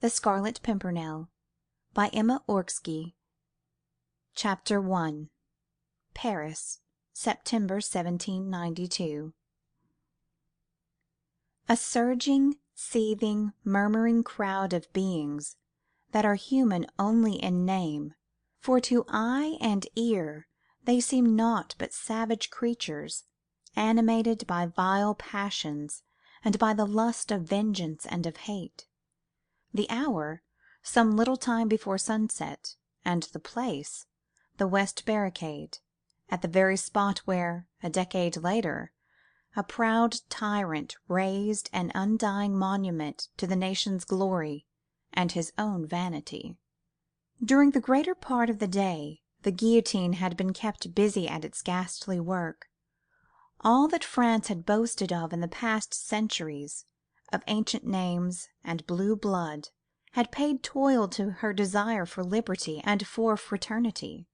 The Scarlet Pimpernel by Emma Orczy. Chapter 1. Paris, September 1792. A surging, seething, murmuring crowd of beings that are human only in name, for to eye and ear they seem naught but savage creatures, animated by vile passions and by the lust of vengeance and of hate. The hour, some little time before sunset, and the place, the West Barricade, at the very spot where, a decade later, a proud tyrant raised an undying monument to the nation's glory and his own vanity. During the greater part of the day the guillotine had been kept busy at its ghastly work. All that France had boasted of in the past centuries, of ancient names and blue blood, had paid toll to her desire for liberty and for fraternity.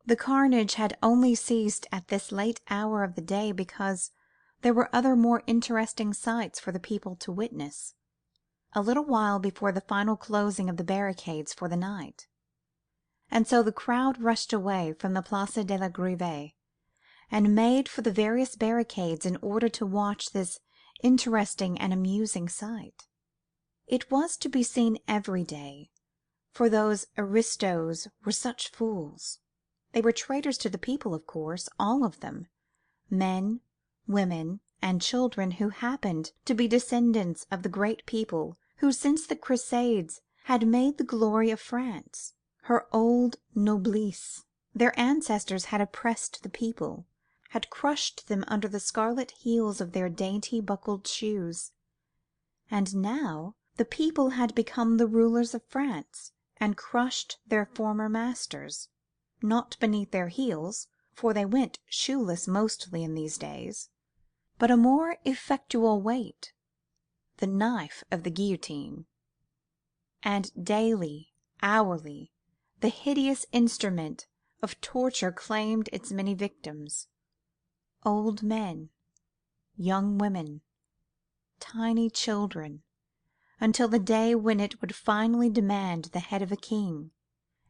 The carnage had only ceased at this late hour of the day because there were other more interesting sights for the people to witness, a little while before the final closing of the barricades for the night. And so the crowd rushed away from the Place de la Grève, and made for the various barricades in order to watch this interesting and amusing sight. It was to be seen every day, for those aristos were such fools. They were traitors to the people, of course, all of them, men, women, and children who happened to be descendants of the great people who since the Crusades had made the glory of France, her old noblesse. Their ancestors had oppressed the people, had crushed them under the scarlet heels of their dainty buckled shoes, and now the people had become the rulers of France, and crushed their former masters, not beneath their heels, for they went shoeless mostly in these days, but a more effectual weight, the knife of the guillotine. And daily, hourly, the hideous instrument of torture claimed its many victims: old men, young women, tiny children, until the day when it would finally demand the head of a king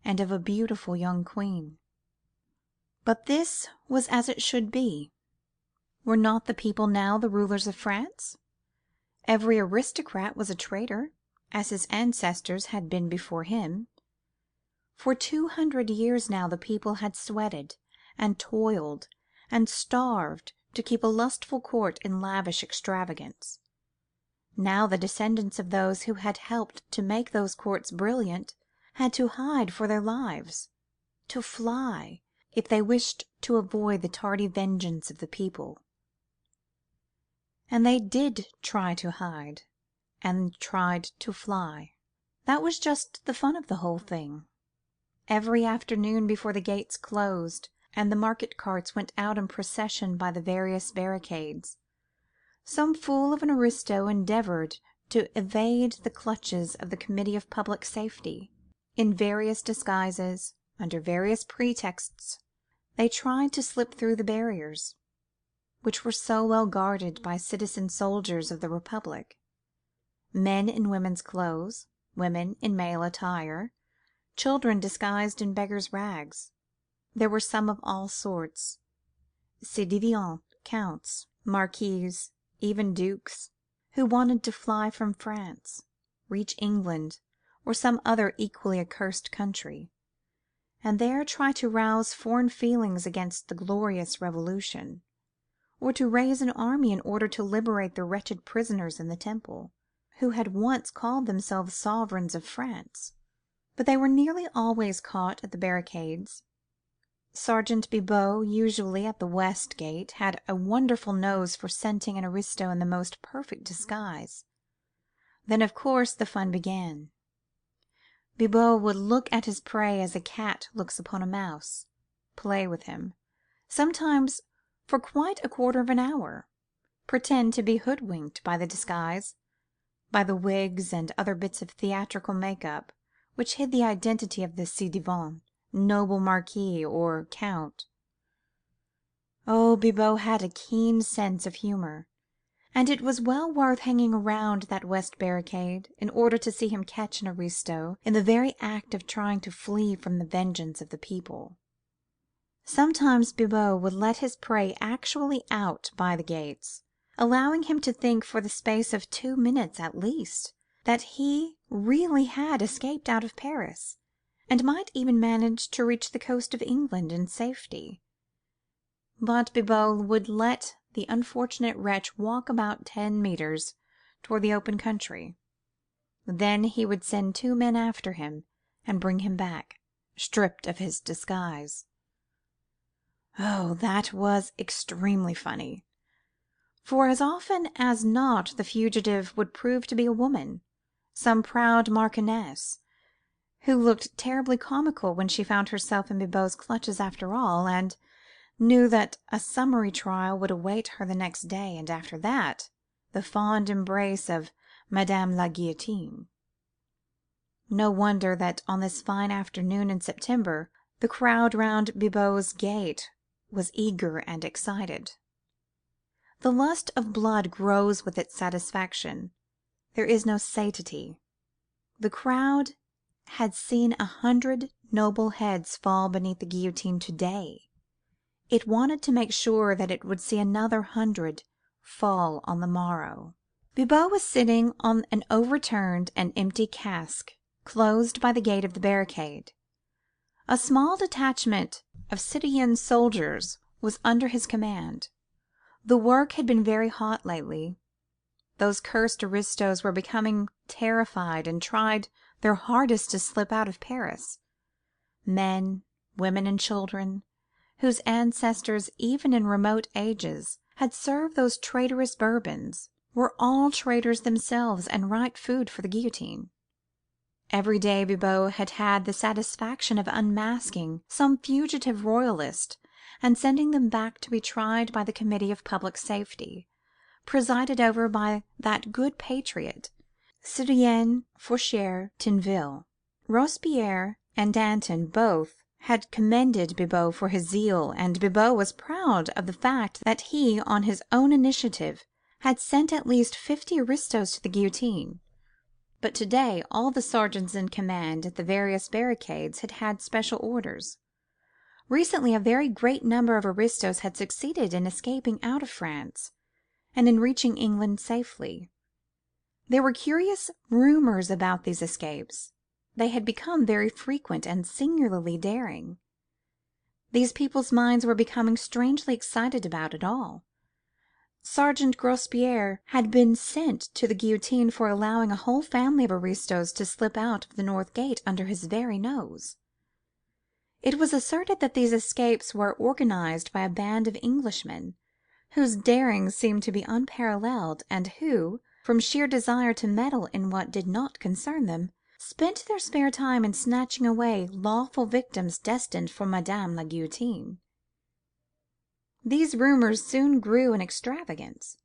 and of a beautiful young queen. But this was as it should be. Were not the people now the rulers of France? Every aristocrat was a traitor, as his ancestors had been before him. For 200 years now the people had sweated and toiled and starved to keep a lustful court in lavish extravagance. Now the descendants of those who had helped to make those courts brilliant had to hide for their lives, to fly, if they wished to avoid the tardy vengeance of the people. And they did try to hide, and tried to fly. That was just the fun of the whole thing. Every afternoon before the gates closed, and the market carts went out in procession by the various barricades, some fool of an aristo endeavoured to evade the clutches of the Committee of Public Safety. In various disguises, under various pretexts, they tried to slip through the barriers, which were so well guarded by citizen soldiers of the Republic. Men in women's clothes, women in male attire, children disguised in beggars' rags. There were some of all sorts, ci devant counts, marquises, even dukes, who wanted to fly from France, reach England or some other equally accursed country, and there try to rouse foreign feelings against the glorious Revolution, or to raise an army in order to liberate the wretched prisoners in the Temple, who had once called themselves sovereigns of France. But they were nearly always caught at the barricades. Sergeant Bibot, usually at the West Gate, had a wonderful nose for scenting an aristo in the most perfect disguise. Then, of course, the fun began. Bibot would look at his prey as a cat looks upon a mouse, play with him, sometimes for quite a quarter of an hour, pretend to be hoodwinked by the disguise, by the wigs and other bits of theatrical make-up which hid the identity of the ci devant noble marquis or count. Oh, Bibot had a keen sense of humour, and it was well worth hanging around that west barricade in order to see him catch an aristo in the very act of trying to flee from the vengeance of the people. Sometimes Bibot would let his prey actually out by the gates, allowing him to think for the space of 2 minutes at least that he really had escaped out of Paris, and might even manage to reach the coast of England in safety. But Bibot would let the unfortunate wretch walk about 10 metres toward the open country. Then he would send 2 men after him and bring him back, stripped of his disguise. Oh, that was extremely funny, for as often as not the fugitive would prove to be a woman, some proud marchioness, who looked terribly comical when she found herself in Bibot's clutches after all, and knew that a summary trial would await her the next day, and after that, the fond embrace of Madame la Guillotine. No wonder that on this fine afternoon in September, the crowd round Bibot's gate was eager and excited. The lust of blood grows with its satisfaction. There is no satiety. The crowd had seen 100 noble heads fall beneath the guillotine to-day. It wanted to make sure that it would see another 100 fall on the morrow. Bibot was sitting on an overturned and empty cask, close by the gate of the barricade. A small detachment of citoyen soldiers was under his command. The work had been very hot lately. Those cursed aristos were becoming terrified and tried their hardest to slip out of Paris. Men, women, and children, whose ancestors, even in remote ages, had served those traitorous Bourbons, were all traitors themselves and ripe food for the guillotine. Every day Bibot had had the satisfaction of unmasking some fugitive royalist and sending them back to be tried by the Committee of Public Safety, presided over by that good patriot, Citoyen Fouché Tinville. Robespierre and Danton both had commended Bibot for his zeal, and Bibot was proud of the fact that he, on his own initiative, had sent at least 50 aristos to the guillotine. But to-day all the sergeants in command at the various barricades had had special orders. Recently a very great number of aristos had succeeded in escaping out of France, and in reaching England safely. There were curious rumours about these escapes. They had become very frequent and singularly daring. These people's minds were becoming strangely excited about it all. Sergeant Grospierre had been sent to the guillotine for allowing a whole family of aristos to slip out of the north gate under his very nose. It was asserted that these escapes were organised by a band of Englishmen, whose daring seemed to be unparalleled, and who, from sheer desire to meddle in what did not concern them, spent their spare time in snatching away lawful victims destined for Madame la Guillotine. These rumours soon grew in extravagance.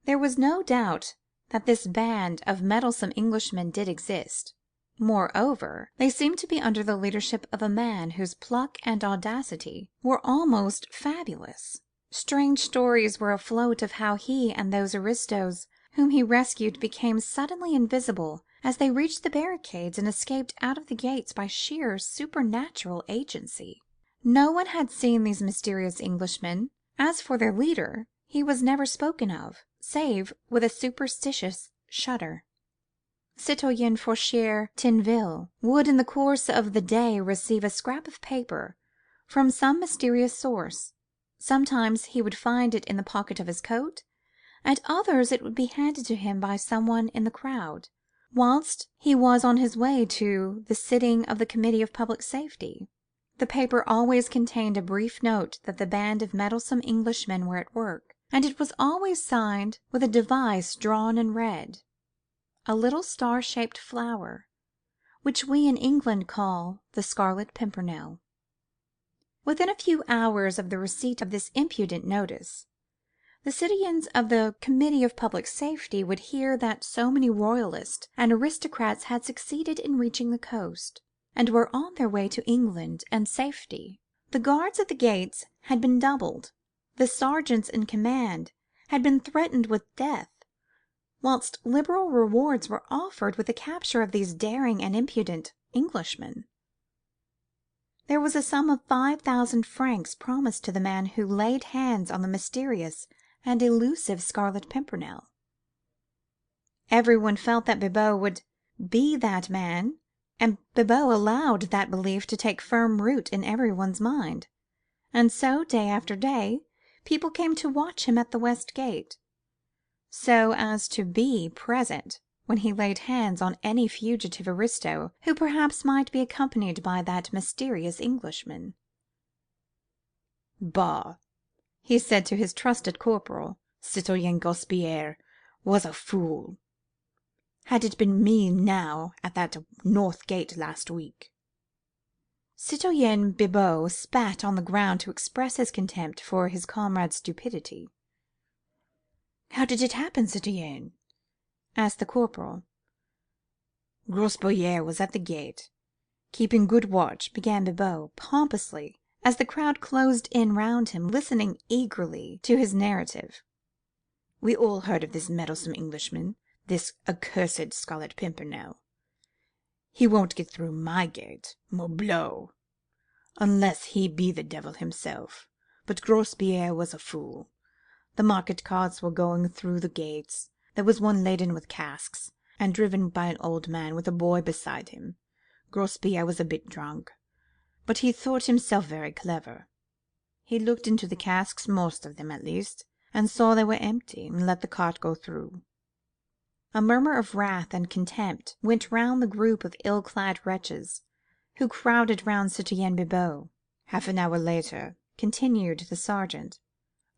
There was no doubt that this band of meddlesome Englishmen did exist. Moreover, they seemed to be under the leadership of a man whose pluck and audacity were almost fabulous. Strange stories were afloat of how he and those aristos whom he rescued became suddenly invisible as they reached the barricades and escaped out of the gates by sheer supernatural agency. No one had seen these mysterious Englishmen. As for their leader, he was never spoken of, save with a superstitious shudder. Citoyen Fouché Tinville would in the course of the day receive a scrap of paper from some mysterious source. Sometimes he would find it in the pocket of his coat, at others it would be handed to him by someone in the crowd, whilst he was on his way to the sitting of the Committee of Public Safety. The paper always contained a brief note that the band of meddlesome Englishmen were at work, and it was always signed with a device drawn in red, a little star-shaped flower, which we in England call the Scarlet Pimpernel. Within a few hours of the receipt of this impudent notice, the citoyens of the Committee of Public Safety would hear that so many royalists and aristocrats had succeeded in reaching the coast, and were on their way to England and safety. The guards at the gates had been doubled. The sergeants in command had been threatened with death, whilst liberal rewards were offered with the capture of these daring and impudent Englishmen. There was a sum of 5,000 francs promised to the man who laid hands on the mysterious and elusive Scarlet Pimpernel. Everyone felt that Bibot would be that man, and Bibot allowed that belief to take firm root in everyone's mind, and so, day after day, people came to watch him at the west gate, so as to be present when he laid hands on any fugitive aristo who perhaps might be accompanied by that mysterious Englishman. "Bah!" he said to his trusted corporal, "Citoyen Grospierre was a fool. Had it been me now at that north gate last week." Citoyen Bibot spat on the ground to express his contempt for his comrade's stupidity. "How did it happen, citoyen?" asked the corporal. "Grospierre was at the gate, keeping good watch," began Bibot, pompously, as the crowd closed in round him, listening eagerly to his narrative. "We all heard of this meddlesome Englishman, this accursed Scarlet Pimpernel. He won't get through my gate, morbleu, unless he be the devil himself. But Grospierre was a fool. The market carts were going through the gates. There was one laden with casks, and driven by an old man with a boy beside him. Grospierre was a bit drunk, but he thought himself very clever. He looked into the casks, most of them at least, and saw they were empty, and let the cart go through." A murmur of wrath and contempt went round the group of ill-clad wretches who crowded round Citoyen Bibot. "Half an hour later," continued the sergeant,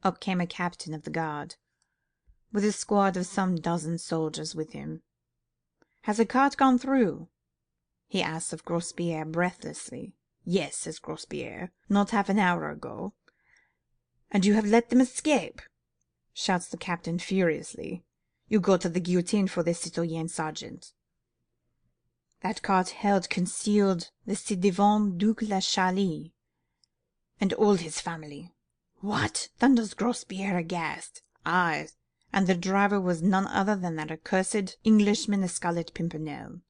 "up came a captain of the guard, with a squad of some dozen soldiers with him. 'Has a cart gone through?' he asks of Grospierre breathlessly. 'Yes,' says Grospierre, 'not half an hour ago.' 'And you have let them escape?' shouts the captain furiously. 'You go to the guillotine for this, citoyen sergeant.' 'That cart held concealed the ci devant Duc de Chalis and all his family.' 'What!' thunders Grospierre aghast. 'Aye, and the driver was none other than that accursed Englishman, the Scarlet Pimpernel.'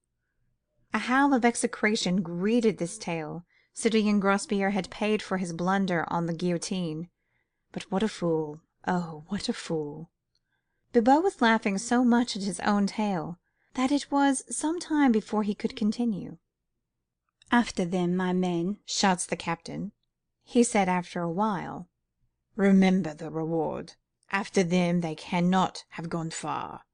A howl of execration greeted this tale. Citoyen Grospierre had paid for his blunder on the guillotine. But what a fool! Oh, what a fool! Bibot was laughing so much at his own tale that it was some time before he could continue. "After them, my men," shouts the captain. He said after a while, "Remember the reward. After them they cannot have gone far."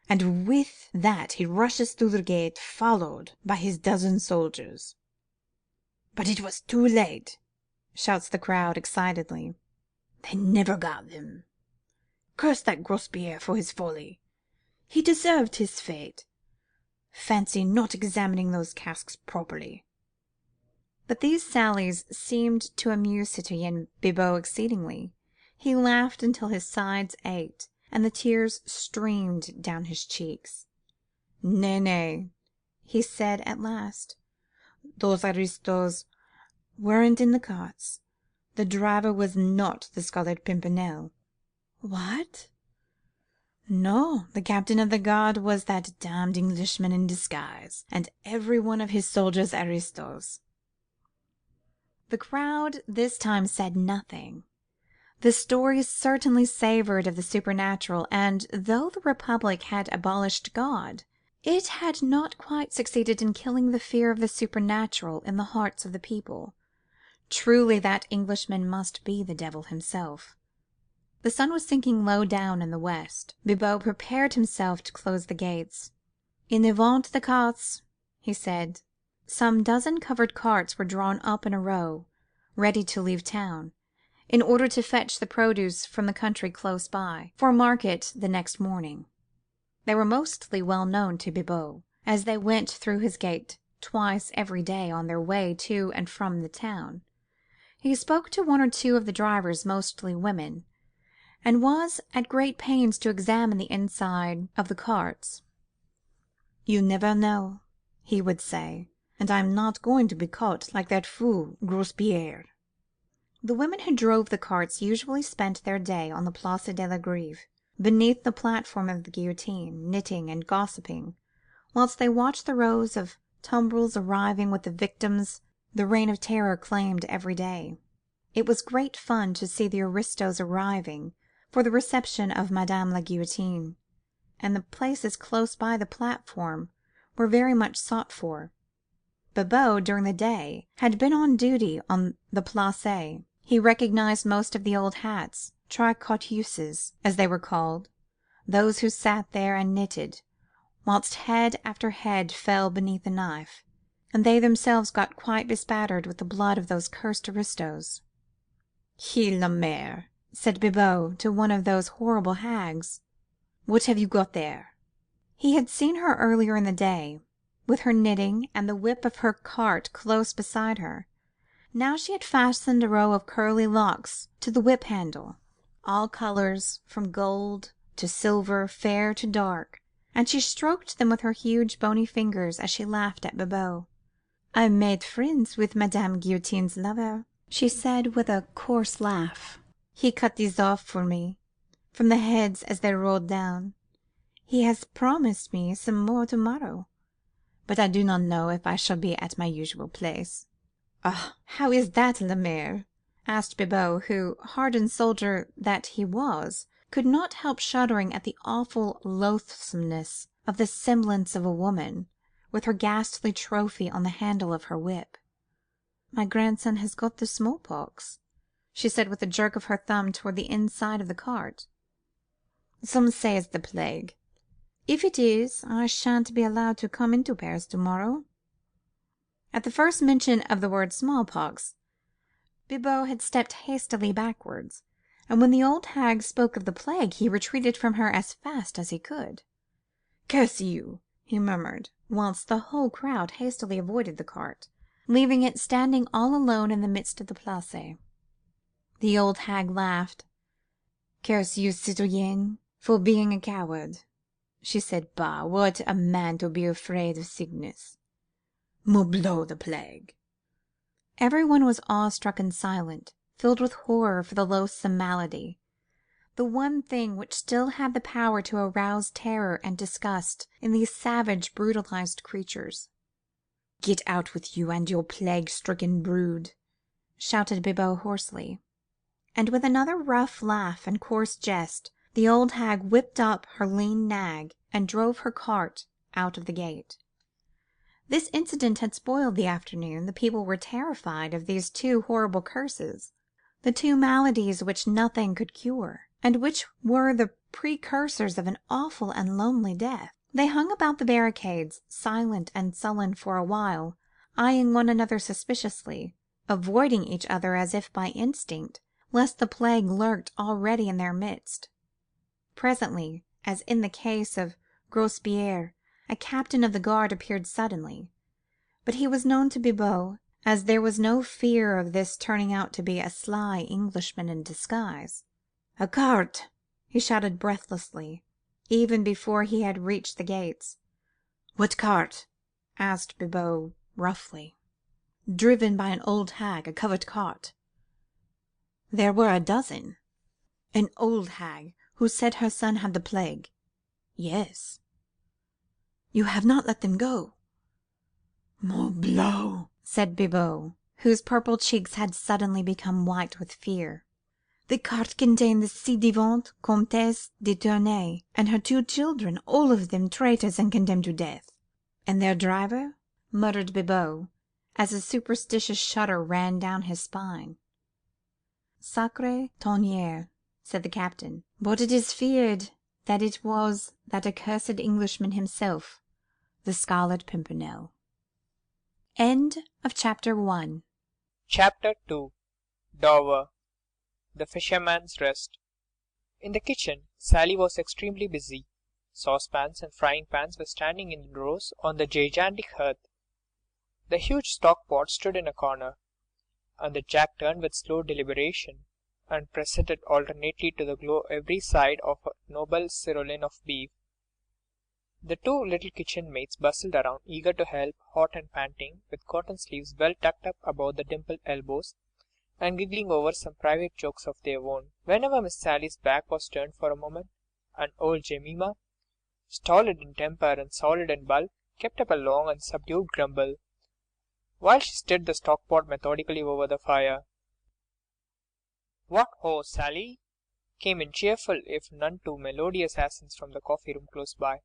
And with that he rushes through the gate, followed by his dozen soldiers. "But it was too late," shouts the crowd excitedly. "They never got them. Curse that Grospierre for his folly. He deserved his fate. Fancy not examining those casks properly." But these sallies seemed to amuse Citoyen Bibot exceedingly. He laughed until his sides ached, and the tears streamed down his cheeks. "Nay, nay," he said at last, "those aristos weren't in the carts. The driver was not the Scarlet Pimpernel." "What?" "No, the captain of the guard was that damned Englishman in disguise, and every one of his soldiers aristos." The crowd this time said nothing. The story certainly savoured of the supernatural, and though the Republic had abolished God, it had not quite succeeded in killing the fear of the supernatural in the hearts of the people. Truly that Englishman must be the devil himself. The sun was sinking low down in the west. Bibot prepared himself to close the gates. "In avant the carts," he said. Some dozen covered carts were drawn up in a row, ready to leave town, in order to fetch the produce from the country close by, for market the next morning. They were mostly well known to Bibot, as they went through his gate twice every day on their way to and from the town. He spoke to one or two of the drivers, mostly women, and was at great pains to examine the inside of the carts. "You never know," he would say, "and I am not going to be caught like that fool Grospierre." The women who drove the carts usually spent their day on the Place de la Grève, beneath the platform of the guillotine, knitting and gossiping, whilst they watched the rows of tumbrils arriving with the victims the Reign of Terror claimed every day. It was great fun to see the aristos arriving for the reception of Madame la Guillotine, and the places close by the platform were very much sought for. Bibot, during the day, had been on duty on the Place. He recognised most of the old hats, tricoteuses, as they were called, those who sat there and knitted, whilst head after head fell beneath the knife, and they themselves got quite bespattered with the blood of those cursed aristos. "Hi, la mère!" said Bibot to one of those horrible hags. "What have you got there?" He had seen her earlier in the day, with her knitting and the whip of her cart close beside her. Now she had fastened a row of curly locks to the whip handle, all colours, from gold to silver, fair to dark, and she stroked them with her huge bony fingers as she laughed at Bibot. "I made friends with Madame Guillotine's lover," she said with a coarse laugh. "He cut these off for me, from the heads as they rolled down. He has promised me some more to-morrow, but I do not know if I shall be at my usual place." "Ah, how is that, la mère?" asked Bibot, who, hardened soldier that he was, could not help shuddering at the awful loathsomeness of the semblance of a woman, with her ghastly trophy on the handle of her whip. "My grandson has got the smallpox," she said with a jerk of her thumb towards the inside of the cart. "Some say it's the plague. If it is, I shan't be allowed to come into Paris to-morrow." At the first mention of the word smallpox, Bibot had stepped hastily backwards, and when the old hag spoke of the plague, he retreated from her as fast as he could. "Curse you!" he murmured, whilst the whole crowd hastily avoided the cart, leaving it standing all alone in the midst of the Place. The old hag laughed. "Curse you, citoyenne, for being a coward," she said. "Bah! What a man to be afraid of sickness! Morbleu, the plague!" Everyone was awestruck and silent, filled with horror for the loathsome malady, the one thing which still had the power to arouse terror and disgust in these savage, brutalised creatures. "Get out with you and your plague-stricken brood!" shouted Bibot hoarsely, and with another rough laugh and coarse jest, the old hag whipped up her lean nag and drove her cart out of the gate. This incident had spoiled the afternoon. The people were terrified of these two horrible curses, the two maladies which nothing could cure, and which were the precursors of an awful and lonely death. They hung about the barricades, silent and sullen for a while, eyeing one another suspiciously, avoiding each other as if by instinct, lest the plague lurked already in their midst. Presently, as in the case of Grospierre, a captain of the guard appeared suddenly, but he was known to Bibot, as there was no fear of this turning out to be a sly Englishman in disguise. "A cart!" he shouted breathlessly, even before he had reached the gates. "What cart?" asked Bibot roughly. "Driven by an old hag, a covered cart." "There were a dozen." "An old hag, who said her son had the plague?" "Yes." "You have not let them go?" "Morbleu!" said Bibot, whose purple cheeks had suddenly become white with fear. "The cart contained the ci devant Comtesse de Tournay and her two children, all of them traitors and condemned to death." "And their driver?" muttered Bibot, as a superstitious shudder ran down his spine. "Sacré tonnerre!" said the captain, "but it is feared that it was that accursed Englishman himself, the Scarlet Pimpernel." Chapter 2. Dover. The Fisherman's Rest. In the kitchen, Sally was extremely busy. Saucepans and frying pans were standing in rows on the gigantic hearth. The huge stock pot stood in a corner, and the jack turned with slow deliberation, and presented alternately to the glow every side of a noble sirloin of beef. The two little kitchen maids bustled around, eager to help, hot and panting, with cotton sleeves well tucked up above the dimpled elbows, and giggling over some private jokes of their own. Whenever Miss Sally's back was turned for a moment, and old Jemima, stolid in temper and solid in bulk, kept up a long and subdued grumble, while she stirred the stock-pot methodically over the fire. "What ho, Sally!" came in cheerful if none too melodious accents from the coffee-room close by.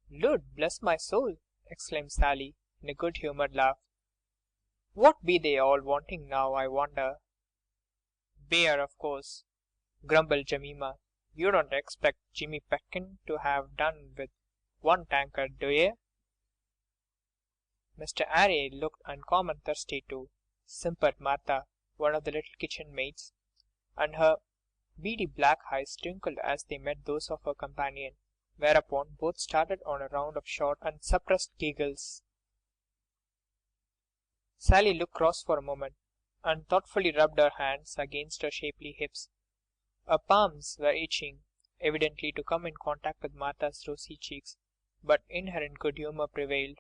"Lud bless my soul!" exclaimed Sally, in a good-humoured laugh. "What be they all wanting now, I wonder?" "Beer, of course," grumbled Jemima. "You don't expect Jimmy Pekin to have done with one tankard, do ye?" "Mr. 'Arry looked uncommon thirsty too," simpered Martha, one of the little kitchen maids, and her beady black eyes twinkled as they met those of her companion, whereupon both started on a round of short and suppressed giggles. Sally looked cross for a moment, and thoughtfully rubbed her hands against her shapely hips. Her palms were itching, evidently to come in contact with Martha's rosy cheeks, but inherent good humour prevailed,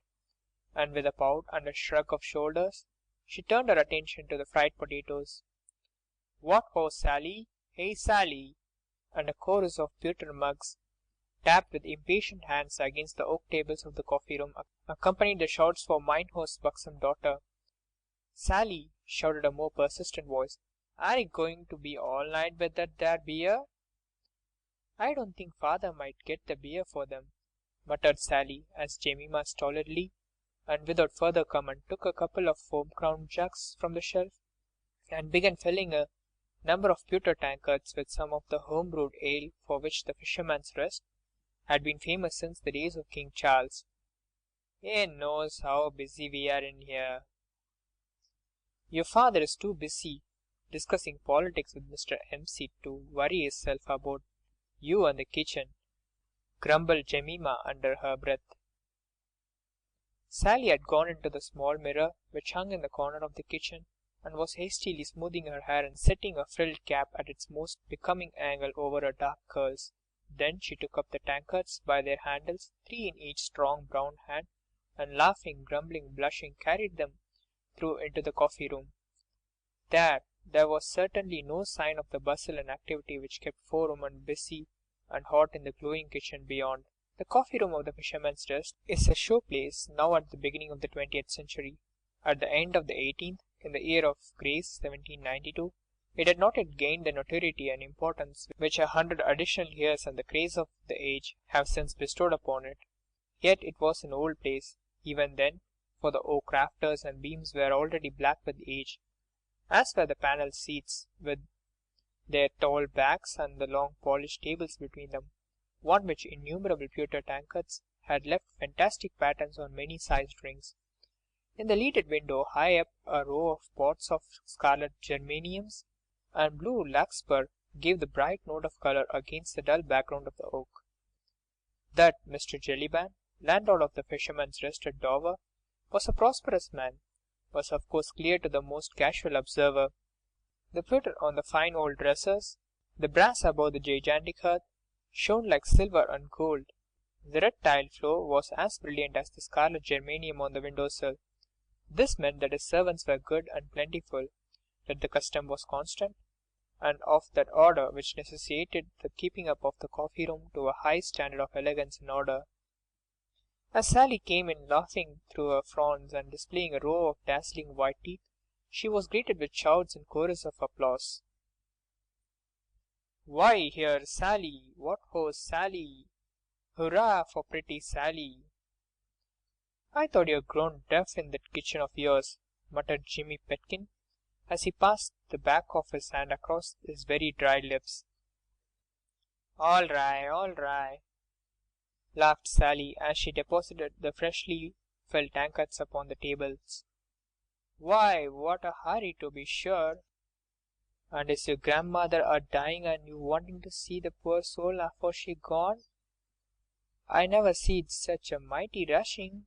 and with a pout and a shrug of shoulders, she turned her attention to the fried potatoes. "What ho, Sally! Hey, Sally!" and a chorus of pewter mugs, tapped with impatient hands against the oak tables of the coffee-room, accompanied the shouts for mine host's buxom daughter. "Sally," shouted a more persistent voice, "are you going to be all night with that there beer?" "I don't think father might get the beer for them," muttered Sally, as Jemima stolidly, and without further comment, took a couple of foam-crowned jugs from the shelf, and began filling a number of pewter tankards with some of the home-brewed ale for which the Fisherman's Rest had been famous since the days of King Charles. "Ye knows how busy we are in here." "Your father is too busy discussing politics with Mr. M.C. to worry hisself about you and the kitchen," grumbled Jemima under her breath. Sally had gone into the small mirror which hung in the corner of the kitchen, and was hastily smoothing her hair and setting a frilled cap at its most becoming angle over her dark curls. Then she took up the tankards by their handles, 3 in each strong brown hand, and laughing, grumbling, blushing, carried them through into the coffee-room. There was certainly no sign of the bustle and activity which kept 4 women busy and hot in the glowing kitchen beyond. The coffee-room of the Fisherman's Rest is a show place now at the beginning of the 20th century. At the end of the 18th, in the year of grace 1792, it had not yet gained the notoriety and importance which 100 additional years and the craze of the age have since bestowed upon it. Yet it was an old place, even then, for the oak rafters and beams were already black with age, as were the panelled seats, with their tall backs and the long polished tables between them, on which innumerable pewter tankards had left fantastic patterns on many sized rings. In the leaded window, high up, a row of pots of scarlet geraniums and blue larkspur gave the bright note of colour against the dull background of the oak. That Mr. Jellyband, landlord of the Fisherman's Rest at Dover, was a prosperous man, was of course clear to the most casual observer. The pewter on the fine old dressers, the brass above the gigantic hearth, shone like silver and gold. The red tiled floor was as brilliant as the scarlet geranium on the window-sill. This meant that his servants were good and plentiful, that the custom was constant, and of that order which necessitated the keeping up of the coffee-room to a high standard of elegance and order. As Sally came in laughing through her fronds and displaying a row of dazzling white teeth, she was greeted with shouts and chorus of applause. "Why, here's Sally! What ho, Sally! Hurrah for pretty Sally!" "I thought you'd grown deaf in that kitchen of yours," muttered Jimmy Pekin, as he passed the back of his hand across his very dry lips. All right," laughed Sally, as she deposited the freshly filled tankards upon the tables. "Why, what a hurry, to be sure! And is your grandmother a dying and you wanting to see the poor soul afore she gone? I never seed such a mighty rushing."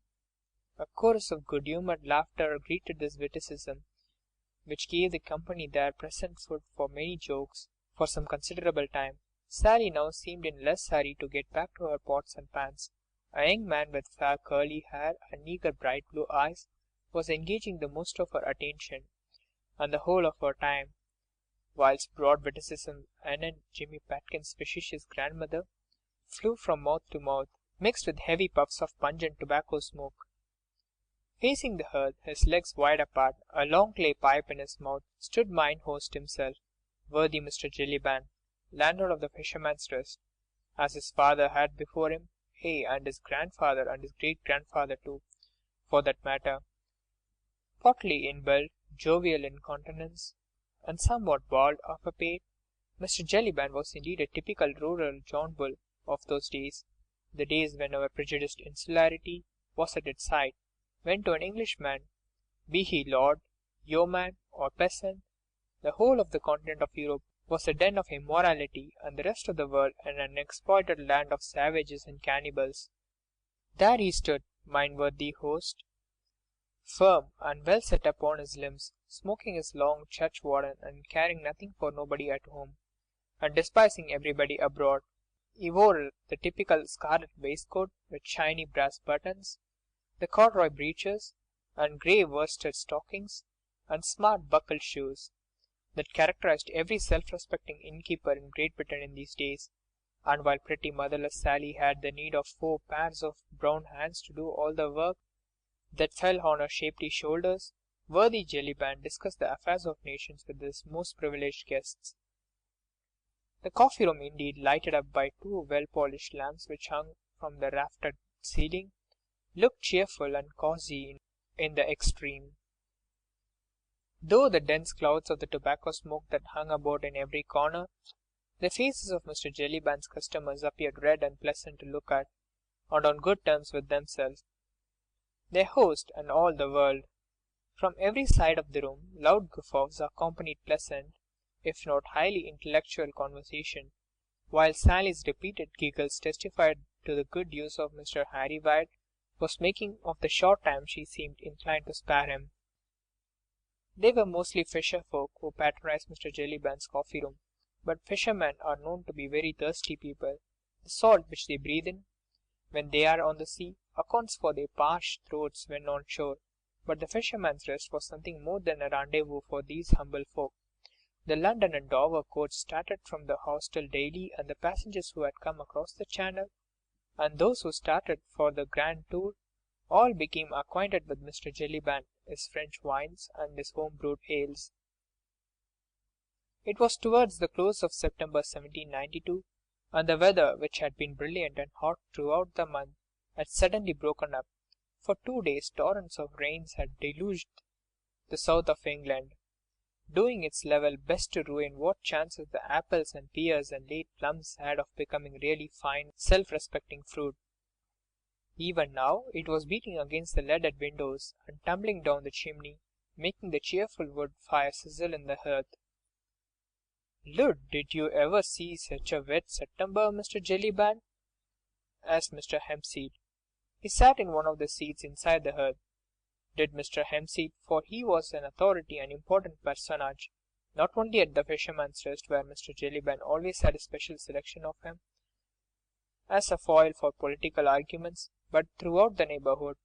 A chorus of good-humoured laughter greeted this witticism, which gave the company there present food for many jokes for some considerable time. Sally now seemed in less hurry to get back to her pots and pans. A young man with fair curly hair and eager bright blue eyes was engaging the most of her attention and the whole of her time, whilst broad witticism anent Jimmy Patkin's facetious grandmother flew from mouth to mouth, mixed with heavy puffs of pungent tobacco smoke. Facing the hearth, his legs wide apart, a long clay pipe in his mouth, stood mine host himself, worthy Mr. Jellyband, landlord of the Fisherman's Rest, as his father had before him, ay, and his grandfather, and his great-grandfather too, for that matter. Portly in build, jovial in countenance, and somewhat bald of a pate, Mr. Jellyband was indeed a typical rural John Bull of those days, the days when our prejudiced insularity was at its height, when to an Englishman, be he lord, yeoman, or peasant, the whole of the continent of Europe was a den of immorality, and the rest of the world an unexploited land of savages and cannibals. There he stood, mine worthy host, firm and well set upon his limbs, smoking his long church warden, and caring nothing for nobody at home, and despising everybody abroad. He wore the typical scarlet waistcoat with shiny brass buttons, the corduroy breeches, and grey worsted stockings, and smart buckled shoes, that characterized every self-respecting innkeeper in Great Britain in these days. And while pretty motherless Sally had the need of 4 pairs of brown hands to do all the work that fell on her shapely shoulders, worthy Jellyband discussed the affairs of nations with his most privileged guests. The coffee room, indeed, lighted up by 2 well-polished lamps which hung from the raftered ceiling, looked cheerful and cosy in the extreme. Though the dense clouds of the tobacco smoke that hung about in every corner, the faces of Mr. Jellyband's customers appeared red and pleasant to look at, and on good terms with themselves, their host, and all the world. From every side of the room, loud guffaws accompanied pleasant, if not highly intellectual conversation, while Sally's repeated giggles testified to the good use of Mr. Harry Wyatt was making of the short time she seemed inclined to spare him. They were mostly fisher folk who patronized Mr. Jellyband's coffee room, but fishermen are known to be very thirsty people. The salt which they breathe in when they are on the sea accounts for their parched throats when on shore, but the Fisherman's Rest was something more than a rendezvous for these humble folk. The London and Dover coach started from the hostel daily, and the passengers who had come across the Channel, and those who started for the grand tour, all became acquainted with Mr. Jellyband, his French wines, and his home-brewed ales. It was towards the close of September 1792, and the weather, which had been brilliant and hot throughout the month, had suddenly broken up. For 2 days torrents of rains had deluged the south of England, doing its level best to ruin what chances the apples and pears and late plums had of becoming really fine, self-respecting fruit. Even now it was beating against the leaded windows and tumbling down the chimney, making the cheerful wood fire sizzle in the hearth. "Lud, did you ever see such a wet September, Mr. Jellyband?" asked Mr. Hempseed. He sat in one of the seats inside the hearth. Did Mr. Hempseed, for he was an authority and important personage, not only at the Fisherman's Rest, where Mr. Jellyband always had a special selection of him, as a foil for political arguments, but throughout the neighbourhood,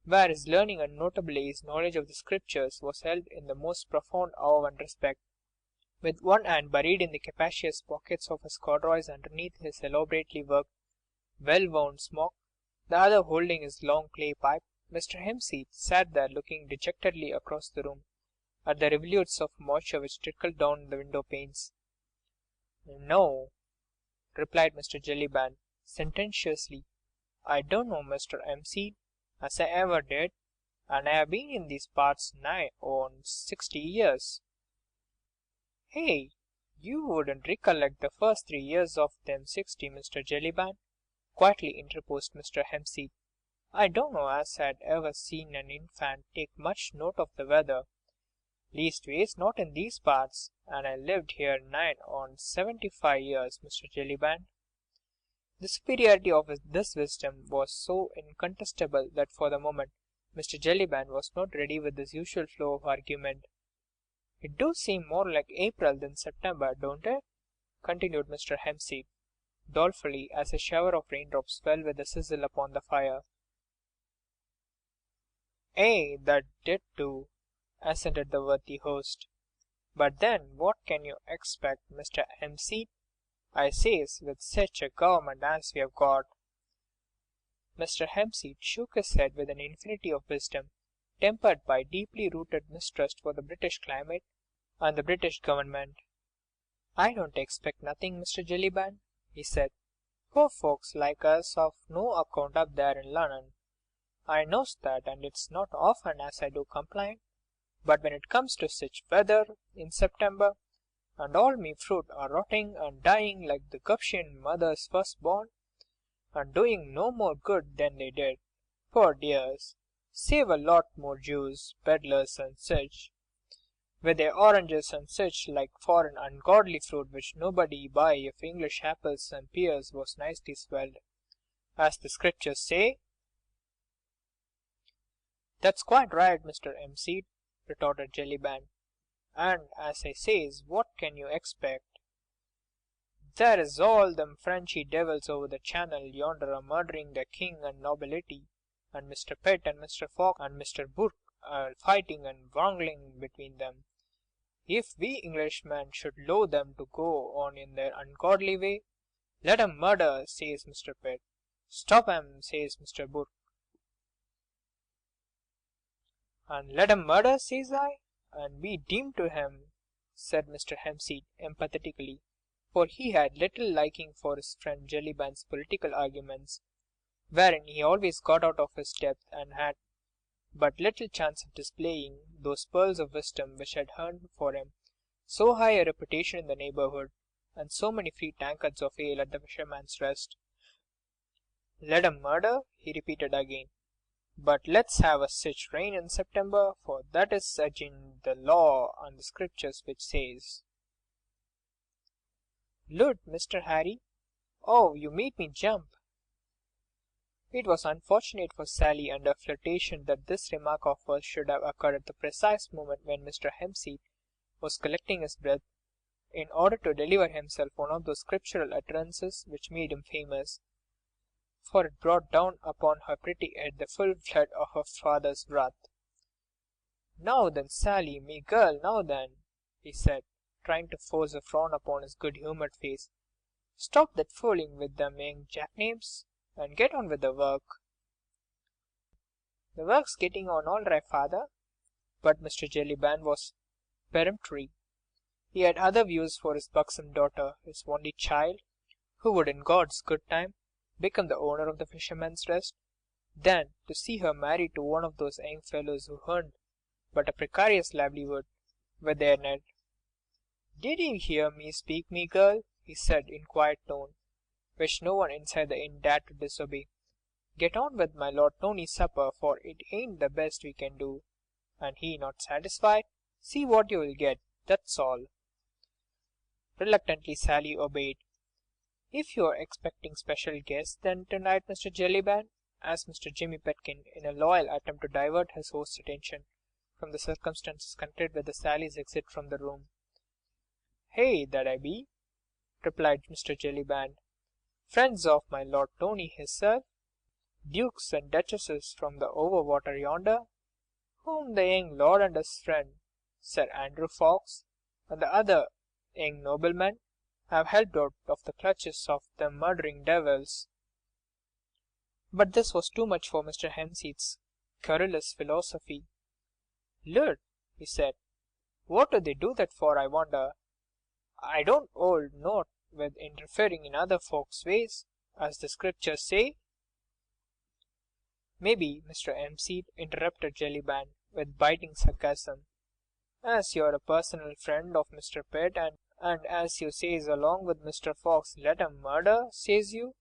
where his learning and notably his knowledge of the Scriptures was held in the most profound awe and respect. With one hand buried in the capacious pockets of his corduroys underneath his elaborately worked, well-wound smock, the other holding his long clay pipe, Mr. Hempseed sat there looking dejectedly across the room at the rivulets of moisture which trickled down the window panes. "No," replied Mr. Jellyband sententiously, "I don't know Mr. Hempseed, as I ever did, and I've been in these parts nigh on 60 years." "Hey, you wouldn't recollect the first 3 years of them 60, Mr. Jellyband," quietly interposed Mr. Hempseed. "I don't know as I'd ever seen an infant take much note of the weather, leastways not in these parts, and I lived here nigh on 75 years, Mr. Jellyband." The superiority of this wisdom was so incontestable that for the moment Mr. Jellyband was not ready with his usual flow of argument. "It do seem more like April than September, don't it?" continued Mr. Hempseed, dolefully, as a shower of raindrops fell with a sizzle upon the fire. "Ay, that did too," assented the worthy host. "But then what can you expect, Mr. Hempseed? I says, with such a government as we've got." Mr. Hempseed shook his head with an infinity of wisdom, tempered by deeply rooted mistrust for the British climate and the British government. "I don't expect nothing, Mr. Jellyband," he said. "Poor folks like us of no account up there in Lunnon. I knows that, and it's not often as I do complain, but when it comes to sich weather in September, and all me fruit are rotting and dying like the Guptian mother's firstborn, and doing no more good than they did, poor dears, save a lot more Jews, peddlers and sich, with their oranges and sich like foreign ungodly fruit which nobody'd buy if English apples and pears was nicely swelled, as the scriptures say." "That's quite right, Mr. Hempseed," retorted Jellyband, "and, as I says, what can you expect? There's all them Frenchy devils over the Channel yonder a murdering the king and nobility, and Mr. Pitt and Mr. Fox and Mr. Burke fighting and wrangling between them. If we Englishmen should allow them to go on in their ungodly way, let 'em murder, says Mr. Pitt. Stop 'em, says Mr. Burke. And let 'em murder, says I, and be demmed to 'em, said Mr. Hempseed emphatically, for he had little liking for his friend Jellyband's political arguments, wherein he always got out of his depth and had but little chance of displaying those pearls of wisdom which had earned for him so high a reputation in the neighbourhood, and so many free tankards of ale at the Fisherman's Rest. "Let 'em murder," he repeated again, "but let's have a sich rain in September, for that is agin the law and the scriptures which says—" "Lud, Mr. Harry! Oh, you made me jump!" It was unfortunate for Sally and her flirtation that this remark of hers should have occurred at the precise moment when Mr. Hempseed was collecting his breath in order to deliver himself one of those scriptural utterances which made him famous, for it brought down upon her pretty head the full flood of her father's wrath. "Now then, Sally, me girl, now then," he said, trying to force a frown upon his good-humoured face, "stop that fooling with them young jackanapes, and get on with the work." "The work's getting on all right, father." But Mr. Jellyband was peremptory. He had other views for his buxom daughter, his only child, who would in God's good time become the owner of the Fisherman's Rest, than to see her married to one of those young fellows who earned but a precarious livelihood with their net. "Did you hear me speak, me girl?" he said in quiet tone, which no one inside the inn dared to disobey. "Get on with my Lord Tony's supper, for it ain't the best we can do, and he not satisfied, see what you'll get, that's all." Reluctantly Sally obeyed. "If you're expecting special guests, then, to-night, Mr. Jellyband?" asked Mr. Jimmy Pitkin, in a loyal attempt to divert his host's attention from the circumstances connected with Sally's exit from the room. "Hey, that I be," replied Mr. Jellyband. "Friends of my Lord Tony hisself, dukes and duchesses from the over water yonder, whom the young lord and his friend, Sir Andrew Ffoulkes, and the other young noblemen have helped out of the clutches of them murdering devils." But this was too much for Mr. Hempseed's querulous philosophy. "Lud," he said, "what do they do that for, I wonder? I don't hold nought with interfering in other folks' ways, as the scriptures say." "Maybe, Mr. Hempseed," interrupted Jellyband, with biting sarcasm, "as you're a personal friend of Mr. Pitt, and as you says along with Mr. Fox, let 'em murder, says you—"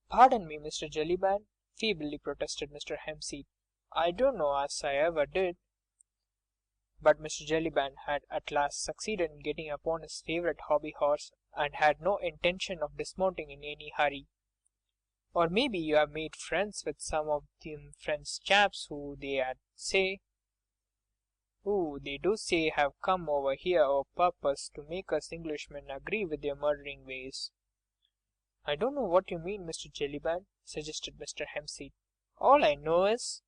"Pardon me, Mr. Jellyband," feebly protested Mr. Hempseed, "I don't know as I ever did." But Mr. Jellyband had at last succeeded in getting upon his favourite hobby horse, and had no intention of dismounting in any hurry. "Or maybe you have made friends with some of them French chaps who they do say have come over here o' purpose to make us Englishmen agree with their murdering ways." "I don't know what you mean, Mr. Jellyband," suggested Mr. Hempseed. "All I know is,"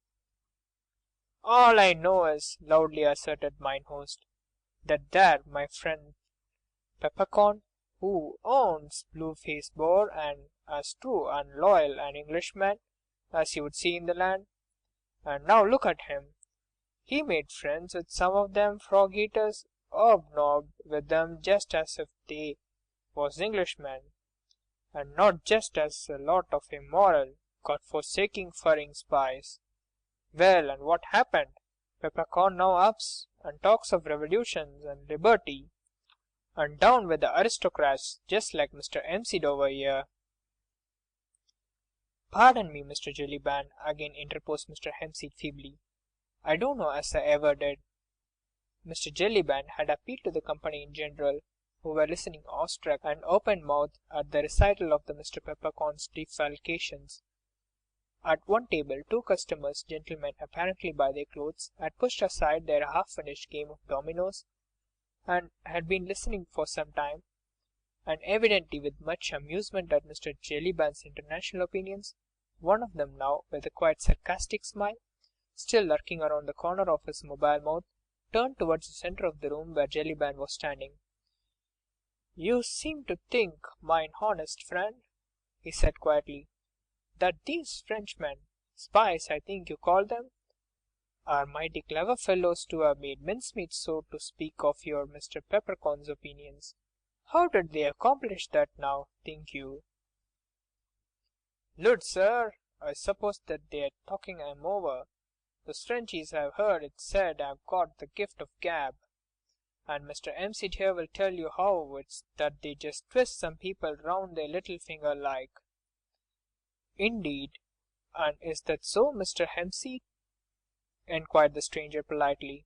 loudly asserted mine host, "that there my friend Peppercorn who owns blue-faced boar, and as true and loyal an Englishman as you would see in the land. And now look at him. He made friends with some of them frog-eaters, hobnobbed with them just as if they was Englishmen, and not just as a lot of immoral, God-forsaking furring spies. Well, and what happened? Peppercorn now ups and talks of revolutions and liberty, and down with the aristocrats, just like Mr. MC over here. Pardon me, Mr. Jellyband, again interposed Mr. Hempseed feebly. I don't know as I ever did. Mr. Jellyband had appealed to the company in general, who were listening awestruck and open-mouthed at the recital of the Mr. Peppercorn's defalcations. At one table, two customers, gentlemen apparently by their clothes, had pushed aside their half-finished game of dominoes, and had been listening for some time, and evidently with much amusement at Mr. Jellyband's international opinions. One of them now, with a quite sarcastic smile, still lurking around the corner of his mobile mouth, turned towards the centre of the room where Jellyband was standing. "You seem to think, mine honest friend," he said quietly, "that these Frenchmen, spies I think you call them, are mighty clever fellows to have made mincemeat, so to speak, of your Mr. Peppercorn's opinions. How did they accomplish that now, think you?" "Lud, sir, I suppose that they're talking 'em over. Those Frenchies, I've heard it said, have got the gift of gab, and Mr. MC here will tell you how it's that they just twist some people round their little finger like." "Indeed, and is that so, Mr. Hempseed?" enquired the stranger politely.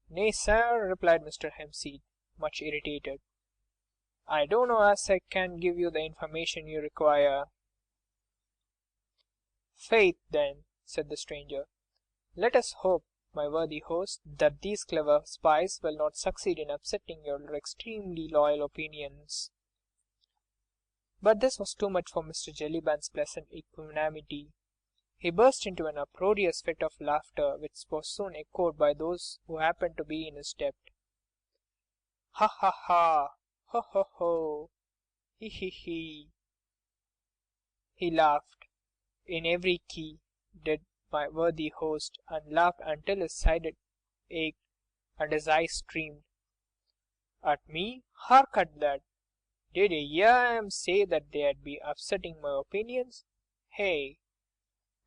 "Nay, sir," replied Mr. Hempseed, much irritated, "I don't know as I can give you the information you require." "Faith, then," said the stranger, "let us hope, my worthy host, that these clever spies will not succeed in upsetting your extremely loyal opinions." But this was too much for Mr. Jellyband's pleasant equanimity. He burst into an uproarious fit of laughter, which was soon echoed by those who happened to be in his debt. "Ha ha ha! Ho ho ho! He he he!" He laughed in every key, did my worthy host, and laughed until his side ached and his eyes streamed. "At me? Hark at that! Did you hear 'em say that they'd be upsetting my opinions? Hey?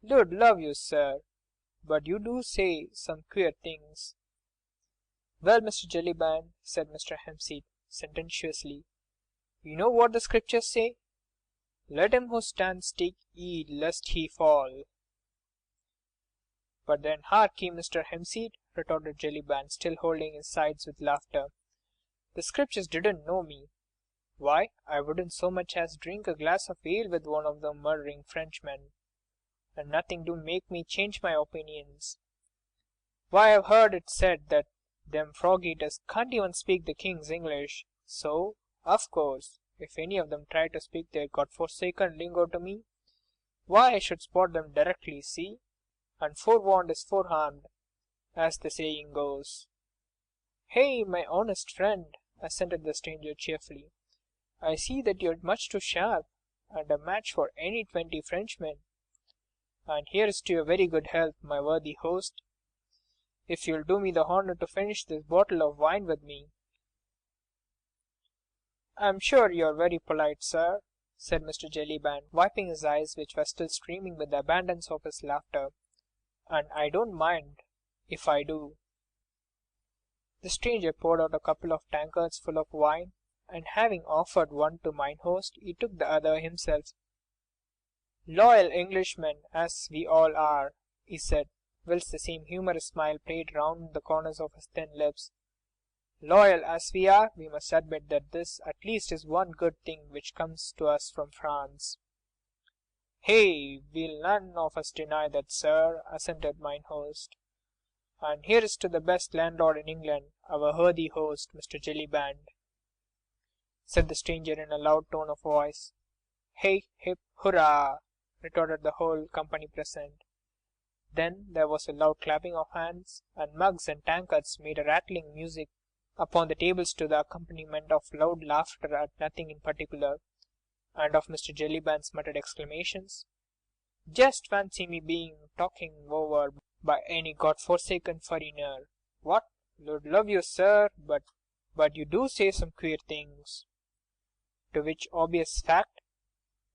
Lud love you, sir, but you do say some queer things." "Well, Mr. Jellyband," said Mr. Hempseed sententiously, "you know what the Scriptures say? 'Let him who stands take heed lest he fall.'" "But then hark ye, Mr. Hempseed," retorted Jellyband, still holding his sides with laughter, "the Scriptures didn't know me. Why, I wouldn't so much as drink a glass of ale with one of them murdering Frenchmen, and nothing do make me change my opinions. Why, I've heard it said that them frog-eaters can't even speak the King's English, so, of course, if any of them try to speak their God-forsaken lingo to me, why, I should spot them directly, see, and forewarned is forearmed, as the saying goes." "Hey, my honest friend," assented the stranger cheerfully, "I see that you're much too sharp, and a match for any 20 Frenchmen. And here's to your very good health, my worthy host, if you'll do me the honour to finish this bottle of wine with me." "I'm sure you're very polite, sir," said Mr. Jellyband, wiping his eyes, which were still streaming with the abandon of his laughter, "and I don't mind if I do." The stranger poured out a couple of tankards full of wine, and having offered one to mine host, he took the other himself. "Loyal Englishmen as we all are," he said, whilst the same humorous smile played round the corners of his thin lips, "loyal as we are, we must admit that this at least is one good thing which comes to us from France." "Hey, we'll none of us deny that, sir," assented mine host. "And here's to the best landlord in England, our worthy host, Mr. Jellyband," said the stranger in a loud tone of voice. "Hey, hip, hurrah!" retorted the whole company present. Then there was a loud clapping of hands, and mugs and tankards made a rattling music upon the tables to the accompaniment of loud laughter at nothing in particular, and of Mr. Jellyband's muttered exclamations. "Just fancy me being talking over by any God-forsaken furriner! What? Lord love you, sir, but you do say some queer things." To which obvious fact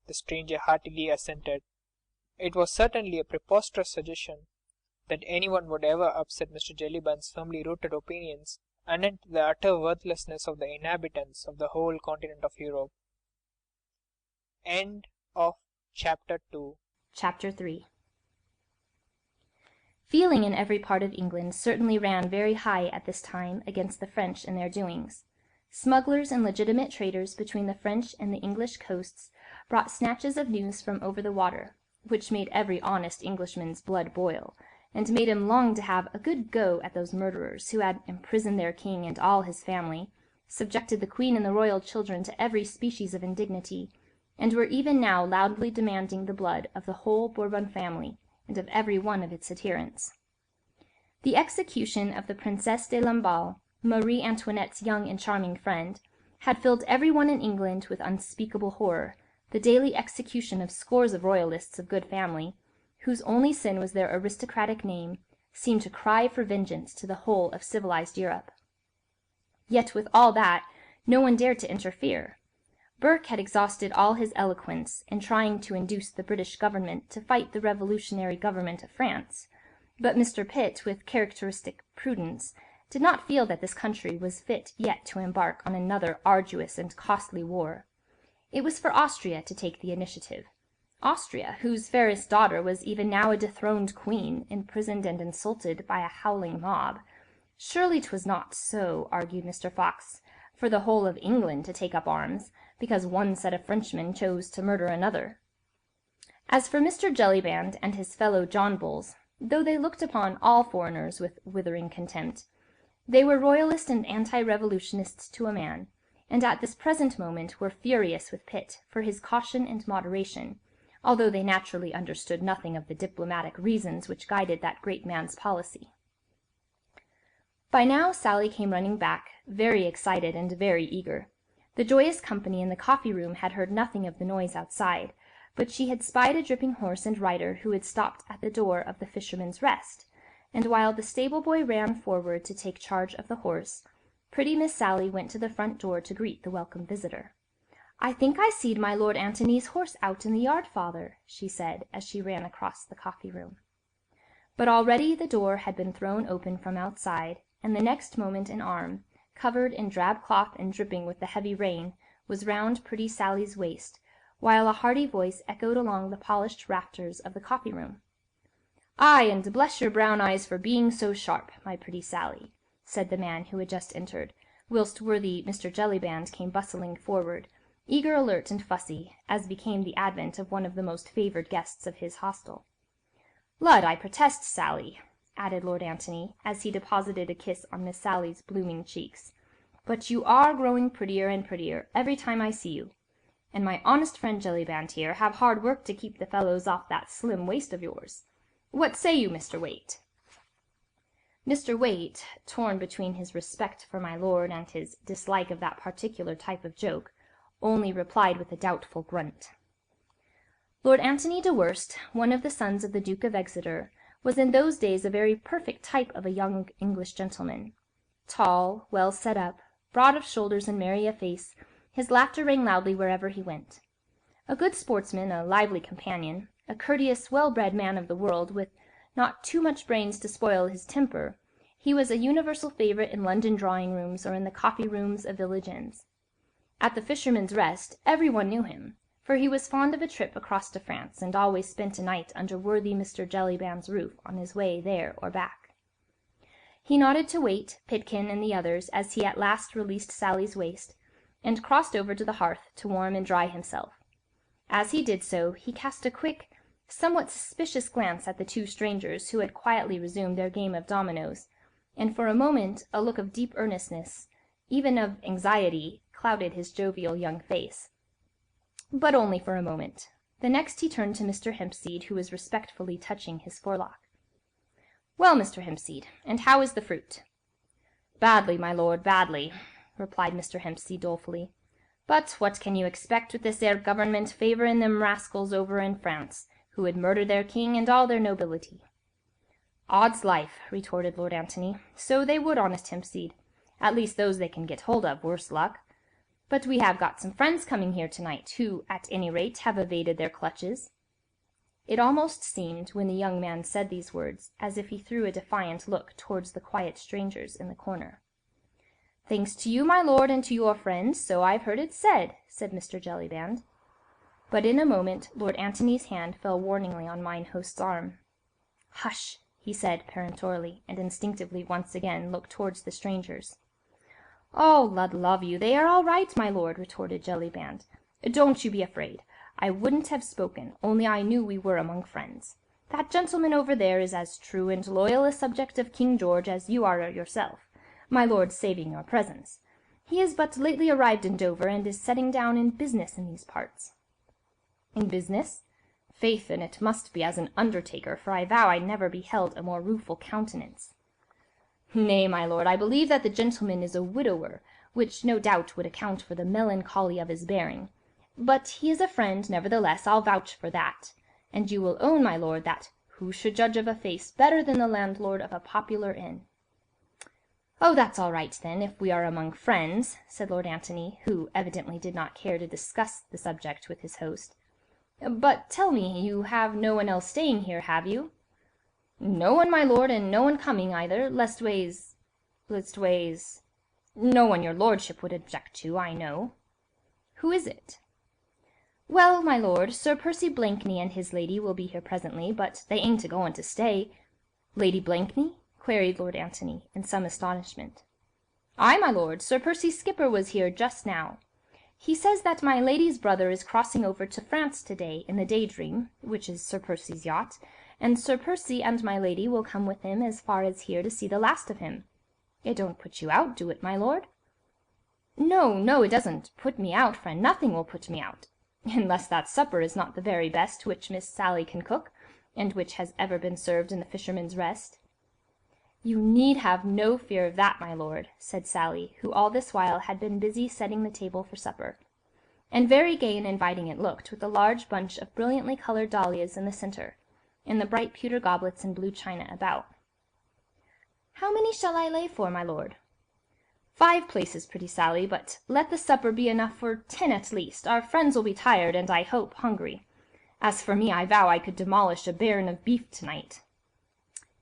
the stranger heartily assented. It was certainly a preposterous suggestion that anyone would ever upset Mr. Jellyband's firmly rooted opinions anent the utter worthlessness of the inhabitants of the whole continent of Europe. End of Chapter 2. Chapter 3. Feeling in every part of England certainly ran very high at this time against the French and their doings. Smugglers and legitimate traders between the French and the English coasts brought snatches of news from over the water, which made every honest Englishman's blood boil, and made him long to have a good go at those murderers who had imprisoned their king and all his family, subjected the queen and the royal children to every species of indignity, and were even now loudly demanding the blood of the whole Bourbon family and of every one of its adherents. The execution of the Princesse de Lamballe, Marie Antoinette's young and charming friend, had filled every one in England with unspeakable horror. The daily execution of scores of royalists of good family, whose only sin was their aristocratic name, seemed to cry for vengeance to the whole of civilized Europe. Yet with all that, no one dared to interfere. Burke had exhausted all his eloquence in trying to induce the British government to fight the revolutionary government of France, but Mr. Pitt, with characteristic prudence, did not feel that this country was fit yet to embark on another arduous and costly war. It was for Austria to take the initiative. Austria, whose fairest daughter was even now a dethroned queen, imprisoned and insulted by a howling mob. Surely 'twas not so, argued Mr. Fox, for the whole of England to take up arms, because one set of Frenchmen chose to murder another. As for Mr. Jellyband and his fellow John Bulls, though they looked upon all foreigners with withering contempt, they were royalist and anti-revolutionists to a man, and at this present moment were furious with Pitt for his caution and moderation, although they naturally understood nothing of the diplomatic reasons which guided that great man's policy. By now Sally came running back, very excited and very eager. The joyous company in the coffee-room had heard nothing of the noise outside, but she had spied a dripping horse and rider who had stopped at the door of the Fisherman's Rest, and while the stable-boy ran forward to take charge of the horse, pretty Miss Sally went to the front door to greet the welcome visitor. "I think I seed my Lord Antony's horse out in the yard, father," she said, as she ran across the coffee-room. But already the door had been thrown open from outside, and the next moment an arm, covered in drab cloth and dripping with the heavy rain, was round pretty Sally's waist, while a hearty voice echoed along the polished rafters of the coffee-room. "Ay, and bless your brown eyes for being so sharp, my pretty Sally," said the man who had just entered, whilst worthy Mr. Jellyband came bustling forward, eager, alert, and fussy, as became the advent of one of the most favoured guests of his hostel. "Lud, I protest, Sally," added Lord Antony, as he deposited a kiss on Miss Sally's blooming cheeks, "but you are growing prettier and prettier every time I see you, and my honest friend Jellyband here have hard work to keep the fellows off that slim waist of yours. What say you, Mr. Waite?" Mr. Waite, torn between his respect for my lord and his dislike of that particular type of joke, only replied with a doubtful grunt. Lord Antony de Worst, one of the sons of the Duke of Exeter, was in those days a very perfect type of a young English gentleman. Tall, well set up, broad of shoulders and merry of face, his laughter rang loudly wherever he went. A good sportsman, a lively companion, a courteous, well-bred man of the world, with not too much brains to spoil his temper, he was a universal favourite in London drawing-rooms or in the coffee-rooms of village inns. At the Fisherman's Rest every one knew him, for he was fond of a trip across to France, and always spent a night under worthy Mr. Jellyband's roof on his way there or back. He nodded to Waite, Pitkin, and the others as he at last released Sally's waist, and crossed over to the hearth to warm and dry himself. As he did so, he cast a quick, somewhat suspicious glance at the two strangers who had quietly resumed their game of dominoes, and for a moment a look of deep earnestness, even of anxiety, clouded his jovial young face. But only for a moment. The next he turned to Mr. Hempseed, who was respectfully touching his forelock. "Well, Mr. Hempseed, and how is the fruit?" "Badly, my lord, badly," replied Mr. Hempseed dolefully. "But what can you expect with this 'ere government favouring them rascals over in France, who would murder their king and all their nobility?" "Odd's life," retorted Lord Antony, "so they would, honest Hempseed. At least those they can get hold of, worse luck. But we have got some friends coming here tonight, who, at any rate, have evaded their clutches." It almost seemed, when the young man said these words, as if he threw a defiant look towards the quiet strangers in the corner. "Thanks to you, my lord, and to your friends, so I've heard it said," said Mr. Jellyband. But in a moment Lord Antony's hand fell warningly on mine host's arm. "Hush!" he said peremptorily, and instinctively once again looked towards the strangers. "Oh, Lud love you, they are all right, my lord," retorted Jellyband. "Don't you be afraid. I wouldn't have spoken, only I knew we were among friends. That gentleman over there is as true and loyal a subject of King George as you are yourself, my lord saving your presence. He is but lately arrived in Dover, and is setting down in business in these parts." "In business? Faith, and it must be as an undertaker, for I vow I never beheld a more rueful countenance." "Nay, my lord, I believe that the gentleman is a widower, which no doubt would account for the melancholy of his bearing. But he is a friend, nevertheless, I'll vouch for that. And you will own, my lord, that who should judge of a face better than the landlord of a popular inn?" "Oh, that's all right, then, if we are among friends," said Lord Antony, who evidently did not care to discuss the subject with his host. "But tell me, you have no one else staying here, have you?" "No one, my lord, and no one coming either, leastways, no one your lordship would object to, I know." "Who is it?" "Well, my lord, Sir Percy Blakeney and his lady will be here presently, but they ain't a-going to stay." "Lady Blakeney?" queried Lord Antony, in some astonishment. "Ay, my lord, Sir Percy's skipper was here just now. He says that my lady's brother is crossing over to France to-day in the Daydream, which is Sir Percy's yacht, and Sir Percy and my lady will come with him as far as here to see the last of him. It don't put you out, do it, my lord?" "No, no, it doesn't put me out, friend, nothing will put me out. Unless that supper is not the very best which Miss Sally can cook, and which has ever been served in the Fisherman's Rest." "You need have no fear of that, my lord," said Sally, who all this while had been busy setting the table for supper. And very gay and inviting it looked, with a large bunch of brilliantly coloured dahlias in the centre, and the bright pewter goblets and blue china about. "How many shall I lay for, my lord?" "5 places, pretty Sally, but let the supper be enough for 10 at least. Our friends will be tired, and I hope hungry. As for me, I vow I could demolish a baron of beef tonight."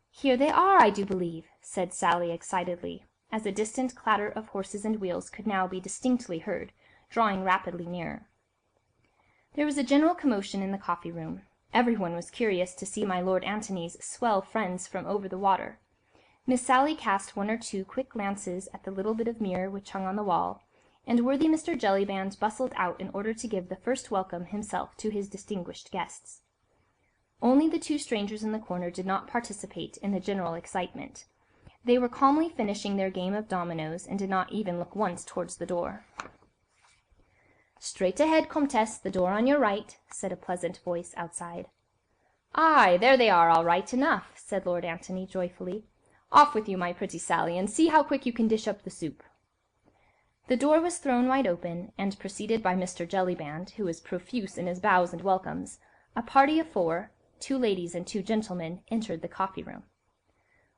"Here they are, I do believe," said Sally excitedly, as a distant clatter of horses and wheels could now be distinctly heard, drawing rapidly nearer. There was a general commotion in the coffee-room. Everyone was curious to see my Lord Antony's swell friends from over the water. Miss Sally cast 1 or 2 quick glances at the little bit of mirror which hung on the wall, and worthy Mr. Jellyband bustled out in order to give the first welcome himself to his distinguished guests. Only the 2 strangers in the corner did not participate in the general excitement. They were calmly finishing their game of dominoes, and did not even look once towards the door. "Straight ahead, Comtesse, the door on your right," said a pleasant voice outside. "Aye, there they are, all right enough," said Lord Antony joyfully. "Off with you, my pretty Sally, and see how quick you can dish up the soup." The door was thrown wide open, and preceded by Mr. Jellyband, who was profuse in his bows and welcomes, a party of 4, 2 ladies and 2 gentlemen, entered the coffee-room.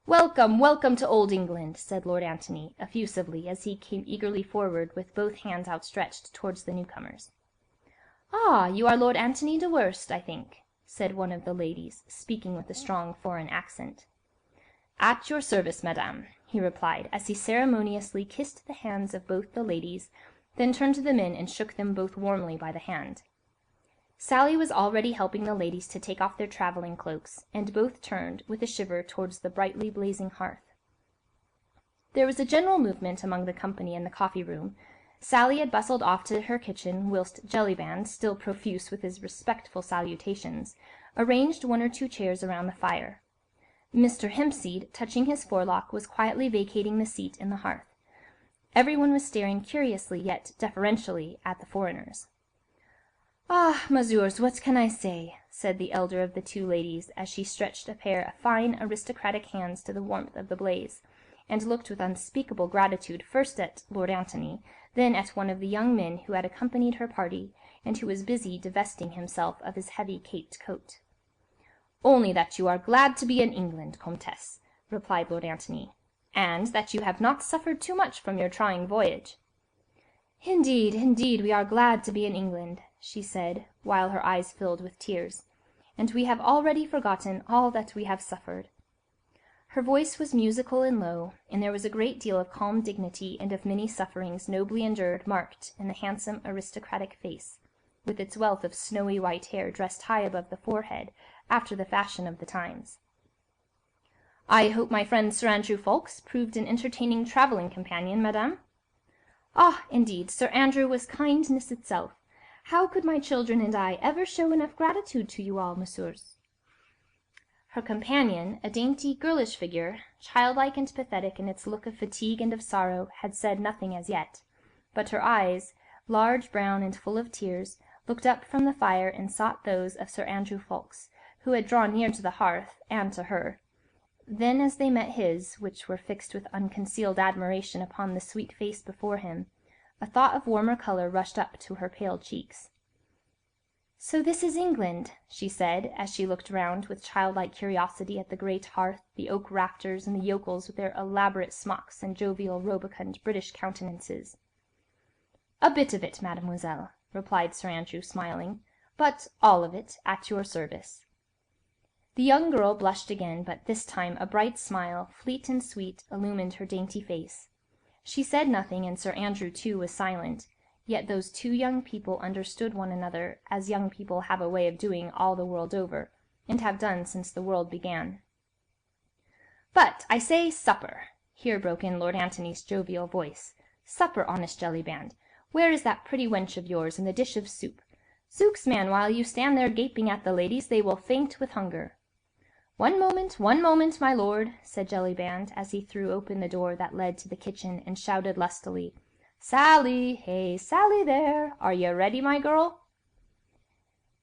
"Welcome, welcome to old England," said Lord Antony, effusively, as he came eagerly forward with both hands outstretched towards the newcomers. "Ah, you are Lord Antony de Worst, I think," said one of the ladies, speaking with a strong foreign accent. "At your service, madame," he replied, as he ceremoniously kissed the hands of both the ladies, then turned to the men and shook them both warmly by the hand. Sally was already helping the ladies to take off their travelling cloaks, and both turned, with a shiver, towards the brightly blazing hearth. There was a general movement among the company in the coffee-room. Sally had bustled off to her kitchen, whilst Jellyband, still profuse with his respectful salutations, arranged 1 or 2 chairs around the fire. Mr. Hempseed, touching his forelock, was quietly vacating the seat in the hearth. Everyone was staring curiously yet deferentially at the foreigners. "Ah, messieurs, what can I say?" said the elder of the 2 ladies, as she stretched a pair of fine aristocratic hands to the warmth of the blaze, and looked with unspeakable gratitude first at Lord Antony, then at one of the young men who had accompanied her party, and who was busy divesting himself of his heavy caped coat. "Only that you are glad to be in England, Comtesse," replied Lord Antony, "and that you have not suffered too much from your trying voyage." "Indeed, indeed, we are glad to be in England," she said, while her eyes filled with tears, "and we have already forgotten all that we have suffered." Her voice was musical and low, and there was a great deal of calm dignity and of many sufferings nobly endured marked in the handsome aristocratic face, with its wealth of snowy white hair dressed high above the forehead after the fashion of the times. "I hope my friend Sir Andrew Ffoulkes proved an entertaining travelling companion, madame?" "Ah, indeed, Sir Andrew was kindness itself. How could my children and I ever show enough gratitude to you all, messieurs?" Her companion, a dainty, girlish figure, childlike and pathetic in its look of fatigue and of sorrow, had said nothing as yet, but her eyes, large, brown, and full of tears, looked up from the fire and sought those of Sir Andrew Ffoulkes, who had drawn near to the hearth, and to her. Then, as they met his, which were fixed with unconcealed admiration upon the sweet face before him, a thought of warmer colour rushed up to her pale cheeks. "So this is England," she said, as she looked round with childlike curiosity at the great hearth, the oak rafters, and the yokels with their elaborate smocks and jovial, rubicund British countenances. "A bit of it, mademoiselle," replied Sir Andrew, smiling, "but all of it at your service." The young girl blushed again, but this time a bright smile, fleet and sweet, illumined her dainty face. She said nothing, and Sir Andrew too was silent, yet those two young people understood one another, as young people have a way of doing all the world over, and have done since the world began. "But, I say, supper!" here broke in Lord Antony's jovial voice. "Supper, honest Jellyband! Where is that pretty wench of yours and the dish of soup? Zooks, man, while you stand there gaping at the ladies, they will faint with hunger." One moment, my lord," said Jellyband, as he threw open the door that led to the kitchen, and shouted lustily, "Sally, hey, Sally there! Are you ready, my girl?"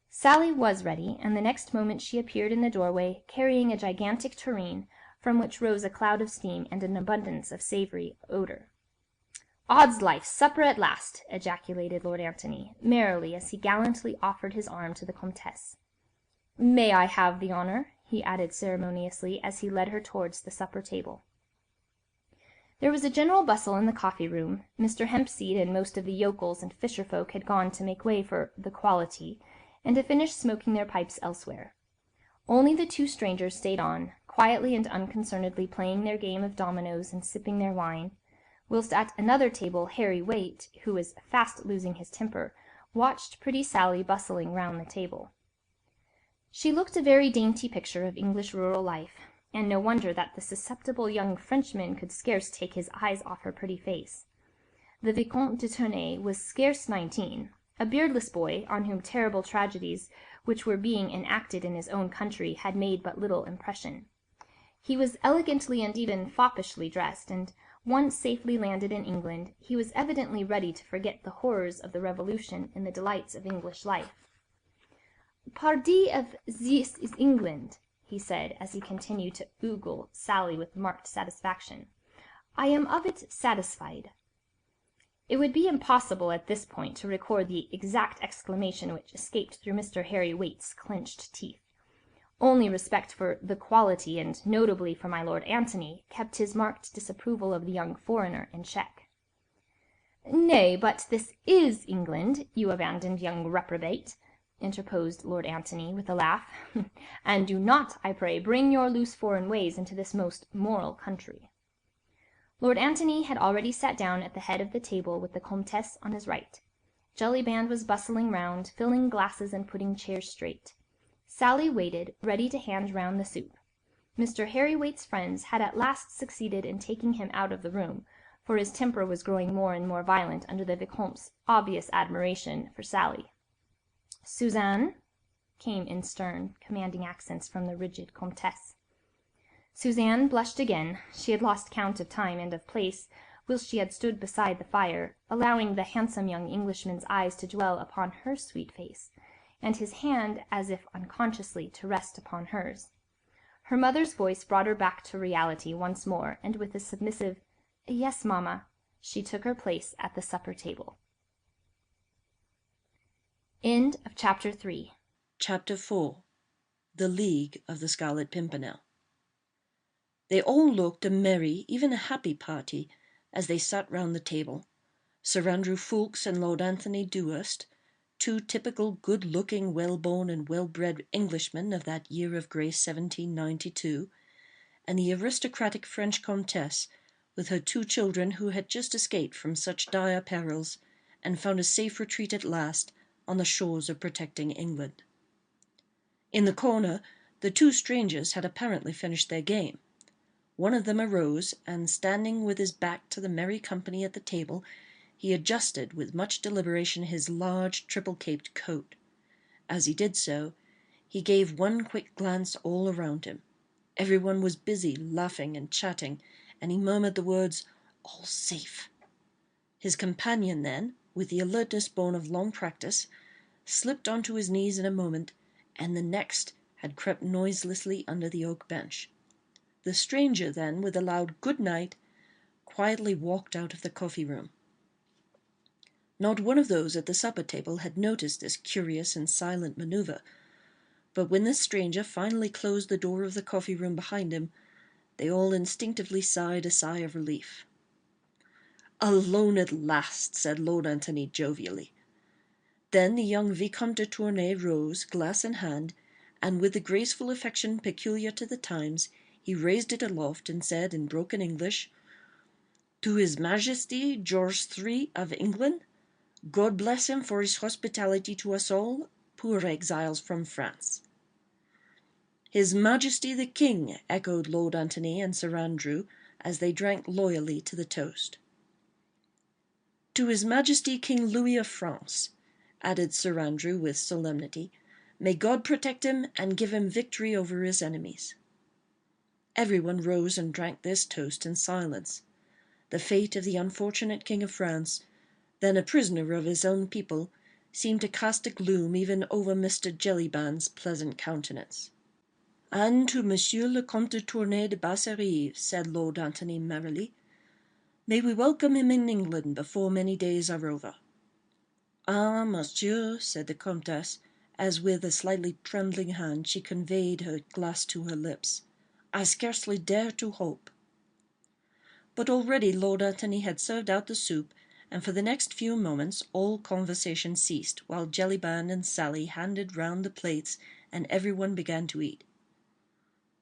Sally was ready, and the next moment she appeared in the doorway, carrying a gigantic tureen, from which rose a cloud of steam and an abundance of savoury odour. "Odds life, supper at last!" ejaculated Lord Antony, merrily, as he gallantly offered his arm to the Comtesse. "May I have the honour?" he added ceremoniously, as he led her towards the supper table. There was a general bustle in the coffee-room. Mr. Hempseed and most of the yokels and fisher folk had gone to make way for "the quality," and to finish smoking their pipes elsewhere. Only the two strangers stayed on, quietly and unconcernedly playing their game of dominoes and sipping their wine, whilst at another table Harry Waite, who was fast losing his temper, watched pretty Sally bustling round the table. She looked a very dainty picture of English rural life, and no wonder that the susceptible young Frenchman could scarce take his eyes off her pretty face. The Vicomte de Tournay was scarce 19, a beardless boy, on whom terrible tragedies which were being enacted in his own country had made but little impression. He was elegantly and even foppishly dressed, and once safely landed in England, he was evidently ready to forget the horrors of the Revolution in the delights of English life. "Pardi, if this is England," he said, as he continued to ogle Sally with marked satisfaction, "I am of it satisfied." It would be impossible at this point to record the exact exclamation which escaped through Mr. Harry Waite's clenched teeth. Only respect for "the quality," and notably for my Lord Antony, kept his marked disapproval of the young foreigner in check. "Nay, but this is England, you abandoned young reprobate," interposed Lord Antony, with a laugh, "and do not, I pray, bring your loose foreign ways into this most moral country." Lord Antony had already sat down at the head of the table with the Comtesse on his right. Jellyband was bustling round, filling glasses and putting chairs straight. Sally waited, ready to hand round the soup. Mr. Harry Waite's friends had at last succeeded in taking him out of the room, for his temper was growing more and more violent under the Vicomte's obvious admiration for Sally. "Suzanne," came in stern, commanding accents from the rigid Comtesse. Suzanne blushed again. She had lost count of time and of place, whilst she had stood beside the fire, allowing the handsome young Englishman's eyes to dwell upon her sweet face, and his hand, as if unconsciously, to rest upon hers. Her mother's voice brought her back to reality once more, and with a submissive "Yes, mamma," she took her place at the supper table. End of Chapter 3. Chapter 4. The League of the Scarlet Pimpernel. They all looked a merry, even a happy party, as they sat round the table. Sir Andrew Ffoulkes and Lord Anthony Dewhurst, two typical good-looking, well-born and well-bred Englishmen of that year of grace 1792, and the aristocratic French Comtesse, with her two children who had just escaped from such dire perils, and found a safe retreat at last on the shores of protecting England. In the corner, the two strangers had apparently finished their game. One of them arose, and standing with his back to the merry company at the table, he adjusted with much deliberation his large triple-caped coat. As he did so, he gave one quick glance all around him. Everyone was busy laughing and chatting, and he murmured the words, "All safe." His companion then, with the alertness born of long practice, slipped onto his knees in a moment, and the next had crept noiselessly under the oak bench. The stranger then, with a loud "good night," quietly walked out of the coffee-room. Not one of those at the supper-table had noticed this curious and silent manoeuvre, but when the stranger finally closed the door of the coffee-room behind him, they all instinctively sighed a sigh of relief. "Alone at last," said Lord Antony jovially. Then the young Vicomte de Tournay rose, glass in hand, and with the graceful affection peculiar to the times, he raised it aloft and said in broken English, "To His Majesty George III of England, God bless him for his hospitality to us all, poor exiles from France." "His Majesty the King," echoed Lord Antony and Sir Andrew, as they drank loyally to the toast. "To His Majesty King Louis of France," added Sir Andrew with solemnity, "may God protect him and give him victory over his enemies." Everyone rose and drank this toast in silence. The fate of the unfortunate King of France, then a prisoner of his own people, seemed to cast a gloom even over Mr. Jellyband's pleasant countenance. "And to Monsieur le Comte de Tournay de Basserive," said Lord Antony merrily. "May we welcome him in England before many days are over." "Ah, monsieur," said the Comtesse, as with a slightly trembling hand she conveyed her glass to her lips, "I scarcely dare to hope." But already Lord Antony had served out the soup, and for the next few moments all conversation ceased, while Jellyband and Sally handed round the plates, and everyone began to eat.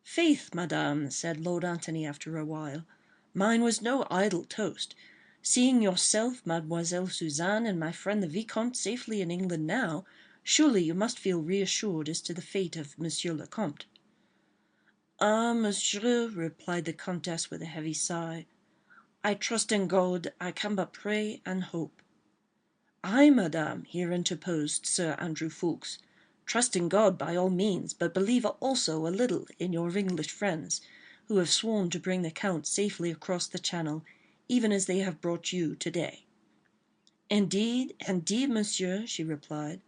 "Faith, madame," said Lord Antony after a while, "mine was no idle toast. Seeing yourself, Mademoiselle Suzanne, and my friend the Vicomte safely in England now, surely you must feel reassured as to the fate of Monsieur le Comte." "Ah, monsieur," replied the Comtesse with a heavy sigh, "I trust in God, I can but pray and hope." "Aye, madame," here interposed Sir Andrew Ffoulkes, "trust in God by all means, but believe also a little in your English friends, who have sworn to bring the Count safely across the Channel, even as they have brought you to-day." "Indeed, indeed, monsieur," she replied,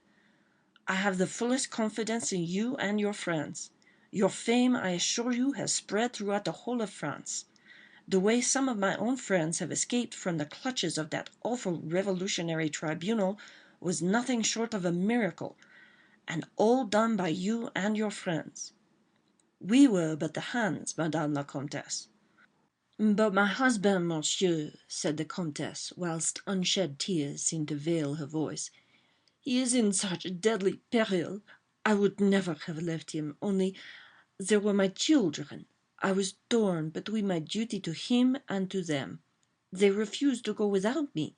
"I have the fullest confidence in you and your friends. Your fame, I assure you, has spread throughout the whole of France. The way some of my own friends have escaped from the clutches of that awful revolutionary tribunal was nothing short of a miracle, and all done by you and your friends. We were but the hands, Madame la Comtesse." "But my husband, monsieur," said the Comtesse, whilst unshed tears seemed to veil her voice, "he is in such deadly peril. I would never have left him, only there were my children. I was torn between my duty to him and to them. They refused to go without me,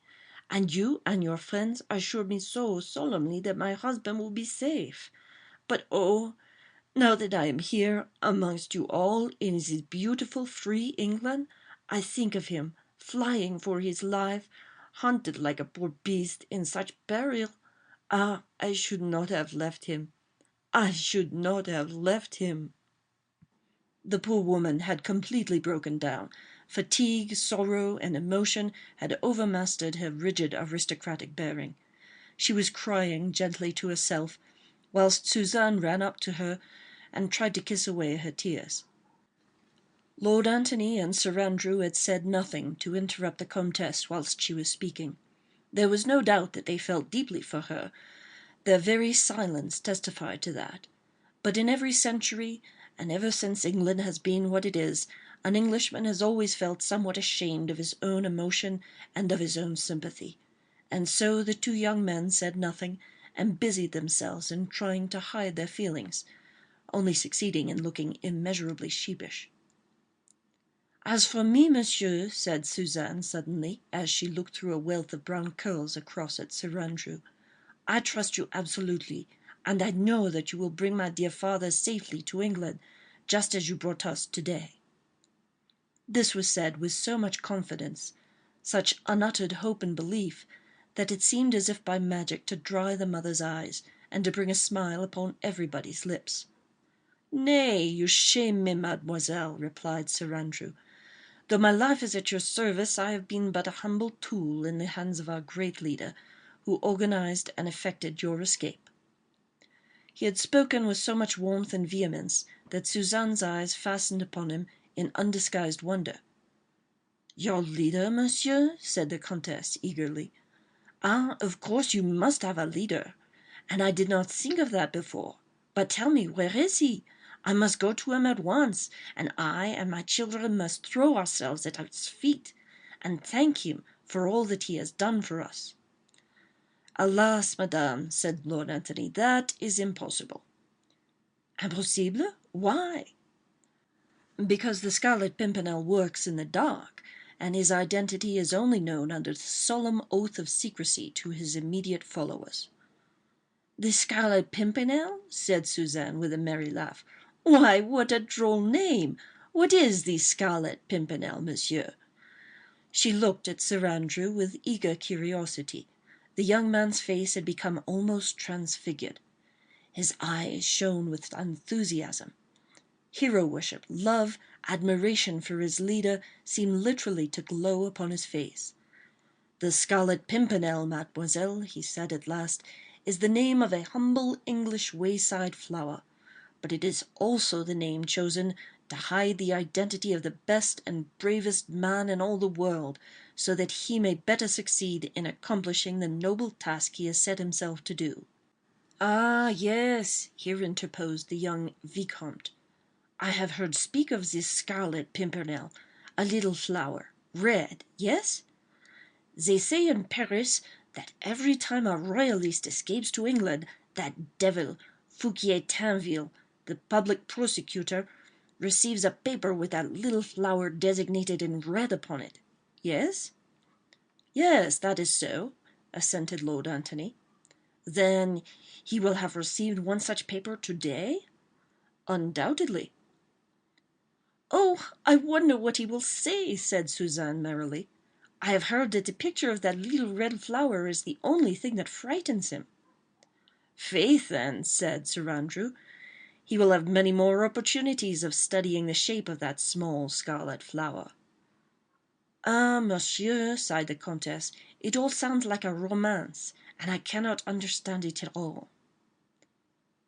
and you and your friends assured me so solemnly that my husband would be safe. But oh, now that I am here, amongst you all, in this beautiful free England, I think of him, flying for his life, hunted like a poor beast, in such peril. Ah, I should not have left him. I should not have left him." The poor woman had completely broken down. Fatigue, sorrow, and emotion had overmastered her rigid aristocratic bearing. She was crying gently to herself, whilst Suzanne ran up to her and tried to kiss away her tears. Lord Antony and Sir Andrew had said nothing to interrupt the Comtesse whilst she was speaking. There was no doubt that they felt deeply for her. Their very silence testified to that. But in every century, and ever since England has been what it is, an Englishman has always felt somewhat ashamed of his own emotion and of his own sympathy. And so the two young men said nothing, and busied themselves in trying to hide their feelings, only succeeding in looking immeasurably sheepish. "As for me, monsieur," said Suzanne suddenly, as she looked through a wealth of brown curls across at Sir Andrew, "I trust you absolutely, and I know that you will bring my dear father safely to England, just as you brought us to-day." This was said with so much confidence, such unuttered hope and belief, that it seemed as if by magic to dry the mother's eyes, and to bring a smile upon everybody's lips. "Nay, you shame me, mademoiselle," replied Sir Andrew. "Though my life is at your service, I have been but a humble tool in the hands of our great leader, who organized and effected your escape." He had spoken with so much warmth and vehemence that Suzanne's eyes fastened upon him in undisguised wonder. "Your leader, monsieur?" said the Comtesse eagerly. "Ah, of course you must have a leader, and I did not think of that before. But tell me, where is he? I must go to him at once, and I and my children must throw ourselves at his feet, and thank him for all that he has done for us." "Alas, madame," said Lord Antony, "that is impossible." "Impossible? Why?" "Because the Scarlet Pimpernel works in the dark, and his identity is only known under the solemn oath of secrecy to his immediate followers." "The Scarlet Pimpernel?" said Suzanne with a merry laugh. "Why, what a droll name! What is the Scarlet Pimpernel, monsieur?" She looked at Sir Andrew with eager curiosity. The young man's face had become almost transfigured. His eyes shone with enthusiasm. Hero worship, love, admiration for his leader seemed literally to glow upon his face. "The Scarlet Pimpernel, mademoiselle," he said at last, "is the name of a humble English wayside flower, but it is also the name chosen to hide the identity of the best and bravest man in all the world, so that he may better succeed in accomplishing the noble task he has set himself to do." "Ah, yes," here interposed the young Vicomte. "I have heard speak of this Scarlet Pimpernel, a little flower, red, yes? They say in Paris that every time a royalist escapes to England, that devil, Fouquier-Tinville, the public prosecutor, receives a paper with that little flower designated in red upon it. Yes?" "Yes, that is so," assented Lord Antony. "Then he will have received one such paper to-day?" "Undoubtedly." "Oh, I wonder what he will say," said Suzanne merrily. "I have heard that the picture of that little red flower is the only thing that frightens him." "Faith, then," said Sir Andrew, "he will have many more opportunities of studying the shape of that small scarlet flower." "Ah, monsieur," sighed the Comtesse, "it all sounds like a romance, and I cannot understand it at all."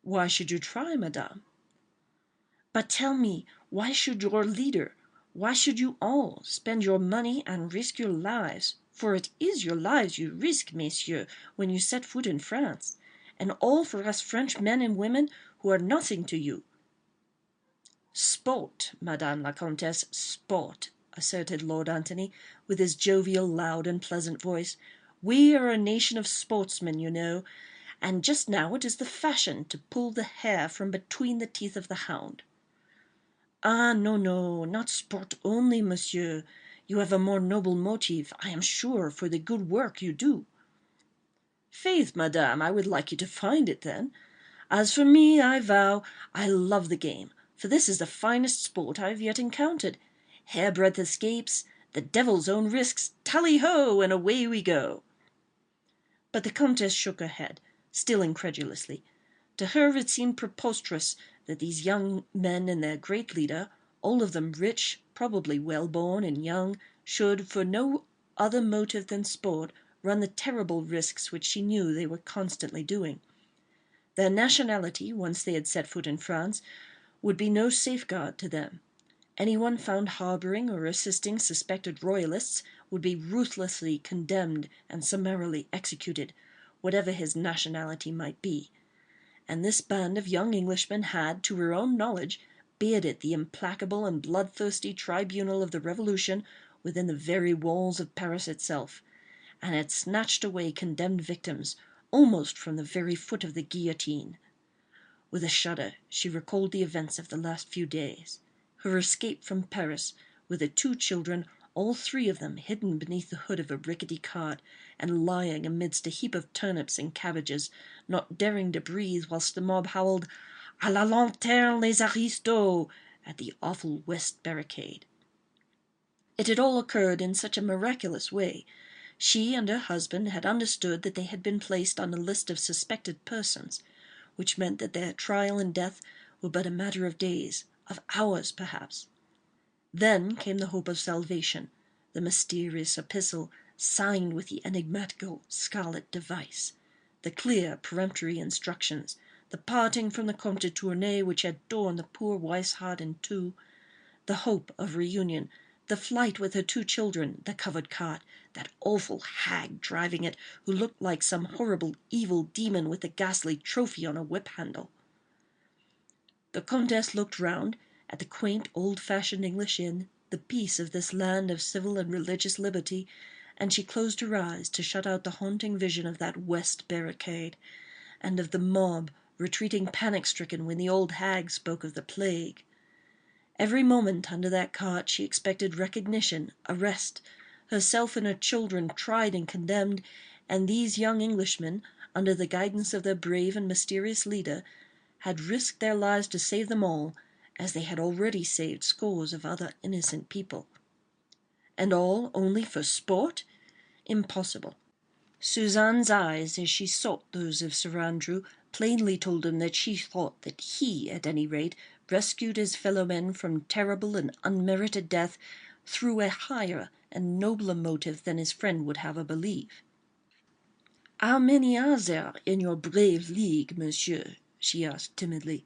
"Why should you try, madame?" "But tell me, why should your leader, why should you all, spend your money and risk your lives, for it is your lives you risk, messieurs, when you set foot in France, and all for us French men and women who are nothing to you?" "Sport, Madame la Comtesse, sport," asserted Lord Antony, with his jovial, loud, and pleasant voice. "We are a nation of sportsmen, you know, and just now it is the fashion to pull the hare from between the teeth of the hound." "Ah, no, no, not sport only, monsieur. You have a more noble motive, I am sure, for the good work you do." "Faith, madame, I would like you to find it, then. As for me, I vow, I love the game, for this is the finest sport I have yet encountered. Hairbreadth escapes, the devil's own risks, tally-ho, and away we go." But the Comtesse shook her head, still incredulously. To her it seemed preposterous that these young men and their great leader, all of them rich, probably well-born and young, should, for no other motive than sport, run the terrible risks which she knew they were constantly doing. Their nationality, once they had set foot in France, would be no safeguard to them. Anyone found harbouring or assisting suspected royalists would be ruthlessly condemned and summarily executed, whatever his nationality might be. And this band of young Englishmen had, to her own knowledge, bearded the implacable and bloodthirsty tribunal of the Revolution within the very walls of Paris itself, and had snatched away condemned victims almost from the very foot of the guillotine. With a shudder she recalled the events of the last few days. Her escape from Paris, with the 2 children, all 3 of them hidden beneath the hood of a rickety cart, and lying amidst a heap of turnips and cabbages, not daring to breathe whilst the mob howled, "À la lanterne, les aristos!" at the awful West Barricade. It had all occurred in such a miraculous way. She and her husband had understood that they had been placed on a list of suspected persons, which meant that their trial and death were but a matter of days, of hours perhaps. Then came the hope of salvation, the mysterious epistle signed with the enigmatical scarlet device, the clear peremptory instructions, the parting from the Comte de Tournay which had torn the poor wife's heart in 2, the hope of reunion, the flight with her 2 children, the covered cart, that awful hag driving it, who looked like some horrible evil demon with the ghastly trophy on a whip-handle. The Comtesse looked round at the quaint old-fashioned English inn, the peace of this land of civil and religious liberty, and she closed her eyes to shut out the haunting vision of that West Barricade, and of the mob retreating panic-stricken when the old hag spoke of the plague. Every moment under that cart she expected recognition, arrest, herself and her children tried and condemned, and these young Englishmen, under the guidance of their brave and mysterious leader, had risked their lives to save them all, as they had already saved scores of other innocent people. And all only for sport? Impossible. Suzanne's eyes, as she sought those of Sir Andrew, plainly told him that she thought that he, at any rate, rescued his fellow-men from terrible and unmerited death through a higher and nobler motive than his friend would have her believe. "How many are there in your brave league, monsieur?" she asked timidly.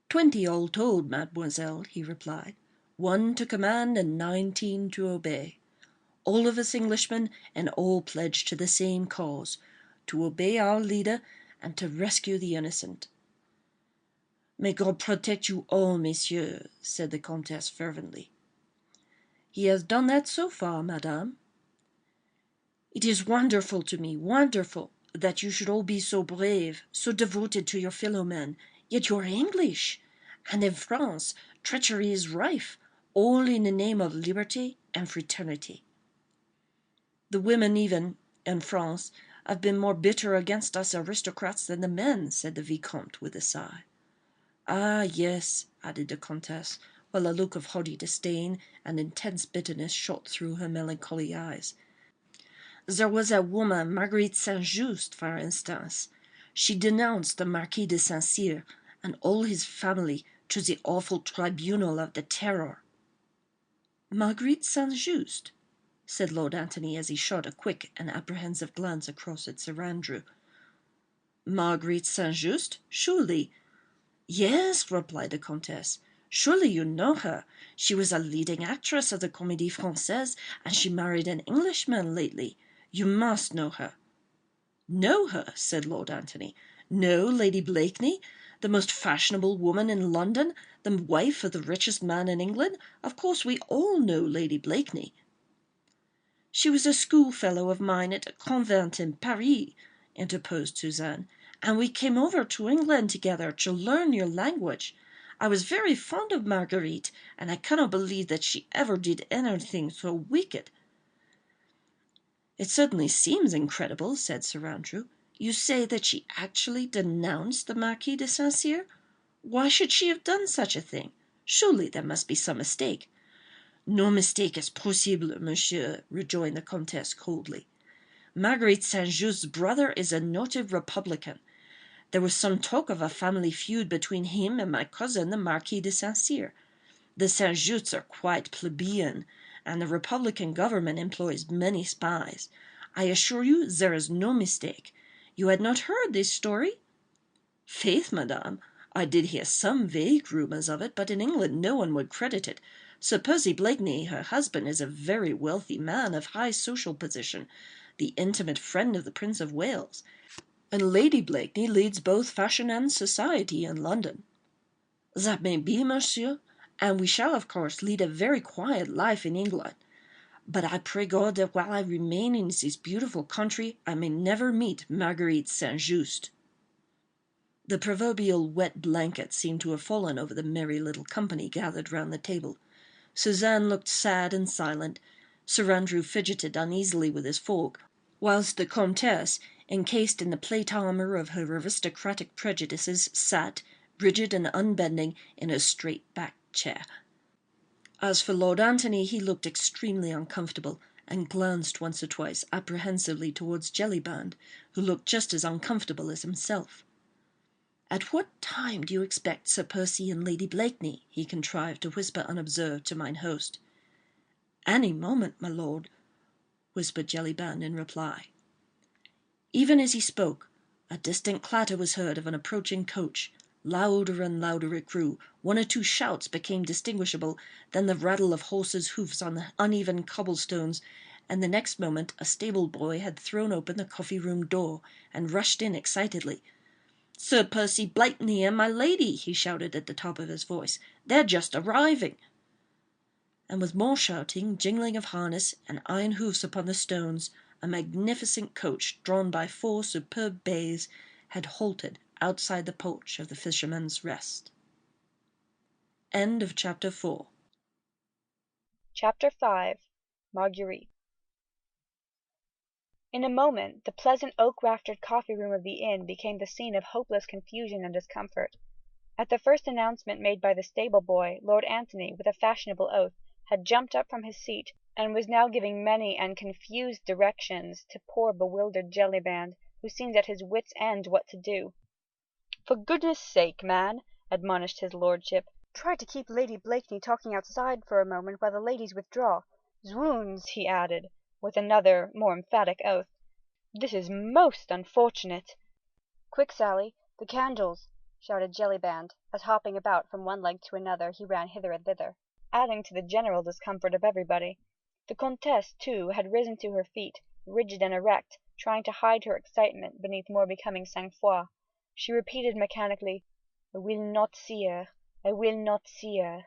20 all told, mademoiselle," he replied. 1 to command and 19 to obey. All of us Englishmen, and all pledged to the same cause, to obey our leader and to rescue the innocent." "May God protect you all, messieurs," said the Comtesse fervently. "He has done that so far, madame." "It is wonderful to me, wonderful, that you should all be so brave, so devoted to your fellow-men, yet you are English, and in France treachery is rife, all in the name of liberty and fraternity." "The women even, in France, have been more bitter against us aristocrats than the men," said the Vicomte with a sigh. "Ah, yes," added the Comtesse, while a look of haughty disdain and intense bitterness shot through her melancholy eyes. "There was a woman, Marguerite St, for instance. She denounced the Marquis de St. and all his family to the awful tribunal of the Terror." "Marguerite St. said Lord Antony, as he shot a quick and apprehensive glance across at Sir Andrew. "Marguerite St. Surely—" "Yes," replied the Comtesse. "Surely you know her. She was a leading actress of the Comédie Française, and she married an Englishman lately. You must know her." "Know her?" said Lord Antony. "Know Lady Blakeney, the most fashionable woman in London, the wife of the richest man in England? Of course we all know Lady Blakeney." "She was a schoolfellow of mine at a convent in Paris," interposed Suzanne, "and we came over to England together to learn your language. I was very fond of Marguerite, and I cannot believe that she ever did anything so wicked." "It certainly seems incredible," said Sir Andrew. "You say that she actually denounced the Marquis de St. Why should she have done such a thing? Surely there must be some mistake." "No mistake is possible, monsieur," rejoined the Comtesse coldly. "Marguerite St.'s brother is a noted Republican. There was some talk of a family feud between him and my cousin, the Marquis de St. The St. are quite plebeian, and the Republican government employs many spies. I assure you there is no mistake. You had not heard this story?" "Faith, madame, I did hear some vague rumours of it, but in England no one would credit it. Sir Percy Blakeney, her husband, is a very wealthy man of high social position, the intimate friend of the Prince of Wales, and Lady Blakeney leads both fashion and society in London." "That may be, monsieur, and we shall, of course, lead a very quiet life in England. But I pray God that while I remain in this beautiful country I may never meet Marguerite St. The proverbial wet blanket seemed to have fallen over the merry little company gathered round the table. Suzanne looked sad and silent. Sir Andrew fidgeted uneasily with his fork, whilst the Comtesse, encased in the plate armour of her aristocratic prejudices, sat, rigid and unbending, in her straight-backed chair. As for Lord Antony, he looked extremely uncomfortable, and glanced once or twice apprehensively towards Jellyband, who looked just as uncomfortable as himself. "At what time do you expect Sir Percy and Lady Blakeney?" he contrived to whisper unobserved to mine host. "Any moment, my lord," whispered Jellyband in reply. Even as he spoke, a distant clatter was heard of an approaching coach. Louder and louder it grew. One or two shouts became distinguishable, then the rattle of horses' hoofs on the uneven cobblestones, and the next moment a stable-boy had thrown open the coffee-room door, and rushed in excitedly. "Sir Percy Blakeney and my lady," he shouted at the top of his voice. "They're just arriving." And with more shouting, jingling of harness, and iron hoofs upon the stones, a magnificent coach, drawn by 4 superb bays, had halted outside the porch of the Fisherman's Rest. End of Chapter 4. Chapter 5. Marguerite. In a moment the pleasant oak-raftered coffee-room of the inn became the scene of hopeless confusion and discomfort. At the first announcement made by the stable-boy, Lord Antony, with a fashionable oath, had jumped up from his seat, and was now giving many and confused directions to poor bewildered Jellyband, who seemed at his wits' end what to do. "For goodness' sake, man," admonished his lordship, "try to keep Lady Blakeney talking outside for a moment while the ladies withdraw. Zounds," he added, with another more emphatic oath, "this is most unfortunate." "Quick, Sally, the candles!" shouted Jellyband, as, hopping about from one leg to another, he ran hither and thither, adding to the general discomfort of everybody. The Comtesse, too, had risen to her feet, rigid and erect, trying to hide her excitement beneath more becoming sang-froid. She repeated mechanically, "I will not see her, I will not see her."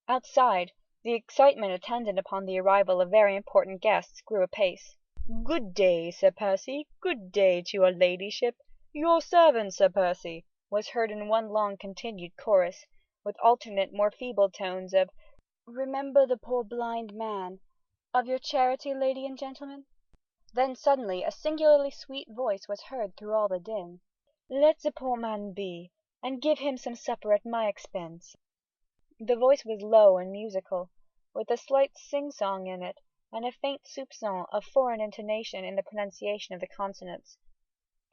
Outside, the excitement attendant upon the arrival of very important guests grew apace. "Good day, Sir Percy, good day to your ladyship. Your servant, Sir Percy," was heard in one long continued chorus, with alternate more feeble tones of "Remember the poor blind man," "Of your charity, lady and gentlemen." Then suddenly a singularly sweet voice was heard through all the din. "Let the poor man be, and give him some supper at my expense." The voice was low and musical, with a slight sing-song in it, and a faint soupçon of foreign intonation in the pronunciation of the consonants.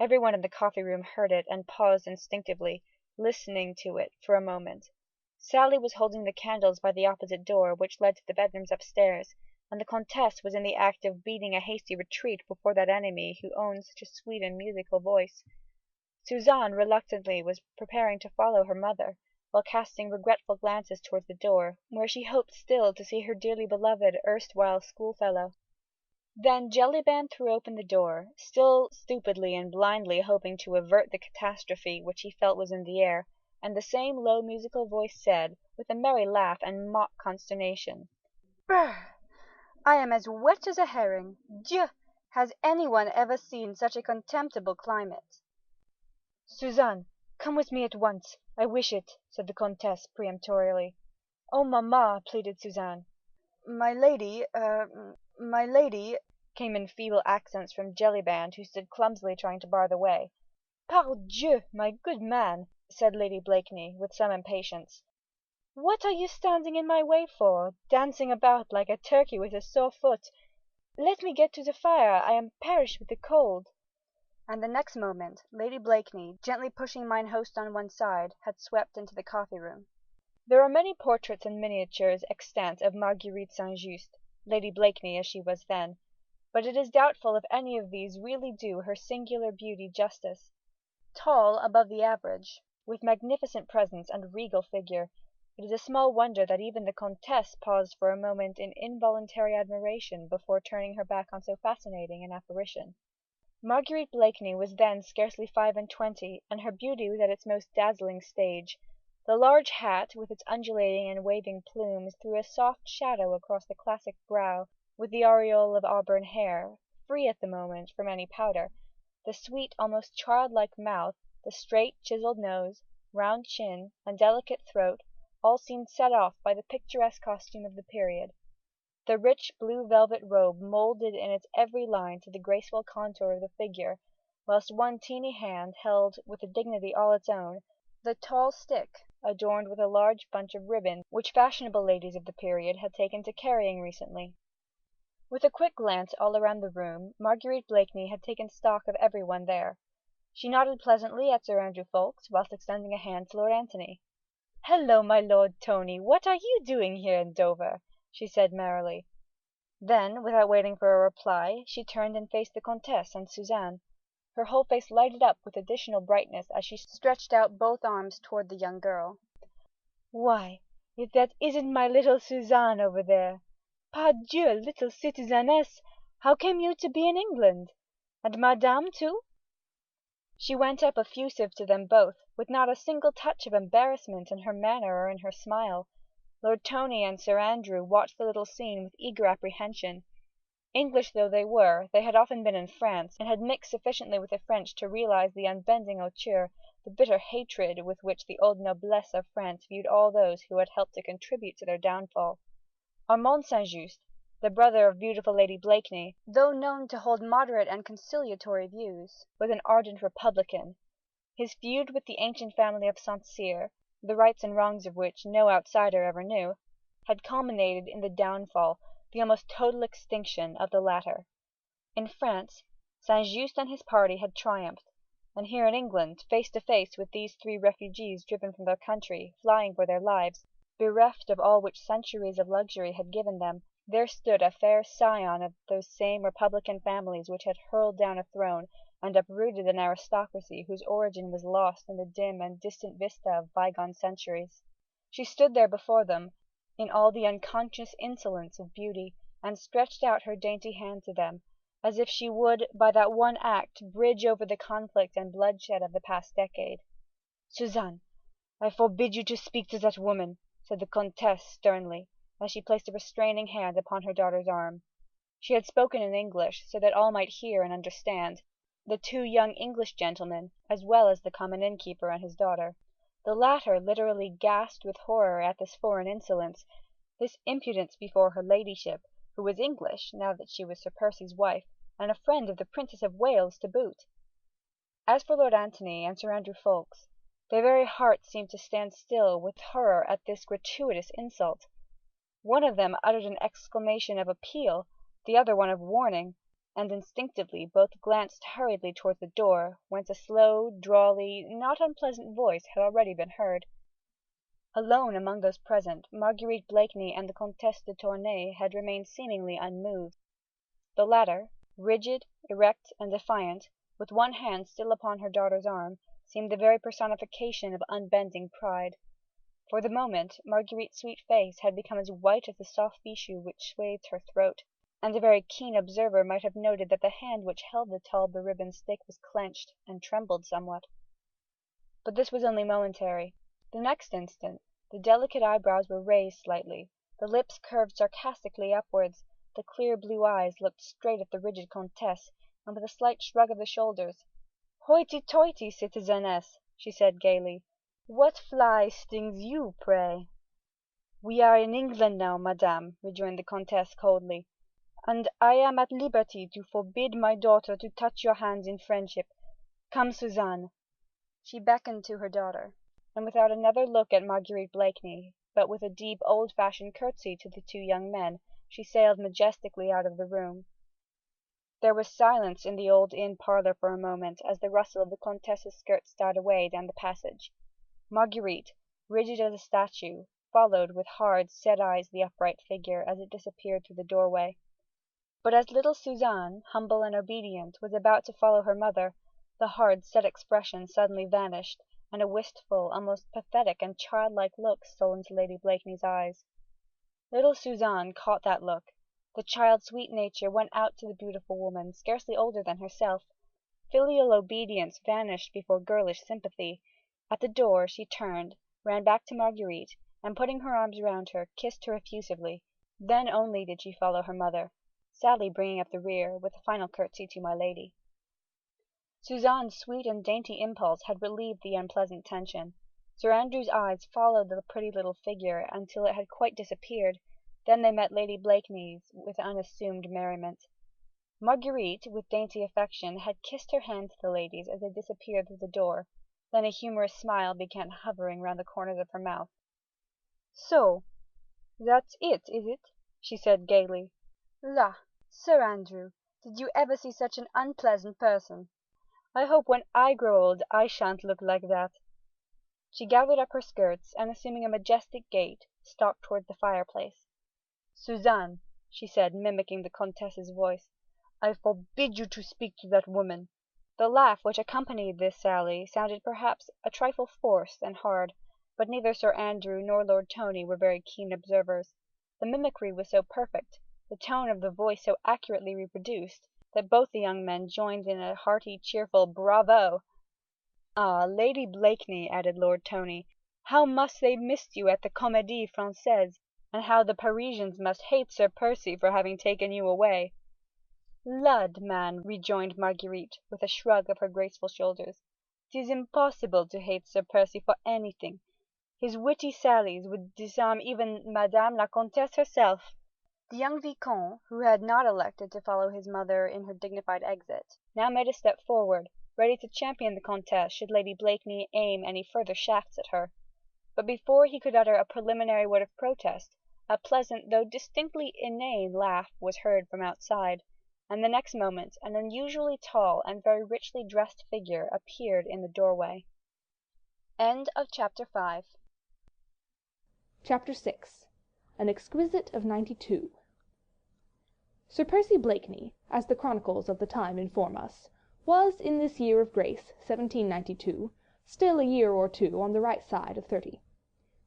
Every one in the coffee-room heard it, and paused instinctively, listening to it for a moment. Sally was holding the candles by the opposite door, which led to the bedrooms upstairs, and the Comtesse was in the act of beating a hasty retreat before that enemy who owned such a sweet and musical voice. Suzanne reluctantly was preparing to follow her mother, while casting regretful glances towards the door, where she hoped still to see her dearly beloved erstwhile schoolfellow. Then Jellyband threw open the door, still stupidly and blindly hoping to avert the catastrophe which he felt was in the air, and the same low musical voice said, with a merry laugh and mock consternation, "Brrr! I am as wet as a herring. Dieu! Has anyone ever seen such a contemptible climate?" "Suzanne, come with me at once. I wish it," said the Comtesse peremptorily. "Oh, mamma!" pleaded Suzanne. "My lady, came in feeble accents from Jellyband, who stood clumsily trying to bar the way. "Pardieu, my good man," said Lady Blakeney, with some impatience, "what are you standing in my way for, dancing about like a turkey with a sore foot? Let me get to the fire, I am perished with the cold." And the next moment Lady Blakeney, gently pushing mine host on one side, had swept into the coffee-room. There are many portraits and miniatures extant of Marguerite St. Lady Blakeney as she was then, but it is doubtful if any of these really do her singular beauty justice. Tall above the average, with magnificent presence and regal figure, It is a small wonder that even the Comtesse paused for a moment in involuntary admiration before turning her back on so fascinating an apparition. Marguerite Blakeney was then scarcely 25, and her beauty was at its most dazzling stage. The large hat, with its undulating and waving plumes, threw a soft shadow across the classic brow, with the aureole of auburn hair, free at the moment from any powder. The sweet, almost childlike mouth, the straight chiselled nose, round chin, and delicate throat, all seemed set off by the picturesque costume of the period. The rich blue velvet robe moulded in its every line to the graceful contour of the figure, whilst one teeny hand held, with a dignity all its own, the tall stick adorned with a large bunch of ribbons which fashionable ladies of the period had taken to carrying recently. With a quick glance all round the room, Marguerite Blakeney had taken stock of every one there. She nodded pleasantly at Sir Andrew Ffoulkes, whilst extending a hand to Lord Antony. "Hullo, my Lord Tony, what are you doing here in Dover?" she said merrily. Then, without waiting for a reply, she turned and faced the Comtesse and Suzanne. Her whole face lighted up with additional brightness as she stretched out both arms towards the young girl. "Why, if that isn't my little Suzanne over there! Pardieu, little citizeness, how came you to be in England? And Madame, too?" She went up effusive to them both, with not a single touch of embarrassment in her manner or in her smile. Lord Tony and Sir Andrew watched the little scene with eager apprehension. English though they were, they had often been in France, and had mixed sufficiently with the French to realise the unbending hauteur, the bitter hatred with which the old noblesse of France viewed all those who had helped to contribute to their downfall. Armand St. Just, the brother of beautiful Lady Blakeney, though known to hold moderate and conciliatory views, was an ardent republican. His feud with the ancient family of St. Cyr, the rights and wrongs of which no outsider ever knew, had culminated in the downfall, the almost total extinction, of the latter. In France, St. Just and his party had triumphed, and here in England, face to face with these three refugees driven from their country, flying for their lives, bereft of all which centuries of luxury had given them, there stood a fair scion of those same republican families which had hurled down a throne and uprooted an aristocracy whose origin was lost in the dim and distant vista of bygone centuries. She stood there before them, in all the unconscious insolence of beauty, and stretched out her dainty hand to them, as if she would, by that one act, bridge over the conflict and bloodshed of the past decade. "Suzanne, I forbid you to speak to that woman," said the Comtesse sternly, as she placed a restraining hand upon her daughter's arm. She had spoken in English, so that all might hear and understand, the two young English gentlemen, as well as the common innkeeper and his daughter. The latter literally gasped with horror at this foreign insolence, this impudence before her ladyship, who was English, now that she was Sir Percy's wife, and a friend of the Princess of Wales to boot. As for Lord Antony and Sir Andrew Ffoulkes, their very hearts seemed to stand still with horror at this gratuitous insult. One of them uttered an exclamation of appeal, the other one of warning, and instinctively both glanced hurriedly towards the door, whence a slow, drawly, not unpleasant voice had already been heard. Alone among those present, Marguerite Blakeney and the Comtesse de Tournay had remained seemingly unmoved. The latter, rigid, erect, and defiant, with one hand still upon her daughter's arm, seemed the very personification of unbending pride. For the moment, Marguerite's sweet face had become as white as the soft fichu which swathed her throat, and a very keen observer might have noted that the hand which held the tall beribboned stick was clenched, and trembled somewhat. But this was only momentary. The next instant, the delicate eyebrows were raised slightly, the lips curved sarcastically upwards, the clear blue eyes looked straight at the rigid Comtesse, and with a slight shrug of the shoulders, "Hoity toity, citizeness," she said gaily, "what fly stings you, pray?" "We are in England now, madame," rejoined the Comtesse coldly, "and I am at liberty to forbid my daughter to touch your hands in friendship. Come, Suzanne." She beckoned to her daughter, and without another look at Marguerite Blakeney, but with a deep old fashioned curtsey to the two young men, she sailed majestically out of the room. There was silence in the old inn parlour for a moment, as the rustle of the Comtesse's skirts died away down the passage. Marguerite, rigid as a statue, followed with hard, set eyes the upright figure as it disappeared through the doorway. But as little Suzanne, humble and obedient, was about to follow her mother, the hard, set expression suddenly vanished, and a wistful, almost pathetic and childlike look stole into Lady Blakeney's eyes. Little Suzanne caught that look. The child's sweet nature went out to the beautiful woman, scarcely older than herself. Filial obedience vanished before girlish sympathy. At the door she turned, ran back to Marguerite, and putting her arms round her, kissed her effusively. Then only did she follow her mother, Sally bringing up the rear, with a final curtsy to my lady. Suzanne's sweet and dainty impulse had relieved the unpleasant tension. Sir Andrew's eyes followed the pretty little figure until it had quite disappeared, then they met Lady Blakeney's with unassumed merriment. Marguerite, with dainty affection, had kissed her hand to the ladies as they disappeared through the door, then a humorous smile began hovering round the corners of her mouth. "So that's it, is it?" she said gaily. "La, Sir Andrew, did you ever see such an unpleasant person? I hope when I grow old I shan't look like that." She gathered up her skirts, and assuming a majestic gait, stalked towards the fireplace. "Suzanne," she said, mimicking the Comtesse's voice, "I forbid you to speak to that woman." The laugh which accompanied this sally sounded perhaps a trifle forced and hard, but neither Sir Andrew nor Lord Tony were very keen observers. The mimicry was so perfect, the tone of the voice so accurately reproduced, that both the young men joined in a hearty, cheerful "Bravo!" "Ah, Lady Blakeney," added Lord Tony, "how must they miss you at the Comédie Française, and how the Parisians must hate Sir Percy for having taken you away." "Lud, man," rejoined Marguerite, with a shrug of her graceful shoulders, "'tis impossible to hate Sir Percy for anything. His witty sallies would disarm even Madame la Comtesse herself." The young Vicomte, who had not elected to follow his mother in her dignified exit, now made a step forward, ready to champion the Comtesse should Lady Blakeney aim any further shafts at her. But before he could utter a preliminary word of protest, a pleasant though distinctly inane laugh was heard from outside, and the next moment an unusually tall and very richly dressed figure appeared in the doorway. Chapter 6. An Exquisite of 92. Sir Percy Blakeney, as the chronicles of the time inform us, was in this year of grace 1792 still a year or two on the right side of 30.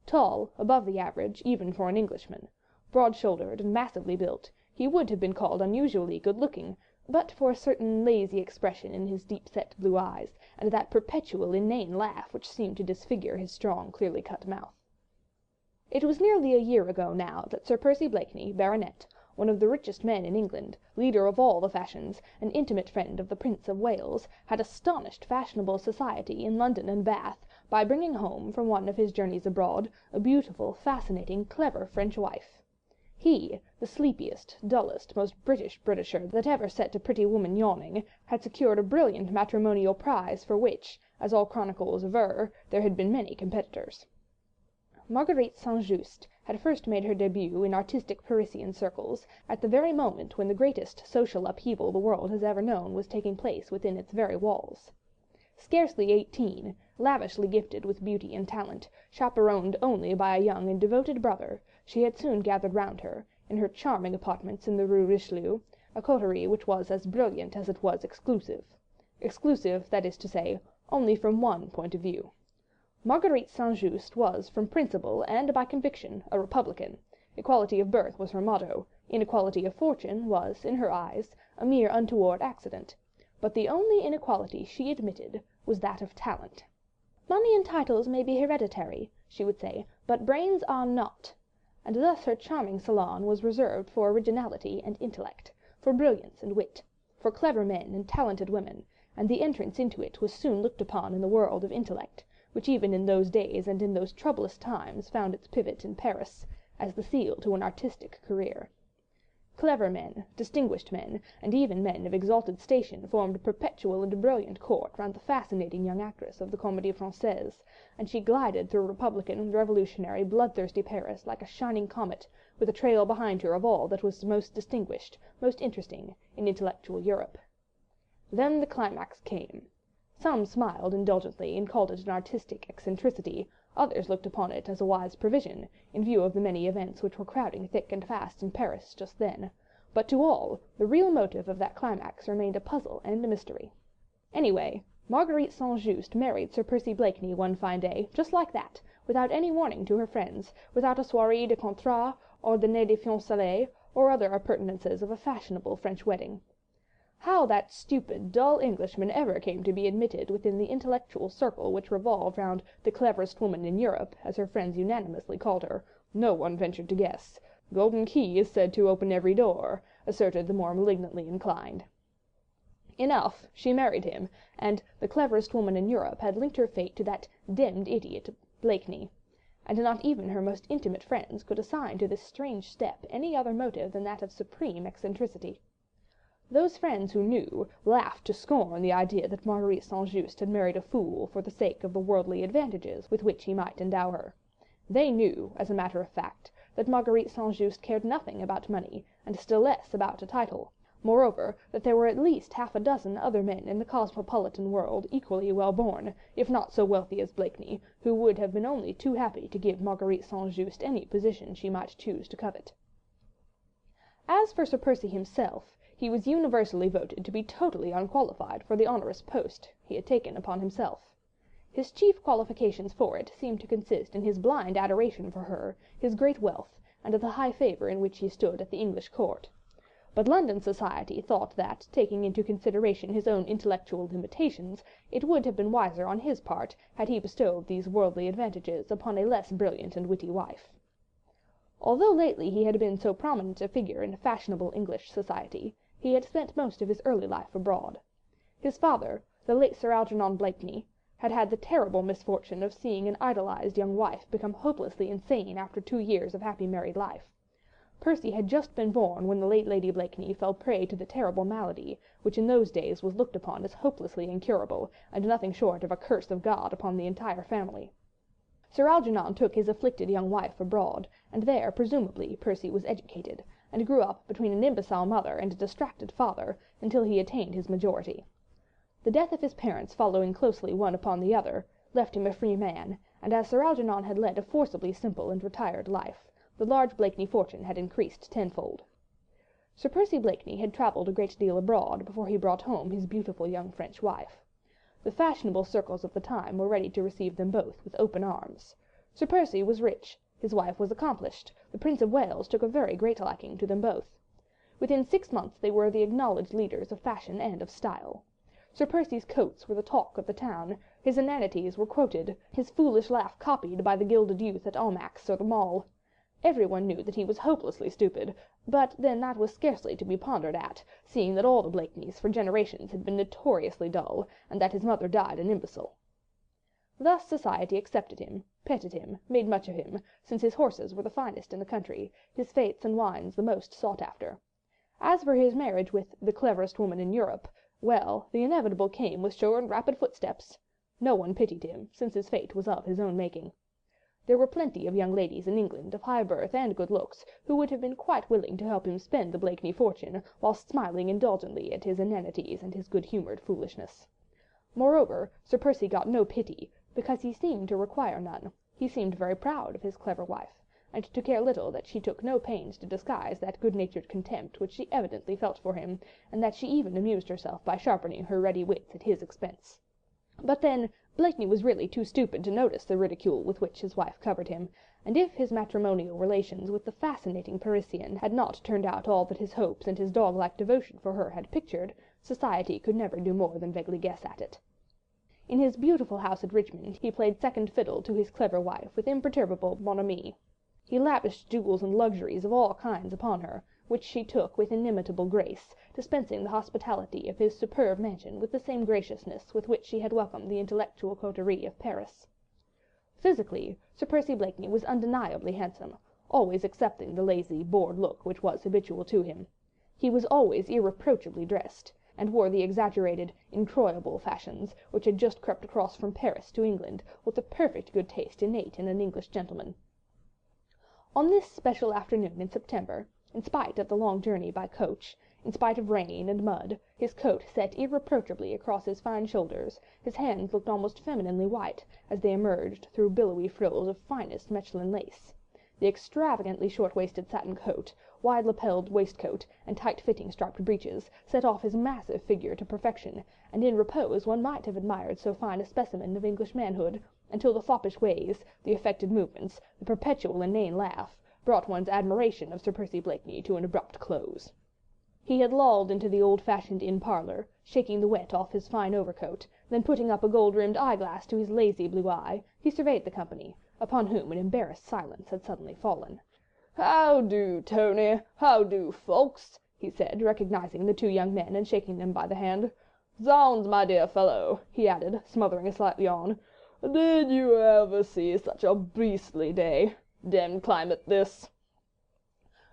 Tall, above the average even for an Englishman, broad-shouldered and massively built, he would have been called unusually good-looking, but for a certain lazy expression in his deep-set blue eyes, and that perpetual inane laugh which seemed to disfigure his strong, clearly-cut mouth. It was nearly a year ago now that Sir Percy Blakeney, Baronet, one of the richest men in England, leader of all the fashions, an intimate friend of the Prince of Wales, had astonished fashionable society in London and Bath by bringing home from one of his journeys abroad a beautiful, fascinating, clever French wife. He, the sleepiest, dullest, most British Britisher that ever set a pretty woman yawning, had secured a brilliant matrimonial prize for which, as all chronicles aver, there had been many competitors. Marguerite St had first made her début in artistic Parisian circles at the very moment when the greatest social upheaval the world has ever known was taking place within its very walls. Scarcely 18, lavishly gifted with beauty and talent, chaperoned only by a young and devoted brother, she had soon gathered round her, in her charming apartments in the Rue Richelieu, a coterie which was as brilliant as it was exclusive. Exclusive, that is to say, only from one point of view. Marguerite St. was, from principle and by conviction, a republican. Equality of birth was her motto. Inequality of fortune was, in her eyes, a mere untoward accident. But the only inequality she admitted was that of talent. "Money and titles may be hereditary," she would say, "but brains are not." And thus her charming salon was reserved for originality and intellect, for brilliance and wit, for clever men and talented women, and the entrance into it was soon looked upon in the world of intellect, which even in those days and in those troublous times found its pivot in Paris, as the seal to an artistic career. Clever men, distinguished men, and even men of exalted station formed a perpetual and brilliant court round the fascinating young actress of the Comédie Française, and she glided through republican, revolutionary, bloodthirsty Paris like a shining comet, with a trail behind her of all that was most distinguished, most interesting, in intellectual Europe. Then the climax came. Some smiled indulgently and called it an artistic eccentricity, others looked upon it as a wise provision, in view of the many events which were crowding thick and fast in Paris just then, but to all, the real motive of that climax remained a puzzle and a mystery. Anyway, Marguerite St. married Sir Percy Blakeney one fine day, just like that, without any warning to her friends, without a soirée de contrat, or dîner de fiançailles, or other appurtenances of a fashionable French wedding. How that stupid, dull Englishman ever came to be admitted within the intellectual circle which revolved round the cleverest woman in Europe, as her friends unanimously called her, no one ventured to guess. "Golden key is said to open every door," asserted the more malignantly inclined. Enough, she married him, and the cleverest woman in Europe had linked her fate to that demmed idiot Blakeney, and not even her most intimate friends could assign to this strange step any other motive than that of supreme eccentricity. Those friends who knew laughed to scorn the idea that Marguerite St. had married a fool for the sake of the worldly advantages with which he might endow her. They knew, as a matter of fact, that Marguerite St. cared nothing about money, and still less about a title. Moreover, that there were at least half a dozen other men in the cosmopolitan world equally well born, if not so wealthy as Blakeney, who would have been only too happy to give Marguerite St. any position she might choose to covet. As for Sir Percy himself, he was universally voted to be totally unqualified for the onerous post he had taken upon himself. His chief qualifications for it seemed to consist in his blind adoration for her, his great wealth, and the high favour in which he stood at the English court. But London society thought that, taking into consideration his own intellectual limitations, it would have been wiser on his part had he bestowed these worldly advantages upon a less brilliant and witty wife. Although lately he had been so prominent a figure in fashionable English society, he had spent most of his early life abroad. His father, the late Sir Algernon Blakeney, had had the terrible misfortune of seeing an idolized young wife become hopelessly insane after 2 years of happy married life. Percy had just been born when the late Lady Blakeney fell prey to the terrible malady, which in those days was looked upon as hopelessly incurable, and nothing short of a curse of God upon the entire family. Sir Algernon took his afflicted young wife abroad, and there, presumably, Percy was educated, and grew up between an imbecile mother and a distracted father, until he attained his majority. The death of his parents following closely one upon the other, left him a free man, and as Sir Algernon had led a forcibly simple and retired life, the large Blakeney fortune had increased tenfold. Sir Percy Blakeney had travelled a great deal abroad before he brought home his beautiful young French wife. The fashionable circles of the time were ready to receive them both with open arms. Sir Percy was rich, his wife was accomplished, the Prince of Wales took a very great liking to them both. Within 6 months they were the acknowledged leaders of fashion and of style. Sir Percy's coats were the talk of the town, his inanities were quoted, his foolish laugh copied by the gilded youth at Almack's or the Mall. Everyone knew that he was hopelessly stupid, but then that was scarcely to be pondered at, seeing that all the Blakeneys for generations had been notoriously dull, and that his mother died an imbecile. Thus society accepted him, petted him, made much of him, since his horses were the finest in the country, his fêtes and wines the most sought after. As for his marriage with the cleverest woman in Europe, well, the inevitable came with sure and rapid footsteps. No one pitied him, since his fate was of his own making. There were plenty of young ladies in England of high birth and good looks who would have been quite willing to help him spend the Blakeney fortune, whilst smiling indulgently at his inanities and his good-humoured foolishness. Moreover, Sir Percy got no pity, because he seemed to require none. He seemed very proud of his clever wife, and to care little that she took no pains to disguise that good-natured contempt which she evidently felt for him, and that she even amused herself by sharpening her ready wits at his expense. But then, Blakeney was really too stupid to notice the ridicule with which his wife covered him, and if his matrimonial relations with the fascinating Parisian had not turned out all that his hopes and his dog-like devotion for her had pictured, society could never do more than vaguely guess at it. In his beautiful house at Richmond he played second fiddle to his clever wife with imperturbable bonhomie. He lavished jewels and luxuries of all kinds upon her, which she took with inimitable grace, dispensing the hospitality of his superb mansion with the same graciousness with which she had welcomed the intellectual coterie of Paris. Physically, Sir Percy Blakeney was undeniably handsome, always excepting the lazy, bored look which was habitual to him. He was always irreproachably dressed, and wore the exaggerated, incroyable fashions which had just crept across from Paris to England with the perfect good taste innate in an English gentleman. On this special afternoon in September, in spite of the long journey by coach, in spite of rain and mud, his coat set irreproachably across his fine shoulders, his hands looked almost femininely white as they emerged through billowy frills of finest Mechlin lace. The extravagantly short-waisted satin coat, wide-lapelled waistcoat, and tight-fitting striped breeches set off his massive figure to perfection, and in repose one might have admired so fine a specimen of English manhood, until the foppish ways, the affected movements, the perpetual inane laugh, brought one's admiration of Sir Percy Blakeney to an abrupt close. He had lolled into the old-fashioned inn parlour, shaking the wet off his fine overcoat, then putting up a gold-rimmed eyeglass to his lazy blue eye, he surveyed the company, upon whom an embarrassed silence had suddenly fallen. "How do, Tony? How do, folks?" he said, recognising the two young men and shaking them by the hand. "Zounds, my dear fellow," he added, smothering a slight yawn, "did you ever see such a beastly day? Demmed climate this."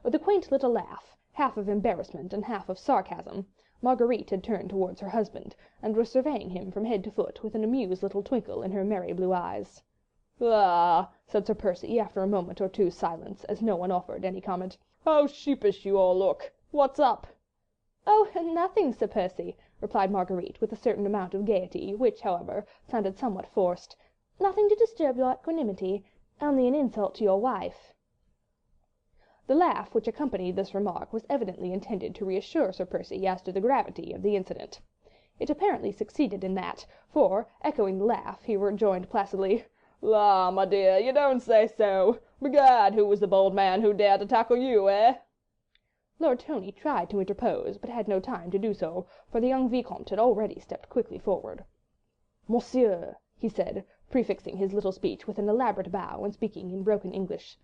With a quaint little laugh, half of embarrassment and half of sarcasm, Marguerite had turned towards her husband, and was surveying him from head to foot with an amused little twinkle in her merry blue eyes. "Ah," said Sir Percy, after a moment or two's silence, as no one offered any comment, "how sheepish you all look. What's up?" "Oh, nothing, Sir Percy," replied Marguerite, with a certain amount of gaiety, which, however, sounded somewhat forced. "Nothing to disturb your equanimity, only an insult to your wife." The laugh which accompanied this remark was evidently intended to reassure Sir Percy as to the gravity of the incident. It apparently succeeded in that, for, echoing the laugh, he rejoined placidly, "La, my dear, you don't say so. Begad, who was the bold man who dared to tackle you, eh?" Lord Tony tried to interpose, but had no time to do so, for the young Vicomte had already stepped quickly forward. "Monsieur," he said, prefixing his little speech with an elaborate bow and speaking in broken English,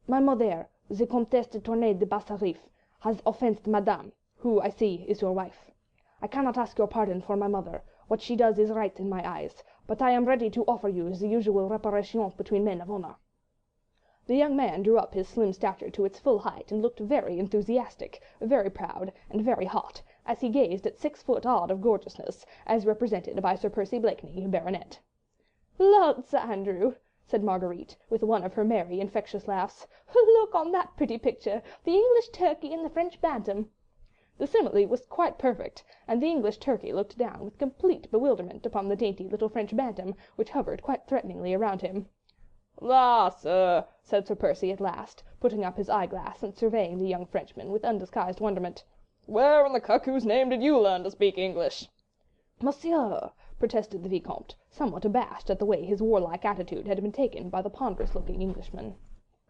"my mother, the Comtesse de Tournay de Bassarif, has offensed Madame, who, I see, is your wife. I cannot ask your pardon for my mother. What she does is right in my eyes, but I am ready to offer you the usual reparations between men of honour." The young man drew up his slim stature to its full height and looked very enthusiastic, very proud, and very hot, as he gazed at 6 foot odd of gorgeousness, as represented by Sir Percy Blakeney, Baronet. "Lord, Sir Andrew," said Marguerite, with one of her merry, infectious laughs, "look on that pretty picture, the English turkey and the French bantam." The simile was quite perfect, and the English turkey looked down with complete bewilderment upon the dainty little French bantam, which hovered quite threateningly around him. "La, sir," said Sir Percy at last, putting up his eyeglass and surveying the young Frenchman with undisguised wonderment, "where in the cuckoo's name did you learn to speak English?" "Monsieur," protested the Vicomte, somewhat abashed at the way his warlike attitude had been taken by the ponderous-looking Englishman.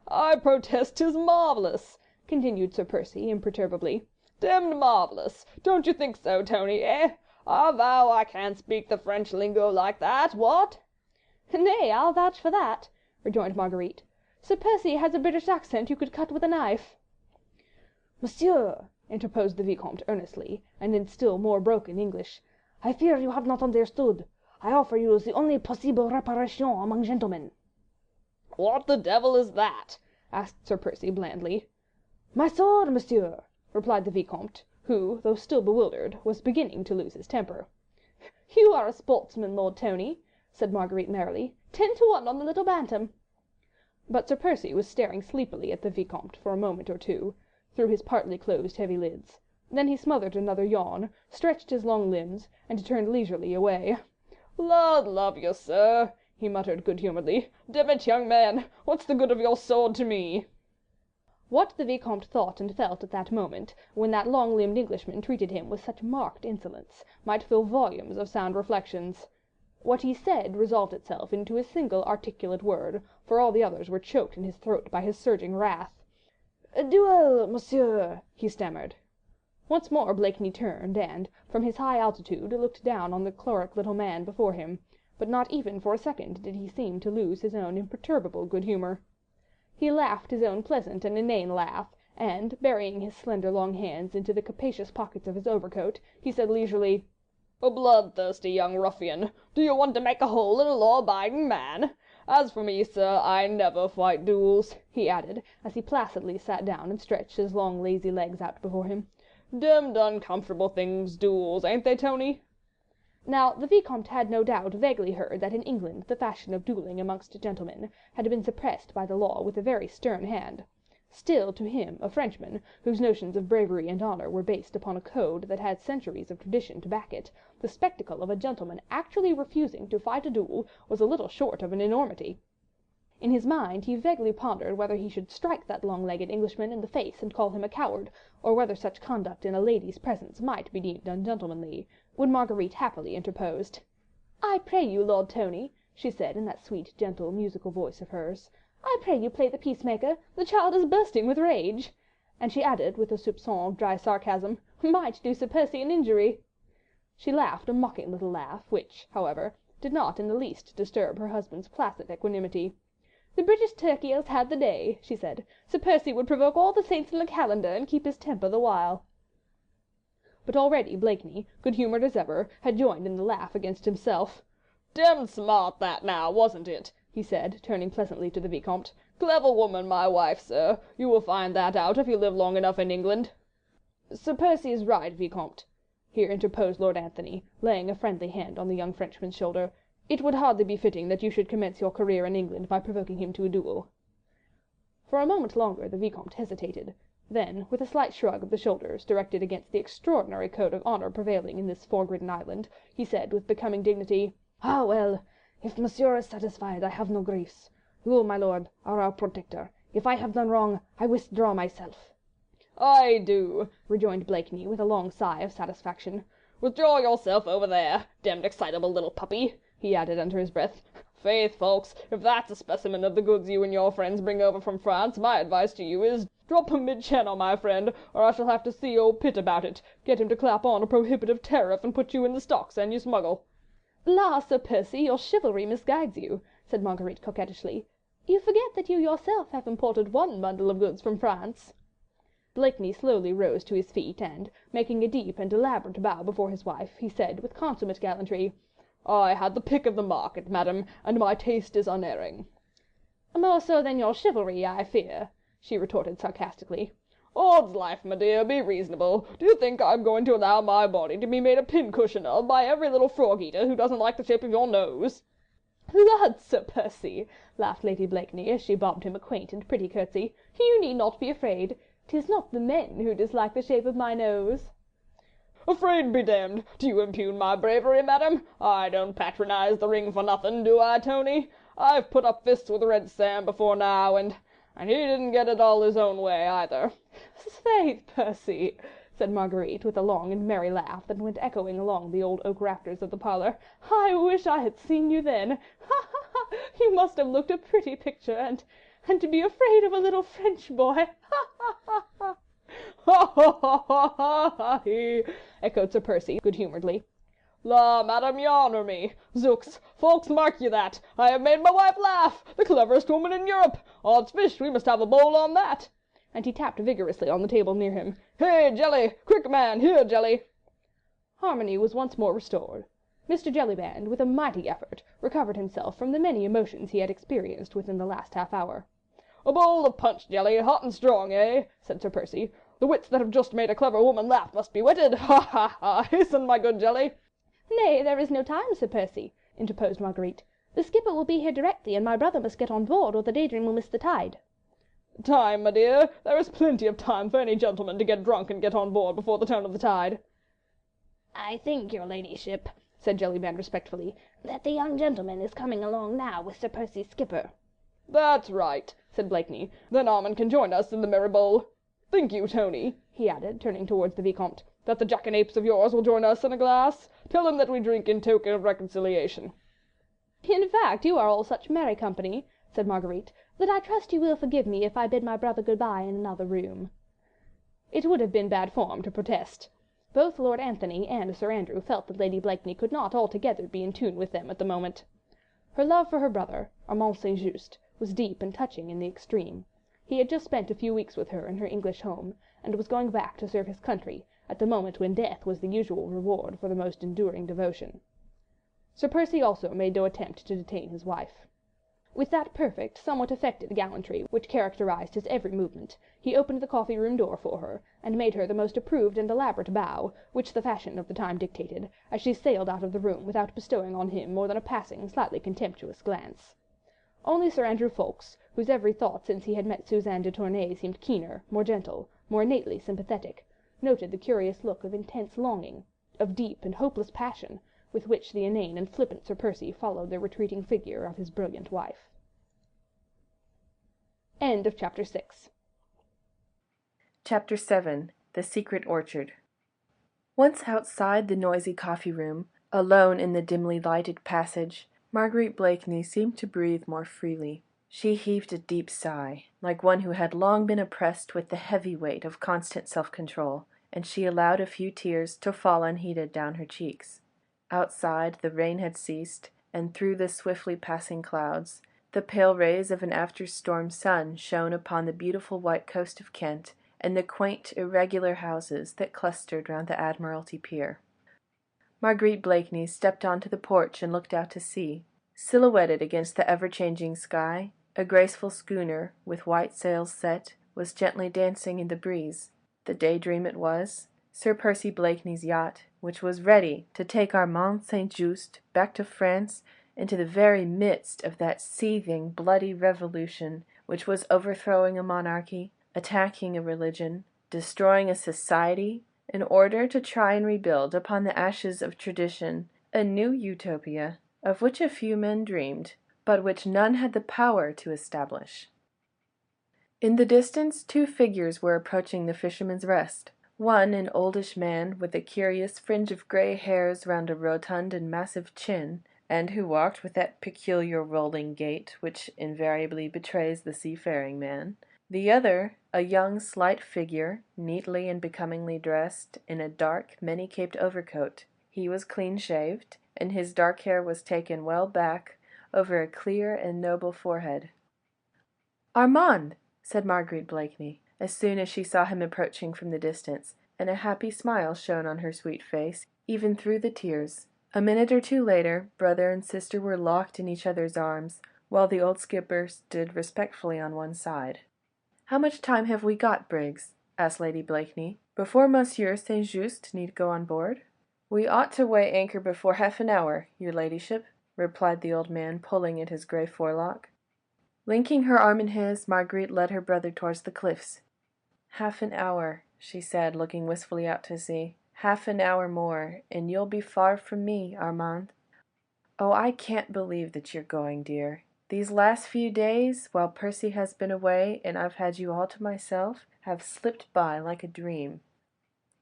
"I protest 'tis marvellous," continued Sir Percy imperturbably. "Demmed marvellous. Don't you think so, Tony, eh? I vow I can't speak the French lingo like that, what?" "Nay, I'll vouch for that," rejoined Marguerite. "Sir Percy has a British accent you could cut with a knife." "Monsieur," interposed the Vicomte earnestly, and in still more broken English, "I fear you have not understood. I offer you the only possible reparation among gentlemen." "What the devil is that?" asked Sir Percy blandly. "My sword, monsieur," replied the Vicomte, who, though still bewildered, was beginning to lose his temper. "You are a sportsman, Lord Tony," said Marguerite merrily. 10 to 1 on the little bantam." But Sir Percy was staring sleepily at the Vicomte for a moment or two, through his partly closed heavy lids. Then he smothered another yawn, stretched his long limbs, and turned leisurely away. "Lord love you, sir," he muttered good-humouredly, "demmit, young man, what's the good of your sword to me?" What the Vicomte thought and felt at that moment, when that long-limbed Englishman treated him with such marked insolence, might fill volumes of sound reflections. What he said resolved itself into a single articulate word, for all the others were choked in his throat by his surging wrath. "A duel, monsieur," he stammered. Once more Blakeney turned and, from his high altitude, looked down on the choleric little man before him, but not even for a second did he seem to lose his own imperturbable good humour. He laughed his own pleasant and inane laugh, and, burying his slender long hands into the capacious pockets of his overcoat, he said leisurely, "A bloodthirsty young ruffian, do you want to make a hole in a law-abiding man? As for me, sir, I never fight duels," he added, as he placidly sat down and stretched his long lazy legs out before him. "Demmed uncomfortable things, duels, ain't they, Tony?" Now the Vicomte had no doubt vaguely heard that in England the fashion of duelling amongst gentlemen had been suppressed by the law with a very stern hand. Still, to him, a Frenchman, whose notions of bravery and honour were based upon a code that had centuries of tradition to back it, the spectacle of a gentleman actually refusing to fight a duel was a little short of an enormity. In his mind he vaguely pondered whether he should strike that long-legged Englishman in the face and call him a coward, or whether such conduct in a lady's presence might be deemed ungentlemanly, when Marguerite happily interposed. "I pray you, Lord Tony," she said in that sweet, gentle, musical voice of hers, "I pray you play the peacemaker, the child is bursting with rage," and she added with a soupçon of dry sarcasm, "might do Sir Percy an injury." She laughed a mocking little laugh, which, however, did not in the least disturb her husband's placid equanimity. "The British turkey has had the day," she said. "Sir Percy would provoke all the saints in the calendar and keep his temper the while." But already Blakeney, good-humoured as ever, had joined in the laugh against himself. "Demmed smart that now, wasn't it?" he said, turning pleasantly to the Vicomte. "Clever woman, my wife, sir. You will find that out if you live long enough in England." "Sir Percy is right, Vicomte," here interposed Lord Anthony, laying a friendly hand on the young Frenchman's shoulder. "It would hardly be fitting that you should commence your career in England by provoking him to a duel." For a moment longer the Vicomte hesitated. Then, with a slight shrug of the shoulders directed against the extraordinary code of honour prevailing in this fog-ridden island, he said with becoming dignity: "Ah, well, if monsieur is satisfied, I have no griefs. You, my lord, are our protector. If I have done wrong, I withdraw myself." "I do," rejoined Blakeney with a long sigh of satisfaction. "Withdraw yourself over there, demmed excitable little puppy," he added under his breath. "Faith, folks, if that's a specimen of the goods you and your friends bring over from France, my advice to you is, drop him mid-channel, my friend, or I shall have to see old Pitt about it, get him to clap on a prohibitive tariff and put you in the stocks and you smuggle." "La, Sir Percy, your chivalry misguides you," said Marguerite coquettishly. "You forget that you yourself have imported one bundle of goods from France." Blakeney slowly rose to his feet and, making a deep and elaborate bow before his wife, he said with consummate gallantry: "I had the pick of the market, madam, and my taste is unerring." "More so than your chivalry, I fear," she retorted sarcastically. "Odd's life, my dear, be reasonable. Do you think I'm going to allow my body to be made a pincushion of by every little frog-eater who doesn't like the shape of your nose?" "Lud, Sir Percy," laughed Lady Blakeney, as she bobbed him a quaint and pretty curtsy, "you need not be afraid. 'Tis not the men who dislike the shape of my nose." "Afraid be damned! Do you impugn my bravery, madam? I don't patronise the ring for nothing, do I, Tony? I've put up fists with Red Sam before now, and he didn't get it all his own way either." "Faith, Percy," said Marguerite, with a long and merry laugh that went echoing along the old oak rafters of the parlour, "I wish I had seen you then. Ha ha ha! You must have looked a pretty picture, and to be afraid of a little French boy. Ha ha ha ha!" "Ha ha ha ha ha ha he!" echoed Sir Percy good-humouredly. "La, madam, you honour me. Zooks, folks, mark you that! I have made my wife laugh! The cleverest woman in Europe! Odds fish, we must have a bowl on that!" And he tapped vigorously on the table near him. "Hey, Jelly! Quick, man! Here, Jelly!" Harmony was once more restored. Mr. Jellyband, with a mighty effort, recovered himself from the many emotions he had experienced within the last half hour. "A bowl of punch, Jelly, hot and strong, eh?" said Sir Percy. "The wits that have just made a clever woman laugh must be whetted. Ha ha ha! Hasten, my good Jelly." "Nay, there is no time, Sir Percy," interposed Marguerite. "The skipper will be here directly, and my brother must get on board, or the Daydream will miss the tide." "Time, my dear! There is plenty of time for any gentleman to get drunk and get on board before the turn of the tide." "I think, your ladyship," said Jellyband respectfully, "that the young gentleman is coming along now with Sir Percy's skipper." "That's right," said Blakeney. "Then Armand can join us in the merry bowl. Think you, Tony," he added, turning towards the Vicomte, "that the jackanapes of yours will join us in a glass? Tell him that we drink in token of reconciliation." "In fact, you are all such merry company," said Marguerite, "that I trust you will forgive me if I bid my brother goodbye in another room." It would have been bad form to protest. Both Lord Anthony and Sir Andrew felt that Lady Blakeney could not altogether be in tune with them at the moment. Her love for her brother, Armand St. Just, was deep and touching in the extreme. He had just spent a few weeks with her in her English home, and was going back to serve his country at the moment when death was the usual reward for the most enduring devotion. Sir Percy also made no attempt to detain his wife. With that perfect, somewhat affected gallantry which characterized his every movement, he opened the coffee-room door for her, and made her the most approved and elaborate bow, which the fashion of the time dictated, as she sailed out of the room without bestowing on him more than a passing, slightly contemptuous glance. Only Sir Andrew Ffoulkes, whose every thought since he had met Suzanne de Tournay seemed keener, more gentle, more innately sympathetic, noted the curious look of intense longing, of deep and hopeless passion, with which the inane and flippant Sir Percy followed the retreating figure of his brilliant wife. End of Chapter 6. Chapter 7. The Secret Orchard. Once outside the noisy coffee-room, alone in the dimly lighted passage, Marguerite Blakeney seemed to breathe more freely. She heaved a deep sigh, like one who had long been oppressed with the heavy weight of constant self-control, and she allowed a few tears to fall unheeded down her cheeks. Outside, the rain had ceased, and through the swiftly passing clouds, the pale rays of an after-storm sun shone upon the beautiful white coast of Kent and the quaint, irregular houses that clustered round the Admiralty Pier. Marguerite Blakeney stepped onto the porch and looked out to sea. Silhouetted against the ever-changing sky, a graceful schooner, with white sails set, was gently dancing in the breeze. The Daydream it was, Sir Percy Blakeney's yacht, which was ready to take Armand St. Just back to France into the very midst of that seething, bloody revolution which was overthrowing a monarchy, attacking a religion, destroying a society, in order to try and rebuild upon the ashes of tradition a new utopia, of which a few men dreamed, but which none had the power to establish. In the distance 2 figures were approaching the Fisherman's Rest. One, an oldish man with a curious fringe of grey hairs round a rotund and massive chin, and who walked with that peculiar rolling gait which invariably betrays the seafaring man. The other, a young, slight figure, neatly and becomingly dressed in a dark, many-caped overcoat. He was clean-shaved, and his dark hair was taken well back over a clear and noble forehead. "Armand!" said Marguerite Blakeney, as soon as she saw him approaching from the distance, and a happy smile shone on her sweet face, even through the tears. A minute or two later, brother and sister were locked in each other's arms, while the old skipper stood respectfully on one side. "How much time have we got, Briggs?" asked Lady Blakeney, "before Monsieur St. Just need go on board?" "We ought to weigh anchor before half an hour, your ladyship," replied the old man, pulling at his grey forelock. Linking her arm in his, Marguerite led her brother towards the cliffs. "Half an hour," she said, looking wistfully out to sea. "Half an hour more, and you'll be far from me, Armand. Oh, I can't believe that you're going, dear. These last few days, while Percy has been away and I've had you all to myself, have slipped by like a dream."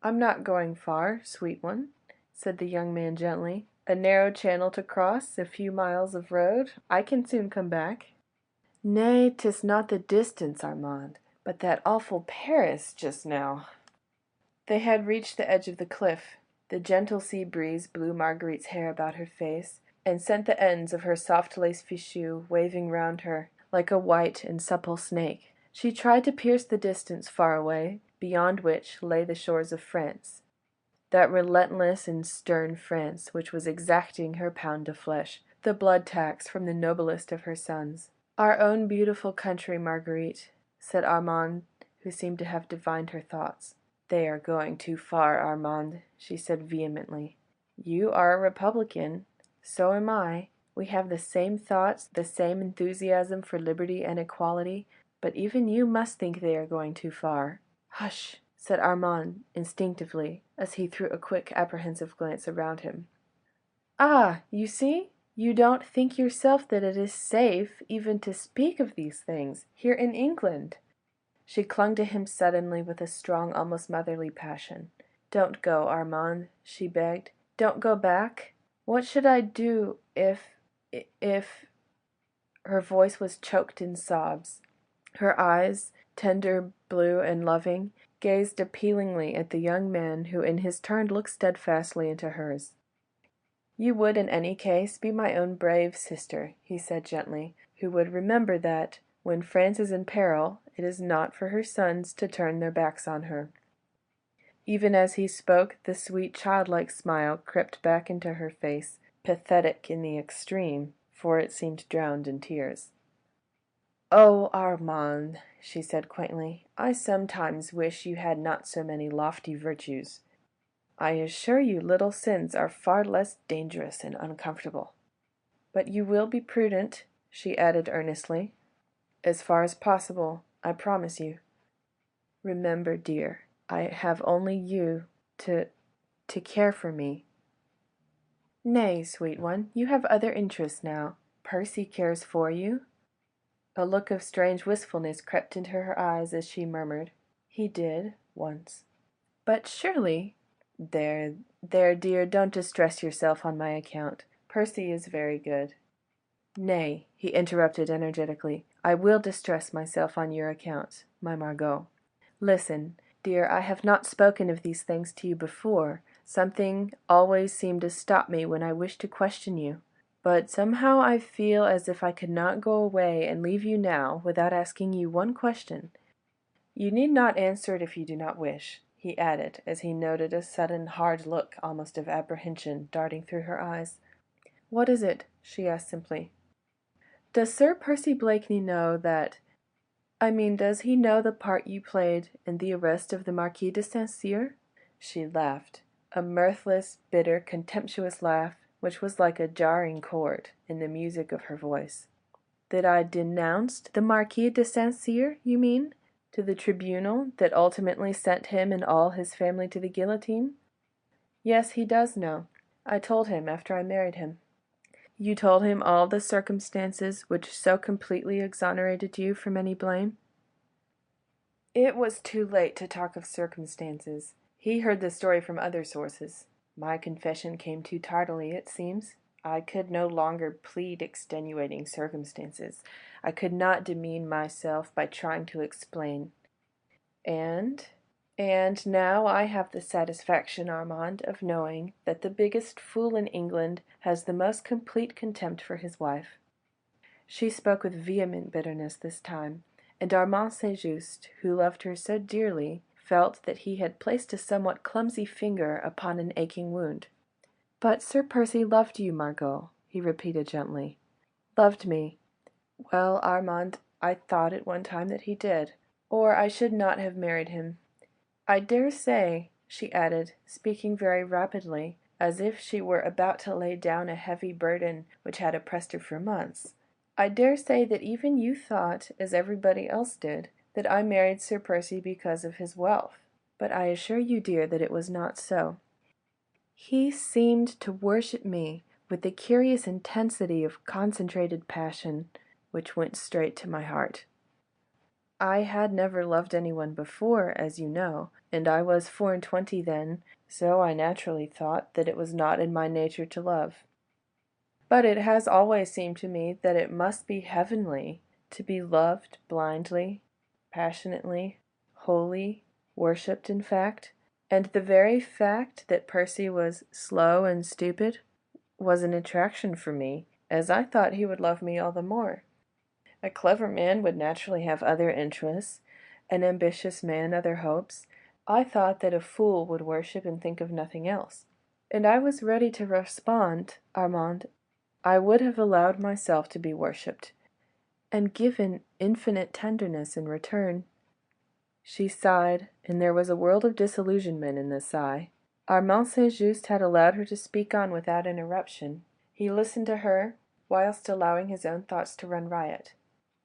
"I'm not going far, sweet one," said the young man gently. "A narrow channel to cross, a few miles of road. I can soon come back." "Nay, 'tis not the distance, Armand, but that awful Paris just now." They had reached the edge of the cliff. The gentle sea breeze blew Marguerite's hair about her face, and sent the ends of her soft lace fichu waving round her, like a white and supple snake. She tried to pierce the distance far away, beyond which lay the shores of France. That relentless and stern France which was exacting her pound of flesh, the blood tax from the noblest of her sons. "Our own beautiful country, Marguerite," said Armand, who seemed to have divined her thoughts. "They are going too far, Armand," she said vehemently. "You are a Republican. So am I. We have the same thoughts, the same enthusiasm for liberty and equality, but even you must think they are going too far." "Hush!" said Armand instinctively, as he threw a quick, apprehensive glance around him. "Ah, you see? You don't think yourself that it is safe even to speak of these things, here in England." She clung to him suddenly with a strong, almost motherly passion. "Don't go, Armand," she begged. "Don't go back. What should I do if... Her voice was choked in sobs. Her eyes, tender, blue, and loving, gazed appealingly at the young man who in his turn looked steadfastly into hers. "You would in any case be my own brave sister," he said gently, "who would remember that, when France is in peril, it is not for her sons to turn their backs on her." Even as he spoke, the sweet childlike smile crept back into her face, pathetic in the extreme, for it seemed drowned in tears. "Oh, Armand," she said quaintly, "I sometimes wish you had not so many lofty virtues. I assure you little sins are far less dangerous and uncomfortable. But you will be prudent," she added earnestly. "As far as possible, I promise you. Remember, dear, I have only you to care for me." "Nay, sweet one, you have other interests now. Percy cares for you." A look of strange wistfulness crept into her eyes as she murmured, "He did, once." "But surely—" "There, there, dear, don't distress yourself on my account. Percy is very good." "Nay," he interrupted energetically, "I will distress myself on your account, my Margot. Listen, dear, I have not spoken of these things to you before. Something always seemed to stop me when I wished to question you. But somehow I feel as if I could not go away and leave you now without asking you one question. You need not answer it if you do not wish," he added, as he noted a sudden hard look, almost of apprehension, darting through her eyes. "What is it?" she asked simply. "Does Sir Percy Blakeney know does he know the part you played in the arrest of the Marquis de St. Cyr?" She laughed, a mirthless, bitter, contemptuous laugh, which was like a jarring chord in the music of her voice. "That I denounced the Marquis de St. Cyr, you mean? To the tribunal that ultimately sent him and all his family to the guillotine? Yes, he does know. I told him after I married him." "You told him all the circumstances which so completely exonerated you from any blame?" "It was too late to talk of circumstances. He heard the story from other sources. My confession came too tardily, it seems. I could no longer plead extenuating circumstances. I could not demean myself by trying to explain. And now I have the satisfaction, Armand, of knowing that the biggest fool in England has the most complete contempt for his wife." She spoke with vehement bitterness this time, and Armand St. Just, who loved her so dearly, felt that he had placed a somewhat clumsy finger upon an aching wound. "But Sir Percy loved you, Margot," he repeated gently. "Loved me. Well, Armand, I thought at one time that he did, or I should not have married him. I dare say," she added, speaking very rapidly, as if she were about to lay down a heavy burden which had oppressed her for months, "I dare say that even you thought, as everybody else did, that I married Sir Percy because of his wealth. But I assure you, dear, that it was not so. He seemed to worship me with a curious intensity of concentrated passion, which went straight to my heart. I had never loved anyone before, as you know, and I was 24 then, so I naturally thought that it was not in my nature to love. But it has always seemed to me that it must be heavenly to be loved blindly, passionately, wholly, worshipped in fact, and the very fact that Percy was slow and stupid was an attraction for me, as I thought he would love me all the more. A clever man would naturally have other interests, an ambitious man other hopes. I thought that a fool would worship and think of nothing else. And I was ready to respond, Armand. I would have allowed myself to be worshipped, and given infinite tenderness in return." She sighed, and there was a world of disillusionment in the sigh. Armand St. Just had allowed her to speak on without interruption. He listened to her, whilst allowing his own thoughts to run riot.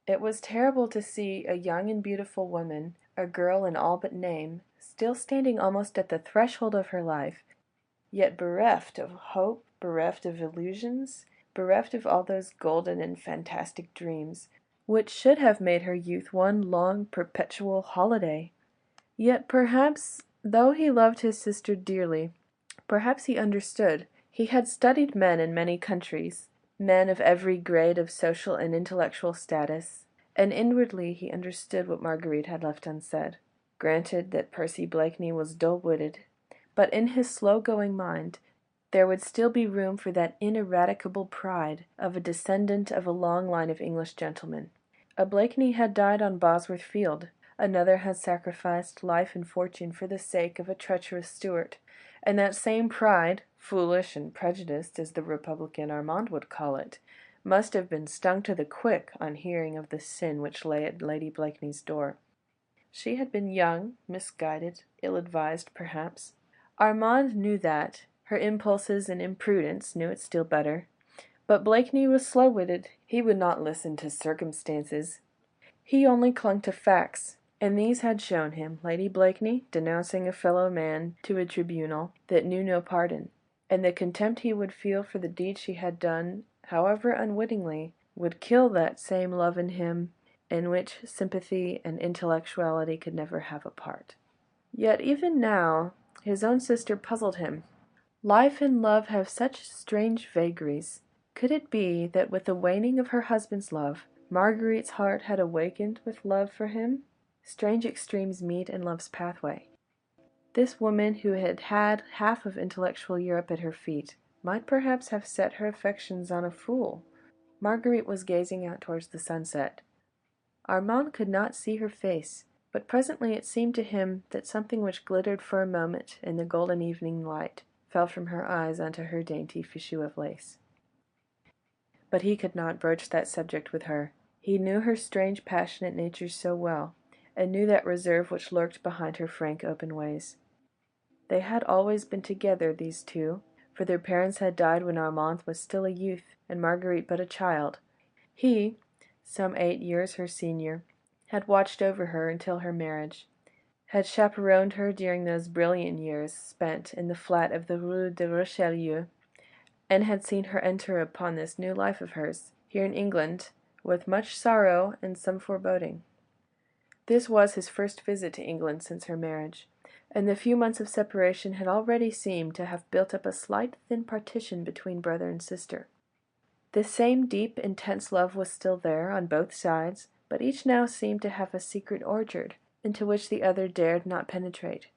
It was terrible to see a young and beautiful woman, a girl in all but name, still standing almost at the threshold of her life, yet bereft of hope, bereft of illusions, bereft of all those golden and fantastic dreams, which should have made her youth one long, perpetual holiday. Yet perhaps, though he loved his sister dearly, perhaps he understood. He had studied men in many countries, men of every grade of social and intellectual status, and inwardly he understood what Marguerite had left unsaid. Granted that Percy Blakeney was dull-witted, but in his slow-going mind there would still be room for that ineradicable pride of a descendant of a long line of English gentlemen. A Blakeney had died on Bosworth Field, another had sacrificed life and fortune for the sake of a treacherous Stuart, and that same pride, foolish and prejudiced as the Republican Armand would call it, must have been stung to the quick on hearing of the sin which lay at Lady Blakeney's door. She had been young, misguided, ill-advised perhaps. Armand knew that, her impulses and imprudence knew it still better. But Blakeney was slow-witted. He would not listen to circumstances. He only clung to facts, and these had shown him Lady Blakeney denouncing a fellow man to a tribunal that knew no pardon, and the contempt he would feel for the deed she had done, however unwittingly, would kill that same love in him in which sympathy and intellectuality could never have a part. Yet even now his own sister puzzled him. Life and love have such strange vagaries. Could it be that with the waning of her husband's love, Marguerite's heart had awakened with love for him? Strange extremes meet in love's pathway. This woman, who had had half of intellectual Europe at her feet, might perhaps have set her affections on a fool. Marguerite was gazing out towards the sunset. Armand could not see her face, but presently it seemed to him that something which glittered for a moment in the golden evening light fell from her eyes onto her dainty fichu of lace. But he could not broach that subject with her. He knew her strange passionate nature so well, and knew that reserve which lurked behind her frank open ways. They had always been together, these two, for their parents had died when Armand was still a youth and Marguerite but a child. He, some 8 years her senior, had watched over her until her marriage, had chaperoned her during those brilliant years spent in the flat of the Rue de Richelieu, and had seen her enter upon this new life of hers, here in England, with much sorrow and some foreboding. This was his first visit to England since her marriage, and the few months of separation had already seemed to have built up a slight thin partition between brother and sister. The same deep, intense love was still there on both sides, but each now seemed to have a secret orchard, into which the other dared not penetrate.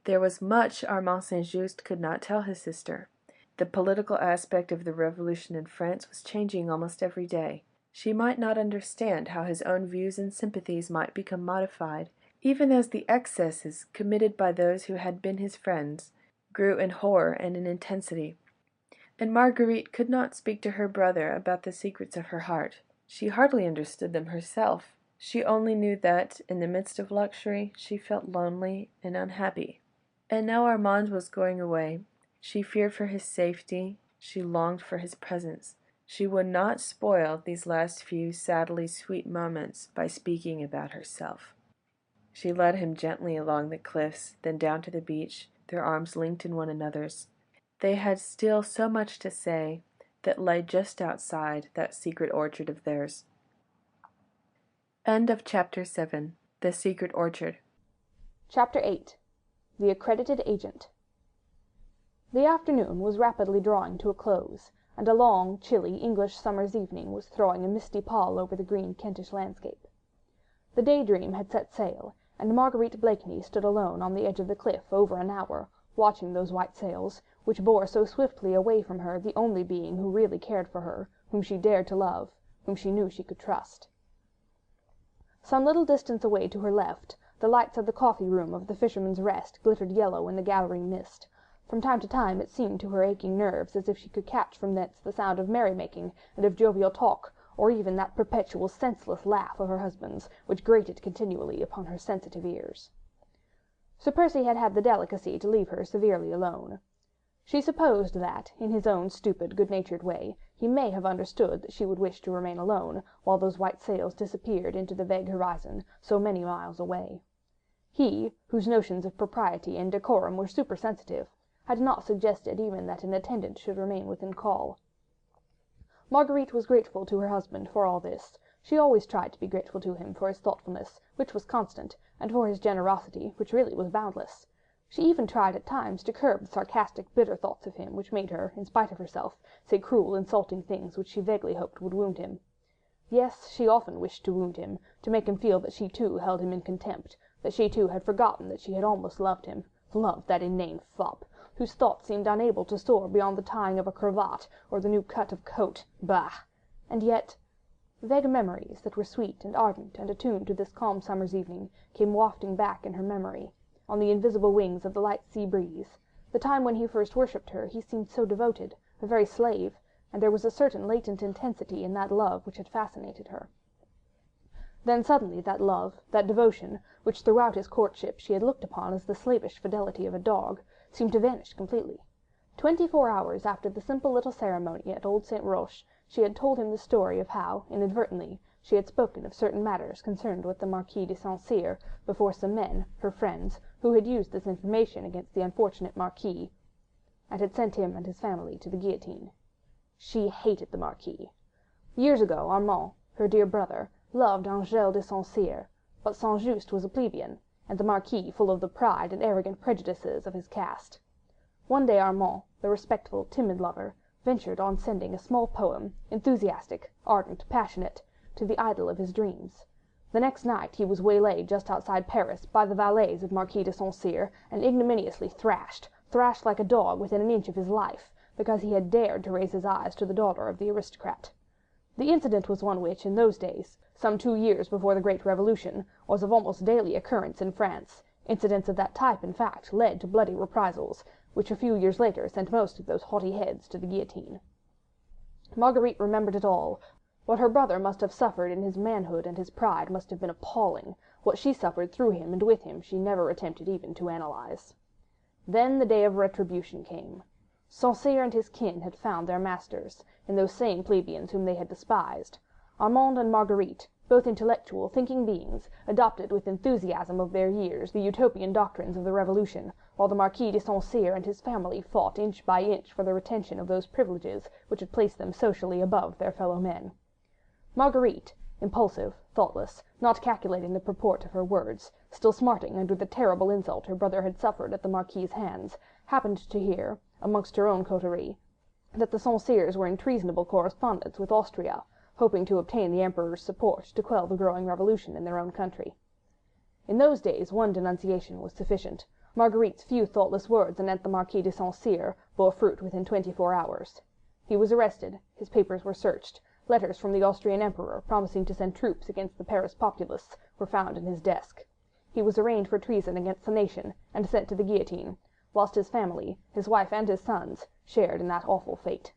There was much Armand St-Just could not tell his sister. The political aspect of the Revolution in France was changing almost every day. She might not understand how his own views and sympathies might become modified, even as the excesses committed by those who had been his friends grew in horror and in intensity. And Marguerite could not speak to her brother about the secrets of her heart. She hardly understood them herself. She only knew that, in the midst of luxury, she felt lonely and unhappy. And now Armand was going away. She feared for his safety, she longed for his presence. She would not spoil these last few sadly sweet moments by speaking about herself. She led him gently along the cliffs, then down to the beach, their arms linked in one another's. They had still so much to say that lay just outside that secret orchard of theirs. End of Chapter 7. The Secret Orchard. Chapter 8. The Accredited Agent. The afternoon was rapidly drawing to a close, and a long, chilly English summer's evening was throwing a misty pall over the green Kentish landscape. The Daydream had set sail, and Marguerite Blakeney stood alone on the edge of the cliff over an hour, watching those white sails, which bore so swiftly away from her the only being who really cared for her, whom she dared to love, whom she knew she could trust. Some little distance away to her left, the lights of the coffee room of the Fisherman's Rest glittered yellow in the gallery mist. From time to time it seemed to her aching nerves as if she could catch from thence the sound of merrymaking and of jovial talk, or even that perpetual senseless laugh of her husband's, which grated continually upon her sensitive ears. Sir Percy had had the delicacy to leave her severely alone. She supposed that, in his own stupid, good-natured way, he may have understood that she would wish to remain alone, while those white sails disappeared into the vague horizon, so many miles away. He, whose notions of propriety and decorum were supersensitive, had not suggested even that an attendant should remain within call. Marguerite was grateful to her husband for all this. She always tried to be grateful to him for his thoughtfulness, which was constant, and for his generosity, which really was boundless. She even tried at times to curb the sarcastic, bitter thoughts of him which made her, in spite of herself, say cruel, insulting things which she vaguely hoped would wound him. Yes, she often wished to wound him, to make him feel that she too held him in contempt, that she too had forgotten that she had almost loved him, loved that inane fop, whose thoughts seemed unable to soar beyond the tying of a cravat or the new cut of coat. Bah! And yet vague memories that were sweet and ardent and attuned to this calm summer's evening came wafting back in her memory, on the invisible wings of the light sea breeze. The time when he first worshipped her he seemed so devoted, a very slave, and there was a certain latent intensity in that love which had fascinated her. Then suddenly that love, that devotion, which throughout his courtship she had looked upon as the slavish fidelity of a dog, seemed to vanish completely. 24 hours after the simple little ceremony at old St. Roch, she had told him the story of how, inadvertently, she had spoken of certain matters concerned with the Marquis de St. Cyr before some men, her friends, who had used this information against the unfortunate Marquis, and had sent him and his family to the guillotine. She hated the Marquis. Years ago Armand, her dear brother, loved Angèle de St. Cyr, but St. Just was a plebeian, and the Marquis full of the pride and arrogant prejudices of his caste. One day Armand, the respectful, timid lover, ventured on sending a small poem, enthusiastic, ardent, passionate, to the idol of his dreams. The next night he was waylaid just outside Paris by the valets of Marquis de St. Cyr, and ignominiously thrashed like a dog within an inch of his life, because he had dared to raise his eyes to the daughter of the aristocrat. The incident was one which, in those days, some 2 years before the Great Revolution, was of almost daily occurrence in France. Incidents of that type, in fact, led to bloody reprisals, which a few years later sent most of those haughty heads to the guillotine. Marguerite remembered it all. What her brother must have suffered in his manhood and his pride must have been appalling. What she suffered through him and with him she never attempted even to analyse. Then the day of retribution came. St. Cyr and his kin had found their masters, in those same plebeians whom they had despised. Armand and Marguerite, both intellectual, thinking beings, adopted with enthusiasm of their years the utopian doctrines of the Revolution, while the Marquis de St. Cyr and his family fought inch by inch for the retention of those privileges which had placed them socially above their fellow men. Marguerite, impulsive, thoughtless, not calculating the purport of her words, still smarting under the terrible insult her brother had suffered at the Marquis's hands, happened to hear, amongst her own coterie, that the St. Cyrs were in treasonable correspondence with Austria, hoping to obtain the Emperor's support to quell the growing revolution in their own country. In those days one denunciation was sufficient. Marguerite's few thoughtless words anent the Marquis de St. Cyr bore fruit within 24 hours. He was arrested, his papers were searched, letters from the Austrian Emperor promising to send troops against the Paris populace were found in his desk. He was arraigned for treason against the nation and sent to the guillotine, whilst his family, his wife and his sons, shared in that awful fate.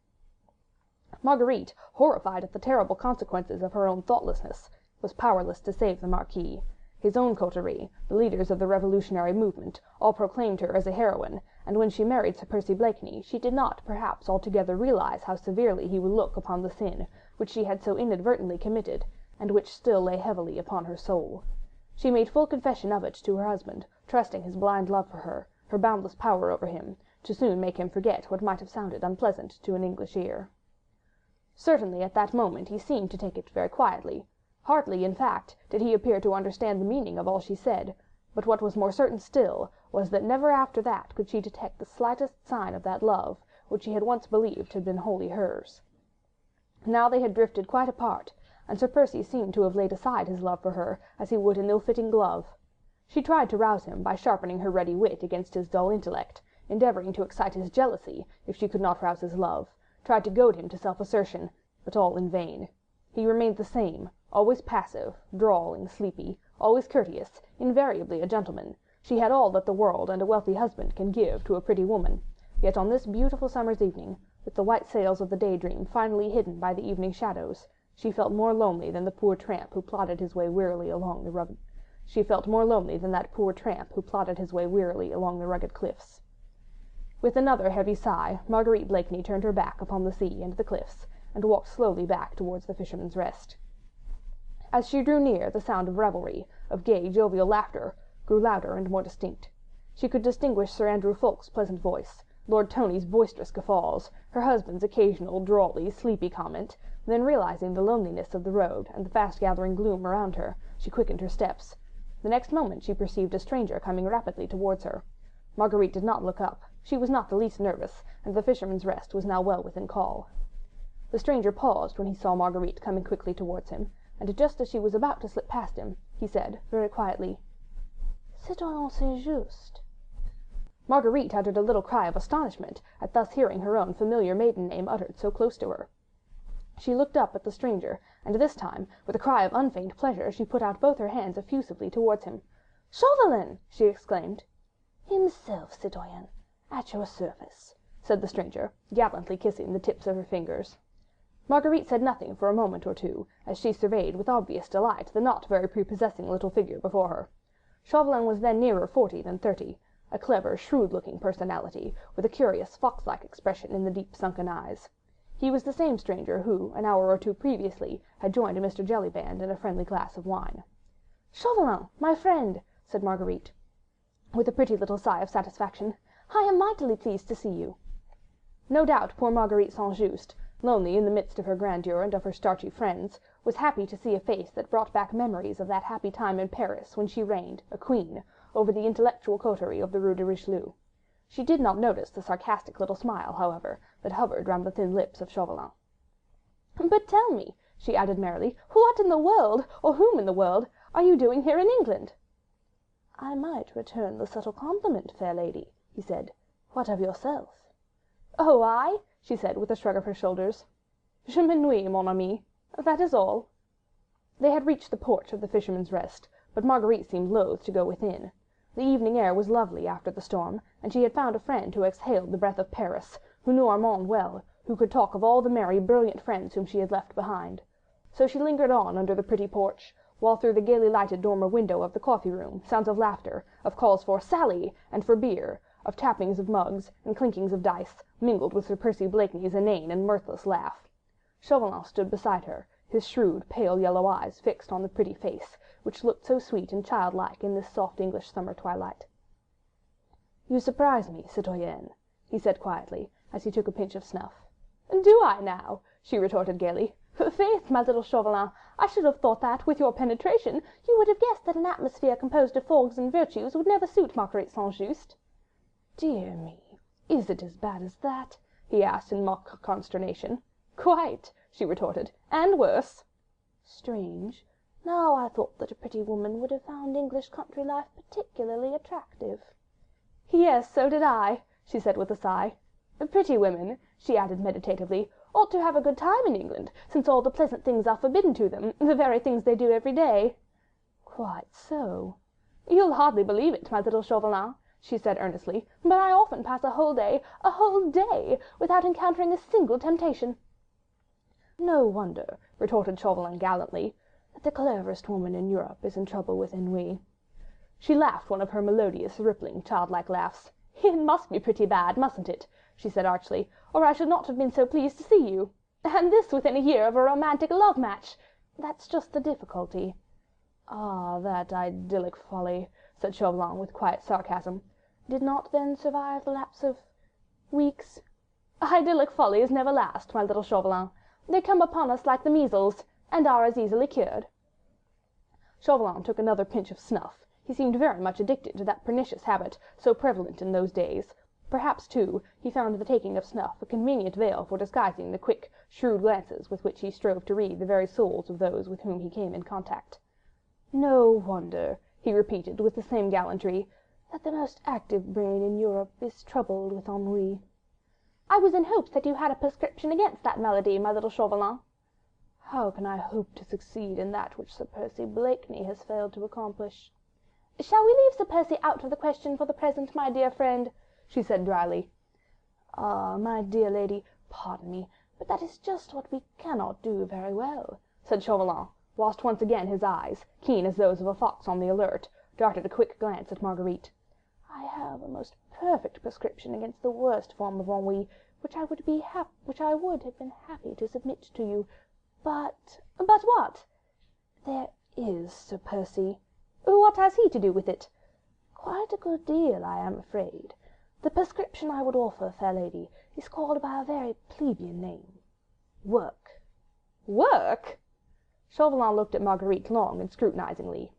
Marguerite, horrified at the terrible consequences of her own thoughtlessness, was powerless to save the Marquis. His own coterie, the leaders of the revolutionary movement, all proclaimed her as a heroine, and when she married Sir Percy Blakeney she did not, perhaps, altogether realise how severely he would look upon the sin which she had so inadvertently committed, and which still lay heavily upon her soul. She made full confession of it to her husband, trusting his blind love for her, her boundless power over him, to soon make him forget what might have sounded unpleasant to an English ear. Certainly at that moment he seemed to take it very quietly. Hardly, in fact, did he appear to understand the meaning of all she said, but what was more certain still was that never after that could she detect the slightest sign of that love which she had once believed had been wholly hers. Now they had drifted quite apart, and Sir Percy seemed to have laid aside his love for her as he would an ill-fitting glove. She tried to rouse him by sharpening her ready wit against his dull intellect, endeavouring to excite his jealousy if she could not rouse his love, tried to goad him to self-assertion, but all in vain. He remained the same, always passive, drawling, sleepy, always courteous, invariably a gentleman. She had all that the world and a wealthy husband can give to a pretty woman, yet on this beautiful summer's evening, with the white sails of the Daydream finally hidden by the evening shadows, she felt more lonely than the poor tramp who plodded his way wearily along the rugged. She felt more lonely than that poor tramp who plodded his way wearily along the rugged cliffs. With another heavy sigh, Marguerite Blakeney turned her back upon the sea and the cliffs, and walked slowly back towards the Fisherman's Rest. As she drew near, the sound of revelry, of gay, jovial laughter, grew louder and more distinct. She could distinguish Sir Andrew Ffoulkes' pleasant voice, Lord Tony's boisterous guffaws, her husband's occasional drawly, sleepy comment. Then, realising the loneliness of the road and the fast-gathering gloom around her, she quickened her steps. The next moment she perceived a stranger coming rapidly towards her. Marguerite did not look up. She was not the least nervous, and the Fisherman's Rest was now well within call. The stranger paused when he saw Marguerite coming quickly towards him, and just as she was about to slip past him, he said, very quietly, "Citoyen St. Just." Marguerite uttered a little cry of astonishment at thus hearing her own familiar maiden name uttered so close to her. She looked up at the stranger, and this time, with a cry of unfeigned pleasure, she put out both her hands effusively towards him. "Chauvelin!" she exclaimed. "Himself, citoyen, at your service," said the stranger, gallantly kissing the tips of her fingers. Marguerite said nothing for a moment or two, as she surveyed with obvious delight the not very prepossessing little figure before her. Chauvelin was then nearer 40 than 30, a clever, shrewd-looking personality, with a curious fox-like expression in the deep sunken eyes. He was the same stranger who, an hour or two previously, had joined Mr. Jellyband in a friendly glass of wine. "Chauvelin, my friend," said Marguerite, with a pretty little sigh of satisfaction, "I am mightily pleased to see you." No doubt poor Marguerite St. Just, lonely in the midst of her grandeur and of her starchy friends, was happy to see a face that brought back memories of that happy time in Paris when she reigned, a queen, over the intellectual coterie of the Rue de Richelieu. She did not notice the sarcastic little smile, however, that hovered round the thin lips of Chauvelin. "But tell me," she added merrily, "what in the world, or whom in the world, are you doing here in England?" "I might return the subtle compliment, fair lady," he said. "What of yourself?" "Oh, I?" she said, with a shrug of her shoulders. "Je m'ennuie, mon ami. That is all." They had reached the porch of the Fisherman's Rest, but Marguerite seemed loath to go within. The evening air was lovely after the storm, and she had found a friend who exhaled the breath of Paris, who knew Armand well, who could talk of all the merry, brilliant friends whom she had left behind. So she lingered on under the pretty porch, while through the gaily lighted dormer window of the coffee-room sounds of laughter, of calls for "Sally" and for beer, of tappings of mugs and clinkings of dice, mingled with Sir Percy Blakeney's inane and mirthless laugh. Chauvelin stood beside her, his shrewd, pale yellow eyes fixed on the pretty face, which looked so sweet and childlike in this soft English summer twilight. "You surprise me, citoyenne," he said quietly, as he took a pinch of snuff. "Do I now?" she retorted gaily. "Faith, my little Chauvelin, I should have thought that, with your penetration, you would have guessed that an atmosphere composed of fogs and virtues would never suit Marguerite St. "Dear me, is it as bad as that?" he asked in mock consternation. "Quite," she retorted, "and worse." "Strange. Now I thought that a pretty woman would have found English country life particularly attractive." "Yes, so did I," she said with a sigh. "Pretty women," she added meditatively, "ought to have a good time in England, since all the pleasant things are forbidden to them, the very things they do every day." "Quite so." "You'll hardly believe it, my little Chauvelin," she said earnestly, "but I often pass a whole day, without encountering a single temptation." "No wonder," retorted Chauvelin gallantly, "that the cleverest woman in Europe is in trouble with ennui." She laughed one of her melodious, rippling, childlike laughs. "It must be pretty bad, mustn't it?" she said archly, "or I should not have been so pleased to see you. And this within a year of a romantic love match. That's just the difficulty." "Ah, that idyllic folly," said Chauvelin with quiet sarcasm, "did not then survive the lapse of weeks?" "Idyllic follies never last, my little Chauvelin. They come upon us like the measles, and are as easily cured." Chauvelin took another pinch of snuff. He seemed very much addicted to that pernicious habit, so prevalent in those days. Perhaps, too, he found the taking of snuff a convenient veil for disguising the quick, shrewd glances with which he strove to read the very souls of those with whom he came in contact. "No wonder," he repeated with the same gallantry, "that the most active brain in Europe is troubled with ennui." "I was in hopes that you had a prescription against that malady, my little Chauvelin." "How can I hope to succeed in that which Sir Percy Blakeney has failed to accomplish?" "Shall we leave Sir Percy out of the question for the present, my dear friend?" she said drily. "Ah, my dear lady, pardon me, but that is just what we cannot do very well," said Chauvelin, whilst once again his eyes, keen as those of a fox on the alert, darted a quick glance at Marguerite. "I have a most perfect prescription against the worst form of ennui, which I would have been happy to submit to you, but—" "But what?" "There is Sir Percy." "What has he to do with it?" "Quite a good deal, I am afraid. The prescription I would offer, fair lady, is called by a very plebeian name: work." "Work?" Chauvelin looked at Marguerite long and scrutinizingly.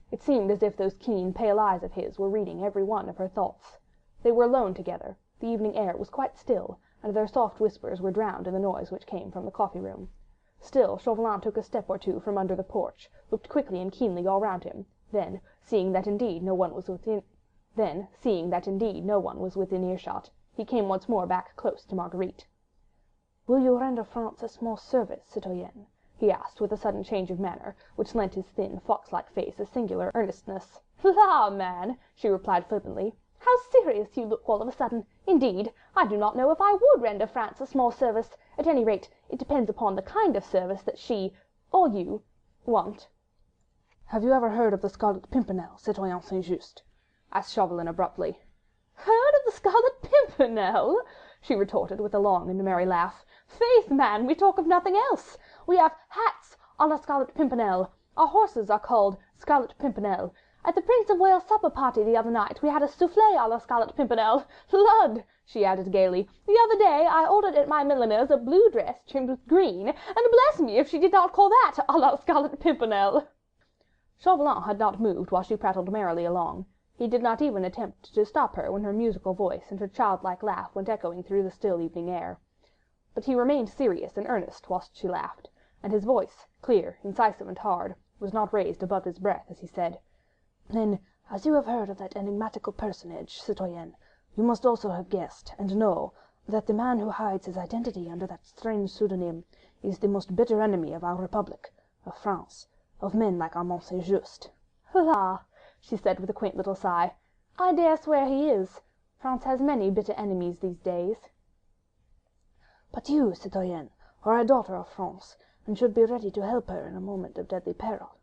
It seemed as if those keen, pale eyes of his were reading every one of her thoughts. They were alone together, the evening air was quite still, and their soft whispers were drowned in the noise which came from the coffee-room. Still Chauvelin took a step or two from under the porch, looked quickly and keenly all round him, then, seeing that indeed no one was within earshot, he came once more back close to Marguerite. "Will you render France a small service, citoyenne?" he asked with a sudden change of manner, which lent his thin, fox-like face a singular earnestness. "La, man!" she replied flippantly, "how serious you look all of a sudden! Indeed, I do not know if I would render France a small service. At any rate, it depends upon the kind of service that she, or you, want." "Have you ever heard of the Scarlet Pimpernel, citoyen St. Just?" asked Chauvelin abruptly. "Heard of the Scarlet Pimpernel?" she retorted with a long and merry laugh. "Faith, man, we talk of nothing else. We have hats à la Scarlet Pimpernel, our horses are called Scarlet Pimpernel, At the Prince of Wales' supper party the other night we had a soufflé à la Scarlet Pimpernel. Lud!" she added gaily, "the other day I ordered at my milliner's a blue dress trimmed with green, and bless me if she did not call that à la Scarlet Pimpernel." Chauvelin had not moved while she prattled merrily along. He did not even attempt to stop her when her musical voice and her childlike laugh went echoing through the still evening air. But he remained serious and earnest whilst she laughed, and his voice, clear, incisive and hard, was not raised above his breath as he said: "Then, as you have heard of that enigmatical personage, citoyenne, you must also have guessed, and know, that the man who hides his identity under that strange pseudonym is the most bitter enemy of our Republic, of France, of men like Armand St. Just." "La!" she said with a quaint little sigh, "I dare swear he is. France has many bitter enemies these days." "But you, citoyenne, are a daughter of France, and should be ready to help her in a moment of deadly peril."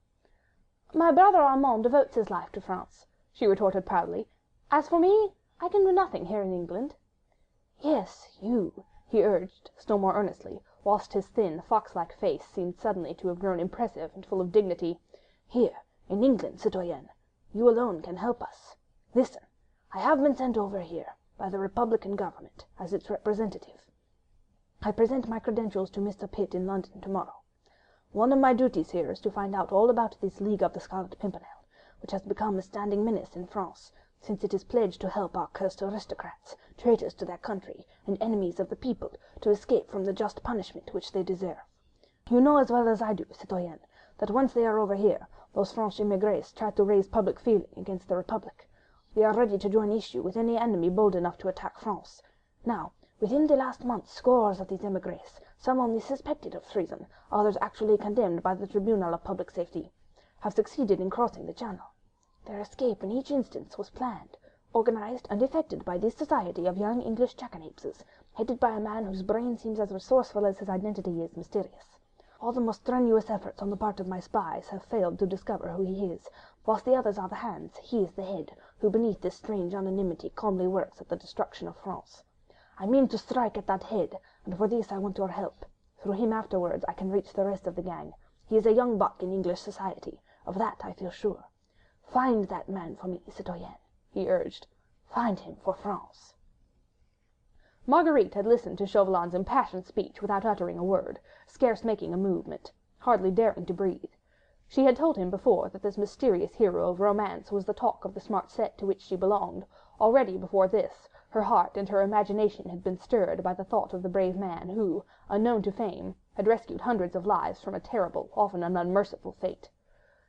"My brother Armand devotes his life to France," she retorted proudly. "As for me, I can do nothing here in England." "Yes, you," he urged still more earnestly, whilst his thin, fox-like face seemed suddenly to have grown impressive and full of dignity. "Here, in England, citoyenne, you alone can help us. Listen, I have been sent over here by the Republican government as its representative. I present my credentials to Mr. Pitt in London tomorrow. One of my duties here is to find out all about this League of the Scarlet Pimpernel, which has become a standing menace in France, since it is pledged to help our cursed aristocrats, traitors to their country, and enemies of the people, to escape from the just punishment which they deserve. You know as well as I do, citoyenne, that once they are over here, those French émigrés try to raise public feeling against the Republic. They are ready to join issue with any enemy bold enough to attack France. Now, within the last month, scores of these émigrés, some only suspected of treason, others actually condemned by the Tribunal of Public Safety, have succeeded in crossing the Channel. Their escape in each instance was planned, organised and effected by this society of young English jackanapes, headed by a man whose brain seems as resourceful as his identity is mysterious. All the most strenuous efforts on the part of my spies have failed to discover who he is, whilst the others are the hands, he is the head, who beneath this strange anonymity calmly works at the destruction of France. I mean to strike at that head, and for this I want your help. Through him afterwards I can reach the rest of the gang. He is a young buck in English society, of that I feel sure. Find that man for me, citoyenne," he urged. "Find him for France." Marguerite had listened to Chauvelin's impassioned speech without uttering a word, scarce making a movement, hardly daring to breathe. She had told him before that this mysterious hero of romance was the talk of the smart set to which she belonged. Already before this, her heart and her imagination had been stirred by the thought of the brave man who, unknown to fame, had rescued hundreds of lives from a terrible, often an unmerciful fate.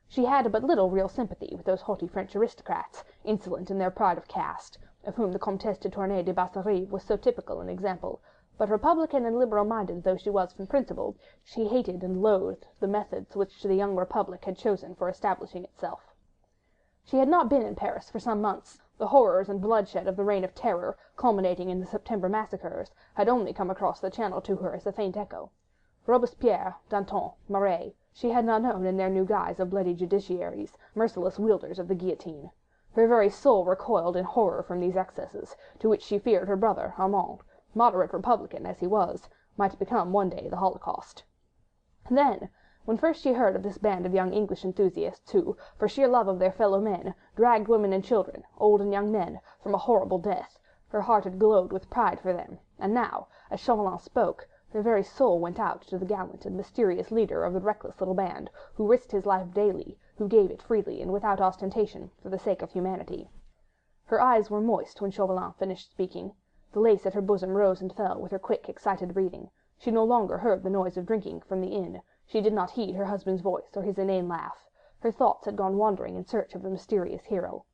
She had but little real sympathy with those haughty French aristocrats, insolent in their pride of caste, of whom the Comtesse de Tournay de Basserive was so typical an example, but republican and liberal-minded though she was from principle, she hated and loathed the methods which the young Republic had chosen for establishing itself. She had not been in Paris for some months. The horrors and bloodshed of the Reign of Terror, culminating in the September massacres, had only come across the Channel to her as a faint echo. Robespierre, Danton, Marat, she had not known in their new guise of bloody justiciaries, merciless wielders of the guillotine. Her very soul recoiled in horror from these excesses, to which she feared her brother Armand, moderate republican as he was, might become one day the Holocaust. And then, when first she heard of this band of young English enthusiasts who, for sheer love of their fellow men, dragged women and children, old and young men, from a horrible death, her heart had glowed with pride for them, and now, as Chauvelin spoke, her very soul went out to the gallant and mysterious leader of the reckless little band, who risked his life daily, who gave it freely and without ostentation, for the sake of humanity. Her eyes were moist when Chauvelin finished speaking. The lace at her bosom rose and fell with her quick, excited breathing. She no longer heard the noise of drinking from the inn. She did not heed her husband's voice or his inane laugh. Her thoughts had gone wandering in search of the mysterious hero.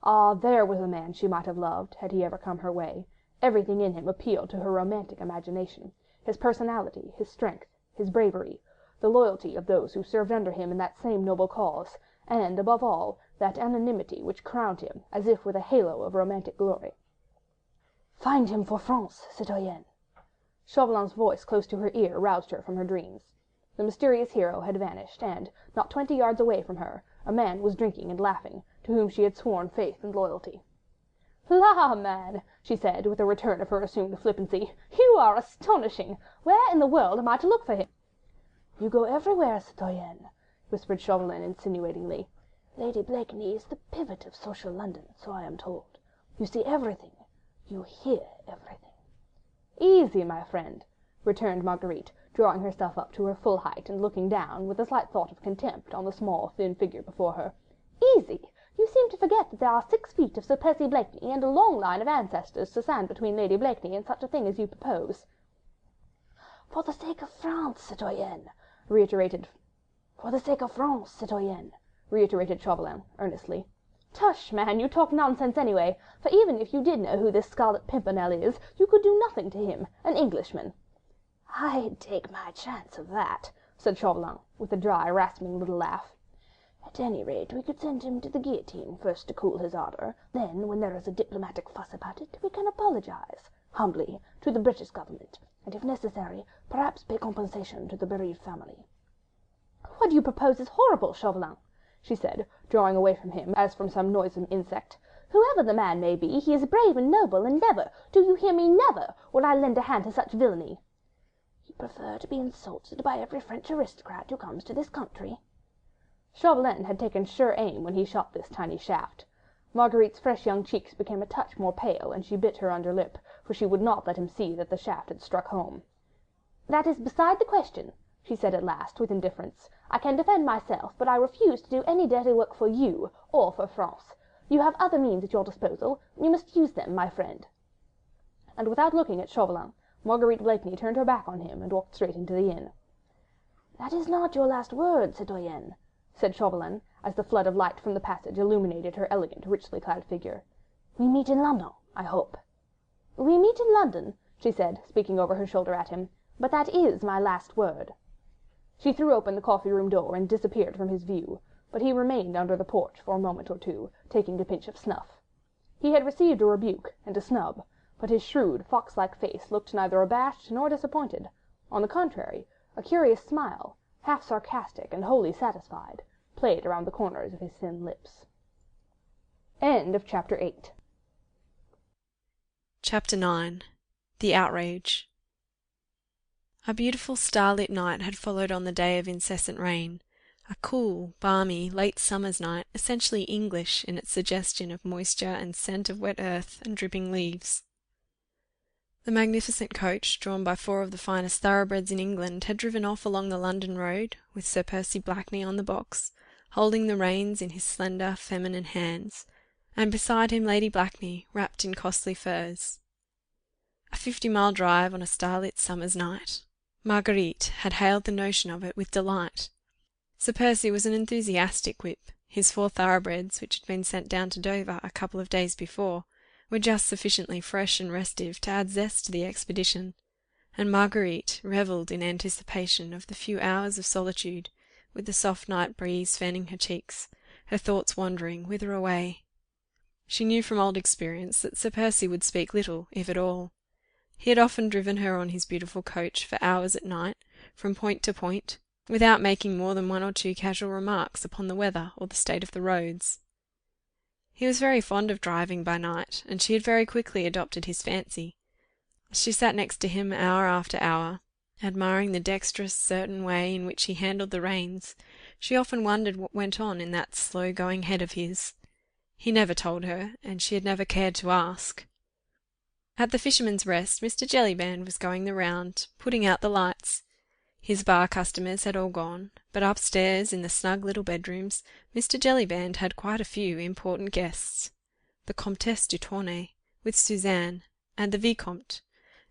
Ah, there was a man she might have loved, had he ever come her way. Everything in him appealed to her romantic imagination. His personality, his strength, his bravery, the loyalty of those who served under him in that same noble cause, and, above all, that anonymity which crowned him as if with a halo of romantic glory. "Find him for France, citoyenne." Chauvelin's voice close to her ear roused her from her dreams. The mysterious hero had vanished, and, not 20 yards away from her, a man was drinking and laughing, to whom she had sworn faith and loyalty. "La, man," she said, with a return of her assumed flippancy, "you are astonishing! Where in the world am I to look for him?" "You go everywhere, citoyenne," whispered Chauvelin insinuatingly. Lady Blakeney is the pivot of social London, so I am told. You see everything. You hear everything." "Easy, my friend," returned Marguerite, drawing herself up to her full height and looking down, with a slight thought of contempt, on the small, thin figure before her. "Easy! You seem to forget that there are 6 feet of Sir Percy Blakeney and a long line of ancestors to stand between Lady Blakeney and such a thing as you propose." "For the sake of France, citoyenne," reiterated Chauvelin, earnestly. "Tush, man, you talk nonsense anyway, for even if you did know who this Scarlet Pimpernel is, you could do nothing to him, an Englishman." "I'd take my chance of that," said Chauvelin, with a dry, rasping little laugh. "At any rate, we could send him to the guillotine first to cool his ardour, then, when there is a diplomatic fuss about it, we can apologise, humbly, to the British government, and if necessary, perhaps pay compensation to the bereaved family." "What you propose is horrible, Chauvelin," she said, drawing away from him as from some noisome insect. "Whoever the man may be, he is brave and noble, and never, do you hear me, never, will I lend a hand to such villainy." "You prefer to be insulted by every French aristocrat who comes to this country?" Chauvelin had taken sure aim when he shot this tiny shaft. Marguerite's fresh young cheeks became a touch more pale, and she bit her under lip, for she would not let him see that the shaft had struck home. "That is beside the question," she said at last, with indifference. "I can defend myself, but I refuse to do any dirty work for you, or for France. You have other means at your disposal, you must use them, my friend." And without looking at Chauvelin, Marguerite Blakeney turned her back on him and walked straight into the inn. "That is not your last word, citoyenne," said Chauvelin, as the flood of light from the passage illuminated her elegant, richly clad figure. "We meet in London, I hope." "We meet in London," she said, speaking over her shoulder at him, "but that is my last word." She threw open the coffee-room door and disappeared from his view, but he remained under the porch for a moment or two, taking a pinch of snuff. He had received a rebuke and a snub, but his shrewd, fox-like face looked neither abashed nor disappointed. On the contrary, a curious smile, half sarcastic and wholly satisfied, played around the corners of his thin lips. Chapter 9. The Outrage. A beautiful starlit night had followed on the day of incessant rain, a cool, balmy, late summer's night, essentially English in its suggestion of moisture and scent of wet earth and dripping leaves. The magnificent coach, drawn by 4 of the finest thoroughbreds in England, had driven off along the London road, with Sir Percy Blakeney on the box, holding the reins in his slender, feminine hands, and beside him Lady Blakeney, wrapped in costly furs. A 50-mile drive on a starlit summer's night. Marguerite had hailed the notion of it with delight. Sir Percy was an enthusiastic whip. His 4 thoroughbreds, which had been sent down to Dover a couple of days before, were just sufficiently fresh and restive to add zest to the expedition, and Marguerite revelled in anticipation of the few hours of solitude, with the soft night breeze fanning her cheeks, her thoughts wandering whither away. She knew from old experience that Sir Percy would speak little, if at all. He had often driven her on his beautiful coach for hours at night, from point to point, without making more than 1 or 2 casual remarks upon the weather or the state of the roads. He was very fond of driving by night, and she had very quickly adopted his fancy. As she sat next to him hour after hour, admiring the dexterous, certain way in which he handled the reins, she often wondered what went on in that slow-going head of his. He never told her, and she had never cared to ask. At the Fisherman's Rest, Mr. Jellyband was going the round, putting out the lights. His bar customers had all gone, but upstairs in the snug little bedrooms Mr. Jellyband had quite a few important guests. The Comtesse du Tournay, with Suzanne, and the Vicomte,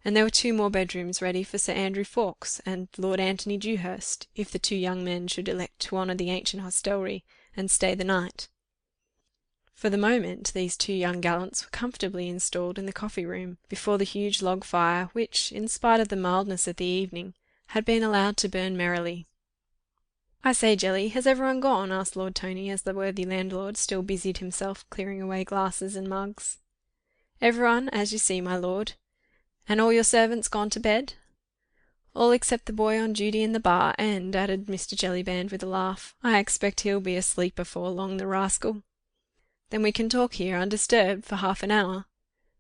and there were 2 more bedrooms ready for Sir Andrew Fawkes and Lord Anthony Dewhurst, if the 2 young men should elect to honour the ancient hostelry and stay the night. For the moment these 2 young gallants were comfortably installed in the coffee-room, before the huge log fire which, in spite of the mildness of the evening, had been allowed to burn merrily. "I say, Jelly, has everyone gone?" asked Lord Tony, as the worthy landlord still busied himself clearing away glasses and mugs. "Everyone, as you see, my lord. And all your servants gone to bed?" "All except the boy on duty in the bar, and," added Mr. Jellyband with a laugh, "I expect he'll be asleep before long, the rascal." "Then we can talk here undisturbed for half an hour."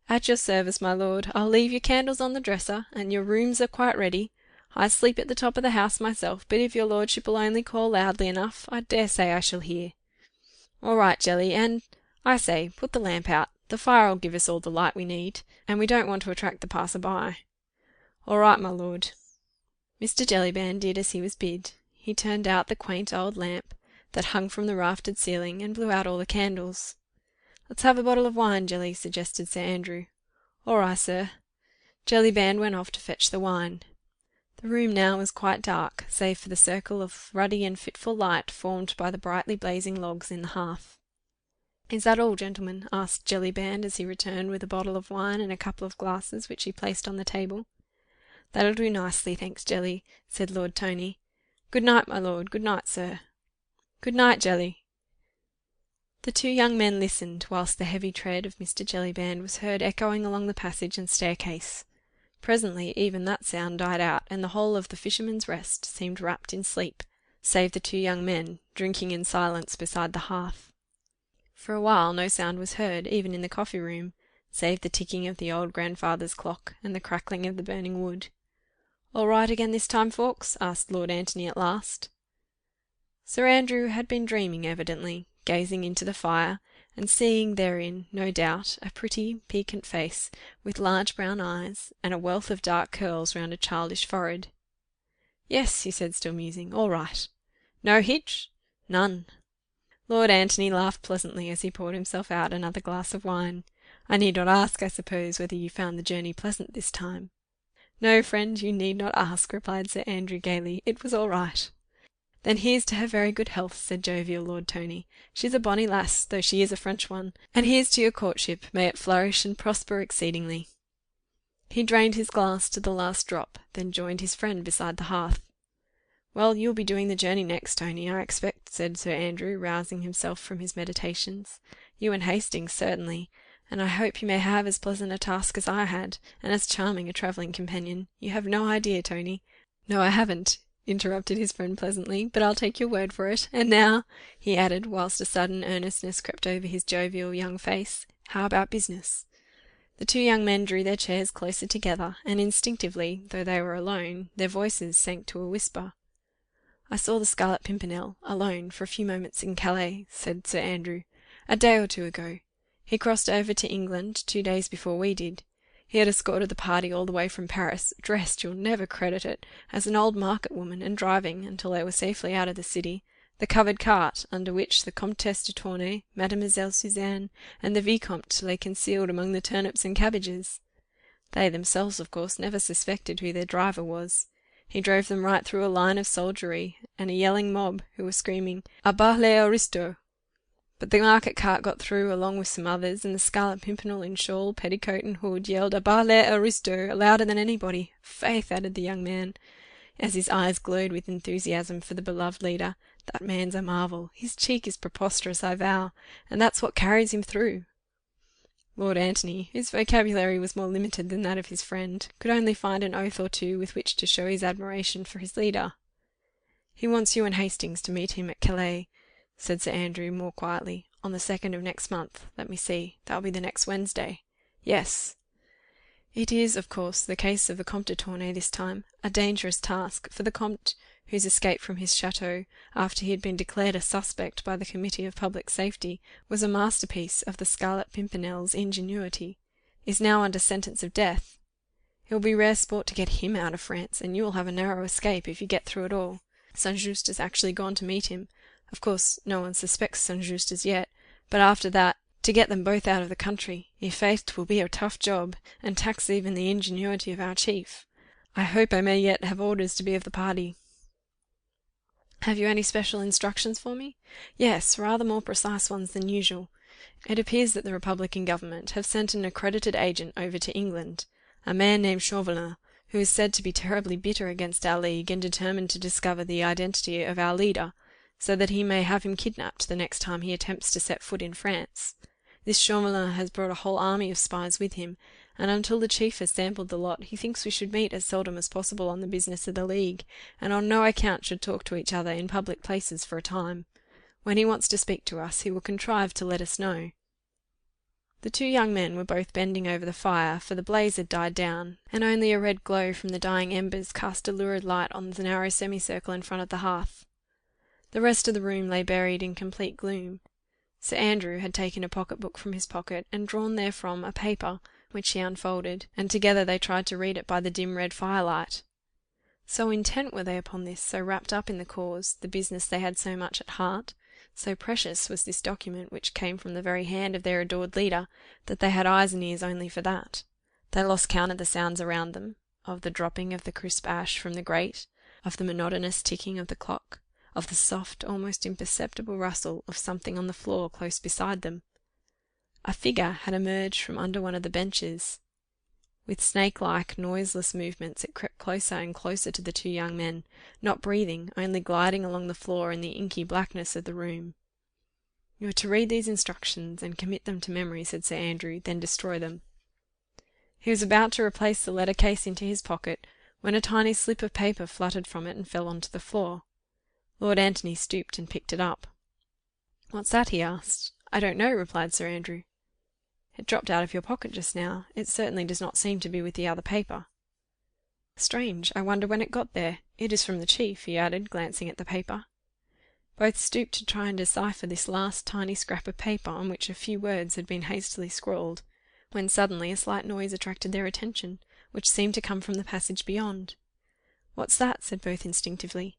"At your service, my lord. I'll leave your candles on the dresser, and your rooms are quite ready. I sleep at the top of the house myself, but if your lordship will only call loudly enough, I dare say I shall hear." All right, Jelly, and, I say, put the lamp out. The fire'll give us all the light we need, and we don't want to attract the passer-by. All right, my lord." Mr. Jellyband did as he was bid. He turned out the quaint old lamp that hung from the raftered ceiling, and blew out all the candles. "Let's have a bottle of wine, Jelly," suggested Sir Andrew. "All right, sir." Jellyband went off to fetch the wine. The room now was quite dark, save for the circle of ruddy and fitful light formed by the brightly blazing logs in the hearth. "Is that all, gentlemen?" asked Jellyband as he returned with a bottle of wine and a couple of glasses which he placed on the table. "That'll do nicely, thanks, Jelly," said Lord Tony. "Good night, my lord. Good night, sir." "Good night, Jelly." The two young men listened, whilst the heavy tread of Mr. Jellyband was heard echoing along the passage and staircase. Presently even that sound died out, and the whole of the Fisherman's Rest seemed wrapped in sleep, save the two young men, drinking in silence beside the hearth. For a while no sound was heard, even in the coffee-room, save the ticking of the old grandfather's clock, and the crackling of the burning wood. "All right again this time, Fawkes?" asked Lord Antony at last. Sir Andrew had been dreaming evidently, gazing into the fire, and seeing therein, no doubt, a pretty, piquant face, with large brown eyes, and a wealth of dark curls round a childish forehead. "Yes," he said, still musing, "all right." "No hitch?" "None." Lord Antony laughed pleasantly as he poured himself out another glass of wine. "I need not ask, I suppose, whether you found the journey pleasant this time?" "No, friend, you need not ask," replied Sir Andrew gaily. "It was all right." "Then here's to her very good health," said jovial Lord Tony. "She's a bonny lass, though she is a French one. And here's to your courtship. May it flourish and prosper exceedingly." He drained his glass to the last drop, then joined his friend beside the hearth. "Well, you'll be doing the journey next, Tony, I expect," said Sir Andrew, rousing himself from his meditations. "You and Hastings, certainly. And I hope you may have as pleasant a task as I had, and as charming a travelling companion. You have no idea, Tony—" "No, I haven't," interrupted his friend pleasantly, "but I'll take your word for it. And now," he added, whilst a sudden earnestness crept over his jovial young face, "how about business?" The two young men drew their chairs closer together, and instinctively, though they were alone, their voices sank to a whisper. "I saw the Scarlet Pimpernel, alone, for a few moments in Calais," said Sir Andrew, "a day or two ago. He crossed over to England 2 days before we did. He had escorted the party all the way from Paris, dressed, you'll never credit it, as an old market woman, and driving, until they were safely out of the city, the covered cart under which the Comtesse de Tournay, Mademoiselle Suzanne, and the Vicomte lay concealed among the turnips and cabbages. They themselves, of course, never suspected who their driver was. He drove them right through a line of soldiery, and a yelling mob, who were screaming, 'À bas les aristos!' But the market cart got through, along with some others, and the Scarlet Pimpernel in shawl, petticoat, and hood, yelled 'À bas les aristos!' louder than anybody. Faith," added the young man, as his eyes glowed with enthusiasm for the beloved leader, "that man's a marvel. His cheek is preposterous, I vow, and that's what carries him through." Lord Antony, whose vocabulary was more limited than that of his friend, could only find an oath or two with which to show his admiration for his leader. "He wants you and Hastings to meet him at Calais," said Sir Andrew more quietly, "on the 2nd of next month. Let me see, that'll be the next Wednesday. Yes. It is, of course, the case of the Comte de Tournay this time, a dangerous task, for the Comte, whose escape from his chateau, after he had been declared a suspect by the Committee of Public Safety, was a masterpiece of the Scarlet Pimpernel's ingenuity, is now under sentence of death. It will be rare sport to get him out of France, and you will have a narrow escape if you get through it all. St. Just has actually gone to meet him. Of course, no one suspects St. Just as yet, but after that, to get them both out of the country, i'faith 'twill be a tough job, and tax even the ingenuity of our chief. I hope I may yet have orders to be of the party." "Have you any special instructions for me?" "Yes, rather more precise ones than usual. It appears that the Republican government have sent an accredited agent over to England, a man named Chauvelin, who is said to be terribly bitter against our league, and determined to discover the identity of our leader, so that he may have him kidnapped the next time he attempts to set foot in France. This Chauvelin has brought a whole army of spies with him, and until the chief has sampled the lot, he thinks we should meet as seldom as possible on the business of the league, and on no account should talk to each other in public places for a time. When he wants to speak to us, he will contrive to let us know." The two young men were both bending over the fire, for the blaze had died down, and only a red glow from the dying embers cast a lurid light on the narrow semicircle in front of the hearth. The rest of the room lay buried in complete gloom. Sir Andrew had taken a pocket-book from his pocket, and drawn therefrom a paper, which he unfolded, and together they tried to read it by the dim red firelight. So intent were they upon this, so wrapped up in the cause, the business they had so much at heart, so precious was this document which came from the very hand of their adored leader, that they had eyes and ears only for that. They lost count of the sounds around them, of the dropping of the crisp ash from the grate, of the monotonous ticking of the clock, of the soft, almost imperceptible rustle of something on the floor close beside them. A figure had emerged from under one of the benches. With snake-like, noiseless movements it crept closer and closer to the two young men, not breathing, only gliding along the floor in the inky blackness of the room. "You are to read these instructions, and commit them to memory," said Sir Andrew, "then destroy them." He was about to replace the letter case into his pocket, when a tiny slip of paper fluttered from it and fell on to the floor. Lord Antony stooped and picked it up. "What's that?" he asked. "I don't know," replied Sir Andrew. "It dropped out of your pocket just now. It certainly does not seem to be with the other paper." "Strange. I wonder when it got there. It is from the chief," he added, glancing at the paper. Both stooped to try and decipher this last tiny scrap of paper on which a few words had been hastily scrawled, when suddenly a slight noise attracted their attention, which seemed to come from the passage beyond. "What's that?" said both instinctively.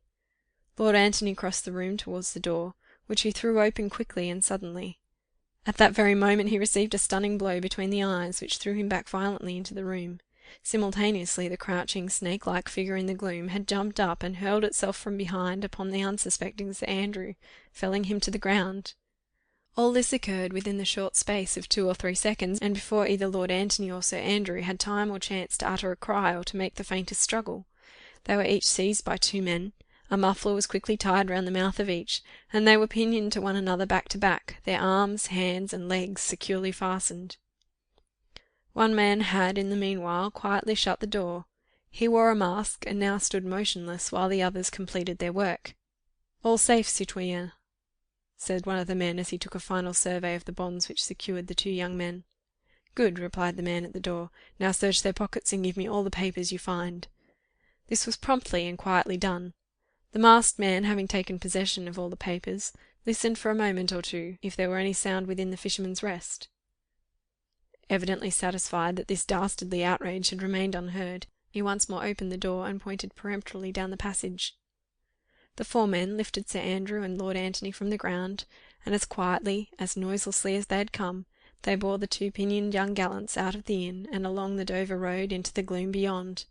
Lord Antony crossed the room towards the door, which he threw open quickly and suddenly. At that very moment he received a stunning blow between the eyes, which threw him back violently into the room. Simultaneously the crouching, snake-like figure in the gloom had jumped up and hurled itself from behind upon the unsuspecting Sir Andrew, felling him to the ground. All this occurred within the short space of 2 or 3 seconds, and before either Lord Antony or Sir Andrew had time or chance to utter a cry or to make the faintest struggle. They were each seized by 2 men. A muffler was quickly tied round the mouth of each, and they were pinioned to one another back to back, their arms, hands, and legs securely fastened. One man had, in the meanwhile, quietly shut the door. He wore a mask, and now stood motionless while the others completed their work. "All safe, citoyen," said one of the men as he took a final survey of the bonds which secured the 2 young men. "Good," replied the man at the door. "Now search their pockets and give me all the papers you find." This was promptly and quietly done. The masked man, having taken possession of all the papers, listened for a moment or two, if there were any sound within the Fisherman's Rest. Evidently satisfied that this dastardly outrage had remained unheard, he once more opened the door and pointed peremptorily down the passage. The 4 men lifted Sir Andrew and Lord Antony from the ground, and as quietly, as noiselessly as they had come, they bore the 2 pinioned young gallants out of the inn and along the Dover road into the gloom beyond.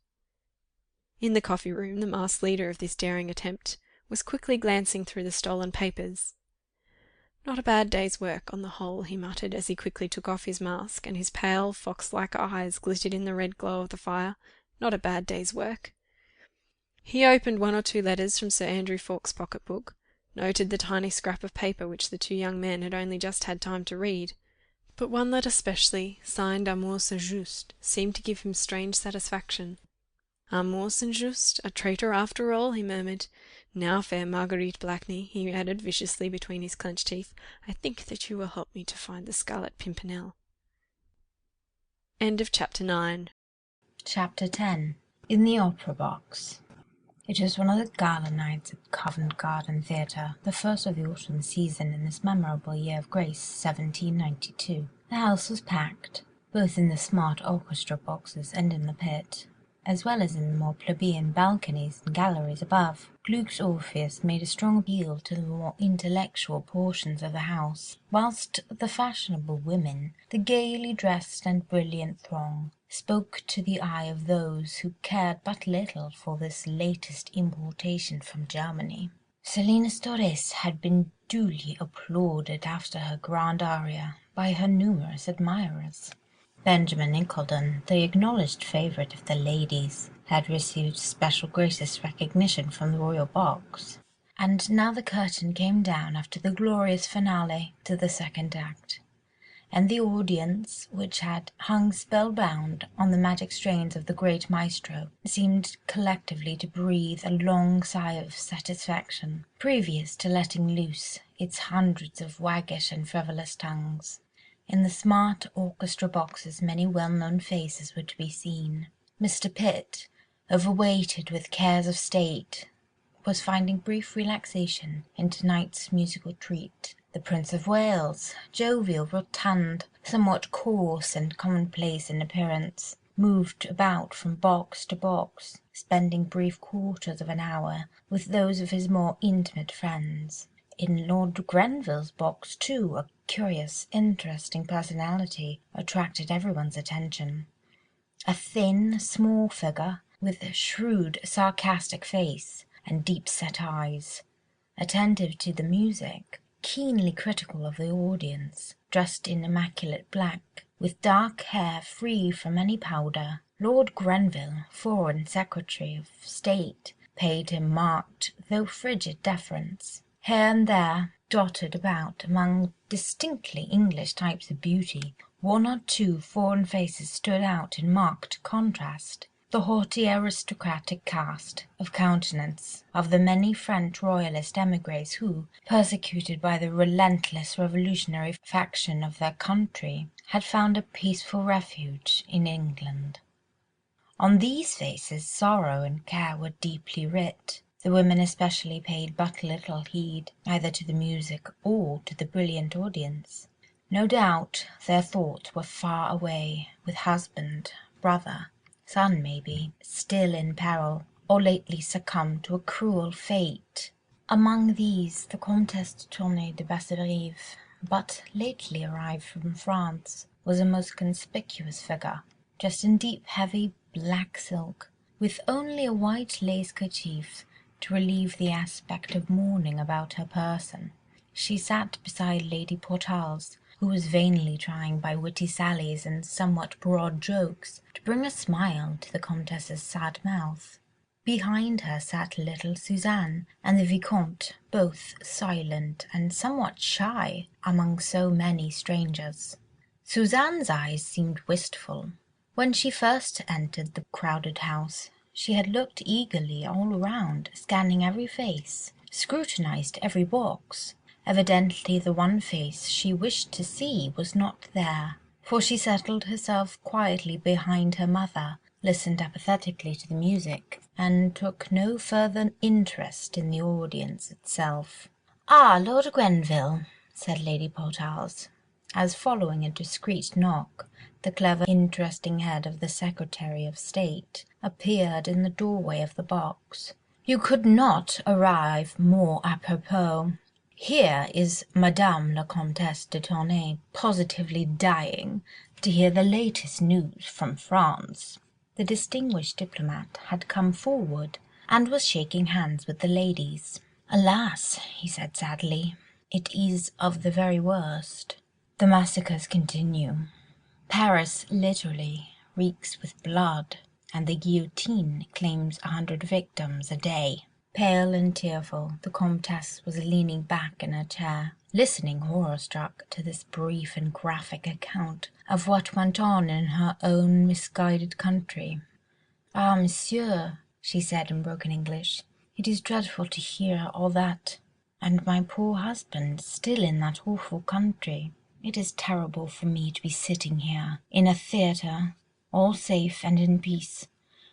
In the coffee-room, the masked leader of this daring attempt was quickly glancing through the stolen papers. "Not a bad day's work, on the whole," he muttered, as he quickly took off his mask, and his pale, fox-like eyes glittered in the red glow of the fire. "Not a bad day's work." He opened 1 or 2 letters from Sir Andrew Fawkes' pocket-book, noted the tiny scrap of paper which the 2 young men had only just had time to read, but one letter specially, signed Amour St. Just, seemed to give him strange satisfaction. "Amour St. Just, a traitor after all," he murmured. "Now, fair Marguerite Blakeney," he added viciously between his clenched teeth, "I think that you will help me to find the Scarlet Pimpernel." End of Chapter 9. Chapter 10. In the Opera Box. It was one of the gala nights at Covent Garden Theatre, the first of the autumn season in this memorable year of grace, 1792. The house was packed, both in the smart orchestra boxes and in the pit, as well as in the more plebeian balconies and galleries above. Gluck's Orpheus made a strong appeal to the more intellectual portions of the house, whilst the fashionable women, the gaily dressed and brilliant throng, spoke to the eye of those who cared but little for this latest importation from Germany. Selina Storès had been duly applauded after her grand aria by her numerous admirers. Benjamin Incledon, the acknowledged favourite of the ladies, had received special gracious recognition from the royal box, and now the curtain came down after the glorious finale to the 2nd act, and the audience, which had hung spellbound on the magic strains of the great maestro, seemed collectively to breathe a long sigh of satisfaction, previous to letting loose its hundreds of waggish and frivolous tongues. In the smart orchestra boxes many well-known faces were to be seen. Mr. Pitt, overweighted with cares of state, was finding brief relaxation in tonight's musical treat, The Prince of Wales, jovial, rotund, somewhat coarse and commonplace in appearance, moved about from box to box, spending brief quarters of an hour with those of his more intimate friends. In Lord Grenville's box, too, a curious, interesting personality attracted everyone's attention. A thin, small figure, with a shrewd, sarcastic face and deep-set eyes, attentive to the music, keenly critical of the audience, dressed in immaculate black, with dark hair free from any powder. Lord Grenville, Foreign Secretary of State, paid him marked though frigid deference. Here and there, dotted about among distinctly English types of beauty, one or two foreign faces stood out in marked contrast. The haughty aristocratic cast of countenance of the many French royalist émigrés who, persecuted by the relentless revolutionary faction of their country, had found a peaceful refuge in England. On these faces sorrow and care were deeply writ. The women especially paid but little heed, either to the music or to the brilliant audience. No doubt their thoughts were far away, with husband, brother, son maybe, still in peril, or lately succumbed to a cruel fate. Among these the Comtesse de Tournay de Basserive, but lately arrived from France, was a most conspicuous figure, dressed in deep heavy black silk, with only a white lace kerchief to relieve the aspect of mourning about her person. She sat beside Lady Portarles, who was vainly trying by witty sallies and somewhat broad jokes to bring a smile to the Comtesse's sad mouth. Behind her sat little Suzanne and the Vicomte, both silent and somewhat shy among so many strangers. Suzanne's eyes seemed wistful. When she first entered the crowded house, she had looked eagerly all around, scanning every face, scrutinized every box. Evidently the one face she wished to see was not there, for she settled herself quietly behind her mother, listened apathetically to the music, and took no further interest in the audience itself. "Ah, Lord Grenville," said Lady Portarles, as, following a discreet knock, the clever, interesting head of the Secretary of State appeared in the doorway of the box. "You could not arrive more apropos. Here is Madame la Comtesse de Tournay positively dying to hear the latest news from France." The distinguished diplomat had come forward and was shaking hands with the ladies. "Alas," he said sadly, "it is of the very worst. The massacres continue. Paris literally reeks with blood, and the guillotine claims 100 victims a day." Pale and tearful, the Comtesse was leaning back in her chair, listening horror-struck to this brief and graphic account of what went on in her own misguided country. "Ah, monsieur," she said in broken English, "it is dreadful to hear all that. And my poor husband still in that awful country. It is terrible for me to be sitting here, in a theatre, all safe and in peace,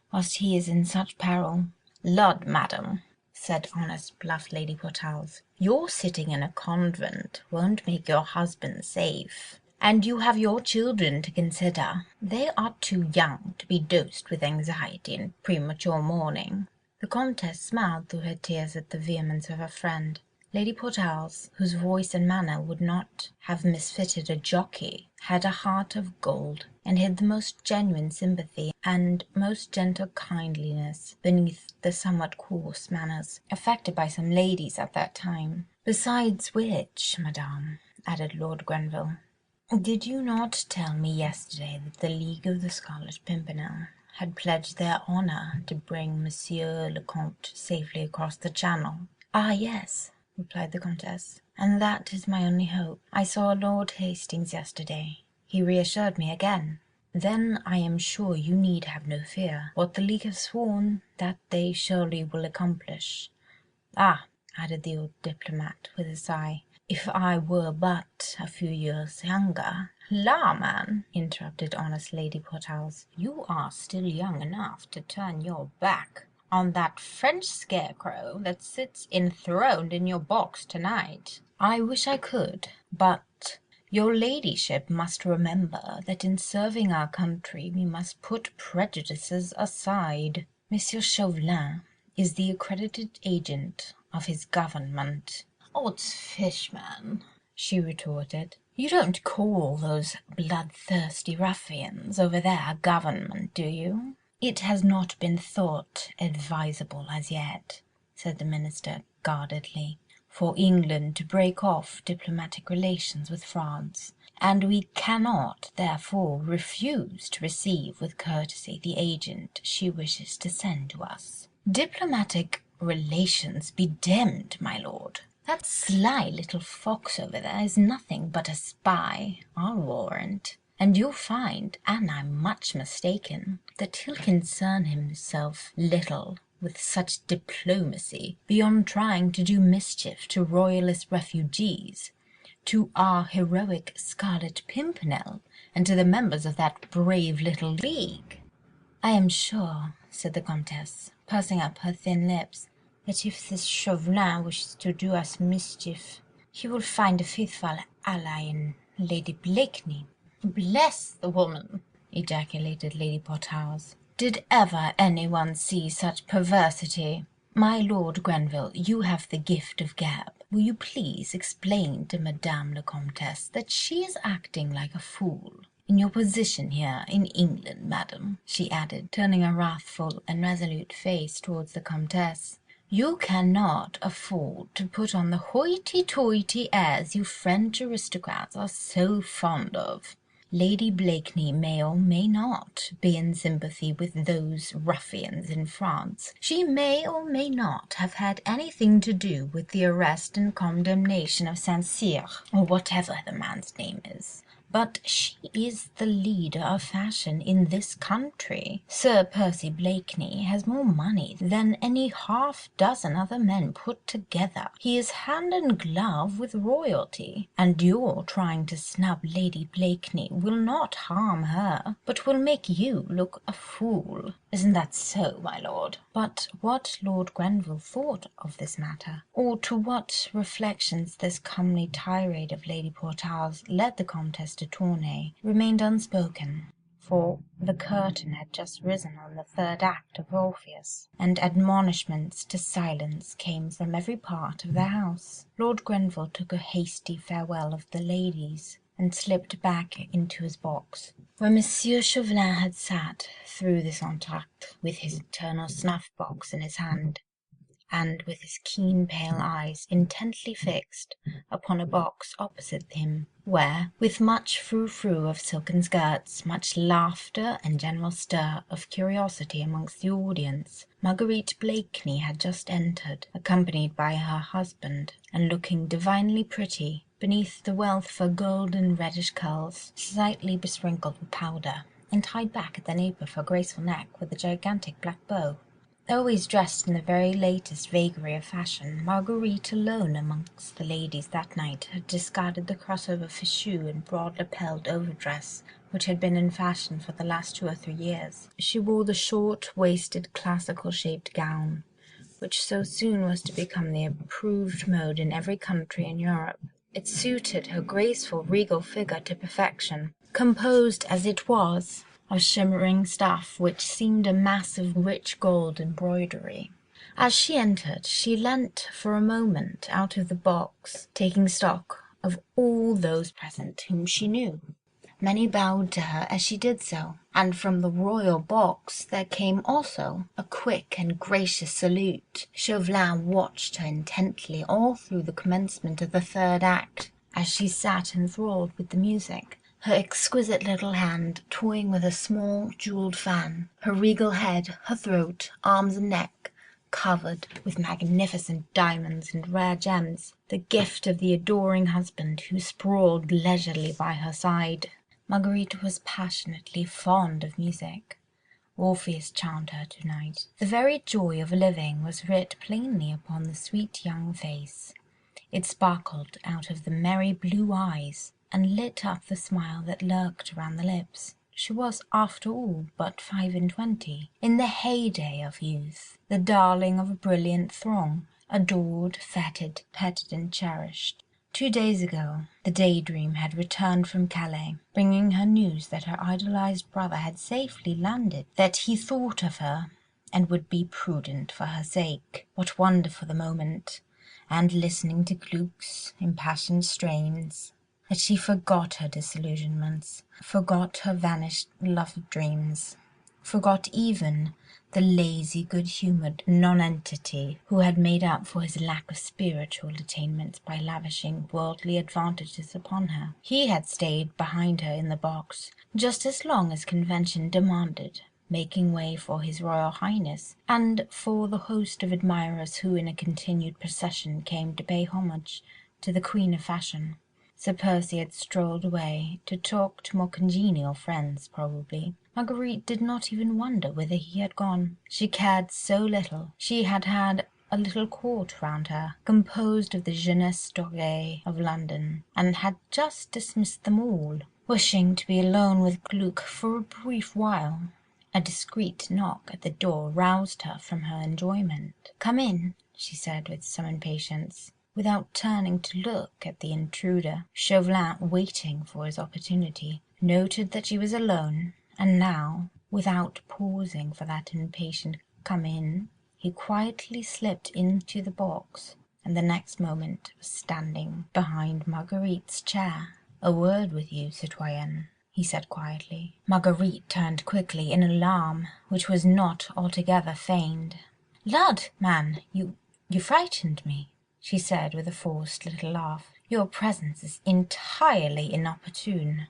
whilst he is in such peril." "Lud, madam," said honest bluff Lady Portarles, "your sitting in a convent won't make your husband safe. And you have your children to consider. They are too young to be dosed with anxiety and premature mourning." The Comtesse smiled through her tears at the vehemence of her friend. Lady Portarles, whose voice and manner would not have misfitted a jockey, had a heart of gold, and hid the most genuine sympathy and most gentle kindliness beneath the somewhat coarse manners affected by some ladies at that time. "Besides which, madame," added Lord Grenville, "did you not tell me yesterday that the League of the Scarlet Pimpernel had pledged their honour to bring Monsieur le Comte safely across the Channel?" "Ah, yes," replied the Comtesse, "and that is my only hope. I saw Lord Hastings yesterday. He reassured me again." "Then I am sure you need have no fear. What the League have sworn, that they surely will accomplish. Ah," added the old diplomat with a sigh, "if I were but a few years younger—" "La, man," interrupted honest Lady Portarles, "you are still young enough to turn your back on that French scarecrow that sits enthroned in your box tonight. I wish I could, but your ladyship must remember that in serving our country we must put prejudices aside. Monsieur Chauvelin is the accredited agent of his government." "Odds fish, man," she retorted. "You don't call those bloodthirsty ruffians over there government, do you?" "It has not been thought advisable as yet," said the minister guardedly, "for England to break off diplomatic relations with France, and we cannot therefore refuse to receive with courtesy the agent she wishes to send to us." "Diplomatic relations be demmed, my lord. That sly little fox over there is nothing but a spy, I'll warrant, and you'll find, and I'm much mistaken, that he'll concern himself little with such diplomacy beyond trying to do mischief to royalist refugees, to our heroic Scarlet Pimpernel, and to the members of that brave little league." "I am sure," said the Comtesse, pursing up her thin lips, "that if this Chauvelin wishes to do us mischief, he will find a faithful ally in Lady Blakeney." "Bless the woman!" ejaculated Lady Portarles. "Did ever anyone see such perversity? My Lord Grenville, you have the gift of gab. Will you please explain to Madame la Comtesse that she is acting like a fool? In your position here in England, madam," she added, turning a wrathful and resolute face towards the Comtesse, "you cannot afford to put on the hoity-toity airs you French aristocrats are so fond of. Lady Blakeney may or may not be in sympathy with those ruffians in France. She may or may not have had anything to do with the arrest and condemnation of St. Cyr, or whatever the man's name is. But she is the leader of fashion in this country. Sir Percy Blakeney has more money than any half-dozen other men put together. He is hand and glove with royalty, and your trying to snub Lady Blakeney will not harm her, but will make you look a fool. Isn't that so, my lord?" But what Lord Grenville thought of this matter, or to what reflections this comely tirade of Lady Portarles led the Comtesse de Tournay, remained unspoken, for the curtain had just risen on the third act of Orpheus, and admonishments to silence came from every part of the house. Lord Grenville took a hasty farewell of the ladies, and slipped back into his box, where Monsieur Chauvelin had sat through this entr'acte with his eternal snuff-box in his hand, and with his keen pale eyes intently fixed upon a box opposite him, where, with much frou-frou of silken skirts, much laughter and general stir of curiosity amongst the audience, Marguerite Blakeney had just entered, accompanied by her husband, and looking divinely pretty beneath the wealth of her golden reddish curls, slightly besprinkled with powder, and tied back at the nape of her graceful neck with a gigantic black bow. Always dressed in the very latest vagary of fashion, Marguerite alone amongst the ladies that night had discarded the crossover fichu and broad-lapelled overdress which had been in fashion for the last 2 or 3 years. She wore the short-waisted classical-shaped gown, which so soon was to become the approved mode in every country in Europe. It suited her graceful, regal figure to perfection, composed as it was of shimmering stuff which seemed a mass of rich gold embroidery. As she entered, she leant for a moment out of the box, taking stock of all those present whom she knew. Many bowed to her as she did so, and from the royal box there came also a quick and gracious salute. Chauvelin watched her intently all through the commencement of the third act, as she sat enthralled with the music, her exquisite little hand toying with a small jewelled fan, her regal head, her throat, arms and neck covered with magnificent diamonds and rare gems, the gift of the adoring husband who sprawled leisurely by her side. Marguerite was passionately fond of music. Orpheus charmed her tonight. The very joy of living was writ plainly upon the sweet young face. It sparkled out of the merry blue eyes, and lit up the smile that lurked around the lips. She was, after all, but 25, in the heyday of youth, the darling of a brilliant throng, adored, feted, petted and cherished. 2 days ago, the Daydream had returned from Calais, bringing her news that her idolized brother had safely landed, that he thought of her, and would be prudent for her sake. What wonder for the moment, and listening to Gluck's impassioned strains, that she forgot her disillusionments, forgot her vanished love dreams, forgot even the lazy, good-humoured nonentity who had made up for his lack of spiritual attainments by lavishing worldly advantages upon her. He had stayed behind her in the box just as long as convention demanded, making way for his Royal Highness, and for the host of admirers who in a continued procession came to pay homage to the Queen of Fashion. Sir Percy had strolled away to talk to more congenial friends, probably. Marguerite did not even wonder whither he had gone. She cared so little. She had had a little court round her, composed of the jeunesse dorée of London, and had just dismissed them all, wishing to be alone with Gluck for a brief while. A discreet knock at the door roused her from her enjoyment. "Come in," she said with some impatience, without turning to look at the intruder. Chauvelin, waiting for his opportunity, noted that she was alone, and now, without pausing for that impatient "come in," he quietly slipped into the box, and the next moment was standing behind Marguerite's chair. "A word with you, citoyenne," he said quietly. Marguerite turned quickly in alarm, which was not altogether feigned. "Lud, man, you frightened me," she said with a forced little laugh. "Your presence is entirely inopportune.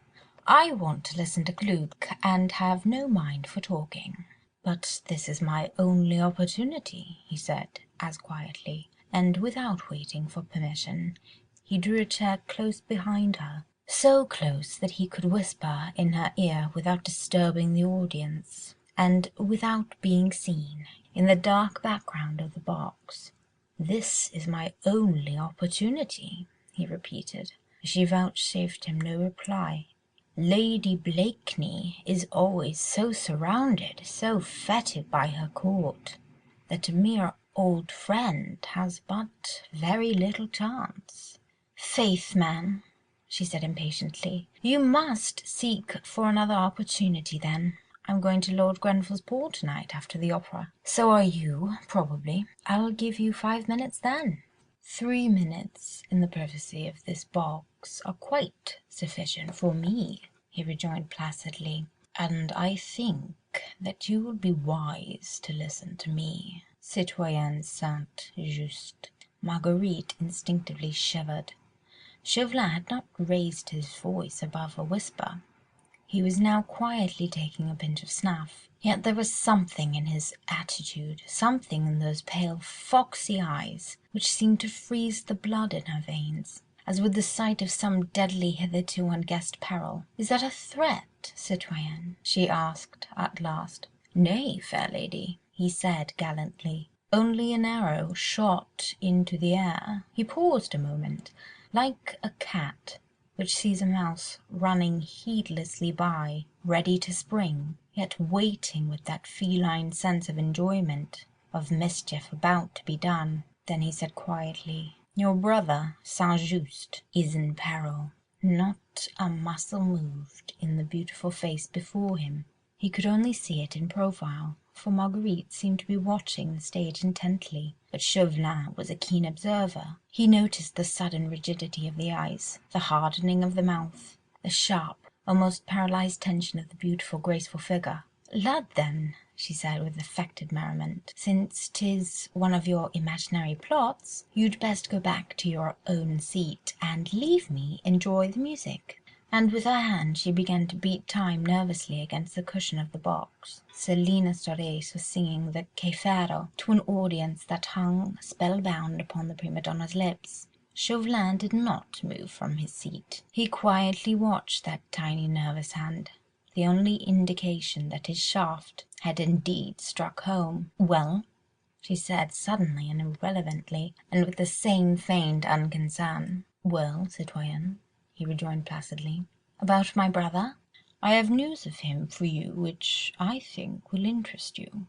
I want to listen to Gluck, and have no mind for talking." "But this is my only opportunity," he said as quietly, and without waiting for permission, he drew a chair close behind her, so close that he could whisper in her ear without disturbing the audience, and without being seen, in the dark background of the box. "This is my only opportunity," he repeated. She vouchsafed him no reply. "Lady Blakeney is always so surrounded, so fêted by her court, that a mere old friend has but very little chance." "Faith, man," she said impatiently, "you must seek for another opportunity then. I'm going to Lord Grenville's ball tonight after the opera. So are you, probably. I'll give you 5 minutes then." 3 minutes in the privacy of this box are quite sufficient for me," he rejoined placidly, "and I think that you will be wise to listen to me, citoyenne Saint Just." Marguerite instinctively shivered. Chauvelin had not raised his voice above a whisper. He was now quietly taking a pinch of snuff, yet there was something in his attitude, something in those pale foxy eyes, which seemed to freeze the blood in her veins, as with the sight of some deadly hitherto unguessed peril. "Is that a threat, citoyenne?" she asked at last. "Nay, fair lady," he said gallantly, "only an arrow shot into the air." He paused a moment, like a cat which sees a mouse running heedlessly by, ready to spring, yet waiting with that feline sense of enjoyment, of mischief about to be done. Then he said quietly, "Your brother, Saint Just, is in peril." Not a muscle moved in the beautiful face before him. He could only see it in profile, for Marguerite seemed to be watching the stage intently, but Chauvelin was a keen observer. He noticed the sudden rigidity of the eyes, the hardening of the mouth, the sharp, almost paralysed tension of the beautiful, graceful figure. "Lud, then," she said with affected merriment, "since 'tis one of your imaginary plots, you'd best go back to your own seat and leave me enjoy the music." And with her hand she began to beat time nervously against the cushion of the box. Selina Storés was singing the Che Faro to an audience that hung spellbound upon the prima donna's lips. Chauvelin did not move from his seat. He quietly watched that tiny nervous hand, the only indication that his shaft had indeed struck home. "Well?" she said suddenly and irrelevantly, and with the same feigned unconcern. "Well, citoyenne," he rejoined placidly. "About my brother? I have news of him for you which I think will interest you.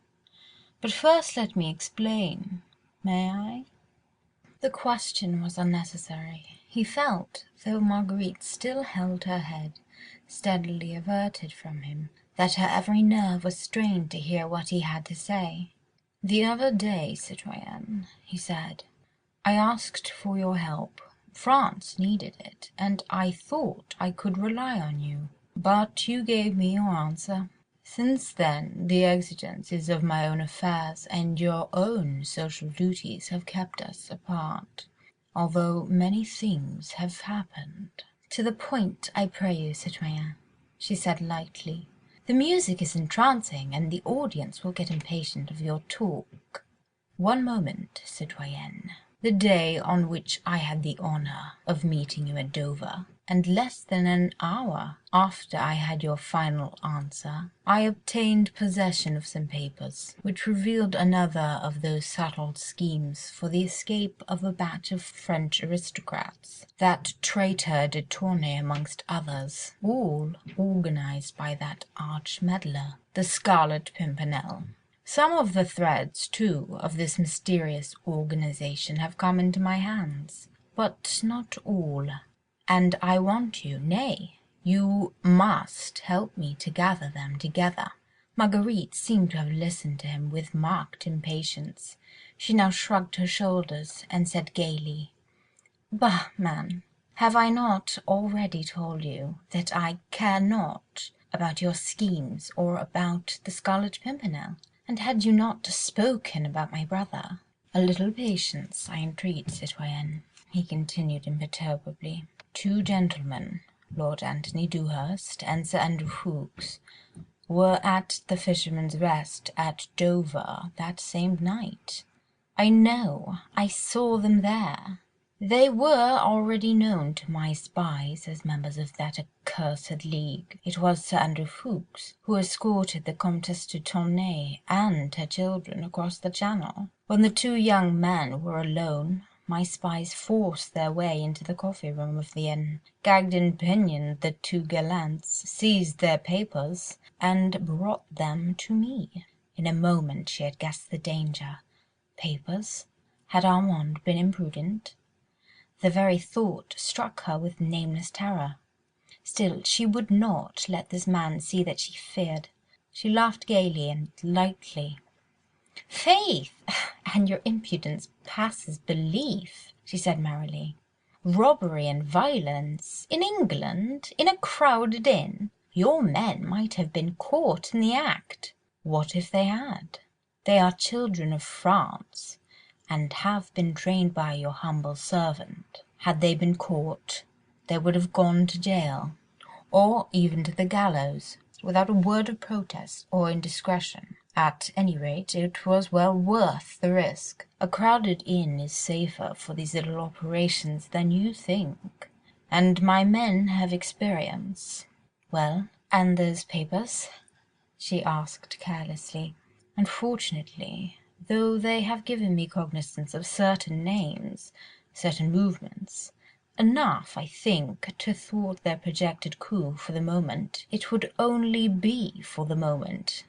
But first let me explain. May I?" The question was unnecessary. He felt, though Marguerite still held her head steadily averted from him, that her every nerve was strained to hear what he had to say. "The other day, citoyenne," he said, "I asked for your help. France needed it, and I thought I could rely on you. But you gave me your answer. Since then, the exigencies of my own affairs and your own social duties have kept us apart, although many things have happened." "To the point, I pray you, citoyen," she said lightly. "The music is entrancing, and the audience will get impatient of your talk." "One moment, citoyenne. The day on which I had the honour of meeting you at Dover, and less than an hour after I had your final answer, I obtained possession of some papers, which revealed another of those subtle schemes for the escape of a batch of French aristocrats, that traitor de Tournay amongst others, all organised by that arch-meddler, the Scarlet Pimpernel. Some of the threads, too, of this mysterious organisation have come into my hands, but not all, and I want you, nay, you must help me to gather them together." Marguerite seemed to have listened to him with marked impatience. She now shrugged her shoulders and said gaily, "Bah, man, have I not already told you that I care not about your schemes or about the Scarlet Pimpernel? And had you not spoken about my brother? A little patience, I entreat, citoyenne," he continued imperturbably. "Two gentlemen, Lord Anthony Dewhurst and Sir Andrew Ffoulkes, were at the Fisherman's Rest at Dover that same night. I know, I saw them there. They were already known to my spies as members of that accursed league. It was Sir Andrew Ffoulkes who escorted the Comtesse de Tournay and her children across the Channel. When the two young men were alone, my spies forced their way into the coffee-room of the inn, gagged and pinioned the two gallants, seized their papers, and brought them to me. In a moment she had guessed the danger. Papers? Had Armand been imprudent? The very thought struck her with nameless terror. Still, she would not let this man see that she feared. She laughed gaily and lightly. "Faith, and your impudence passes belief," she said merrily. "Robbery and violence in England, in a crowded inn. Your men might have been caught in the act. What if they had? They are children of France, and have been trained by your humble servant. Had they been caught, they would have gone to jail, or even to the gallows, without a word of protest or indiscretion. At any rate, it was well worth the risk. A crowded inn is safer for these little operations than you think, and my men have experience. Well, and those papers?" she asked carelessly. "Unfortunately, though they have given me cognizance of certain names, certain movements, enough, I think, to thwart their projected coup for the moment, it would only be for the moment,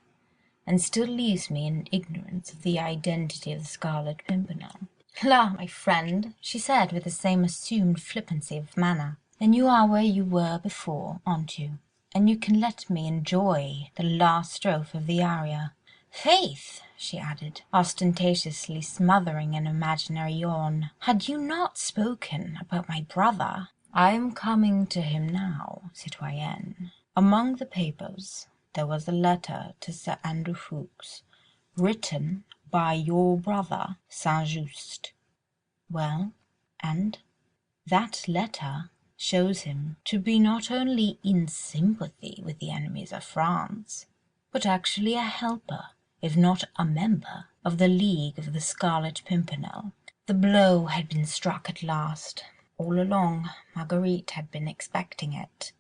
and still leaves me in ignorance of the identity of the Scarlet Pimpernel." "La, my friend," she said with the same assumed flippancy of manner, "then you are where you were before, aren't you? And you can let me enjoy the last strophe of the aria. Faith," she added, ostentatiously smothering an imaginary yawn, "had you not spoken about my brother—" "I am coming to him now, citoyenne. Among the papers there was a letter to Sir Andrew Ffoulkes, written by your brother, Saint-Just. Well, and that letter shows him to be not only in sympathy with the enemies of France, but actually a helper, if not a member, of the League of the Scarlet Pimpernel. The blow had been struck at last. All along, Marguerite had been expecting it.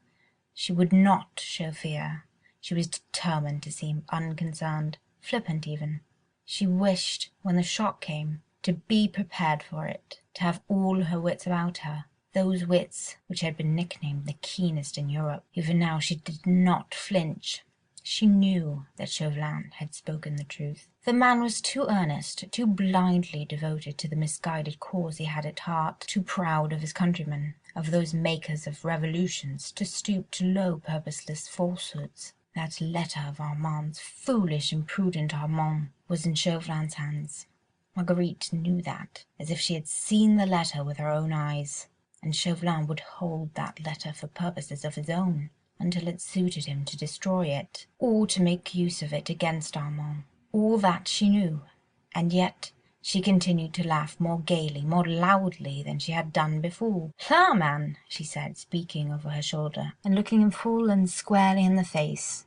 She would not show fear. She was determined to seem unconcerned, flippant even. She wished, when the shock came, to be prepared for it, to have all her wits about her, those wits which had been nicknamed the keenest in Europe. Even now she did not flinch. She knew that Chauvelin had spoken the truth. The man was too earnest, too blindly devoted to the misguided cause he had at heart, too proud of his countrymen, of those makers of revolutions, to stoop to low purposeless falsehoods. That letter of Armand's, foolish, imprudent Armand, was in Chauvelin's hands. Marguerite knew that, as if she had seen the letter with her own eyes, and Chauvelin would hold that letter for purposes of his own, until it suited him to destroy it, or to make use of it against Armand. All that she knew, and yet she continued to laugh more gaily, more loudly than she had done before. "La, man," she said, speaking over her shoulder, and looking him full and squarely in the face,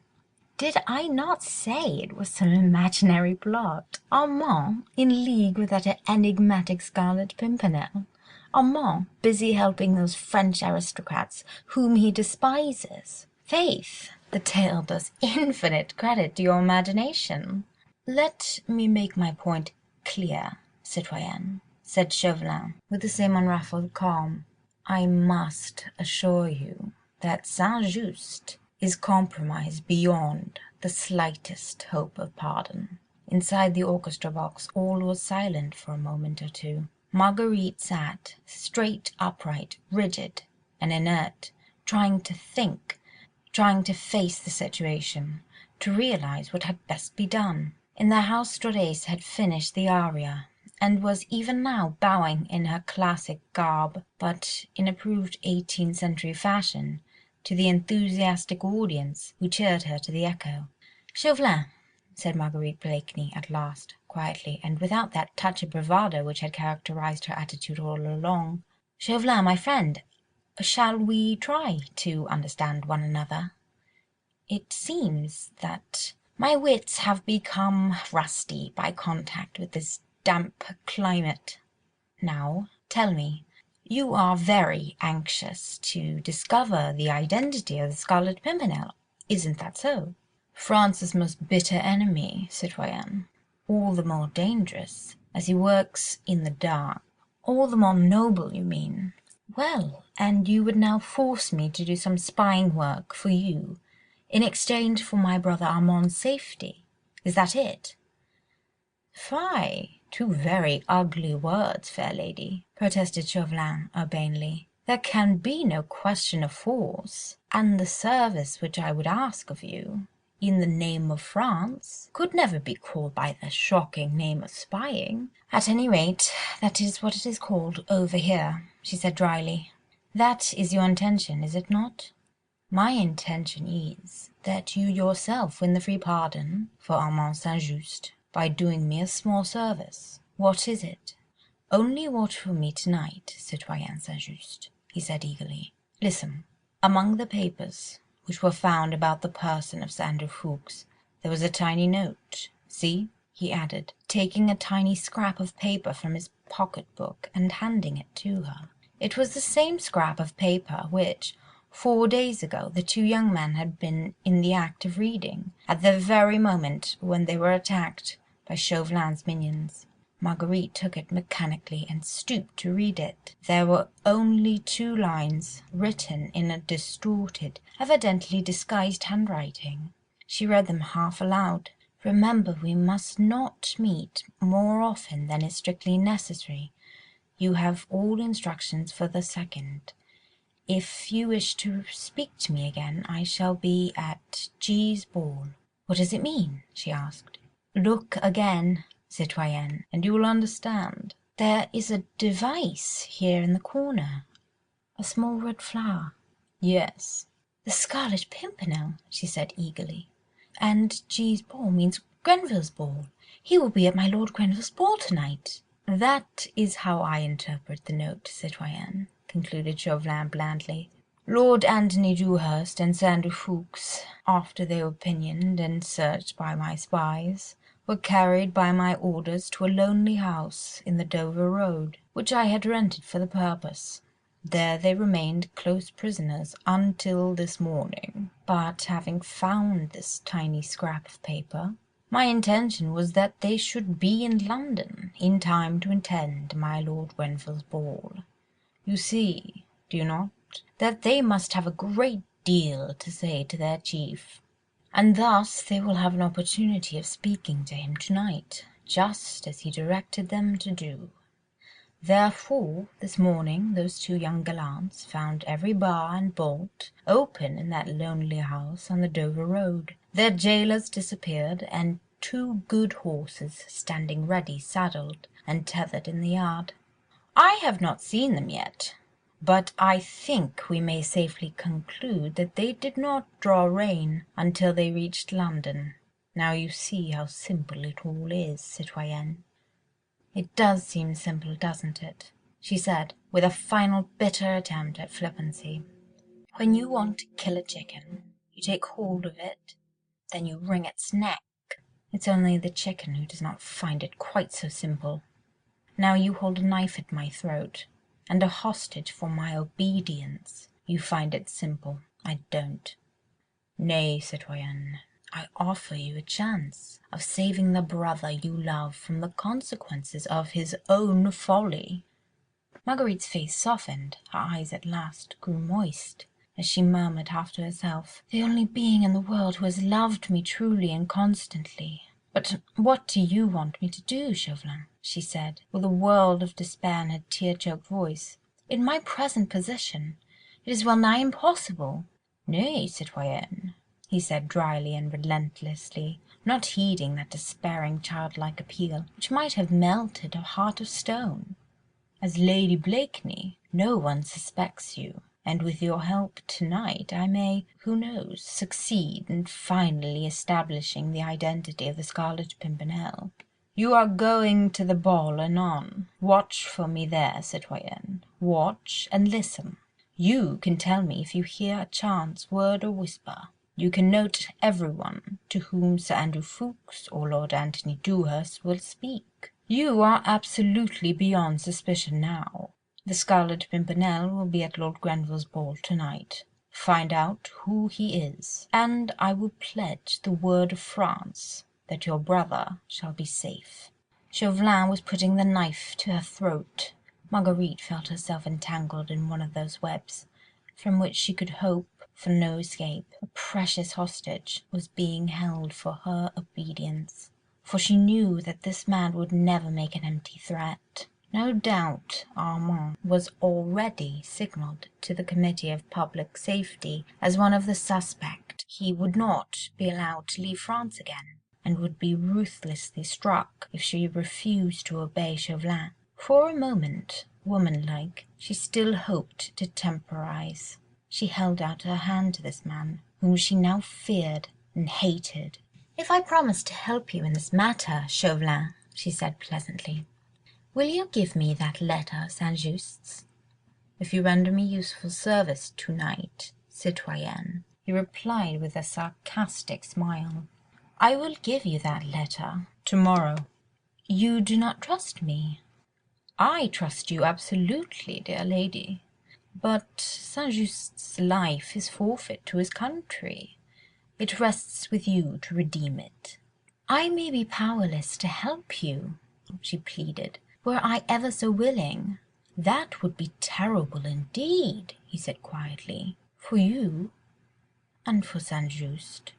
"did I not say it was some imaginary plot? Armand in league with that enigmatic Scarlet Pimpernel? Armand busy helping those French aristocrats whom he despises? Faith, the tale does infinite credit to your imagination." "Let me make my point clear, citoyenne," said Chauvelin, with the same unruffled calm. "I must assure you that Saint-Just is compromised beyond the slightest hope of pardon." Inside the orchestra box all was silent for a moment or two. Marguerite sat, straight upright, rigid and inert, trying to think, trying to face the situation, to realise what had best be done. In the house Strauss had finished the aria, and was even now bowing in her classic garb, but in approved 18th century fashion, to the enthusiastic audience who cheered her to the echo. "Chauvelin," said Marguerite Blakeney at last, quietly, and without that touch of bravado which had characterised her attitude all along, "Chauvelin, my friend, shall we try to understand one another? It seems that my wits have become rusty by contact with this damp climate. Now, tell me, you are very anxious to discover the identity of the Scarlet Pimpernel, isn't that so? France's most bitter enemy, citoyenne. All the more dangerous, as he works in the dark. All the more noble, you mean? Well, and you would now force me to do some spying work for you, in exchange for my brother Armand's safety. Is that it?" "Fie! Two very ugly words, fair lady," protested Chauvelin urbanely. "There can be no question of force, and the service which I would ask of you, in the name of France, could never be called by the shocking name of spying." "At any rate, that is what it is called over here," she said dryly. "That is your intention, is it not?" "My intention is that you yourself win the free pardon for Armand St. by doing me a small service. What is it?" "Only watch for me tonight, citoyen St. he said eagerly. "Listen. Among the papers which were found about the person of Sir Ffoulkes, there was a tiny note. See," he added, taking a tiny scrap of paper from his pocket-book and handing it to her. It was the same scrap of paper which, 4 days ago, the two young men had been in the act of reading, at the very moment when they were attacked by Chauvelin's minions. Marguerite took it mechanically and stooped to read it. There were only 2 lines, written in a distorted, evidently disguised handwriting. She read them half aloud. "Remember, we must not meet more often than is strictly necessary. You have all instructions for the 2nd. If you wish to speak to me again, I shall be at G.'s ball." "What does it mean?" she asked. "Look again, citoyenne, and you will understand. There is a device here in the corner, a small red flower." "Yes." "The Scarlet Pimpernel," she said eagerly. "And G.'s ball means Grenville's ball. He will be at my Lord Grenville's ball tonight." "That is how I interpret the note, citoyenne," concluded Chauvelin blandly. "Lord Antony Dewhurst and Sir Ffoulkes, after they were pinioned and searched by my spies, were carried by my orders to a lonely house in the Dover Road, which I had rented for the purpose. There they remained close prisoners until this morning, but having found this tiny scrap of paper, my intention was that they should be in London in time to attend my Lord Grenville's ball. You see, do you not, that they must have a great deal to say to their chief?" and thus they will have an opportunity of speaking to him tonight, just as he directed them to do. Therefore, this morning those two young gallants found every bar and bolt open in that lonely house on the Dover road. Their jailers disappeared, and 2 good horses standing ready saddled and tethered in the yard. I have not seen them yet, but I think we may safely conclude that they did not draw rein until they reached London. Now you see how simple it all is, citoyenne." "It does seem simple, doesn't it?" she said, with a final bitter attempt at flippancy. "When you want to kill a chicken, you take hold of it, then you wring its neck. It's only the chicken who does not find it quite so simple. Now you hold a knife at my throat, and a hostage for my obedience. You find it simple. I don't. Nay, citoyenne, I offer you a chance of saving the brother you love from the consequences of his own folly." Marguerite's face softened, her eyes at last grew moist, as she murmured half to herself, "The only being in the world who has loved me truly and constantly. But what do you want me to do, Chauvelin?" she said, with a world of despair in her tear-choked voice. "In my present position, it is well nigh impossible." "Nay, citoyenne," he said dryly and relentlessly, not heeding that despairing childlike appeal, which might have melted a heart of stone. "As Lady Blakeney, no one suspects you, and with your help tonight I may, who knows, succeed in finally establishing the identity of the Scarlet Pimpernel. You are going to the ball anon. Watch for me there, citoyenne. Watch and listen. You can tell me if you hear a chance word or whisper. You can note everyone to whom Sir Andrew Ffoulkes or Lord Anthony Dewhurst will speak. You are absolutely beyond suspicion now. The Scarlet Pimpernel will be at Lord Grenville's ball tonight. Find out who he is, and I will pledge the word of France that your brother shall be safe." Chauvelin was putting the knife to her throat. Marguerite felt herself entangled in one of those webs, from which she could hope for no escape. A precious hostage was being held for her obedience, for she knew that this man would never make an empty threat. No doubt Armand was already signalled to the Committee of Public Safety as one of the suspect. He would not be allowed to leave France again, and would be ruthlessly struck if she refused to obey Chauvelin. For a moment, womanlike, she still hoped to temporize. She held out her hand to this man, whom she now feared and hated. "If I promise to help you in this matter, Chauvelin," she said pleasantly, "will you give me that letter Saint-Just's?" "If you render me useful service tonight, citoyenne," he replied with a sarcastic smile, "I will give you that letter tomorrow." "You do not trust me?" "I trust you absolutely, dear lady, but Saint-Just's life is forfeit to his country. It rests with you to redeem it." "I may be powerless to help you," she pleaded, "were I ever so willing." "That would be terrible indeed," he said quietly, "for you and for Saint-Just."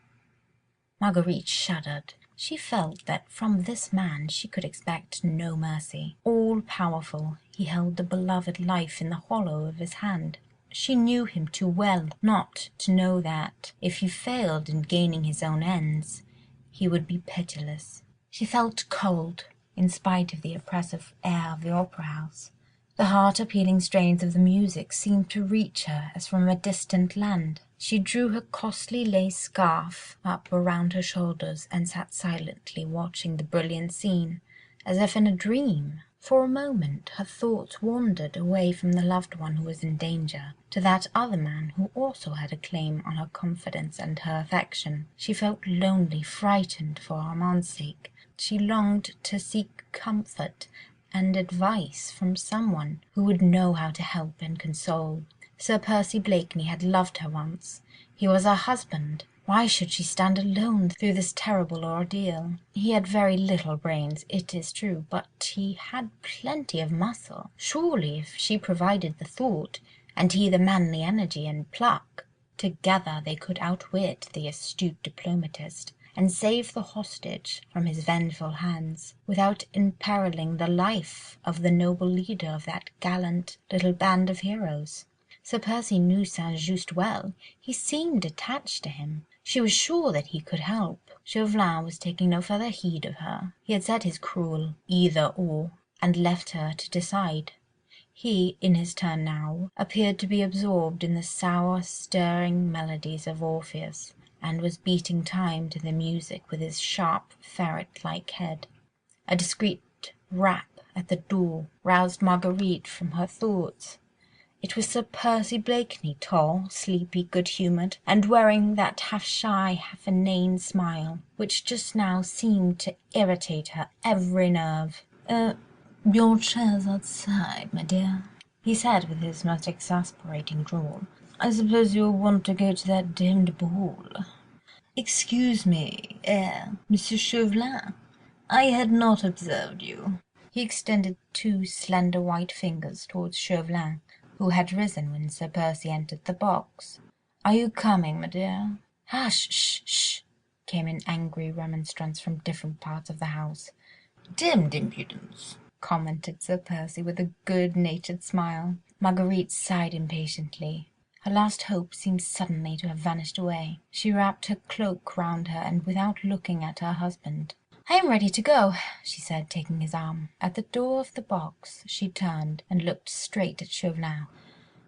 Marguerite shuddered. She felt that from this man she could expect no mercy. All-powerful, he held the beloved life in the hollow of his hand. She knew him too well not to know that, if he failed in gaining his own ends, he would be pitiless. She felt cold, in spite of the oppressive air of the opera house. The heart-appealing strains of the music seemed to reach her as from a distant land. She drew her costly lace scarf up around her shoulders and sat silently watching the brilliant scene, as if in a dream. For a moment her thoughts wandered away from the loved one who was in danger, to that other man who also had a claim on her confidence and her affection. She felt lonely, frightened for Armand's sake. She longed to seek comfort and advice from someone who would know how to help and console. Sir Percy Blakeney had loved her once. He was her husband. Why should she stand alone through this terrible ordeal? He had very little brains, it is true, but he had plenty of muscle. Surely, if she provided the thought, and he the manly energy and pluck, Together they could outwit the astute diplomatist, and save the hostage from his vengeful hands, without imperilling the life of the noble leader of that gallant little band of heroes. Sir Percy knew St. Just well. He seemed attached to him. She was sure that he could help. Chauvelin was taking no further heed of her. He had said his cruel either-or, and left her to decide. He, in his turn now, appeared to be absorbed in the sour, stirring melodies of Orpheus, and was beating time to the music with his sharp, ferret-like head. A discreet rap at the door roused Marguerite from her thoughts. It was Sir Percy Blakeney, tall, sleepy, good-humoured, and wearing that half-shy, half-inane smile, which just now seemed to irritate her every nerve. "Your chair's outside, my dear," he said with his most exasperating drawl. "I suppose you'll want to go to that demmed ball." "Excuse me, Monsieur Chauvelin, I had not observed you." He extended two slender white fingers towards Chauvelin, who had risen when Sir Percy entered the box. "Are you coming, my dear?" "Hush, shh!" came in angry remonstrance from different parts of the house. "Demmed impudence!" commented Sir Percy with a good-natured smile. Marguerite sighed impatiently. Her last hope seemed suddenly to have vanished away. She wrapped her cloak round her, and without looking at her husband, "I am ready to go," she said, taking his arm. At the door of the box she turned and looked straight at Chauvelin,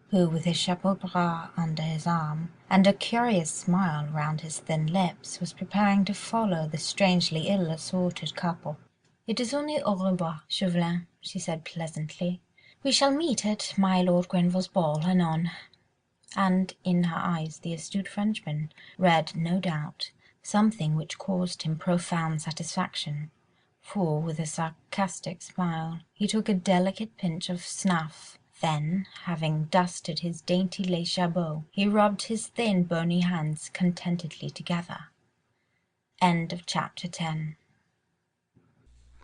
who, with his chapeau bras under his arm, and a curious smile round his thin lips, was preparing to follow the strangely ill-assorted couple. "It is only au revoir, Chauvelin," she said pleasantly. "We shall meet at my Lord Grenville's ball anon." And in her eyes the astute Frenchman read, no doubt, something which caused him profound satisfaction, for, with a sarcastic smile, he took a delicate pinch of snuff. Then, having dusted his dainty lace jabot, he rubbed his thin bony hands contentedly together. End of chapter 10.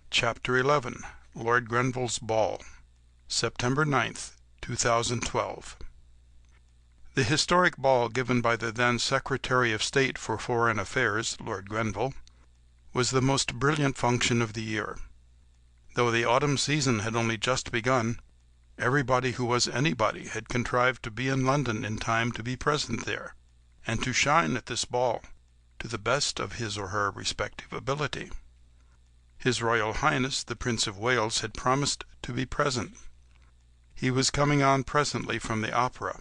Chapter 11. Lord Grenville's Ball, September 9th, 2012. The historic ball given by the then Secretary of State for Foreign Affairs, Lord Grenville, was the most brilliant function of the year. Though the autumn season had only just begun, everybody who was anybody had contrived to be in London in time to be present there, and to shine at this ball to the best of his or her respective ability. His Royal Highness the Prince of Wales had promised to be present. He was coming on presently from the opera.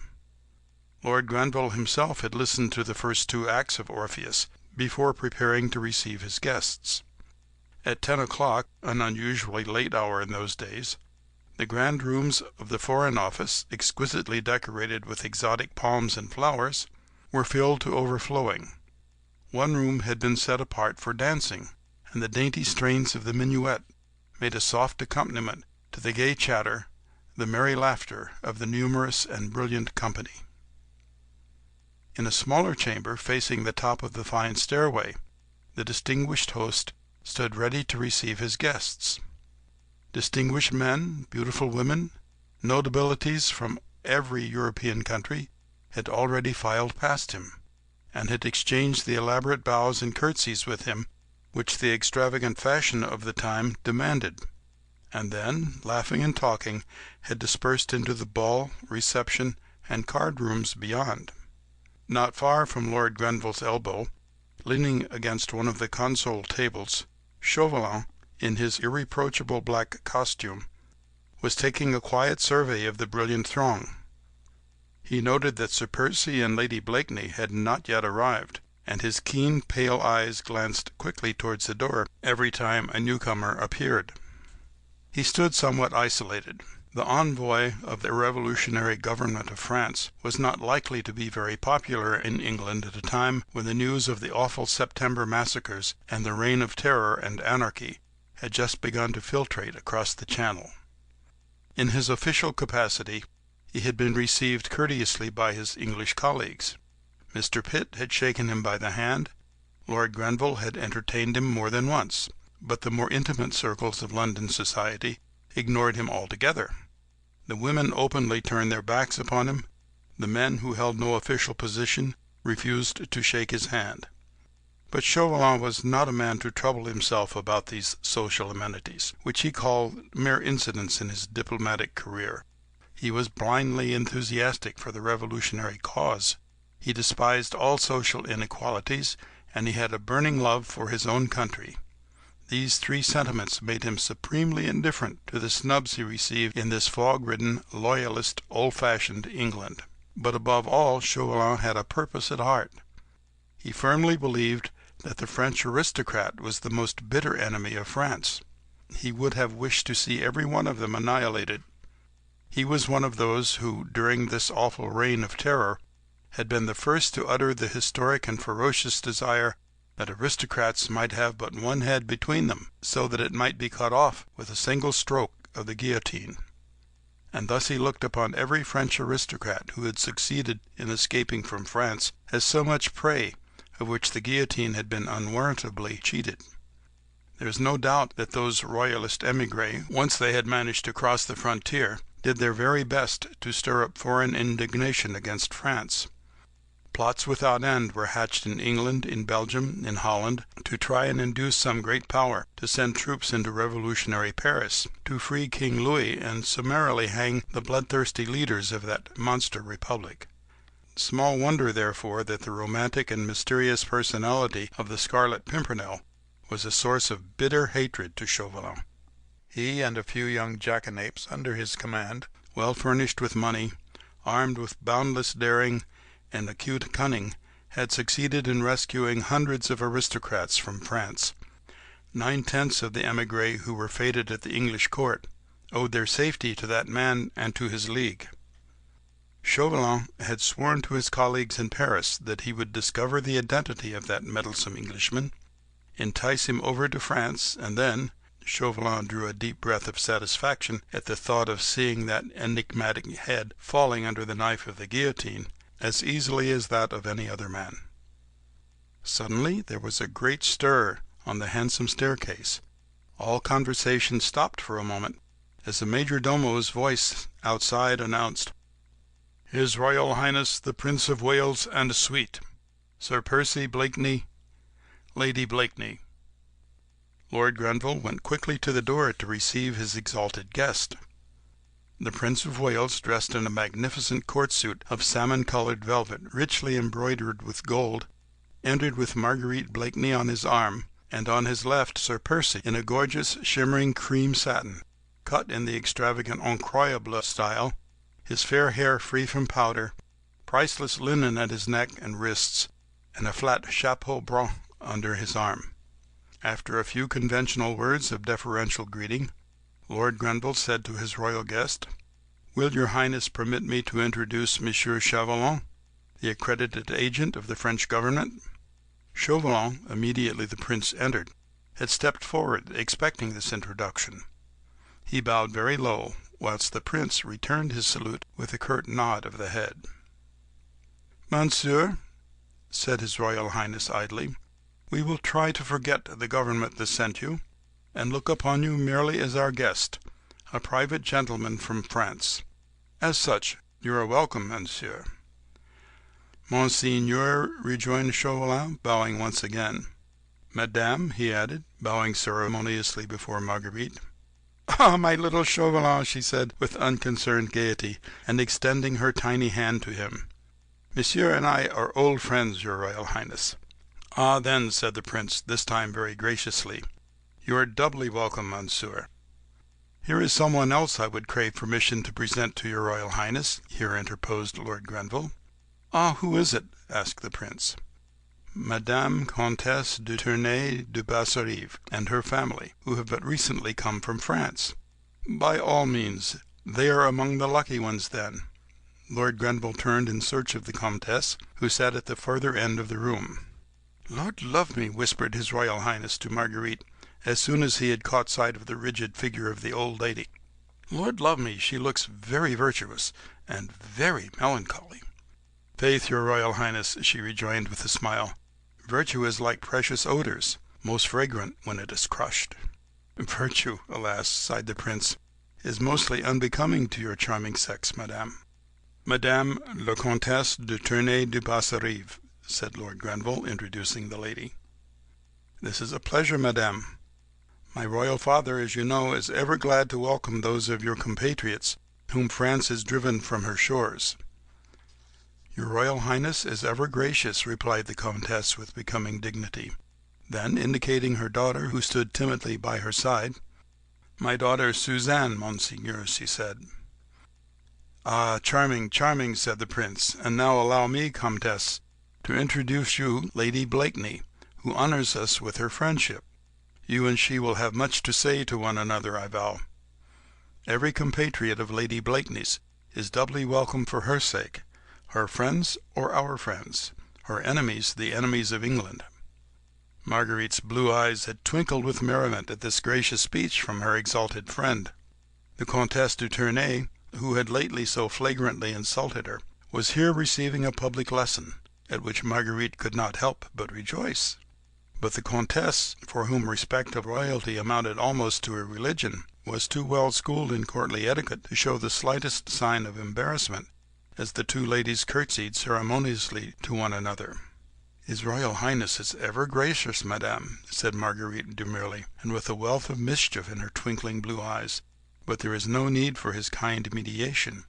Lord Grenville himself had listened to the first two acts of Orpheus before preparing to receive his guests. At 10 o'clock, an unusually late hour in those days, the grand rooms of the Foreign Office, exquisitely decorated with exotic palms and flowers, were filled to overflowing. One room had been set apart for dancing, and the dainty strains of the minuet made a soft accompaniment to the gay chatter, the merry laughter of the numerous and brilliant company. In a smaller chamber facing the top of the fine stairway, the distinguished host stood ready to receive his guests. Distinguished men, beautiful women, notabilities from every European country had already filed past him, and had exchanged the elaborate bows and curtsies with him which the extravagant fashion of the time demanded, and then, laughing and talking, had dispersed into the ball, reception, and card-rooms beyond. Not far from Lord Grenville's elbow, leaning against one of the console tables, Chauvelin, in his irreproachable black costume, was taking a quiet survey of the brilliant throng. He noted that Sir Percy and Lady Blakeney had not yet arrived, and his keen pale eyes glanced quickly towards the door every time a newcomer appeared. He stood somewhat isolated. The envoy of the revolutionary government of France was not likely to be very popular in England at a time when the news of the awful September massacres and the reign of terror and anarchy had just begun to filtrate across the Channel. In his official capacity he had been received courteously by his English colleagues. Mr. Pitt had shaken him by the hand. Lord Grenville had entertained him more than once, but the more intimate circles of London society ignored him altogether. The women openly turned their backs upon him, The men who held no official position refused to shake his hand. But Chauvelin was not a man to trouble himself about these social amenities, which he called mere incidents in his diplomatic career. He was blindly enthusiastic for the revolutionary cause. He despised all social inequalities, and he had a burning love for his own country. These three sentiments made him supremely indifferent to the snubs he received in this fog-ridden, loyalist, old-fashioned England. But above all, Chauvelin had a purpose at heart. He firmly believed that the French aristocrat was the most bitter enemy of France. He would have wished to see every one of them annihilated. He was one of those who, during this awful reign of terror, had been the first to utter the historic and ferocious desire that aristocrats might have but one head between them, so that it might be cut off with a single stroke of the guillotine. And thus he looked upon every French aristocrat who had succeeded in escaping from France as so much prey, of which the guillotine had been unwarrantably cheated. There is no doubt that those royalist émigrés, once they had managed to cross the frontier, did their very best to stir up foreign indignation against France. Plots without end were hatched in England, in Belgium, in Holland, to try and induce some great power to send troops into revolutionary Paris, to free King Louis and summarily hang the bloodthirsty leaders of that monster republic. Small wonder, therefore, that the romantic and mysterious personality of the Scarlet Pimpernel was a source of bitter hatred to Chauvelin. He and a few young jackanapes under his command, well furnished with money, armed with boundless daring and acute cunning, had succeeded in rescuing hundreds of aristocrats from France. 9/10 of the émigrés who were feted at the English court owed their safety to that man and to his league. Chauvelin had sworn to his colleagues in Paris that he would discover the identity of that meddlesome Englishman, entice him over to France, and then Chauvelin drew a deep breath of satisfaction at the thought of seeing that enigmatic head falling under the knife of the guillotine as easily as that of any other man. Suddenly there was a great stir on the handsome staircase. All conversation stopped for a moment, as the major domo's voice outside announced, "His Royal Highness the Prince of Wales and suite, Sir Percy Blakeney, Lady Blakeney." Lord Grenville went quickly to the door to receive his exalted guest. The Prince of Wales, dressed in a magnificent court suit of salmon-coloured velvet, richly embroidered with gold, entered with Marguerite Blakeney on his arm, and on his left Sir Percy, in a gorgeous, shimmering cream satin, cut in the extravagant incroyable style, his fair hair free from powder, priceless linen at his neck and wrists, and a flat chapeau bras under his arm. After a few conventional words of deferential greeting, Lord Grenville said to his royal guest, "Will your Highness permit me to introduce Monsieur Chauvelin, the accredited agent of the French government?" Chauvelin, immediately the prince entered, had stepped forward, expecting this introduction. He bowed very low, whilst the prince returned his salute with a curt nod of the head. "Monsieur," said his Royal Highness idly, "we will try to forget the government that sent you, and look upon you merely as our guest, a private gentleman from France. As such, you are welcome, monsieur." "Monseigneur," rejoined Chauvelin, bowing once again. "Madame," he added, bowing ceremoniously before Marguerite. "Ah, my little Chauvelin," she said, with unconcerned gaiety, and extending her tiny hand to him. "Monsieur and I are old friends, your Royal Highness." "Ah, then," said the prince, this time very graciously, "you are doubly welcome, monsieur." "Here is someone else I would crave permission to present to your Royal Highness," here interposed Lord Grenville. "Ah, who is it?" asked the prince. "Madame Comtesse de Tournay de Basserive and her family, who have but recently come from France." "By all means. They are among the lucky ones, then." Lord Grenville turned in search of the Comtesse, who sat at the further end of the room. "Lord love me," whispered his Royal Highness to Marguerite, as soon as he had caught sight of the rigid figure of the old lady. "Lord love me, she looks very virtuous, and very melancholy." "Faith, your Royal Highness," she rejoined with a smile, "virtue is like precious odours, most fragrant when it is crushed." "Virtue, alas," sighed the prince, "is mostly unbecoming to your charming sex, madame." Madame la Comtesse de Tournay de Basserive, said Lord Grenville, introducing the lady. This is a pleasure, madame. My royal father, as you know, is ever glad to welcome those of your compatriots whom France has driven from her shores. Your Royal Highness is ever gracious, replied the Comtesse with becoming dignity. Then, indicating her daughter, who stood timidly by her side, My daughter Suzanne, monseigneur, she said. Ah, charming, charming, said the prince, and now allow me, Comtesse, to introduce you Lady Blakeney, who honours us with her friendship. You and she will have much to say to one another, I vow. Every compatriot of Lady Blakeney's is doubly welcome for her sake, her friends or our friends, her enemies the enemies of England. Marguerite's blue eyes had twinkled with merriment at this gracious speech from her exalted friend. The Comtesse de Tournay, who had lately so flagrantly insulted her, was here receiving a public lesson, at which Marguerite could not help but rejoice. But the Comtesse, for whom respect of royalty amounted almost to a religion, was too well schooled in courtly etiquette to show the slightest sign of embarrassment, as the two ladies curtsied ceremoniously to one another. His Royal Highness is ever gracious, madame, said Marguerite demurely, and with a wealth of mischief in her twinkling blue eyes, but there is no need for his kind mediation.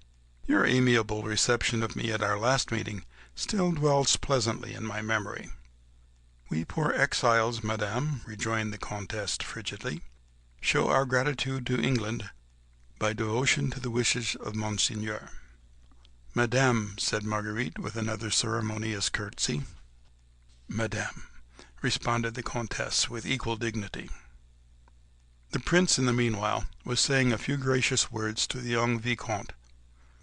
Your amiable reception of me at our last meeting still dwells pleasantly in my memory. We poor exiles, madame, rejoined the Comtesse frigidly, show our gratitude to England by devotion to the wishes of Monseigneur. Madame, said Marguerite with another ceremonious curtsy. Madame, responded the Comtesse with equal dignity. The prince, in the meanwhile, was saying a few gracious words to the young Vicomte.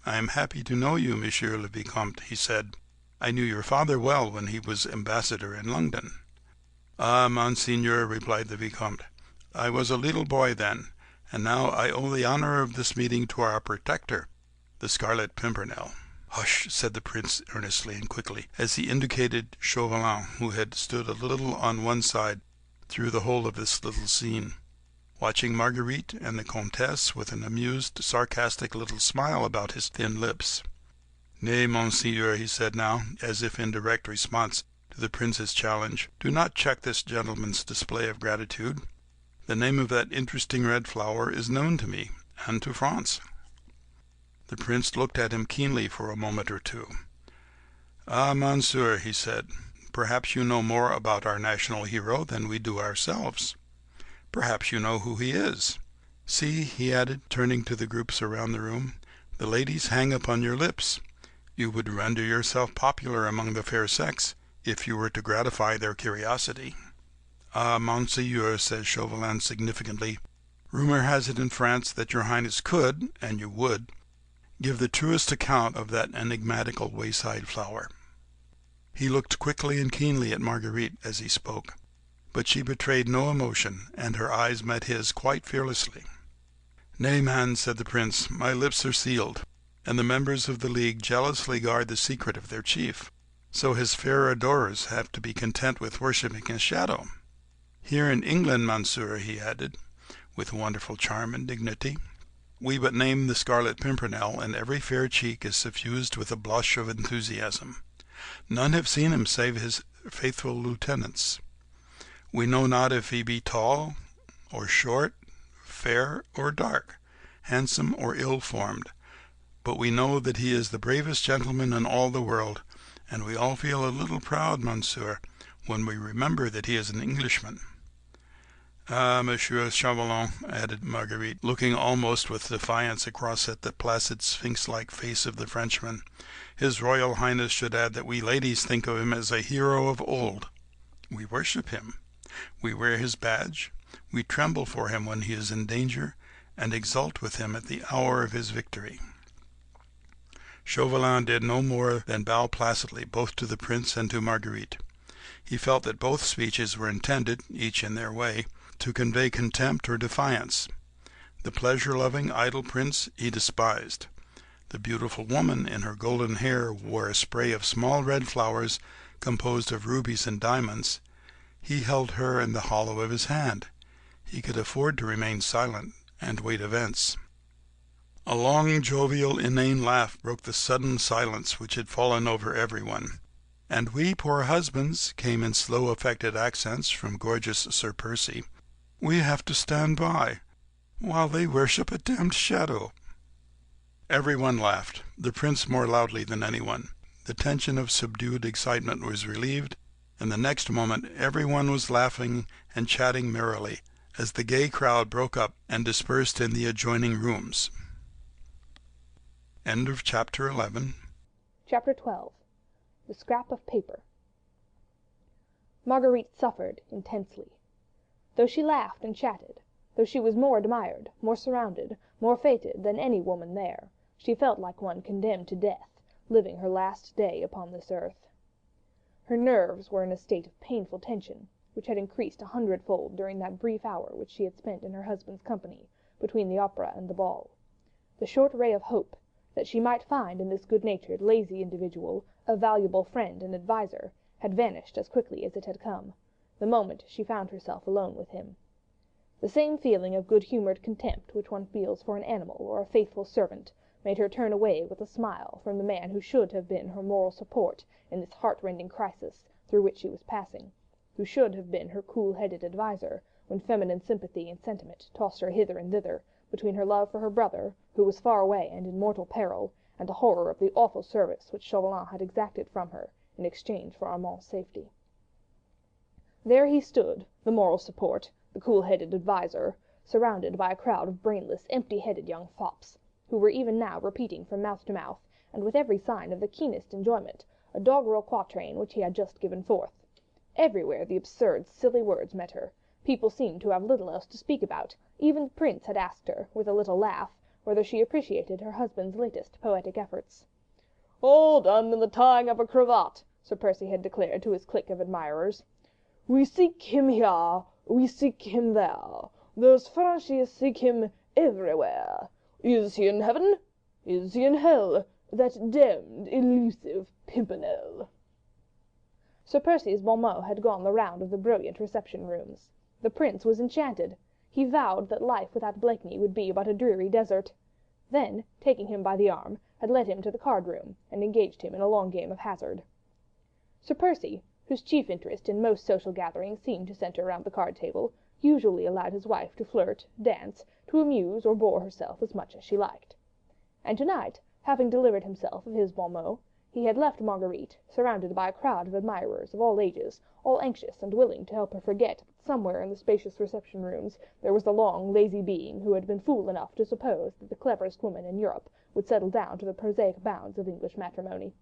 I am happy to know you, Monsieur le Vicomte, he said. I knew your father well when he was ambassador in London. Ah, Monseigneur, replied the Vicomte, I was a little boy then, and now I owe the honour of this meeting to our protector, the Scarlet Pimpernel. Hush, said the prince earnestly and quickly, as he indicated Chauvelin, who had stood a little on one side through the whole of this little scene, watching Marguerite and the Comtesse with an amused, sarcastic little smile about his thin lips. Nay, monseigneur, he said now, as if in direct response to the prince's challenge, do not check this gentleman's display of gratitude. The name of that interesting red flower is known to me, and to France. The prince looked at him keenly for a moment or two. Ah, monsieur, he said, perhaps you know more about our national hero than we do ourselves. Perhaps you know who he is. See, he added, turning to the groups around the room, the ladies hang upon your lips. You would render yourself popular among the fair sex if you were to gratify their curiosity. Ah, monseigneur, says Chauvelin significantly, rumour has it in France that your Highness could, and you would, give the truest account of that enigmatical wayside flower. He looked quickly and keenly at Marguerite as he spoke, but she betrayed no emotion, and her eyes met his quite fearlessly. Nay, man, said the prince, my lips are sealed, and the members of the League jealously guard the secret of their chief, so his fair adorers have to be content with worshipping his shadow. Here in England, monsieur, he added, with wonderful charm and dignity, we but name the Scarlet Pimpernel, and every fair cheek is suffused with a blush of enthusiasm. None have seen him save his faithful lieutenants. We know not if he be tall or short, fair or dark, handsome or ill-formed, but we know that he is the bravest gentleman in all the world, and we all feel a little proud, monsieur, when we remember that he is an Englishman. Ah, Monsieur Chauvelin, added Marguerite, looking almost with defiance across at the placid sphinx-like face of the Frenchman, His Royal Highness should add that we ladies think of him as a hero of old. We worship him. We wear his badge. We tremble for him when he is in danger, and exult with him at the hour of his victory. Chauvelin did no more than bow placidly both to the prince and to Marguerite. He felt that both speeches were intended, each in their way, to convey contempt or defiance. The pleasure-loving, idle prince he despised. The beautiful woman in her golden hair wore a spray of small red flowers composed of rubies and diamonds. He held her in the hollow of his hand. He could afford to remain silent and wait events. A long, jovial, inane laugh broke the sudden silence which had fallen over everyone. "And we poor husbands," came in slow, affected accents from gorgeous Sir Percy, "we have to stand by while they worship a damned shadow." Everyone laughed, the prince more loudly than anyone. The tension of subdued excitement was relieved, and the next moment everyone was laughing and chatting merrily, as the gay crowd broke up and dispersed in the adjoining rooms. End of chapter 11. Chapter 12. The Scrap of Paper. Marguerite suffered intensely. Though she laughed and chatted, though she was more admired, more surrounded, more feted than any woman there, she felt like one condemned to death, living her last day upon this earth. Her nerves were in a state of painful tension, which had increased 100-fold during that brief hour which she had spent in her husband's company, between the opera and the ball. The short ray of hope, that she might find in this good-natured, lazy individual a valuable friend and adviser, had vanished as quickly as it had come, the moment she found herself alone with him. The same feeling of good-humoured contempt which one feels for an animal or a faithful servant made her turn away with a smile from the man who should have been her moral support in this heart-rending crisis through which she was passing, who should have been her cool-headed adviser when feminine sympathy and sentiment tossed her hither and thither between her love for her brother, who was far away and in mortal peril, and the horror of the awful service which Chauvelin had exacted from her in exchange for Armand's safety. There he stood, the moral support, the cool-headed adviser, surrounded by a crowd of brainless, empty-headed young fops, who were even now repeating from mouth to mouth, and with every sign of the keenest enjoyment, a doggerel quatrain which he had just given forth. Everywhere the absurd, silly words met her. People seemed to have little else to speak about. Even the prince had asked her, with a little laugh, whether she appreciated her husband's latest poetic efforts. "All done in the tying of a cravat," Sir Percy had declared to his clique of admirers. "We seek him here, we seek him there. Those Frenchies seek him everywhere. Is he in heaven? Is he in hell? That damned, elusive Pimpernel." Sir Percy's bon mot had gone the round of the brilliant reception rooms. The prince was enchanted. He vowed that life without Blakeney would be but a dreary desert. Then, taking him by the arm, had led him to the card room, and engaged him in a long game of hazard. Sir Percy, whose chief interest in most social gatherings seemed to centre round the card table, usually allowed his wife to flirt, dance, to amuse or bore herself as much as she liked. And tonight, having delivered himself of his bon mot, he had left Marguerite, surrounded by a crowd of admirers of all ages, all anxious and willing to help her forget that somewhere in the spacious reception rooms there was the long, lazy being who had been fool enough to suppose that the cleverest woman in Europe would settle down to the prosaic bounds of English matrimony.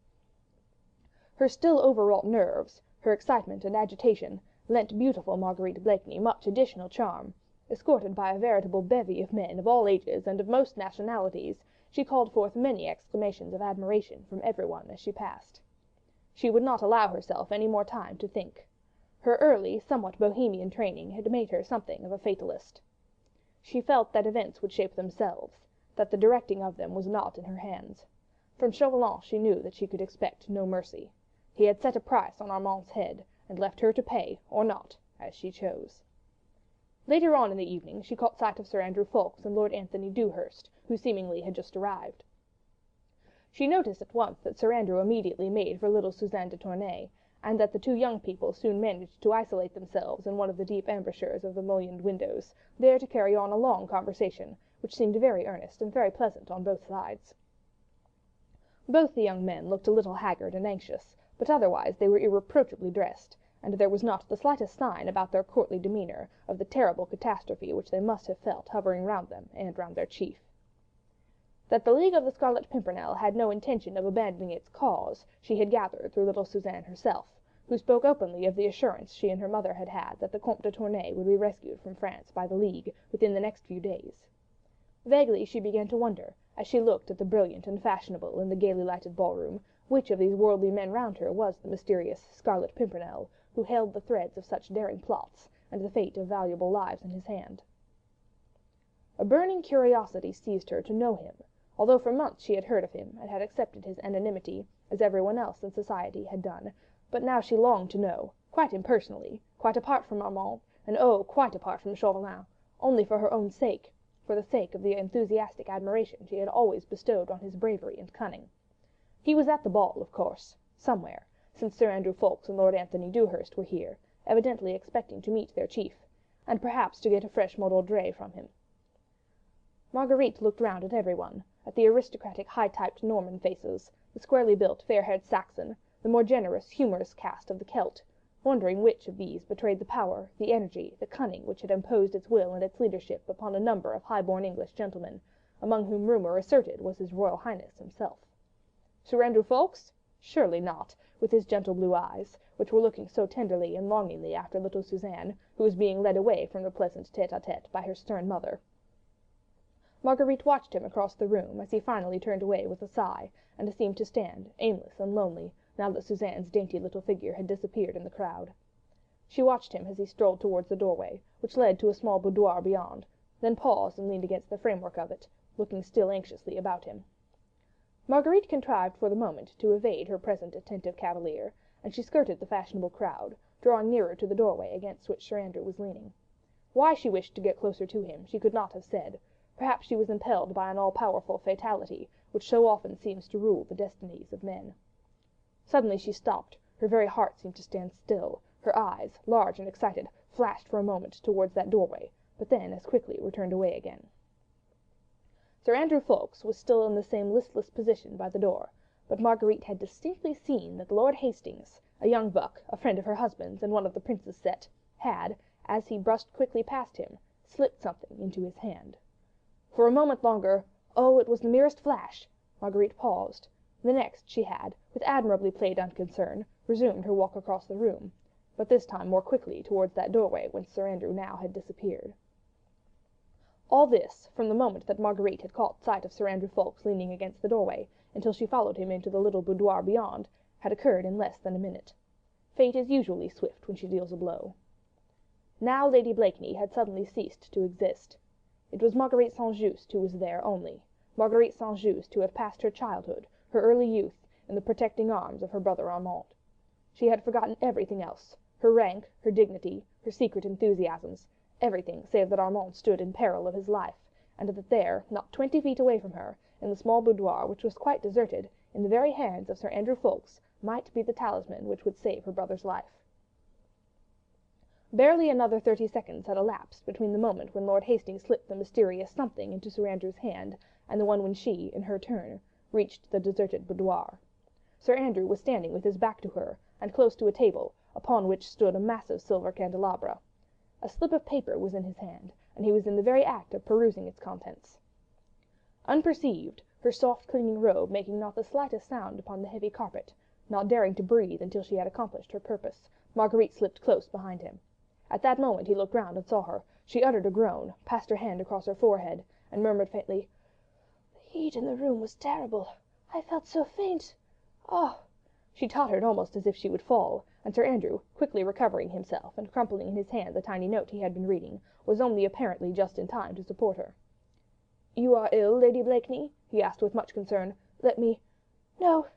Her still overwrought nerves, her excitement and agitation, lent beautiful Marguerite Blakeney much additional charm. Escorted by a veritable bevy of men of all ages and of most nationalities, she called forth many exclamations of admiration from everyone as she passed. She would not allow herself any more time to think. Her early, somewhat bohemian training had made her something of a fatalist. She felt that events would shape themselves, that the directing of them was not in her hands. From Chauvelin she knew that she could expect no mercy. He had set a price on Armand's head, and left her to pay, or not, as she chose. Later on in the evening she caught sight of Sir Andrew Ffoulkes and Lord Anthony Dewhurst, who seemingly had just arrived. She noticed at once that Sir Andrew immediately made for little Suzanne de Tournay, and that the two young people soon managed to isolate themselves in one of the deep embrasures of the mullioned windows, there to carry on a long conversation, which seemed very earnest and very pleasant on both sides. Both the young men looked a little haggard and anxious, but otherwise they were irreproachably dressed, and there was not the slightest sign about their courtly demeanour of the terrible catastrophe which they must have felt hovering round them and round their chief. That the League of the Scarlet Pimpernel had no intention of abandoning its cause she had gathered through little Suzanne herself, who spoke openly of the assurance she and her mother had had that the Comte de Tournay would be rescued from France by the League within the next few days. Vaguely she began to wonder, as she looked at the brilliant and fashionable in the gaily lighted ballroom, which of these worldly men round her was the mysterious Scarlet Pimpernel, who held the threads of such daring plots and the fate of valuable lives in his hand. A burning curiosity seized her to know him, although for months she had heard of him and had accepted his anonymity, as everyone else in society had done, but now she longed to know, quite impersonally, quite apart from Armand, and oh, quite apart from Chauvelin, only for her own sake, for the sake of the enthusiastic admiration she had always bestowed on his bravery and cunning. He was at the ball, of course, somewhere, since Sir Andrew Ffoulkes and Lord Anthony Dewhurst were here, evidently expecting to meet their chief, and perhaps to get a fresh mot d'ordre from him. Marguerite looked round at everyone, at the aristocratic high-typed Norman faces, the squarely built fair-haired Saxon, the more generous, humorous cast of the Celt, wondering which of these betrayed the power, the energy, the cunning which had imposed its will and its leadership upon a number of high-born English gentlemen, among whom rumour asserted was his Royal Highness himself. Sir Andrew Ffoulkes? Surely not, with his gentle blue eyes, which were looking so tenderly and longingly after little Suzanne, who was being led away from the pleasant tete-a-tete by her stern mother. Marguerite watched him across the room as he finally turned away with a sigh, and seemed to stand, aimless and lonely, now that Suzanne's dainty little figure had disappeared in the crowd. She watched him as he strolled towards the doorway, which led to a small boudoir beyond, then paused and leaned against the framework of it, looking still anxiously about him. Marguerite contrived for the moment to evade her present attentive cavalier, and she skirted the fashionable crowd, drawing nearer to the doorway against which Sir Andrew was leaning. Why she wished to get closer to him she could not have said. Perhaps she was impelled by an all-powerful fatality, which so often seems to rule the destinies of men. Suddenly she stopped, her very heart seemed to stand still, her eyes, large and excited, flashed for a moment towards that doorway, but then as quickly returned away again. Sir Andrew Ffoulkes was still in the same listless position by the door, but Marguerite had distinctly seen that Lord Hastings, a young buck, a friend of her husband's and one of the Prince's set, had, as he brushed quickly past him, slipped something into his hand. For a moment longer, oh, it was the merest flash, Marguerite paused. The next she had, with admirably played unconcern, resumed her walk across the room, but this time more quickly towards that doorway whence Sir Andrew now had disappeared. All this, from the moment that Marguerite had caught sight of Sir Andrew Ffoulkes leaning against the doorway, until she followed him into the little boudoir beyond, had occurred in less than a minute. Fate is usually swift when she deals a blow. Now Lady Blakeney had suddenly ceased to exist. It was Marguerite St. Just who was there only, Marguerite St. Just who had passed her childhood, her early youth, in the protecting arms of her brother Armand. She had forgotten everything else, her rank, her dignity, her secret enthusiasms, everything save that Armand stood in peril of his life, and that there, not 20 feet away from her, in the small boudoir which was quite deserted, in the very hands of Sir Andrew Ffoulkes, might be the talisman which would save her brother's life. Barely another 30 seconds had elapsed between the moment when Lord Hastings slipped the mysterious something into Sir Andrew's hand, and the one when she, in her turn, reached the deserted boudoir. Sir Andrew was standing with his back to her, and close to a table, upon which stood a massive silver candelabra. A slip of paper was in his hand, and he was in the very act of perusing its contents. Unperceived, her soft clinging robe making not the slightest sound upon the heavy carpet, not daring to breathe until she had accomplished her purpose, Marguerite slipped close behind him. At that moment he looked round and saw her. She uttered a groan, passed her hand across her forehead, and murmured faintly, "The heat in the room was terrible. I felt so faint. Oh!" She tottered almost as if she would fall, and Sir Andrew, quickly recovering himself and crumpling in his hand the tiny note he had been reading, was only apparently just in time to support her. "You are ill, Lady Blakeney?" he asked with much concern. "Let me—" "No,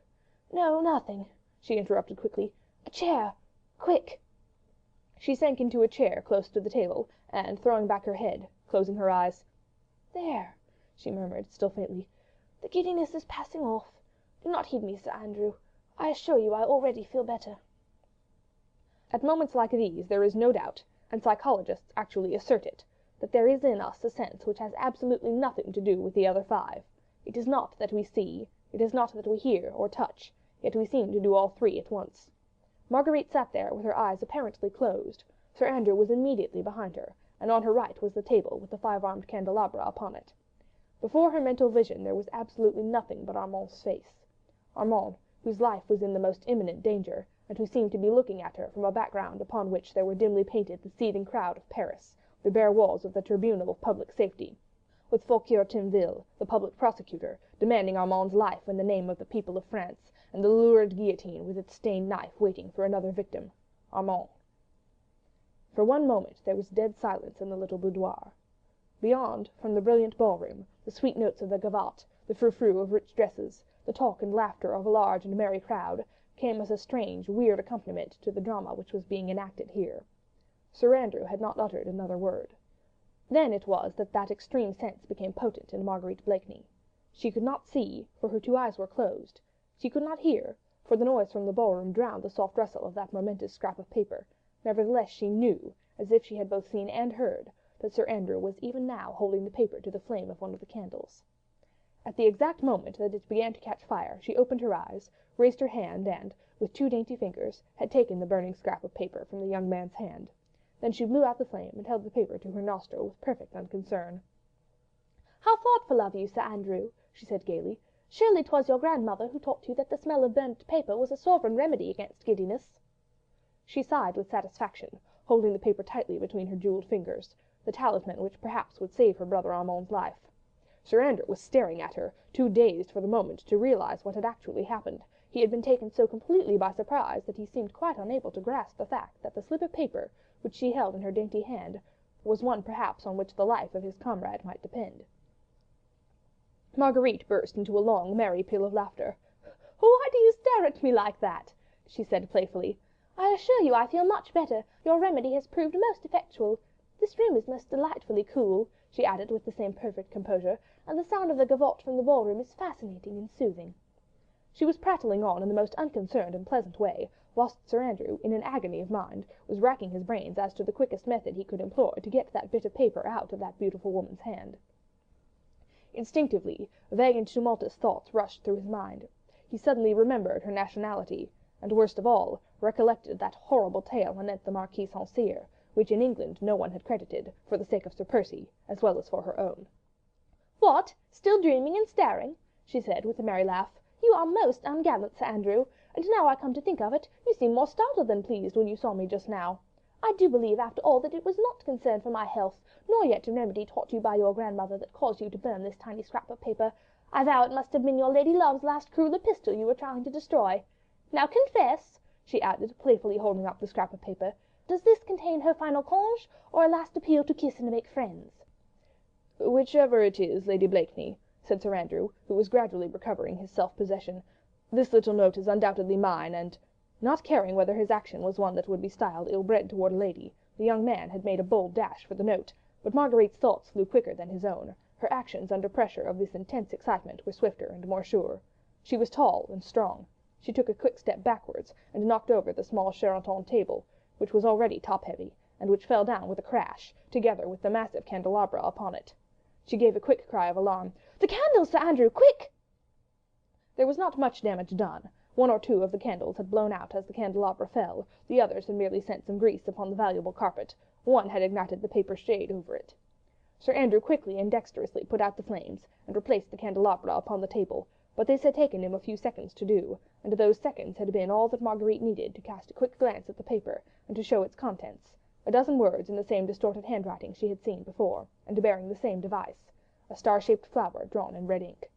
no, nothing," she interrupted quickly. "A chair, quick." She sank into a chair close to the table, and, throwing back her head, closing her eyes, "There," she murmured, still faintly, "the giddiness is passing off. Do not heed me, Sir Andrew. I assure you I already feel better." At moments like these there is no doubt, and psychologists actually assert it, that there is in us a sense which has absolutely nothing to do with the other 5. It is not that we see, it is not that we hear or touch, yet we seem to do all 3 at once. Marguerite sat there with her eyes apparently closed. Sir Andrew was immediately behind her, and on her right was the table with the 5-armed candelabra upon it. Before her mental vision there was absolutely nothing but Armand's face. Armand, whose life was in the most imminent danger, and who seemed to be looking at her from a background upon which there were dimly painted the seething crowd of Paris, the bare walls of the Tribunal of Public Safety, with Fouquier Tinville, the public prosecutor, demanding Armand's life in the name of the people of France, and the lurid guillotine with its stained knife waiting for another victim, Armand. For one moment there was dead silence in the little boudoir. Beyond, from the brilliant ballroom, the sweet notes of the gavotte, the frou-frou of rich dresses, the talk and laughter of a large and merry crowd, came as a strange, weird accompaniment to the drama which was being enacted here. Sir Andrew had not uttered another word. Then it was that that extreme sense became potent in Marguerite Blakeney. She could not see, for her two eyes were closed. She could not hear, for the noise from the ballroom drowned the soft rustle of that momentous scrap of paper. Nevertheless she knew, as if she had both seen and heard, that Sir Andrew was even now holding the paper to the flame of one of the candles. At the exact moment that it began to catch fire, she opened her eyes, raised her hand, and, with two dainty fingers, had taken the burning scrap of paper from the young man's hand. Then she blew out the flame and held the paper to her nostril with perfect unconcern. "How thoughtful of you, Sir Andrew," she said gaily. "Surely 'twas your grandmother who taught you that the smell of burnt paper was a sovereign remedy against giddiness." She sighed with satisfaction, holding the paper tightly between her jewelled fingers, the talisman which perhaps would save her brother Armand's life. Sir Andrew was staring at her, too dazed for the moment to realize what had actually happened. He had been taken so completely by surprise that he seemed quite unable to grasp the fact that the slip of paper, which she held in her dainty hand, was one perhaps on which the life of his comrade might depend. Marguerite burst into a long, merry peal of laughter. "Why do you stare at me like that?" she said playfully. "I assure you I feel much better. Your remedy has proved most effectual. This room is most delightfully cool," she added with the same perfect composure, "and the sound of the gavotte from the ballroom is fascinating and soothing." She was prattling on in the most unconcerned and pleasant way, whilst Sir Andrew, in an agony of mind, was racking his brains as to the quickest method he could employ to get that bit of paper out of that beautiful woman's hand. Instinctively, vague and tumultuous thoughts rushed through his mind. He suddenly remembered her nationality, and, worst of all, recollected that horrible tale anent the Marquis St. Cyr, which in England no one had credited, for the sake of Sir Percy, as well as for her own. "What! Still dreaming and staring?" she said, with a merry laugh. "You are most ungallant, Sir Andrew, and now I come to think of it, you seemed more startled than pleased when you saw me just now. I do believe, after all, that it was not concern for my health, nor yet a remedy taught you by your grandmother, that caused you to burn this tiny scrap of paper. I vow it must have been your lady love's last cruel epistle you were trying to destroy. Now confess," she added, playfully holding up the scrap of paper, "does this contain her final conge, or a last appeal to kiss and make friends?" "Whichever it is, Lady Blakeney," said Sir Andrew, who was gradually recovering his self-possession, "this little note is undoubtedly mine, and—" Not caring whether his action was one that would be styled ill-bred toward a lady, the young man had made a bold dash for the note, but Marguerite's thoughts flew quicker than his own. Her actions under pressure of this intense excitement were swifter and more sure. She was tall and strong. She took a quick step backwards, and knocked over the small Sheraton table, which was already top-heavy, and which fell down with a crash, together with the massive candelabra upon it. She gave a quick cry of alarm. "The candles, Sir Andrew, quick!" There was not much damage done. One or two of the candles had blown out as the candelabra fell, the others had merely sent some grease upon the valuable carpet, one had ignited the paper shade over it. Sir Andrew quickly and dexterously put out the flames, and replaced the candelabra upon the table, but this had taken him a few seconds to do, and those seconds had been all that Marguerite needed to cast a quick glance at the paper, and to show its contents, a dozen words in the same distorted handwriting she had seen before, and bearing the same device, a star-shaped flower drawn in red ink.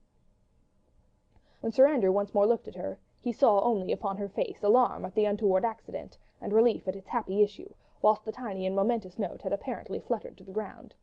When Sir Andrew once more looked at her, he saw only upon her face alarm at the untoward accident, and relief at its happy issue, whilst the tiny and momentous note had apparently fluttered to the ground.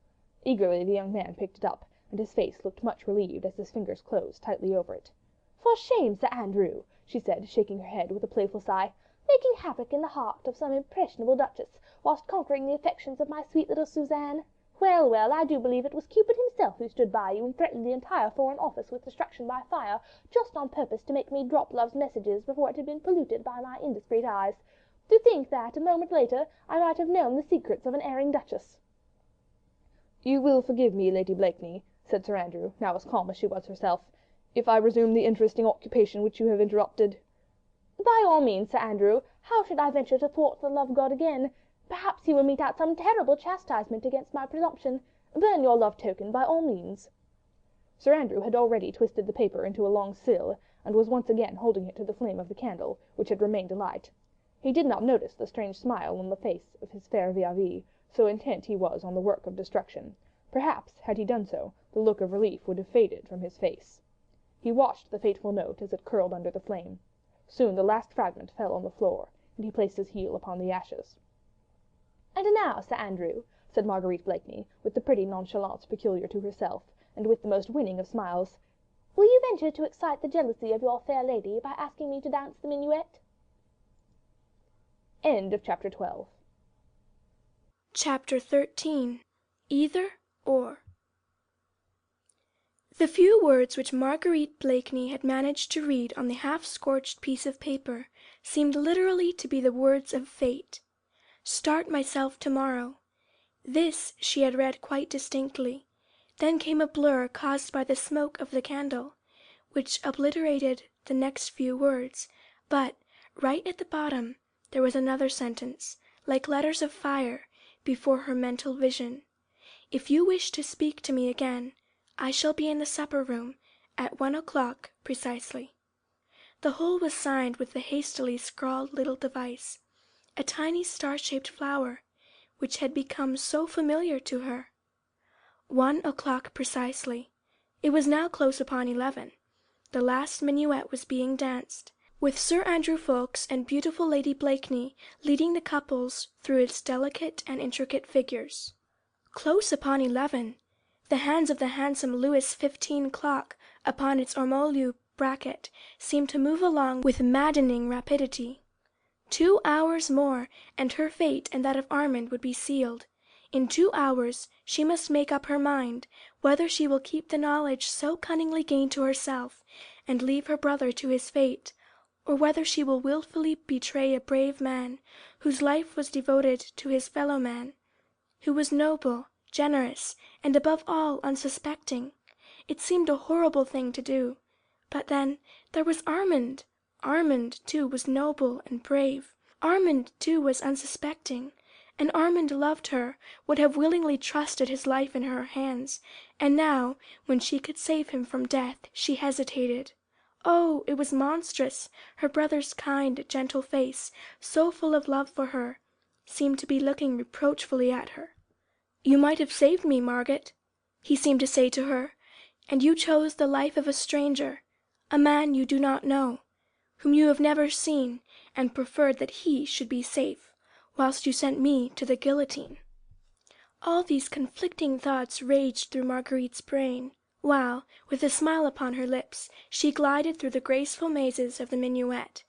Eagerly the young man picked it up, and his face looked much relieved as his fingers closed tightly over it. "For shame, Sir Andrew," she said, shaking her head with a playful sigh, "making havoc in the heart of some impressionable duchess, whilst conquering the affections of my sweet little Suzanne. Well, well, I do believe it was Cupid himself who stood by you and threatened the entire Foreign Office with destruction by fire, just on purpose to make me drop love's messages before it had been polluted by my indiscreet eyes. To think that, a moment later, I might have known the secrets of an erring duchess." "You will forgive me, Lady Blakeney," said Sir Andrew, now as calm as she was herself, "if I resume the interesting occupation which you have interrupted?" "By all means, Sir Andrew. How should I venture to thwart the love god again? Perhaps he will mete out some terrible chastisement against my presumption. Burn your love token, by all means." Sir Andrew had already twisted the paper into a long sill, and was once again holding it to the flame of the candle, which had remained alight. He did not notice the strange smile on the face of his fair vis-à-vis, so intent he was on the work of destruction. Perhaps, had he done so, the look of relief would have faded from his face. He watched the fateful note as it curled under the flame. Soon the last fragment fell on the floor, and he placed his heel upon the ashes. "And now, Sir Andrew," said Marguerite Blakeney, with the pretty nonchalance peculiar to herself, and with the most winning of smiles, "will you venture to excite the jealousy of your fair lady by asking me to dance the minuet?" End of Chapter 12. Chapter 13. Either or. The few words which Marguerite Blakeney had managed to read on the half-scorched piece of paper seemed literally to be the words of fate. "Start myself tomorrow." This she had read quite distinctly. Then came a blur caused by the smoke of the candle, which obliterated the next few words, but, right at the bottom, there was another sentence, like letters of fire, before her mental vision. "If you wish to speak to me again, I shall be in the supper-room at 1 o'clock precisely." The whole was signed with the hastily scrawled little device, a tiny star-shaped flower, which had become so familiar to her. 1 o'clock precisely. It was now close upon 11. The last minuet was being danced, with Sir Andrew Ffoulkes and beautiful Lady Blakeney leading the couples through its delicate and intricate figures. Close upon 11! The hands of the handsome Louis XV clock upon its ormolu bracket seemed to move along with maddening rapidity. 2 hours more, and her fate and that of Armand would be sealed. In 2 hours she must make up her mind whether she will keep the knowledge so cunningly gained to herself, and leave her brother to his fate, or whether she will wilfully betray a brave man, whose life was devoted to his fellow-man, who was noble, generous, and above all unsuspecting. It seemed a horrible thing to do. But then there was Armand. Armand, too, was noble and brave. Armand, too, was unsuspecting. And Armand loved her, would have willingly trusted his life in her hands. And now, when she could save him from death, she hesitated. Oh, it was monstrous! Her brother's kind, gentle face, so full of love for her, seemed to be looking reproachfully at her. "You might have saved me, Margaret," he seemed to say to her, "and you chose the life of a stranger, a man you do not know, whom you have never seen, and preferred that he should be safe, whilst you sent me to the guillotine." All these conflicting thoughts raged through Marguerite's brain, while, with a smile upon her lips, she glided through the graceful mazes of the minuet.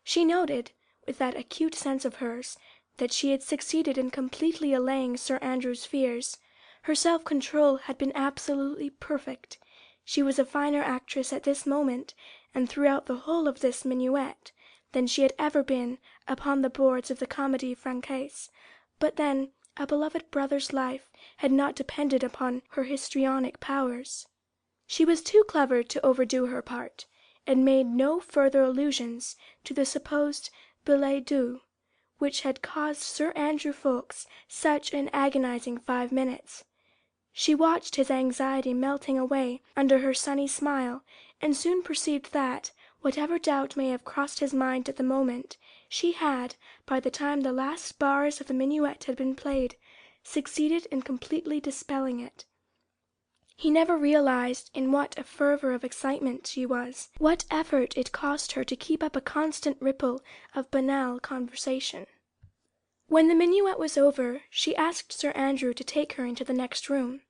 She noted, with that acute sense of hers, that she had succeeded in completely allaying Sir Andrew's fears. Her self-control had been absolutely perfect. She was a finer actress at this moment, and throughout the whole of this minuet, than she had ever been upon the boards of the Comédie Française. But then a beloved brother's life had not depended upon her histrionic powers. She was too clever to overdo her part, and made no further allusions to the supposed billet doux, which had caused Sir Andrew Ffoulkes such an agonizing 5 minutes. She watched his anxiety melting away under her sunny smile, and soon perceived that, whatever doubt may have crossed his mind at the moment, she had, by the time the last bars of the minuet had been played, succeeded in completely dispelling it. He never realized in what a fervour of excitement she was, what effort it cost her to keep up a constant ripple of banal conversation. When the minuet was over, she asked Sir Andrew to take her into the next room.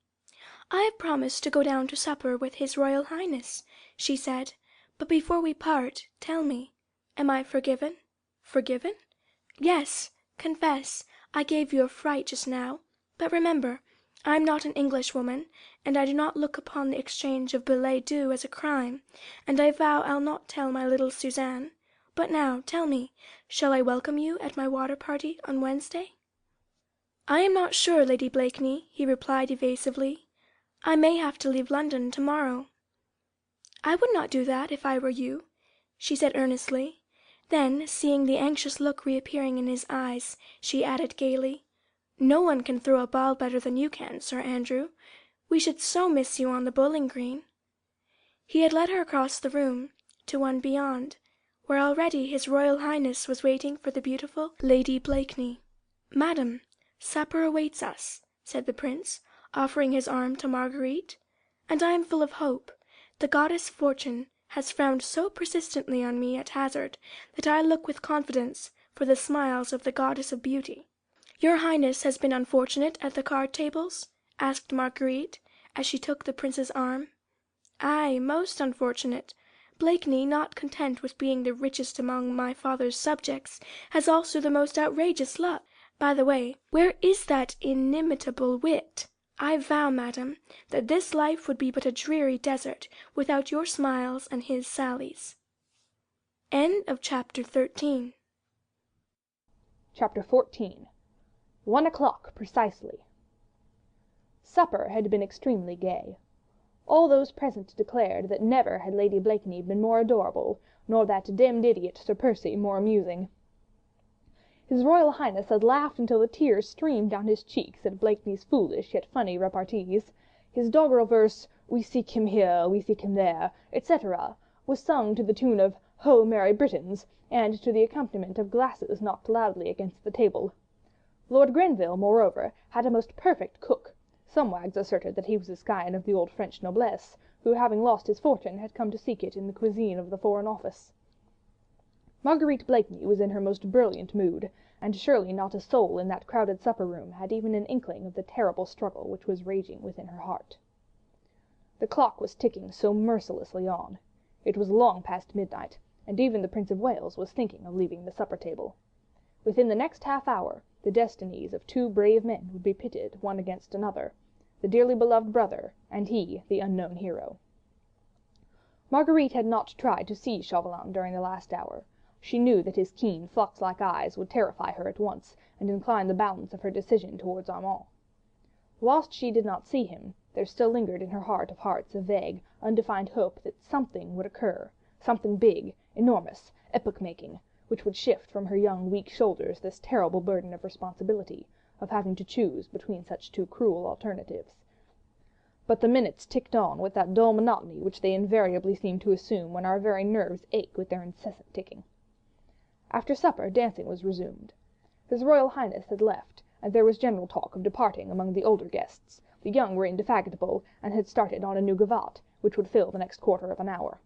"I have promised to go down to supper with His Royal Highness," she said, "but before we part, tell me, am I forgiven?" "Forgiven?" "Yes. Confess, I gave you a fright just now. But remember, I am not an Englishwoman, and I do not look upon the exchange of billets doux as a crime, and I vow I'll not tell my little Suzanne. But now, tell me, shall I welcome you at my water party on Wednesday?" "I am not sure, Lady Blakeney," he replied evasively. "I may have to leave London to-morrow." "I would not do that if I were you," she said earnestly. Then, seeing the anxious look reappearing in his eyes, she added gaily, "No one can throw a ball better than you can, Sir Andrew. We should so miss you on the bowling green." He had led her across the room, to one beyond, where already His Royal Highness was waiting for the beautiful Lady Blakeney. "Madam, supper awaits us," said the prince, offering his arm to Marguerite, "and I am full of hope. The goddess Fortune has frowned so persistently on me at hazard, that I look with confidence for the smiles of the goddess of beauty." "Your Highness has been unfortunate at the card-tables?" asked Marguerite, as she took the prince's arm. "Ay, most unfortunate. Blakeney, not content with being the richest among my father's subjects, has also the most outrageous luck. By the way, where is that inimitable wit, I vow, madam, that this life would be but a dreary desert without your smiles and his sallies. Chapter 13. Chapter 14. 1 o'clock precisely. Supper had been extremely gay. All those present declared that never had Lady Blakeney been more adorable, nor that demmed idiot Sir Percy more amusing. His Royal Highness had laughed until the tears streamed down his cheeks at Blakeney's foolish yet funny repartees. His doggerel verse, "We seek him here, we seek him there," etc., was sung to the tune of "Ho, Merry Britons," and to the accompaniment of glasses knocked loudly against the table. Lord Grenville, moreover, had a most perfect cook. Some wags asserted that he was a scion of the old French noblesse, who, having lost his fortune, had come to seek it in the cuisine of the Foreign Office. Marguerite Blakeney was in her most brilliant mood, and surely not a soul in that crowded supper-room had even an inkling of the terrible struggle which was raging within her heart. The clock was ticking so mercilessly on. It was long past midnight, and even the Prince of Wales was thinking of leaving the supper-table. Within the next half-hour, the destinies of two brave men would be pitted one against another, the dearly beloved brother, and he, the unknown hero. Marguerite had not tried to see Chauvelin during the last hour. She knew that his keen, fox-like eyes would terrify her at once, and incline the balance of her decision towards Armand. Whilst she did not see him, there still lingered in her heart of hearts a vague, undefined hope that something would occur, something big, enormous, epoch-making, which would shift from her young, weak shoulders this terrible burden of responsibility, of having to choose between such two cruel alternatives. But the minutes ticked on with that dull monotony which they invariably seem to assume when our very nerves ache with their incessant ticking. After supper dancing was resumed. His Royal Highness had left, and there was general talk of departing among the older guests. The young were indefatigable, and had started on a new gavotte, which would fill the next quarter of an hour.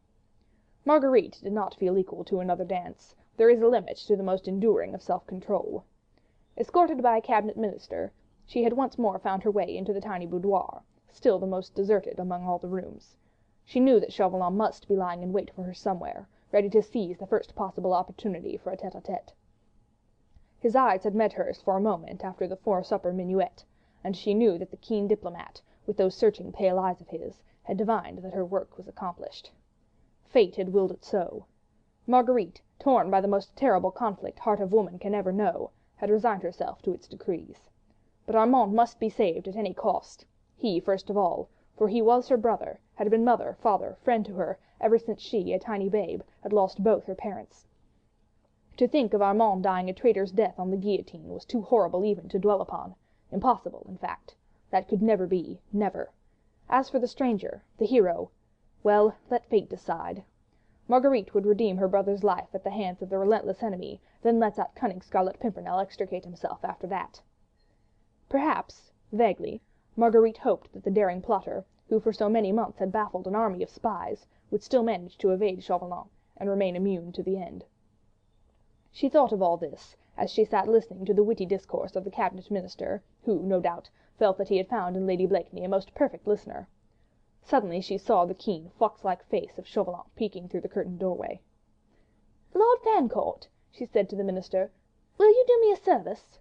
Marguerite did not feel equal to another dance. There is a limit to the most enduring of self-control. Escorted by a cabinet minister, she had once more found her way into the tiny boudoir, still the most deserted among all the rooms. She knew that Chauvelin must be lying in wait for her somewhere, ready to seize the first possible opportunity for a tete-a-tete. His eyes had met hers for a moment after the fore-supper minuet, and she knew that the keen diplomat, with those searching pale eyes of his, had divined that her work was accomplished. Fate had willed it so. Marguerite, torn by the most terrible conflict heart of woman can ever know, had resigned herself to its decrees. But Armand must be saved at any cost. He first of all, for he was her brother, had been mother, father, friend to her, ever since she, a tiny babe, had lost both her parents. To think of Armand dying a traitor's death on the guillotine was too horrible even to dwell upon. Impossible, in fact. That could never be, never. As for the stranger, the hero, well, let fate decide. Marguerite would redeem her brother's life at the hands of the relentless enemy, then let that cunning Scarlet Pimpernel extricate himself after that. Perhaps, vaguely, Marguerite hoped that the daring plotter, who for so many months had baffled an army of spies, would still manage to evade Chauvelin, and remain immune to the end. She thought of all this, as she sat listening to the witty discourse of the cabinet minister, who, no doubt, felt that he had found in Lady Blakeney a most perfect listener. Suddenly she saw the keen, fox-like face of Chauvelin peeking through the curtained doorway. "Lord Fancourt," she said to the minister, "will you do me a service?"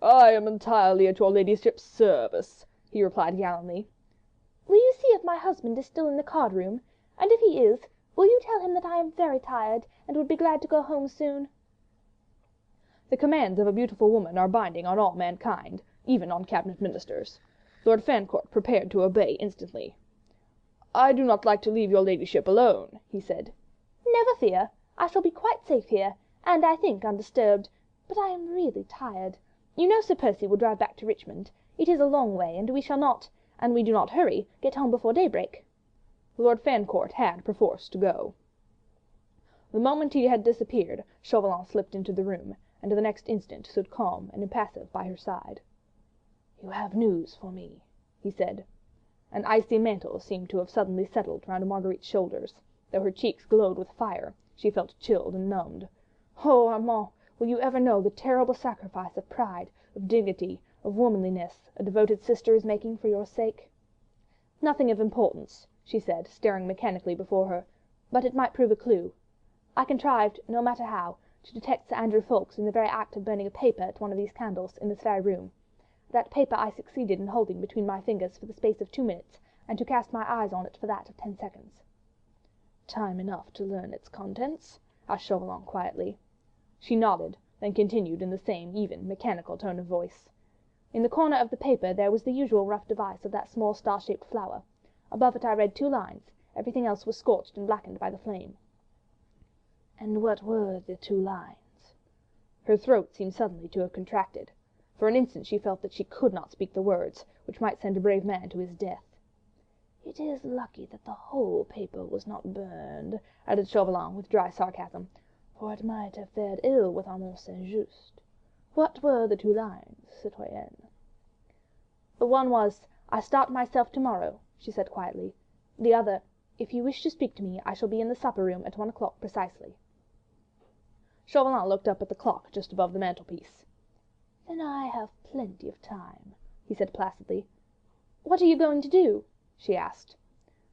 "I am entirely at your ladyship's service," he replied gallantly. "Will you see if my husband is still in the card-room? And if he is, will you tell him that I am very tired, and would be glad to go home soon?" The commands of a beautiful woman are binding on all mankind, even on cabinet ministers. Lord Fancourt prepared to obey instantly. "I do not like to leave your ladyship alone," he said. "Never fear, I shall be quite safe here, and I think undisturbed, but I am really tired. You know Sir Percy will drive back to Richmond. It is a long way, and we shall not, and we do not hurry, get home before daybreak." Lord Fancourt had perforce to go. The moment he had disappeared, Chauvelin slipped into the room, and the next instant stood calm and impassive by her side. "You have news for me," he said. An icy mantle seemed to have suddenly settled round Marguerite's shoulders. Though her cheeks glowed with fire, she felt chilled and numbed. Oh, Armand, will you ever know the terrible sacrifice of pride, of dignity, of womanliness, a devoted sister is making for your sake? "Nothing of importance," she said, staring mechanically before her, "but it might prove a clue. I contrived, no matter how, to detect Sir Andrew Ffoulkes in the very act of burning a paper at one of these candles, in this very room. That paper I succeeded in holding between my fingers for the space of 2 minutes, and to cast my eyes on it for that of 10 seconds. "Time enough to learn its contents?" asked Chauvelin quietly. She nodded, then continued in the same even, mechanical tone of voice. In the corner of the paper there was the usual rough device of that small star-shaped flower. Above it I read 2 lines, everything else was scorched and blackened by the flame. "And what were the 2 lines?" Her throat seemed suddenly to have contracted. For an instant she felt that she could not speak the words, which might send a brave man to his death. "It is lucky that the whole paper was not burned," added Chauvelin with dry sarcasm, "for it might have fared ill with Armand St. Just. What were the 2 lines, citoyenne?" "The one was, 'I start myself tomorrow,'" she said quietly. "The other, 'If you wish to speak to me, I shall be in the supper room at 1 o'clock precisely.'" Chauvelin looked up at the clock just above the mantelpiece. "Then I have plenty of time," he said placidly. "What are you going to do?" she asked.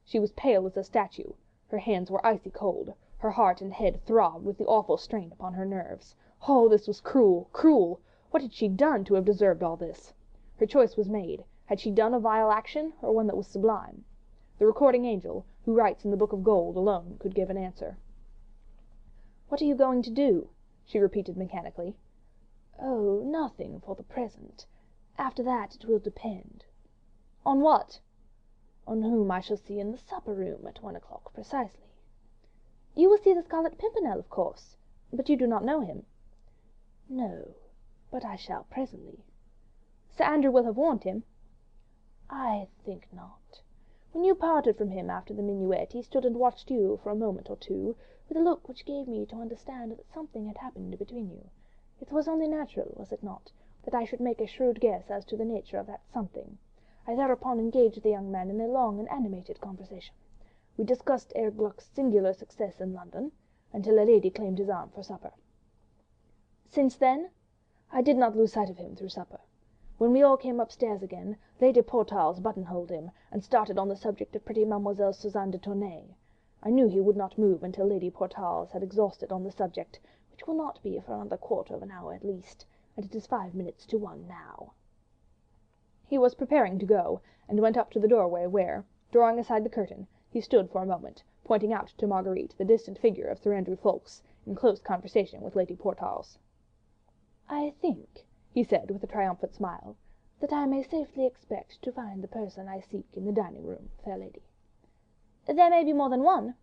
She was pale as a statue, her hands were icy cold, her heart and head throbbed with the awful strain upon her nerves. Oh, this was cruel, cruel! What had she done to have deserved all this? Her choice was made. Had she done a vile action, or one that was sublime? The recording angel, who writes in the book of gold, alone could give an answer. "What are you going to do?" she repeated mechanically. "Oh, nothing for the present. After that it will depend." "On what?" "On whom I shall see in the supper room at 1 o'clock precisely." "You will see the Scarlet Pimpernel, of course. But you do not know him." "No, but I shall presently." "Sir Andrew will have warned him." "I think not. When you parted from him after the minuet, he stood and watched you for a moment or 2, with a look which gave me to understand that something had happened between you. It was only natural, was it not, that I should make a shrewd guess as to the nature of that something. I thereupon engaged the young man in a long and animated conversation. We discussed Herr Gluck's singular success in London, until a lady claimed his arm for supper." "Since then?" "I did not lose sight of him through supper. When we all came upstairs again, Lady Portarles buttonholed him, and started on the subject of pretty Mademoiselle Suzanne de Tournay. I knew he would not move until Lady Portarles had exhausted on the subject, which will not be for another quarter of an hour at least, and it is 5 minutes to 1 now." He was preparing to go, and went up to the doorway where, drawing aside the curtain, he stood for a moment, pointing out to Marguerite the distant figure of Sir Andrew Ffoulkes, in close conversation with Lady Portarles. "I think," he said with a triumphant smile, "that I may safely expect to find the person I seek in the dining room, fair lady." "There may be more than one."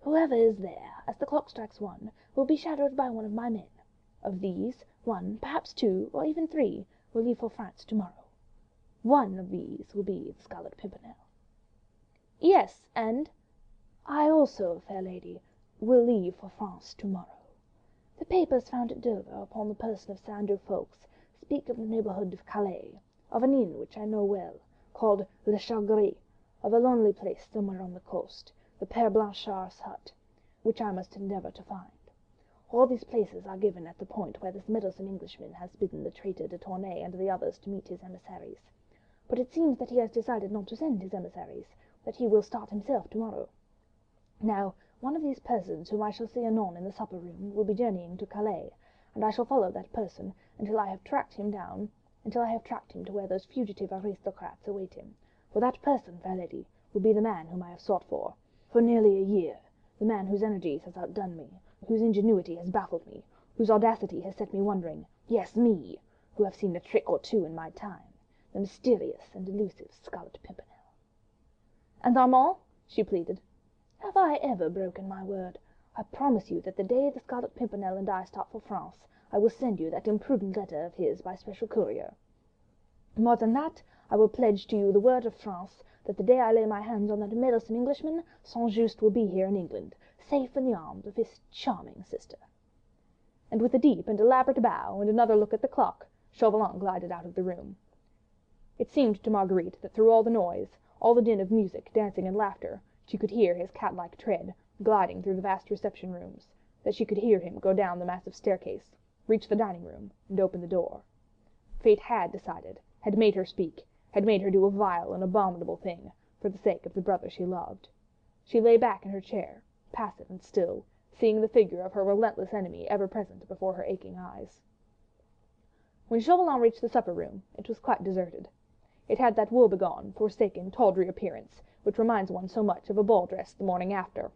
"Whoever is there, as the clock strikes 1, will be shadowed by one of my men. Of these, 1, perhaps 2, or even 3, will leave for France tomorrow. One of these will be the Scarlet Pimpernel." "Yes, and—" "I also, fair lady, will leave for France tomorrow. The papers found at Dover upon the person of Sir Andrew Ffoulkes speak of the neighbourhood of Calais, of an inn which I know well, called Le Chagris, of a lonely place somewhere on the coast, the Père Blanchard's hut, which I must endeavour to find. All these places are given at the point where this meddlesome Englishman has bidden the traitor de Tournay and the others to meet his emissaries. But it seems that he has decided not to send his emissaries, that he will start himself tomorrow. Now, one of these persons whom I shall see anon in the supper room will be journeying to Calais, and I shall follow that person until I have tracked him to where those fugitive aristocrats await him, for that person, fair lady, will be the man whom I have sought for nearly a year, the man whose energies has outdone me, whose ingenuity has baffled me, whose audacity has set me wondering, yes, me, who have seen a trick or 2 in my time, the mysterious and elusive Scarlet Pimpernel." "And Armand?" she pleaded. "Have I ever broken my word? I promise you that the day the Scarlet Pimpernel and I start for France, I will send you that imprudent letter of his by special courier. More than that, I will pledge to you the word of France that the day I lay my hands on that meddlesome Englishman, St. Just will be here in England, safe in the arms of his charming sister." And with a deep and elaborate bow and another look at the clock, Chauvelin glided out of the room. It seemed to Marguerite that through all the noise, all the din of music, dancing and laughter, she could hear his cat-like tread, gliding through the vast reception rooms, that she could hear him go down the massive staircase, reach the dining room, and open the door. Fate had decided, had made her speak, had made her do a vile and abominable thing, for the sake of the brother she loved. She lay back in her chair, passive and still, seeing the figure of her relentless enemy ever present before her aching eyes. When Chauvelin reached the supper-room, it was quite deserted. It had that woebegone, forsaken, tawdry appearance which reminds one so much of a ball dress the morning after.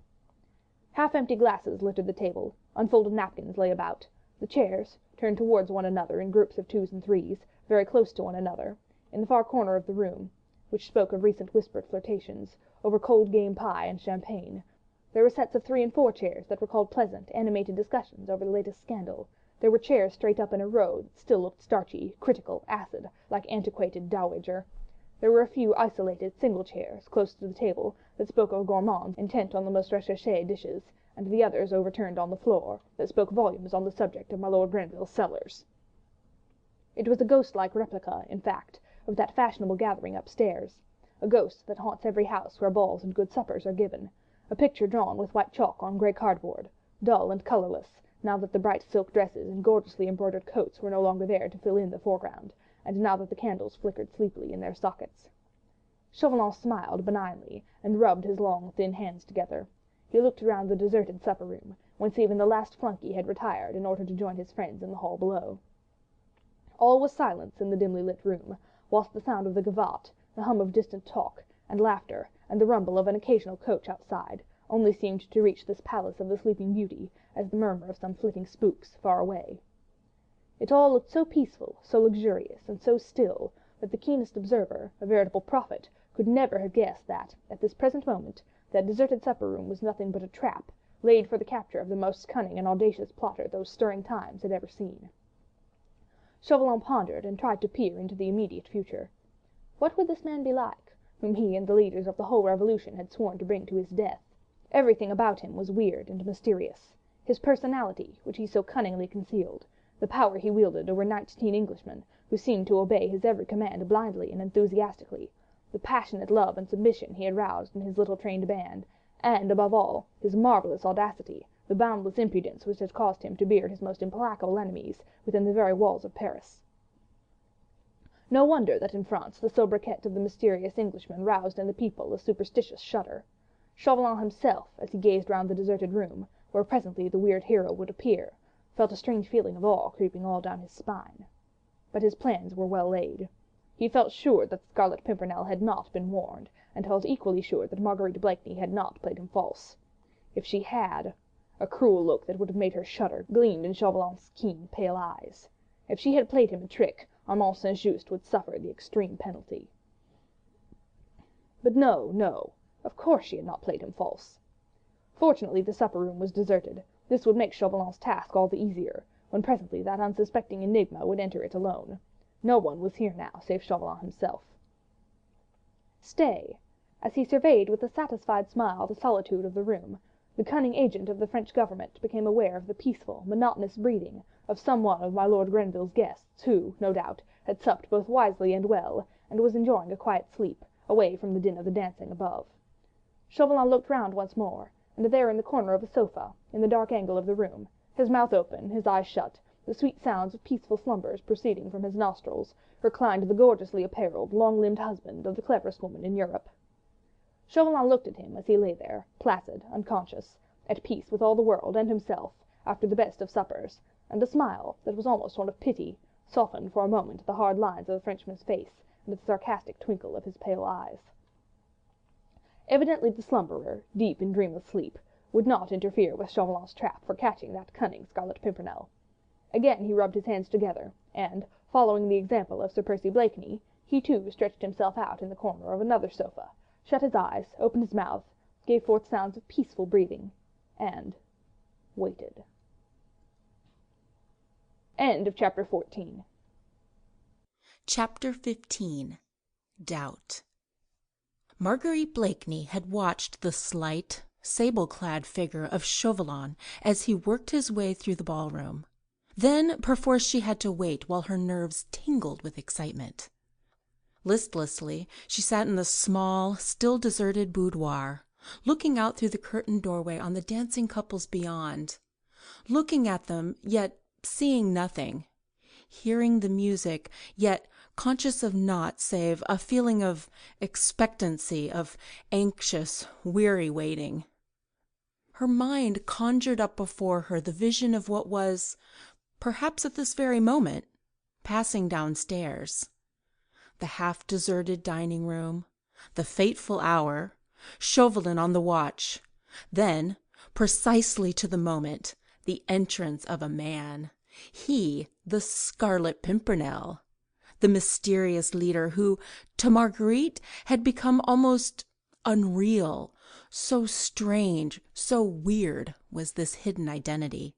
Half-empty glasses littered the table, unfolded napkins lay about, the chairs, turned towards one another in groups of twos and threes, very close to one another, in the far corner of the room, which spoke of recent whispered flirtations, over cold game pie and champagne. There were sets of 3 and 4 chairs that recalled pleasant, animated discussions over the latest scandal. There were chairs straight up in a row that still looked starchy, critical, acid, like antiquated dowager. There were a few isolated, single chairs, close to the table, that spoke of gourmands intent on the most recherché dishes, and the others overturned on the floor, that spoke volumes on the subject of my Lord Grenville's cellars. It was a ghost-like replica, in fact, of that fashionable gathering upstairs, a ghost that haunts every house where balls and good suppers are given, a picture drawn with white chalk on grey cardboard, dull and colourless, now that the bright silk dresses and gorgeously embroidered coats were no longer there to fill in the foreground, and now that the candles flickered sleepily in their sockets. Chauvelin smiled benignly, and rubbed his long, thin hands together. He looked around the deserted supper-room, whence even the last flunkey had retired in order to join his friends in the hall below. All was silence in the dimly lit room, whilst the sound of the gavotte, the hum of distant talk and laughter, and the rumble of an occasional coach outside, only seemed to reach this palace of the Sleeping Beauty as the murmur of some flitting spooks far away. It all looked so peaceful, so luxurious, and so still, that the keenest observer, a veritable prophet, could never have guessed that, at this present moment, that deserted supper-room was nothing but a trap, laid for the capture of the most cunning and audacious plotter those stirring times had ever seen. Chauvelin pondered and tried to peer into the immediate future. What would this man be like, whom he and the leaders of the whole revolution had sworn to bring to his death? Everything about him was weird and mysterious. His personality, which he so cunningly concealed, the power he wielded over 19 Englishmen, who seemed to obey his every command blindly and enthusiastically, the passionate love and submission he had roused in his little trained band, and, above all, his marvellous audacity, the boundless impudence which had caused him to beard his most implacable enemies within the very walls of Paris. No wonder that in France the sobriquet of the mysterious Englishman roused in the people a superstitious shudder. Chauvelin himself, as he gazed round the deserted room, where presently the weird hero would appear, felt a strange feeling of awe creeping all down his spine. But his plans were well laid. He felt sure that the Scarlet Pimpernel had not been warned, and felt equally sure that Marguerite Blakeney had not played him false. If she had, a cruel look that would have made her shudder gleamed in Chauvelin's keen, pale eyes. If she had played him a trick, Armand St. Just would suffer the extreme penalty. But no, no, of course she had not played him false. Fortunately the supper-room was deserted. This would make Chauvelin's task all the easier, when presently that unsuspecting enigma would enter it alone. No one was here now save Chauvelin himself. Stay! As he surveyed with a satisfied smile the solitude of the room, the cunning agent of the French government became aware of the peaceful, monotonous breathing of some one of my Lord Grenville's guests, who, no doubt, had supped both wisely and well, and was enjoying a quiet sleep, away from the din of the dancing above. Chauvelin looked round once more, and there in the corner of a sofa, in the dark angle of the room, his mouth open, his eyes shut, the sweet sounds of peaceful slumbers proceeding from his nostrils, reclined the gorgeously apparelled, long-limbed husband of the cleverest woman in Europe. Chauvelin looked at him as he lay there, placid, unconscious, at peace with all the world and himself, after the best of suppers, and a smile, that was almost one of pity, softened for a moment the hard lines of the Frenchman's face and the sarcastic twinkle of his pale eyes. Evidently the slumberer, deep in dreamless sleep, would not interfere with Chauvelin's trap for catching that cunning Scarlet Pimpernel. Again he rubbed his hands together, and, following the example of Sir Percy Blakeney, he too stretched himself out in the corner of another sofa, shut his eyes, opened his mouth, gave forth sounds of peaceful breathing, and waited. End of chapter 14. Chapter 15. Doubt. Marguerite Blakeney had watched the slight, sable-clad figure of Chauvelin as he worked his way through the ballroom. Then, perforce, she had to wait while her nerves tingled with excitement. Listlessly, she sat in the small, still deserted boudoir, looking out through the curtained doorway on the dancing couples beyond, looking at them, yet seeing nothing, hearing the music, yet conscious of naught save a feeling of expectancy, of anxious, weary waiting. Her mind conjured up before her the vision of what was, perhaps at this very moment, passing downstairs. The half-deserted dining room, the fateful hour, Chauvelin on the watch. Then, precisely to the moment, the entrance of a man. He, the Scarlet Pimpernel, the mysterious leader who, to Marguerite, had become almost unreal. So strange, so weird was this hidden identity.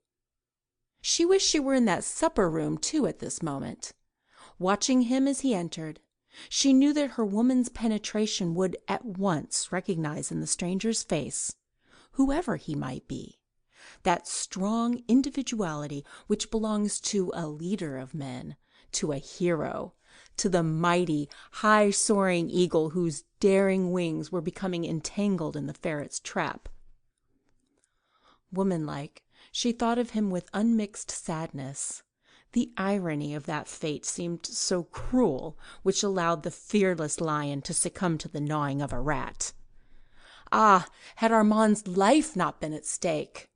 She wished she were in that supper room, too, at this moment. Watching him as he entered, she knew that her woman's penetration would at once recognize in the stranger's face, whoever he might be, that strong individuality which belongs to a leader of men, to a hero, to the mighty, high-soaring eagle whose daring wings were becoming entangled in the ferret's trap. Womanlike, she thought of him with unmixed sadness. The irony of that fate seemed so cruel, which allowed the fearless lion to succumb to the gnawing of a rat. Ah, had Armand's life not been at stake!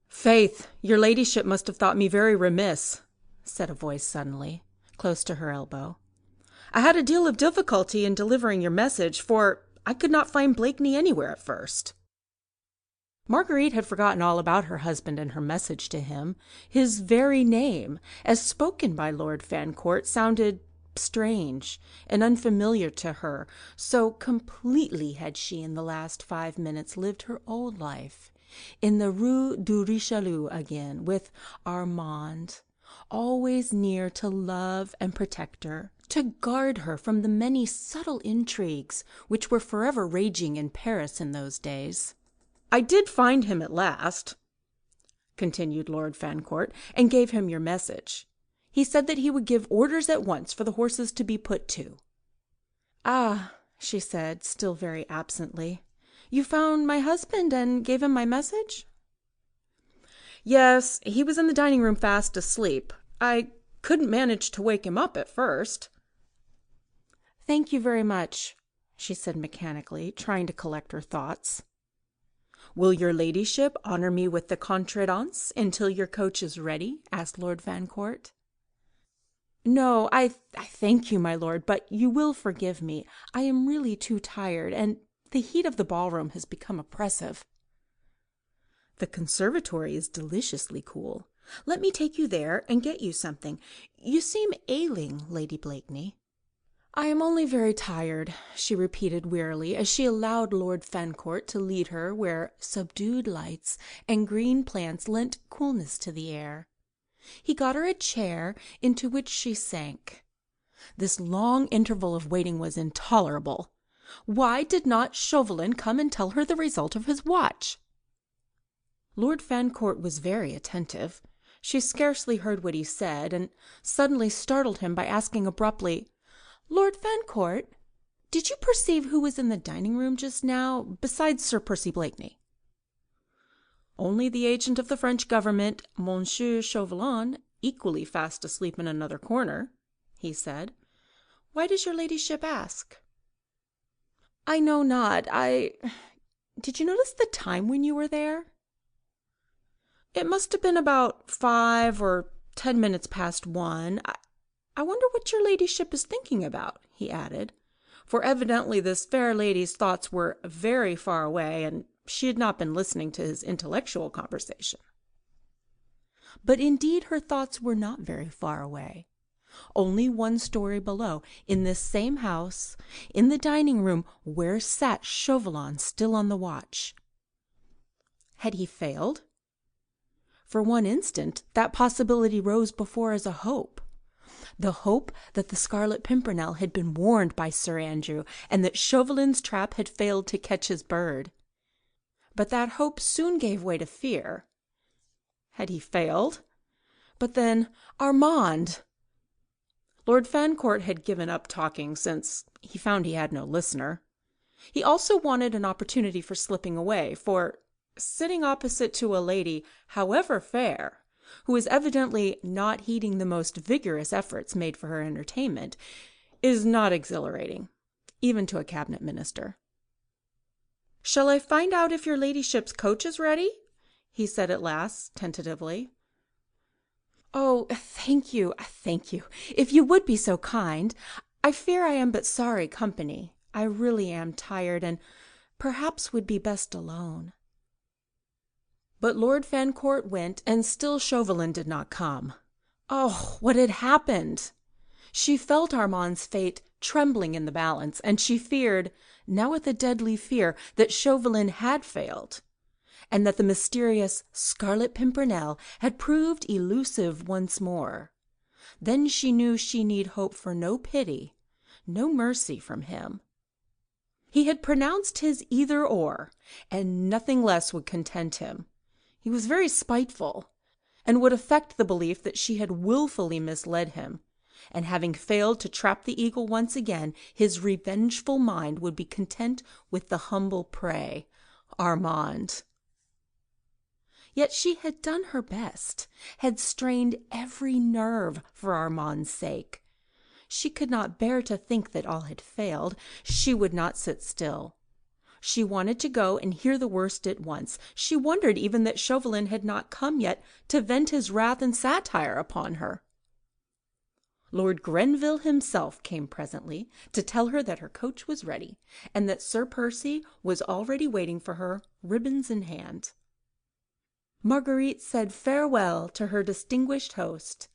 "Faith, your ladyship must have thought me very remiss," said a voice suddenly, close to her elbow. "I had a deal of difficulty in delivering your message, for I could not find Blakeney anywhere at first." Marguerite had forgotten all about her husband and her message to him. His very name, as spoken by Lord Fancourt, sounded strange and unfamiliar to her, so completely had she in the last 5 minutes lived her old life, in the Rue du Richelieu again, with Armand, always near to love and protect her, to guard her from the many subtle intrigues which were forever raging in Paris in those days. "I did find him at last," continued Lord Fancourt, "and gave him your message. He said that he would give orders at once for the horses to be put to." "Ah," she said, still very absently, "you found my husband and gave him my message?" "Yes, he was in the dining room fast asleep. I couldn't manage to wake him up at first." "Thank you very much," she said mechanically, trying to collect her thoughts. "Will your ladyship honour me with the contredanse until your coach is ready?" asked Lord Fancourt. "No, I thank you, my lord, but you will forgive me. I am really too tired, and the heat of the ballroom has become oppressive." "The conservatory is deliciously cool. Let me take you there and get you something. You seem ailing, Lady Blakeney." "I am only very tired," she repeated wearily, as she allowed Lord Fancourt to lead her where subdued lights and green plants lent coolness to the air. He got her a chair, into which she sank. This long interval of waiting was intolerable. Why did not Chauvelin come and tell her the result of his watch? Lord Fancourt was very attentive. She scarcely heard what he said, and suddenly startled him by asking abruptly, "Lord Fancourt, did you perceive who was in the dining-room just now, besides Sir Percy Blakeney?" "Only the agent of the French government, Monsieur Chauvelin, equally fast asleep in another corner," he said. "Why does your ladyship ask?" "I know not. Did you notice the time when you were there?" "It must have been about 5 or 10 minutes past 1. I wonder what your ladyship is thinking about," he added, for evidently this fair lady's thoughts were very far away, and she had not been listening to his intellectual conversation. But indeed her thoughts were not very far away. Only 1 story below, in this same house, in the dining-room where sat Chauvelin still on the watch. Had he failed? For one instant that possibility rose before as a hope. The hope that the Scarlet Pimpernel had been warned by Sir Andrew, and that Chauvelin's trap had failed to catch his bird. But that hope soon gave way to fear. Had he failed? But then, Armand! Lord Fancourt had given up talking, since he found he had no listener. He also wanted an opportunity for slipping away, for sitting opposite to a lady, however fair, who is evidently not heeding the most vigorous efforts made for her entertainment, is not exhilarating, even to a cabinet minister. "Shall I find out if your ladyship's coach is ready?" he said at last, tentatively. "Oh, thank you, thank you. If you would be so kind. I fear I am but sorry company. I really am tired, and perhaps would be best alone." But Lord Fancourt went, and still Chauvelin did not come. Oh, what had happened? She felt Armand's fate trembling in the balance, and she feared, now with a deadly fear, that Chauvelin had failed, and that the mysterious Scarlet Pimpernel had proved elusive once more. Then she knew she need hope for no pity, no mercy from him. He had pronounced his either-or, and nothing less would content him. He was very spiteful, and would affect the belief that she had wilfully misled him, and having failed to trap the eagle once again, his revengeful mind would be content with the humble prey, Armand. Yet she had done her best, had strained every nerve for Armand's sake. She could not bear to think that all had failed. She would not sit still. She wanted to go and hear the worst at once. She wondered even that Chauvelin had not come yet to vent his wrath and satire upon her. Lord Grenville himself came presently to tell her that her coach was ready, and that Sir Percy was already waiting for her, ribbons in hand. Marguerite said farewell to her distinguished host.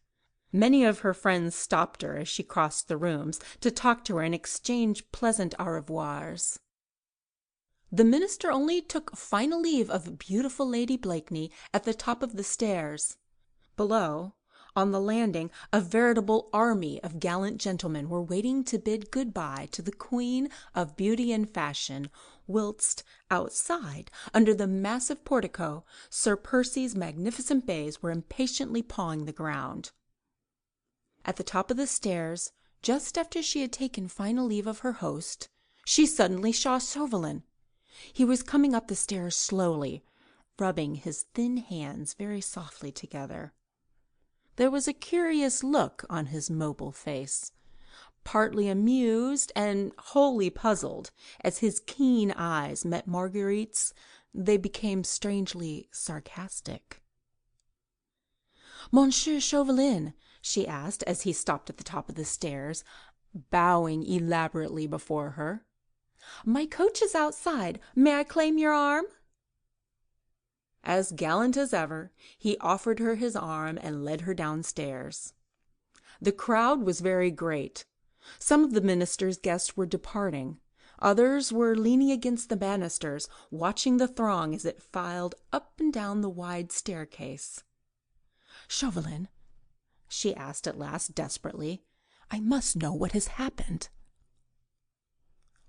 Many of her friends stopped her as she crossed the rooms to talk to her and exchange pleasant au revoirs. The minister only took final leave of beautiful Lady Blakeney at the top of the stairs. Below, on the landing, a veritable army of gallant gentlemen were waiting to bid good-bye to the Queen of Beauty and Fashion, whilst outside, under the massive portico, Sir Percy's magnificent bays were impatiently pawing the ground. At the top of the stairs, just after she had taken final leave of her host, she suddenly saw Chauvelin. He was coming up the stairs slowly, rubbing his thin hands very softly together. There was a curious look on his mobile face, partly amused and wholly puzzled. As his keen eyes met Marguerite's, they became strangely sarcastic. "Monsieur Chauvelin," she asked as he stopped at the top of the stairs, bowing elaborately before her, "my coach is outside. May I claim your arm?" As gallant as ever, he offered her his arm and led her downstairs. The crowd was very great. Some of the minister's guests were departing. Others were leaning against the banisters, watching the throng as it filed up and down the wide staircase. "Chauvelin," she asked at last desperately, "I must know what has happened."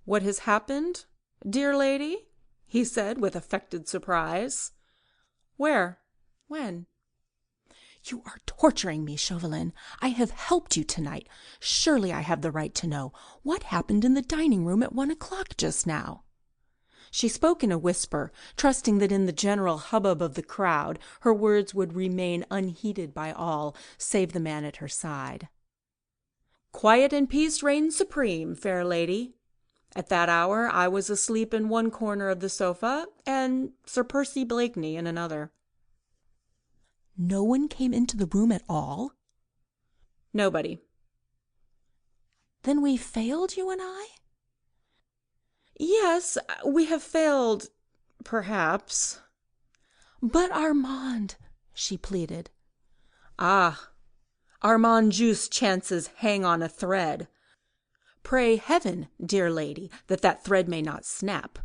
"What has happened, dear lady?" he said with affected surprise. "Where? When?" "You are torturing me, Chauvelin. I have helped you tonight. Surely I have the right to know. What happened in the dining room at 1 o'clock just now?" She spoke in a whisper, trusting that in the general hubbub of the crowd her words would remain unheeded by all, save the man at her side. "Quiet and peace reigned supreme, fair lady. At that hour I was asleep in one corner of the sofa, and Sir Percy Blakeney in another." "No one came into the room at all?" "Nobody." "Then we failed, you and I?" "Yes, we have failed, perhaps." "But Armand," she pleaded. "Ah, Armand Just's chances hang on a thread. Pray heaven, dear lady, that that thread may not snap."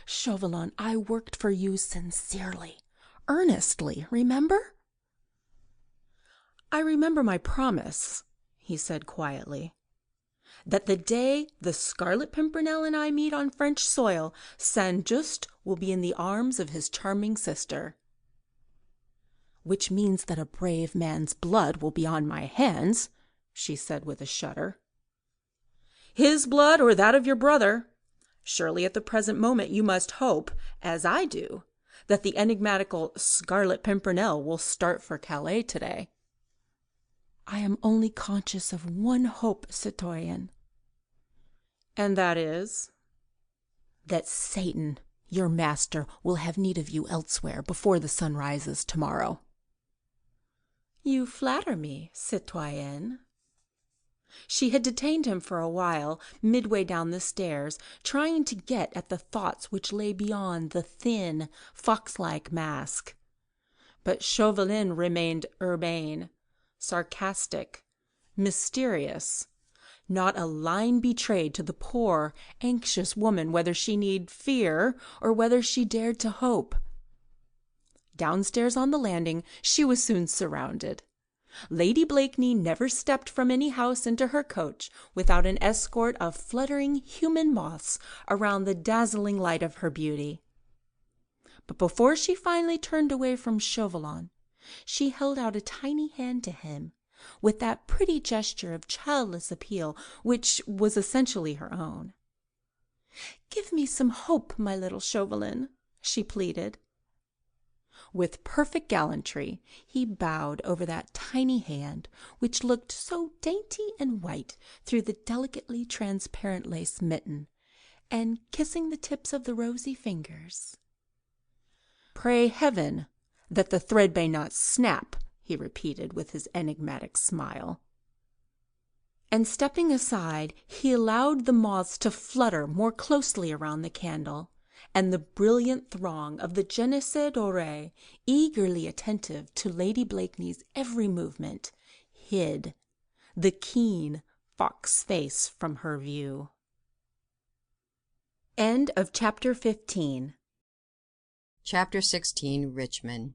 "Chauvelin, I worked for you sincerely, earnestly, remember?" "I remember my promise," he said quietly, "that the day the Scarlet Pimpernel and I meet on French soil, Saint Just will be in the arms of his charming sister." "Which means that a brave man's blood will be on my hands," she said with a shudder. "His blood or that of your brother. Surely at the present moment you must hope, as I do, that the enigmatical Scarlet Pimpernel will start for Calais today." "I am only conscious of one hope, citoyen." "And that is?" "That Satan, your master, will have need of you elsewhere before the sun rises tomorrow." You flatter me, citoyenne. She had detained him for a while, midway down the stairs, trying to get at the thoughts which lay beyond the thin, fox-like mask. But Chauvelin remained urbane, sarcastic, mysterious. Not a line betrayed to the poor, anxious woman whether she need fear or whether she dared to hope. Downstairs on the landing she was soon surrounded. Lady Blakeney never stepped from any house into her coach without an escort of fluttering human moths around the dazzling light of her beauty. But before she finally turned away from Chauvelin, she held out a tiny hand to him, with that pretty gesture of childless appeal which was essentially her own. "Give me some hope, my little Chauvelin," she pleaded. With perfect gallantry he bowed over that tiny hand, which looked so dainty and white through the delicately transparent lace mitten, and kissing the tips of the rosy fingers. "Pray heaven that the thread may not snap," he repeated with his enigmatic smile. And stepping aside, he allowed the moths to flutter more closely around the candle, and the brilliant throng of the jeunesse dorée, eagerly attentive to Lady Blakeney's every movement, hid the keen fox face from her view. End of Chapter 15. Chapter 16. Richmond.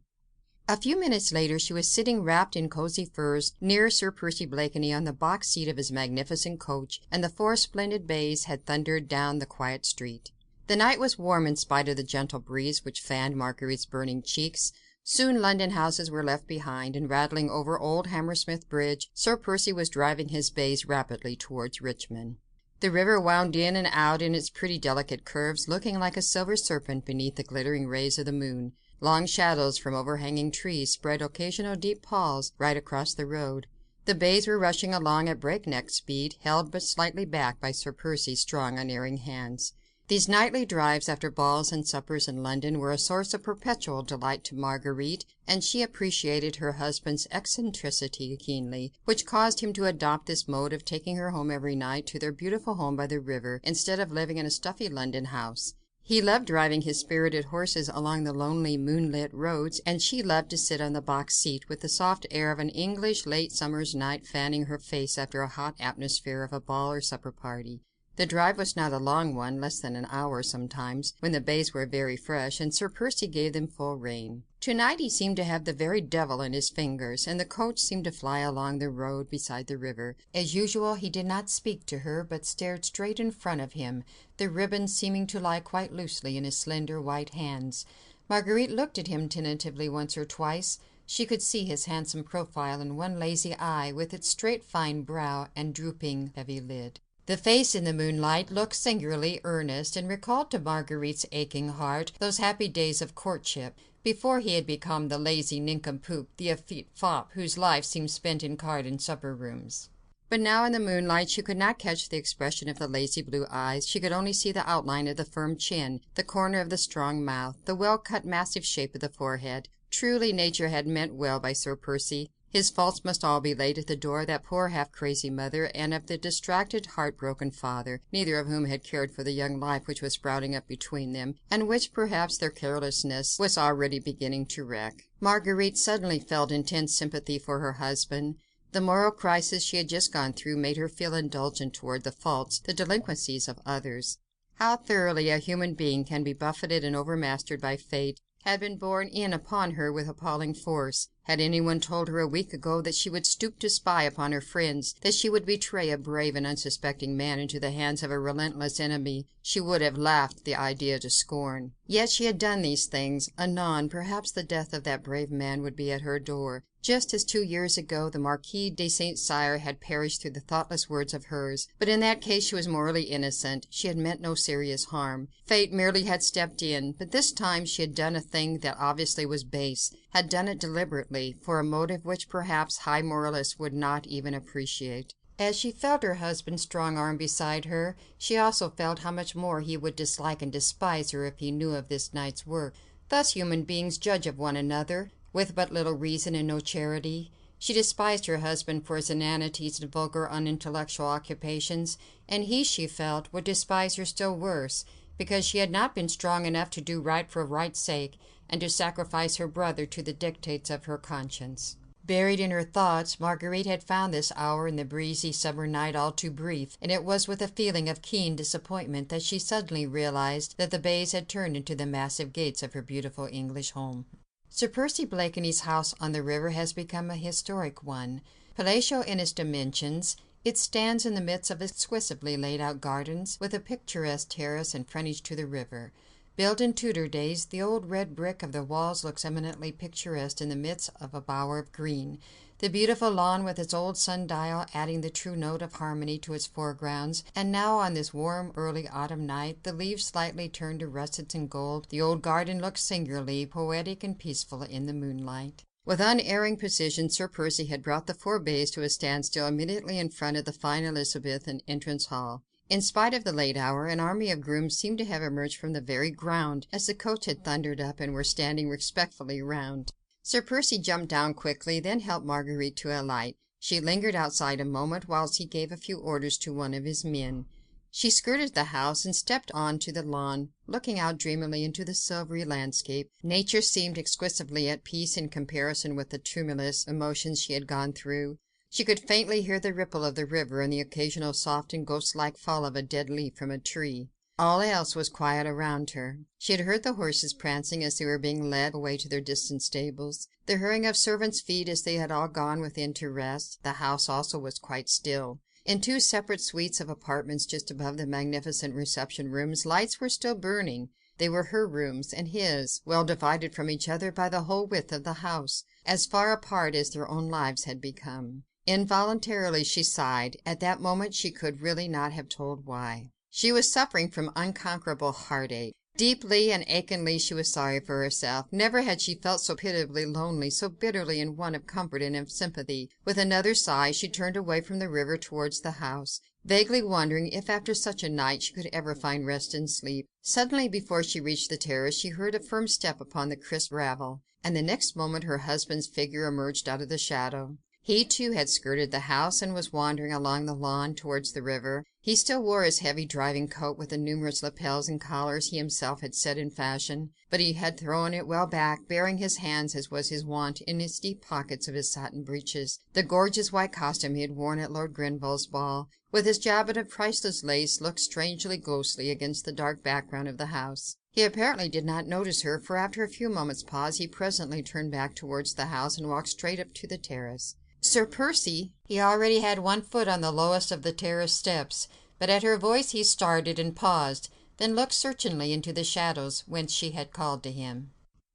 A few minutes later she was sitting wrapped in cosy furs near Sir Percy Blakeney on the box seat of his magnificent coach, and the four splendid bays had thundered down the quiet street. The night was warm in spite of the gentle breeze which fanned Marguerite's burning cheeks. Soon London houses were left behind, and rattling over old Hammersmith Bridge, Sir Percy was driving his bays rapidly towards Richmond. The river wound in and out in its pretty delicate curves, looking like a silver serpent beneath the glittering rays of the moon. Long shadows from overhanging trees spread occasional deep palls right across the road. The bays were rushing along at breakneck speed, held but slightly back by Sir Percy's strong, unerring hands. These nightly drives after balls and suppers in London were a source of perpetual delight to Marguerite, and she appreciated her husband's eccentricity keenly, which caused him to adopt this mode of taking her home every night to their beautiful home by the river, instead of living in a stuffy London house. He loved driving his spirited horses along the lonely moonlit roads, and she loved to sit on the box seat with the soft air of an English late summer's night fanning her face after a hot atmosphere of a ball or supper party. The drive was not a long one, less than an hour sometimes, when the bays were very fresh, and Sir Percy gave them full rein. To-night he seemed to have the very devil in his fingers, and the coach seemed to fly along the road beside the river. As usual, he did not speak to her, but stared straight in front of him, the ribbons seeming to lie quite loosely in his slender white hands. Marguerite looked at him tentatively once or twice. She could see his handsome profile and one lazy eye, with its straight fine brow and drooping heavy lid. The face in the moonlight looked singularly earnest, and recalled to Marguerite's aching heart those happy days of courtship, before he had become the lazy nincompoop, the effete fop, whose life seemed spent in card and supper rooms. But now in the moonlight she could not catch the expression of the lazy blue eyes. She could only see the outline of the firm chin, the corner of the strong mouth, the well-cut massive shape of the forehead. Truly nature had meant well by Sir Percy. His faults must all be laid at the door of that poor half-crazy mother, and of the distracted, heart-broken father, neither of whom had cared for the young life which was sprouting up between them, and which, perhaps, their carelessness was already beginning to wreck. Marguerite suddenly felt intense sympathy for her husband. The moral crisis she had just gone through made her feel indulgent toward the faults, the delinquencies of others. How thoroughly a human being can be buffeted and overmastered by fate had been borne in upon her with appalling force. Had anyone told her a week ago that she would stoop to spy upon her friends, that she would betray a brave and unsuspecting man into the hands of a relentless enemy, she would have laughed the idea to scorn. Yet she had done these things. Anon, perhaps the death of that brave man would be at her door, just as 2 years ago the Marquis de St. Cyr had perished through the thoughtless words of hers. But in that case she was morally innocent. She had meant no serious harm. Fate merely had stepped in, but this time she had done a thing that obviously was base, had done it deliberately, for a motive which perhaps high moralists would not even appreciate. As she felt her husband's strong arm beside her, she also felt how much more he would dislike and despise her if he knew of this night's work. Thus human beings judge of one another, with but little reason and no charity. She despised her husband for his inanities and vulgar, unintellectual occupations, and he, she felt, would despise her still worse, because she had not been strong enough to do right for right's sake, and to sacrifice her brother to the dictates of her conscience. Buried in her thoughts, Marguerite had found this hour in the breezy summer night all too brief, and it was with a feeling of keen disappointment that she suddenly realized that the bays had turned into the massive gates of her beautiful English home. Sir Percy Blakeney's house on the river has become a historic one. Palatial in its dimensions, it stands in the midst of exquisitely laid-out gardens, with a picturesque terrace and frontage to the river. Built in Tudor days, the old red brick of the walls looks eminently picturesque in the midst of a bower of green. The beautiful lawn with its old sun-dial adding the true note of harmony to its foregrounds, and now on this warm early autumn night, the leaves slightly turned to russets and gold, the old garden looks singularly poetic and peaceful in the moonlight. With unerring precision, Sir Percy had brought the 4 bays to a standstill immediately in front of the fine Elizabethan entrance hall. In spite of the late hour, an army of grooms seemed to have emerged from the very ground, as the coach had thundered up, and were standing respectfully round. Sir Percy jumped down quickly, then helped Marguerite to alight. She lingered outside a moment, whilst he gave a few orders to one of his men. She skirted the house, and stepped on to the lawn, looking out dreamily into the silvery landscape. Nature seemed exquisitely at peace in comparison with the tumultuous emotions she had gone through. She could faintly hear the ripple of the river and the occasional soft and ghost-like fall of a dead leaf from a tree. All else was quiet around her. She had heard the horses prancing as they were being led away to their distant stables, the hurrying of servants' feet as they had all gone within to rest. The house also was quite still. In 2 separate suites of apartments just above the magnificent reception rooms, lights were still burning. They were her rooms and his, well divided from each other by the whole width of the house, as far apart as their own lives had become. Involuntarily she sighed. At that moment she could really not have told why. She was suffering from unconquerable heartache. Deeply and achingly she was sorry for herself. Never had she felt so pitiably lonely, so bitterly in want of comfort and of sympathy. With another sigh she turned away from the river towards the house, vaguely wondering if after such a night she could ever find rest and sleep. Suddenly, before she reached the terrace, she heard a firm step upon the crisp gravel, and the next moment her husband's figure emerged out of the shadow. He, too, had skirted the house, and was wandering along the lawn towards the river. He still wore his heavy driving coat with the numerous lapels and collars he himself had set in fashion, but he had thrown it well back, burying his hands, as was his wont, in his deep pockets of his satin breeches. The gorgeous white costume he had worn at Lord Grenville's ball, with his jabot of priceless lace, looked strangely ghostly against the dark background of the house. He apparently did not notice her, for after a few moments' pause, he presently turned back towards the house and walked straight up to the terrace. Sir Percy! He already had 1 foot on the lowest of the terrace steps, but at her voice he started and paused, then looked searchingly into the shadows whence she had called to him.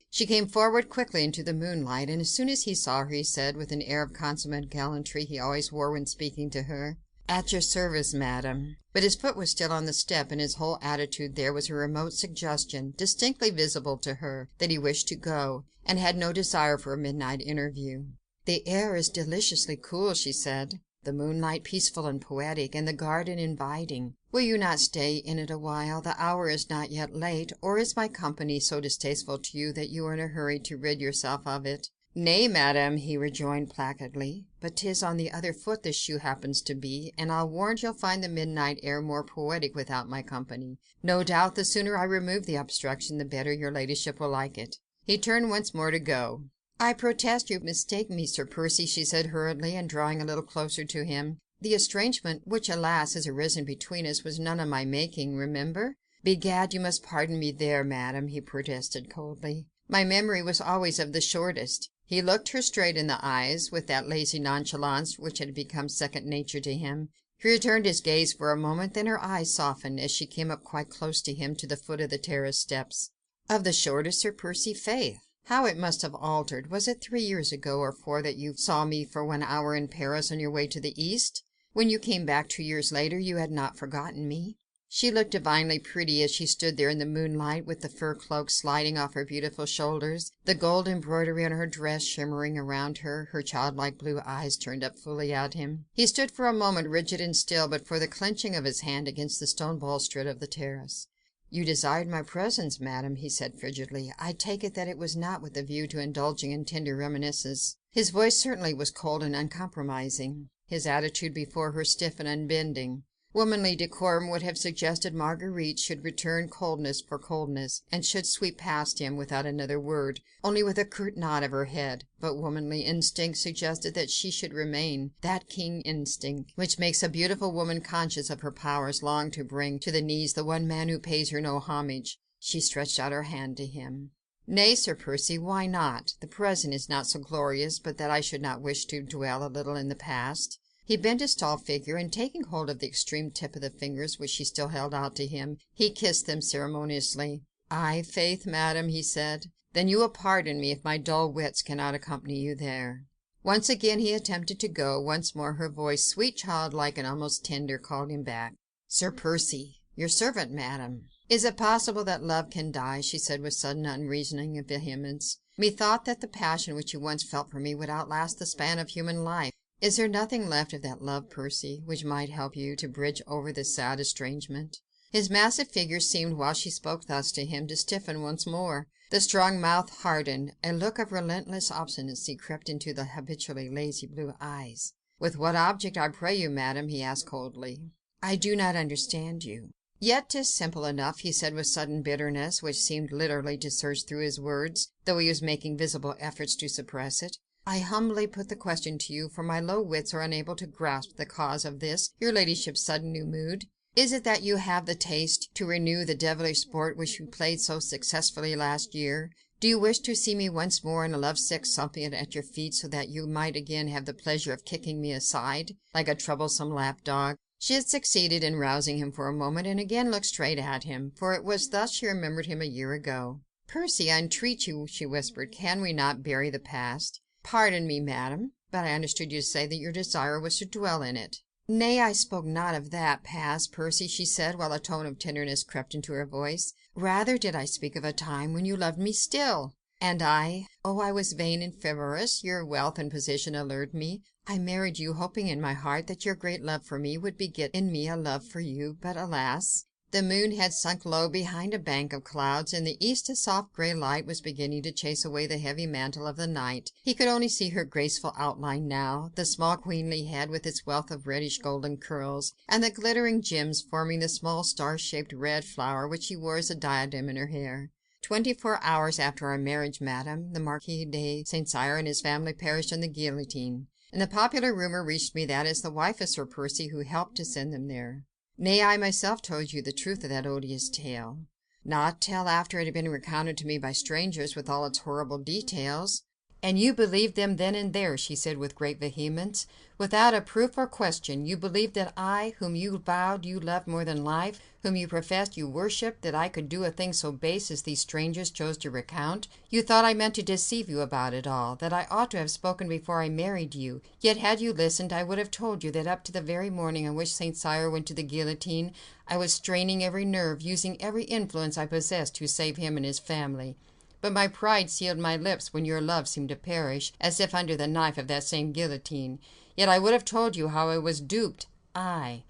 She came forward quickly into the moonlight, and as soon as he saw her, he said, with an air of consummate gallantry he always wore when speaking to her, "At your service, madam." But his foot was still on the step, and his whole attitude there was a remote suggestion, distinctly visible to her, that he wished to go, and had no desire for a midnight interview. "The air is deliciously cool," she said, "the moonlight peaceful and poetic, and the garden inviting. Will you not stay in it a while? The hour is not yet late, or is my company so distasteful to you that you are in a hurry to rid yourself of it?" "Nay, madam," he rejoined placidly, "but 'tis on the other foot the shoe happens to be, and I'll warrant you'll find the midnight air more poetic without my company. No doubt the sooner I remove the obstruction, the better your ladyship will like it." He turned once more to go. "I protest you mistake me, Sir Percy," she said hurriedly, and drawing a little closer to him. "The estrangement which, alas, has arisen between us was none of my making, remember." "Begad, you must pardon me there, madam," he protested coldly. "My memory was always of the shortest." He looked her straight in the eyes, with that lazy nonchalance which had become second nature to him. He returned his gaze for a moment, then her eyes softened as she came up quite close to him to the foot of the terrace steps. "Of the shortest, Sir Percy, faith! How it must have altered! Was it 3 years ago or 4 that you saw me for 1 hour in Paris on your way to the East? When you came back 2 years later, you had not forgotten me." She looked divinely pretty as she stood there in the moonlight, with the fur cloak sliding off her beautiful shoulders, the gold embroidery on her dress shimmering around her, her childlike blue eyes turned up fully at him. He stood for a moment rigid and still, but for the clenching of his hand against the stone balustrade of the terrace. "You desired my presence, madam," he said frigidly. "I take it that it was not with a view to indulging in tender reminiscences." His voice certainly was cold and uncompromising, his attitude before her stiff and unbending. Womanly decorum would have suggested Marguerite should return coldness for coldness, and should sweep past him without another word, only with a curt nod of her head, but womanly instinct suggested that she should remain, that keen instinct which makes a beautiful woman conscious of her powers long to bring to the knees the one man who pays her no homage. She stretched out her hand to him. "Nay, Sir Percy, why not? The present is not so glorious but that I should not wish to dwell a little in the past." He bent his tall figure, and taking hold of the extreme tip of the fingers which she still held out to him, he kissed them ceremoniously. "Ay, faith, madam," he said, "then you will pardon me if my dull wits cannot accompany you there." Once again he attempted to go, once more her voice, sweet, childlike, and almost tender, called him back. "Sir Percy, your servant, madam." "Is it possible that love can die?" she said with sudden unreasoning vehemence. "Methought that the passion which you once felt for me would outlast the span of human life. Is there nothing left of that love, Percy, which might help you to bridge over this sad estrangement?" His massive figure seemed, while she spoke thus to him, to stiffen once more. The strong mouth hardened, a look of relentless obstinacy crept into the habitually lazy blue eyes. "With what object, I pray you, madam?" he asked coldly. "I do not understand you." "Yet 'tis simple enough," he said with sudden bitterness, which seemed literally to surge through his words, though he was making visible efforts to suppress it. "I humbly put the question to you, for my low wits are unable to grasp the cause of this, your ladyship's sudden new mood. Is it that you have the taste to renew the devilish sport which you played so successfully last year? Do you wish to see me once more in a love-sick suppliant at your feet, so that you might again have the pleasure of kicking me aside, like a troublesome lap-dog?" She had succeeded in rousing him for a moment, and again looked straight at him, for it was thus she remembered him a year ago. "Percy, I entreat you," she whispered, "can we not bury the past?" "Pardon me, madam, but I understood you to say that your desire was to dwell in it." "Nay, I spoke not of that past, Percy," she said, while a tone of tenderness crept into her voice. "Rather did I speak of a time when you loved me still. And oh, I was vain and frivolous, your wealth and position allured me. I married you, hoping in my heart that your great love for me would beget in me a love for you, but alas!" The moon had sunk low behind a bank of clouds. In the east a soft grey light was beginning to chase away the heavy mantle of the night. He could only see her graceful outline now, the small queenly head with its wealth of reddish golden curls, and the glittering gems forming the small star-shaped red flower which she wore as a diadem in her hair. 24 hours after our marriage, madam, the Marquis de St. Cyr and his family perished in the guillotine, and the popular rumour reached me that is the wife of Sir Percy who helped to send them there. Nay, I myself told you the truth of that odious tale. Not till after it had been recounted to me by strangers, with all its horrible details. "And you believed them then and there," she said with great vehemence, "without a proof or question. You believed that I, whom you vowed you loved more than life, whom you professed you worshipped, that I could do a thing so base as these strangers chose to recount. You thought I meant to deceive you about it all, that I ought to have spoken before I married you. Yet had you listened, I would have told you that up to the very morning on which St. Cyr went to the guillotine, I was straining every nerve, using every influence I possessed to save him and his family. But my pride sealed my lips when your love seemed to perish, as if under the knife of that same guillotine. Yet I would have told you how I was duped. I,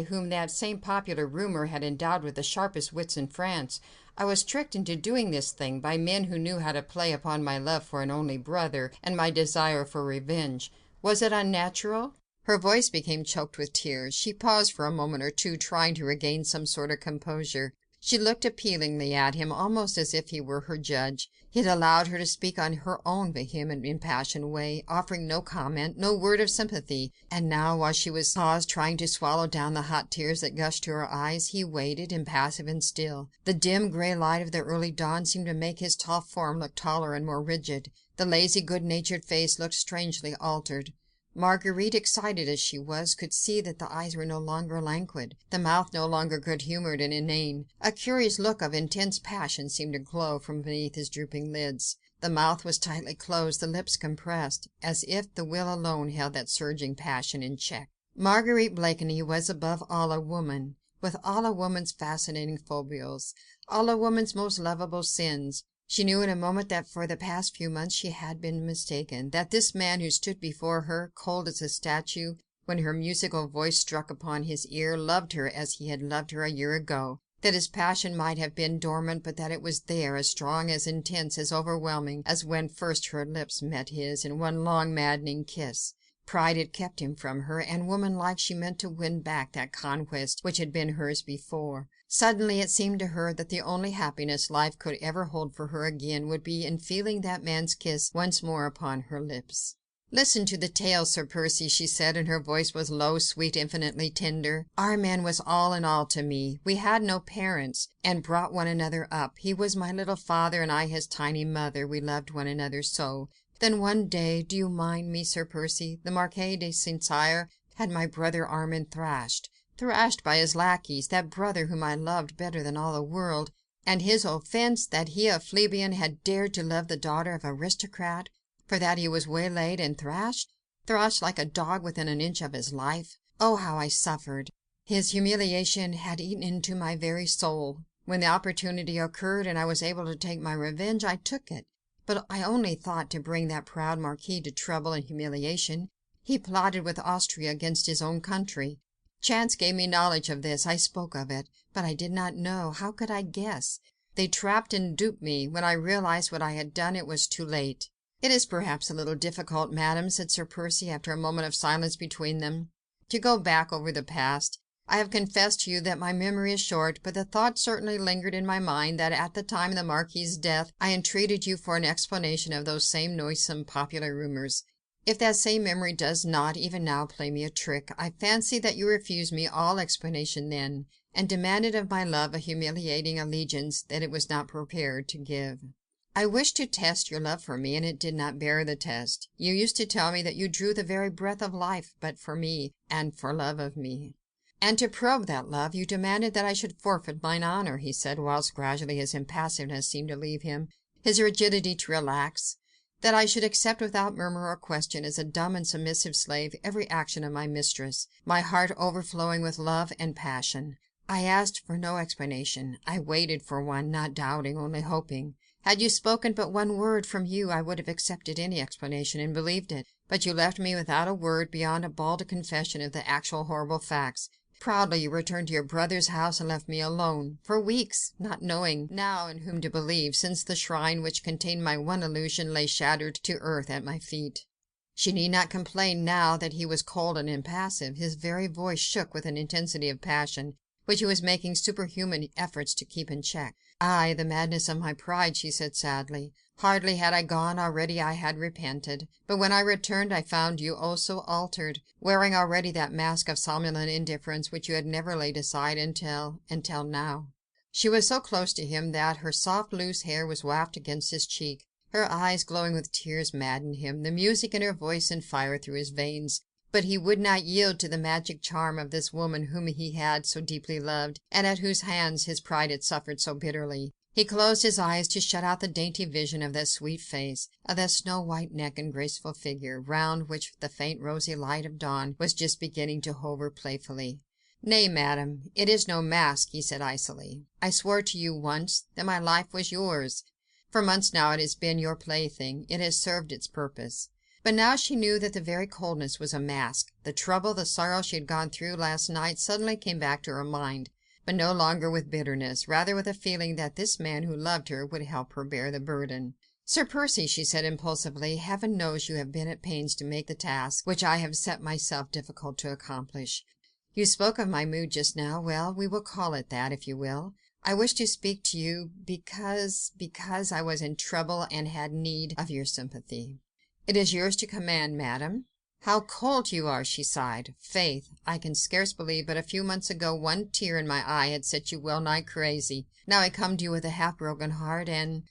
whom that same popular rumour had endowed with the sharpest wits in France. I was tricked into doing this thing by men who knew how to play upon my love for an only brother, and my desire for revenge. Was it unnatural?" Her voice became choked with tears. She paused for a moment or two, trying to regain some sort of composure. She looked appealingly at him, almost as if he were her judge. He had allowed her to speak on her own vehement, impassioned way, offering no comment, no word of sympathy. And now, while she was paused, trying to swallow down the hot tears that gushed to her eyes, he waited, impassive and still. The dim grey light of the early dawn seemed to make his tall form look taller and more rigid. The lazy, good-natured face looked strangely altered. Marguerite, excited as she was, could see that the eyes were no longer languid, the mouth no longer good-humoured and inane. A curious look of intense passion seemed to glow from beneath his drooping lids. The mouth was tightly closed, the lips compressed, as if the will alone held that surging passion in check. Marguerite Blakeney was above all a woman, with all a woman's fascinating foibles, all a woman's most lovable sins. She knew in a moment that for the past few months she had been mistaken, that this man who stood before her, cold as a statue, when her musical voice struck upon his ear, loved her as he had loved her a year ago. that his passion might have been dormant, but that it was there, as strong, as intense, as overwhelming, as when first her lips met his in one long, maddening kiss. Pride had kept him from her, and woman-like she meant to win back that conquest which had been hers before. Suddenly it seemed to her that the only happiness life could ever hold for her again would be in feeling that man's kiss once more upon her lips. "Listen to the tale, Sir Percy," she said, and her voice was low, sweet, infinitely tender. "Our man was all in all to me. We had no parents, and brought one another up. He was my little father, and I his tiny mother. We loved one another so. Then one day, do you mind me, Sir Percy, the Marquis de St. Cyr had my brother Armand thrashed by his lackeys, that brother whom I loved better than all the world, and his offence that he, a plebeian, had dared to love the daughter of an aristocrat. For that he was waylaid and thrashed like a dog within an inch of his life. Oh, how I suffered! His humiliation had eaten into my very soul. When the opportunity occurred, and I was able to take my revenge, I took it. But I only thought to bring that proud Marquis to trouble and humiliation. He plotted with Austria against his own country. Chance gave me knowledge of this. I spoke of it, but I did not know. How could I guess? They trapped and duped me. When I realized what I had done, it was too late." "It is perhaps a little difficult, madam," said Sir Percy, after a moment of silence between them, "to go back over the past. I have confessed to you that my memory is short, but the thought certainly lingered in my mind that at the time of the Marquis's death I entreated you for an explanation of those same noisome popular rumours. If that same memory does not, even now, play me a trick, I fancy that you refused me all explanation then, and demanded of my love a humiliating allegiance that it was not prepared to give. I wished to test your love for me, and it did not bear the test. You used to tell me that you drew the very breath of life but for me, and for love of me. And to probe that love, you demanded that I should forfeit mine honour," he said, whilst gradually his impassiveness seemed to leave him, his rigidity to relax, "that I should accept without murmur or question, as a dumb and submissive slave, every action of my mistress, my heart overflowing with love and passion. I asked for no explanation. I waited for one, not doubting, only hoping. Had you spoken but one word, from you I would have accepted any explanation and believed it. But you left me without a word beyond a bald confession of the actual horrible facts. Proudly you returned to your brother's house and left me alone, for weeks, not knowing now in whom to believe, since the shrine which contained my one illusion lay shattered to earth at my feet." She need not complain now that he was cold and impassive. His very voice shook with an intensity of passion, which he was making superhuman efforts to keep in check. "Ay, the madness of my pride," she said sadly. "Hardly had I gone, already I had repented. But when I returned, I found you oh so altered, wearing already that mask of somnolent indifference which you had never laid aside until now." She was so close to him that her soft loose hair was wafted against his cheek. Her eyes, glowing with tears, maddened him. The music in her voice sent fire through his veins. But he would not yield to the magic charm of this woman whom he had so deeply loved, and at whose hands his pride had suffered so bitterly. He closed his eyes to shut out the dainty vision of that sweet face, of that snow-white neck and graceful figure, round which the faint rosy light of dawn was just beginning to hover playfully. "Nay, madam, it is no mask," he said icily. "I swore to you once that my life was yours. For months now it has been your plaything. It has served its purpose." But now she knew that the very coldness was a mask. The trouble, the sorrow she had gone through last night suddenly came back to her mind, but no longer with bitterness, rather with a feeling that this man who loved her would help her bear the burden. "Sir Percy," she said impulsively, "heaven knows you have been at pains to make the task which I have set myself difficult to accomplish. You spoke of my mood just now. Well, we will call it that, if you will. I wish to speak to you because I was in trouble and had need of your sympathy." "It is yours to command, madam." "How cold you are!" she sighed. "Faith, I can scarce believe but a few months ago one tear in my eye had set you well nigh crazy. Now I come to you with a half-broken heart, and—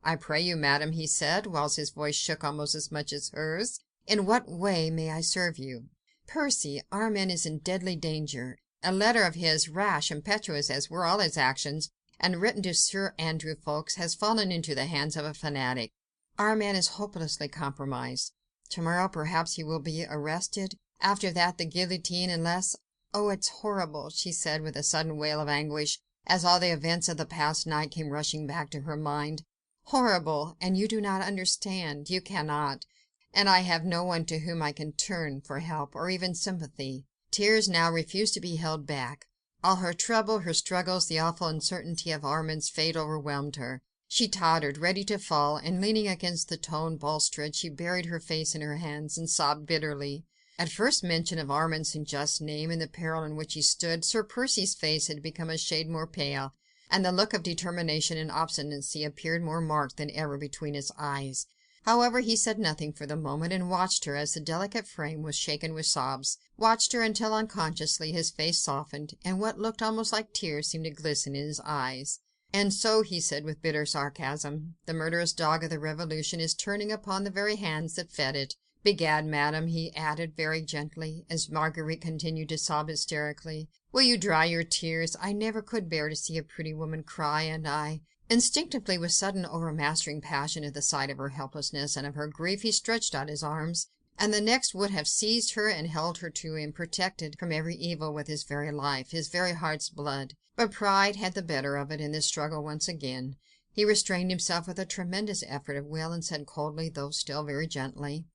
"I pray you, madam," he said, whilst his voice shook almost as much as hers, "in what way may I serve you?" "Percy, Armand is in deadly danger. A letter of his, rash, impetuous as were all his actions, and written to Sir Andrew Ffoulkes, has fallen into the hands of a fanatic. Armand is hopelessly compromised. Tomorrow perhaps he will be arrested. After that the guillotine, unless— Oh, it's horrible," she said with a sudden wail of anguish, as all the events of the past night came rushing back to her mind. "Horrible, and you do not understand. You cannot. And I have no one to whom I can turn for help or even sympathy." Tears now refused to be held back. All her trouble, her struggles, the awful uncertainty of Armand's fate overwhelmed her. She tottered, ready to fall, and leaning against the stone balustrade, she buried her face in her hands and sobbed bitterly. At first mention of Armand's unjust name and the peril in which he stood, Sir Percy's face had become a shade more pale, and the look of determination and obstinacy appeared more marked than ever between his eyes. However, he said nothing for the moment, and watched her as the delicate frame was shaken with sobs, watched her until unconsciously his face softened, and what looked almost like tears seemed to glisten in his eyes. "And so," he said with bitter sarcasm, "the murderous dog of the Revolution is turning upon the very hands that fed it. Begad, madam," he added very gently, as Marguerite continued to sob hysterically, "will you dry your tears? I never could bear to see a pretty woman cry, and I—" Instinctively, with sudden overmastering passion at the sight of her helplessness and of her grief, he stretched out his arms, and the next would have seized her and held her to him, protected from every evil with his very life, his very heart's blood. But pride had the better of it in this struggle once again. He restrained himself with a tremendous effort of will, and said coldly, though still very gently,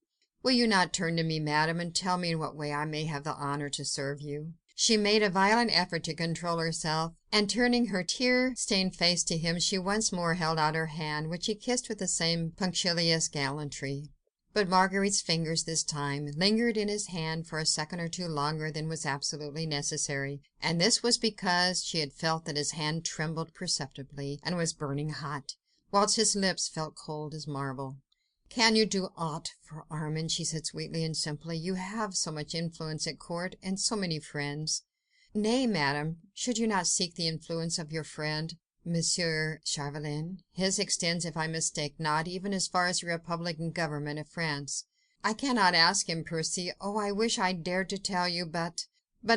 "Will you not turn to me, madam, and tell me in what way I may have the honour to serve you?" She made a violent effort to control herself, and turning her tear-stained face to him, she once more held out her hand, which he kissed with the same punctilious gallantry. But Marguerite's fingers this time lingered in his hand for a second or two longer than was absolutely necessary, and this was because she had felt that his hand trembled perceptibly and was burning hot, whilst his lips felt cold as marble. "Can you do aught for Armand?" she said sweetly and simply. "You have so much influence at court, and so many friends." "Nay, madam, should you not seek the influence of your friend, Monsieur Chauvelin? His extends, if I mistake not, even as far as the Republican government of France." "I cannot ask him, Percy. Oh, I wish I dared to tell you, but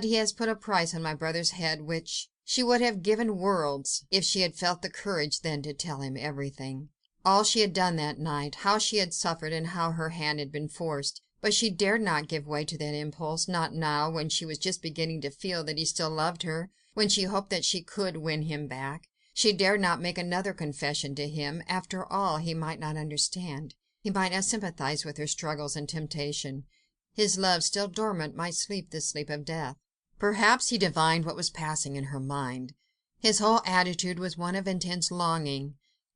he has put a price on my brother's head which—" She would have given worlds if she had felt the courage then to tell him everything. All she had done that night, how she had suffered, and how her hand had been forced. But she dared not give way to that impulse, not now, when she was just beginning to feel that he still loved her, when she hoped that she could win him back. She dared not make another confession to him. After all, he might not understand. He might not sympathize with her struggles and temptation. His love, still dormant, might sleep the sleep of death. Perhaps he divined what was passing in her mind. His whole attitude was one of intense longing,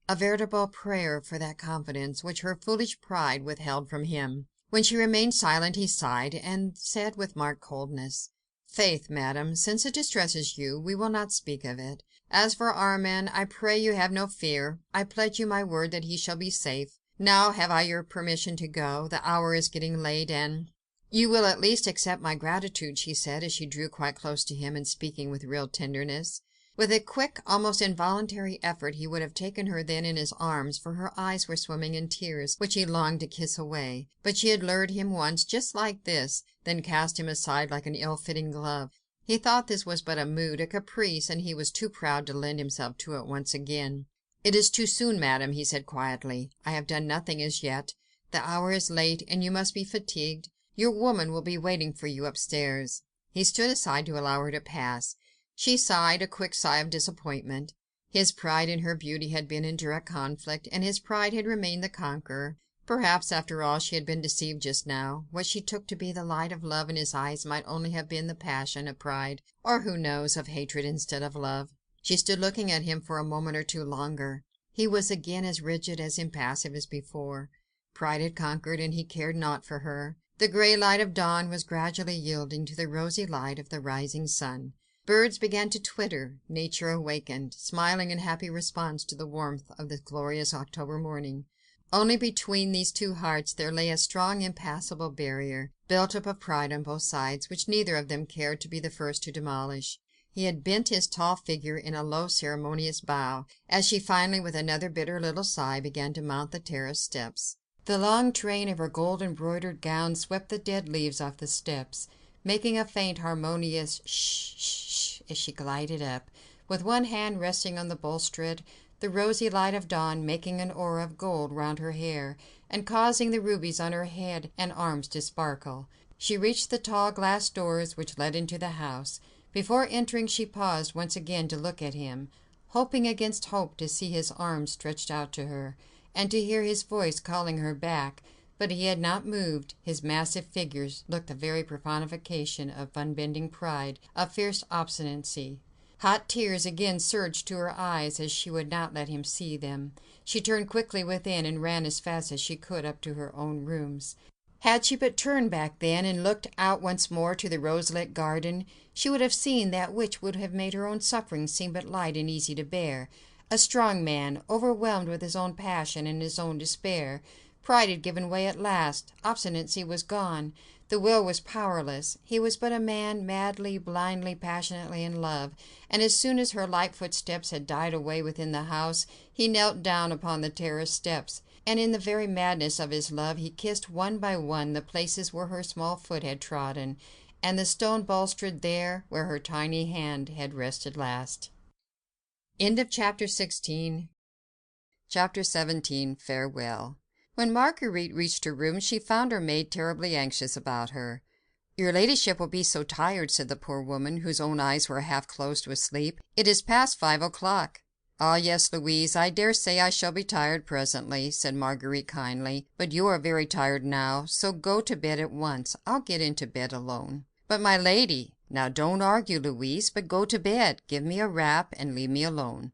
a veritable prayer for that confidence which her foolish pride withheld from him. When she remained silent, he sighed, and said with marked coldness, "Faith, madam, since it distresses you, we will not speak of it. As for Armand, I pray you have no fear. I pledge you my word that he shall be safe. Now have I your permission to go? The hour is getting late, and—" "You will at least accept my gratitude," she said, as she drew quite close to him, and speaking with real tenderness. With a quick, almost involuntary effort, he would have taken her then in his arms, for her eyes were swimming in tears, which he longed to kiss away. But she had lured him once, just like this, then cast him aside like an ill-fitting glove. He thought this was but a mood, a caprice, and he was too proud to lend himself to it once again. "It is too soon, madam," he said quietly. "I have done nothing as yet. The hour is late, and you must be fatigued. Your woman will be waiting for you upstairs." He stood aside to allow her to pass. She sighed, a quick sigh of disappointment. His pride in her beauty had been in direct conflict, and his pride had remained the conqueror. Perhaps, after all, she had been deceived just now. What she took to be the light of love in his eyes might only have been the passion of pride, or who knows, of hatred instead of love. She stood looking at him for a moment or two longer. He was again as rigid, as impassive as before. Pride had conquered, and he cared naught for her. The grey light of dawn was gradually yielding to the rosy light of the rising sun. Birds began to twitter. Nature awakened, smiling in happy response to the warmth of the glorious October morning. Only between these two hearts there lay a strong, impassable barrier, built up of pride on both sides, which neither of them cared to be the first to demolish. He had bent his tall figure in a low, ceremonious bow, as she finally, with another bitter little sigh, began to mount the terrace steps. The long train of her gold-embroidered gown swept the dead leaves off the steps, making a faint, harmonious shh as she glided up, with one hand resting on the balustrade, the rosy light of dawn making an aura of gold round her hair, and causing the rubies on her head and arms to sparkle. She reached the tall glass doors which led into the house. Before entering, she paused once again to look at him, hoping against hope to see his arms stretched out to her, and to hear his voice calling her back, But he had not moved. His massive figures looked the very personification of unbending pride, of fierce obstinacy. Hot tears again surged to her eyes as she would not let him see them. She turned quickly within and ran as fast as she could up to her own rooms. Had she but turned back then and looked out once more to the rose-lit garden, she would have seen that which would have made her own suffering seem but light and easy to bear. A strong man, overwhelmed with his own passion and his own despair. Pride had given way at last. Obstinacy was gone. The will was powerless. He was but a man madly, blindly, passionately in love, and as soon as her light footsteps had died away within the house, he knelt down upon the terrace steps, and in the very madness of his love he kissed one by one the places where her small foot had trodden, and the stone balustrade there where her tiny hand had rested last. End of Chapter 16. Chapter 17. Farewell. When Marguerite reached her room, she found her maid terribly anxious about her. "Your ladyship will be so tired," said the poor woman, whose own eyes were half closed with sleep. "It is past 5 o'clock." "Ah, yes, Louise, I dare say I shall be tired presently," said Marguerite kindly, "but you are very tired now, so go to bed at once. I'll get into bed alone." "But my lady—" "Now don't argue, Louise, but go to bed. Give me a wrap and leave me alone."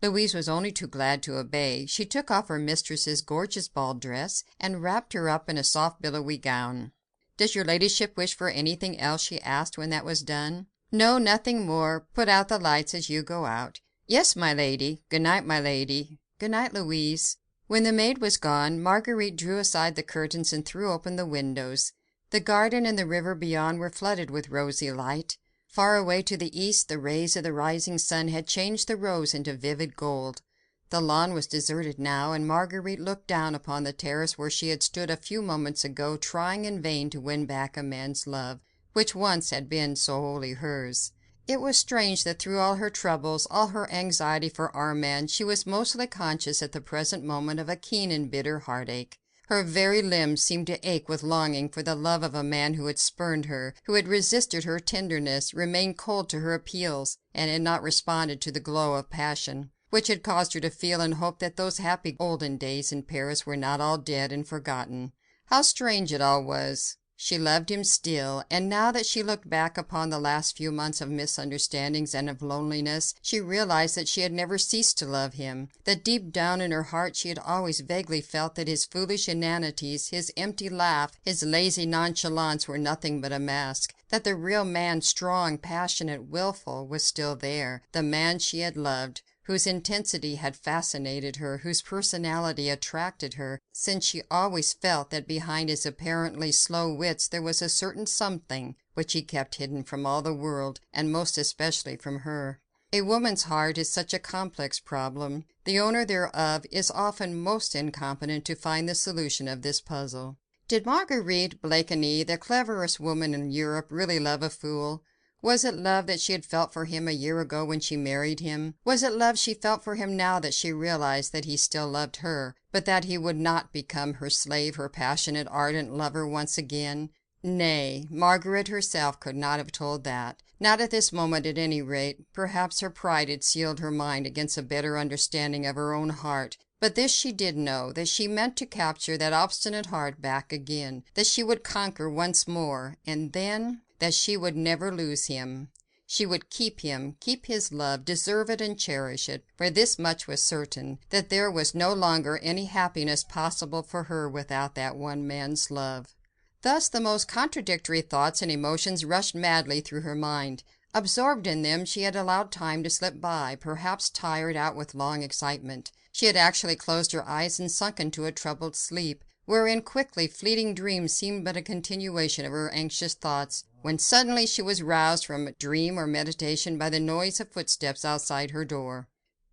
Louise was only too glad to obey. She took off her mistress's gorgeous ball dress, and wrapped her up in a soft billowy gown. "Does your ladyship wish for anything else?" she asked when that was done. "No, nothing more. Put out the lights as you go out." "Yes, my lady. Good night, my lady." "Good night, Louise." When the maid was gone, Marguerite drew aside the curtains and threw open the windows. The garden and the river beyond were flooded with rosy light. Far away to the east, the rays of the rising sun had changed the rose into vivid gold. The lawn was deserted now, and Marguerite looked down upon the terrace where she had stood a few moments ago, trying in vain to win back a man's love, which once had been so wholly hers. It was strange that through all her troubles, all her anxiety for Armand, she was mostly conscious at the present moment of a keen and bitter heartache. Her very limbs seemed to ache with longing for the love of a man who had spurned her, who had resisted her tenderness, remained cold to her appeals, and had not responded to the glow of passion, which had caused her to feel and hope that those happy olden days in Paris were not all dead and forgotten. How strange it all was! She loved him still, and now that she looked back upon the last few months of misunderstandings and of loneliness, she realized that she had never ceased to love him, that deep down in her heart she had always vaguely felt that his foolish inanities, his empty laugh, his lazy nonchalance were nothing but a mask, that the real man, strong, passionate, wilful, was still there, the man she had loved, whose intensity had fascinated her, whose personality attracted her, since she always felt that behind his apparently slow wits there was a certain something which he kept hidden from all the world, and most especially from her. A woman's heart is such a complex problem. The owner thereof is often most incompetent to find the solution of this puzzle. Did Marguerite Blakeney, the cleverest woman in Europe, really love a fool? Was it love that she had felt for him a year ago when she married him? Was it love she felt for him now that she realized that he still loved her, but that he would not become her slave, her passionate, ardent lover once again? Nay, Margaret herself could not have told that. Not at this moment, at any rate. Perhaps her pride had sealed her mind against a better understanding of her own heart. But this she did know, that she meant to capture that obstinate heart back again, that she would conquer once more, and then that she would never lose him. She would keep him, keep his love, deserve it and cherish it, for this much was certain, that there was no longer any happiness possible for her without that one man's love. Thus the most contradictory thoughts and emotions rushed madly through her mind. Absorbed in them, she had allowed time to slip by, perhaps tired out with long excitement. She had actually closed her eyes and sunk into a troubled sleep, wherein quickly fleeting dreams seemed but a continuation of her anxious thoughts, when suddenly she was roused from dream or meditation by the noise of footsteps outside her door.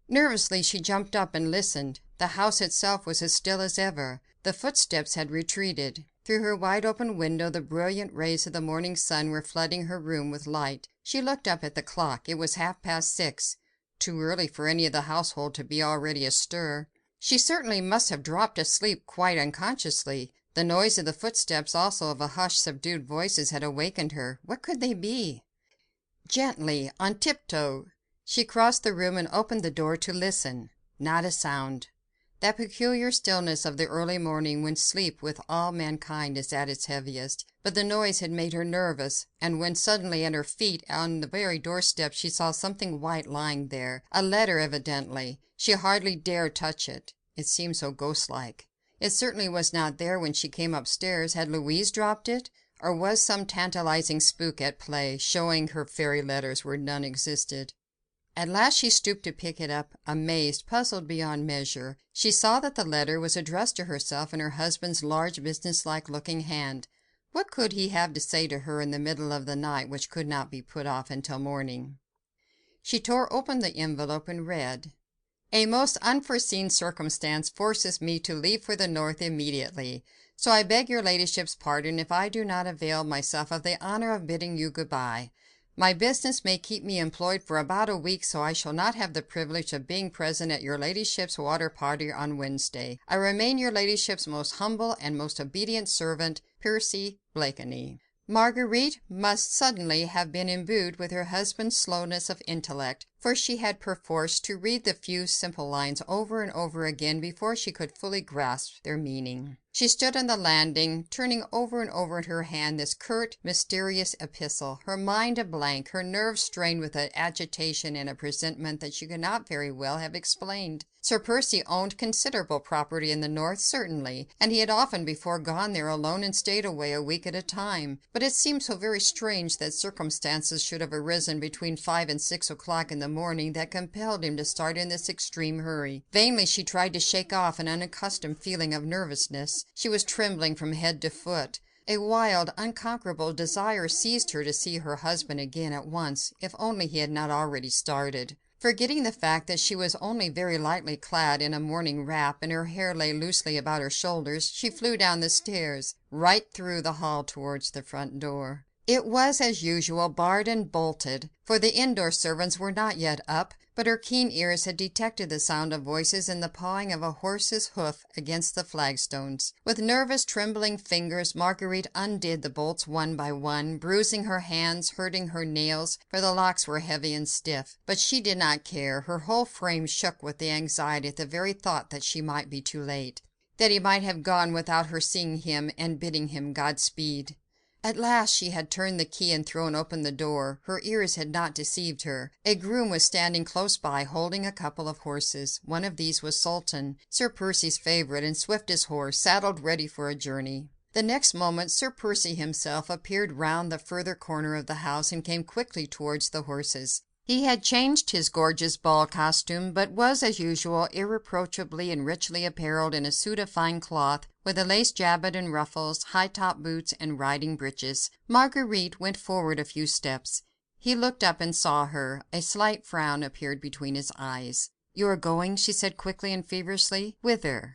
Nervously she jumped up and listened. The house itself was as still as ever. The footsteps had retreated. Through her wide-open window the brilliant rays of the morning sun were flooding her room with light. She looked up at the clock. It was 6:30. Too early for any of the household to be already astir. She certainly must have dropped asleep quite unconsciously. The noise of the footsteps, also of a hushed, subdued voices, had awakened her. What could they be? Gently, on tiptoe, she crossed the room and opened the door to listen. Not a sound. that peculiar stillness of the early morning when sleep with all mankind is at its heaviest. But the noise had made her nervous, and when suddenly at her feet on the very doorstep she saw something white lying there, a letter evidently. She hardly dared touch it. It seemed so ghost-like. It certainly was not there when she came upstairs. Had Louise dropped it? Or was some tantalizing spook at play, showing her fairy letters where none existed? At last she stooped to pick it up, amazed, puzzled beyond measure. She saw that the letter was addressed to herself in her husband's large, business-like-looking hand. What could he have to say to her in the middle of the night which could not be put off until morning? She tore open the envelope and read: "A most unforeseen circumstance forces me to leave for the north immediately, so I beg your ladyship's pardon if I do not avail myself of the honour of bidding you good-bye. My business may keep me employed for about a week, so I shall not have the privilege of being present at your ladyship's water party on Wednesday. I remain your ladyship's most humble and most obedient servant, Percy Blakeney." Marguerite must suddenly have been imbued with her husband's slowness of intellect, for she had perforce to read the few simple lines over and over again before she could fully grasp their meaning. She stood on the landing, turning over and over in her hand this curt, mysterious epistle, her mind a blank, her nerves strained with an agitation and a presentiment that she could not very well have explained. Sir Percy owned considerable property in the north, certainly, and he had often before gone there alone and stayed away a week at a time, but it seemed so very strange that circumstances should have arisen between 5 and 6 o'clock in the morning that compelled him to start in this extreme hurry. Vainly she tried to shake off an unaccustomed feeling of nervousness. She was trembling from head to foot. A wild, unconquerable desire seized her to see her husband again at once, if only he had not already started. Forgetting the fact that she was only very lightly clad in a morning wrap and her hair lay loosely about her shoulders, she flew down the stairs, right through the hall towards the front door. It was, as usual, barred and bolted, for the indoor servants were not yet up, but her keen ears had detected the sound of voices and the pawing of a horse's hoof against the flagstones. With nervous, trembling fingers, Marguerite undid the bolts one by one, bruising her hands, hurting her nails, for the locks were heavy and stiff. But she did not care. Her whole frame shook with the anxiety at the very thought that she might be too late, that he might have gone without her seeing him and bidding him Godspeed. At last she had turned the key and thrown open the door. Her ears had not deceived her. A groom was standing close by, holding a couple of horses. One of these was Sultan, Sir Percy's favourite and swiftest horse, saddled ready for a journey. The next moment Sir Percy himself appeared round the further corner of the house and came quickly towards the horses. He had changed his gorgeous ball costume, but was, as usual, irreproachably and richly apparelled in a suit of fine cloth, with a lace jabot and ruffles, high-top boots, and riding breeches. Marguerite went forward a few steps. He looked up and saw her. A slight frown appeared between his eyes. "You are going?" she said quickly and feverishly. "Whither?"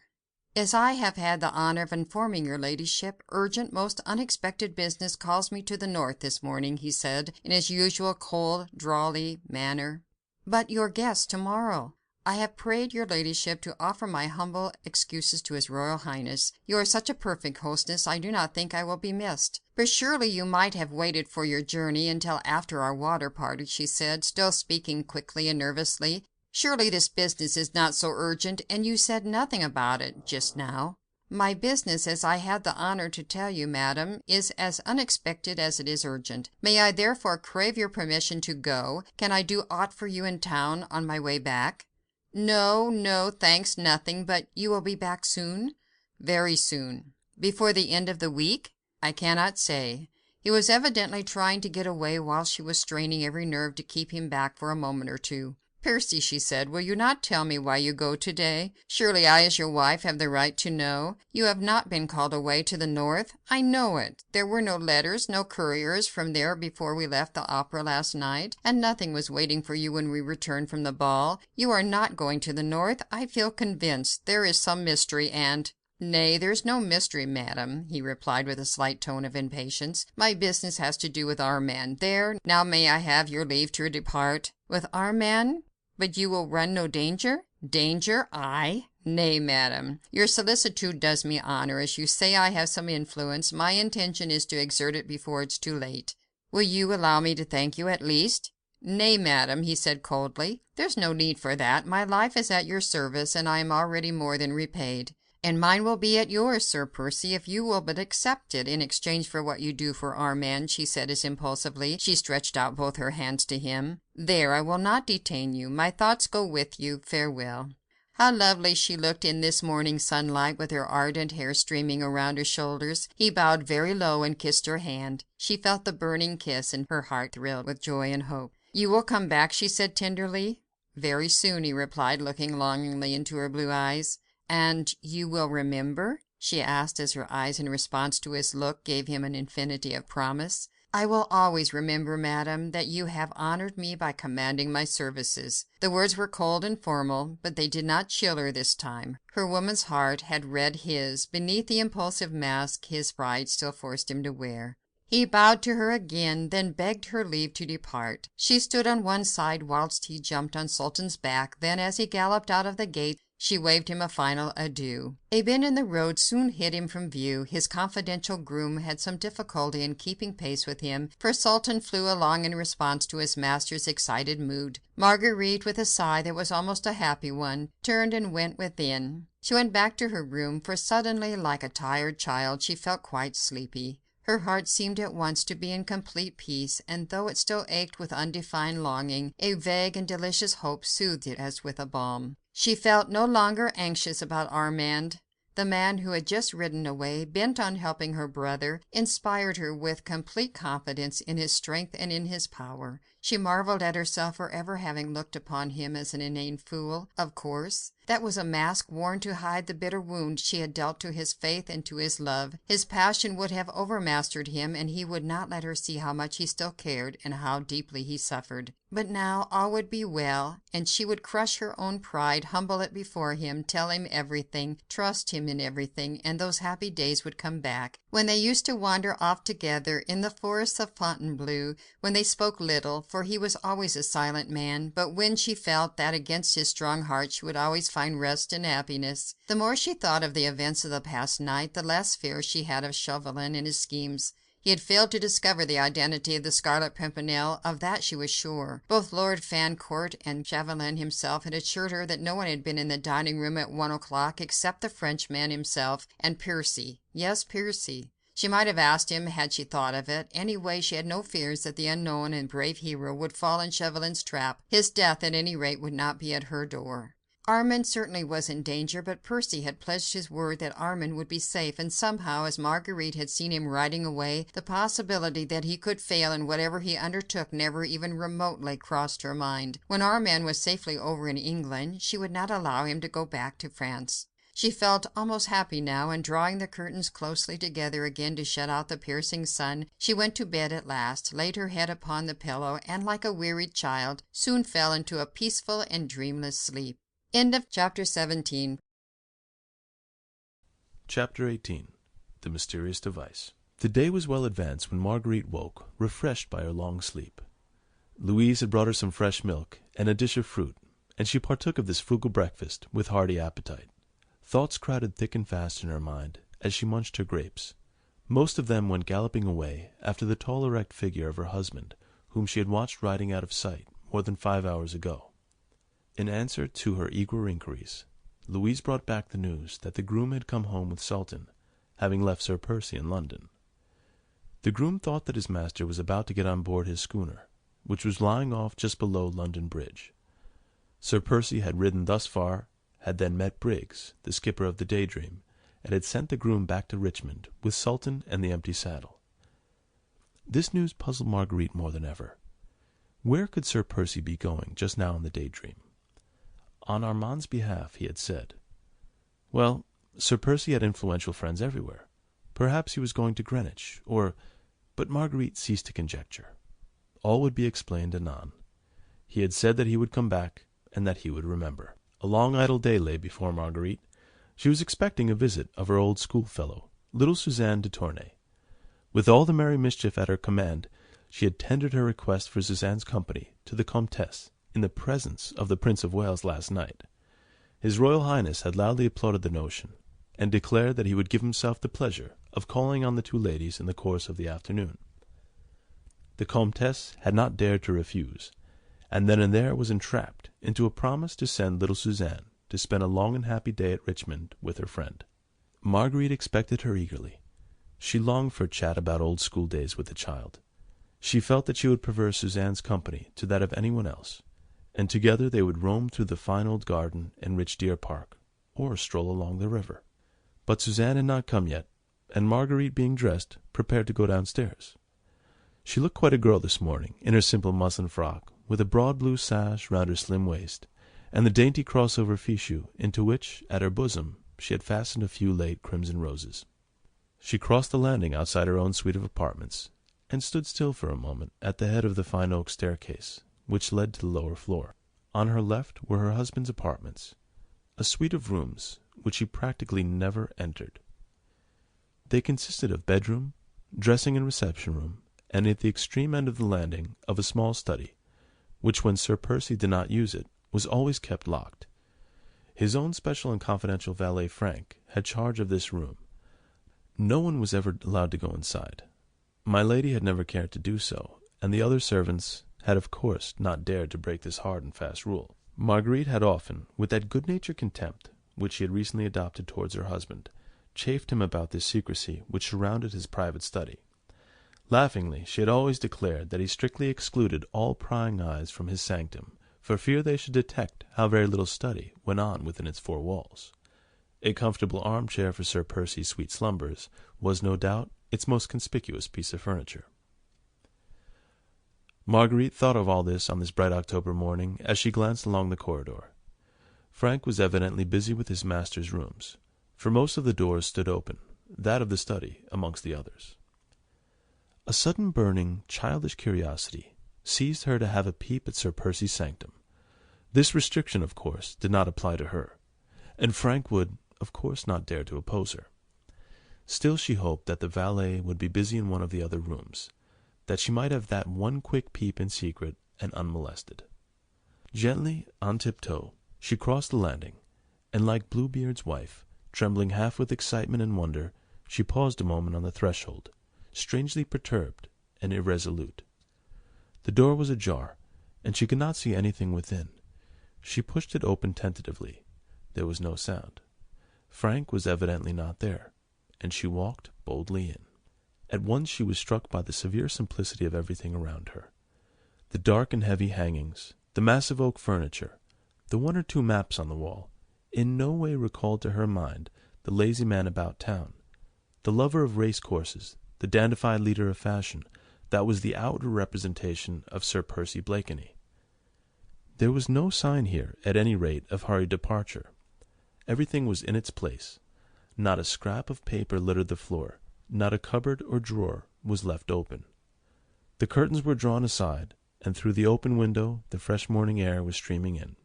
"As I have had the honour of informing your ladyship, urgent, most unexpected business calls me to the north this morning," he said, in his usual cold, drawly manner. "But your guest to-morrow?" "I have prayed your ladyship to offer my humble excuses to his royal highness. You are such a perfect hostess, I do not think I will be missed." "But surely you might have waited for your journey until after our water party," she said, still speaking quickly and nervously. "Surely this business is not so urgent, and you said nothing about it just now." "My business, as I had the honour to tell you, madam, is as unexpected as it is urgent. May I therefore crave your permission to go? Can I do aught for you in town on my way back?" "No, no, thanks, nothing. But you will be back soon?" "Very soon." "Before the end of the week?" "I cannot say." He was evidently trying to get away while she was straining every nerve to keep him back for a moment or two. "Percy," she said, "will you not tell me why you go today? Surely I, as your wife, have the right to know. You have not been called away to the north. I know it. There were no letters, no couriers from there before we left the opera last night, and nothing was waiting for you when we returned from the ball. You are not going to the north. I feel convinced. There is some mystery, and—" "Nay, there's no mystery, madam," he replied with a slight tone of impatience. "My business has to do with Armand. There, now may I have your leave to depart?" "With Armand? But you will run no danger?" "Danger? I? Nay, madam. Your solicitude does me honour. As you say I have some influence, my intention is to exert it before it's too late." "Will you allow me to thank you, at least?" "Nay, madam," he said coldly, "there's no need for that. My life is at your service, and I am already more than repaid." "And mine will be at yours, Sir Percy, if you will but accept it, in exchange for what you do for Armand," she said as impulsively. She stretched out both her hands to him. "There, I will not detain you. My thoughts go with you. Farewell." How lovely she looked in this morning sunlight, with her ardent hair streaming around her shoulders. He bowed very low and kissed her hand. She felt the burning kiss, and her heart thrilled with joy and hope. "You will come back?" she said tenderly. "Very soon," he replied, looking longingly into her blue eyes. "And you will remember?" she asked, as her eyes, in response to his look, gave him an infinity of promise. "I will always remember, madam, that you have honoured me by commanding my services." The words were cold and formal, but they did not chill her this time. Her woman's heart had read his beneath the impulsive mask his pride still forced him to wear. He bowed to her again, then begged her leave to depart. She stood on one side whilst he jumped on Sultan's back, then, as he galloped out of the gate, she waved him a final adieu. A bend in the road soon hid him from view. His confidential groom had some difficulty in keeping pace with him, for Sultan flew along in response to his master's excited mood. Marguerite, with a sigh that was almost a happy one, turned and went within. She went back to her room, for suddenly, like a tired child, she felt quite sleepy. Her heart seemed at once to be in complete peace, and though it still ached with undefined longing, a vague and delicious hope soothed it as with a balm. She felt no longer anxious about Armand. The man who had just ridden away, bent on helping her brother, inspired her with complete confidence in his strength and in his power. She marvelled at herself for ever having looked upon him as an inane fool. Of course, that was a mask worn to hide the bitter wound she had dealt to his faith and to his love. His passion would have overmastered him, and he would not let her see how much he still cared and how deeply he suffered. But now all would be well, and she would crush her own pride, humble it before him, tell him everything, trust him in everything, and those happy days would come back, when they used to wander off together in the forests of Fontainebleau, when they spoke little, for he was always a silent man, but when she felt that against his strong heart she would always find rest and happiness. The more she thought of the events of the past night, the less fear she had of Chauvelin and his schemes. He had failed to discover the identity of the Scarlet Pimpernel, of that she was sure. Both Lord Fancourt and Chauvelin himself had assured her that no one had been in the dining room at 1 o'clock except the Frenchman himself and Percy. Yes, Percy. She might have asked him had she thought of it. Anyway, she had no fears that the unknown and brave hero would fall in Chauvelin's trap. His death, at any rate, would not be at her door. Armand certainly was in danger, but Percy had pledged his word that Armand would be safe, and somehow, as Marguerite had seen him riding away, the possibility that he could fail in whatever he undertook never even remotely crossed her mind. When Armand was safely over in England, she would not allow him to go back to France. She felt almost happy now, and drawing the curtains closely together again to shut out the piercing sun, she went to bed at last, laid her head upon the pillow, and, like a wearied child, soon fell into a peaceful and dreamless sleep. End of chapter 17. Chapter 18. The Mysterious Device. The day was well advanced when Marguerite woke, refreshed by her long sleep. Louise had brought her some fresh milk and a dish of fruit, and she partook of this frugal breakfast with hearty appetite. Thoughts crowded thick and fast in her mind as she munched her grapes. Most of them went galloping away after the tall erect figure of her husband, whom she had watched riding out of sight more than 5 hours ago. In answer to her eager inquiries, Louise brought back the news that the groom had come home with Sultan, having left Sir Percy in London. The groom thought that his master was about to get on board his schooner, which was lying off just below London Bridge. Sir Percy had ridden thus far, had then met Briggs, the skipper of the Daydream, and had sent the groom back to Richmond with Sultan and the empty saddle. This news puzzled Marguerite more than ever. Where could Sir Percy be going just now in the Daydream? On Armand's behalf, he had said. Well, Sir Percy had influential friends everywhere. Perhaps he was going to Greenwich, but Marguerite ceased to conjecture. All would be explained anon. He had said that he would come back, and that he would remember. A long idle day lay before Marguerite. She was expecting a visit of her old schoolfellow, little Suzanne de Tournay. With all the merry mischief at her command, she had tendered her request for Suzanne's company to the Comtesse in the presence of the Prince of Wales last night. His Royal Highness had loudly applauded the notion, and declared that he would give himself the pleasure of calling on the two ladies in the course of the afternoon. The Comtesse had not dared to refuse, and then and there was entrapped into a promise to send little Suzanne to spend a long and happy day at Richmond with her friend. Marguerite expected her eagerly. She longed for a chat about old school days with the child. She felt that she would prefer Suzanne's company to that of anyone else, and together they would roam through the fine old garden and rich deer park, or stroll along the river. But Suzanne had not come yet, and Marguerite, being dressed, prepared to go downstairs. She looked quite a girl this morning, in her simple muslin frock, with a broad blue sash round her slim waist, and the dainty crossover fichu, into which, at her bosom, she had fastened a few late crimson roses. She crossed the landing outside her own suite of apartments, and stood still for a moment at the head of the fine oak staircase, which led to the lower floor. On her left were her husband's apartments, a suite of rooms which she practically never entered. They consisted of bedroom, dressing and reception room, and at the extreme end of the landing of a small study, which, when Sir Percy did not use it, was always kept locked. His own special and confidential valet Frank had charge of this room. No one was ever allowed to go inside. My lady had never cared to do so, and the other servants had of course not dared to break this hard and fast rule. Marguerite had often, with that good-natured contempt which she had recently adopted towards her husband, chaffed him about this secrecy which surrounded his private study. Laughingly, she had always declared that he strictly excluded all prying eyes from his sanctum, for fear they should detect how very little study went on within its four walls. A comfortable armchair for Sir Percy's sweet slumbers was, no doubt, its most conspicuous piece of furniture. Marguerite thought of all this on this bright October morning as she glanced along the corridor. Frank was evidently busy with his master's rooms, for most of the doors stood open, that of the study amongst the others. A sudden burning, childish curiosity seized her to have a peep at Sir Percy's sanctum. This restriction, of course, did not apply to her, and Frank would, of course, not dare to oppose her. Still she hoped that the valet would be busy in one of the other rooms, that she might have that one quick peep in secret and unmolested. Gently, on tiptoe, she crossed the landing, and like Bluebeard's wife, trembling half with excitement and wonder, she paused a moment on the threshold, strangely perturbed and irresolute. The door was ajar, and she could not see anything within. She pushed it open tentatively. There was no sound. Frank was evidently not there, and she walked boldly in. At once she was struck by the severe simplicity of everything around her. The dark and heavy hangings, the massive oak furniture, the one or two maps on the wall, in no way recalled to her mind the lazy man about town, the lover of race-courses, the dandified leader of fashion, that was the outer representation of Sir Percy Blakeney. There was no sign here, at any rate, of hurried departure. Everything was in its place. Not a scrap of paper littered the floor, not a cupboard or drawer was left open. The curtains were drawn aside, and through the open window the fresh morning air was streaming in.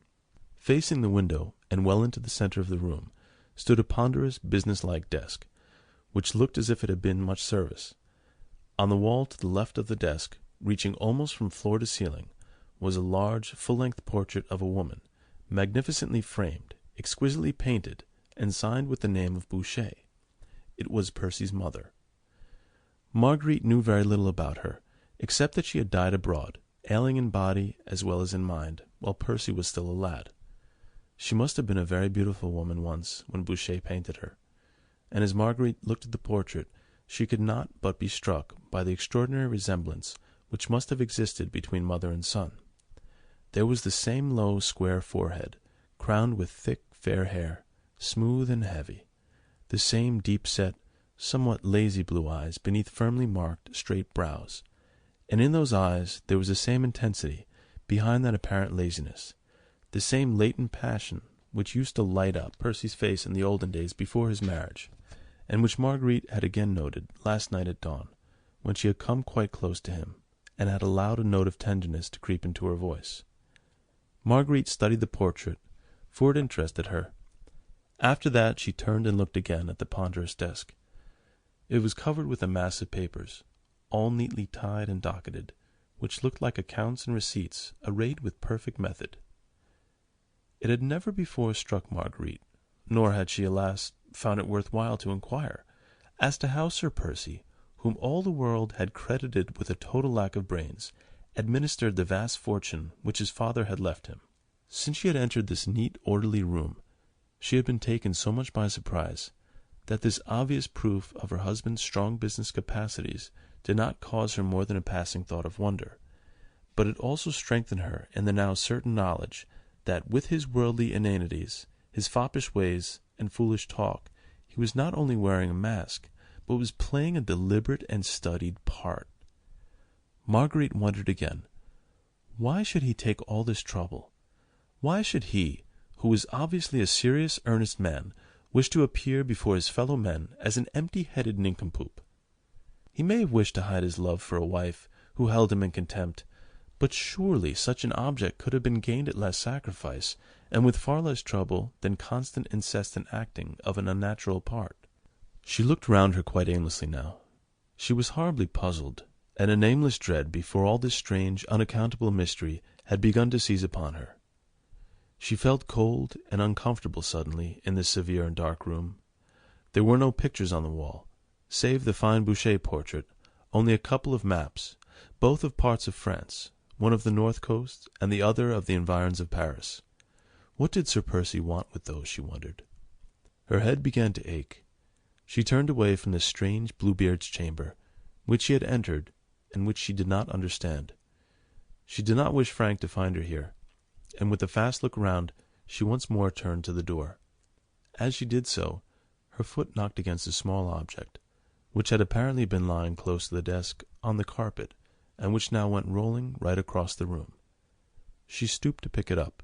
Facing the window, and well into the centre of the room, stood a ponderous, business-like desk, which looked as if it had been much service. On the wall to the left of the desk, reaching almost from floor to ceiling, was a large, full-length portrait of a woman, magnificently framed, exquisitely painted, and signed with the name of Boucher. It was Percy's mother. Marguerite knew very little about her, except that she had died abroad, ailing in body as well as in mind, while Percy was still a lad. She must have been a very beautiful woman once, when Boucher painted her, and as Marguerite looked at the portrait, she could not but be struck by the extraordinary resemblance which must have existed between mother and son. There was the same low, square forehead, crowned with thick, fair hair, smooth and heavy, the same deep-set, somewhat lazy blue eyes beneath firmly marked, straight brows, and in those eyes there was the same intensity behind that apparent laziness, the same latent passion which used to light up Percy's face in the olden days before his marriage, and which Marguerite had again noted last night at dawn, when she had come quite close to him, and had allowed a note of tenderness to creep into her voice. Marguerite studied the portrait, for it interested her. After that she turned and looked again at the ponderous desk. It was covered with a mass of papers, all neatly tied and docketed, which looked like accounts and receipts arrayed with perfect method. It had never before struck Marguerite, nor had she, alas, found it worth while to inquire, as to how Sir Percy, whom all the world had credited with a total lack of brains, administered the vast fortune which his father had left him. Since she had entered this neat, orderly room, she had been taken so much by surprise that this obvious proof of her husband's strong business capacities did not cause her more than a passing thought of wonder, but it also strengthened her in the now certain knowledge that with his worldly inanities, his foppish ways, and foolish talk, he was not only wearing a mask, but was playing a deliberate and studied part. Marguerite wondered again. Why should he take all this trouble? Why should he, who was obviously a serious, earnest man, wish to appear before his fellow men as an empty-headed nincompoop? He may have wished to hide his love for a wife who held him in contempt, but surely such an object could have been gained at less sacrifice, and with far less trouble than constant incessant acting of an unnatural part. She looked round her quite aimlessly now. She was horribly puzzled, and a nameless dread before all this strange, unaccountable mystery had begun to seize upon her. She felt cold and uncomfortable suddenly in this severe and dark room. There were no pictures on the wall, save the fine Boucher portrait, only a couple of maps, both of parts of France, one of the north coast and the other of the environs of Paris. What did Sir Percy want with those, she wondered. Her head began to ache. She turned away from this strange Bluebeard's chamber, which she had entered, and which she did not understand. She did not wish Frank to find her here, and with a fast look round, she once more turned to the door. As she did so, her foot knocked against a small object, which had apparently been lying close to the desk on the carpet, and which now went rolling right across the room. She stooped to pick it up.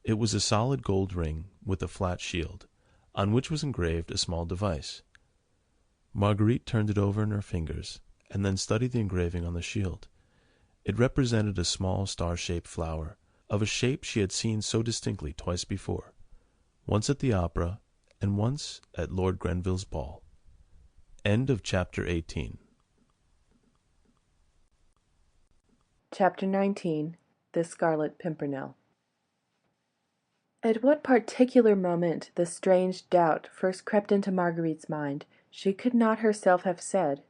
It was a solid gold ring with a flat shield, on which was engraved a small device. Marguerite turned it over in her fingers, and then studied the engraving on the shield. It represented a small star-shaped flower, of a shape she had seen so distinctly twice before, once at the opera, and once at Lord Grenville's ball. End of chapter 18. Chapter 19. The Scarlet Pimpernel. At what particular moment the strange doubt first crept into Marguerite's mind, she could not herself have said.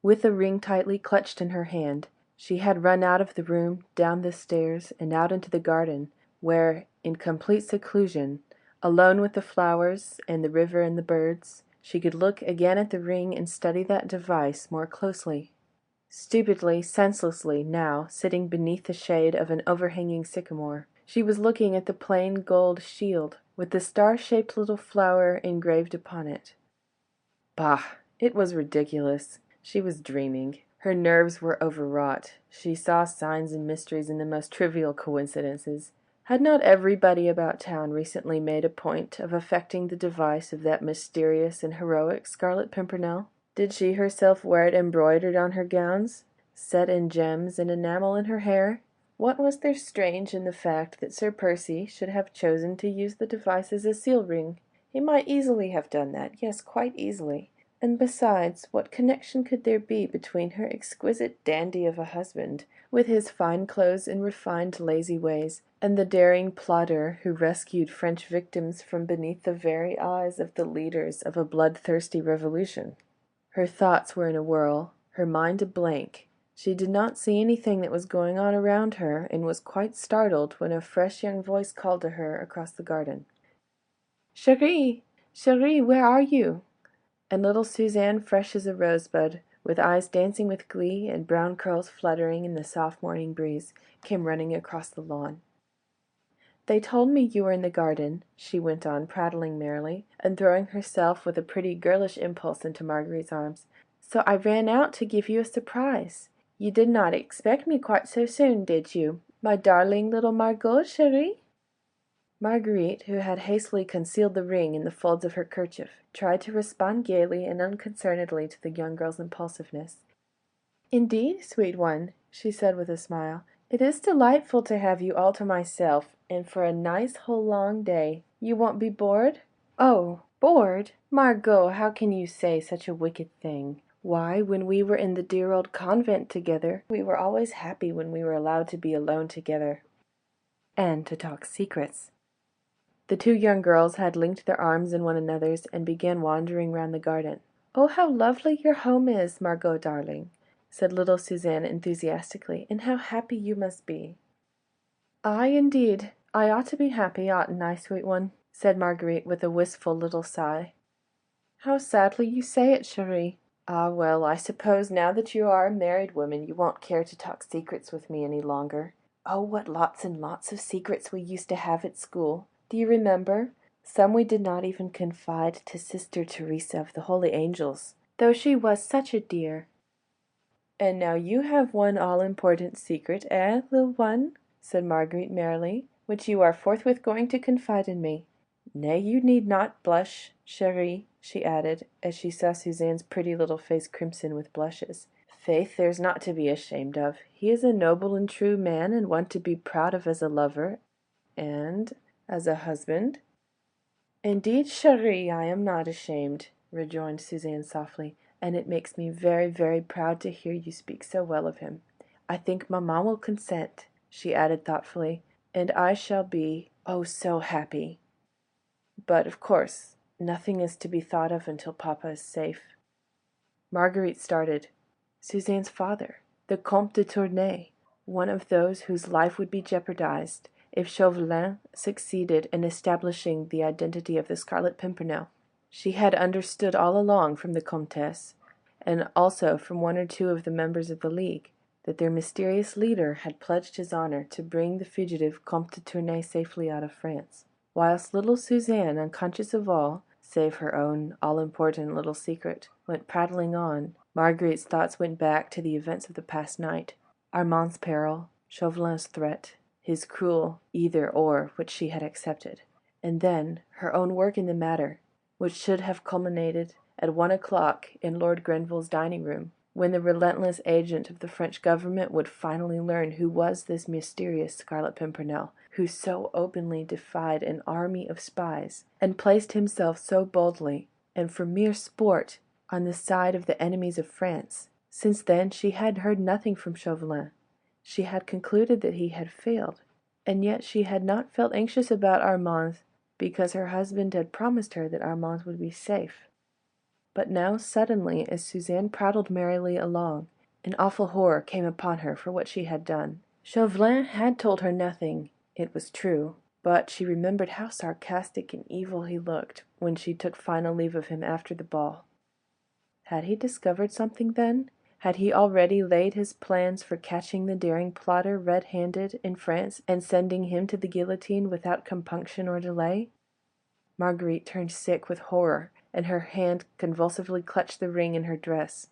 With the ring tightly clutched in her hand, she had run out of the room, down the stairs, and out into the garden, where, in complete seclusion, alone with the flowers and the river and the birds, she could look again at the ring and study that device more closely. Stupidly, senselessly, now, sitting beneath the shade of an overhanging sycamore, she was looking at the plain gold shield, with the star-shaped little flower engraved upon it. Bah! It was ridiculous. She was dreaming. Her nerves were overwrought. She saw signs and mysteries in the most trivial coincidences. Had not everybody about town recently made a point of affecting the device of that mysterious and heroic Scarlet Pimpernel? Did she herself wear it embroidered on her gowns, set in gems and enamel in her hair? What was there strange in the fact that Sir Percy should have chosen to use the device as a seal ring? He might easily have done that, yes, quite easily. And besides, what connection could there be between her exquisite dandy of a husband, with his fine clothes and refined lazy ways, and the daring plotter who rescued French victims from beneath the very eyes of the leaders of a bloodthirsty revolution? Her thoughts were in a whirl, her mind a blank. She did not see anything that was going on around her, and was quite startled when a fresh young voice called to her across the garden. "Chérie, chérie, where are you?" And little Suzanne, fresh as a rosebud, with eyes dancing with glee and brown curls fluttering in the soft morning breeze, came running across the lawn. "They told me you were in the garden," she went on, prattling merrily, and throwing herself with a pretty girlish impulse into Marguerite's arms. "So I ran out to give you a surprise. You did not expect me quite so soon, did you, my darling little Margot, chérie?" Marguerite, who had hastily concealed the ring in the folds of her kerchief, tried to respond gaily and unconcernedly to the young girl's impulsiveness. "Indeed, sweet one," she said with a smile, "it is delightful to have you all to myself, and for a nice whole long day. You won't be bored?" "Oh, bored? Margot, how can you say such a wicked thing? Why, when we were in the dear old convent together, we were always happy when we were allowed to be alone together, and to talk secrets." The two young girls had linked their arms in one another's and began wandering round the garden. "Oh, how lovely your home is, Margot darling. said little Suzanne enthusiastically, "and how happy you must be." "Ay, indeed, I ought to be happy, oughtn't I, sweet one?" said Marguerite with a wistful little sigh. "How sadly you say it, chérie. Ah, well, I suppose now that you are a married woman you won't care to talk secrets with me any longer. Oh, what lots and lots of secrets we used to have at school. Do you remember? Some we did not even confide to Sister Teresa of the Holy Angels, though she was such a dear." "And now you have one all-important secret, eh, little one?" said Marguerite merrily, "which you are forthwith going to confide in me. Nay, you need not blush, chérie," she added, as she saw Suzanne's pretty little face crimson with blushes. "Faith, there's naught to be ashamed of. He is a noble and true man, and one to be proud of as a lover, and as a husband." "Indeed, chérie, I am not ashamed," rejoined Suzanne softly, "and it makes me very, very proud to hear you speak so well of him. I think Mamma will consent," she added thoughtfully, "and I shall be, oh, so happy. But, of course, nothing is to be thought of until Papa is safe." Marguerite started. Suzanne's father, the Comte de Tournay, one of those whose life would be jeopardized if Chauvelin succeeded in establishing the identity of the Scarlet Pimpernel. She had understood all along from the Comtesse, and also from one or two of the members of the League, that their mysterious leader had pledged his honor to bring the fugitive Comte de Tournay safely out of France. Whilst little Suzanne, unconscious of all, save her own all-important little secret, went prattling on, Marguerite's thoughts went back to the events of the past night, Armand's peril, Chauvelin's threat, his cruel either-or which she had accepted, and then her own work in the matter, which should have culminated at 1 o'clock in Lord Grenville's dining-room, when the relentless agent of the French government would finally learn who was this mysterious Scarlet Pimpernel, who so openly defied an army of spies, and placed himself so boldly, and for mere sport, on the side of the enemies of France. Since then she had heard nothing from Chauvelin. She had concluded that he had failed, and yet she had not felt anxious about Armand, because her husband had promised her that Armand would be safe. But now suddenly, as Suzanne prattled merrily along, an awful horror came upon her for what she had done. Chauvelin had told her nothing, it was true, but she remembered how sarcastic and evil he looked when she took final leave of him after the ball. Had he discovered something then? Had he already laid his plans for catching the daring plotter red-handed in France and sending him to the guillotine without compunction or delay? Marguerite turned sick with horror, and her hand convulsively clutched the ring in her dress.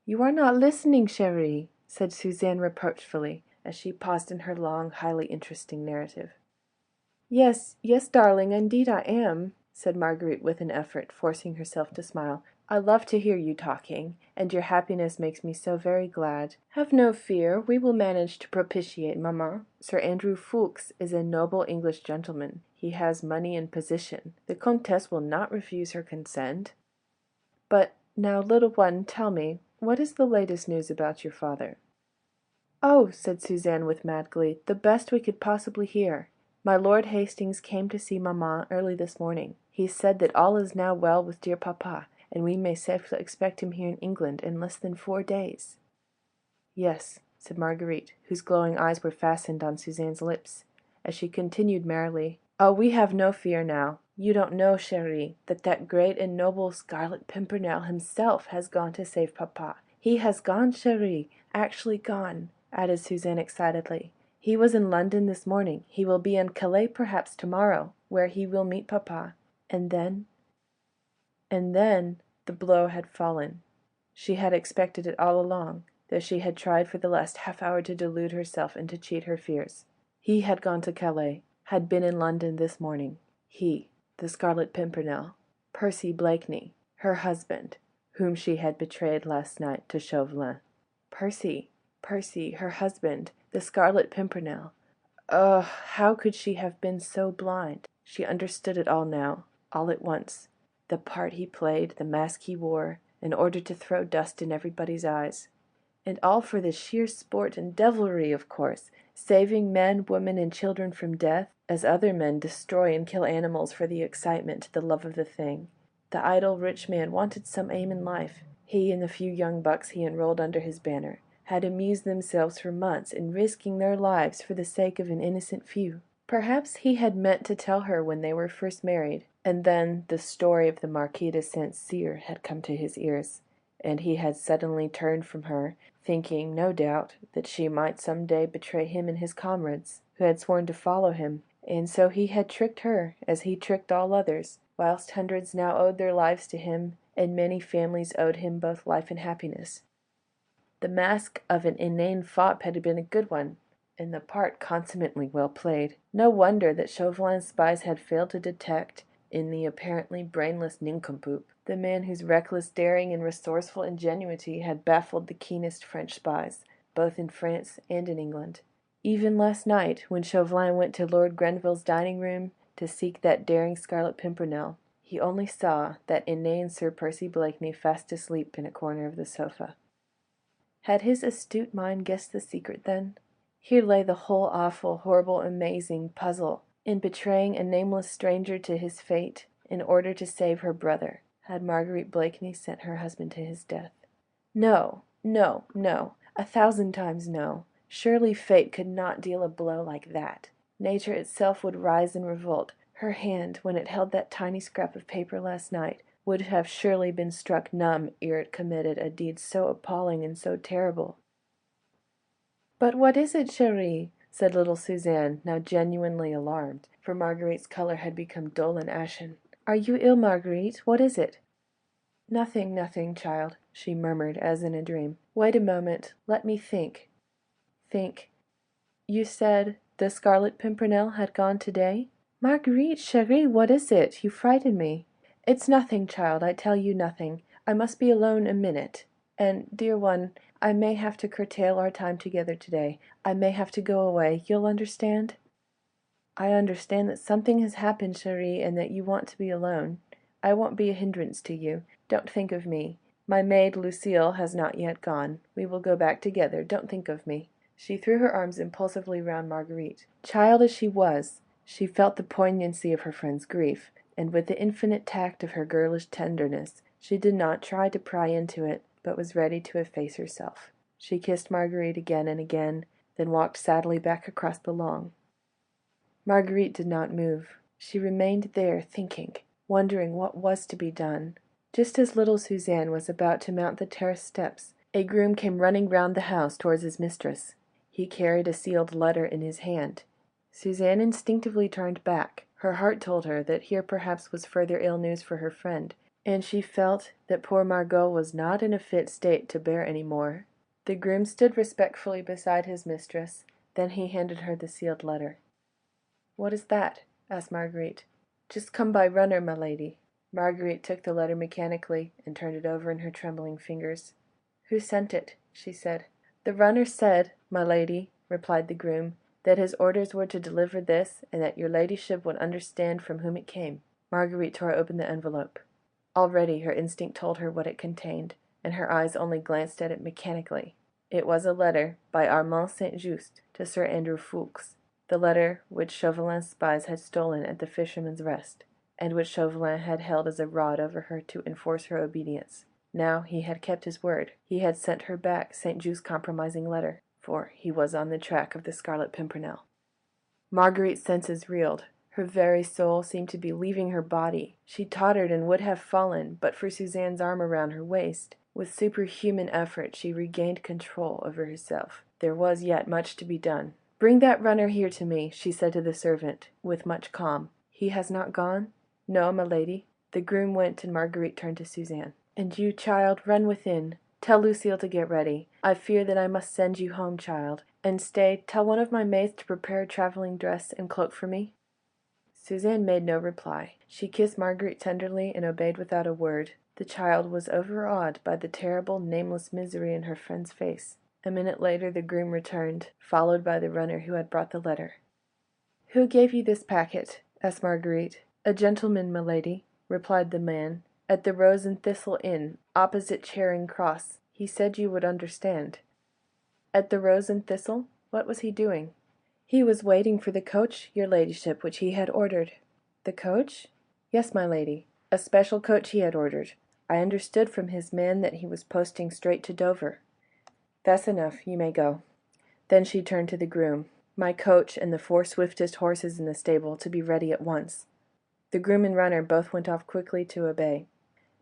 "You are not listening, chérie," said Suzanne reproachfully, as she paused in her long, highly interesting narrative. "Yes, yes, darling, indeed I am," said Marguerite with an effort, forcing herself to smile. "I love to hear you talking, and your happiness makes me so very glad. Have no fear, we will manage to propitiate Maman. Sir Andrew Ffoulkes is a noble English gentleman. He has money and position. The Comtesse will not refuse her consent. But now, little one, tell me, what is the latest news about your father?" "Oh," said Suzanne with mad glee, "the best we could possibly hear. My Lord Hastings came to see Maman early this morning. He said that all is now well with dear Papa, and we may safely expect him here in England in less than 4 days." "Yes," said Marguerite, whose glowing eyes were fastened on Suzanne's lips, as she continued merrily, "Oh, we have no fear now. You don't know, chérie, that great and noble Scarlet Pimpernel himself has gone to save Papa. He has gone, chérie, actually gone," added Suzanne excitedly. "He was in London this morning. He will be in Calais perhaps tomorrow, where he will meet Papa. And then—" And then the blow had fallen. She had expected it all along, though she had tried for the last half-hour to delude herself and to cheat her fears. He had gone to Calais, had been in London this morning. He, the Scarlet Pimpernel, Percy Blakeney, her husband, whom she had betrayed last night to Chauvelin. Percy, her husband, the Scarlet Pimpernel. Ugh, how could she have been so blind? She understood it all now, all at once. The part he played, the mask he wore, in order to throw dust in everybody's eyes. And all for the sheer sport and devilry, of course, saving men, women, and children from death, as other men destroy and kill animals for the excitement, the love of the thing. The idle rich man wanted some aim in life. He and the few young bucks he enrolled under his banner had amused themselves for months in risking their lives for the sake of an innocent few. Perhaps he had meant to tell her when they were first married, and then the story of the Marquis de St. Cyr had come to his ears, and he had suddenly turned from her, thinking, no doubt, that she might some day betray him and his comrades, who had sworn to follow him, and so he had tricked her, as he tricked all others, whilst hundreds now owed their lives to him, and many families owed him both life and happiness. The mask of an inane fop had been a good one, and the part consummately well played. No wonder that Chauvelin's spies had failed to detect, in the apparently brainless nincompoop, the man whose reckless daring and resourceful ingenuity had baffled the keenest French spies, both in France and in England. Even last night, when Chauvelin went to Lord Grenville's dining-room to seek that daring Scarlet Pimpernel, he only saw that inane Sir Percy Blakeney fast asleep in a corner of the sofa. Had his astute mind guessed the secret, then? Here lay the whole awful, horrible, amazing puzzle. In betraying a nameless stranger to his fate, in order to save her brother, had Marguerite Blakeney sent her husband to his death. No, no, no, 1,000 times no. Surely fate could not deal a blow like that. Nature itself would rise in revolt. Her hand, when it held that tiny scrap of paper last night, would have surely been struck numb ere it committed a deed so appalling and so terrible. "But what is it, chérie?" said little Suzanne, now genuinely alarmed, for Marguerite's colour had become dull and ashen. "Are you ill, Marguerite? What is it?" "Nothing, nothing, child," she murmured, as in a dream. "Wait a moment. Let me think. Think. You said the Scarlet Pimpernel had gone today?" "Marguerite, chérie, what is it? You frighten me." "It's nothing, child, I tell you nothing. I must be alone a minute. And, dear one, I may have to curtail our time together today. I may have to go away. You'll understand?" "I understand that something has happened, chérie, and that you want to be alone. I won't be a hindrance to you. Don't think of me. My maid, Lucille, has not yet gone. We will go back together. Don't think of me." She threw her arms impulsively round Marguerite. Child as she was, she felt the poignancy of her friend's grief, and with the infinite tact of her girlish tenderness, she did not try to pry into it, but was ready to efface herself. She kissed Marguerite again and again, then walked sadly back across the lawn. Marguerite did not move. She remained there thinking, wondering what was to be done. Just as little Suzanne was about to mount the terrace steps, a groom came running round the house towards his mistress. He carried a sealed letter in his hand. Suzanne instinctively turned back. Her heart told her that here perhaps was further ill news for her friend, and she felt that poor Margot was not in a fit state to bear any more. The groom stood respectfully beside his mistress, then he handed her the sealed letter. "What is that?" asked Marguerite. "Just come by runner, my lady." Marguerite took the letter mechanically and turned it over in her trembling fingers. "Who sent it?" she said. "The runner said, my lady," replied the groom, "that his orders were to deliver this, and that your ladyship would understand from whom it came." Marguerite tore open the envelope. Already her instinct told her what it contained, and her eyes only glanced at it mechanically. It was a letter by Armand St. Just to Sir Andrew Ffoulkes, the letter which Chauvelin's spies had stolen at the Fisherman's Rest, and which Chauvelin had held as a rod over her to enforce her obedience. Now he had kept his word. He had sent her back St. Just's compromising letter, for he was on the track of the Scarlet Pimpernel. Marguerite's senses reeled. Her very soul seemed to be leaving her body. She tottered and would have fallen, but for Suzanne's arm around her waist. With superhuman effort she regained control over herself. There was yet much to be done. "Bring that runner here to me," she said to the servant, with much calm. "He has not gone?" "No, my lady." The groom went, and Marguerite turned to Suzanne. "And you, child, run within. Tell Lucille to get ready. I fear that I must send you home, child. And stay, tell one of my maids to prepare a travelling dress and cloak for me." Suzanne made no reply. She kissed Marguerite tenderly and obeyed without a word. The child was overawed by the terrible, nameless misery in her friend's face. A minute later the groom returned, followed by the runner who had brought the letter. "Who gave you this packet?" asked Marguerite. "A gentleman, my lady," replied the man, "at the Rose and Thistle Inn, opposite Charing Cross. He said you would understand." "At the Rose and Thistle? What was he doing?" "He was waiting for the coach, your ladyship, which he had ordered." "The coach?" "Yes, my lady. A special coach he had ordered. I understood from his man that he was posting straight to Dover." "That's enough. You may go." Then she turned to the groom. "My coach and the 4 swiftest horses in the stable to be ready at once." The groom and runner both went off quickly to obey.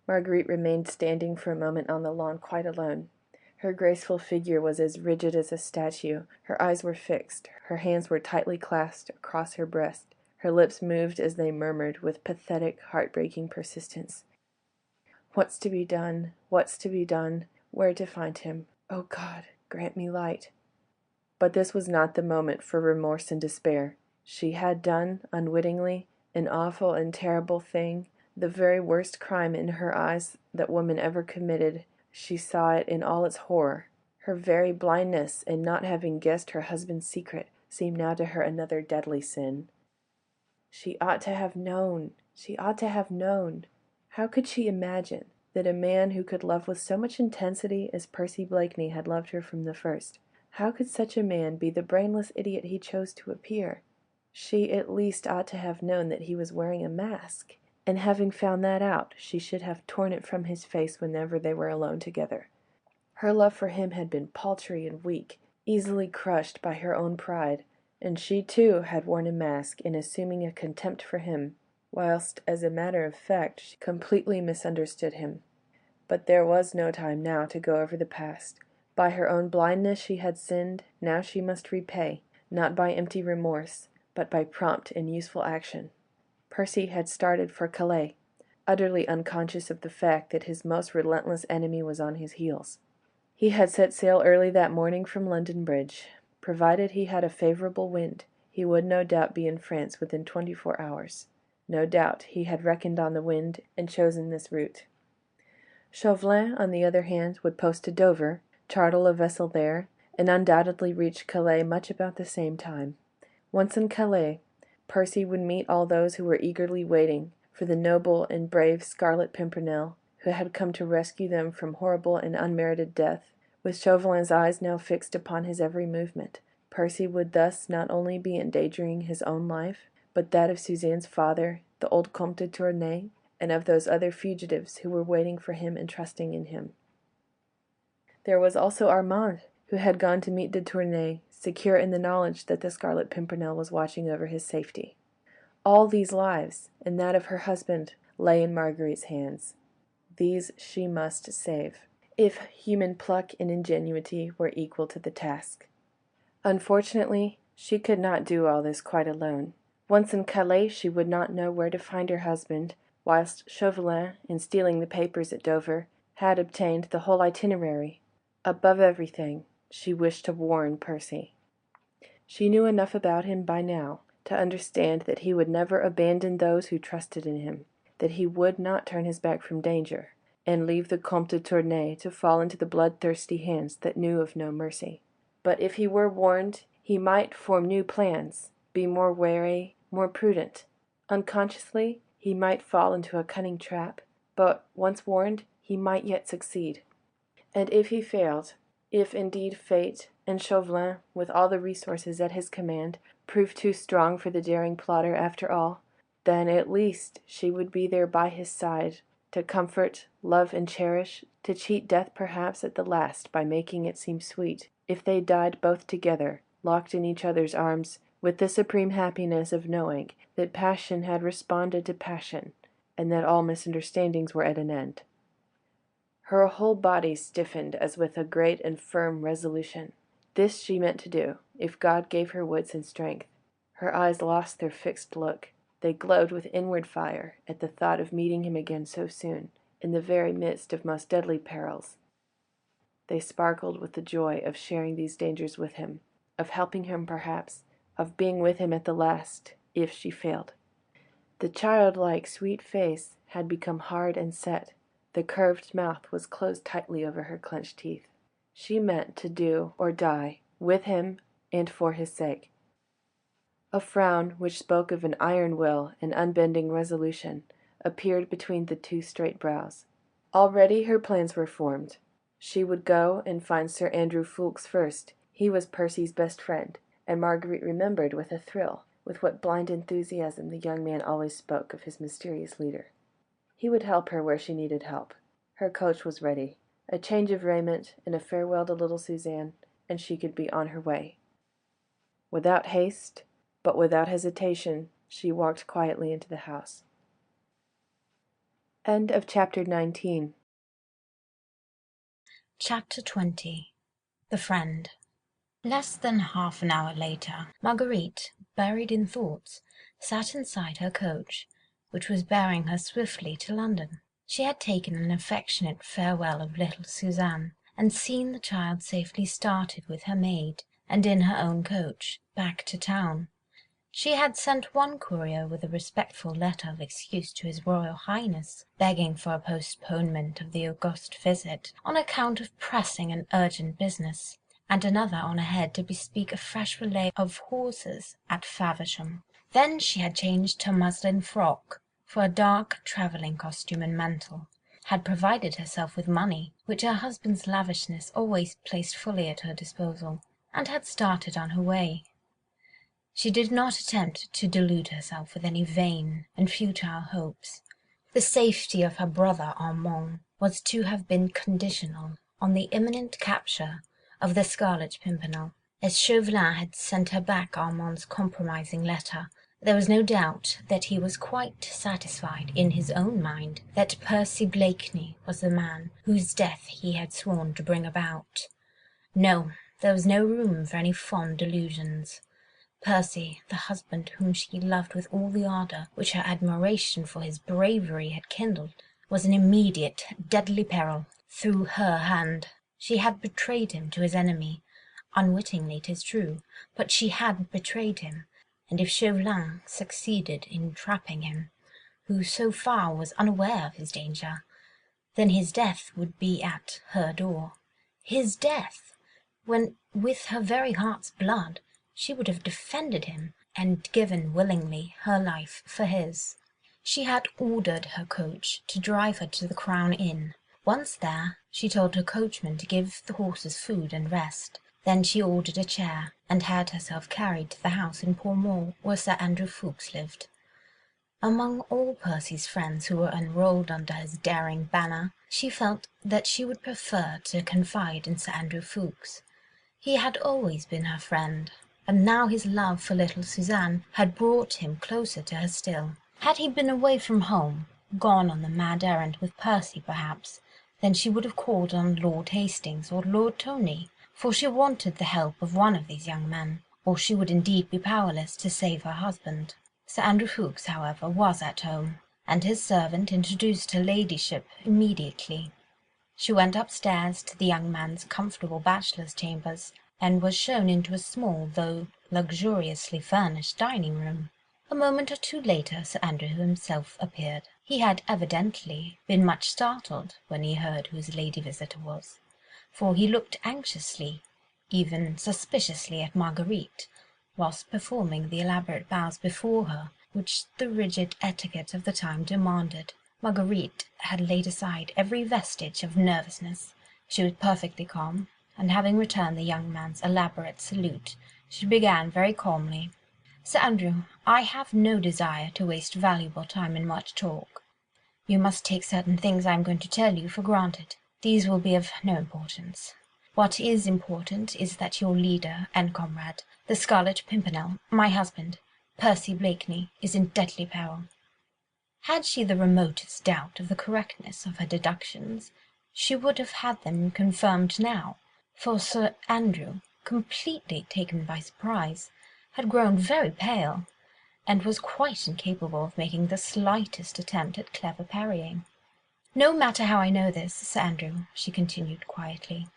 Marguerite remained standing for a moment on the lawn quite alone. Her graceful figure was as rigid as a statue, her eyes were fixed, her hands were tightly clasped across her breast, her lips moved as they murmured with pathetic, heartbreaking persistence, "What's to be done? What's to be done? Where to find him? Oh God, grant me light." But this was not the moment for remorse and despair. She had done, unwittingly, an awful and terrible thing, the very worst crime in her eyes that woman ever committed. She saw it in all its horror. Her very blindness in not having guessed her husband's secret seemed now to her another deadly sin. She ought to have known. She ought to have known. How could she imagine that a man who could love with so much intensity as Percy Blakeney had loved her from the first, how could such a man be the brainless idiot he chose to appear? She at least ought to have known that he was wearing a mask, and having found that out, she should have torn it from his face whenever they were alone together. Her love for him had been paltry and weak, easily crushed by her own pride, and she too had worn a mask in assuming a contempt for him, whilst, as a matter of fact, she completely misunderstood him. But there was no time now to go over the past. By her own blindness she had sinned, now she must repay, not by empty remorse, but by prompt and useful action. Percy had started for Calais, utterly unconscious of the fact that his most relentless enemy was on his heels. He had set sail early that morning from London Bridge. Provided he had a favourable wind, he would no doubt be in France within 24 hours. No doubt he had reckoned on the wind and chosen this route. Chauvelin, on the other hand, would post to Dover, charter a vessel there, and undoubtedly reach Calais much about the same time. Once in Calais, Percy would meet all those who were eagerly waiting for the noble and brave Scarlet Pimpernel, who had come to rescue them from horrible and unmerited death. With Chauvelin's eyes now fixed upon his every movement, Percy would thus not only be endangering his own life, but that of Suzanne's father, the old Comte de Tournay, and of those other fugitives who were waiting for him and trusting in him. There was also Armand, who had gone to meet de Tournay, secure in the knowledge that the Scarlet Pimpernel was watching over his safety. All these lives, and that of her husband, lay in Marguerite's hands. These she must save, if human pluck and ingenuity were equal to the task. Unfortunately, she could not do all this quite alone. Once in Calais she would not know where to find her husband, whilst Chauvelin, in stealing the papers at Dover, had obtained the whole itinerary. Above everything, she wished to warn Percy. She knew enough about him by now to understand that he would never abandon those who trusted in him, that he would not turn his back from danger, and leave the Comte de Tournay to fall into the bloodthirsty hands that knew of no mercy. But if he were warned, he might form new plans, be more wary, more prudent. Unconsciously, he might fall into a cunning trap, but, once warned, he might yet succeed. And if he failed, if indeed fate and Chauvelin, with all the resources at his command, proved too strong for the daring plotter after all, then at least she would be there by his side, to comfort, love, and cherish, to cheat death perhaps at the last by making it seem sweet, if they died both together, locked in each other's arms, with the supreme happiness of knowing that passion had responded to passion, and that all misunderstandings were at an end. Her whole body stiffened as with a great and firm resolution. This she meant to do, if God gave her wits and strength. Her eyes lost their fixed look. They glowed with inward fire at the thought of meeting him again so soon, in the very midst of most deadly perils. They sparkled with the joy of sharing these dangers with him, of helping him perhaps, of being with him at the last, if she failed. The childlike sweet face had become hard and set. The curved mouth was closed tightly over her clenched teeth. She meant to do or die, with him and for his sake. A frown, which spoke of an iron will and unbending resolution, appeared between the two straight brows. Already her plans were formed. She would go and find Sir Andrew Ffoulkes first. He was Percy's best friend, and Marguerite remembered with a thrill with what blind enthusiasm the young man always spoke of his mysterious leader. He would help her where she needed help. Her coach was ready. A change of raiment and a farewell to little Suzanne, and she could be on her way. Without haste, but without hesitation, she walked quietly into the house. End of chapter 19. Chapter 20. The Friend. Less than half an hour later, Marguerite, buried in thoughts, sat inside her coach, which was bearing her swiftly to London. She had taken an affectionate farewell of little Suzanne, and seen the child safely started with her maid, and in her own coach, back to town. She had sent one courier with a respectful letter of excuse to his Royal Highness, begging for a postponement of the august visit on account of pressing and urgent business, and another on ahead to bespeak a fresh relay of horses at Faversham. Then she had changed her muslin frock for a dark travelling costume and mantle, had provided herself with money, which her husband's lavishness always placed fully at her disposal, and had started on her way. She did not attempt to delude herself with any vain and futile hopes. The safety of her brother Armand was to have been conditional on the imminent capture of the Scarlet Pimpernel. As Chauvelin had sent her back Armand's compromising letter, there was no doubt that he was quite satisfied in his own mind that Percy Blakeney was the man whose death he had sworn to bring about. No, there was no room for any fond delusions. Percy, the husband whom she loved with all the ardour which her admiration for his bravery had kindled, was in immediate, deadly peril through her hand. She had betrayed him to his enemy, unwittingly 'tis true, but she had betrayed him, and if Chauvelin succeeded in trapping him, who so far was unaware of his danger, then his death would be at her door. His death, when with her very heart's blood she would have defended him and given willingly her life for his. She had ordered her coach to drive her to the Crown Inn. Once there, she told her coachman to give the horses food and rest. Then she ordered a chair, and had herself carried to the house in Pall Mall where Sir Andrew Ffoulkes lived. Among all Percy's friends who were enrolled under his daring banner, she felt that she would prefer to confide in Sir Andrew Ffoulkes. He had always been her friend, and now his love for little Suzanne had brought him closer to her still. Had he been away from home, gone on the mad errand with Percy perhaps, then she would have called on Lord Hastings or Lord Tony, for she wanted the help of one of these young men, or she would indeed be powerless to save her husband. Sir Andrew Ffoulkes, however, was at home, and his servant introduced her ladyship immediately. She went upstairs to the young man's comfortable bachelor's chambers, and was shown into a small, though luxuriously furnished dining room. A moment or two later Sir Andrew himself appeared. He had evidently been much startled when he heard who his lady visitor was, for he looked anxiously, even suspiciously at Marguerite, whilst performing the elaborate bows before her, which the rigid etiquette of the time demanded. Marguerite had laid aside every vestige of nervousness. She was perfectly calm, and having returned the young man's elaborate salute, she began very calmly. "Sir Andrew, I have no desire to waste valuable time in much talk. You must take certain things I am going to tell you for granted. These will be of no importance. What is important is that your leader and comrade, the Scarlet Pimpernel, my husband, Percy Blakeney, is in deadly peril." Had she the remotest doubt of the correctness of her deductions, she would have had them confirmed now, for Sir Andrew, completely taken by surprise, had grown very pale, and was quite incapable of making the slightest attempt at clever parrying. "No matter how I know this, Sir Andrew," she continued quietly,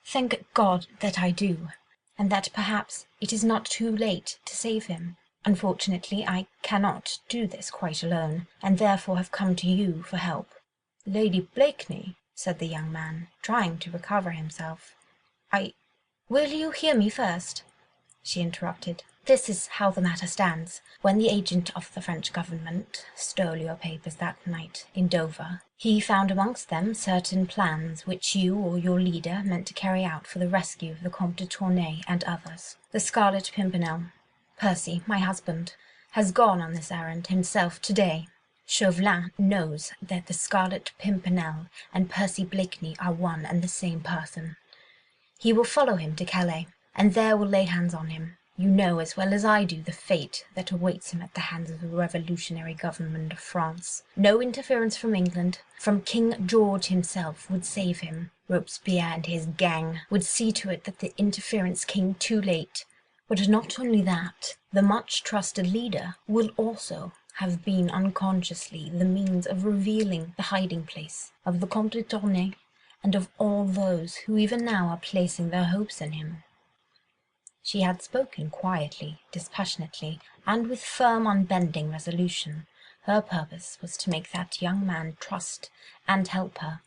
"thank God that I do, and that perhaps it is not too late to save him. Unfortunately, I cannot do this quite alone, and therefore have come to you for help." "Lady Blakeney," said the young man, trying to recover himself. "Will you hear me first?" she interrupted. "This is how the matter stands. When the agent of the French government stole your papers that night in Dover, he found amongst them certain plans which you or your leader meant to carry out for the rescue of the Comte de Tournay and others. The Scarlet Pimpernel, Percy, my husband, has gone on this errand himself to-day. Chauvelin knows that the Scarlet Pimpernel and Percy Blakeney are one and the same person. He will follow him to Calais, and there will lay hands on him. You know as well as I do the fate that awaits him at the hands of the revolutionary government of France. No interference from England, from King George himself, would save him. Robespierre and his gang would see to it that the interference came too late. But not only that, the much-trusted leader will also have been unconsciously the means of revealing the hiding-place of the Comte de Tournay and of all those who even now are placing their hopes in him. She had spoken quietly, dispassionately, and with firm, unbending resolution. Her purpose was to make that young man trust and help her,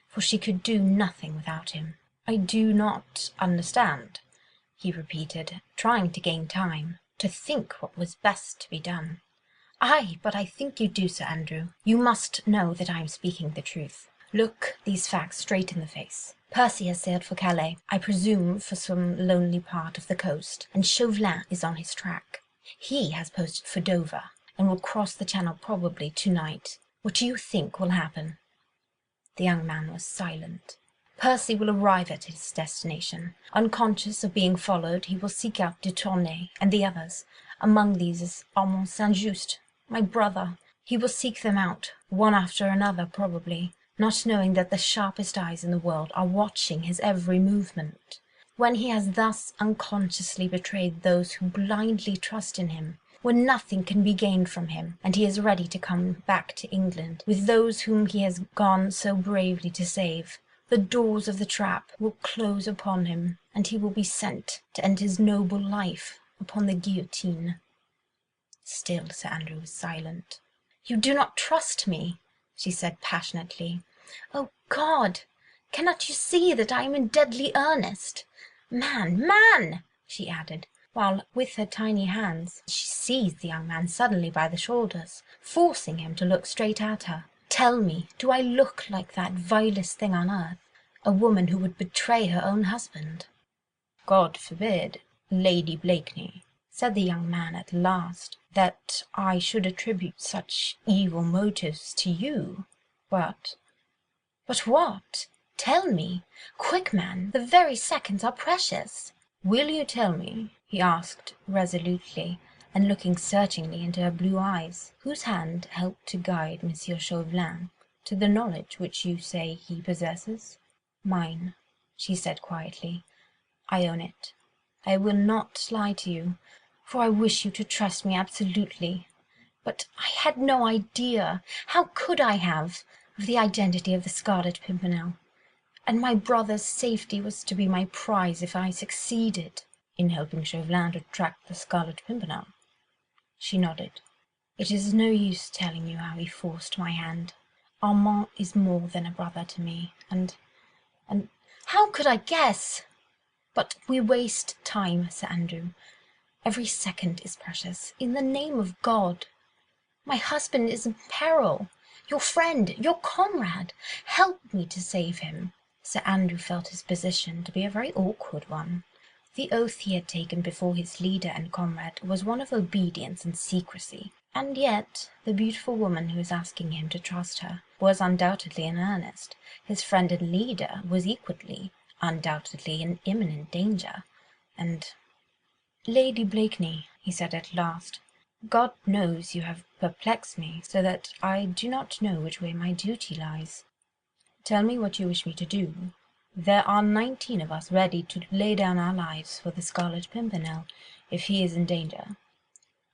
for she could do nothing without him. "I do not understand," he repeated, trying to gain time, to think what was best to be done. "Aye, but I think you do, Sir Andrew. You must know that I am speaking the truth. Look these facts straight in the face. Percy has sailed for Calais, I presume for some lonely part of the coast, and Chauvelin is on his track. He has posted for Dover, and will cross the Channel probably tonight. What do you think will happen?" The young man was silent. "Percy will arrive at his destination. Unconscious of being followed, he will seek out de Tournay and the others. Among these is Armand St-Just, my brother. He will seek them out, one after another probably, not knowing that the sharpest eyes in the world are watching his every movement. When he has thus unconsciously betrayed those who blindly trust in him, when nothing can be gained from him, and he is ready to come back to England with those whom he has gone so bravely to save, the doors of the trap will close upon him, and he will be sent to end his noble life upon the guillotine." Still Sir Andrew was silent. "You do not trust me," she said passionately. "Oh God! Cannot you see that I am in deadly earnest? Man, she added, while with her tiny hands she seized the young man suddenly by the shoulders, forcing him to look straight at her. "Tell me, do I look like that vilest thing on earth, a woman who would betray her own husband?" "God forbid, Lady Blakeney," said the young man at last, "that I should attribute such evil motives to you, but—" "But what? Tell me. Quick, man, the very seconds are precious." "Will you tell me," he asked resolutely, and looking searchingly into her blue eyes, "whose hand helped to guide Monsieur Chauvelin to the knowledge which you say he possesses?" "Mine," she said quietly. "I own it. I will not lie to you, for I wish you to trust me absolutely. But I had no idea, how could I have, of the identity of the Scarlet Pimpernel, and my brother's safety was to be my prize if I succeeded." "In helping Chauvelin to track the Scarlet Pimpernel?" She nodded. "It is no use telling you how he forced my hand. Armand is more than a brother to me, and how could I guess? But we waste time, Sir Andrew. Every second is precious. In the name of God, my husband is in peril. Your friend, your comrade, help me to save him." Sir Andrew felt his position to be a very awkward one. The oath he had taken before his leader and comrade was one of obedience and secrecy, and yet the beautiful woman who was asking him to trust her was undoubtedly in earnest. His friend and leader was equally, undoubtedly, in imminent danger, and— "Lady Blakeney," he said at last, "God knows you have perplexed me so that I do not know which way my duty lies. Tell me what you wish me to do. There are 19 of us ready to lay down our lives for the Scarlet Pimpernel if he is in danger."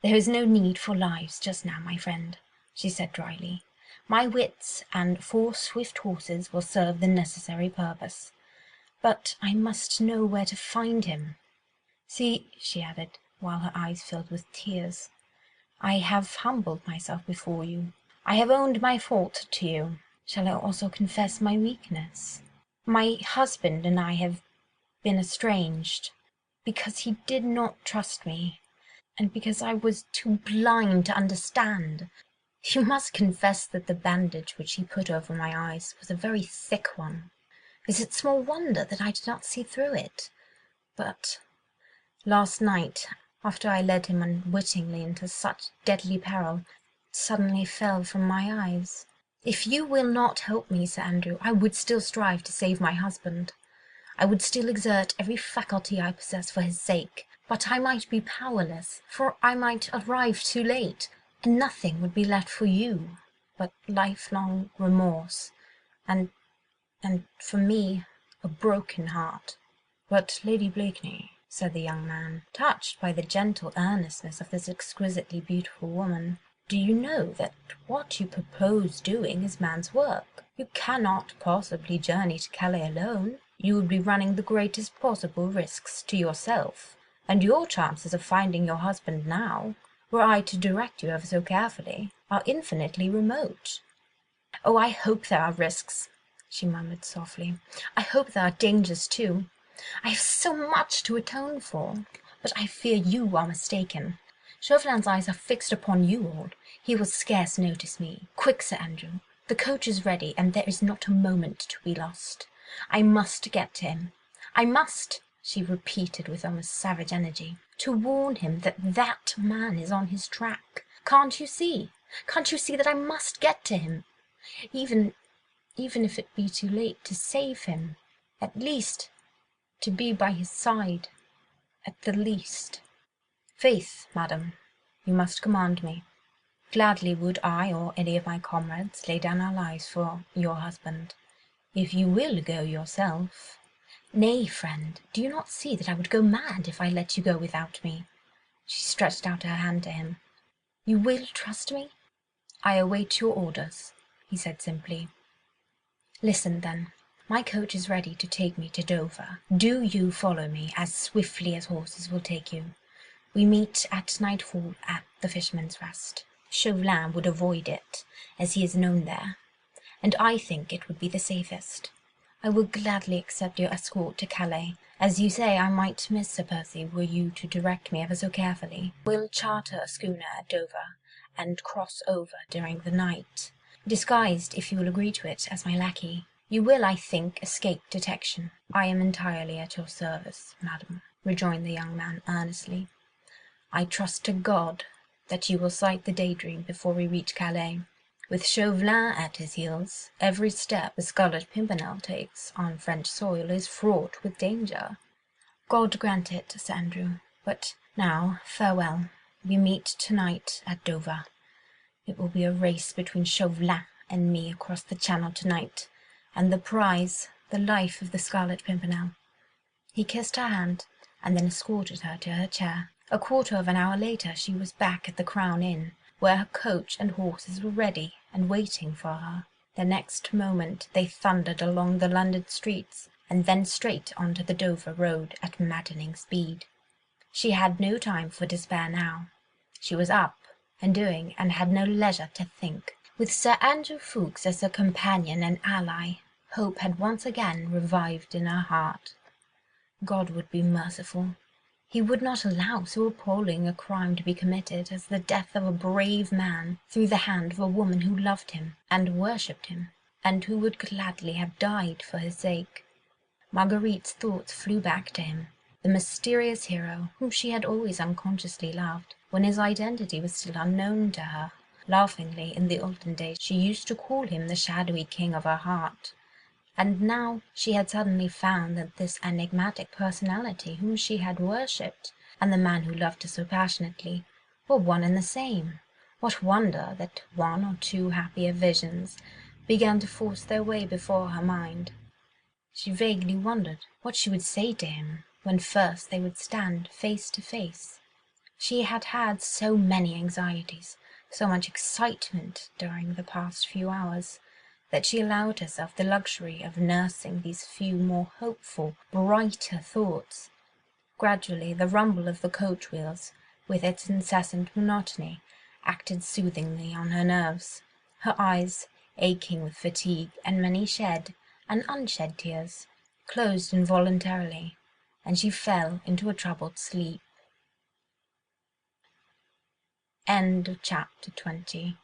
"There is no need for lives just now, my friend," she said dryly. "My wits and 4 swift horses will serve the necessary purpose. But I must know where to find him. See," she added, while her eyes filled with tears, "I have humbled myself before you. I have owned my fault to you. Shall I also confess my weakness? My husband and I have been estranged because he did not trust me, and because I was too blind to understand. You must confess that the bandage which he put over my eyes was a very thick one. Is it small wonder that I did not see through it? But last night, after I led him unwittingly into such deadly peril, suddenly fell from my eyes. If you will not help me, Sir Andrew, I would still strive to save my husband. I would still exert every faculty I possess for his sake, but I might be powerless, for I might arrive too late, and nothing would be left for you but lifelong remorse, and for me, a broken heart." "But, Lady Blakeney," said the young man, touched by the gentle earnestness of this exquisitely beautiful woman, "do you know that what you propose doing is man's work? You cannot possibly journey to Calais alone. You would be running the greatest possible risks to yourself, and your chances of finding your husband now, were I to direct you ever so carefully, are infinitely remote." "Oh, I hope there are risks," she murmured softly. "I hope there are dangers too. I have so much to atone for, but I fear you are mistaken. Chauvelin's eyes are fixed upon you all. He will scarce notice me. Quick, Sir Andrew, the coach is ready, and there is not a moment to be lost. I must get to him. I must," she repeated with almost savage energy, "to warn him that that man is on his track. Can't you see? Can't you see that I must get to him? Even if it be too late to save him, at least to be by his side, at the least." "Faith, madam, you must command me. Gladly would I or any of my comrades lay down our lives for your husband. If you will go yourself—" "Nay, friend, do you not see that I would go mad if I let you go without me?" She stretched out her hand to him. "You will trust me?" "I await your orders," he said simply. "Listen, then. My coach is ready to take me to Dover. Do you follow me as swiftly as horses will take you. We meet at nightfall at the Fisherman's Rest. Chauvelin would avoid it, as he is known there, and I think it would be the safest. I will gladly accept your escort to Calais. As you say, I might miss Sir Percy were you to direct me ever so carefully. We'll charter a schooner at Dover, and cross over during the night, disguised, if you will agree to it, as my lackey. You will, I think, escape detection." "I am entirely at your service, madam," rejoined the young man earnestly. "I trust to God that you will sight the Daydream before we reach Calais. With Chauvelin at his heels, every step the Scarlet Pimpernel takes on French soil is fraught with danger." "God grant it, Sir Andrew. But now, farewell. We meet tonight at Dover. It will be a race between Chauvelin and me across the Channel tonight, and the prize, the life of the Scarlet Pimpernel." He kissed her hand, and then escorted her to her chair. A quarter of an hour later she was back at the Crown Inn, where her coach and horses were ready and waiting for her. The next moment they thundered along the London streets, and then straight onto the Dover road at maddening speed. She had no time for despair now. She was up and doing, and had no leisure to think. With Sir Andrew Ffoulkes as a companion and ally, hope had once again revived in her heart. God would be merciful. He would not allow so appalling a crime to be committed as the death of a brave man through the hand of a woman who loved him and worshipped him, and who would gladly have died for his sake. Marguerite's thoughts flew back to him, the mysterious hero whom she had always unconsciously loved, when his identity was still unknown to her. Laughingly, in the olden days, she used to call him the shadowy king of her heart. And now she had suddenly found that this enigmatic personality whom she had worshipped, and the man who loved her so passionately, were one and the same. What wonder that one or two happier visions began to force their way before her mind. She vaguely wondered what she would say to him when first they would stand face to face. She had had so many anxieties, so much excitement during the past few hours, that she allowed herself the luxury of nursing these few more hopeful, brighter thoughts. Gradually the rumble of the coach wheels, with its incessant monotony, acted soothingly on her nerves. Her eyes, aching with fatigue and many shed and unshed tears, closed involuntarily, and she fell into a troubled sleep. End of chapter 20.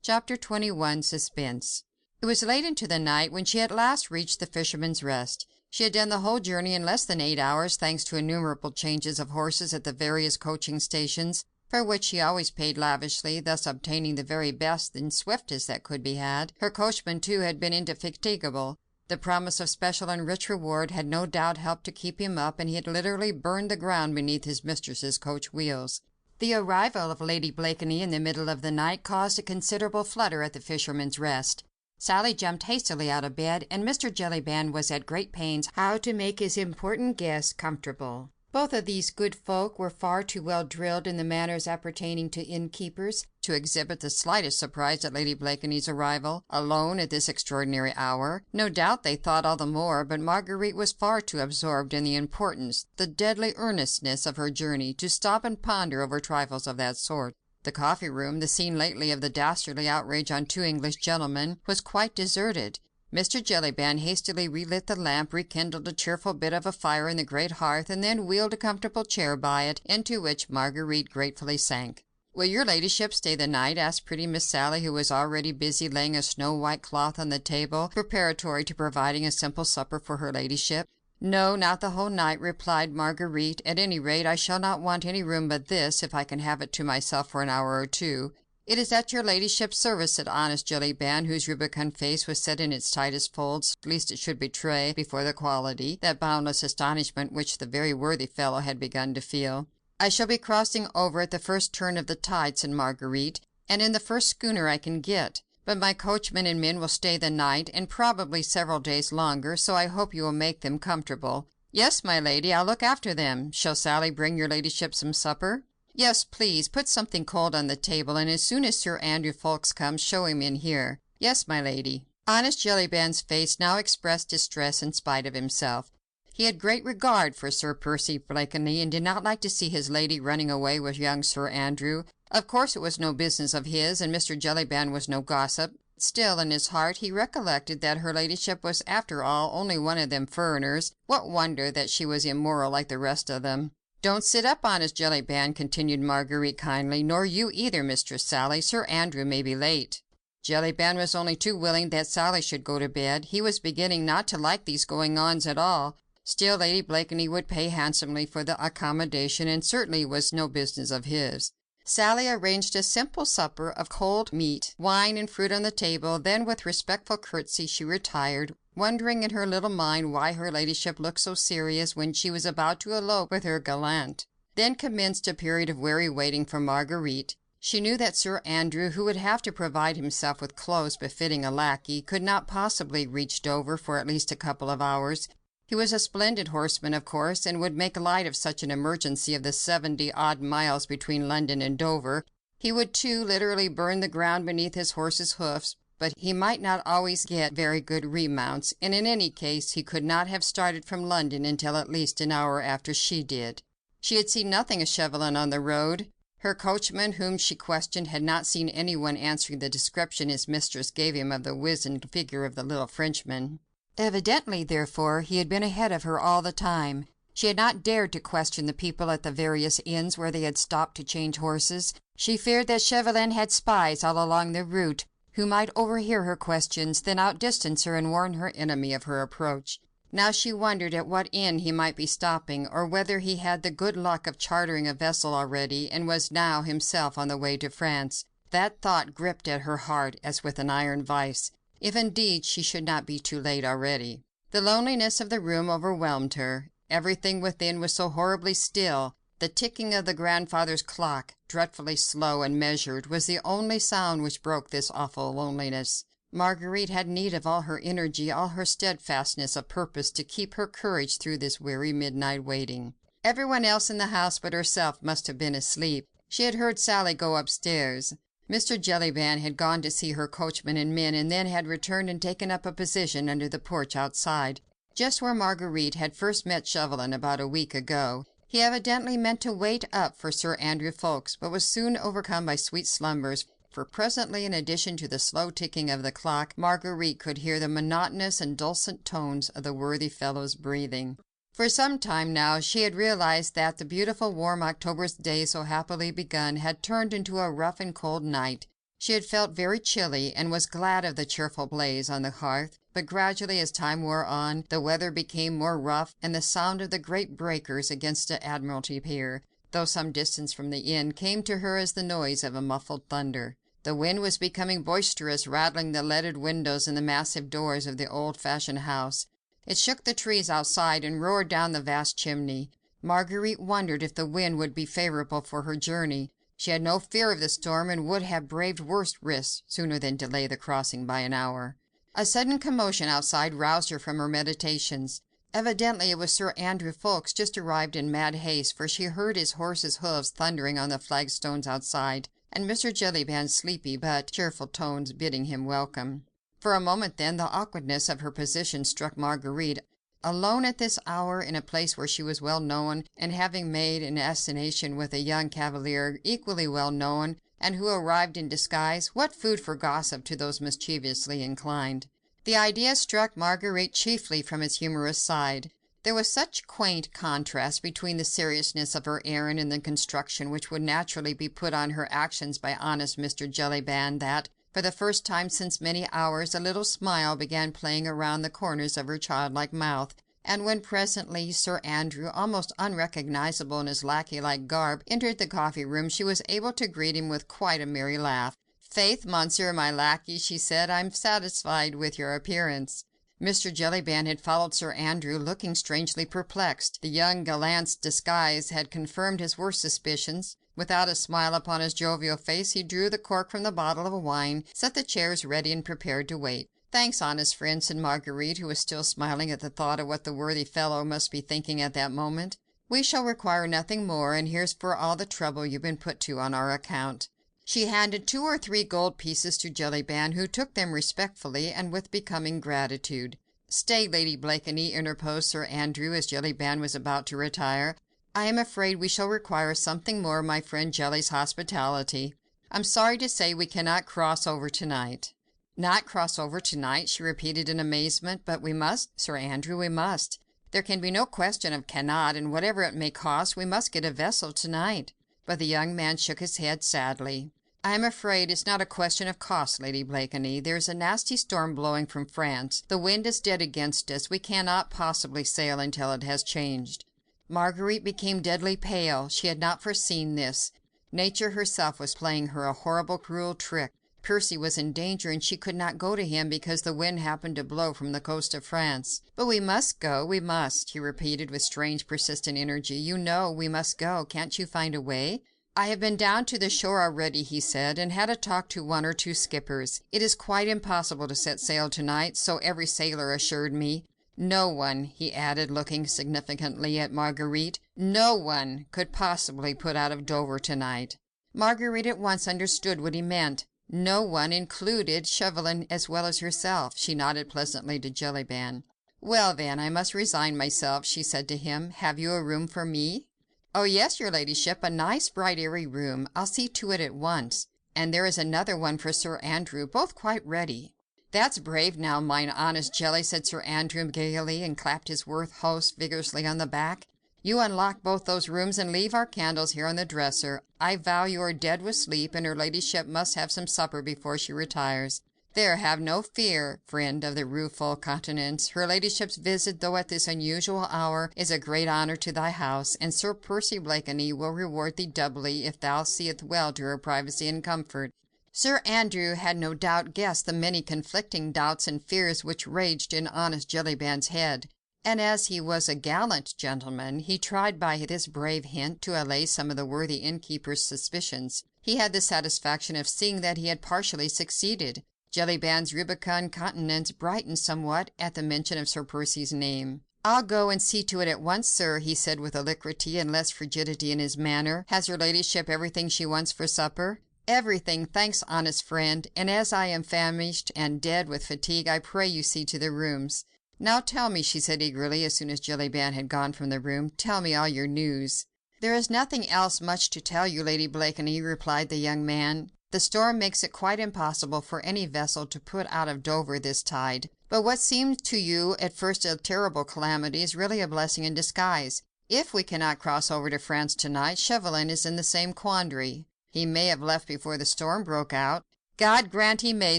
Chapter 21. Suspense. It was late into the night when she at last reached the Fisherman's Rest. She had done the whole journey in less than 8 hours, thanks to innumerable changes of horses at the various coaching stations. for which she always paid lavishly, thus obtaining the very best and swiftest that could be had. Her coachman, too, had been indefatigable. The promise of special and rich reward had no doubt helped to keep him up, and he had literally burned the ground beneath his mistress's coach wheels. The arrival of Lady Blakeney in the middle of the night caused a considerable flutter at the Fisherman's Rest. Sally jumped hastily out of bed, and Mr. Jellyband was at great pains how to make his important guest comfortable. Both of these good folk were far too well drilled in the manners appertaining to innkeepers to exhibit the slightest surprise at Lady Blakeney's arrival, alone at this extraordinary hour. No doubt they thought all the more, but Marguerite was far too absorbed in the importance, the deadly earnestness of her journey, to stop and ponder over trifles of that sort. The coffee-room, the scene lately of the dastardly outrage on 2 English gentlemen, was quite deserted. Mr. Jellyband hastily relit the lamp, rekindled a cheerful bit of a fire in the great hearth, and then wheeled a comfortable chair by it, into which Marguerite gratefully sank. "Will your ladyship stay the night?" asked pretty Miss Sally, who was already busy laying a snow-white cloth on the table, preparatory to providing a simple supper for her ladyship. "No, not the whole night," replied Marguerite. "At any rate, I shall not want any room but this, if I can have it to myself for an hour or two." "It is at your ladyship's service," said honest Jellyband, whose rubicund face was set in its tightest folds, lest it should betray, before the quality, that boundless astonishment which the very worthy fellow had begun to feel. "I shall be crossing over at the first turn of the tide," said Marguerite, "and in the first schooner I can get. But my coachman and men will stay the night, and probably several days longer, so I hope you will make them comfortable." "Yes, my lady, I'll look after them. Shall Sally bring your ladyship some supper?" "Yes, please. Put something cold on the table, and as soon as Sir Andrew Ffoulkes comes, show him in here." "Yes, my lady." Honest Jellyband's face now expressed distress in spite of himself. He had great regard for Sir Percy Blakeney, and did not like to see his lady running away with young Sir Andrew. Of course it was no business of his, and Mr. Jellyband was no gossip. Still, in his heart, he recollected that her ladyship was, after all, only one of them foreigners. What wonder that she was immoral like the rest of them? "Don't sit up, honest Jellyband," continued Marguerite kindly, "nor you either, Mistress Sally. Sir Andrew may be late." Jellyband was only too willing that Sally should go to bed. He was beginning not to like these going-ons at all. Still, Lady Blakeney would pay handsomely for the accommodation, and certainly was no business of his. Sally arranged a simple supper of cold meat, wine and fruit on the table, then with respectful curtsy she retired, wondering in her little mind why her ladyship looked so serious when she was about to elope with her gallant. Then commenced a period of weary waiting for Marguerite. She knew that Sir Andrew, who would have to provide himself with clothes befitting a lackey, could not possibly reach Dover for at least a couple of hours. He was a splendid horseman, of course, and would make light of such an emergency of the 70-odd miles between London and Dover. He would, too, literally burn the ground beneath his horse's hoofs, but he might not always get very good remounts, and in any case he could not have started from London until at least an hour after she did. She had seen nothing of Chauvelin on the road. Her coachman, whom she questioned, had not seen anyone answering the description his mistress gave him of the wizened figure of the little Frenchman. Evidently, therefore, he had been ahead of her all the time. She had not dared to question the people at the various inns where they had stopped to change horses. She feared that Chauvelin had spies all along the route, who might overhear her questions, then outdistance her and warn her enemy of her approach. Now she wondered at what inn he might be stopping, or whether he had the good luck of chartering a vessel already, and was now himself on the way to France. That thought gripped at her heart as with an iron vice. If indeed she should not be too late already. The loneliness of the room overwhelmed her. Everything within was so horribly still. The ticking of the grandfather's clock, dreadfully slow and measured, was the only sound which broke this awful loneliness. Marguerite had need of all her energy, all her steadfastness of purpose to keep her courage through this weary midnight waiting. Everyone else in the house but herself must have been asleep. She had heard Sally go upstairs. Mr. Jellyband had gone to see her coachman and men, and then had returned and taken up a position under the porch outside, just where Marguerite had first met Chauvelin about a week ago. He evidently meant to wait up for Sir Andrew Ffoulkes, but was soon overcome by sweet slumbers, for presently, in addition to the slow ticking of the clock, Marguerite could hear the monotonous and dulcet tones of the worthy fellow's breathing. For some time now she had realized that the beautiful warm October's day so happily begun had turned into a rough and cold night. She had felt very chilly, and was glad of the cheerful blaze on the hearth, but gradually, as time wore on, the weather became more rough, and the sound of the great breakers against the Admiralty Pier, though some distance from the inn, came to her as the noise of a muffled thunder. The wind was becoming boisterous, rattling the leaded windows and the massive doors of the old-fashioned house. It shook the trees outside and roared down the vast chimney. Marguerite wondered if the wind would be favourable for her journey. She had no fear of the storm, and would have braved worse risks sooner than delay the crossing by an hour. A sudden commotion outside roused her from her meditations. Evidently it was Sir Andrew Ffoulkes, just arrived in mad haste, for she heard his horse's hoofs thundering on the flagstones outside, and Mr. Jellyband's sleepy but cheerful tones bidding him welcome. For a moment, then, the awkwardness of her position struck Marguerite. Alone at this hour, in a place where she was well known, and having made an assignation with a young cavalier equally well known, and who arrived in disguise, what food for gossip to those mischievously inclined? The idea struck Marguerite chiefly from its humorous side. There was such quaint contrast between the seriousness of her errand and the construction which would naturally be put on her actions by honest Mr. Jellyband that, for the first time since many hours, a little smile began playing around the corners of her childlike mouth, and when presently Sir Andrew, almost unrecognisable in his lackey-like garb, entered the coffee-room, she was able to greet him with quite a merry laugh. "Faith, monsieur, my lackey," she said, "I'm satisfied with your appearance." Mr. Jellyband had followed Sir Andrew, looking strangely perplexed. The young gallant's disguise had confirmed his worst suspicions. Without a smile upon his jovial face, he drew the cork from the bottle of wine, set the chairs ready, and prepared to wait. "Thanks, honest friend," said Marguerite, who was still smiling at the thought of what the worthy fellow must be thinking at that moment. "We shall require nothing more, and here's for all the trouble you've been put to on our account." She handed 2 or 3 gold pieces to Jellyband, who took them respectfully and with becoming gratitude. "Stay, Lady Blakeney," interposed Sir Andrew, as Jellyband was about to retire. "I am afraid we shall require something more of my friend Jelly's hospitality. I'm sorry to say we cannot cross over tonight." "Not cross over tonight?" she repeated in amazement. "But we must, Sir Andrew, we must. There can be no question of cannot, and whatever it may cost, we must get a vessel tonight." But the young man shook his head sadly. "I am afraid it's not a question of cost, Lady Blakeney. There's a nasty storm blowing from France. The wind is dead against us. We cannot possibly sail until it has changed." Marguerite became deadly pale. She had not foreseen this. Nature herself was playing her a horrible, cruel trick. Percy was in danger, and she could not go to him because the wind happened to blow from the coast of France. "But we must go, we must," he repeated with strange, persistent energy. "You know we must go. Can't you find a way?" "I have been down to the shore already," he said, "and had a talk to 1 or 2 skippers. It is quite impossible to set sail tonight, so every sailor assured me. No one," he added, looking significantly at Marguerite, "no one could possibly put out of Dover tonight." Marguerite at once understood what he meant. No one included Chauvelin as well as herself. She nodded pleasantly to Jellyband. "Well, then, I must resign myself," she said to him. "Have you a room for me?" "Oh, yes, your ladyship, a nice, bright, airy room. I'll see to it at once. And there is another one for Sir Andrew, both quite ready." "That's brave now, mine honest Jelly," said Sir Andrew gaily, and clapped his worthy host vigorously on the back. "You unlock both those rooms and leave our candles here on the dresser. I vow you are dead with sleep, and her ladyship must have some supper before she retires. There, have no fear, friend of the rueful countenance. Her ladyship's visit, though at this unusual hour, is a great honour to thy house, and Sir Percy Blakeney will reward thee doubly if thou seest well to her privacy and comfort." Sir Andrew had no doubt guessed the many conflicting doubts and fears which raged in honest Jellyband's head, and as he was a gallant gentleman, he tried by this brave hint to allay some of the worthy innkeeper's suspicions. He had the satisfaction of seeing that he had partially succeeded. Jellyband's rubicund countenance brightened somewhat at the mention of Sir Percy's name. "I'll go and see to it at once, sir," he said with alacrity and less frigidity in his manner. "Has her ladyship everything she wants for supper?" "Everything, thanks, honest friend, and as I am famished and dead with fatigue, I pray you see to the rooms. Now tell me," she said eagerly, as soon as Jellyband had gone from the room, "tell me all your news." "There is nothing else much to tell you, Lady Blakeney," replied the young man. "The storm makes it quite impossible for any vessel to put out of Dover this tide. But what seemed to you at first a terrible calamity is really a blessing in disguise. If we cannot cross over to France tonight, Chauvelin is in the same quandary. He may have left before the storm broke out." "God grant he may,"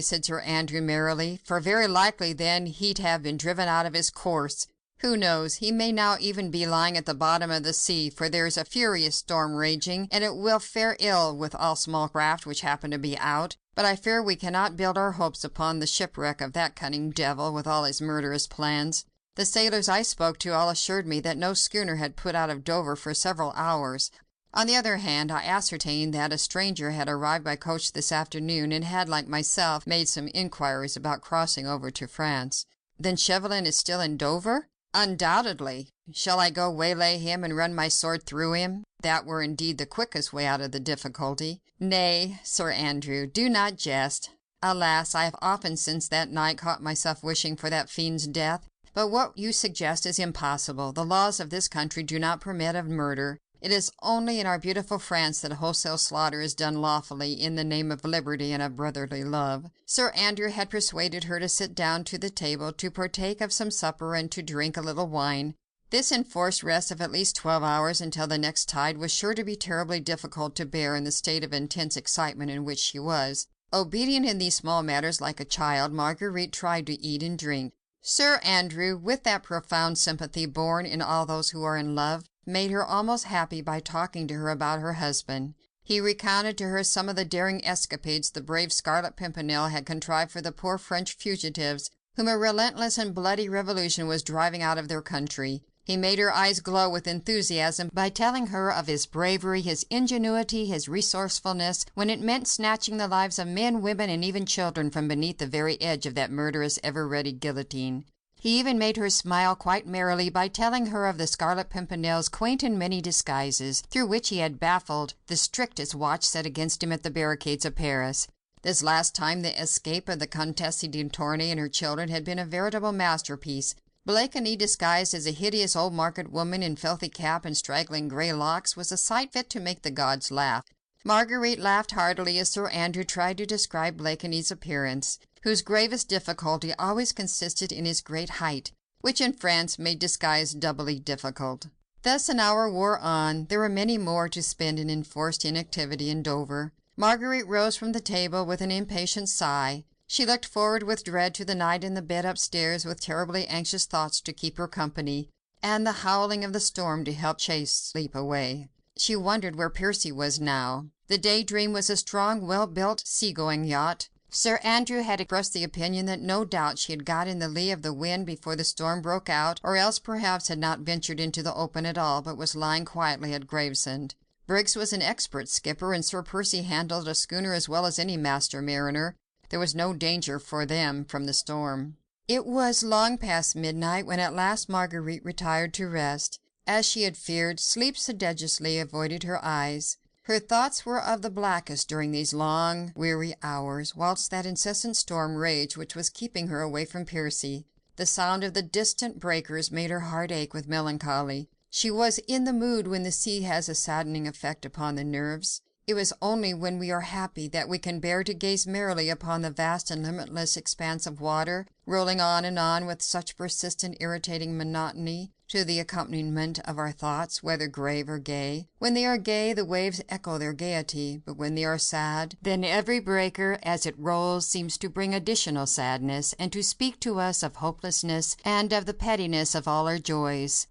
said Sir Andrew merrily, "for very likely then he'd have been driven out of his course. Who knows, he may now even be lying at the bottom of the sea, for there is a furious storm raging, and it will fare ill with all small craft which happen to be out. But I fear we cannot build our hopes upon the shipwreck of that cunning devil with all his murderous plans. The sailors I spoke to all assured me that no schooner had put out of Dover for several hours. On the other hand, I ascertained that a stranger had arrived by coach this afternoon, and had, like myself, made some inquiries about crossing over to France. Then Chauvelin is still in Dover? Undoubtedly. Shall I go waylay him and run my sword through him? That were indeed the quickest way out of the difficulty. Nay, Sir Andrew, do not jest. Alas, I have often since that night caught myself wishing for that fiend's death. But what you suggest is impossible. The laws of this country do not permit of murder. It is only in our beautiful France that wholesale slaughter is done lawfully in the name of liberty and of brotherly love. Sir Andrew had persuaded her to sit down to the table, to partake of some supper, and to drink a little wine. This enforced rest of at least 12 hours until the next tide was sure to be terribly difficult to bear in the state of intense excitement in which she was. Obedient in these small matters like a child, Marguerite tried to eat and drink. Sir Andrew, with that profound sympathy born in all those who are in love, made her almost happy by talking to her about her husband. He recounted to her some of the daring escapades the brave Scarlet Pimpernel had contrived for the poor French fugitives, whom a relentless and bloody revolution was driving out of their country. He made her eyes glow with enthusiasm by telling her of his bravery, his ingenuity, his resourcefulness, when it meant snatching the lives of men, women, and even children from beneath the very edge of that murderous, ever-ready guillotine. He even made her smile quite merrily by telling her of the Scarlet Pimpernel's quaint and many disguises, through which he had baffled the strictest watch set against him at the barricades of Paris. This last time the escape of the Comtesse de Tournay and her children had been a veritable masterpiece. Blakeney, disguised as a hideous old market woman in filthy cap and straggling grey locks, was a sight fit to make the gods laugh. Marguerite laughed heartily as Sir Andrew tried to describe Blakeney's appearance, whose gravest difficulty always consisted in his great height, which in France made disguise doubly difficult. Thus an hour wore on. There were many more to spend in enforced inactivity in Dover. Marguerite rose from the table with an impatient sigh. She looked forward with dread to the night in the bed upstairs, with terribly anxious thoughts to keep her company, and the howling of the storm to help chase sleep away. She wondered where Percy was now. The Daydream was a strong, well-built, sea-going yacht. Sir Andrew had expressed the opinion that no doubt she had got in the lee of the wind before the storm broke out, or else perhaps had not ventured into the open at all, but was lying quietly at Gravesend. Briggs was an expert skipper, and Sir Percy handled a schooner as well as any master mariner. There was no danger for them from the storm. It was long past midnight when at last Marguerite retired to rest. As she had feared, sleep sedulously avoided her eyes. Her thoughts were of the blackest during these long, weary hours, whilst that incessant storm raged which was keeping her away from Percy. The sound of the distant breakers made her heart ache with melancholy. She was in the mood when the sea has a saddening effect upon the nerves. It was only when we are happy that we can bear to gaze merrily upon the vast and limitless expanse of water, rolling on with such persistent, irritating monotony, to the accompaniment of our thoughts, whether grave or gay. When they are gay, the waves echo their gaiety, but when they are sad, then every breaker, as it rolls, seems to bring additional sadness, and to speak to us of hopelessness, and of the pettiness of all our joys.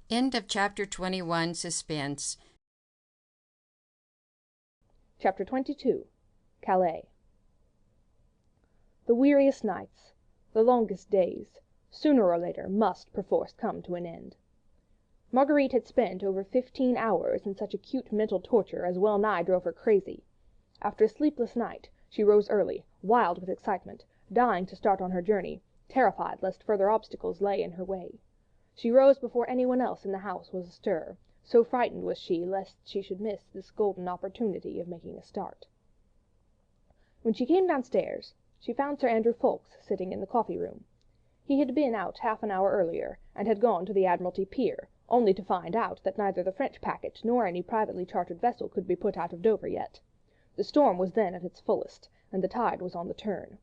End of chapter 21, Suspense. Chapter 22. Calais. The weariest nights, the longest days, sooner or later must perforce come to an end. Marguerite had spent over 15 hours in such acute mental torture as well nigh drove her crazy. After a sleepless night, she rose early, wild with excitement, dying to start on her journey, terrified lest further obstacles lay in her way. She rose before anyone else in the house was astir, so frightened was she lest she should miss this golden opportunity of making a start. When she came downstairs, she found Sir Andrew Ffoulkes sitting in the coffee-room. He had been out half an hour earlier, and had gone to the Admiralty Pier, only to find out that neither the French packet nor any privately chartered vessel could be put out of Dover yet. The storm was then at its fullest, and the tide was on the turn.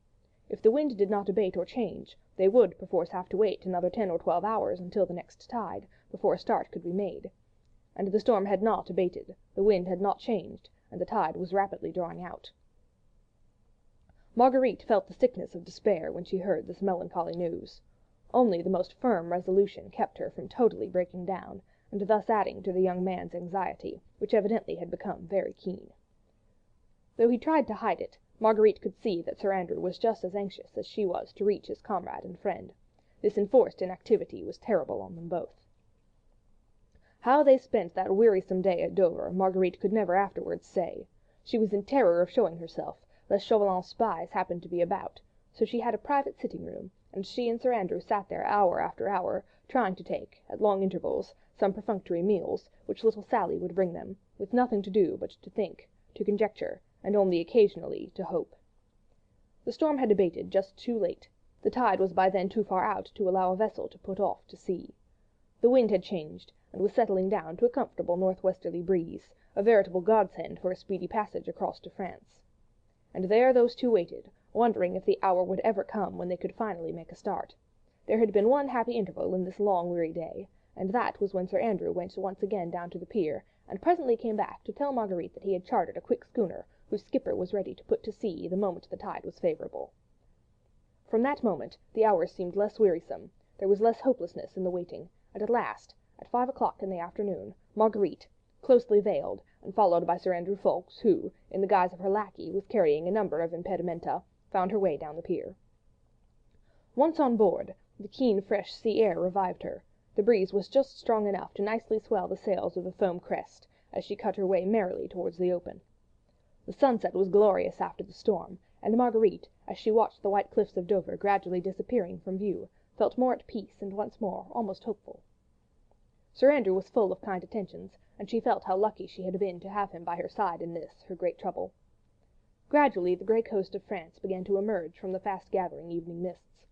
If the wind did not abate or change, they would perforce have to wait another 10 or 12 hours until the next tide, before a start could be made. And the storm had not abated, the wind had not changed, and the tide was rapidly drawing out. Marguerite felt the sickness of despair when she heard this melancholy news. Only the most firm resolution kept her from totally breaking down, and thus adding to the young man's anxiety, which evidently had become very keen. Though he tried to hide it, Marguerite could see that Sir Andrew was just as anxious as she was to reach his comrade and friend. This enforced inactivity was terrible on them both. How they spent that wearisome day at Dover, Marguerite could never afterwards say. She was in terror of showing herself, lest Chauvelin's spies happened to be about, so she had a private sitting room, and she and Sir Andrew sat there hour after hour, trying to take, at long intervals, some perfunctory meals, which little Sally would bring them, with nothing to do but to think, to conjecture, and only occasionally to hope. The storm had abated just too late. The tide was by then too far out to allow a vessel to put off to sea. The wind had changed, and was settling down to a comfortable northwesterly breeze, a veritable godsend for a speedy passage across to France. And there those two waited, wondering if the hour would ever come when they could finally make a start. There had been one happy interval in this long weary day, and that was when Sir Andrew went once again down to the pier, and presently came back to tell Marguerite that he had chartered a quick schooner, whose skipper was ready to put to sea the moment the tide was favourable. From that moment the hours seemed less wearisome, there was less hopelessness in the waiting, and at last, at 5 o'clock in the afternoon, Marguerite, closely veiled, and followed by Sir Andrew Ffoulkes, who, in the guise of her lackey, was carrying a number of impedimenta, found her way down the pier. Once on board, the keen fresh sea air revived her. The breeze was just strong enough to nicely swell the sails of the foam crest, as she cut her way merrily towards the open. The sunset was glorious after the storm, and Marguerite, as she watched the white cliffs of Dover gradually disappearing from view, felt more at peace and once more almost hopeful. Sir Andrew was full of kind attentions, and she felt how lucky she had been to have him by her side in this, her great trouble. Gradually the grey coast of France began to emerge from the fast-gathering evening mists.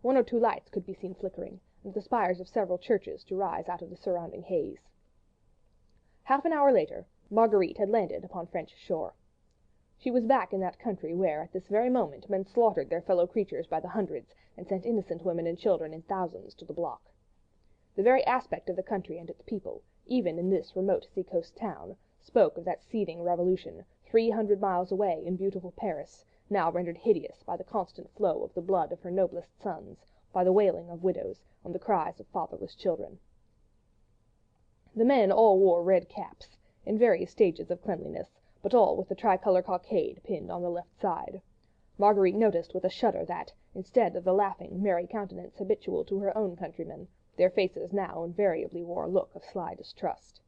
1 or 2 lights could be seen flickering, and the spires of several churches to rise out of the surrounding haze. Half an hour later, Marguerite had landed upon French shore. She was back in that country where, at this very moment, men slaughtered their fellow creatures by the hundreds, and sent innocent women and children in thousands to the block. The very aspect of the country and its people, even in this remote sea-coast town, spoke of that seething revolution, 300 miles away in beautiful Paris, now rendered hideous by the constant flow of the blood of her noblest sons, by the wailing of widows, and the cries of fatherless children. The men all wore red caps, in various stages of cleanliness, but all with the tricolour cockade pinned on the left side. Marguerite noticed with a shudder that, instead of the laughing, merry countenance habitual to her own countrymen, their faces now invariably wore a look of sly distrust.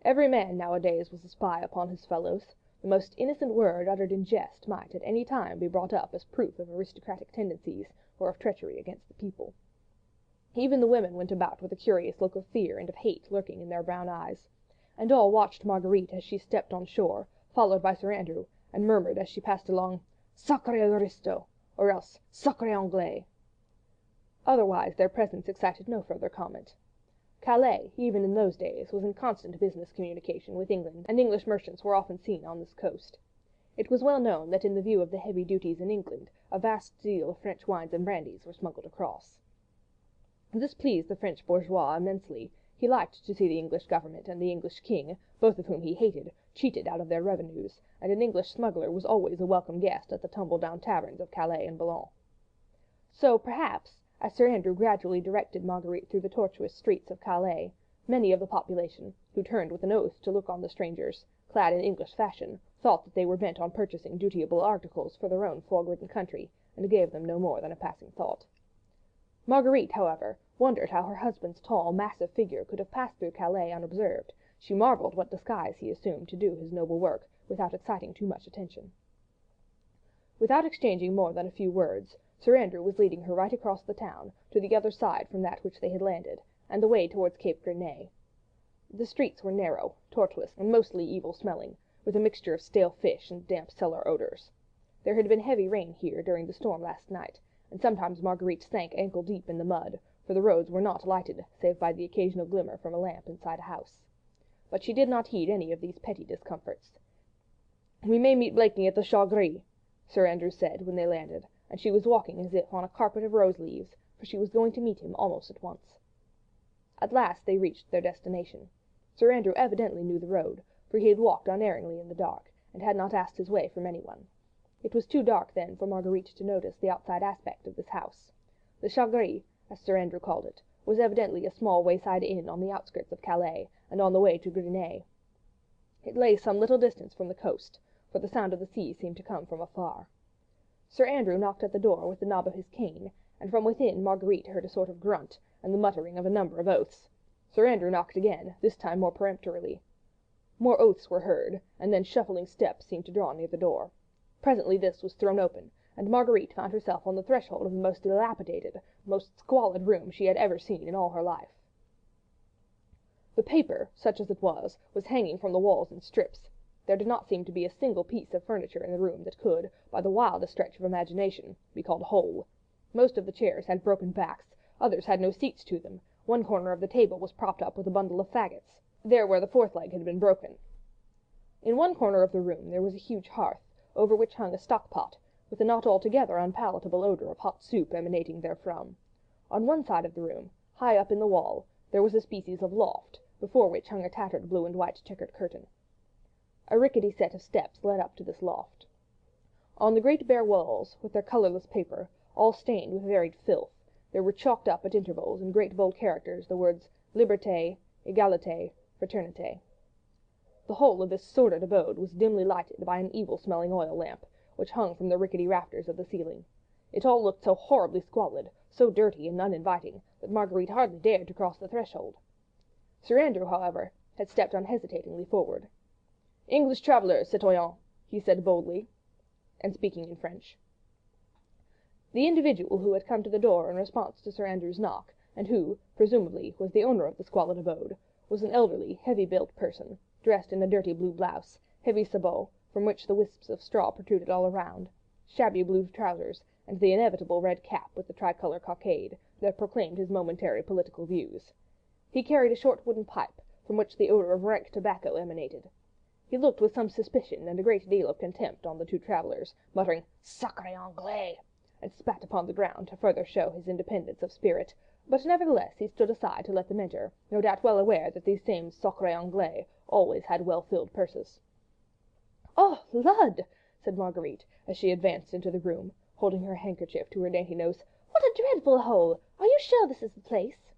Every man nowadays was a spy upon his fellows. The most innocent word uttered in jest might at any time be brought up as proof of aristocratic tendencies or of treachery against the people. Even the women went about with a curious look of fear and of hate lurking in their brown eyes, and all watched Marguerite as she stepped on shore, followed by Sir Andrew, and murmured as she passed along, "Sacré aristo," or else "Sacré anglais." Otherwise their presence excited no further comment. Calais, even in those days, was in constant business communication with England, and English merchants were often seen on this coast. It was well known that in the view of the heavy duties in England, a vast deal of French wines and brandies were smuggled across. This pleased the French bourgeois immensely. He liked to see the English government and the English king, both of whom he hated, cheated out of their revenues, and an English smuggler was always a welcome guest at the tumble-down taverns of Calais and Boulogne. So, perhaps, as Sir Andrew gradually directed Marguerite through the tortuous streets of Calais, many of the population, who turned with an oath to look on the strangers, clad in English fashion, thought that they were bent on purchasing dutiable articles for their own fog-ridden country, and gave them no more than a passing thought. Marguerite, however, wondered how her husband's tall, massive figure could have passed through Calais unobserved. She marvelled what disguise he assumed to do his noble work, without exciting too much attention. Without exchanging more than a few words, Sir Andrew was leading her right across the town, to the other side from that which they had landed, and the way towards Cape Grenay. The streets were narrow, tortuous, and mostly evil-smelling, with a mixture of stale fish and damp cellar odours. There had been heavy rain here during the storm last night, and sometimes Marguerite sank ankle-deep in the mud, for the roads were not lighted save by the occasional glimmer from a lamp inside a house. But she did not heed any of these petty discomforts. "We may meet Blakeney at the Chat Gris," Sir Andrew said when they landed, and she was walking as if on a carpet of rose-leaves, for she was going to meet him almost at once. At last they reached their destination. Sir Andrew evidently knew the road, for he had walked unerringly in the dark, and had not asked his way from anyone. It was too dark then for Marguerite to notice the outside aspect of this house. The Chat Gris, as Sir Andrew called it, was evidently a small wayside inn on the outskirts of Calais, and on the way to Grenay. It lay some little distance from the coast, for the sound of the sea seemed to come from afar. Sir Andrew knocked at the door with the knob of his cane, and from within Marguerite heard a sort of grunt, and the muttering of a number of oaths. Sir Andrew knocked again, this time more peremptorily. More oaths were heard, and then shuffling steps seemed to draw near the door. Presently this was thrown open, and Marguerite found herself on the threshold of the most dilapidated, most squalid room she had ever seen in all her life. The paper, such as it was hanging from the walls in strips. There did not seem to be a single piece of furniture in the room that could, by the wildest stretch of imagination, be called whole. Most of the chairs had broken backs, others had no seats to them. One corner of the table was propped up with a bundle of faggots, there where the fourth leg had been broken. In one corner of the room there was a huge hearth, over which hung a stock-pot, with a not altogether unpalatable odour of hot soup emanating therefrom. On one side of the room, high up in the wall, there was a species of loft, before which hung a tattered blue and white checkered curtain. A rickety set of steps led up to this loft. On the great bare walls, with their colourless paper, all stained with varied filth, there were chalked up at intervals in great bold characters the words Liberté, Égalité, Fraternité. The whole of this sordid abode was dimly lighted by an evil-smelling oil lamp, which hung from the rickety rafters of the ceiling. It all looked so horribly squalid, so dirty and uninviting, that Marguerite hardly dared to cross the threshold. Sir Andrew, however, had stepped unhesitatingly forward. "English travellers, citoyen," he said boldly, and speaking in French. The individual who had come to the door in response to Sir Andrew's knock, and who, presumably, was the owner of the squalid abode, was an elderly, heavy-built person, dressed in a dirty blue blouse, heavy sabots, from which the wisps of straw protruded all around, shabby blue trousers, and the inevitable red cap with the tricolour cockade that proclaimed his momentary political views. He carried a short wooden pipe, from which the odour of rank tobacco emanated. He looked with some suspicion and a great deal of contempt on the two travellers, muttering "Sacré Anglais," and spat upon the ground to further show his independence of spirit, but nevertheless he stood aside to let them enter, no doubt well aware that these same sacrés Anglais always had well-filled purses. "Oh, Lud!" said Marguerite, as she advanced into the room, holding her handkerchief to her dainty nose. "What a dreadful hole! Are you sure this is the place?"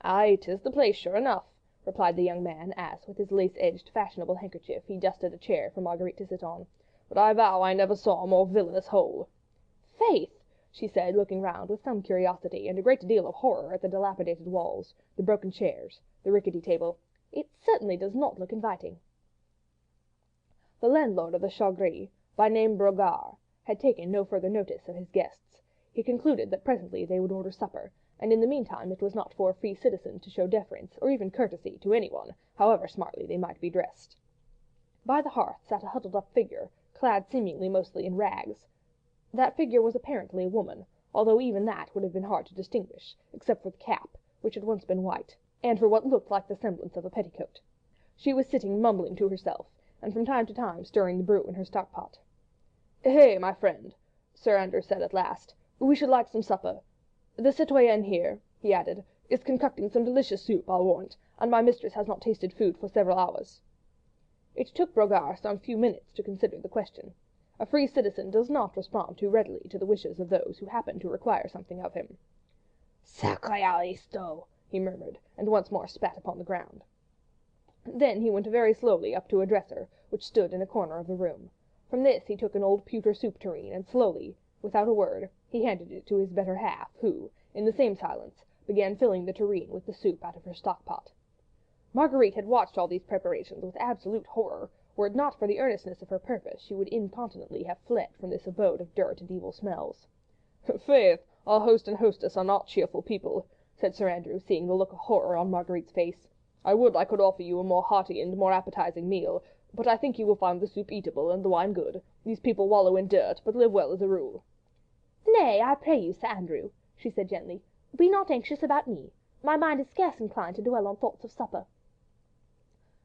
"Aye, 'tis the place, sure enough," replied the young man, as, with his lace-edged, fashionable handkerchief, he dusted a chair for Marguerite to sit on. "But I vow I never saw a more villainous hole." "Faith!" she said, looking round with some curiosity and a great deal of horror at the dilapidated walls, the broken chairs, the rickety table. "It certainly does not look inviting." The landlord of the Chagris, by name Brogard, had taken no further notice of his guests. He concluded that presently they would order supper, and in the meantime it was not for a free citizen to show deference or even courtesy to anyone, however smartly they might be dressed. By the hearth sat a huddled-up figure, clad seemingly mostly in rags. That figure was apparently a woman, although even that would have been hard to distinguish, except for the cap, which had once been white, and for what looked like the semblance of a petticoat. She was sitting mumbling to herself, and from time to time stirring the brew in her stock-pot. "Hey, my friend," Sir Andrew said at last, "we should like some supper. The citoyenne here," he added, "is concocting some delicious soup, I'll warrant, and my mistress has not tasted food for several hours." It took Brogard some few minutes to consider the question. A free citizen does not respond too readily to the wishes of those who happen to require something of him. "Sacré aristo!" he murmured, and once more spat upon the ground. Then he went very slowly up to a dresser, which stood in a corner of the room. From this he took an old pewter soup tureen, and slowly, without a word, he handed it to his better half, who, in the same silence, began filling the tureen with the soup out of her stock-pot. Marguerite had watched all these preparations with absolute horror. Were it not for the earnestness of her purpose, she would incontinently have fled from this abode of dirt and evil smells. "Faith, our host and hostess are not cheerful people," said Sir Andrew, seeing the look of horror on Marguerite's face. "I would I could offer you a more hearty and more appetizing meal, but I think you will find the soup eatable and the wine good. These people wallow in dirt, but live well as a rule." "Nay, I pray you, Sir Andrew," she said gently, "be not anxious about me. My mind is scarce inclined to dwell on thoughts of supper."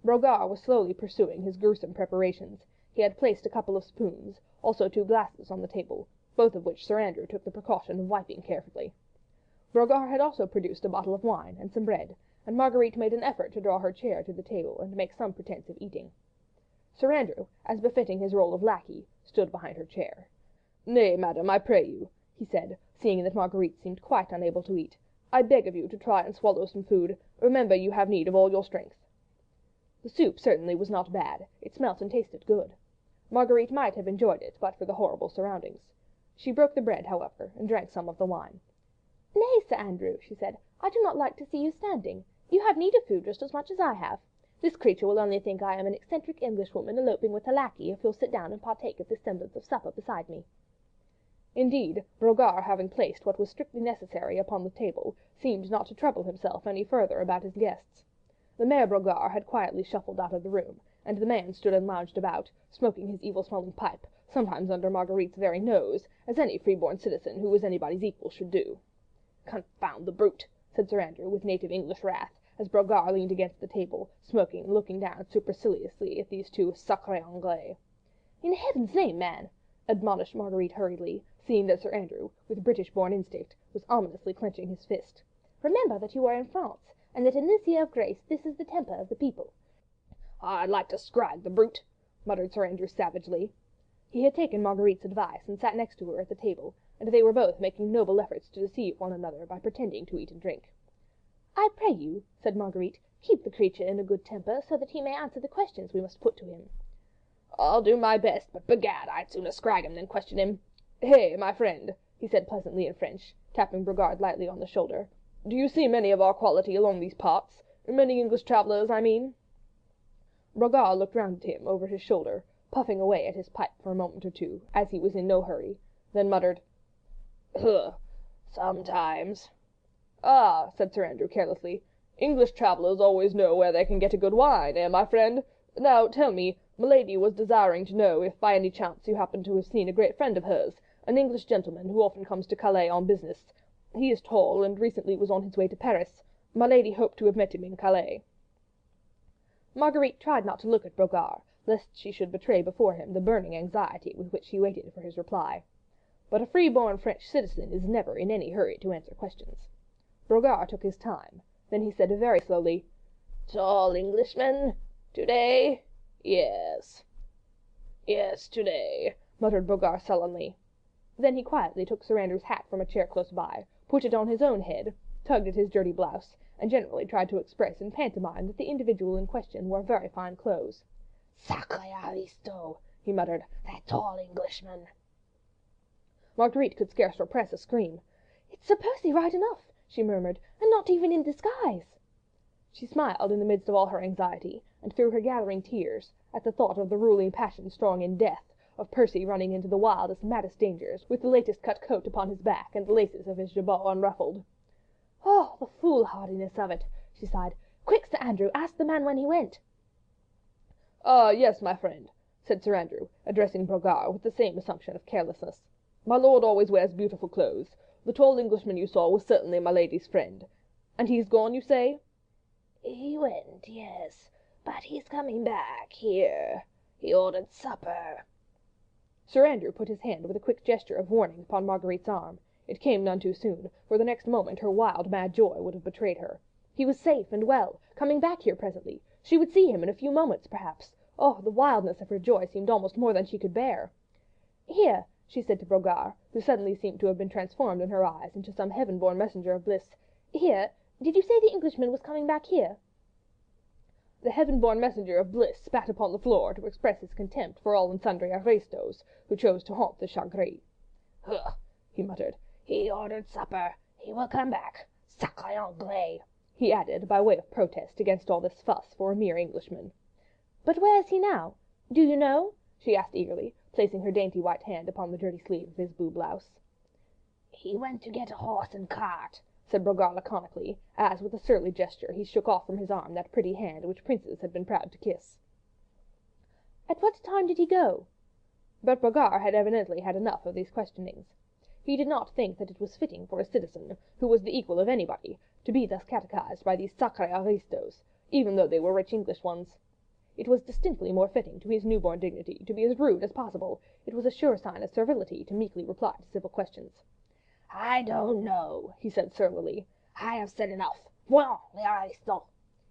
Brogard was slowly pursuing his gruesome preparations. He had placed a couple of spoons, also 2 glasses on the table, both of which Sir Andrew took the precaution of wiping carefully. Brogard had also produced a bottle of wine and some bread, and Marguerite made an effort to draw her chair to the table and make some pretence of eating. Sir Andrew, as befitting his role of lackey, stood behind her chair. "Nay, madam, I pray you," he said, seeing that Marguerite seemed quite unable to eat. "I beg of you to try and swallow some food. Remember you have need of all your strength." The soup certainly was not bad. It smelt and tasted good. Marguerite might have enjoyed it but for the horrible surroundings. She broke the bread, however, and drank some of the wine. "Nay, Sir Andrew," she said, "I do not like to see you standing. You have need of food just as much as I have. This creature will only think I am an eccentric Englishwoman eloping with a lackey if you'll sit down and partake of this semblance of supper beside me." Indeed, Brogard, having placed what was strictly necessary upon the table, seemed not to trouble himself any further about his guests. The Mayor Brogard had quietly shuffled out of the room, and the man stood and lounged about, smoking his evil-smelling pipe, sometimes under Marguerite's very nose, as any free-born citizen who was anybody's equal should do. "Confound the brute!" said Sir Andrew, with native English wrath, as Brogard leaned against the table, smoking and looking down superciliously at these two sacrés Anglais. "In heaven's name, man," admonished Marguerite hurriedly, seeing that Sir Andrew, with British-born instinct, was ominously clenching his fist, "remember that you are in France, and that in this year of grace this is the temper of the people." "I'd like to scrag the brute," muttered Sir Andrew savagely. He had taken Marguerite's advice and sat next to her at the table, and they were both making noble efforts to deceive one another by pretending to eat and drink. "I pray you," said Marguerite, "keep the creature in a good temper, so that he may answer the questions we must put to him." "I'll do my best, but begad, I'd sooner scrag him than question him. Hey, my friend," he said pleasantly in French, tapping Brogard lightly on the shoulder, "do you see many of our quality along these parts? Many English travellers, I mean?" Brogard looked round at him over his shoulder, puffing away at his pipe for a moment or two, as he was in no hurry, then muttered, "Sometimes." "Ah," said Sir Andrew carelessly, "English travellers always know where they can get a good wine, eh, my friend? Now, tell me, milady was desiring to know if by any chance you happen to have seen a great friend of hers, an English gentleman who often comes to Calais on business. He is tall, and recently was on his way to Paris. My lady hoped to have met him in Calais." Marguerite tried not to look at Brogard, lest she should betray before him the burning anxiety with which she waited for his reply. But a free-born French citizen is never in any hurry to answer questions. Brogard took his time, then he said very slowly, "Tall Englishman? Today? Yes. Yes, today," muttered Brogard sullenly. Then he quietly took Sir Andrew's hat from a chair close by, put it on his own head, tugged at his dirty blouse, and generally tried to express in pantomime that the individual in question wore very fine clothes. "Sacré aristo," he muttered, "that tall Englishman." Marguerite could scarce repress a scream. "It's Sir Percy right enough," she murmured, "and not even in disguise." She smiled in the midst of all her anxiety, and through her gathering tears, at the thought of the ruling passion strong in death, of Percy running into the wildest, maddest dangers, with the latest cut coat upon his back and the laces of his jabot unruffled. "Oh, the foolhardiness of it," she sighed. "Quick, Sir Andrew, ask the man when he went." "Ah, yes, my friend," said Sir Andrew, addressing Brogard with the same assumption of carelessness. "My lord always wears beautiful clothes. The tall Englishman you saw was certainly my lady's friend. And he's gone, you say?" "He went, yes, but he's coming back here. He ordered supper." Sir Andrew put his hand with a quick gesture of warning upon Marguerite's arm. It came none too soon, for the next moment her wild, mad joy would have betrayed her. He was safe and well, coming back here presently. She would see him in a few moments, perhaps. Oh, the wildness of her joy seemed almost more than she could bear. "Here," she said to Brogard, who suddenly seemed to have been transformed in her eyes into some heaven-born messenger of bliss. "Here, did you say the Englishman was coming back here?" The heaven-born messenger of bliss spat upon the floor to express his contempt for all and sundry aristos who chose to haunt the Chagris. He muttered, "he ordered supper. He will come back. Sacré Anglais," he added, by way of protest against all this fuss for a mere Englishman. "But where is he now? Do you know?" she asked eagerly, placing her dainty white hand upon the dirty sleeve of his blue blouse. "He went to get a horse and cart," said Brogard laconically, as with a surly gesture he shook off from his arm that pretty hand which princes had been proud to kiss. "At what time did he go?" But Brogard had evidently had enough of these questionings. He did not think that it was fitting for a citizen, who was the equal of anybody, to be thus catechised by these sacrés aristos, even though they were rich English ones. It was distinctly more fitting to his newborn dignity to be as rude as possible. It was a sure sign of servility to meekly reply to civil questions. "I don't know," he said surlily. "I have said enough. Voyons, les aristos.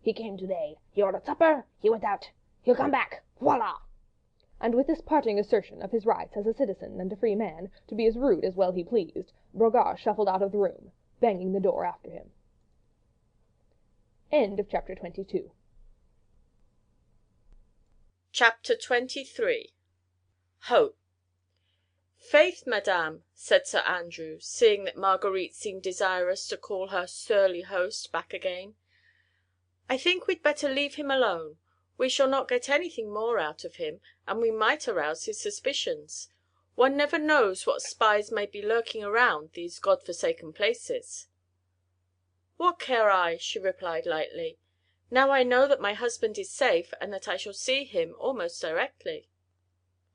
He came today. He ordered supper. He went out. He'll come back. Voila!" and with this parting assertion of his rights as a citizen and a free man, to be as rude as well he pleased, Brogard shuffled out of the room, banging the door after him. Chapter 22. Chapter 23. Hope. "Faith, madame," said Sir Andrew, seeing that Marguerite seemed desirous to call her surly host back again, "I think we'd better leave him alone. We shall not get anything more out of him, and we might arouse his suspicions. One never knows what spies may be lurking around these God-forsaken places." "What care I?" she replied lightly. "Now I know that my husband is safe, and that I shall see him almost directly."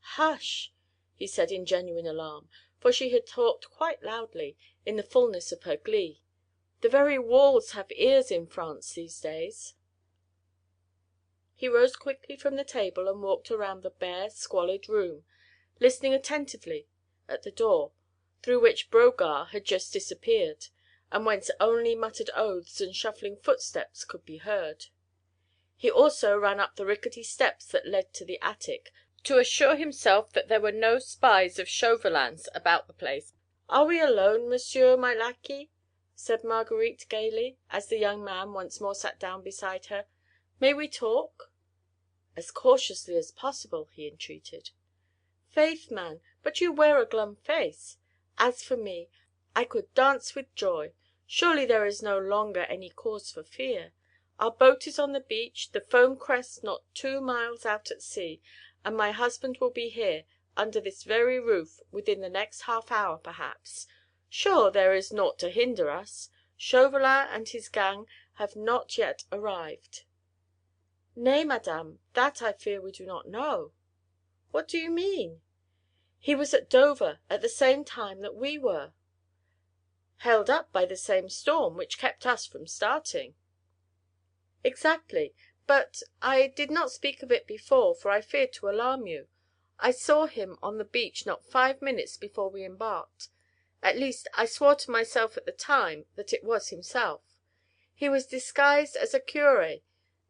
"Hush!" he said in genuine alarm, for she had talked quite loudly, in the fulness of her glee. "The very walls have ears in France these days." He rose quickly from the table and walked around the bare, squalid room, listening attentively at the door, through which Brogard had just disappeared, and whence only muttered oaths and shuffling footsteps could be heard. He also ran up the rickety steps that led to the attic, to assure himself that there were no spies of Chauvelin's about the place. "Are we alone, monsieur my lackey?" said Marguerite gaily, as the young man once more sat down beside her. "May we talk?" "As cautiously as possible," he entreated. "Faith, man, but you wear a glum face. As for me, I could dance with joy. Surely there is no longer any cause for fear. Our boat is on the beach, the foam crest not 2 miles out at sea, and my husband will be here, under this very roof, within the next half hour perhaps. Sure there is naught to hinder us. Chauvelin and his gang have not yet arrived." "Nay, madame, that I fear we do not know." "What do you mean?" "He was at Dover at the same time that we were." "Held up by the same storm which kept us from starting." "Exactly. But I did not speak of it before, for I feared to alarm you. I saw him on the beach not 5 minutes before we embarked. At least, I swore to myself at the time that it was himself. He was disguised as a curé,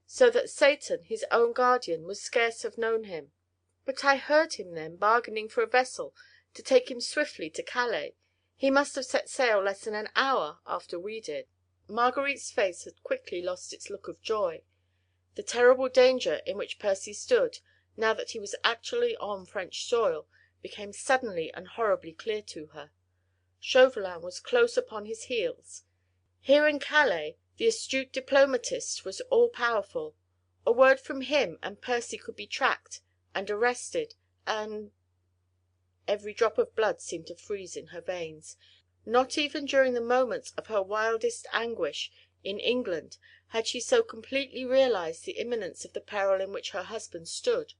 so that Satan, his own guardian, would scarce have known him. But I heard him then bargaining for a vessel to take him swiftly to Calais. He must have set sail less than an hour after we did." Marguerite's face had quickly lost its look of joy. The terrible danger in which Percy stood, now that he was actually on French soil, became suddenly and horribly clear to her. Chauvelin was close upon his heels. Here in Calais the astute diplomatist was all powerful. A word from him and Percy could be tracked and arrested, and every drop of blood seemed to freeze in her veins. Not even during the moments of her wildest anguish in England had she so completely realised the imminence of the peril in which her husband stood.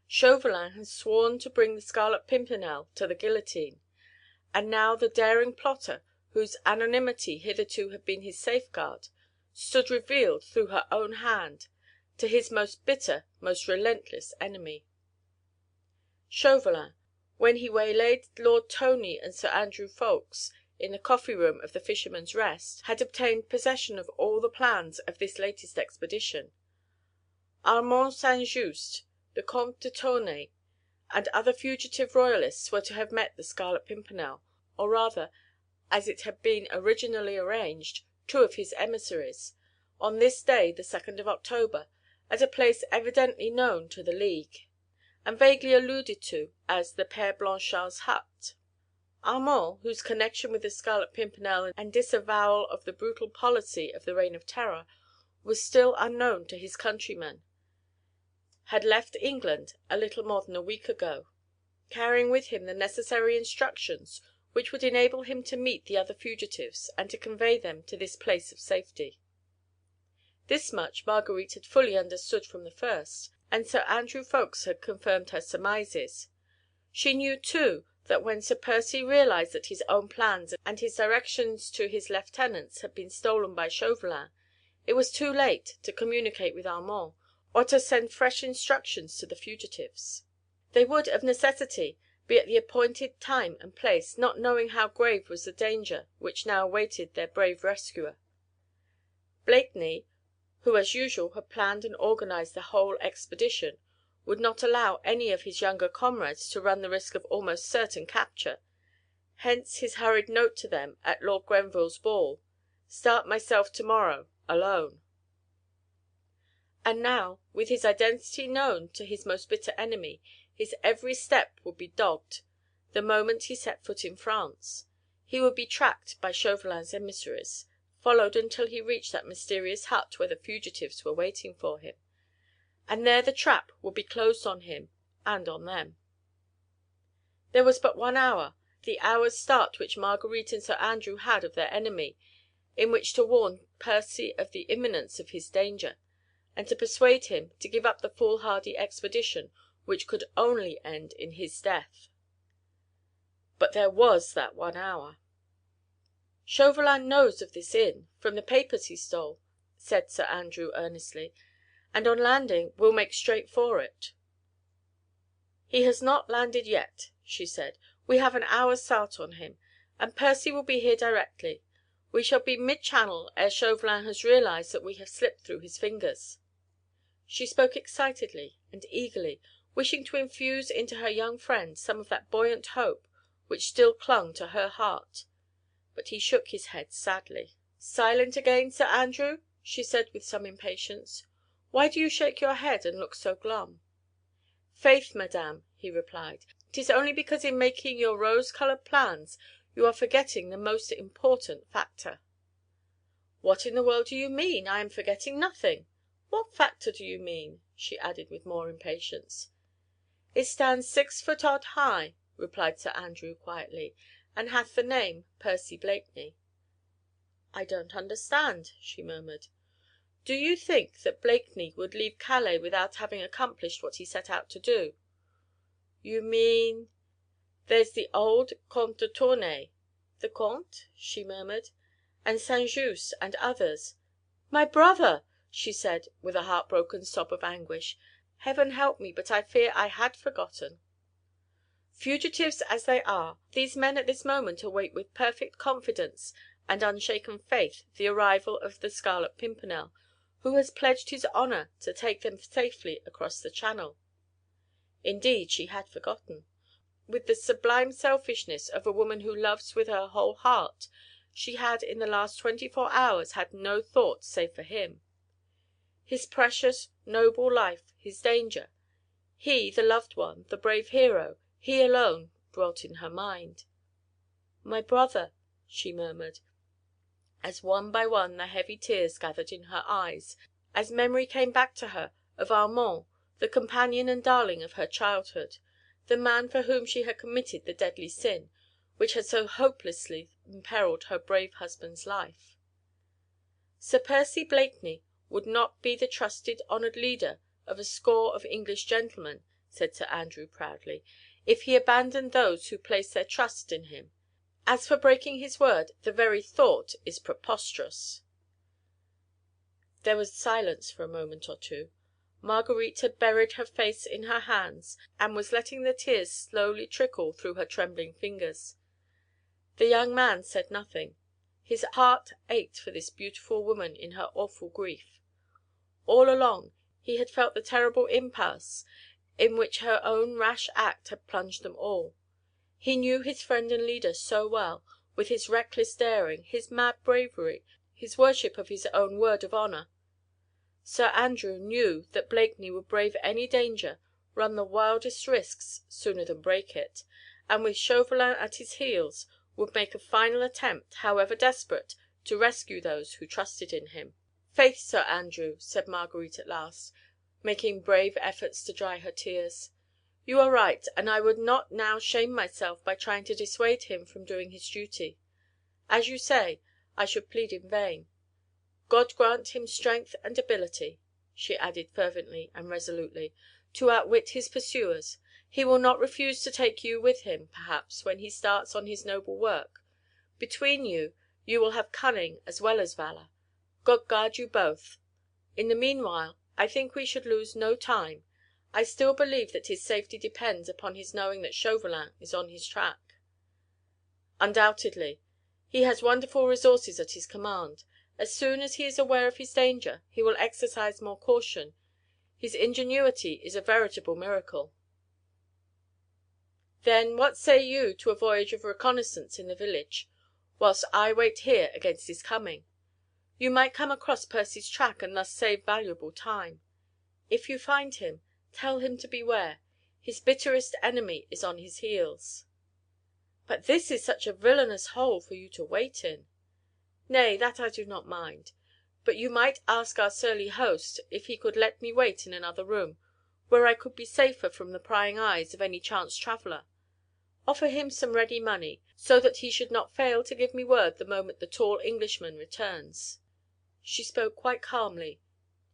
Chauvelin had sworn to bring the Scarlet Pimpernel to the guillotine, and now the daring plotter, whose anonymity hitherto had been his safeguard, stood revealed through her own hand to his most bitter, most relentless enemy. Chauvelin, when he waylaid Lord Tony and Sir Andrew Ffoulkes in the coffee-room of the Fisherman's Rest, had obtained possession of all the plans of this latest expedition. Armand St. Just, the Comte de Tournay, and other fugitive royalists were to have met the Scarlet Pimpernel, or rather, as it had been originally arranged, 2 of his emissaries, on this day, the 2nd of October, at a place evidently known to the League, and vaguely alluded to as the Père Blanchard's hut. Armand, whose connection with the Scarlet Pimpernel and disavowal of the brutal policy of the Reign of Terror was still unknown to his countrymen, had left England a little more than a week ago, carrying with him the necessary instructions which would enable him to meet the other fugitives and to convey them to this place of safety. This much Marguerite had fully understood from the first, and Sir Andrew Ffoulkes had confirmed her surmises. She knew, too, that when Sir Percy realised that his own plans and his directions to his lieutenants had been stolen by Chauvelin, it was too late to communicate with Armand, or to send fresh instructions to the fugitives. They would, of necessity, be at the appointed time and place, not knowing how grave was the danger which now awaited their brave rescuer. Blakeney, who as usual had planned and organised the whole expedition, would not allow any of his younger comrades to run the risk of almost certain capture. Hence his hurried note to them at Lord Grenville's ball: "Start myself to-morrow, alone." And now, with his identity known to his most bitter enemy, his every step would be dogged the moment he set foot in France. He would be tracked by Chauvelin's emissaries, followed until he reached that mysterious hut where the fugitives were waiting for him, and there the trap would be closed on him and on them. There was but 1 hour, the hour's start which Marguerite and Sir Andrew had of their enemy, in which to warn Percy of the imminence of his danger, and to persuade him to give up the foolhardy expedition which could only end in his death. But there was that 1 hour. "Chauvelin knows of this inn, from the papers he stole," said Sir Andrew earnestly, "and on landing will make straight for it." "He has not landed yet," she said. "We have an hour's start on him, and Percy will be here directly. We shall be mid-channel ere Chauvelin has realised that we have slipped through his fingers." She spoke excitedly and eagerly, wishing to infuse into her young friend some of that buoyant hope which still clung to her heart. But he shook his head sadly. "Silent again, Sir Andrew?" she said with some impatience. "Why do you shake your head and look so glum?" "Faith, madame," he replied, "'tis only because in making your rose-coloured plans you are forgetting the most important factor." "What in the world do you mean? I am forgetting nothing. What factor do you mean?" she added with more impatience. "It stands 6 foot odd high," replied Sir Andrew quietly, "and hath the name Percy Blakeney." "I don't understand," she murmured. "Do you think that Blakeney would leave Calais without having accomplished what he set out to do?" "You mean—" "There's the old Comte de Tournay." "The Comte?" she murmured. "And St. Just and others." "My brother!" she said with a heartbroken sob of anguish. "Heaven help me, but I fear I had forgotten." Fugitives as they are, these men at this moment await with perfect confidence and unshaken faith the arrival of the Scarlet Pimpernel, who has pledged his honour to take them safely across the Channel. Indeed, she had forgotten. With the sublime selfishness of a woman who loves with her whole heart, she had in the last 24 hours had no thought save for him. His precious, noble life, his danger. He, the loved one, the brave hero, he alone dwelt in her mind. "My brother," she murmured, as one by one the heavy tears gathered in her eyes, as memory came back to her of Armand, the companion and darling of her childhood, the man for whom she had committed the deadly sin, which had so hopelessly imperilled her brave husband's life. "Sir Percy Blakeney would not be the trusted, honoured leader of a score of English gentlemen," said Sir Andrew proudly, "if he abandoned those who place their trust in him. As for breaking his word, the very thought is preposterous." There was silence for a moment or two. Marguerite had buried her face in her hands, and was letting the tears slowly trickle through her trembling fingers. The young man said nothing. His heart ached for this beautiful woman in her awful grief. All along he had felt the terrible impasse in which her own rash act had plunged them all. He knew his friend and leader so well, with his reckless daring, his mad bravery, his worship of his own word of honour. Sir Andrew knew that Blakeney would brave any danger, run the wildest risks, sooner than break it, and with Chauvelin at his heels would make a final attempt, however desperate, to rescue those who trusted in him. "Faith, Sir Andrew," said Marguerite at last, making brave efforts to dry her tears, "you are right, and I would not now shame myself by trying to dissuade him from doing his duty. As you say, I should plead in vain. God grant him strength and ability," she added fervently and resolutely, "to outwit his pursuers. He will not refuse to take you with him, perhaps, when he starts on his noble work. Between you, you will have cunning as well as valour. God guard you both. In the meanwhile, I think we should lose no time. I still believe that his safety depends upon his knowing that Chauvelin is on his track." "Undoubtedly. He has wonderful resources at his command. As soon as he is aware of his danger, he will exercise more caution. His ingenuity is a veritable miracle. Then what say you to a voyage of reconnaissance in the village, whilst I wait here against his coming? You might come across Percy's track, and thus save valuable time. If you find him, tell him to beware. His bitterest enemy is on his heels." "But this is such a villainous hole for you to wait in." "Nay, that I do not mind. But you might ask our surly host if he could let me wait in another room, where I could be safer from the prying eyes of any chance traveller. Offer him some ready money, so that he should not fail to give me word the moment the tall Englishman returns." She spoke quite calmly,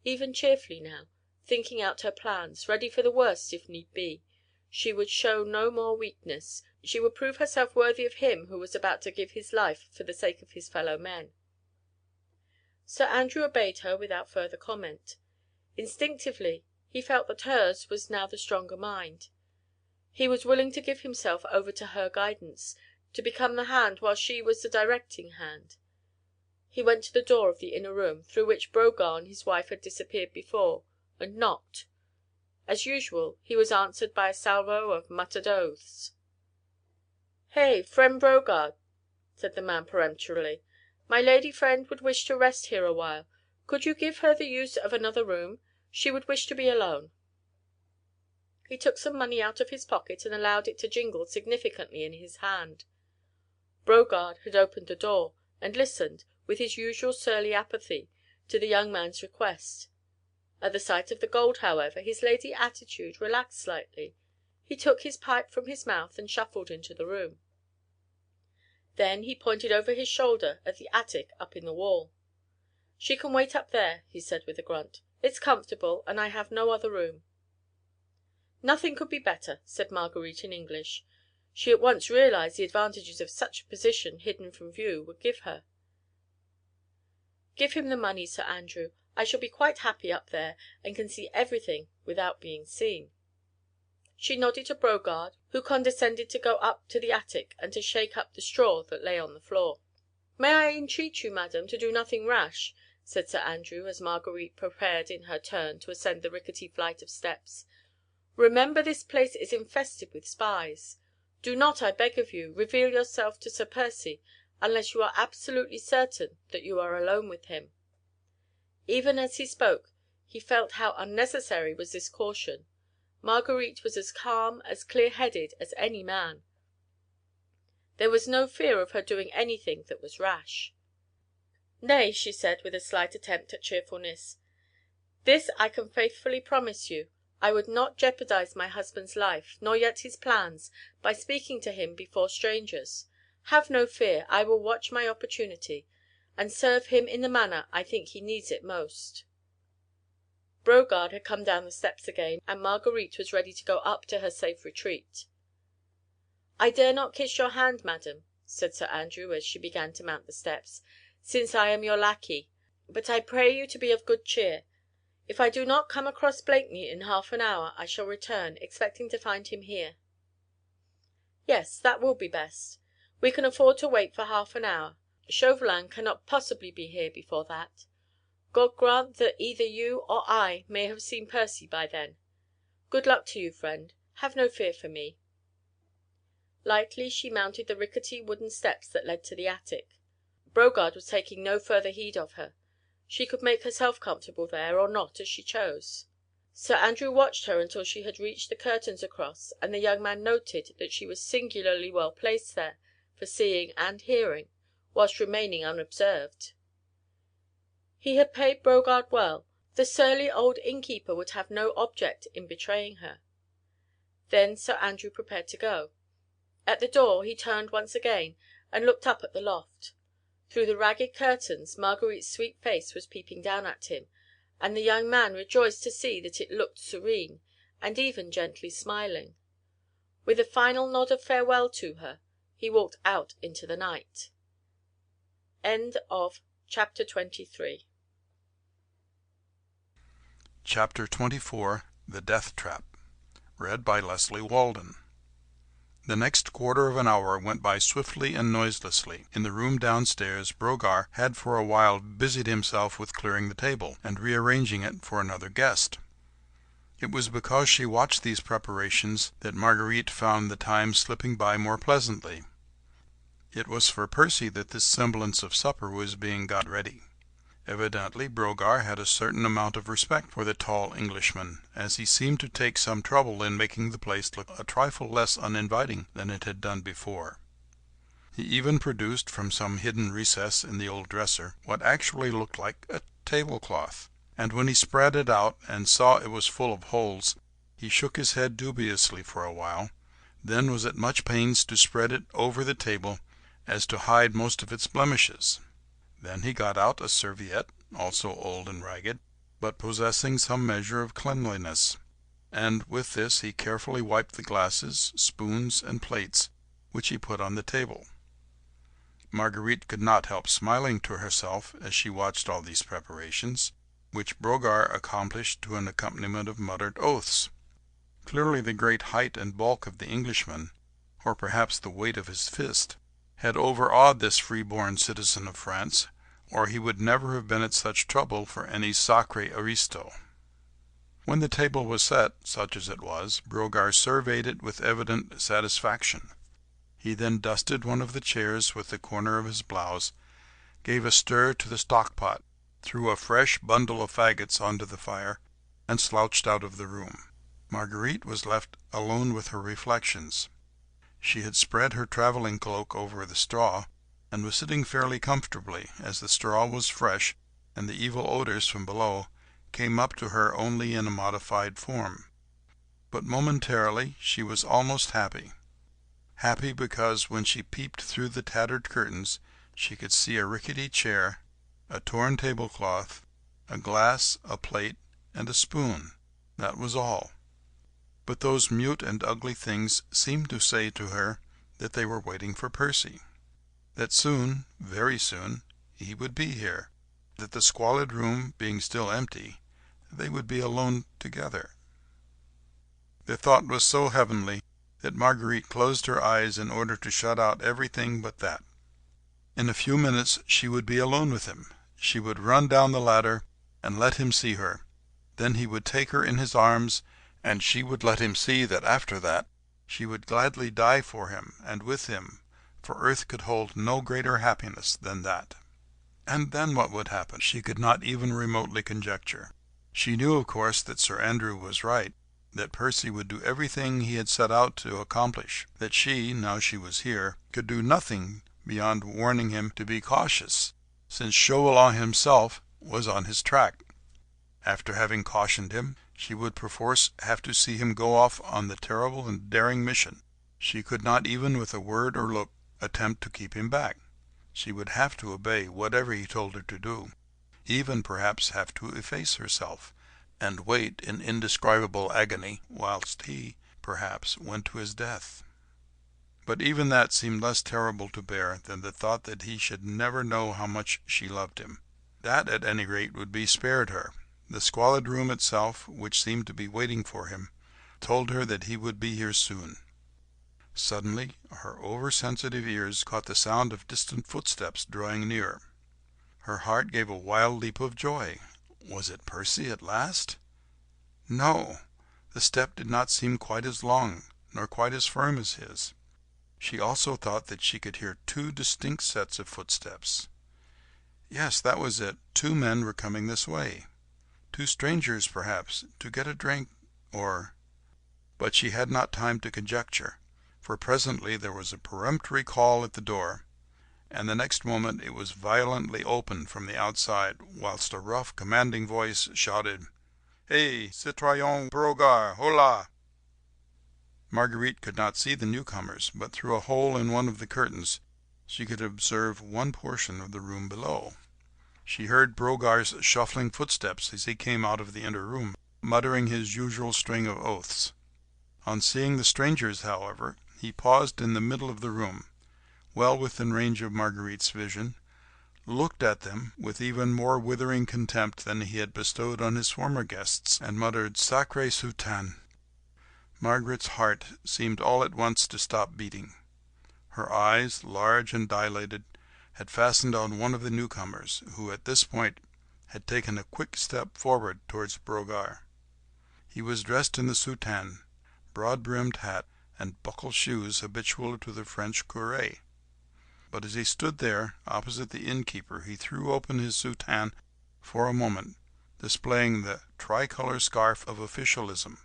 even cheerfully now, thinking out her plans, ready for the worst if need be. She would show no more weakness. She would prove herself worthy of him who was about to give his life for the sake of his fellow men. Sir Andrew obeyed her without further comment. Instinctively he felt that hers was now the stronger mind. He was willing to give himself over to her guidance, to become the hand while she was the directing hand. He went to the door of the inner room, through which Brogard and his wife had disappeared before, and knocked. As usual, he was answered by a salvo of muttered oaths. "Hey, friend Brogard," said the man peremptorily, "my lady friend would wish to rest here a while. Could you give her the use of another room? She would wish to be alone." He took some money out of his pocket and allowed it to jingle significantly in his hand. Brogard had opened the door, and listened, with his usual surly apathy, to the young man's request. At the sight of the gold, however, his lady's attitude relaxed slightly. He took his pipe from his mouth and shuffled into the room. Then he pointed over his shoulder at the attic up in the wall. "She can wait up there," he said with a grunt. "It's comfortable, and I have no other room." "Nothing could be better," said Marguerite in English. She at once realised the advantages of such a position hidden from view would give her. "Give him the money, Sir Andrew. I shall be quite happy up there, and can see everything without being seen." She nodded to Brogard, who condescended to go up to the attic and to shake up the straw that lay on the floor. "May I entreat you, madam, to do nothing rash?" said Sir Andrew, as Marguerite prepared in her turn to ascend the rickety flight of steps. "Remember this place is infested with spies. Do not, I beg of you, reveal yourself to Sir Percy unless you are absolutely certain that you are alone with him." Even as he spoke, he felt how unnecessary was this caution. Marguerite was as calm, as clear-headed as any man. There was no fear of her doing anything that was rash. "Nay," she said, with a slight attempt at cheerfulness, "this I can faithfully promise you. I would not jeopardize my husband's life, nor yet his plans, by speaking to him before strangers. Have no fear, I will watch my opportunity, and serve him in the manner I think he needs it most." Brogard had come down the steps again, and Marguerite was ready to go up to her safe retreat. "I dare not kiss your hand, madam," said Sir Andrew, as she began to mount the steps, "since I am your lackey, but I pray you to be of good cheer. If I do not come across Blakeney in half an hour, I shall return, expecting to find him here." "Yes, that will be best. We can afford to wait for half an hour. Chauvelin cannot possibly be here before that. God grant that either you or I may have seen Percy by then. Good luck to you, friend. Have no fear for me." Lightly she mounted the rickety wooden steps that led to the attic. Brogard was taking no further heed of her. She could make herself comfortable there, or not, as she chose. Sir Andrew watched her until she had reached the curtains across, and the young man noted that she was singularly well placed there for seeing and hearing, whilst remaining unobserved. He had paid Brogard well. The surly old innkeeper would have no object in betraying her. Then Sir Andrew prepared to go. At the door he turned once again and looked up at the loft. Through the ragged curtains Marguerite's sweet face was peeping down at him, and the young man rejoiced to see that it looked serene, and even gently smiling. With a final nod of farewell to her, he walked out into the night. Chapter 23. Chapter 24. The Death Trap. Read by Leslie Walden. The next quarter of an hour went by swiftly and noiselessly. In the room downstairs Brogard had for a while busied himself with clearing the table, and rearranging it for another guest. It was because she watched these preparations that Marguerite found the time slipping by more pleasantly. It was for Percy that this semblance of supper was being got ready. Evidently Brogard had a certain amount of respect for the tall Englishman, as he seemed to take some trouble in making the place look a trifle less uninviting than it had done before. He even produced from some hidden recess in the old dresser what actually looked like a tablecloth, and when he spread it out and saw it was full of holes, he shook his head dubiously for a while, then was at much pains to spread it over the table as to hide most of its blemishes. Then he got out a serviette, also old and ragged, but possessing some measure of cleanliness, and with this he carefully wiped the glasses, spoons, and plates, which he put on the table. Marguerite could not help smiling to herself as she watched all these preparations, which Brogard accomplished to an accompaniment of muttered oaths. Clearly the great height and bulk of the Englishman, or perhaps the weight of his fist, had overawed this free-born citizen of France, or he would never have been at such trouble for any sacré aristo. When the table was set, such as it was, Brogard surveyed it with evident satisfaction. He then dusted one of the chairs with the corner of his blouse, gave a stir to the stock-pot, threw a fresh bundle of faggots onto the fire, and slouched out of the room. Marguerite was left alone with her reflections. She had spread her travelling cloak over the straw, and was sitting fairly comfortably, as the straw was fresh, and the evil odours from below came up to her only in a modified form. But momentarily she was almost happy. Happy because when she peeped through the tattered curtains she could see a rickety chair, a torn tablecloth, a glass, a plate, and a spoon. That was all. But those mute and ugly things seemed to say to her that they were waiting for Percy, that soon, very soon, he would be here, that the squalid room being still empty, they would be alone together. The thought was so heavenly that Marguerite closed her eyes in order to shut out everything but that. In a few minutes she would be alone with him. She would run down the ladder and let him see her. Then he would take her in his arms, and she would let him see that after that she would gladly die for him and with him, for earth could hold no greater happiness than that. And then what would happen she could not even remotely conjecture. She knew, of course, that Sir Andrew was right, that Percy would do everything he had set out to accomplish, that she, now she was here, could do nothing beyond warning him to be cautious, since Chauvelin himself was on his track. After having cautioned him, she would perforce have to see him go off on the terrible and daring mission. She could not even with a word or look attempt to keep him back. She would have to obey whatever he told her to do, even perhaps have to efface herself, and wait in indescribable agony whilst he, perhaps, went to his death. But even that seemed less terrible to bear than the thought that he should never know how much she loved him. That, at any rate, would be spared her. The squalid room itself, which seemed to be waiting for him, told her that he would be here soon. Suddenly her oversensitive ears caught the sound of distant footsteps drawing near. Her heart gave a wild leap of joy. Was it Percy at last? No, the step did not seem quite as long, nor quite as firm as his. She also thought that she could hear two distinct sets of footsteps. Yes, that was it. Two men were coming this way. Two strangers, perhaps, to get a drink, or... But she had not time to conjecture, for presently there was a peremptory call at the door, and the next moment it was violently opened from the outside, whilst a rough, commanding voice shouted, "Hey, citoyen Brogard, hola!" Marguerite could not see the newcomers, but through a hole in one of the curtains she could observe one portion of the room below. She heard Brogard's shuffling footsteps as he came out of the inner room, muttering his usual string of oaths. On seeing the strangers, however, he paused in the middle of the room, well within range of Marguerite's vision, looked at them with even more withering contempt than he had bestowed on his former guests, and muttered, "Sacré Sautin!" Margaret's heart seemed all at once to stop beating. Her eyes, large and dilated, had fastened on one of the newcomers, who at this point had taken a quick step forward towards Brogard. He was dressed in the soutane, broad-brimmed hat, and buckled shoes habitual to the French curé. But as he stood there, opposite the innkeeper, he threw open his soutane for a moment, displaying the tricolour scarf of officialism,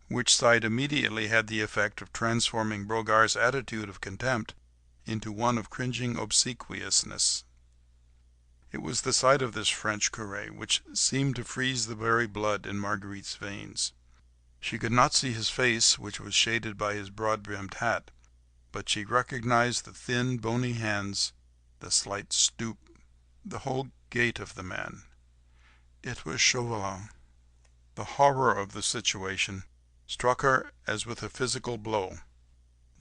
which sight immediately had the effect of transforming Brogard's attitude of contempt into one of cringing obsequiousness. It was the sight of this French curé which seemed to freeze the very blood in Marguerite's veins. She could not see his face, which was shaded by his broad-brimmed hat, but she recognized the thin, bony hands, the slight stoop, the whole gait of the man. It was Chauvelin. The horror of the situation struck her as with a physical blow.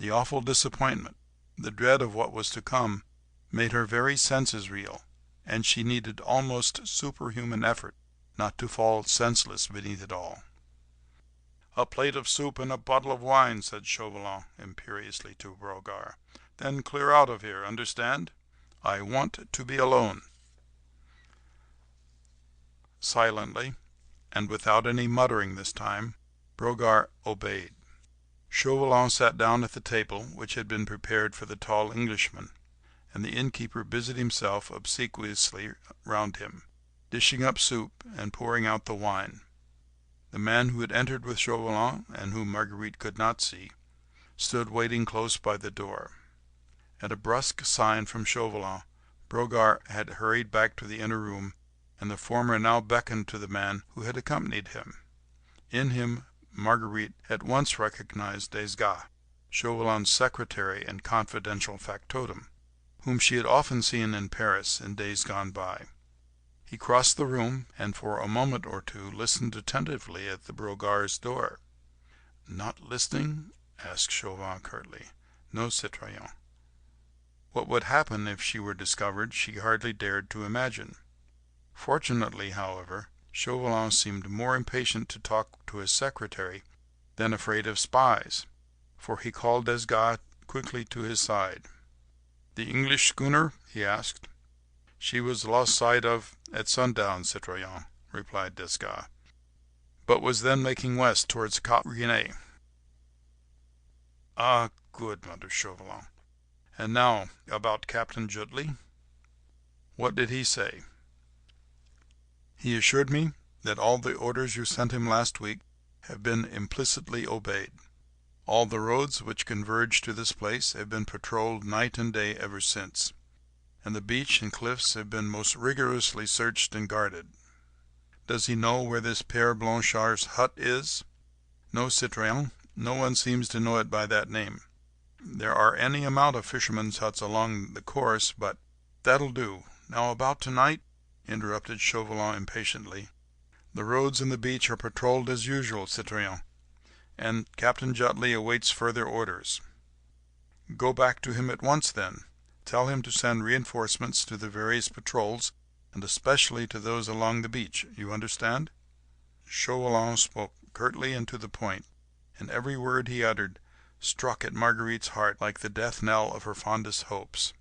The awful disappointment, the dread of what was to come, made her very senses reel, and she needed almost superhuman effort not to fall senseless beneath it all. "A plate of soup and a bottle of wine," said Chauvelin imperiously to Brogard. "Then clear out of here, understand? I want to be alone." Silently, and without any muttering this time, Brogard obeyed. Chauvelin sat down at the table which had been prepared for the tall Englishman, and the innkeeper busied himself obsequiously round him, dishing up soup and pouring out the wine. The man who had entered with Chauvelin, and whom Marguerite could not see, stood waiting close by the door. At a brusque sign from Chauvelin, Brogard had hurried back to the inner room, and the former now beckoned to the man who had accompanied him. In him Marguerite at once recognized Desgas, Chauvelin's secretary and confidential factotum, whom she had often seen in Paris in days gone by. He crossed the room, and for a moment or two listened attentively at the Brogards' door. "Not listening?" asked Chauvelin curtly. "No, citoyen." What would happen if she were discovered she hardly dared to imagine. Fortunately, however, Chauvelin seemed more impatient to talk to his secretary than afraid of spies, for he called Desgas quickly to his side. "The English schooner?" he asked. "She was lost sight of at sundown, citoyen," replied Desgas, "but was then making west towards Cap Gris." "Ah, good," muttered Chauvelin. "And now, about Captain Jutley? What did he say?" "He assured me that all the orders you sent him last week have been implicitly obeyed. All the roads which converge to this place have been patrolled night and day ever since, and the beach and cliffs have been most rigorously searched and guarded. Does he know where this Père Blanchard's hut is?" "No, citoyen, no one seems to know it by that name. There are any amount of fishermen's huts along the course, but—" "That'll do. Now about tonight," interrupted Chauvelin impatiently. "The roads and the beach are patrolled as usual, citoyen, and Captain Jutley awaits further orders." "Go back to him at once, then. Tell him to send reinforcements to the various patrols, and especially to those along the beach. You understand?" Chauvelin spoke curtly and to the point, and every word he uttered struck at Marguerite's heart like the death knell of her fondest hopes.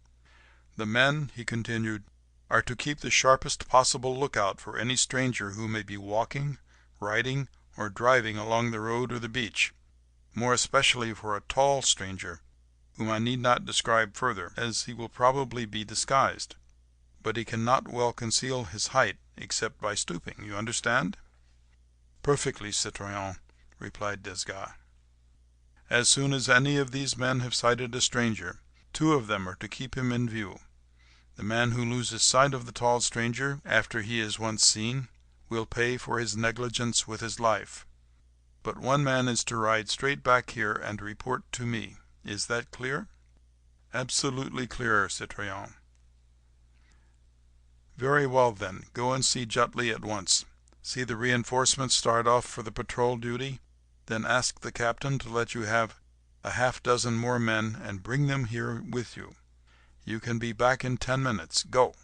"The men," he continued, "are to keep the sharpest possible lookout for any stranger who may be walking, riding, or driving along the road or the beach, more especially for a tall stranger, whom I need not describe further, as he will probably be disguised. But he cannot well conceal his height except by stooping. You understand?" "Perfectly, citoyen," replied Desgas. "As soon as any of these men have sighted a stranger, 2 of them are to keep him in view. The man who loses sight of the tall stranger after he is once seen will pay for his negligence with his life. But 1 man is to ride straight back here and report to me. Is that clear?" "Absolutely clear, citoyen." "Very well, then, go and see Jutley at once. See the reinforcements start off for the patrol duty, then ask the captain to let you have a half-dozen more men and bring them here with you. You can be back in 10 minutes. Go."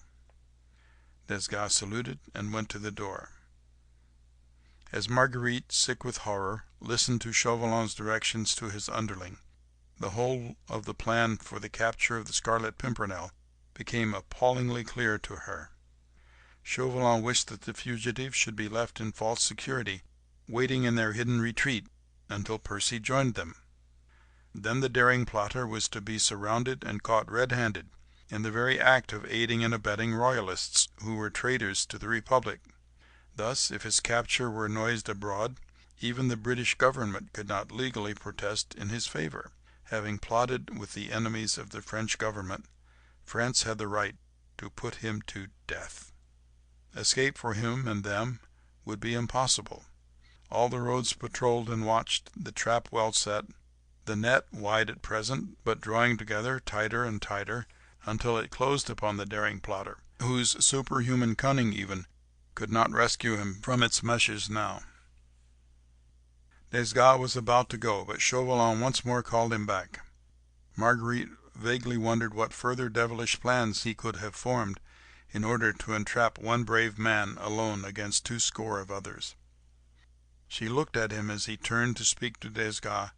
Desgas saluted and went to the door. As Marguerite, sick with horror, listened to Chauvelin's directions to his underling, the whole of the plan for the capture of the Scarlet Pimpernel became appallingly clear to her. Chauvelin wished that the fugitive should be left in false security waiting in their hidden retreat until Percy joined them. Then the daring plotter was to be surrounded and caught red-handed, in the very act of aiding and abetting royalists who were traitors to the Republic. Thus, if his capture were noised abroad, even the British government could not legally protest in his favour. Having plotted with the enemies of the French government, France had the right to put him to death. Escape for him and them would be impossible. All the roads patrolled and watched, the trap well set, the net wide at present, but drawing together tighter and tighter, until it closed upon the daring plotter, whose superhuman cunning even could not rescue him from its meshes now. Desgas was about to go, but Chauvelin once more called him back. Marguerite vaguely wondered what further devilish plans he could have formed in order to entrap one brave man alone against 20 of others. She looked at him as he turned to speak to Desgas.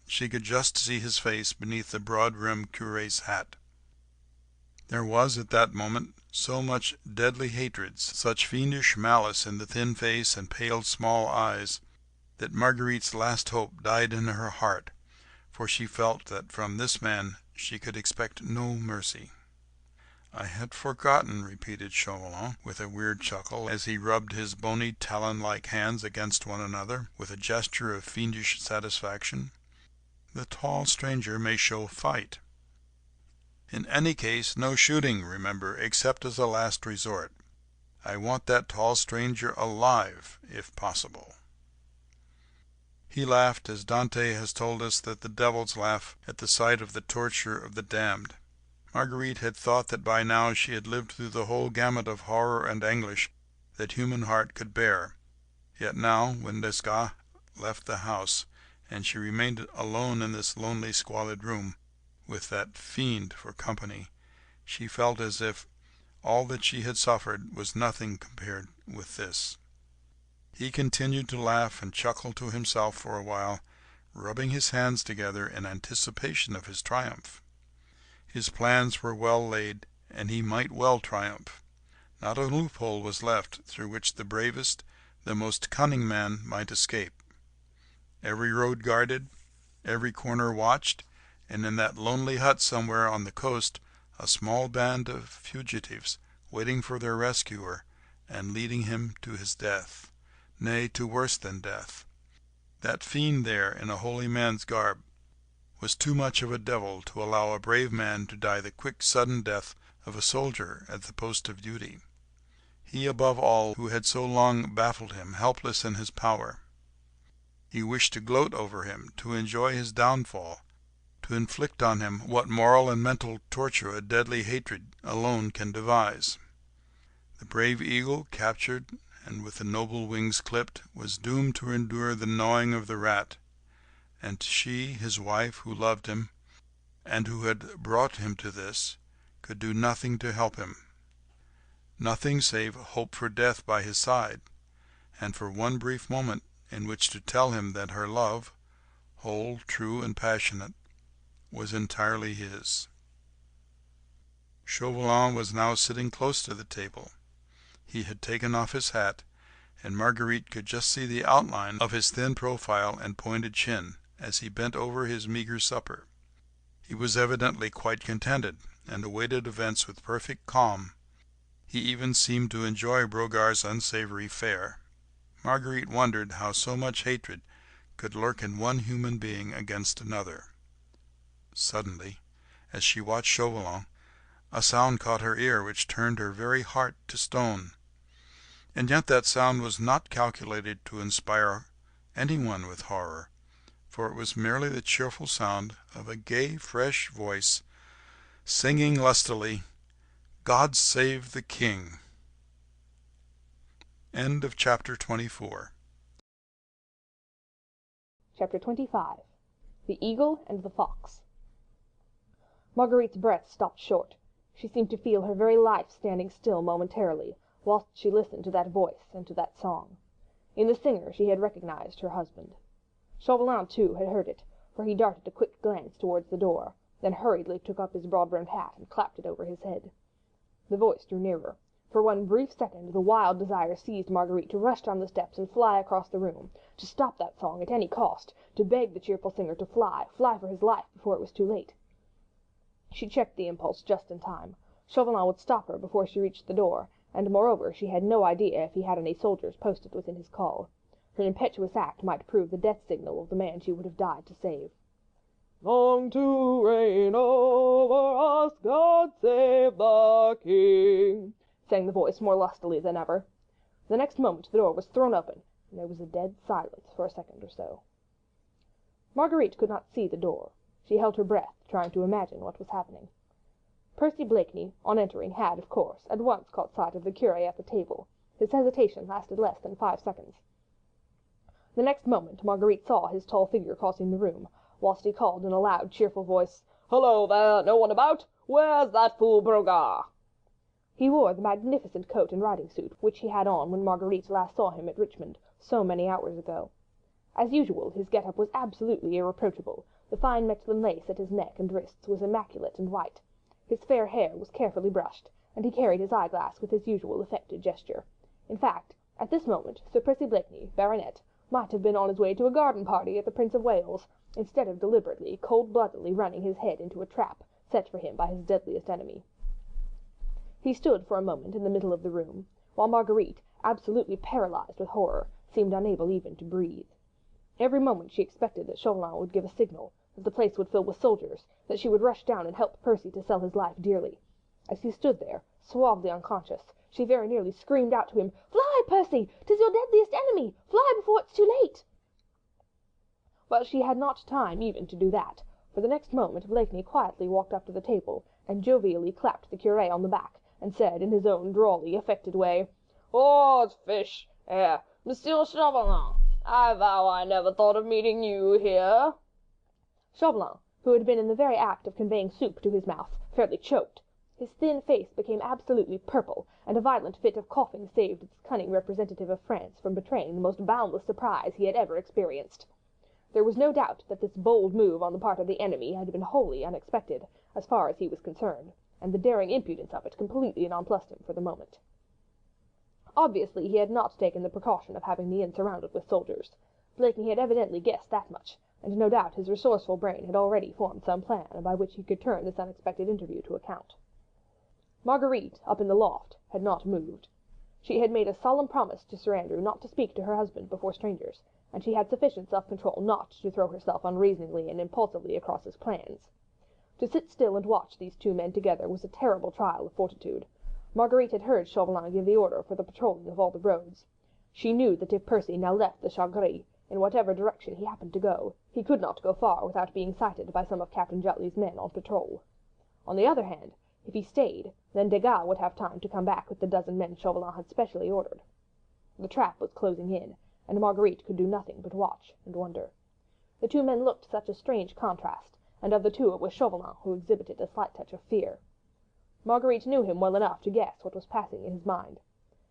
She could just see his face beneath the broad-brimmed curé's hat. There was at that moment so much deadly hatred, such fiendish malice in the thin face and pale small eyes, that Marguerite's last hope died in her heart, for she felt that from this man she could expect no mercy. "I had forgotten," repeated Chauvelin, with a weird chuckle, as he rubbed his bony talon-like hands against one another, with a gesture of fiendish satisfaction. "The tall stranger may show fight. In any case, no shooting, remember, except as a last resort. I want that tall stranger alive, if possible." He laughed, as Dante has told us that the devils laugh at the sight of the torture of the damned. Marguerite had thought that by now she had lived through the whole gamut of horror and anguish that human heart could bear. Yet now, when Desgas left the house, and she remained alone in this lonely, squalid room, with that fiend for company, she felt as if all that she had suffered was nothing compared with this. He continued to laugh and chuckle to himself for a while, rubbing his hands together in anticipation of his triumph. His plans were well laid, and he might well triumph. Not a loophole was left through which the bravest, the most cunning man might escape. Every road guarded, every corner watched, and in that lonely hut somewhere on the coast a small band of fugitives waiting for their rescuer and leading him to his death, nay, to worse than death. That fiend there in a holy man's garb was too much of a devil to allow a brave man to die the quick sudden death of a soldier at the post of duty. He above all who had so long baffled him, helpless in his power. He wished to gloat over him, to enjoy his downfall, to inflict on him what moral and mental torture a deadly hatred alone can devise. The brave eagle, captured and with the noble wings clipped, was doomed to endure the gnawing of the rat, and she, his wife, who loved him, and who had brought him to this, could do nothing to help him. Nothing save hope for death by his side, and for one brief moment in which to tell him that her love, whole, true, and passionate, was entirely his. Chauvelin was now sitting close to the table. He had taken off his hat, and Marguerite could just see the outline of his thin profile and pointed chin as he bent over his meagre supper. He was evidently quite contented, and awaited events with perfect calm. He even seemed to enjoy Brogard's unsavory fare. Marguerite wondered how so much hatred could lurk in one human being against another. Suddenly, as she watched Chauvelin, a sound caught her ear which turned her very heart to stone. And yet that sound was not calculated to inspire anyone with horror, for it was merely the cheerful sound of a gay, fresh voice, singing lustily, "God save the King." End of chapter 24. Chapter 25. The Eagle and the Fox. Marguerite's breath stopped short. She seemed to feel her very life standing still momentarily, whilst she listened to that voice and to that song. In the singer she had recognized her husband. Chauvelin, too, had heard it, for he darted a quick glance towards the door, then hurriedly took up his broad-brimmed hat and clapped it over his head. The voice drew nearer. For one brief second the wild desire seized Marguerite to rush down the steps and fly across the room, to stop that song at any cost, to beg the cheerful singer to fly for his life before it was too late. She checked the impulse just in time. Chauvelin would stop her before she reached the door, and moreover she had no idea if he had any soldiers posted within his call. Her impetuous act might prove the death signal of the man she would have died to save. Long to reign over us, God save the King, sang the voice more lustily than ever. The next moment the door was thrown open, and there was a dead silence for a second or so. Marguerite could not see the door. She held her breath, trying to imagine what was happening. Percy Blakeney, on entering, had, of course, at once caught sight of the curé at the table. His hesitation lasted less than 5 seconds. The next moment Marguerite saw his tall figure crossing the room, whilst he called in a loud, cheerful voice, "Hello there, no one about? Where's that fool Brogard?" He wore the magnificent coat and riding suit which he had on when Marguerite last saw him at Richmond, so many hours ago. As usual, his get-up was absolutely irreproachable. The fine Mechlin lace at his neck and wrists was immaculate and white. His fair hair was carefully brushed, and he carried his eyeglass with his usual affected gesture. In fact, at this moment, Sir Percy Blakeney, Baronet, might have been on his way to a garden party at the Prince of Wales, instead of deliberately, cold-bloodedly running his head into a trap set for him by his deadliest enemy. He stood for a moment in the middle of the room, while Marguerite, absolutely paralysed with horror, seemed unable even to breathe. Every moment she expected that Chauvelin would give a signal, that the place would fill with soldiers, that she would rush down and help Percy to sell his life dearly. As he stood there, suavely unconscious, she very nearly screamed out to him, "Fly, Percy! 'Tis your deadliest enemy! Fly before it's too late!" But she had not time even to do that, for the next moment Blakeney quietly walked up to the table, and jovially clapped the curé on the back, and said in his own drawly, affected way, "Ods fish! Monsieur Chauvelin! I vow I never thought of meeting you here." Chauvelin, who had been in the very act of conveying soup to his mouth, fairly choked. His thin face became absolutely purple, and a violent fit of coughing saved its cunning representative of France from betraying the most boundless surprise he had ever experienced. There was no doubt that this bold move on the part of the enemy had been wholly unexpected, as far as he was concerned, and the daring impudence of it completely nonplussed him for the moment. Obviously he had not taken the precaution of having the inn surrounded with soldiers. Blakeney had evidently guessed that much, and no doubt his resourceful brain had already formed some plan by which he could turn this unexpected interview to account. Marguerite, up in the loft, had not moved. She had made a solemn promise to Sir Andrew not to speak to her husband before strangers, and she had sufficient self-control not to throw herself unreasoningly and impulsively across his plans. To sit still and watch these two men together was a terrible trial of fortitude. Marguerite had heard Chauvelin give the order for the patrolling of all the roads. She knew that if Percy now left the Chagris, in whatever direction he happened to go, he could not go far without being sighted by some of Captain Jutley's men on patrol. On the other hand, if he stayed, then Desgas would have time to come back with the dozen men Chauvelin had specially ordered. The trap was closing in, and Marguerite could do nothing but watch and wonder. The two men looked such a strange contrast, and of the two it was Chauvelin who exhibited a slight touch of fear. Marguerite knew him well enough to guess what was passing in his mind.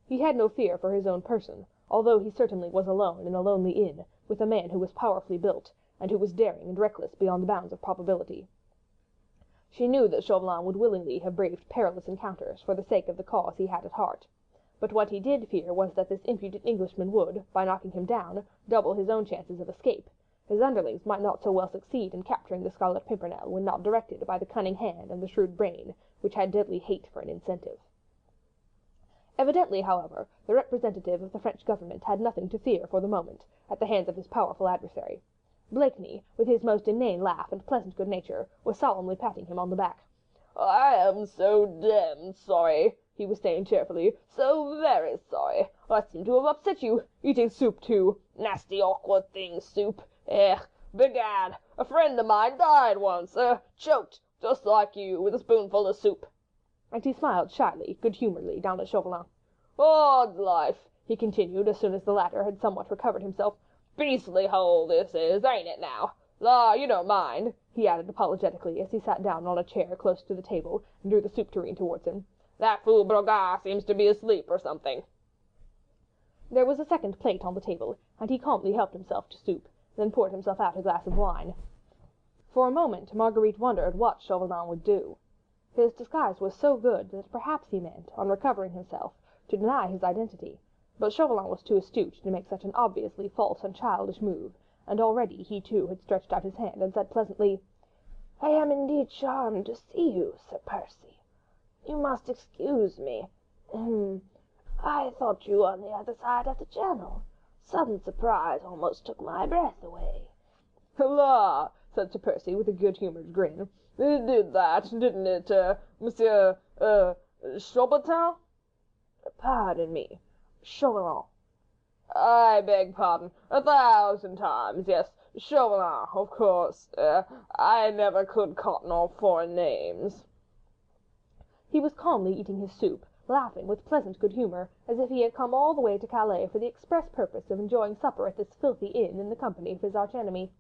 He had no fear for his own person, although he certainly was alone in a lonely inn, with a man who was powerfully built, and who was daring and reckless beyond the bounds of probability. She knew that Chauvelin would willingly have braved perilous encounters for the sake of the cause he had at heart, but what he did fear was that this impudent Englishman would, by knocking him down, double his own chances of escape. His underlings might not so well succeed in capturing the Scarlet Pimpernel when not directed by the cunning hand and the shrewd brain, which had deadly hate for an incentive. Evidently, however, the representative of the French government had nothing to fear for the moment, at the hands of his powerful adversary. Blakeney, with his most inane laugh and pleasant good nature, was solemnly patting him on the back. "I am so damned sorry," he was saying cheerfully, "so very sorry. I seem to have upset you. Eating soup too. Nasty awkward thing, soup. Begad, a friend of mine died once, choked, just like you, with a spoonful of soup." And he smiled shyly, good-humouredly, down at Chauvelin. "Odd's life," he continued, as soon as the latter had somewhat recovered himself. "Beastly hole this is, ain't it now? La, you don't mind," he added apologetically, as he sat down on a chair close to the table and drew the soup tureen towards him. "That fool Brogard seems to be asleep or something." There was a second plate on the table, and he calmly helped himself to soup, then poured himself out a glass of wine. For a moment Marguerite wondered what Chauvelin would do. His disguise was so good that perhaps he meant, on recovering himself, to deny his identity, but Chauvelin was too astute to make such an obviously false and childish move, and already he too had stretched out his hand and said pleasantly, "I am indeed charmed to see you, Sir Percy. You must excuse me. I thought you on the other side of the channel. Sudden surprise almost took my breath away." "La!" said Sir Percy, with a good-humoured grin. "It did that, didn't it, Monsieur, Chaubertin?" "Pardon me, Chauvelin." "I beg pardon 1,000 times, yes, Chauvelin, of course. I never could cotton on foreign names." He was calmly eating his soup, laughing with pleasant good humour, as if he had come all the way to Calais for the express purpose of enjoying supper at this filthy inn in the company of his arch-enemy.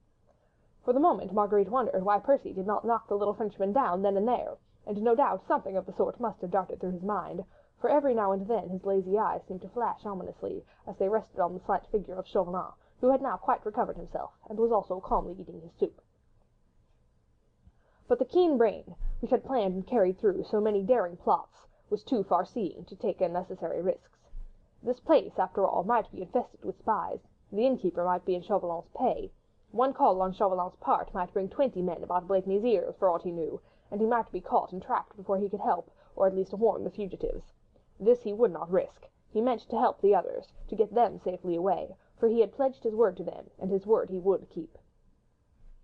For the moment Marguerite wondered why Percy did not knock the little Frenchman down then and there, and no doubt something of the sort must have darted through his mind, for every now and then his lazy eyes seemed to flash ominously as they rested on the slight figure of Chauvelin, who had now quite recovered himself, and was also calmly eating his soup. But the keen brain, which had planned and carried through so many daring plots, was too far-seeing to take unnecessary risks. This place, after all, might be infested with spies, the innkeeper might be in Chauvelin's pay. One call on Chauvelin's part might bring 20 men about Blakeney's ears, for aught he knew, and he might be caught and trapped before he could help, or at least warn the fugitives. This he would not risk. He meant to help the others, to get them safely away, for he had pledged his word to them, and his word he would keep.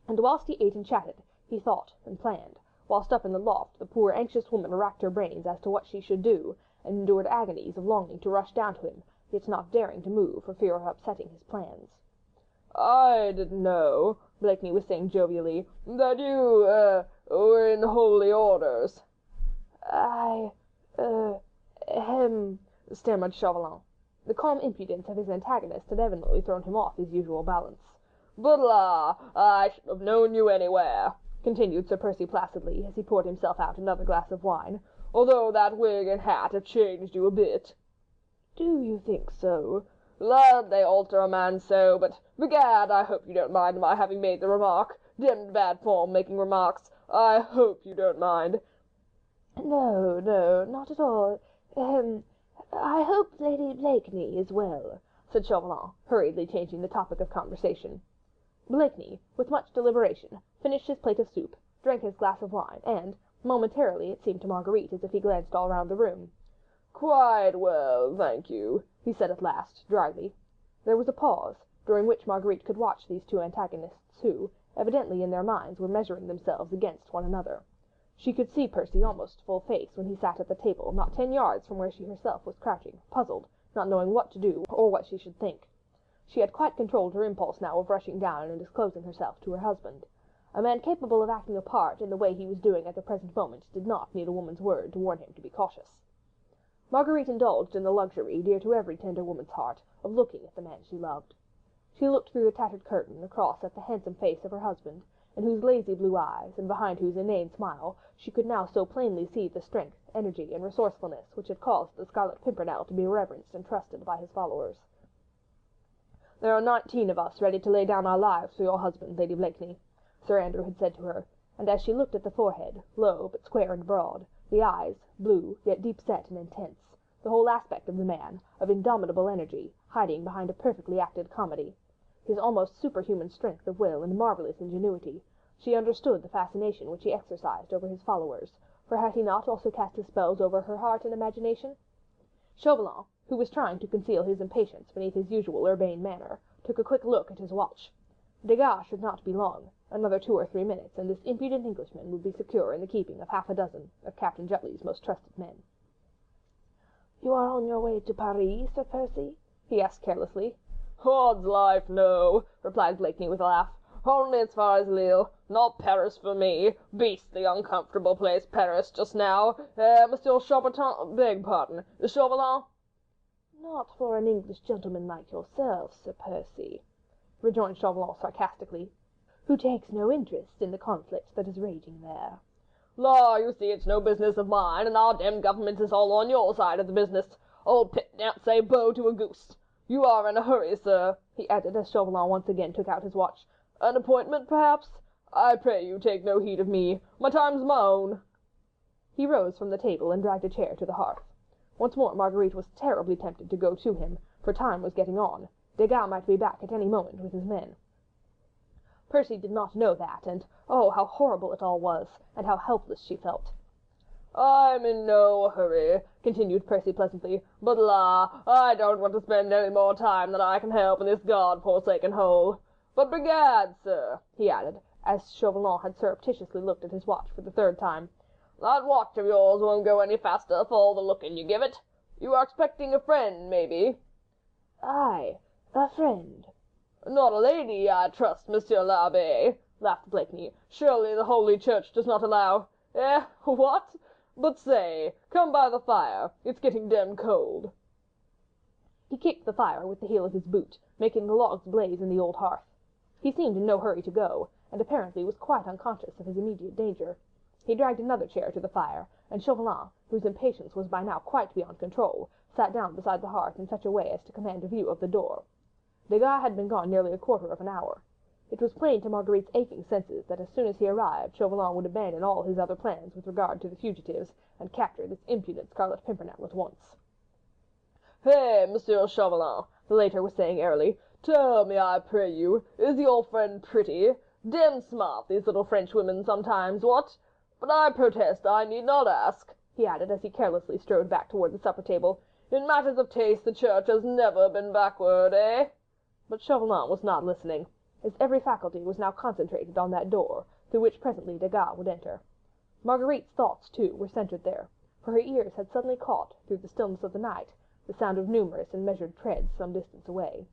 And whilst he ate and chatted, he thought and planned, whilst up in the loft the poor anxious woman racked her brains as to what she should do, and endured agonies of longing to rush down to him, yet not daring to move for fear of upsetting his plans. "I didn't know," Blakeney was saying jovially, "that you, were in the holy orders." Stammered Chauvelin. The calm impudence of his antagonist had evidently thrown him off his usual balance. "But la, I should have known you anywhere," continued Sir Percy placidly, as he poured himself out another glass of wine, "although that wig and hat have changed you a bit." "Do you think so?" "Lad, they alter a man so, but, begad, I hope you don't mind my having made the remark. Demmed bad form making remarks. I hope you don't mind." "No, not at all. I hope Lady Blakeney is well," said Chauvelin, hurriedly changing the topic of conversation. Blakeney, with much deliberation, finished his plate of soup, drank his glass of wine, and, momentarily it seemed to Marguerite as if he glanced all round the room. "Quite well, thank you," he said at last, dryly. There was a pause, during which Marguerite could watch these two antagonists who, evidently in their minds, were measuring themselves against one another. She could see Percy almost full face when he sat at the table, not 10 yards from where she herself was crouching, puzzled, not knowing what to do or what she should think. She had quite controlled her impulse now of rushing down and disclosing herself to her husband. A man capable of acting a part in the way he was doing at the present moment did not need a woman's word to warn him to be cautious. Marguerite indulged in the luxury, dear to every tender woman's heart, of looking at the man she loved. She looked through the tattered curtain across at the handsome face of her husband, in whose lazy blue eyes, and behind whose inane smile, she could now so plainly see the strength, energy, and resourcefulness which had caused the Scarlet Pimpernel to be reverenced and trusted by his followers. "There are 19 of us ready to lay down our lives for your husband, Lady Blakeney," Sir Andrew had said to her, and as she looked at the forehead, low but square and broad, the eyes, blue, yet deep-set and intense, the whole aspect of the man, of indomitable energy, hiding behind a perfectly acted comedy, his almost superhuman strength of will and marvellous ingenuity, she understood the fascination which he exercised over his followers, for had he not also cast his spells over her heart and imagination? Chauvelin, who was trying to conceal his impatience beneath his usual urbane manner, took a quick look at his watch. Degas should not be long, another 2 or 3 minutes, and this impudent Englishman would be secure in the keeping of half a dozen of Captain Jutley's most trusted men. "You are on your way to Paris, Sir Percy?" he asked carelessly. "Odds life, no," replied Blakeney with a laugh. "Only as far as Lille. Not Paris for me. Beastly uncomfortable place, Paris, just now. Monsieur Chaubertin, beg pardon, Chauvelin?" "Not for an English gentleman like yourself, Sir Percy," rejoined Chauvelin sarcastically, "who takes no interest in the conflict that is raging there." "La, you see it's no business of mine, and our demmed government is all on your side of the business. Old Pitt daren't say bo to a goose. You are in a hurry, sir," he added, as Chauvelin once again took out his watch. "An appointment, perhaps? I pray you take no heed of me. My time's my own." He rose from the table and dragged a chair to the hearth. Once more Marguerite was terribly tempted to go to him, for time was getting on. Degas might be back at any moment with his men. Percy did not know that, and oh, how horrible it all was, and how helpless she felt. "I'm in no hurry," continued Percy pleasantly, "but la, I don't want to spend any more time than I can help in this God-forsaken hole. But begad, sir," he added, as Chauvelin had surreptitiously looked at his watch for the third time, "that watch of yours won't go any faster for all the looking you give it. You are expecting a friend, maybe?" "Aye, a friend." "Not a lady, I trust, Monsieur l'Abbé," laughed Blakeney. "Surely the Holy Church does not allow— what? But say, come by the fire, it's getting demmed cold." He kicked the fire with the heel of his boot, making the logs blaze in the old hearth. He seemed in no hurry to go, and apparently was quite unconscious of his immediate danger. He dragged another chair to the fire, and Chauvelin, whose impatience was by now quite beyond control, sat down beside the hearth in such a way as to command a view of the door. Degas had been gone nearly a quarter of an hour. It was plain to Marguerite's aching senses that as soon as he arrived Chauvelin would abandon all his other plans with regard to the fugitives, and capture this impudent Scarlet Pimpernel at once. "Hey, Monsieur Chauvelin," the latter was saying airily, "tell me, I pray you, is your friend pretty? Demmed smart, these little French women sometimes, what? But I protest I need not ask," he added as he carelessly strode back toward the supper table. "In matters of taste the Church has never been backward, eh?" But Chauvelin was not listening. His every faculty was now concentrated on that door, through which presently Degas would enter. Marguerite's thoughts, too, were centred there, for her ears had suddenly caught, through the stillness of the night, the sound of numerous and measured treads some distance away.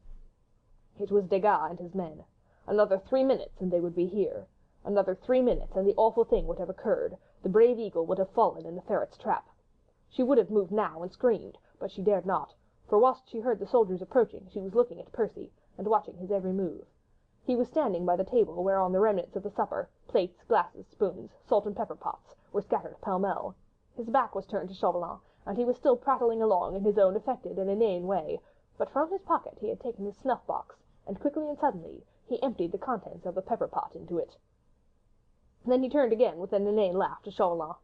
It was Degas and his men. Another 3 minutes and they would be here. Another 3 minutes and the awful thing would have occurred. The brave eagle would have fallen in the ferret's trap. She would have moved now and screamed, but she dared not, for whilst she heard the soldiers approaching she was looking at Percy, and watching his every move. He was standing by the table whereon the remnants of the supper, plates, glasses, spoons, salt and pepper pots, were scattered pell-mell. His back was turned to Chauvelin, and he was still prattling along in his own affected and inane way, but from his pocket he had taken his snuff-box, and quickly and suddenly he emptied the contents of the pepper-pot into it. Then he turned again with an inane laugh to Chauvelin.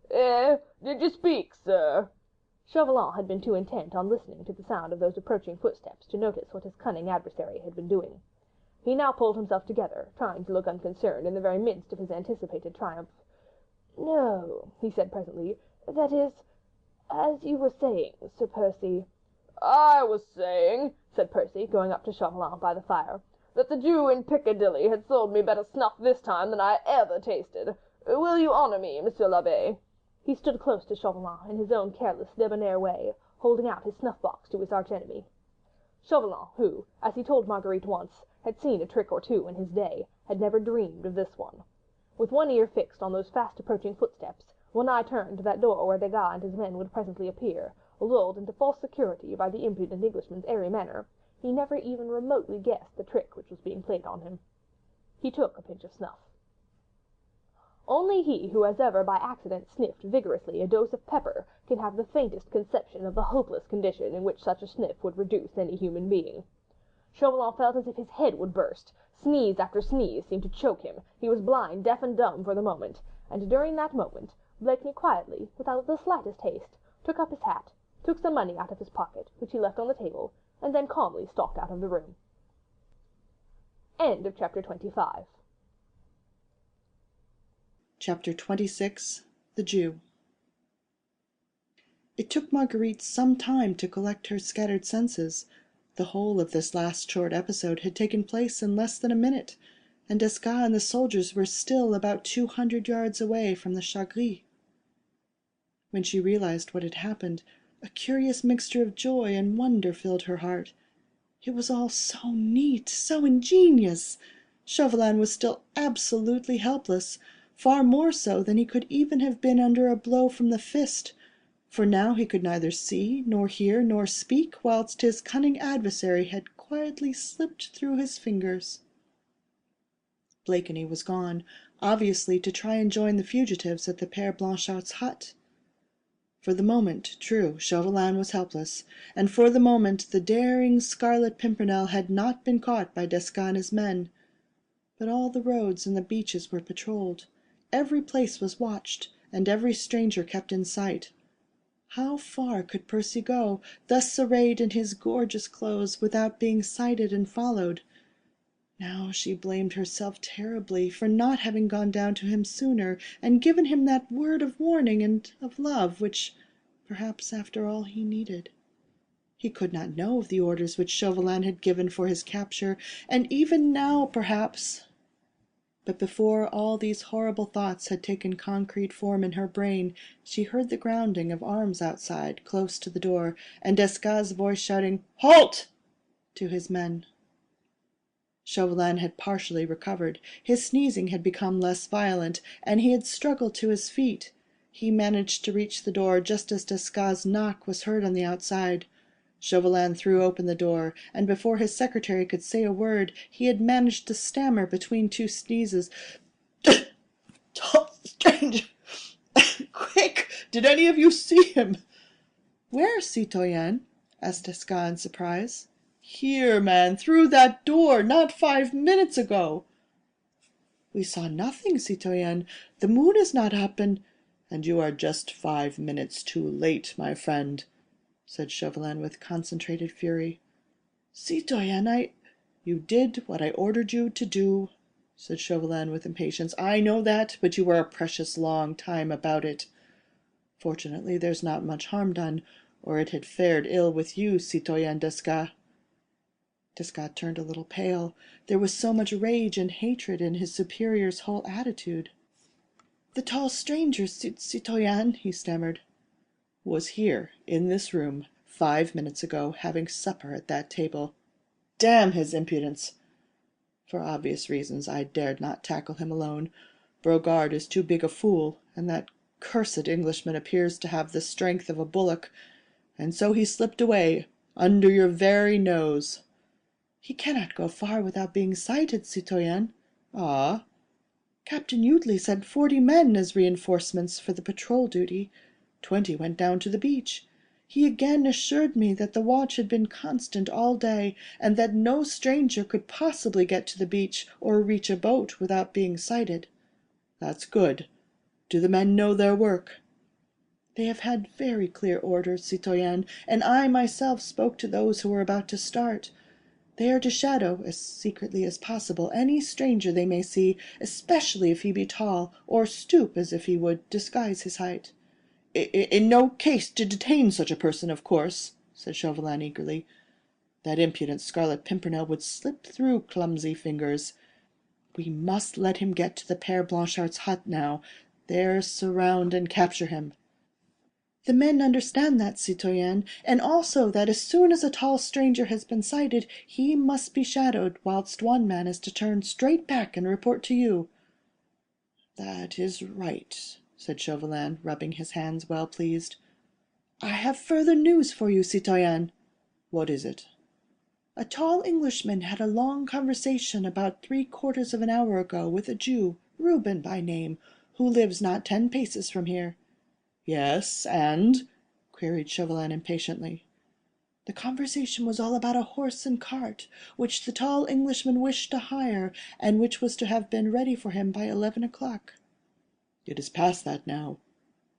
Did you speak, sir?" Chauvelin had been too intent on listening to the sound of those approaching footsteps to notice what his cunning adversary had been doing. He now pulled himself together, trying to look unconcerned in the very midst of his anticipated triumph. "No," he said presently, "that is, as you were saying, Sir Percy—" "I was saying," said Percy, going up to Chauvelin by the fire, "that the Jew in Piccadilly had sold me better snuff this time than I ever tasted. Will you honour me, Monsieur l'Abbé?" He stood close to Chauvelin in his own careless, debonair way, holding out his snuff-box to his arch-enemy. Chauvelin, who, as he told Marguerite once, had seen a trick or two in his day, had never dreamed of this one. With one ear fixed on those fast-approaching footsteps, one eye turned to that door where Degas and his men would presently appear, lulled into false security by the impudent Englishman's airy manner, he never even remotely guessed the trick which was being played on him. He took a pinch of snuff. Only he who has ever by accident sniffed vigorously a dose of pepper can have the faintest conception of the hopeless condition in which such a sniff would reduce any human being. Chauvelin felt as if his head would burst. Sneeze after sneeze seemed to choke him. He was blind, deaf and dumb for the moment, and during that moment Blakeney quietly, without the slightest haste, took up his hat, took some money out of his pocket, which he left on the table, and then calmly stalked out of the room. End of chapter 25. Chapter 26. The Jew. It took Marguerite some time to collect her scattered senses. The whole of this last short episode had taken place in less than a minute, and Desgas and the soldiers were still about 200 yards away from the Chagris. When she realized what had happened, a curious mixture of joy and wonder filled her heart. It was all so neat, so ingenious. Chauvelin was still absolutely helpless, far more so than he could even have been under a blow from the fist, for now he could neither see, nor hear, nor speak, whilst his cunning adversary had quietly slipped through his fingers. Blakeney was gone, obviously to try and join the fugitives at the Père Blanchard's hut. For the moment, true, Chauvelin was helpless, and for the moment the daring Scarlet Pimpernel had not been caught by Desgas and his men. But all the roads and the beaches were patrolled. Every place was watched, and every stranger kept in sight. How far could Percy go, thus arrayed in his gorgeous clothes, without being sighted and followed? Now she blamed herself terribly for not having gone down to him sooner, and given him that word of warning and of love, which, perhaps, after all, he needed. He could not know of the orders which Chauvelin had given for his capture, and even now, perhaps— But before all these horrible thoughts had taken concrete form in her brain, she heard the grounding of arms outside, close to the door, and Desgas' voice shouting "Halt!" to his men. Chauvelin had partially recovered. His sneezing had become less violent, and he had struggled to his feet. He managed to reach the door just as Desgas' knock was heard on the outside. Chauvelin threw open the door, and before his secretary could say a word, he had managed to stammer between two sneezes, "Tall stranger! Quick! Did any of you see him?" "Where, citoyen?" asked Desgas in surprise. "Here, man, through that door, not 5 minutes ago." "We saw nothing, citoyen. The moon is not up, and—" "And you are just 5 minutes too late, my friend," said Chauvelin with concentrated fury. "Citoyen, You did what I ordered you to do," said Chauvelin with impatience. "I know that, but you were a precious long time about it. Fortunately there's not much harm done, or it had fared ill with you, citoyen Desgas." Desgas turned a little pale. There was so much rage and hatred in his superior's whole attitude. "The tall stranger, citoyen," he stammered, "was here, in this room, 5 minutes ago, having supper at that table. Damn his impudence! For obvious reasons I dared not tackle him alone. Brogard is too big a fool, and that cursed Englishman appears to have the strength of a bullock, and so he slipped away, under your very nose." "He cannot go far without being sighted, citoyen." "Ah?" "Captain Utley sent 40 men as reinforcements for the patrol duty. 20 went down to the beach. He again assured me that the watch had been constant all day, and that no stranger could possibly get to the beach or reach a boat without being sighted." "That's good. Do the men know their work?" "They have had very clear orders, citoyen, and I myself spoke to those who were about to start. They are to shadow, as secretly as possible, any stranger they may see, especially if he be tall, or stoop as if he would disguise his height." "In no case to detain such a person, of course," said Chauvelin eagerly. "That impudent Scarlet Pimpernel would slip through clumsy fingers. We must let him get to the Père Blanchard's hut now. There surround and capture him." "The men understand that, citoyen, and also that as soon as a tall stranger has been sighted, he must be shadowed, whilst one man is to turn straight back and report to you." "That is right," said Chauvelin, rubbing his hands, well pleased. "I have further news for you, citoyen." "What is it?" "A tall Englishman had a long conversation about 3/4 of an hour ago with a Jew, Reuben by name, who lives not 10 paces from here." "Yes, and?" queried Chauvelin impatiently. "The conversation was all about a horse and cart, which the tall Englishman wished to hire, and which was to have been ready for him by 11 o'clock." "It is past that now.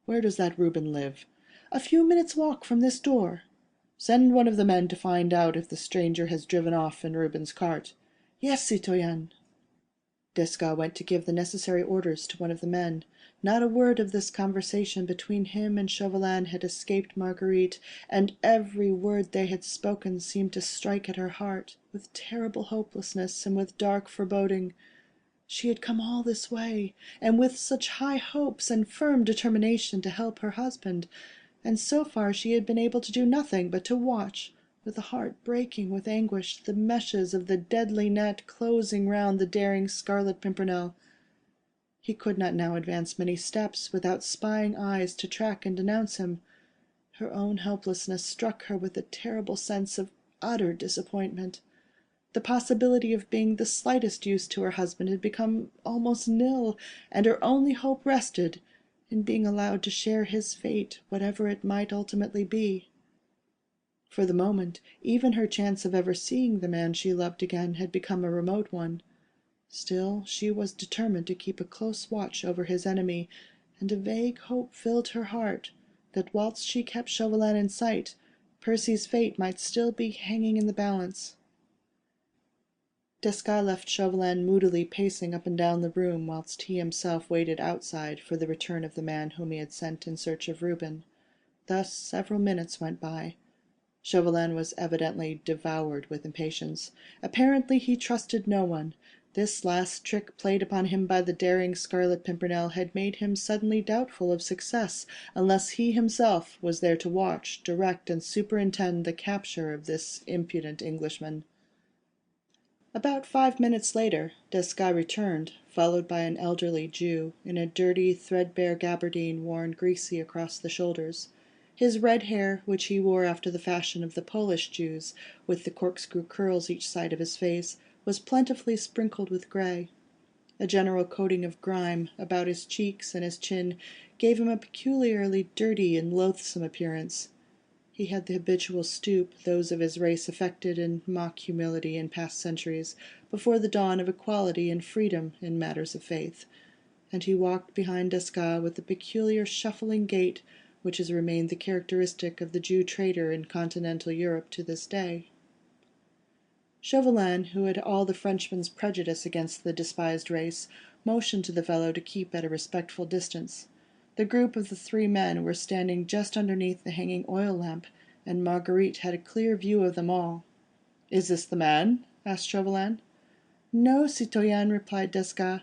Where does that Reuben live?" "A few minutes' walk from this door." "Send one of the men to find out if the stranger has driven off in Reuben's cart." "Yes, citoyen." Desgas went to give the necessary orders to one of the men. Not a word of this conversation between him and Chauvelin had escaped Marguerite, and every word they had spoken seemed to strike at her heart, with terrible hopelessness and with dark foreboding. She had come all this way, and with such high hopes and firm determination to help her husband, and so far she had been able to do nothing but to watch, with a heart breaking with anguish, the meshes of the deadly net closing round the daring Scarlet Pimpernel. He could not now advance many steps without spying eyes to track and denounce him. Her own helplessness struck her with a terrible sense of utter disappointment. The possibility of being the slightest use to her husband had become almost nil, and her only hope rested in being allowed to share his fate, whatever it might ultimately be. For the moment, even her chance of ever seeing the man she loved again had become a remote one. Still, she was determined to keep a close watch over his enemy, and a vague hope filled her heart that whilst she kept Chauvelin in sight, Percy's fate might still be hanging in the balance. Desgas left Chauvelin moodily pacing up and down the room whilst he himself waited outside for the return of the man whom he had sent in search of Reuben. Thus several minutes went by. Chauvelin was evidently devoured with impatience. Apparently he trusted no one. This last trick played upon him by the daring Scarlet Pimpernel had made him suddenly doubtful of success, unless he himself was there to watch, direct, and superintend the capture of this impudent Englishman. About 5 minutes later, Desgas returned, followed by an elderly Jew, in a dirty, threadbare gabardine worn greasy across the shoulders. His red hair, which he wore after the fashion of the Polish Jews, with the corkscrew curls each side of his face, was plentifully sprinkled with grey. A general coating of grime about his cheeks and his chin gave him a peculiarly dirty and loathsome appearance. He had the habitual stoop those of his race affected in mock humility in past centuries, before the dawn of equality and freedom in matters of faith, and he walked behind Desgas with the peculiar shuffling gait which has remained the characteristic of the Jew trader in continental Europe to this day. Chauvelin, who had all the Frenchman's prejudice against the despised race, motioned to the fellow to keep at a respectful distance. The group of the 3 men were standing just underneath the hanging oil lamp, and Marguerite had a clear view of them all. "Is this the man?" asked Chauvelin. "No, citoyen," replied Desgas.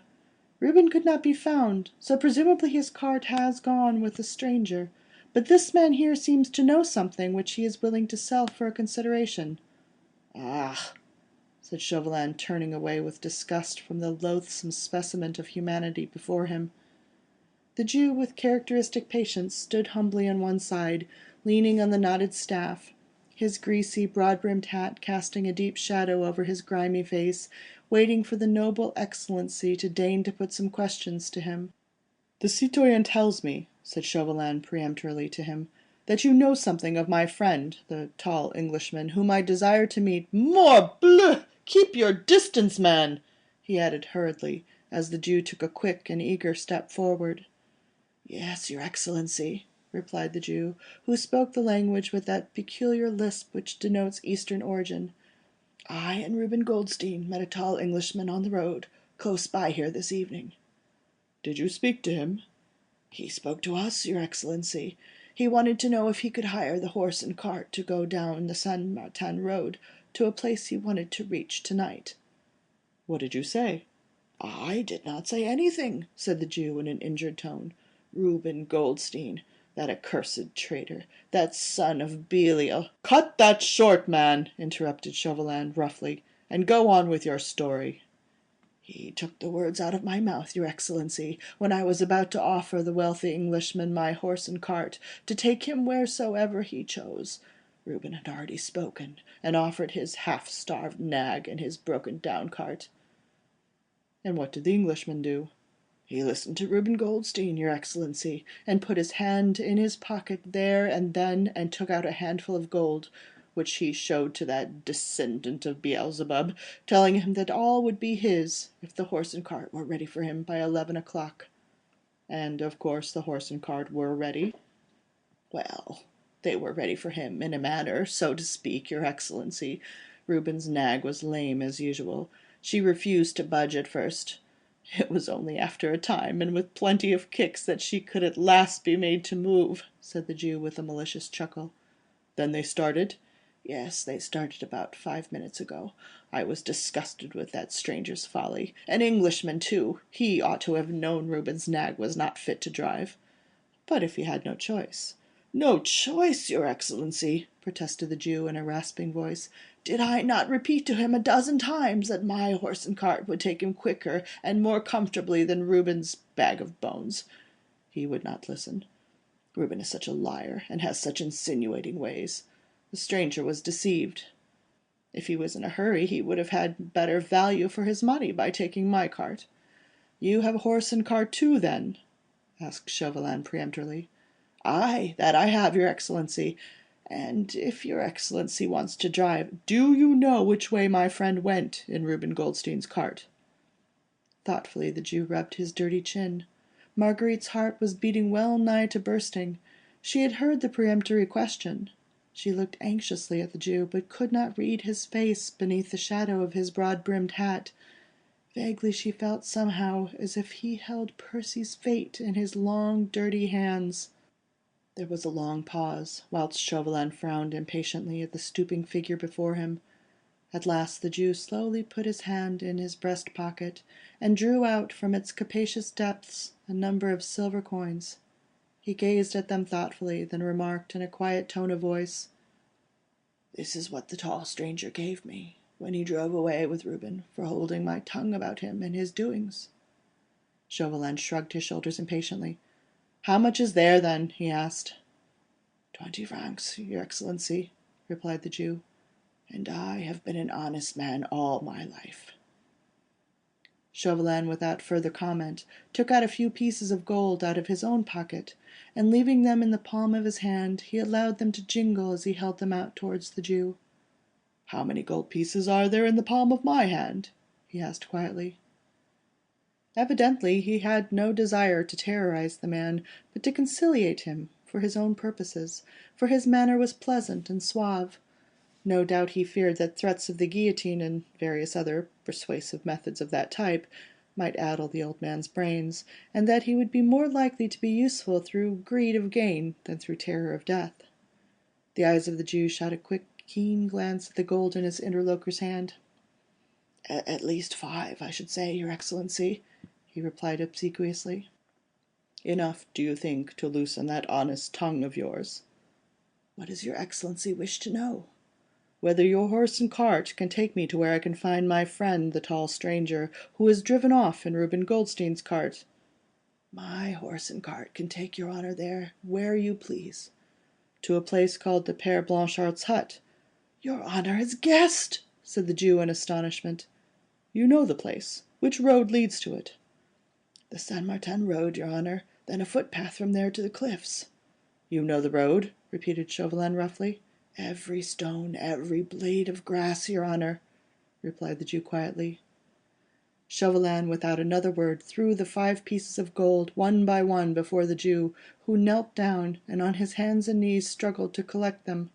"Reuben could not be found, so presumably his cart has gone with the stranger. But this man here seems to know something which he is willing to sell for a consideration." "Ah!" said Chauvelin, turning away with disgust from the loathsome specimen of humanity before him. The Jew, with characteristic patience, stood humbly on one side, leaning on the knotted staff, his greasy, broad-brimmed hat casting a deep shadow over his grimy face, waiting for the noble Excellency to deign to put some questions to him. "The citoyen tells me," said Chauvelin peremptorily to him, "that you know something of my friend, the tall Englishman, whom I desire to meet. Morbleu! Keep your distance, man!" he added hurriedly, as the Jew took a quick and eager step forward. "Yes, your Excellency," replied the Jew, who spoke the language with that peculiar lisp which denotes Eastern origin. "I and Reuben Goldstein met a tall Englishman on the road, close by here this evening." "Did you speak to him?" "He spoke to us, your Excellency. He wanted to know if he could hire the horse and cart to go down the Saint Martin road to a place he wanted to reach tonight." "What did you say?" "I did not say anything," said the Jew in an injured tone. "Reuben Goldstein, that accursed traitor, that son of Belial—" "Cut that short, man," interrupted Chauvelin roughly, "and go on with your story." "He took the words out of my mouth, your Excellency, when I was about to offer the wealthy Englishman my horse and cart, to take him wheresoever he chose. Reuben had already spoken, and offered his half-starved nag and his broken-down cart." "And what did the Englishman do?" "He listened to Reuben Goldstein, your Excellency, and put his hand in his pocket there and then, and took out a handful of gold, which he showed to that descendant of Beelzebub, telling him that all would be his, if the horse and cart were ready for him by 11 o'clock. "And, of course, the horse and cart were ready?" "Well, they were ready for him in a manner, so to speak, your Excellency. Reuben's nag was lame as usual. She refused to budge at first. It was only after a time, and with plenty of kicks, that she could at last be made to move," said the Jew with a malicious chuckle. "Then they started?" "Yes, they started about 5 minutes ago. I was disgusted with that stranger's folly. An Englishman, too! He ought to have known Reuben's nag was not fit to drive." "But if he had no choice?" "No choice, your Excellency!" protested the Jew in a rasping voice. "Did I not repeat to him a dozen times that my horse and cart would take him quicker and more comfortably than Reuben's bag of bones? He would not listen. Reuben is such a liar, and has such insinuating ways. The stranger was deceived. If he was in a hurry, he would have had better value for his money by taking my cart." "You have a horse and cart too, then?" asked Chauvelin peremptorily. "Aye, that I have, your Excellency. And if your Excellency wants to drive—" "Do you know which way my friend went in Reuben Goldstein's cart?" Thoughtfully the Jew rubbed his dirty chin. Marguerite's heart was beating well nigh to bursting. She had heard the peremptory question. She looked anxiously at the Jew, but could not read his face beneath the shadow of his broad-brimmed hat. Vaguely she felt somehow as if he held Percy's fate in his long, dirty hands. There was a long pause, whilst Chauvelin frowned impatiently at the stooping figure before him. At last the Jew slowly put his hand in his breast-pocket, and drew out from its capacious depths a number of silver coins. He gazed at them thoughtfully, then remarked in a quiet tone of voice, "This is what the tall stranger gave me, when he drove away with Reuben, for holding my tongue about him and his doings." Chauvelin shrugged his shoulders impatiently. "How much is there, then?" he asked. 20 francs, your Excellency," replied the Jew, "and I have been an honest man all my life." Chauvelin, without further comment, took out a few pieces of gold out of his own pocket, and leaving them in the palm of his hand, he allowed them to jingle as he held them out towards the Jew. "How many gold pieces are there in the palm of my hand?" he asked quietly. Evidently he had no desire to terrorize the man, but to conciliate him for his own purposes, for his manner was pleasant and suave. No doubt he feared that threats of the guillotine and various other persuasive methods of that type might addle the old man's brains, and that he would be more likely to be useful through greed of gain than through terror of death. The eyes of the Jew shot a quick, keen glance at the gold in his interlocutor's hand. "At least 5, I should say, your Excellency," he replied obsequiously. "Enough, do you think, to loosen that honest tongue of yours?" "What does your Excellency wish to know?" "Whether your horse and cart can take me to where I can find my friend the tall stranger, who was driven off in Reuben Goldstein's cart." "My horse and cart can take your honour there, where you please." "To a place called the Père Blanchard's hut." "Your honour has guessed!" said the Jew in astonishment. "You know the place. Which road leads to it?" "The Saint Martin road, your honour, then a footpath from there to the cliffs." "You know the road?" repeated Chauvelin roughly. "Every stone, every blade of grass, your honour," replied the Jew quietly. Chauvelin, without another word, threw the 5 pieces of gold one by one before the Jew, who knelt down and on his hands and knees struggled to collect them.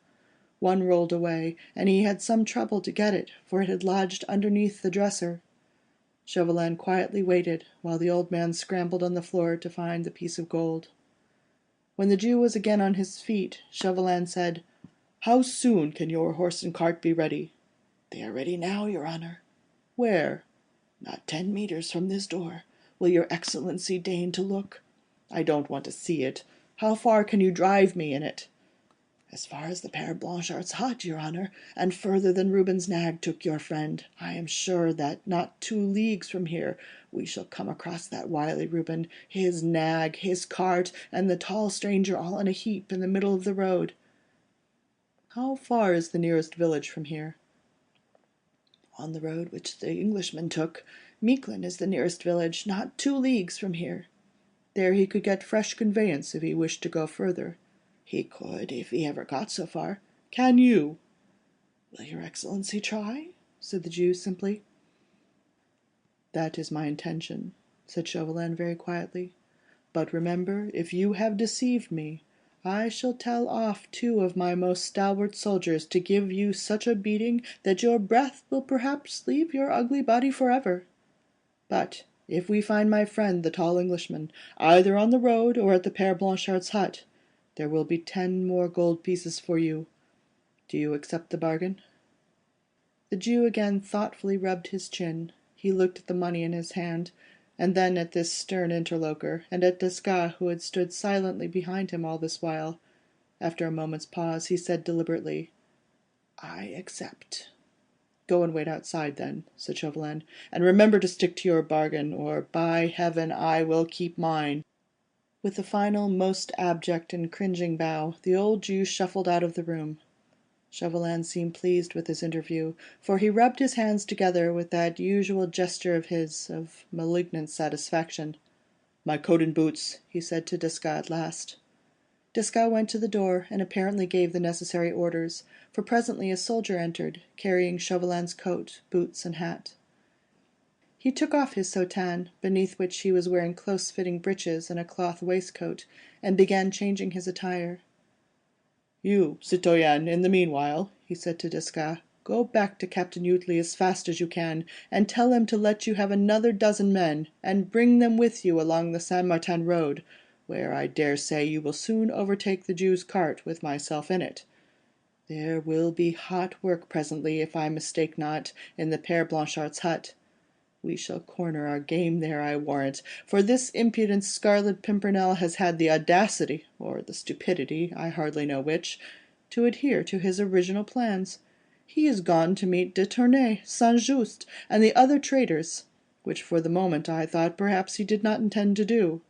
One rolled away, and he had some trouble to get it, for it had lodged underneath the dresser. Chauvelin quietly waited, while the old man scrambled on the floor to find the piece of gold. When the Jew was again on his feet, Chauvelin said, "How soon can your horse and cart be ready?" "They are ready now, your honour." "Where?" "Not 10 metres from this door. Will your Excellency deign to look?" "I don't want to see it. How far can you drive me in it?" "As far as the Père Blanchard's hut, your honour, and further than Reuben's nag took your friend. I am sure that, not 2 leagues from here, we shall come across that wily Reuben, his nag, his cart, and the tall stranger all in a heap in the middle of the road." "How far is the nearest village from here?" "On the road which the Englishman took. Mechlin is the nearest village, not 2 leagues from here." "There he could get fresh conveyance if he wished to go further." "He could, if he ever got so far." "Can you?" "Will your Excellency try?" said the Jew simply. "That is my intention," said Chauvelin very quietly. "But remember, if you have deceived me, I shall tell off 2 of my most stalwart soldiers to give you such a beating that your breath will perhaps leave your ugly body forever. But if we find my friend the tall Englishman, either on the road or at the Père Blanchard's hut, there will be 10 more gold pieces for you. Do you accept the bargain?" The Jew again thoughtfully rubbed his chin. He looked at the money in his hand, and then at this stern interlocutor, and at Desgas, who had stood silently behind him all this while. After a moment's pause, he said deliberately, "I accept." "Go and wait outside, then," said Chauvelin, "and remember to stick to your bargain, or, by heaven, I will keep mine." With a final, most abject and cringing bow, the old Jew shuffled out of the room. Chauvelin seemed pleased with his interview, for he rubbed his hands together with that usual gesture of his, of malignant satisfaction. "My coat and boots," he said to Desgas at last. Desgas went to the door, and apparently gave the necessary orders, for presently a soldier entered, carrying Chauvelin's coat, boots, and hat. He took off his soutane, beneath which he was wearing close-fitting breeches and a cloth waistcoat, and began changing his attire. "You, citoyen, in the meanwhile," he said to Desgas, "go back to Captain Utley as fast as you can, and tell him to let you have another dozen men, and bring them with you along the Saint Martin road, where I dare say you will soon overtake the Jew's cart with myself in it. There will be hot work presently, if I mistake not, in the Père Blanchard's hut. We shall corner our game there, I warrant, for this impudent Scarlet Pimpernel has had the audacity, or the stupidity, I hardly know which, to adhere to his original plans. He is gone to meet de Tournay, Saint-Just, and the other traitors, which for the moment I thought perhaps he did not intend to do.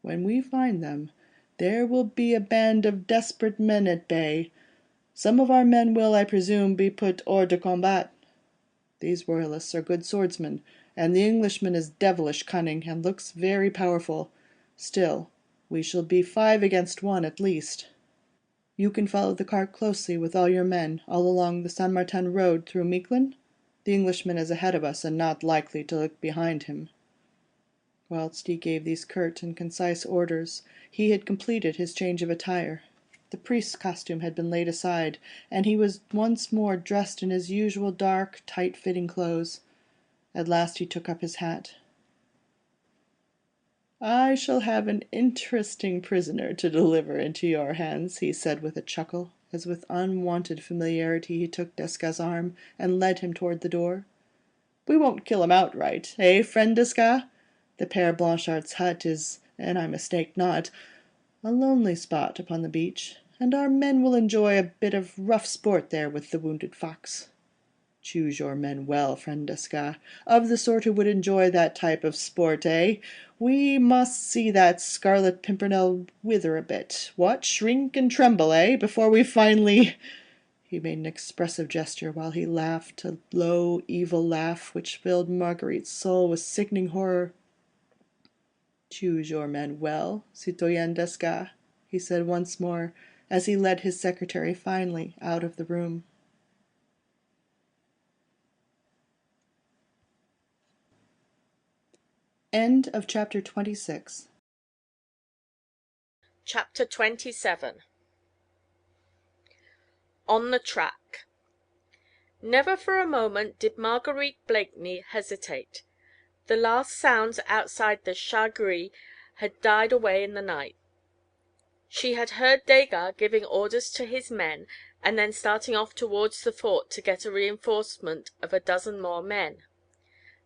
When we find them, there will be a band of desperate men at bay. Some of our men will, I presume, be put hors de combat. These royalists are good swordsmen, and the Englishman is devilish cunning, and looks very powerful. Still, we shall be 5 against 1 at least. You can follow the cart closely with all your men, all along the Saint Martin road through Mechlin. The Englishman is ahead of us, and not likely to look behind him." Whilst he gave these curt and concise orders, he had completed his change of attire. The priest's costume had been laid aside, and he was once more dressed in his usual dark, tight-fitting clothes. At last he took up his hat. "I shall have an interesting prisoner to deliver into your hands," he said with a chuckle, as with unwonted familiarity he took Desgas' arm, and led him toward the door. "We won't kill him outright, eh, friend Desgas? The Père Blanchard's hut is, and I mistake not, a lonely spot upon the beach, and our men will enjoy a bit of rough sport there with the wounded fox. Choose your men well, friend Desgas, of the sort who would enjoy that type of sport, eh? We must see that Scarlet Pimpernel wither a bit, what, shrink and tremble, eh, before we finally—" He made an expressive gesture, while he laughed, a low, evil laugh, which filled Marguerite's soul with sickening horror. "Choose your men well, citoyen Desgas," he said once more, as he led his secretary finally out of the room. End of chapter 26. Chapter 27. On the track. Never for a moment did Marguerite Blakeney hesitate. The last sounds outside the Chat Gris had died away in the night. She had heard Desgas giving orders to his men, and then starting off towards the fort to get a reinforcement of a dozen more men.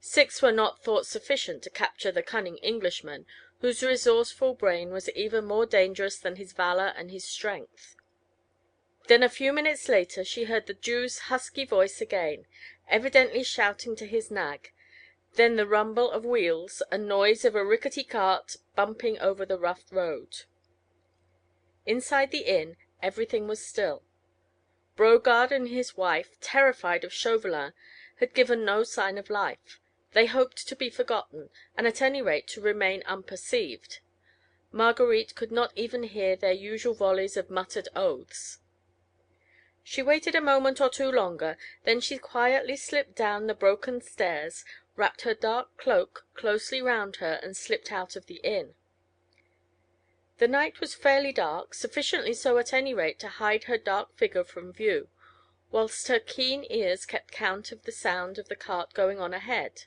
6 were not thought sufficient to capture the cunning Englishman, whose resourceful brain was even more dangerous than his valour and his strength. Then a few minutes later she heard the Jew's husky voice again, evidently shouting to his nag, then the rumble of wheels and noise of a rickety cart bumping over the rough road. Inside the inn everything was still. Brogard and his wife, terrified of Chauvelin, had given no sign of life. They hoped to be forgotten, and at any rate to remain unperceived. Marguerite could not even hear their usual volleys of muttered oaths. She waited a moment or two longer, then she quietly slipped down the broken stairs, wrapped her dark cloak closely round her, and slipped out of the inn. The night was fairly dark, sufficiently so at any rate to hide her dark figure from view, whilst her keen ears kept count of the sound of the cart going on ahead.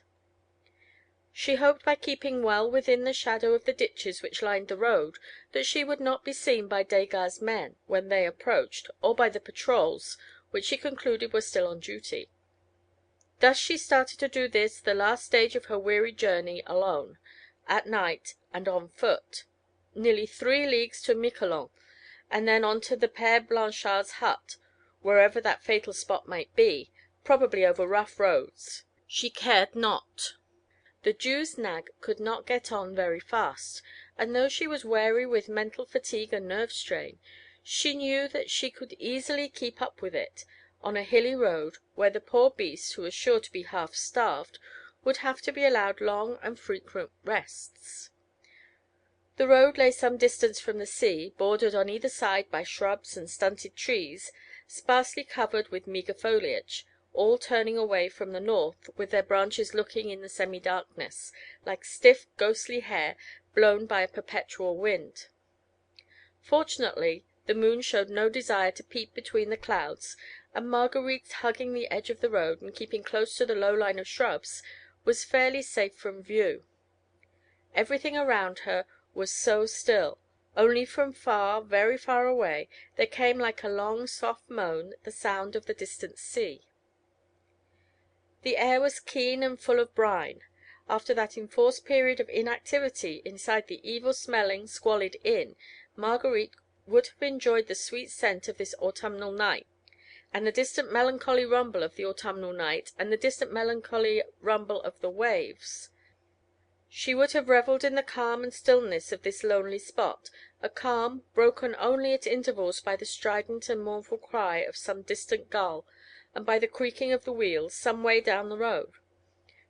She hoped by keeping well within the shadow of the ditches which lined the road, that she would not be seen by Desgas' men when they approached, or by the patrols, which she concluded were still on duty. Thus she started to do this the last stage of her weary journey alone, at night, and on foot, nearly 3 leagues to Miquelon, and then on to the Père Blanchard's hut, wherever that fatal spot might be, probably over rough roads. She cared not. The Jew's nag could not get on very fast, and though she was weary with mental fatigue and nerve strain, she knew that she could easily keep up with it, on a hilly road, where the poor beast, who was sure to be half starved, would have to be allowed long and frequent rests. The road lay some distance from the sea, bordered on either side by shrubs and stunted trees, sparsely covered with meagre foliage, all turning away from the north, with their branches looking in the semi-darkness, like stiff ghostly hair blown by a perpetual wind. Fortunately, the moon showed no desire to peep between the clouds, and Marguerite, hugging the edge of the road and keeping close to the low line of shrubs, was fairly safe from view. Everything around her was so still, only from far, very far away, there came like a long soft moan the sound of the distant sea. The air was keen and full of brine. After that enforced period of inactivity inside the evil-smelling, squalid inn, Marguerite would have enjoyed the sweet scent of this autumnal night, and the distant melancholy rumble of the autumnal night, and the distant melancholy rumble of the waves. She would have revelled in the calm and stillness of this lonely spot, a calm broken only at intervals by the strident and mournful cry of some distant gull, and by the creaking of the wheels some way down the road.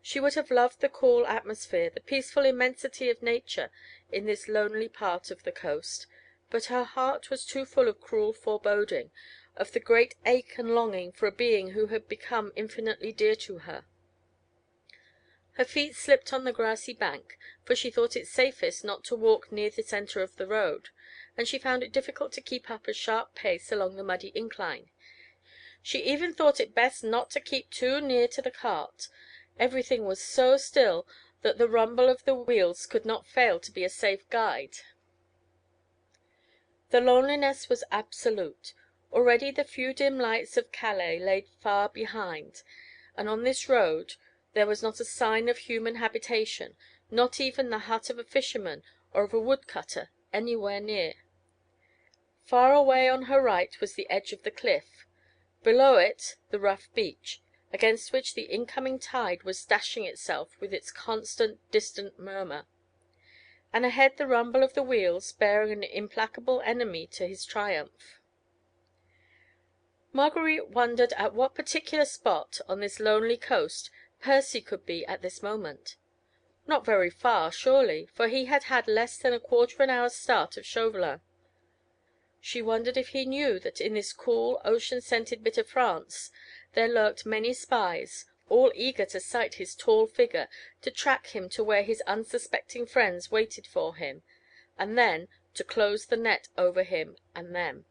She would have loved the cool atmosphere, the peaceful immensity of nature in this lonely part of the coast, but her heart was too full of cruel foreboding, of the great ache and longing for a being who had become infinitely dear to her. Her feet slipped on the grassy bank, for she thought it safest not to walk near the centre of the road, and she found it difficult to keep up a sharp pace along the muddy incline. She even thought it best not to keep too near to the cart. Everything was so still that the rumble of the wheels could not fail to be a safe guide. The loneliness was absolute. Already the few dim lights of Calais lay far behind, and on this road there was not a sign of human habitation, not even the hut of a fisherman or of a woodcutter anywhere near. Far away on her right was the edge of the cliff, below it the rough beach, against which the incoming tide was dashing itself with its constant distant murmur, and ahead the rumble of the wheels bearing an implacable enemy to his triumph. Marguerite wondered at what particular spot on this lonely coast Percy could be at this moment. Not very far, surely, for he had had less than a quarter of an hour's start of Chauvelin. She wondered if he knew that in this cool, ocean-scented bit of France there lurked many spies, all eager to sight his tall figure, to track him to where his unsuspecting friends waited for him, and then to close the net over him and them.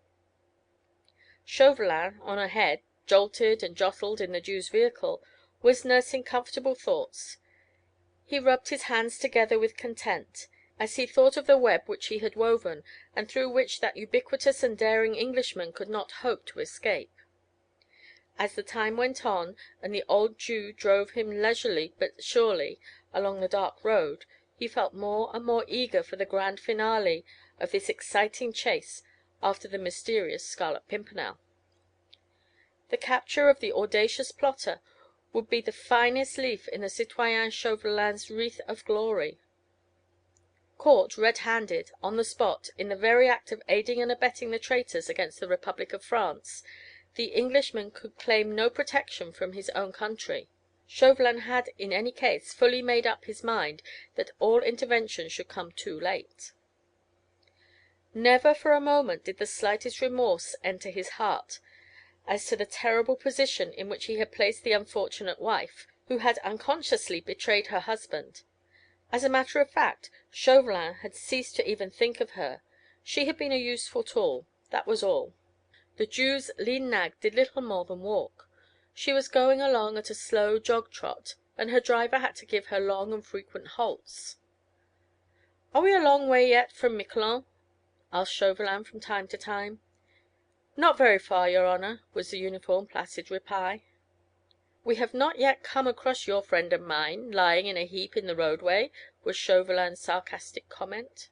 Chauvelin, on ahead, jolted and jostled in the Jew's vehicle, was nursing comfortable thoughts. He rubbed his hands together with content, as he thought of the web which he had woven, and through which that ubiquitous and daring Englishman could not hope to escape. As the time went on, and the old Jew drove him leisurely but surely along the dark road, he felt more and more eager for the grand finale of this exciting chase after the mysterious Scarlet Pimpernel. The capture of the audacious plotter would be the finest leaf in the citoyen Chauvelin's wreath of glory. Caught red-handed, on the spot, in the very act of aiding and abetting the traitors against the Republic of France, the Englishman could claim no protection from his own country. Chauvelin had in any case fully made up his mind that all intervention should come too late. Never for a moment did the slightest remorse enter his heart as to the terrible position in which he had placed the unfortunate wife, who had unconsciously betrayed her husband. As a matter of fact, Chauvelin had ceased to even think of her. She had been a useful tool, that was all. The Jew's lean nag did little more than walk. She was going along at a slow jog-trot, and her driver had to give her long and frequent halts. "Are we a long way yet from Miquelon?" asked Chauvelin from time to time. "Not very far, your honour," was the uniform placid reply. "We have not yet come across your friend and mine, lying in a heap in the roadway," was Chauvelin's sarcastic comment.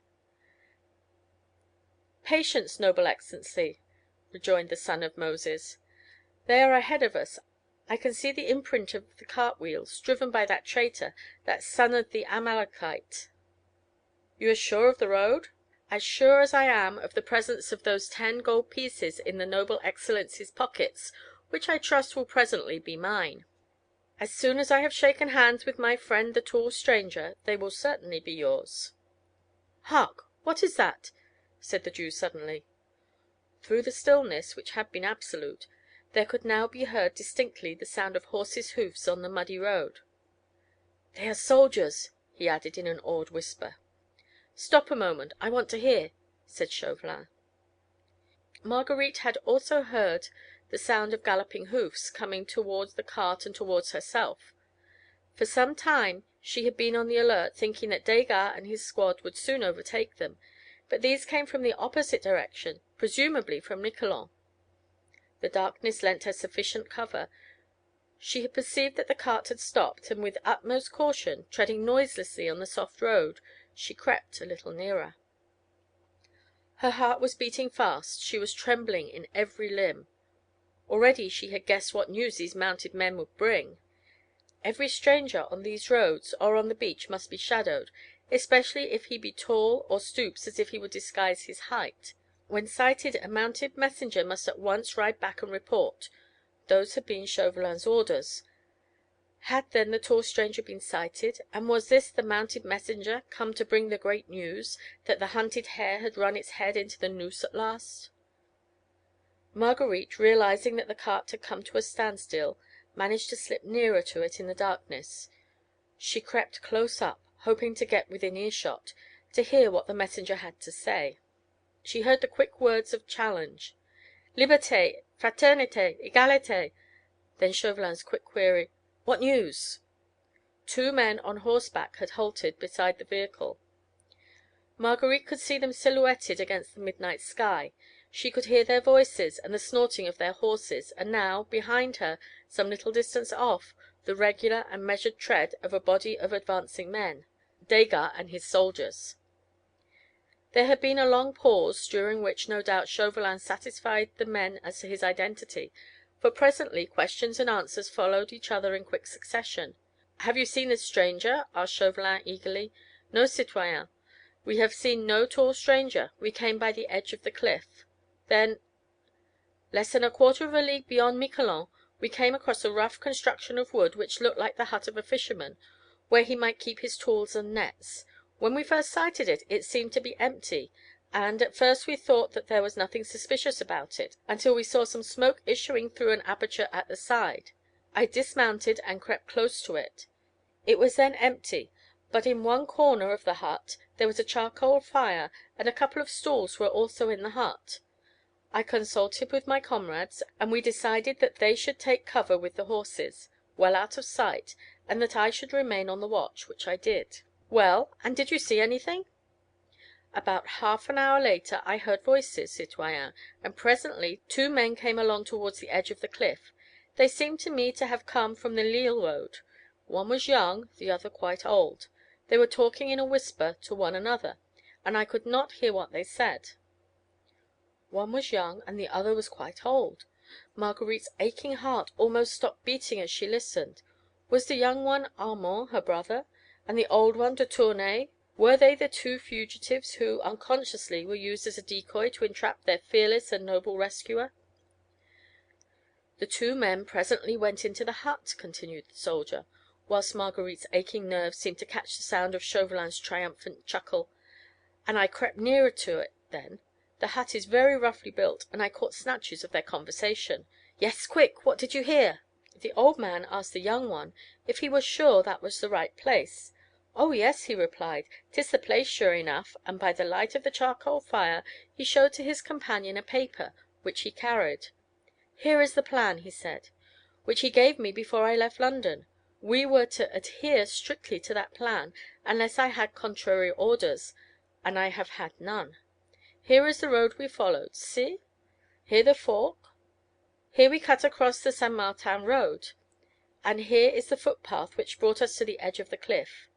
"Patience, noble Excellency," rejoined the son of Moses. "They are ahead of us. I can see the imprint of the cart-wheels, driven by that traitor, that son of the Amalekite." "You are sure of the road?" "As sure as I am of the presence of those 10 gold pieces in the noble Excellency's pockets, which I trust will presently be mine. As soon as I have shaken hands with my friend the tall stranger, they will certainly be yours." "Hark! What is that?" said the Jew suddenly. Through the stillness, which had been absolute, There could now be heard distinctly the sound of horses' hoofs on the muddy road. "They are soldiers," he added in an awed whisper. "Stop a moment, I want to hear," said Chauvelin. Marguerite had also heard the sound of galloping hoofs, coming towards the cart and towards herself. For some time she had been on the alert, thinking that Desgas and his squad would soon overtake them, but these came from the opposite direction, presumably from Miquelon. The darkness lent her sufficient cover. She had perceived that the cart had stopped, and with utmost caution, treading noiselessly on the soft road, she crept a little nearer. Her heart was beating fast, she was trembling in every limb. Already she had guessed what news these mounted men would bring. Every stranger on these roads or on the beach must be shadowed, especially if he be tall or stoops as if he would disguise his height. When sighted, a mounted messenger must at once ride back and report. Those had been Chauvelin's orders. Had then the tall stranger been sighted, and was this the mounted messenger come to bring the great news that the hunted hare had run its head into the noose at last? Marguerite, realizing that the cart had come to a standstill, managed to slip nearer to it in the darkness. She crept close up, hoping to get within earshot, to hear what the messenger had to say. She heard the quick words of challenge: "Liberté, fraternité, égalité." Then Chauvelin's quick query: "What news?" Two men on horseback had halted beside the vehicle. Marguerite could see them silhouetted against the midnight sky. She could hear their voices and the snorting of their horses, and now, behind her, some little distance off, the regular and measured tread of a body of advancing men, Desgas and his soldiers. There had been a long pause, during which no doubt Chauvelin satisfied the men as to his identity, for presently questions and answers followed each other in quick succession. "Have you seen this stranger?" asked Chauvelin eagerly. "No, citoyen, we have seen no tall stranger. We came by the edge of the cliff." "Then—" "Less than a quarter of a league beyond Miquelon we came across a rough construction of wood which looked like the hut of a fisherman, where he might keep his tools and nets. When we first sighted it, it seemed to be empty, and at first we thought that there was nothing suspicious about it, until we saw some smoke issuing through an aperture at the side. I dismounted and crept close to it. It was then empty, but in one corner of the hut there was a charcoal fire, and a couple of stools were also in the hut. I consulted with my comrades, and we decided that they should take cover with the horses, well out of sight, and that I should remain on the watch, which I did." "Well, and did you see anything?" "About half an hour later I heard voices, citoyen, and presently two men came along towards the edge of the cliff. They seemed to me to have come from the Lille road. One was young, the other quite old. They were talking in a whisper to one another, and I could not hear what they said." One was young, and the other was quite old. Marguerite's aching heart almost stopped beating as she listened. Was the young one Armand, her brother, and the old one de Tournay? Were they the two fugitives who, unconsciously, were used as a decoy to entrap their fearless and noble rescuer? "The two men presently went into the hut," continued the soldier, whilst Marguerite's aching nerves seemed to catch the sound of Chauvelin's triumphant chuckle, "and I crept nearer to it then. The hut is very roughly built, and I caught snatches of their conversation." "Yes, quick, what did you hear?" "The old man asked the young one if he was sure that was the right place. 'Oh yes,' he replied, ''tis the place sure enough,' and by the light of the charcoal fire he showed to his companion a paper which he carried. 'Here is the plan,' he said, 'which he gave me before I left London. We were to adhere strictly to that plan, unless I had contrary orders, and I have had none. Here is the road we followed, see? Here the fork, here we cut across the Saint Martin road, and here is the footpath which brought us to the edge of the cliff.'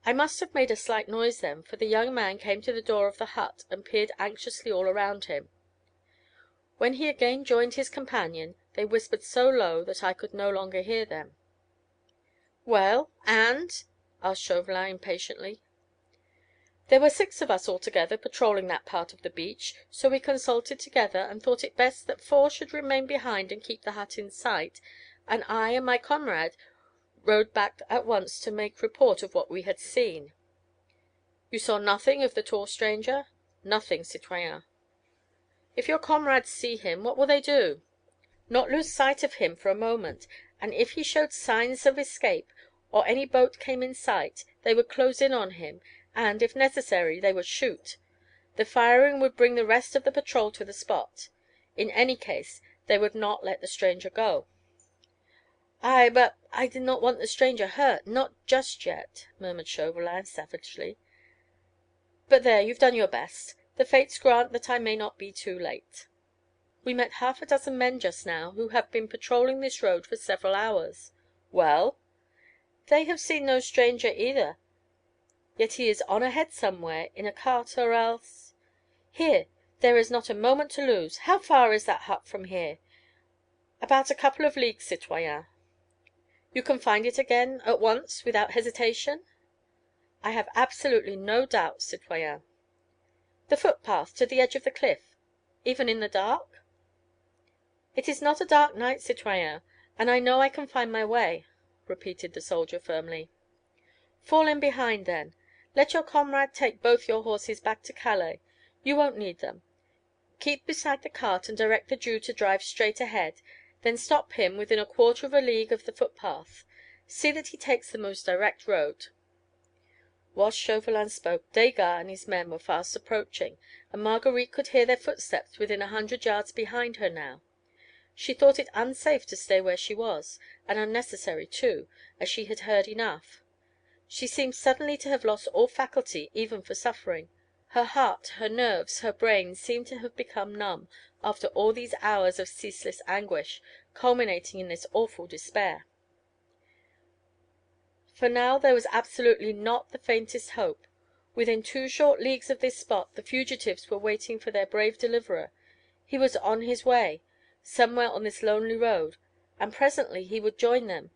I must have made a slight noise then, for the young man came to the door of the hut and peered anxiously all around him. When he again joined his companion, they whispered so low that I could no longer hear them." "Well, and?" asked Chauvelin impatiently. "There were 6 of us altogether patrolling that part of the beach, so we consulted together, and thought it best that 4 should remain behind and keep the hut in sight, and I and my comrade rode back at once to make report of what we had seen." "You saw nothing of the tall stranger?" "Nothing, citoyen." "If your comrades see him, what will they do?" Not lose sight of him for a moment, and if he showed signs of escape, or any boat came in sight, they would close in on him, and, if necessary, they would shoot. The firing would bring the rest of the patrol to the spot. In any case, they would not let the stranger go. "Ay, but I did not want the stranger hurt, not just yet," murmured Chauvelin, savagely. "But there, you've done your best. The fates grant that I may not be too late. We met half a dozen men just now who have been patrolling this road for several hours." "Well?" "They have seen no stranger either. Yet he is on ahead somewhere, in a cart or else. Here, there is not a moment to lose. How far is that hut from here?" "About a couple of leagues, citoyen." "You can find it again at once, without hesitation?" "I have absolutely no doubt, citoyen." "The footpath to the edge of the cliff, even in the dark?" "It is not a dark night, citoyen, and I know I can find my way," repeated the soldier firmly. "Fall in behind, then. Let your comrade take both your horses back to Calais. You won't need them. Keep beside the cart and direct the Jew to drive straight ahead, then stop him within a quarter of a league of the footpath. See that he takes the most direct road." Whilst Chauvelin spoke, Desgas and his men were fast approaching, and Marguerite could hear their footsteps within 100 yards behind her now. She thought it unsafe to stay where she was, and unnecessary too, as she had heard enough. She seemed suddenly to have lost all faculty even for suffering. Her heart, her nerves, her brain seemed to have become numb after all these hours of ceaseless anguish, culminating in this awful despair. For now there was absolutely not the faintest hope. Within 2 short leagues of this spot the fugitives were waiting for their brave deliverer. He was on his way, somewhere on this lonely road, and presently he would join them.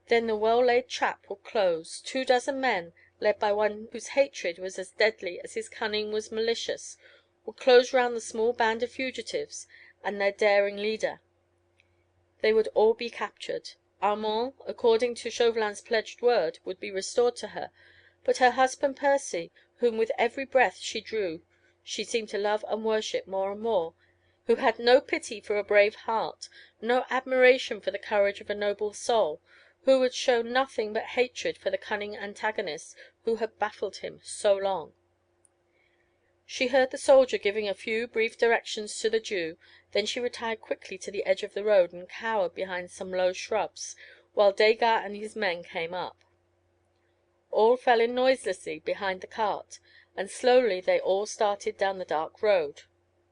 Then the well laid trap would close. 24 men, led by one whose hatred was as deadly as his cunning was malicious, would close round the small band of fugitives and their daring leader. They would all be captured. Armand, according to Chauvelin's pledged word, would be restored to her, but her husband Percy, whom with every breath she drew she seemed to love and worship more and more, who had no pity for a brave heart, no admiration for the courage of a noble soul, who would show nothing but hatred for the cunning antagonist who had baffled him so long. She heard the soldier giving a few brief directions to the Jew, then she retired quickly to the edge of the road and cowered behind some low shrubs, while Desgas and his men came up. All fell in noiselessly behind the cart, and slowly they all started down the dark road.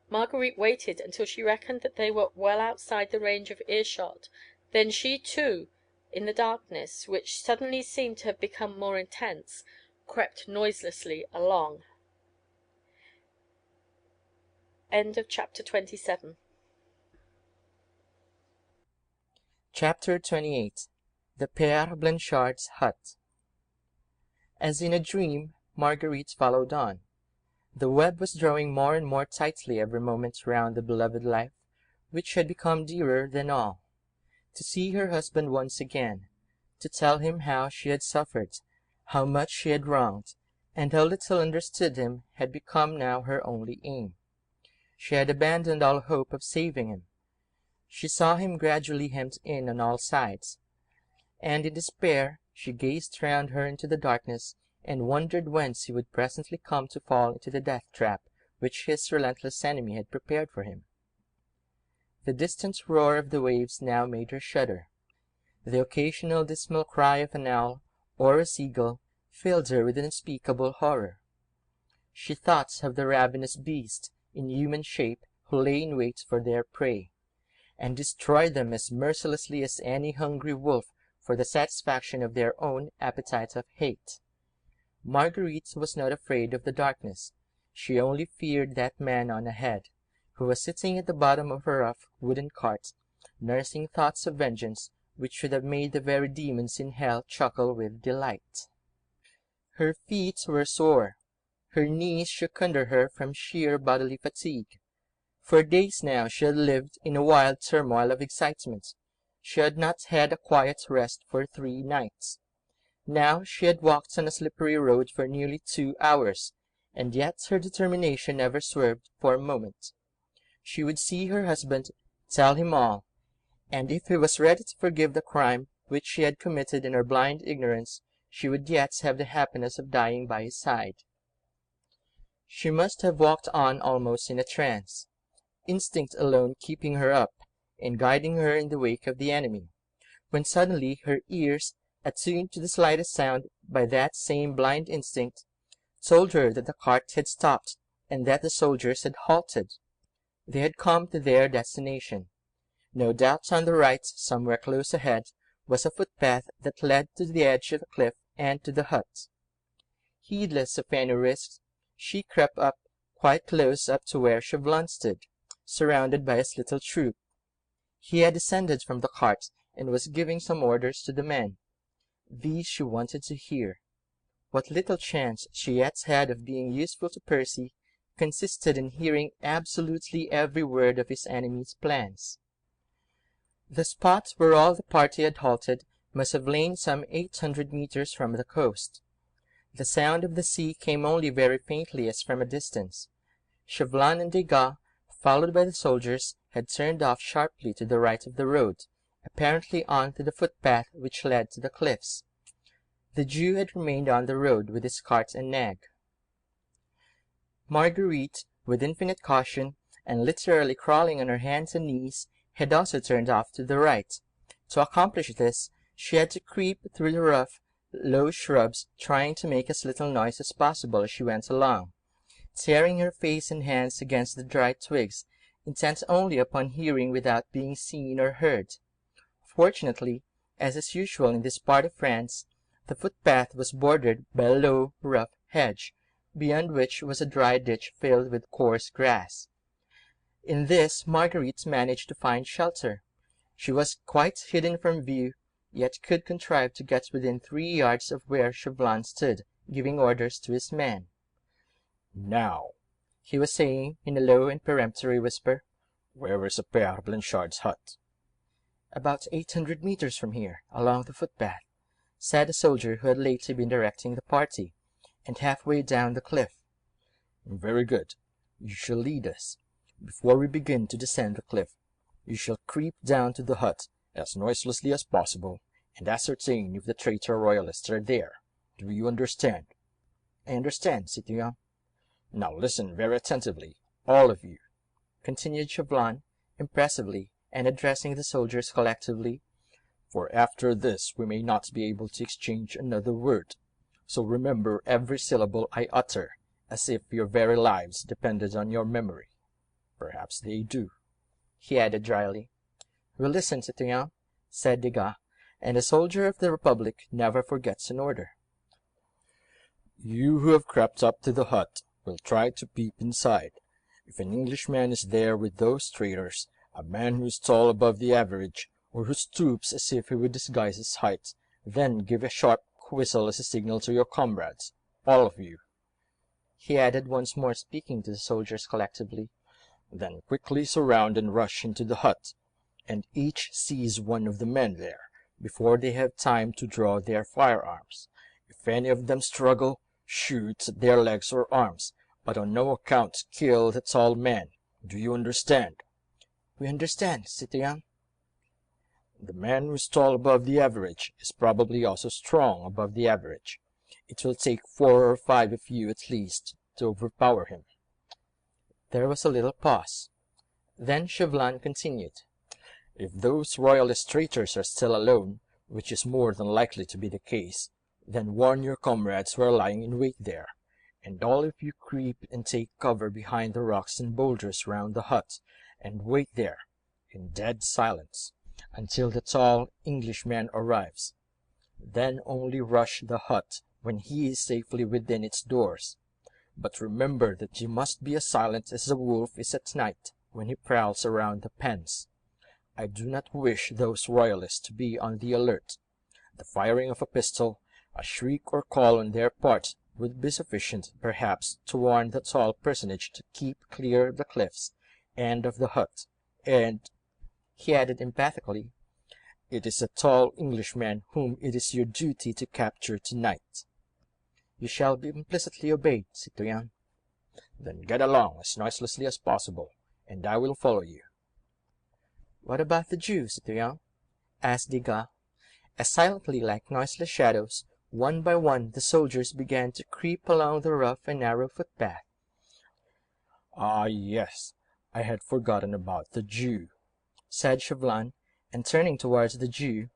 Marguerite waited until she reckoned that they were well outside the range of earshot, then she too, in the darkness, which suddenly seemed to have become more intense, crept noiselessly along. Chapter 27. Chapter 28. The Père Blanchard's Hut. As in a dream, Marguerite followed on. The web was drawing more and more tightly every moment round the beloved life, which had become dearer than all. To see her husband once again, to tell him how she had suffered, how much she had wronged, and how little understood him, had become now her only aim. She had abandoned all hope of saving him. She saw him gradually hemmed in on all sides, and in despair she gazed round her into the darkness, and wondered whence he would presently come to fall into the death trap which his relentless enemy had prepared for him. The distant roar of the waves now made her shudder. The occasional dismal cry of an owl or a seagull filled her with unspeakable horror. She thought of the ravenous beasts in human shape who lay in wait for their prey, and destroyed them as mercilessly as any hungry wolf for the satisfaction of their own appetite of hate. Marguerite was not afraid of the darkness. She only feared that man on ahead, who was sitting at the bottom of a rough wooden cart, nursing thoughts of vengeance which should have made the very demons in hell chuckle with delight. Her feet were sore. Her knees shook under her from sheer bodily fatigue. For days now she had lived in a wild turmoil of excitement. She had not had a quiet rest for 3 nights. Now she had walked on a slippery road for nearly 2 hours, and yet her determination never swerved for a moment. She would see her husband, tell him all, and if he was ready to forgive the crime which she had committed in her blind ignorance, she would yet have the happiness of dying by his side. She must have walked on almost in a trance, instinct alone keeping her up, and guiding her in the wake of the enemy, when suddenly her ears, attuned to the slightest sound by that same blind instinct, told her that the cart had stopped, and that the soldiers had halted. They had come to their destination. No doubt on the right, somewhere close ahead, was a footpath that led to the edge of the cliff and to the hut. Heedless of any risks, she crept up quite close up to where Chauvelin stood, surrounded by his little troop. He had descended from the cart, and was giving some orders to the men. These she wanted to hear. What little chance she yet had of being useful to Percy consisted in hearing absolutely every word of his enemy's plans. The spot where all the party had halted must have lain some 800 meters from the coast. The sound of the sea came only very faintly as from a distance. Chauvelin and Degas, followed by the soldiers, had turned off sharply to the right of the road, apparently on to the footpath which led to the cliffs. The Jew had remained on the road with his cart and nag. Marguerite, with infinite caution, and literally crawling on her hands and knees, had also turned off to the right. To accomplish this, she had to creep through the rough, low shrubs, trying to make as little noise as possible as she went along, tearing her face and hands against the dry twigs, intent only upon hearing without being seen or heard. Fortunately, as is usual in this part of France, the footpath was bordered by a low, rough hedge, beyond which was a dry ditch filled with coarse grass. In this Marguerite managed to find shelter. She was quite hidden from view, yet could contrive to get within 3 yards of where Chauvelin stood, giving orders to his men. "Now," he was saying in a low and peremptory whisper, "where is Pere Blanchard's hut?" "About 800 meters from here, along the footpath," said a soldier who had lately been directing the party, "and halfway down the cliff." "Very good. You shall lead us. Before we begin to descend the cliff, you shall creep down to the hut as noiselessly as possible, and ascertain if the traitor royalists are there. Do you understand?" "I understand, citoyen." "Now listen very attentively, all of you," continued Chauvelin, impressively, and addressing the soldiers collectively, "for after this we may not be able to exchange another word. So remember every syllable I utter, as if your very lives depended on your memory. Perhaps they do," he added dryly. "We listen, citoyen," said Degas, "and a soldier of the Republic never forgets an order." "You who have crept up to the hut will try to peep inside. If an Englishman is there with those traitors, a man who is tall above the average, or who stoops as if he would disguise his height, then give a sharp whistle as a signal to your comrades, all of you," he added, once more speaking to the soldiers collectively. "Then quickly surround and rush into the hut, and each seize one of the men there, before they have time to draw their firearms. If any of them struggle, shoot at their legs or arms, but on no account kill the tall man. Do you understand?" "We understand, citoyen." "The man who is tall above the average is probably also strong above the average. It will take 4 or 5 of you at least to overpower him." There was a little pause. Then Chauvelin continued, "If those royalist traitors are still alone, which is more than likely to be the case, then warn your comrades who are lying in wait there, and all of you creep and take cover behind the rocks and boulders round the hut, and wait there, in dead silence, until the tall Englishman arrives. Then only rush the hut when he is safely within its doors. But remember that you must be as silent as a wolf is at night when he prowls around the pens. I do not wish those royalists to be on the alert. The firing of a pistol, a shriek or call on their part, would be sufficient, perhaps, to warn the tall personage to keep clear of the cliffs and of the hut. And," he added emphatically, "it is a tall Englishman whom it is your duty to capture tonight." "You shall be implicitly obeyed, citoyen." "Then get along as noiselessly as possible, and I will follow you." "What about the Jew, citoyen?" asked Degas. As silently, like noiseless shadows, one by one the soldiers began to creep along the rough and narrow footpath. "Ah, yes, I had forgotten about the Jew," said Chauvelin, and turning towards the Jew,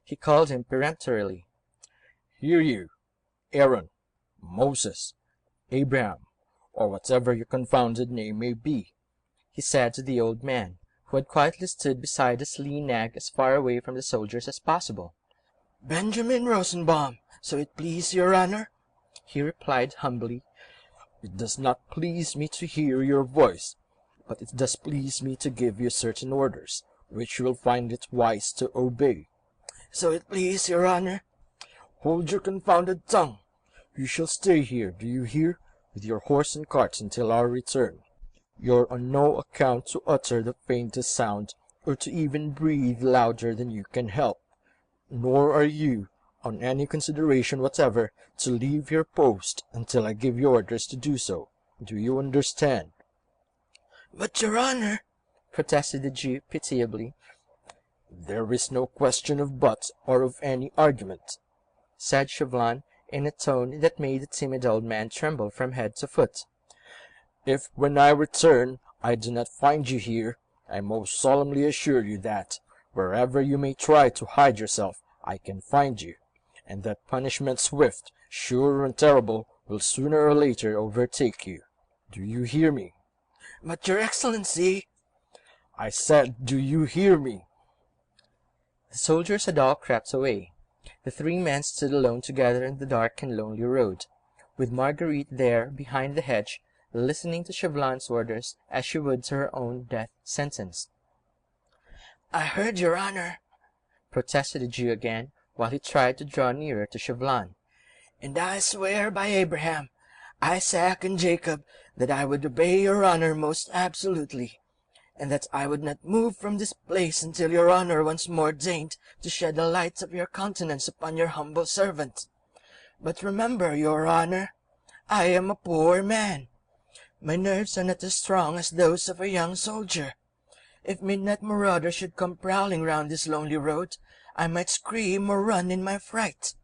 he called him peremptorily. "Here you, Aaron, Moses, Abraham, or whatever your confounded name may be," he said to the old man, who had quietly stood beside the lean nag as far away from the soldiers as possible. "Benjamin Rosenbaum, so it please your honor," he replied humbly. "It does not please me to hear your voice, but it does please me to give you certain orders, which you will find it wise to obey." "So it please your honor." "Hold your confounded tongue. You shall stay here, do you hear, with your horse and carts until our return. You're on no account to utter the faintest sound, or to even breathe louder than you can help. Nor are you, on any consideration whatever, to leave your post until I give you orders to do so. Do you understand?" "But, your honor," protested the Jew pitiably. "There is no question of but or of any argument," said Chauvelin, in a tone that made the timid old man tremble from head to foot. "If, when I return, I do not find you here, I most solemnly assure you that, wherever you may try to hide yourself, I can find you, and that punishment swift, sure, and terrible will sooner or later overtake you. Do you hear me?" "But, your excellency—" "I said, do you hear me?" The soldiers had all crept away. The three men stood alone together in the dark and lonely road, with Marguerite there behind the hedge, listening to Chauvelin's orders as she would to her own death sentence. "I heard your honor," protested the Jew again, while he tried to draw nearer to Chauvelin. "And I swear by Abraham, Isaac, and Jacob, that I would obey your honor most absolutely, and that I would not move from this place until your honor once more deigned to shed the light of your countenance upon your humble servant. But remember, your honor, I am a poor man. My nerves are not as strong as those of a young soldier. If midnight marauders should come prowling round this lonely road, I might scream or run in my fright.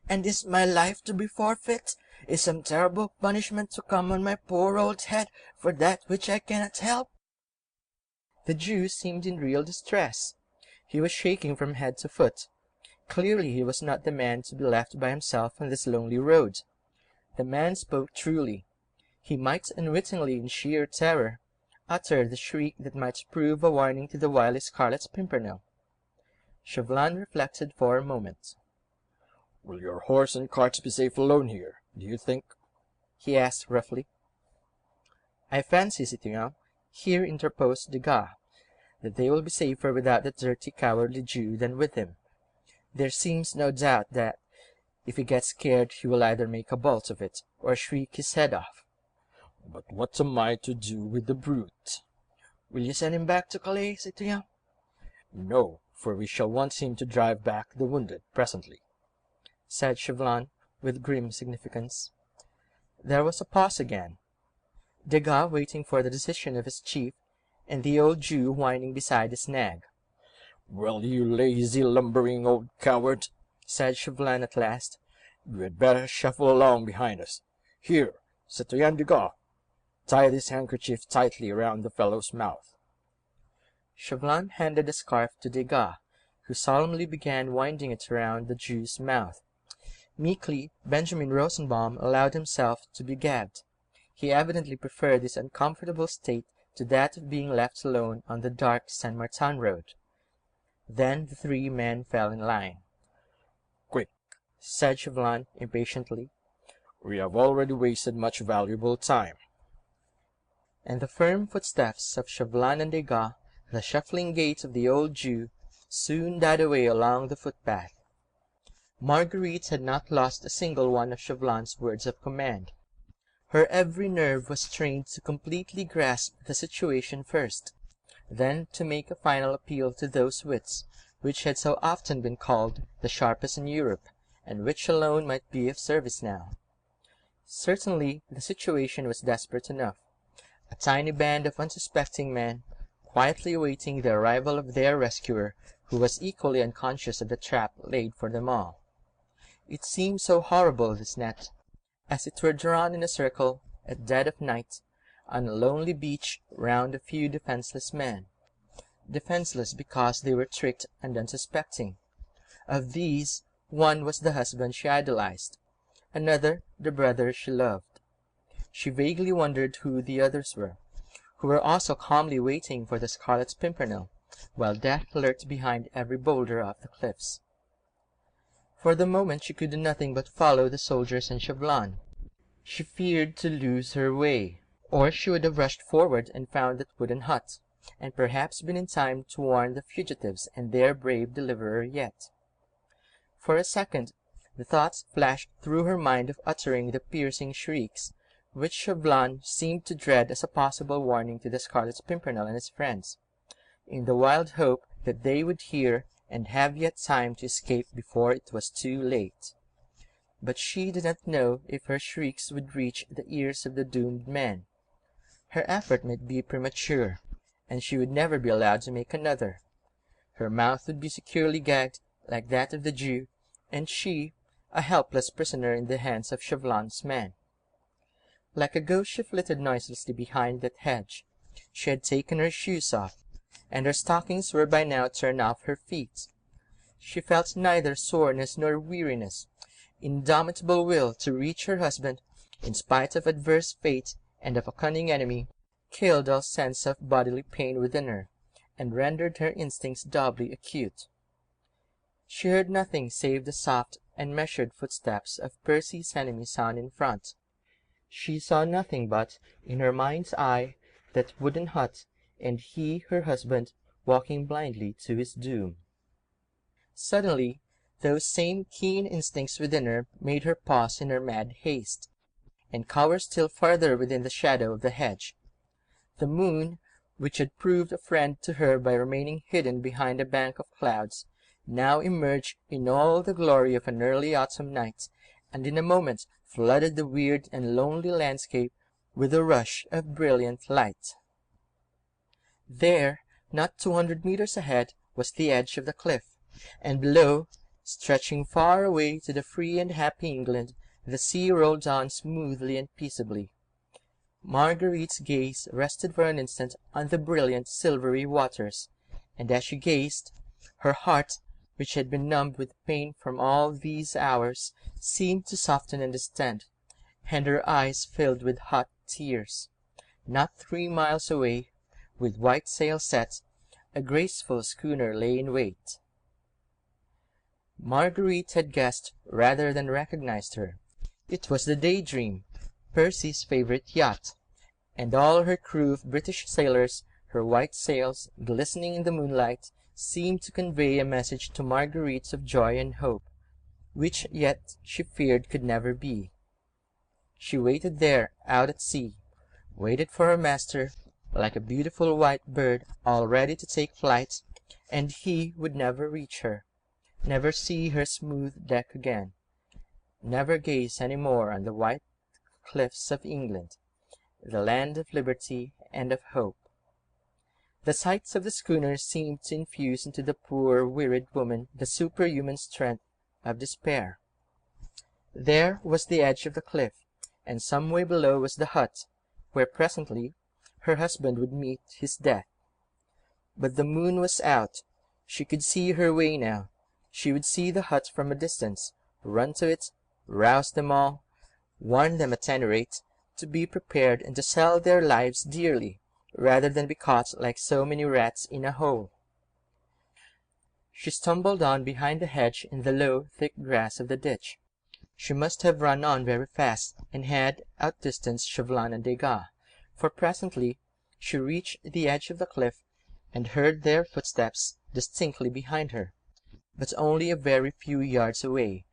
And is my life to be forfeit? Is some terrible punishment to come on my poor old head for that which I cannot help?" The Jew seemed in real distress. He was shaking from head to foot. Clearly he was not the man to be left by himself on this lonely road. The man spoke truly. He might unwittingly, in sheer terror, utter the shriek that might prove a warning to the wily Scarlet Pimpernel. Chauvelin reflected for a moment. "Will your horse and carts be safe alone here, do you think?" he asked roughly. "I fancy, citoyen," here interposed Degas, "that they will be safer without that dirty, cowardly Jew than with him. There seems no doubt that, if he gets scared, he will either make a bolt of it, or shriek his head off." "But what am I to do with the brute?" "Will you send him back to Calais, citoyen?" "No, for we shall want him to drive back the wounded presently," said Chauvelin, with grim significance. There was a pause again, Degas waiting for the decision of his chief, and the old Jew whining beside his nag. "Well, you lazy, lumbering old coward," said Chauvelin at last, "you had better shuffle along behind us. Here, Citoyen Degas, tie this handkerchief tightly around the fellow's mouth." Chauvelin handed the scarf to Degas, who solemnly began winding it around the Jew's mouth. Meekly, Benjamin Rosenbaum allowed himself to be gagged. He evidently preferred this uncomfortable state to that of being left alone on the dark Saint Martin road. Then the three men fell in line. "Quick," said Chauvelin impatiently. "We have already wasted much valuable time." And the firm footsteps of Chauvelin and Degas, the shuffling gait of the old Jew, soon died away along the footpath. Marguerite had not lost a single one of Chauvelin's words of command. Her every nerve was trained to completely grasp the situation first, then to make a final appeal to those wits which had so often been called the sharpest in Europe, and which alone might be of service now. Certainly the situation was desperate enough. A tiny band of unsuspecting men, quietly awaiting the arrival of their rescuer, who was equally unconscious of the trap laid for them all. It seemed so horrible, this net, as it were drawn in a circle, at dead of night, on a lonely beach, round a few defenceless men. Defenceless because they were tricked and unsuspecting. Of these, one was the husband she idolized, another the brother she loved. She vaguely wondered who the others were, who were also calmly waiting for the Scarlet Pimpernel, while death lurked behind every boulder of the cliffs. For the moment she could do nothing but follow the soldiers and Chauvelin. She feared to lose her way, or she would have rushed forward and found that wooden hut, and perhaps been in time to warn the fugitives and their brave deliverer yet. For a second the thoughts flashed through her mind of uttering the piercing shrieks, which Chauvelin seemed to dread as a possible warning to the Scarlet Pimpernel and his friends, in the wild hope that they would hear and have yet time to escape before it was too late. But she did not know if her shrieks would reach the ears of the doomed men. Her effort might be premature, and she would never be allowed to make another. Her mouth would be securely gagged, like that of the Jew, and she, a helpless prisoner in the hands of Chauvelin's men. Like a ghost she flitted noiselessly behind that hedge. She had taken her shoes off, and her stockings were by now turned off her feet. She felt neither soreness nor weariness, indomitable will to reach her husband, in spite of adverse fate and of a cunning enemy, killed all sense of bodily pain within her, and rendered her instincts doubly acute. She heard nothing save the soft and measured footsteps of Percy's enemy sound in front. She saw nothing but, in her mind's eye, that wooden hut, and he, her husband, walking blindly to his doom. Suddenly, those same keen instincts within her made her pause in her mad haste, and cower still farther within the shadow of the hedge. The moon, which had proved a friend to her by remaining hidden behind a bank of clouds, now emerged in all the glory of an early autumn night, and in a moment flooded the weird and lonely landscape with a rush of brilliant light. There, not 200 meters ahead, was the edge of the cliff, and below, stretching far away to the free and happy England, the sea rolled on smoothly and peaceably. Marguerite's gaze rested for an instant on the brilliant silvery waters, and as she gazed, her heart, which had been numbed with pain from all these hours, seemed to soften and distend, and her eyes filled with hot tears. Not 3 miles away, with white sail set, a graceful schooner lay in wait. Marguerite had guessed rather than recognized her. It was the Daydream, Percy's favorite yacht, and all her crew of British sailors, her white sails glistening in the moonlight, seemed to convey a message to Marguerite of joy and hope, which yet she feared could never be. She waited there, out at sea, waited for her master, like a beautiful white bird all ready to take flight, and he would never reach her, never see her smooth deck again, never gaze any more on the white cliffs of England, the land of liberty and of hope. The sights of the schooner seemed to infuse into the poor, wearied woman the superhuman strength of despair. There was the edge of the cliff, and some way below was the hut, where presently her husband would meet his death. But the moon was out. She could see her way now. She would see the hut from a distance, run to it, rouse them all, warn them at any rate, to be prepared and to sell their lives dearly, rather than be caught like so many rats in a hole. She stumbled on behind the hedge in the low, thick grass of the ditch. She must have run on very fast, and had outdistanced Chauvelin and Degas, for presently she reached the edge of the cliff, and heard their footsteps distinctly behind her, but only a very few yards away,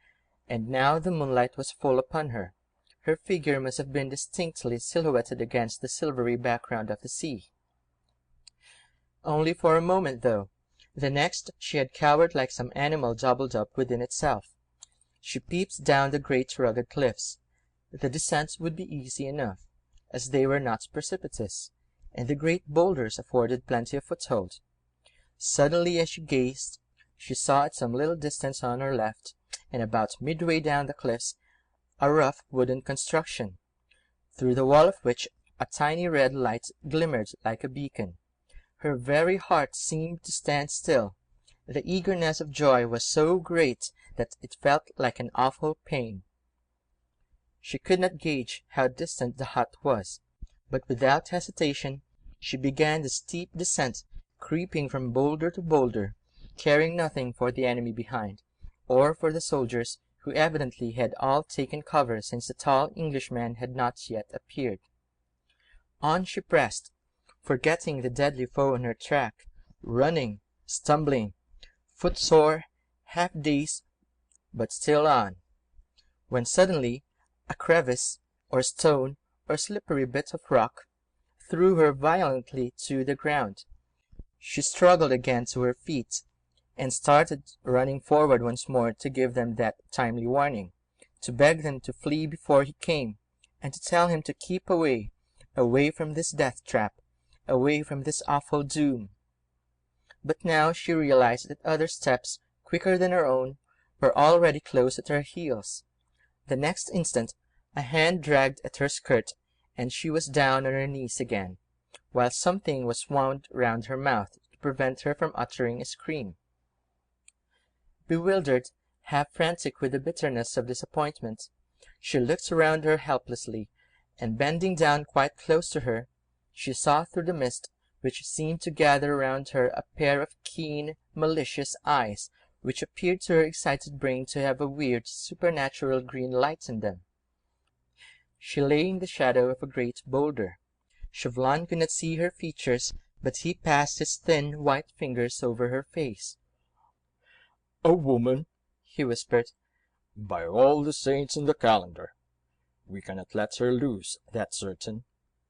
and now the moonlight was full upon her. Her figure must have been distinctly silhouetted against the silvery background of the sea. Only for a moment, though. The next she had cowered like some animal doubled up within itself. She peeped down the great rugged cliffs. The descent would be easy enough, as they were not precipitous, and the great boulders afforded plenty of foothold. Suddenly, as she gazed, she saw at some little distance on her left, and about midway down the cliffs, a rough wooden construction, through the wall of which a tiny red light glimmered like a beacon. Her very heart seemed to stand still. The eagerness of joy was so great that it felt like an awful pain. She could not gauge how distant the hut was, but without hesitation she began the steep descent, creeping from boulder to boulder, caring nothing for the enemy behind, or for the soldiers, who evidently had all taken cover since the tall Englishman had not yet appeared. On she pressed, forgetting the deadly foe on her track, running, stumbling, footsore, half-dazed, but still on, when suddenly a crevice, or stone, or slippery bit of rock threw her violently to the ground. She struggled again to her feet, and started running forward once more to give them that timely warning, to beg them to flee before he came, and to tell him to keep away, away from this death-trap, away from this awful doom. But now she realized that other steps, quicker than her own, were already close at her heels. The next instant a hand dragged at her skirt, and she was down on her knees again, while something was wound round her mouth to prevent her from uttering a scream. Bewildered, half frantic with the bitterness of disappointment, she looked around her helplessly, and bending down quite close to her, she saw through the mist, which seemed to gather around her, a pair of keen, malicious eyes, which appeared to her excited brain to have a weird, supernatural green light in them. She lay in the shadow of a great boulder. Chauvelin could not see her features, but he passed his thin, white fingers over her face. "A woman," he whispered. "by all the saints in the calendar. We cannot let her loose, that's certain,"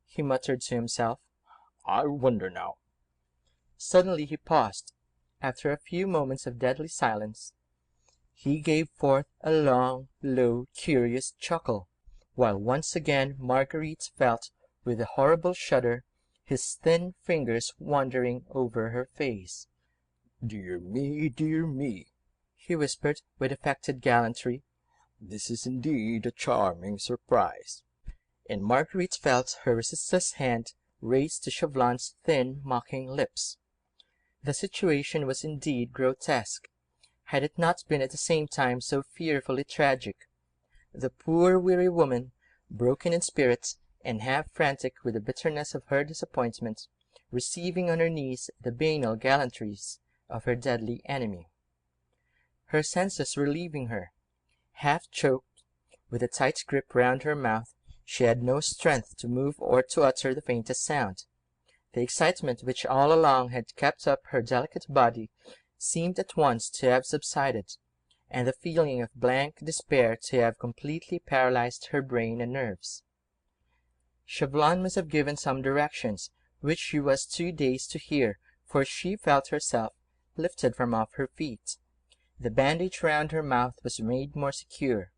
he muttered to himself. "I wonder now." Suddenly he paused. After a few moments of deadly silence, he gave forth a long, low, curious chuckle, while once again Marguerite felt, with a horrible shudder, his thin fingers wandering over her face. Dear me," he whispered with affected gallantry, "this is indeed a charming surprise." And Marguerite felt her resistless hand raised to Chauvelin's thin, mocking lips. The situation was indeed grotesque, had it not been at the same time so fearfully tragic. The poor weary woman, broken in spirit, and half frantic with the bitterness of her disappointment, receiving on her knees the banal gallantries of her deadly enemy. Her senses were leaving her. Half choked, with a tight grip round her mouth, she had no strength to move or to utter the faintest sound. The excitement which all along had kept up her delicate body seemed at once to have subsided, and the feeling of blank despair to have completely paralyzed her brain and nerves. Chauvelin must have given some directions, which she was too dazed to hear, for she felt herself lifted from off her feet. The bandage round her mouth was made more secure,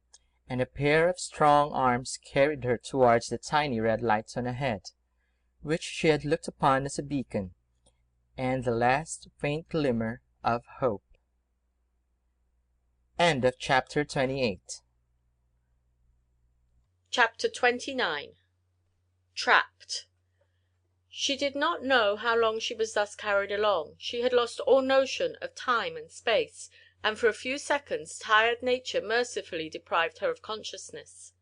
and a pair of strong arms carried her towards the tiny red light on ahead, which she had looked upon as a beacon, and the last faint glimmer of hope. End of chapter 28. Chapter 29. Trapped. She did not know how long she was thus carried along. She had lost all notion of time and space, and for a few seconds tired nature mercifully deprived her of consciousness.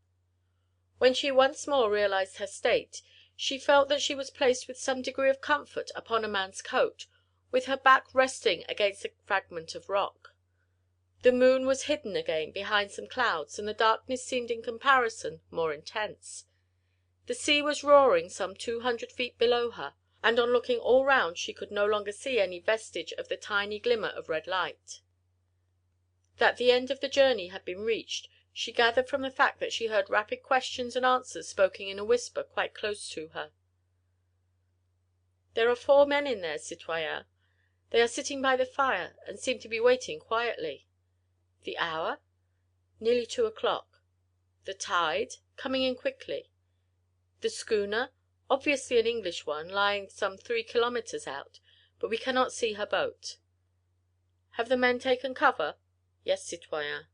When she once more realized her state, she felt that she was placed with some degree of comfort upon a man's coat, with her back resting against a fragment of rock. The moon was hidden again behind some clouds, and the darkness seemed in comparison more intense. The sea was roaring some 200 feet below her, and on looking all round she could no longer see any vestige of the tiny glimmer of red light. That the end of the journey had been reached, she gathered from the fact that she heard rapid questions and answers spoken in a whisper quite close to her. "There are 4 men in there, citoyen. They are sitting by the fire, and seem to be waiting quietly." "The hour?" "Nearly 2 o'clock." "The tide?" "Coming in quickly." "The schooner?" obviously an English one, lying some 3 kilometres out, but we cannot see her boat." "Have the men taken cover?" "Yes, citoyen."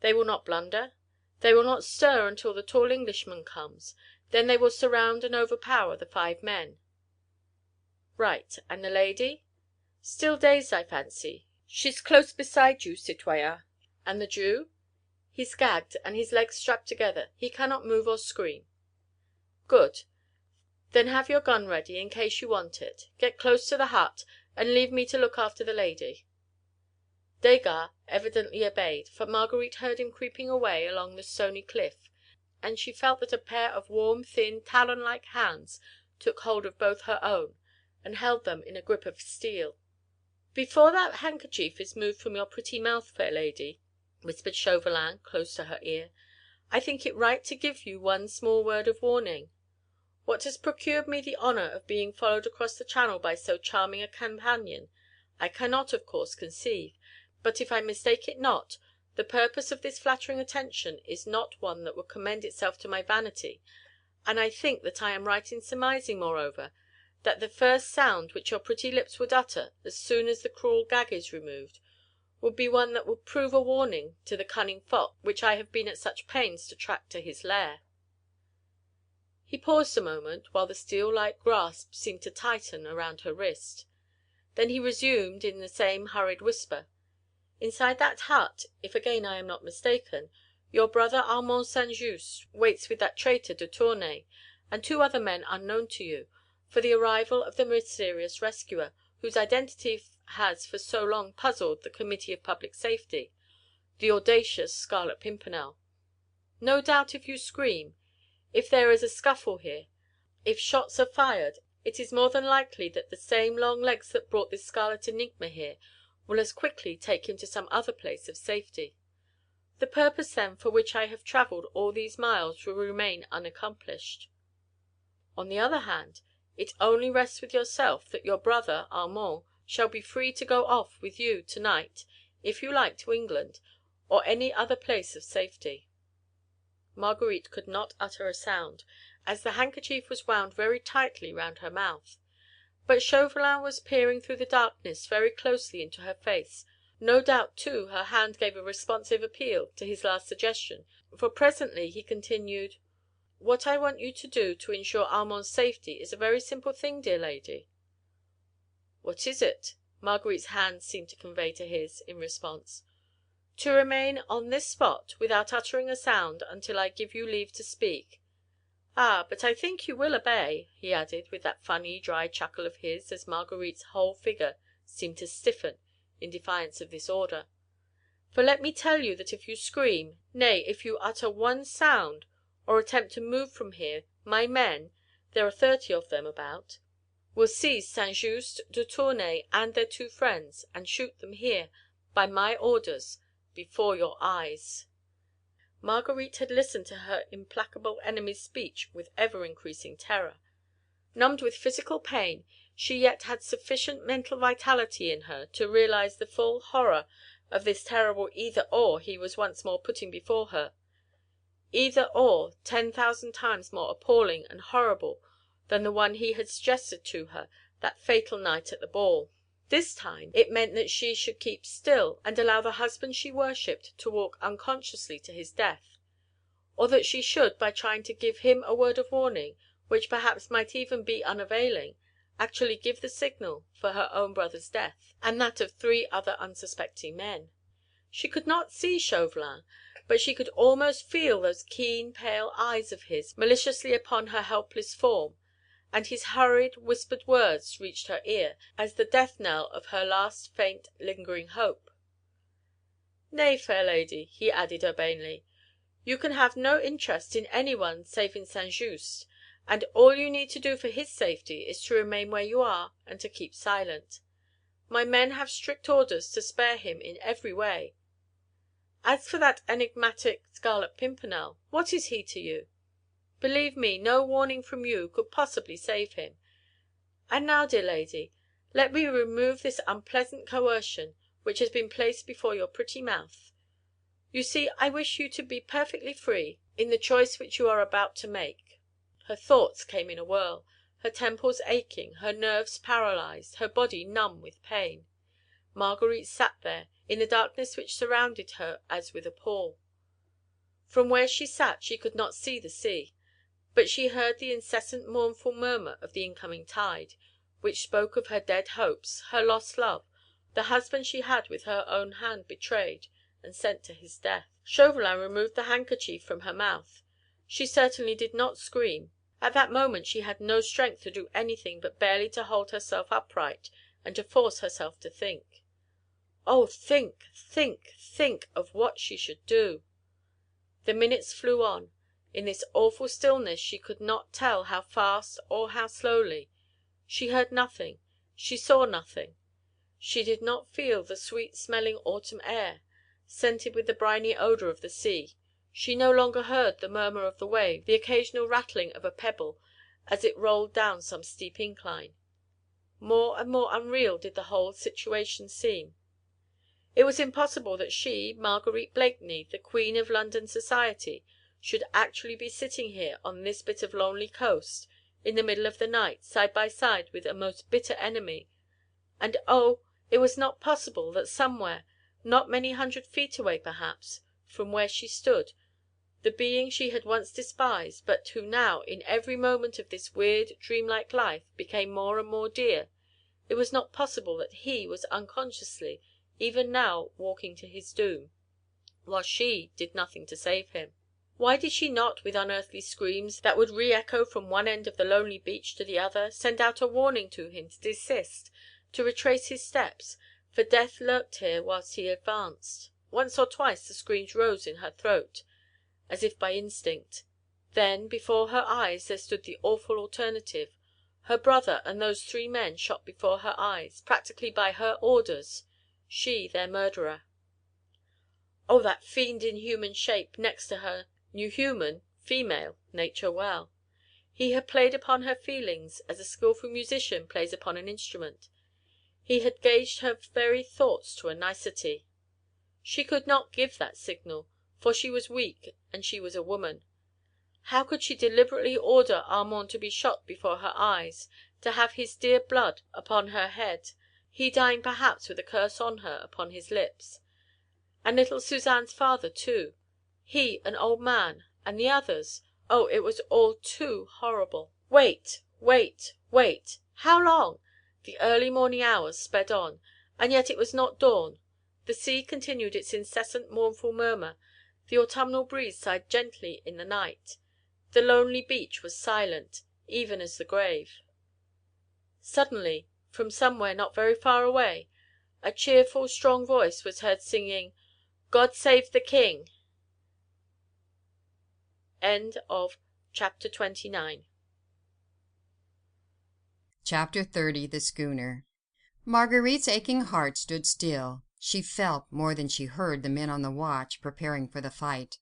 "They will not blunder?" "They will not stir until the tall Englishman comes. Then they will surround and overpower the 5 men." "Right. And the lady?" "Still dazed, I fancy. She's close beside you, citoyen." "And the Jew?" "He's gagged, and his legs strapped together. He cannot move or scream." "Good. Then have your gun ready, in case you want it. Get close to the hut, and leave me to look after the lady." Desgas evidently obeyed, for Marguerite heard him creeping away along the stony cliff, and she felt that a pair of warm, thin, talon-like hands took hold of both her own, and held them in a grip of steel. "Before that handkerchief is moved from your pretty mouth, fair lady," whispered Chauvelin close to her ear, "I think it right to give you one small word of warning. What has procured me the honour of being followed across the Channel by so charming a companion, I cannot, of course, conceive, but if I mistake it not, the purpose of this flattering attention is not one that would commend itself to my vanity, and I think that I am right in surmising, moreover, that the first sound which your pretty lips would utter as soon as the cruel gag is removed, would be one that would prove a warning to the cunning fop which I have been at such pains to track to his lair." He paused a moment, while the steel-like grasp seemed to tighten around her wrist. Then he resumed in the same hurried whisper: "Inside that hut, if again I am not mistaken, your brother Armand St. Just waits with that traitor de Tournay, and 2 other men unknown to you, for the arrival of the mysterious rescuer, whose identity has for so long puzzled the Committee of Public Safety, the audacious Scarlet Pimpernel. No doubt if you scream, if there is a scuffle here, if shots are fired, it is more than likely that the same long legs that brought this scarlet enigma here will as quickly take him to some other place of safety. The purpose, then, for which I have travelled all these miles will remain unaccomplished. On the other hand, it only rests with yourself that your brother, Armand, shall be free to go off with you to night, if you like, to England, or any other place of safety." Marguerite could not utter a sound, as the handkerchief was wound very tightly round her mouth. But Chauvelin was peering through the darkness very closely into her face. No doubt, too, her hand gave a responsive appeal to his last suggestion, for presently he continued: "What I want you to do to ensure Armand's safety is a very simple thing, dear lady." "What is it?" Marguerite's hand seemed to convey to his, in response. "To remain on this spot, without uttering a sound, until I give you leave to speak. Ah, but I think you will obey," he added, with that funny, dry chuckle of his, as Marguerite's whole figure seemed to stiffen in defiance of this order. "For let me tell you that if you scream, nay, if you utter one sound, or attempt to move from here, my men, there are 30 of them about, will seize St. Just, de Tournay, and their 2 friends, and shoot them here, by my orders, before your eyes." Marguerite had listened to her implacable enemy's speech with ever-increasing terror. Numbed with physical pain, she yet had sufficient mental vitality in her to realise the full horror of this terrible either-or he was once more putting before her. Either-or 10,000 times more appalling and horrible than the one he had suggested to her that fatal night at the ball. This time it meant that she should keep still, and allow the husband she worshipped to walk unconsciously to his death; or that she should, by trying to give him a word of warning, which perhaps might even be unavailing, actually give the signal for her own brother's death, and that of 3 other unsuspecting men. She could not see Chauvelin, but she could almost feel those keen pale eyes of his maliciously upon her helpless form, and his hurried, whispered words reached her ear, as the death-knell of her last faint lingering hope. "Nay, fair lady," he added urbanely, "you can have no interest in any one save in St. Just, and all you need to do for his safety is to remain where you are, and to keep silent. My men have strict orders to spare him in every way. As for that enigmatic Scarlet Pimpernel, what is he to you? Believe me, no warning from you could possibly save him. And now, dear lady, let me remove this unpleasant coercion which has been placed before your pretty mouth. You see, I wish you to be perfectly free in the choice which you are about to make." Her thoughts came in a whirl, her temples aching, her nerves paralyzed, her body numb with pain. Marguerite sat there, in the darkness which surrounded her as with a pall. From where she sat she could not see the sea, but she heard the incessant mournful murmur of the incoming tide, which spoke of her dead hopes, her lost love, the husband she had with her own hand betrayed and sent to his death. Chauvelin removed the handkerchief from her mouth. She certainly did not scream. At that moment she had no strength to do anything but barely to hold herself upright and to force herself to think. Oh, think, think, think of what she should do! The minutes flew on. In this awful stillness she could not tell how fast or how slowly. She heard nothing, she saw nothing. She did not feel the sweet-smelling autumn air, scented with the briny odour of the sea. She no longer heard the murmur of the wave, the occasional rattling of a pebble as it rolled down some steep incline. More and more unreal did the whole situation seem. It was impossible that she, Marguerite Blakeney, the queen of London society, should actually be sitting here on this bit of lonely coast, in the middle of the night, side by side with a most bitter enemy. And oh, it was not possible that somewhere, not many 100 feet away perhaps, from where she stood, the being she had once despised, but who now, in every moment of this weird, dreamlike life, became more and more dear, it was not possible that he was unconsciously, even now, walking to his doom, while she did nothing to save him. Why did she not, with unearthly screams that would re-echo from one end of the lonely beach to the other, send out a warning to him to desist, to retrace his steps, for death lurked here whilst he advanced? Once or twice the screams rose in her throat, as if by instinct. Then, before her eyes, there stood the awful alternative. Her brother and those 3 men shot before her eyes, practically by her orders, she their murderer. Oh, that fiend in human shape next to her knew human, female, nature well. He had played upon her feelings as a skilful musician plays upon an instrument. He had gauged her very thoughts to a nicety. She could not give that signal, for she was weak and she was a woman. How could she deliberately order Armand to be shot before her eyes, to have his dear blood upon her head, he dying perhaps with a curse on her upon his lips? And little Suzanne's father too, he an old man, and the others, oh, it was all too horrible. Wait, wait, wait. How long? The early morning hours sped on, and yet it was not dawn. The sea continued its incessant mournful murmur, the autumnal breeze sighed gently in the night, the lonely beach was silent, even as the grave. Suddenly, from somewhere not very far away, a cheerful, strong voice was heard singing, "God save the King." End of chapter 29. Chapter 30. The Schooner. Marguerite's aching heart stood still. She felt, more than she heard, the men on the watch, preparing for the fight.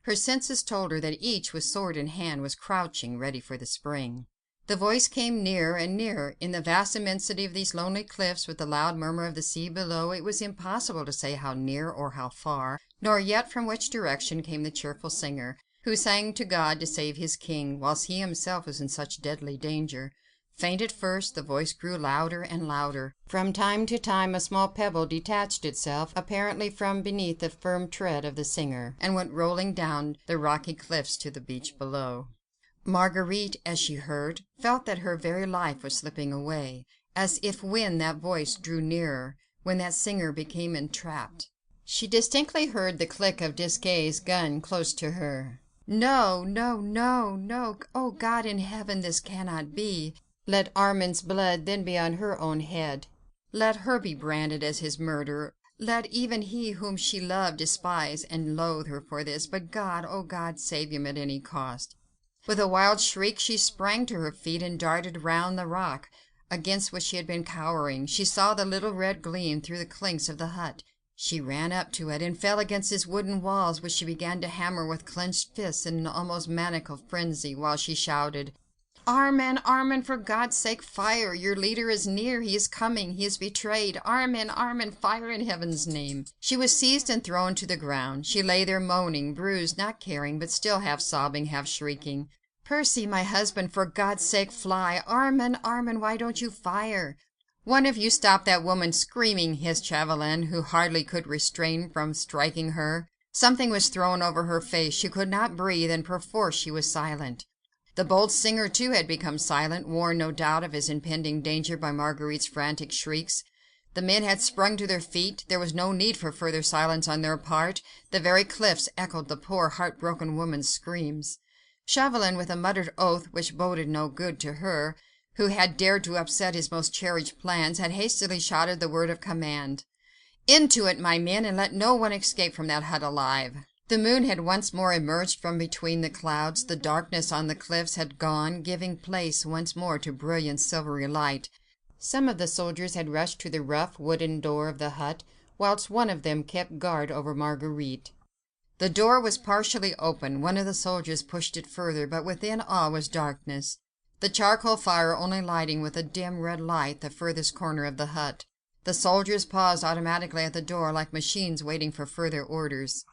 Her senses told her that each, with sword in hand, was crouching, ready for the spring. The voice came nearer and nearer. In the vast immensity of these lonely cliffs, with the loud murmur of the sea below, it was impossible to say how near or how far, nor yet from which direction came the cheerful singer, who sang to God to save his king, whilst he himself was in such deadly danger. Faint at first, the voice grew louder and louder. From time to time a small pebble detached itself, apparently from beneath the firm tread of the singer, and went rolling down the rocky cliffs to the beach below. Marguerite, as she heard, felt that her very life was slipping away, as if when that voice drew nearer, when that singer became entrapped. She distinctly heard the click of Desgay's gun close to her. No, no, no, no! Oh, God in heaven, this cannot be! Let Armand's blood then be on her own head. Let her be branded as his murderer. Let even he whom she loved despise and loathe her for this. But God, oh God, save him at any cost. With a wild shriek she sprang to her feet and darted round the rock, against which she had been cowering. She saw the little red gleam through the clinks of the hut. She ran up to it, and fell against its wooden walls, which she began to hammer with clenched fists in an almost maniacal frenzy, while she shouted, "Armand, Armand, for God's sake, fire! Your leader is near, he is coming, he is betrayed! Armand, Armand, fire in heaven's name!" She was seized and thrown to the ground. She lay there moaning, bruised, not caring, but still half sobbing, half shrieking. "Percy, my husband, for God's sake fly! Armand, Armand, why don't you fire?" "One of you stop that woman screaming," hissed Chauvelin, who hardly could refrain from striking her. Something was thrown over her face, she could not breathe, and perforce she was silent. The bold singer, too, had become silent, warned no doubt of his impending danger by Marguerite's frantic shrieks. The men had sprung to their feet. There was no need for further silence on their part. The very cliffs echoed the poor heartbroken woman's screams. Chauvelin, with a muttered oath which boded no good to her, who had dared to upset his most cherished plans, had hastily shouted the word of command. "Into it, my men, and let no one escape from that hut alive." The moon had once more emerged from between the clouds. The darkness on the cliffs had gone, giving place once more to brilliant silvery light. Some of the soldiers had rushed to the rough wooden door of the hut, whilst one of them kept guard over Marguerite. The door was partially open. One of the soldiers pushed it further, but within all was darkness, the charcoal fire only lighting with a dim red light the furthest corner of the hut. The soldiers paused automatically at the door, like machines waiting for further orders.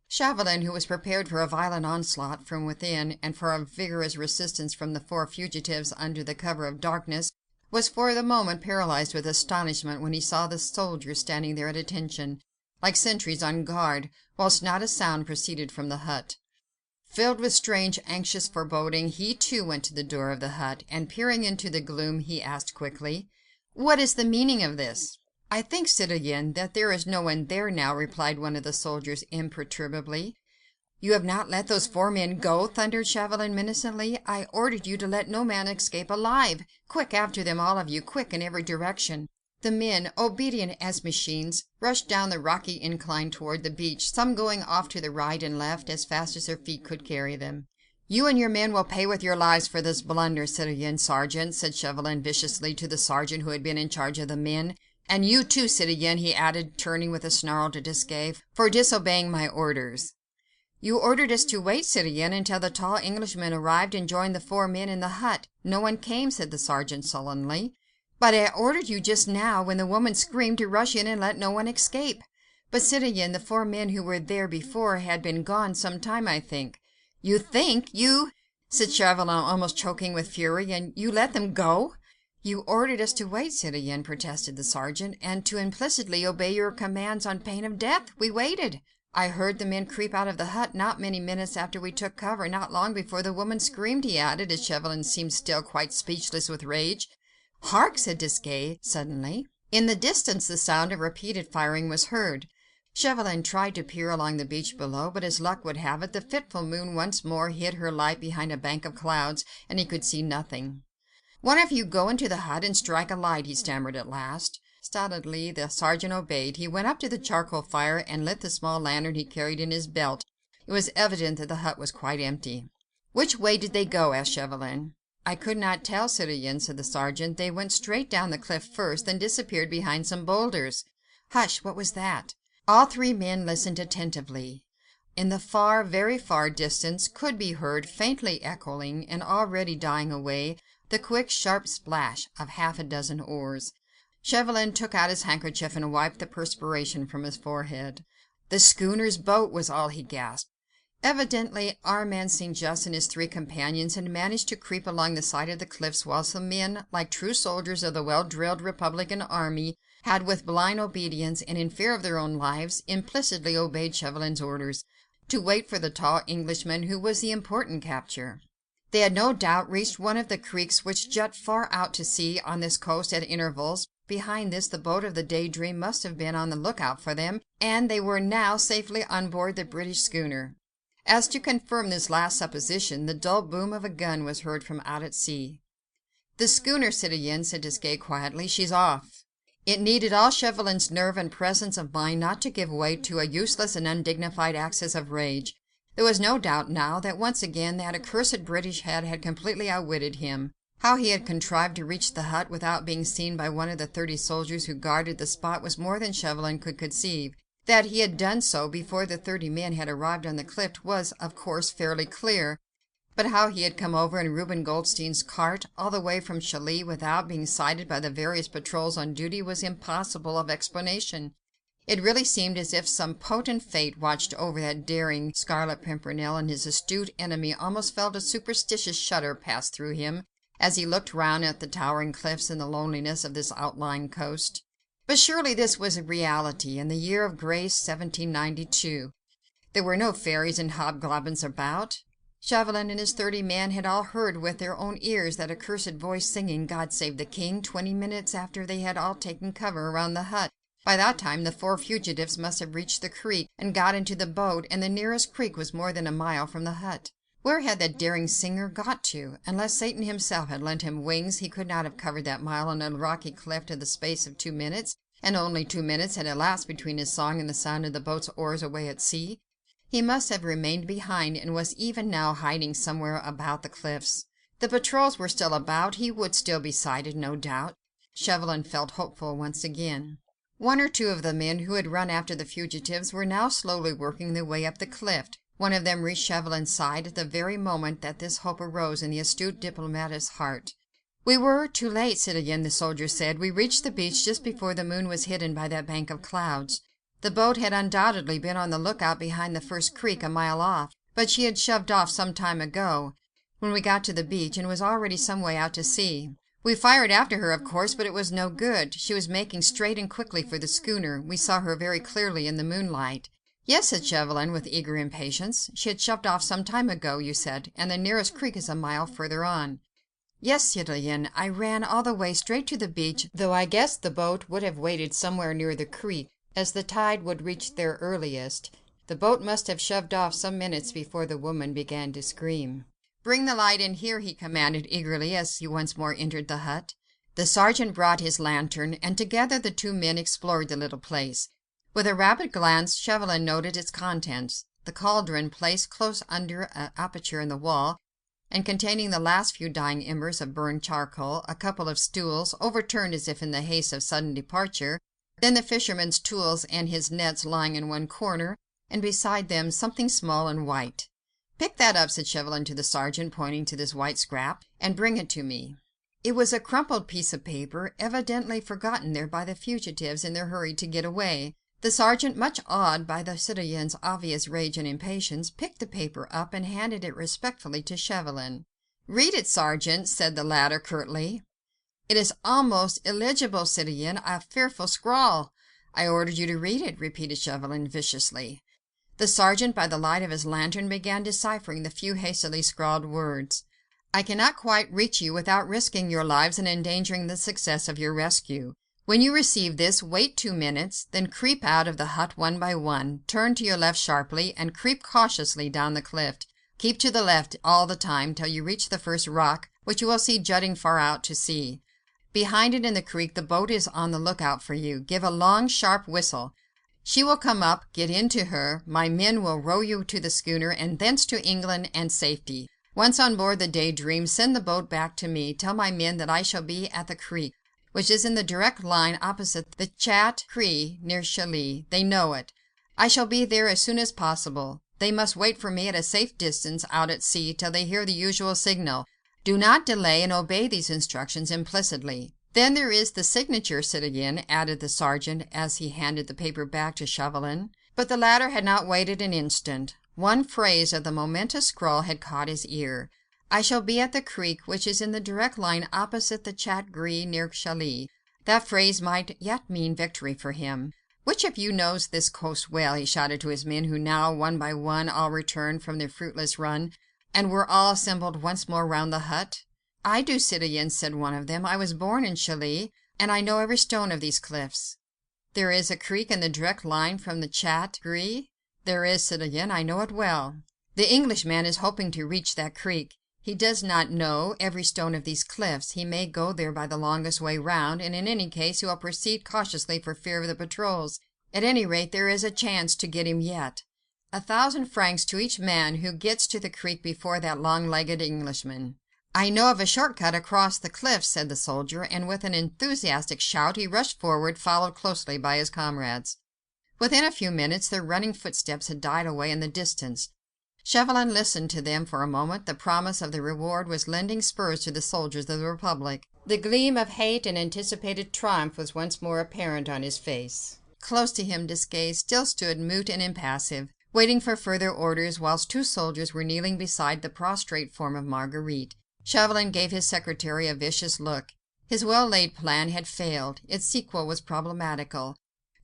Chauvelin, who was prepared for a violent onslaught from within, and for a vigorous resistance from the four fugitives under the cover of darkness, was for the moment paralyzed with astonishment when he saw the soldiers standing there at attention, like sentries on guard, whilst not a sound proceeded from the hut. Filled with strange, anxious foreboding, he too went to the door of the hut, and peering into the gloom, he asked quickly, "What is the meaning of this?" "I think, citoyen, that there is no one there now," replied one of the soldiers imperturbably. "You have not let those 4 men go?" thundered Chauvelin menacingly. "I ordered you to let no man escape alive. Quick, after them, all of you, quick, in every direction." The men, obedient as machines, rushed down the rocky incline toward the beach, some going off to the right and left as fast as their feet could carry them. "You and your men will pay with your lives for this blunder, citoyen sergeant," said Chauvelin viciously to the sergeant who had been in charge of the men. "And you too, citoyen," he added, turning with a snarl to Desgas, "for disobeying my orders." "You ordered us to wait, citoyen, until the tall Englishman arrived and joined the 4 men in the hut. No one came," said the sergeant sullenly. "But I ordered you just now, when the woman screamed, to rush in and let no one escape." "But, citoyen, the 4 men who were there before had been gone some time, I think." "You think? You—" said Chauvelin, almost choking with fury, "and you let them go?" "You ordered us to wait, citoyen," protested the sergeant, "and to implicitly obey your commands on pain of death. We waited. I heard the men creep out of the hut not many minutes after we took cover, not long before the woman screamed," he added, as Chauvelin seemed still quite speechless with rage. "Hark!" said Desgas suddenly. In the distance the sound of repeated firing was heard. Chauvelin tried to peer along the beach below, but as luck would have it, the fitful moon once more hid her light behind a bank of clouds, and he could see nothing. "One of you go into the hut and strike a light," he stammered at last. Stolidly the sergeant obeyed. He went up to the charcoal fire and lit the small lantern he carried in his belt. It was evident that the hut was quite empty. "Which way did they go?" asked Chauvelin. "I could not tell, citoyen," said the sergeant. "They went straight down the cliff first, then disappeared behind some boulders." "Hush! What was that?" All 3 men listened attentively. In the far, very far distance could be heard, faintly echoing and already dying away, the quick, sharp splash of half a dozen oars. Chauvelin took out his handkerchief and wiped the perspiration from his forehead. "The schooner's boat," was all he gasped. Evidently Armand St. Just and his 3 companions had managed to creep along the side of the cliffs, whilst the men, like true soldiers of the well-drilled Republican army, had, with blind obedience and in fear of their own lives, implicitly obeyed Chauvelin's orders, to wait for the tall Englishman who was the important capture. They had no doubt reached one of the creeks which jut far out to sea on this coast at intervals. Behind this, the boat of the Day Dream must have been on the lookout for them, and they were now safely on board the British schooner. As to confirm this last supposition, the dull boom of a gun was heard from out at sea. "The schooner, citoyen," said Desgas quietly. "She's off." It needed all Chauvelin's nerve and presence of mind not to give way to a useless and undignified access of rage. There was no doubt now that once again that accursed British head had completely outwitted him. How he had contrived to reach the hut without being seen by one of the 30 soldiers who guarded the spot was more than Chauvelin could conceive. That he had done so before the 30 men had arrived on the cliff was, of course, fairly clear, but how he had come over in Reuben Goldstein's cart all the way from Calais without being sighted by the various patrols on duty was impossible of explanation. It really seemed as if some potent fate watched over that daring Scarlet Pimpernel, and his astute enemy almost felt a superstitious shudder pass through him as he looked round at the towering cliffs and the loneliness of this outlying coast. But surely this was a reality, in the year of grace 1792. There were no fairies and hobgoblins about. Chauvelin and his 30 men had all heard with their own ears that accursed voice singing "God Save the King" 20 minutes after they had all taken cover around the hut. By that time the 4 fugitives must have reached the creek and got into the boat, and the nearest creek was more than a mile from the hut. Where had that daring singer got to? Unless Satan himself had lent him wings, he could not have covered that mile on a rocky cliff in the space of 2 minutes, and only 2 minutes had elapsed between his song and the sound of the boat's oars away at sea. He must have remained behind, and was even now hiding somewhere about the cliffs. The patrols were still about, he would still be sighted, no doubt. Chauvelin felt hopeful once again. 1 or 2 of the men who had run after the fugitives were now slowly working their way up the cliff. One of them reached Chauvelin's side at the very moment that this hope arose in the astute diplomatist's heart. "We were too late, citoyen," the soldier said. "We reached the beach just before the moon was hidden by that bank of clouds. The boat had undoubtedly been on the lookout behind the first creek a mile off, but she had shoved off some time ago, when we got to the beach, and was already some way out to sea. We fired after her, of course, but it was no good. She was making straight and quickly for the schooner. We saw her very clearly in the moonlight." "Yes," said Chauvelin, with eager impatience. "She had shoved off some time ago, you said, and the nearest creek is a mile further on." "Yes, citoyen. I ran all the way straight to the beach, though I guessed the boat would have waited somewhere near the creek, as the tide would reach there earliest. The boat must have shoved off some minutes before the woman began to scream." "Bring the light in here," he commanded eagerly, as he once more entered the hut. The sergeant brought his lantern, and together the 2 men explored the little place. With a rapid glance, Chauvelin noted its contents. The cauldron, placed close under an aperture in the wall, and containing the last few dying embers of burned charcoal, a couple of stools, overturned as if in the haste of sudden departure, then the fisherman's tools and his nets lying in one corner, and beside them something small and white. "Pick that up," said Chauvelin to the sergeant, pointing to this white scrap, "and bring it to me." It was a crumpled piece of paper, evidently forgotten there by the fugitives in their hurry to get away. The sergeant, much awed by the citoyen's obvious rage and impatience, picked the paper up and handed it respectfully to Chauvelin. "Read it, sergeant," said the latter curtly. "It is almost illegible, citoyen, a fearful scrawl." "I ordered you to read it," repeated Chauvelin viciously. The sergeant, by the light of his lantern, began deciphering the few hastily scrawled words. "I cannot quite reach you without risking your lives and endangering the success of your rescue. When you receive this, wait 2 minutes, then creep out of the hut one by one, turn to your left sharply, and creep cautiously down the cliff. Keep to the left all the time till you reach the first rock, which you will see jutting far out to sea. Behind it in the creek the boat is on the lookout for you. Give a long, sharp whistle. She will come up, get into her, my men will row you to the schooner, and thence to England and safety. Once on board the Day Dream, send the boat back to me. Tell my men that I shall be at the creek, which is in the direct line opposite the Chat Cree near Calais. They know it. I shall be there as soon as possible. They must wait for me at a safe distance out at sea till they hear the usual signal. Do not delay, and obey these instructions implicitly. Then there is the signature, citoyen," added the sergeant as he handed the paper back to Chauvelin. But the latter had not waited an instant. One phrase of the momentous scrawl had caught his ear. "I shall be at the creek, which is in the direct line opposite the Chat Cree near Calais." That phrase might yet mean victory for him. "Which of you knows this coast well?" he shouted to his men, who now, one by one, all returned from their fruitless run, and were all assembled once more round the hut. "I do, citoyen," said one of them. "I was born in Calais, and I know every stone of these cliffs." "There is a creek in the direct line from the Chat Cree?" "There is, citoyen, I know it well." "The Englishman is hoping to reach that creek. He does not know every stone of these cliffs. He may go there by the longest way round, and in any case he will proceed cautiously for fear of the patrols. At any rate, there is a chance to get him yet. 1,000 francs to each man who gets to the creek before that long-legged Englishman." "I know of a short cut across the cliffs," said the soldier, and with an enthusiastic shout he rushed forward, followed closely by his comrades. Within a few minutes their running footsteps had died away in the distance. Chauvelin listened to them for a moment. The promise of the reward was lending spurs to the soldiers of the Republic. The gleam of hate and anticipated triumph was once more apparent on his face. Close to him Desgas still stood mute and impassive, waiting for further orders, whilst two soldiers were kneeling beside the prostrate form of Marguerite. Chauvelin gave his secretary a vicious look. His well-laid plan had failed. Its sequel was problematical.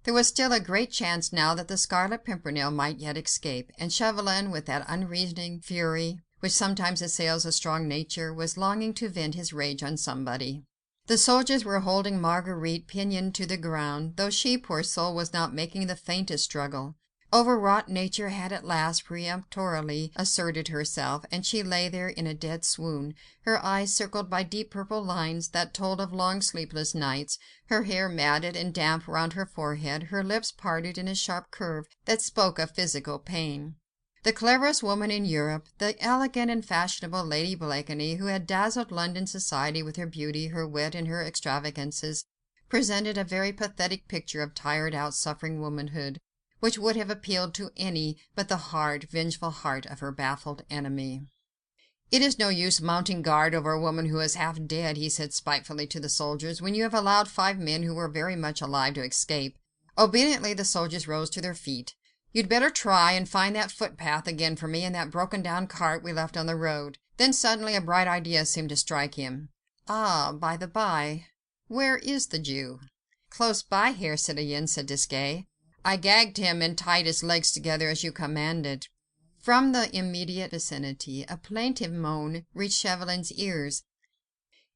There was still a great chance now that the Scarlet Pimpernel might yet escape, and Chauvelin, with that unreasoning fury which sometimes assails a strong nature, was longing to vent his rage on somebody. The soldiers were holding Marguerite pinioned to the ground, though she, poor soul, was not making the faintest struggle. Overwrought nature had at last peremptorily asserted herself, and she lay there in a dead swoon, her eyes circled by deep purple lines that told of long sleepless nights, her hair matted and damp round her forehead, her lips parted in a sharp curve that spoke of physical pain. The cleverest woman in Europe, the elegant and fashionable Lady Blakeney, who had dazzled London society with her beauty, her wit, and her extravagances, presented a very pathetic picture of tired-out, suffering womanhood, which would have appealed to any but the hard, vengeful heart of her baffled enemy. "It is no use mounting guard over a woman who is half dead," he said spitefully to the soldiers, "when you have allowed 5 men who were very much alive to escape." Obediently the soldiers rose to their feet. "You'd better try and find that footpath again for me, and that broken-down cart we left on the road." Then suddenly a bright idea seemed to strike him. "Ah, by the by, where is the Jew?" "Close by here, citoyen," said Desgas. "I gagged him and tied his legs together as you commanded." From the immediate vicinity a plaintive moan reached Chauvelin's ears.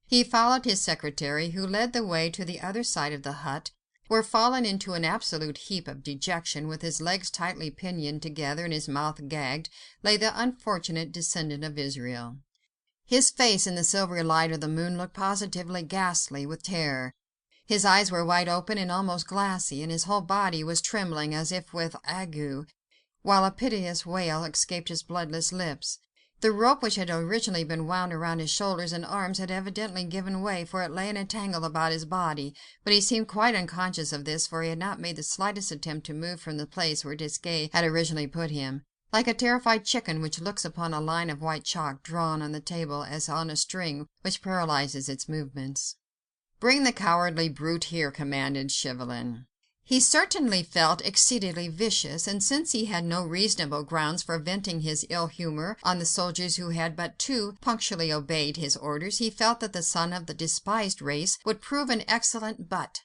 He followed his secretary, who led the way to the other side of the hut, where, fallen into an absolute heap of dejection, with his legs tightly pinioned together and his mouth gagged, lay the unfortunate descendant of Israel. His face in the silvery light of the moon looked positively ghastly with terror. His eyes were wide open and almost glassy, and his whole body was trembling as if with ague, while a piteous wail escaped his bloodless lips. The rope which had originally been wound around his shoulders and arms had evidently given way, for it lay in a tangle about his body, but he seemed quite unconscious of this, for he had not made the slightest attempt to move from the place where Desgas had originally put him, like a terrified chicken which looks upon a line of white chalk drawn on the table as on a string which paralyses its movements. "Bring the cowardly brute here," commanded Chauvelin. He certainly felt exceedingly vicious, and since he had no reasonable grounds for venting his ill humour on the soldiers who had but too punctually obeyed his orders, he felt that the son of the despised race would prove an excellent butt.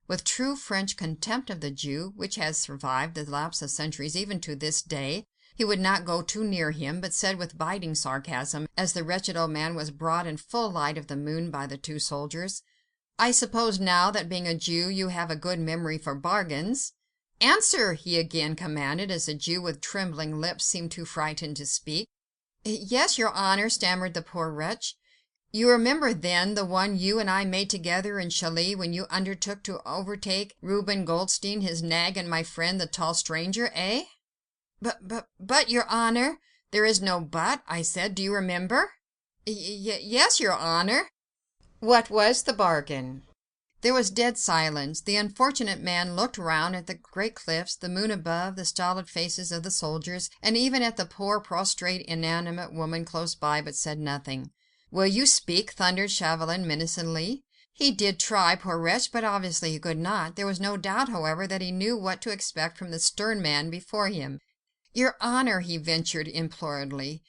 With true French contempt of the Jew, which has survived the lapse of centuries even to this day, he would not go too near him, but said with biting sarcasm, as the wretched old man was brought in full light of the moon by the two soldiers, "I suppose now that being a Jew you have a good memory for bargains?" "Answer!" he again commanded, as the Jew with trembling lips seemed too frightened to speak. "Yes, your honour," stammered the poor wretch. "You remember, then, the one you and I made together in Calais, when you undertook to overtake Reuben Goldstein, his nag, and my friend, the tall stranger, eh?" But, your honour—" "There is no but," I said. "Do you remember?" Yes, your honour." "What was the bargain?" There was dead silence. The unfortunate man looked round at the great cliffs, the moon above, the stolid faces of the soldiers, and even at the poor, prostrate, inanimate woman close by, but said nothing. "Will you speak?" thundered Chauvelin menacingly. He did try, poor wretch, but obviously he could not. There was no doubt, however, that he knew what to expect from the stern man before him. "Your honour," he ventured imploringly.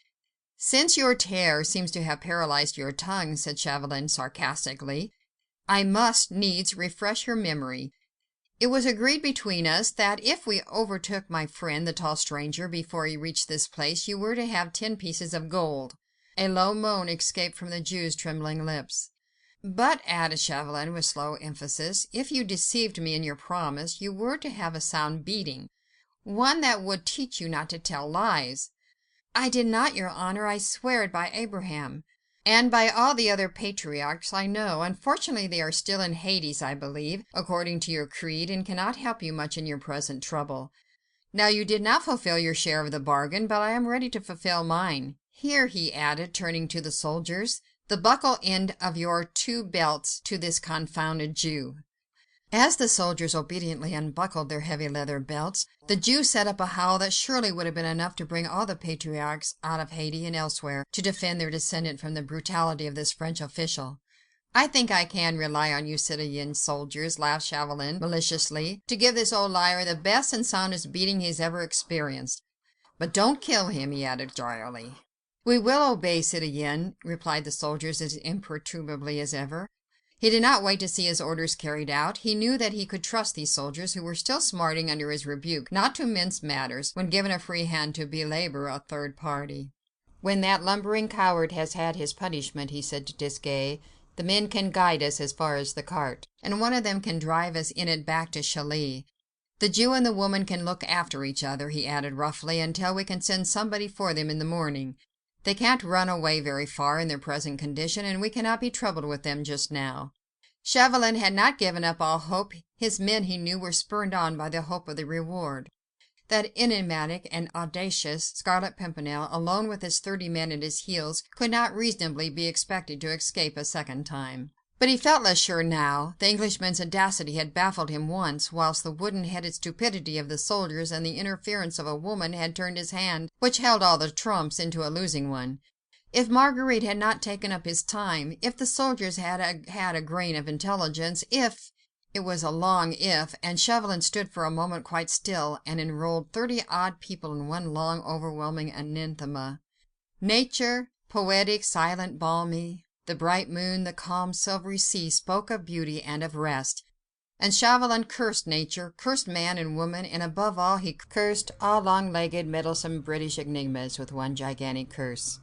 "Since your terror seems to have paralysed your tongue," said Chauvelin sarcastically, "I must needs refresh your memory. It was agreed between us that if we overtook my friend, the tall stranger, before he reached this place, you were to have 10 pieces of gold." A low moan escaped from the Jew's trembling lips. "But," added Chauvelin with slow emphasis, "if you deceived me in your promise, you were to have a sound beating, one that would teach you not to tell lies." "I did not, your honour. I swear it by Abraham." "And by all the other patriarchs I know. Unfortunately they are still in Hades, I believe, according to your creed, and cannot help you much in your present trouble. Now you did not fulfil your share of the bargain, but I am ready to fulfil mine. Here," he added, turning to the soldiers, "the buckle end of your 2 belts to this confounded Jew." As the soldiers obediently unbuckled their heavy leather belts, the Jew set up a howl that surely would have been enough to bring all the patriarchs out of Hades and elsewhere to defend their descendant from the brutality of this French official. I think I can rely on you citoyen soldiers, laughed Chauvelin maliciously, to give this old liar the best and soundest beating he's ever experienced. But don't kill him, he added dryly. We will obey, citoyen, replied the soldiers as imperturbably as ever. He did not wait to see his orders carried out. He knew that he could trust these soldiers, who were still smarting under his rebuke, not to mince matters when given a free hand to belabour a third party. When that lumbering coward has had his punishment, he said to Desgas, the men can guide us as far as the cart, and one of them can drive us in it back to Calais. The Jew and the woman can look after each other, he added roughly, until we can send somebody for them in the morning. They can't run away very far in their present condition, and we cannot be troubled with them just now. Chauvelin had not given up all hope. His men, he knew, were spurred on by the hope of the reward. That enigmatic and audacious Scarlet Pimpernel, alone with his 30 men at his heels, could not reasonably be expected to escape a second time. But he felt less sure now. The Englishman's audacity had baffled him once, whilst the wooden-headed stupidity of the soldiers and the interference of a woman had turned his hand, which held all the trumps, into a losing one. If Marguerite had not taken up his time, if the soldiers had had a grain of intelligence, if— It was a long if, and Chauvelin stood for a moment quite still, and enrolled 30-odd people in one long, overwhelming anathema. Nature, poetic, silent, balmy, the bright moon, the calm, silvery sea spoke of beauty and of rest, and Chauvelin cursed nature, cursed man and woman, and above all he cursed all long-legged, meddlesome British enigmas with one gigantic curse.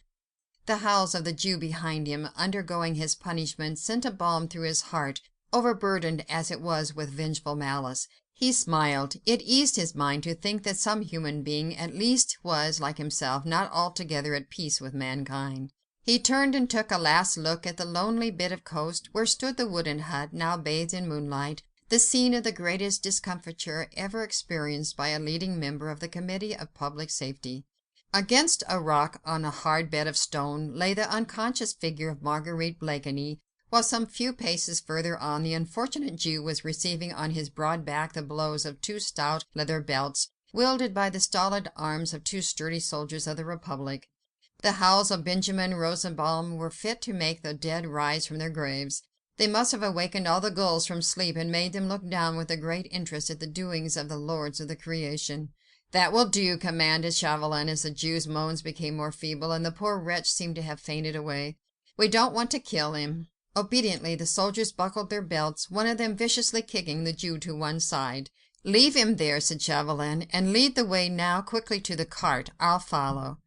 The howls of the Jew behind him, undergoing his punishment, sent a balm through his heart, overburdened as it was with vengeful malice. He smiled. It eased his mind to think that some human being, at least, was, like himself, not altogether at peace with mankind. He turned and took a last look at the lonely bit of coast where stood the wooden hut, now bathed in moonlight, the scene of the greatest discomfiture ever experienced by a leading member of the Committee of Public Safety. Against a rock on a hard bed of stone lay the unconscious figure of Marguerite Blakeney, while some few paces further on the unfortunate Jew was receiving on his broad back the blows of 2 stout leather belts, wielded by the stolid arms of 2 sturdy soldiers of the Republic. The howls of Benjamin Rosenbaum were fit to make the dead rise from their graves. They must have awakened all the gulls from sleep and made them look down with a great interest at the doings of the lords of the creation. That will do, commanded Chauvelin, as the Jew's moans became more feeble, and the poor wretch seemed to have fainted away. We don't want to kill him. Obediently the soldiers buckled their belts, one of them viciously kicking the Jew to one side. Leave him there, said Chauvelin, and lead the way now quickly to the cart. I'll follow.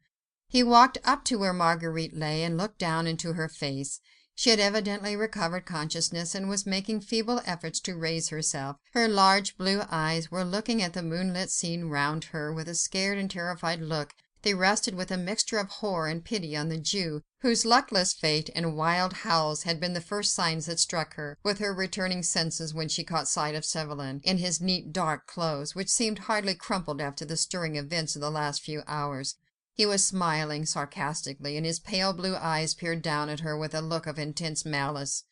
He walked up to where Marguerite lay and looked down into her face. She had evidently recovered consciousness and was making feeble efforts to raise herself. Her large blue eyes were looking at the moonlit scene round her with a scared and terrified look. They rested with a mixture of horror and pity on the Jew, whose luckless fate and wild howls had been the first signs that struck her, with her returning senses, when she caught sight of Chauvelin, in his neat dark clothes, which seemed hardly crumpled after the stirring events of the last few hours. He was smiling sarcastically, and his pale blue eyes peered down at her with a look of intense malice.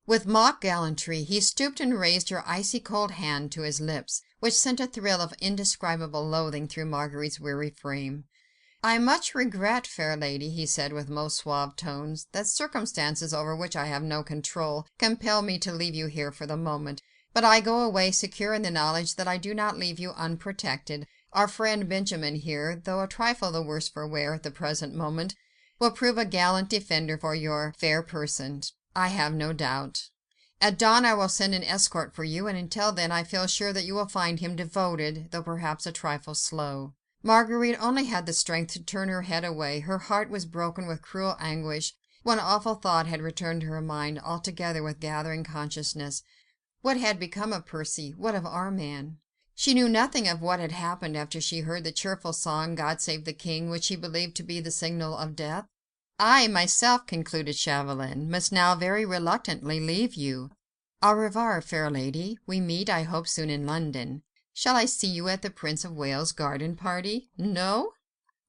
With mock gallantry he stooped and raised her icy-cold hand to his lips, which sent a thrill of indescribable loathing through Marguerite's weary frame. "I much regret, fair lady," he said with most suave tones, "that circumstances over which I have no control compel me to leave you here for the moment, but I go away secure in the knowledge that I do not leave you unprotected. Our friend Benjamin here, though a trifle the worse for wear at the present moment, will prove a gallant defender for your fair person, I have no doubt. At dawn I will send an escort for you, and until then I feel sure that you will find him devoted, though perhaps a trifle slow." Marguerite only had the strength to turn her head away. Her heart was broken with cruel anguish. One awful thought had returned to her mind, altogether with gathering consciousness. What had become of Percy? What of Armand? She knew nothing of what had happened after she heard the cheerful song, God Save the King, which she believed to be the signal of death. "I myself," concluded Chauvelin, "must now very reluctantly leave you. Au revoir, fair lady. We meet, I hope, soon in London. Shall I see you at the Prince of Wales' garden party? No?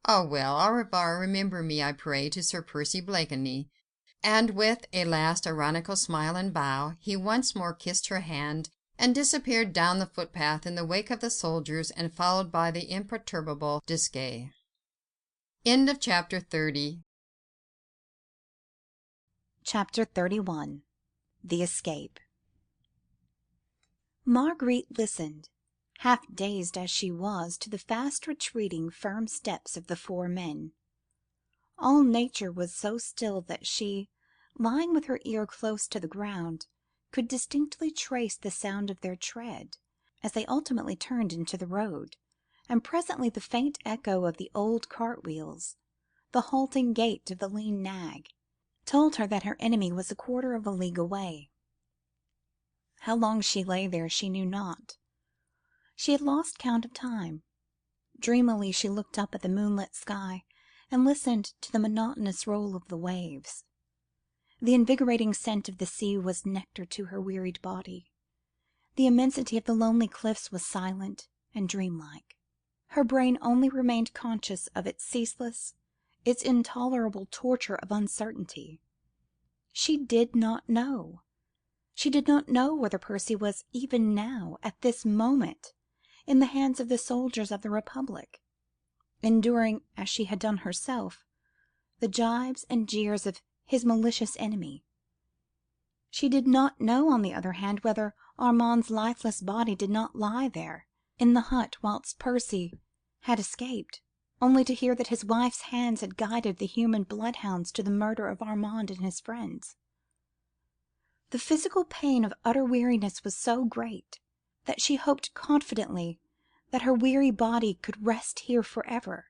Oh, well, au revoir. Remember me, I pray, to Sir Percy Blakeney." And with a last ironical smile and bow, he once more kissed her hand, and disappeared down the footpath in the wake of the soldiers, and followed by the imperturbable Desgas. Chapter 30. Chapter 31. The Escape. Marguerite listened, half dazed as she was, to the fast retreating, firm steps of the four men. All nature was so still that she, lying with her ear close to the ground, could distinctly trace the sound of their tread, as they ultimately turned into the road, and presently the faint echo of the old cart-wheels, the halting gait of the lean nag, told her that her enemy was a quarter of a league away. How long she lay there she knew not. She had lost count of time. Dreamily she looked up at the moonlit sky, and listened to the monotonous roll of the waves. The invigorating scent of the sea was nectar to her wearied body. The immensity of the lonely cliffs was silent and dreamlike. Her brain only remained conscious of its ceaseless, its intolerable torture of uncertainty. She did not know. She did not know whether Percy was even now, at this moment, in the hands of the soldiers of the Republic, enduring, as she had done herself, the gibes and jeers of his malicious enemy. She did not know, on the other hand, whether Armand's lifeless body did not lie there in the hut whilst Percy had escaped, only to hear that his wife's hands had guided the human bloodhounds to the murder of Armand and his friends. The physical pain of utter weariness was so great that she hoped confidently that her weary body could rest here forever,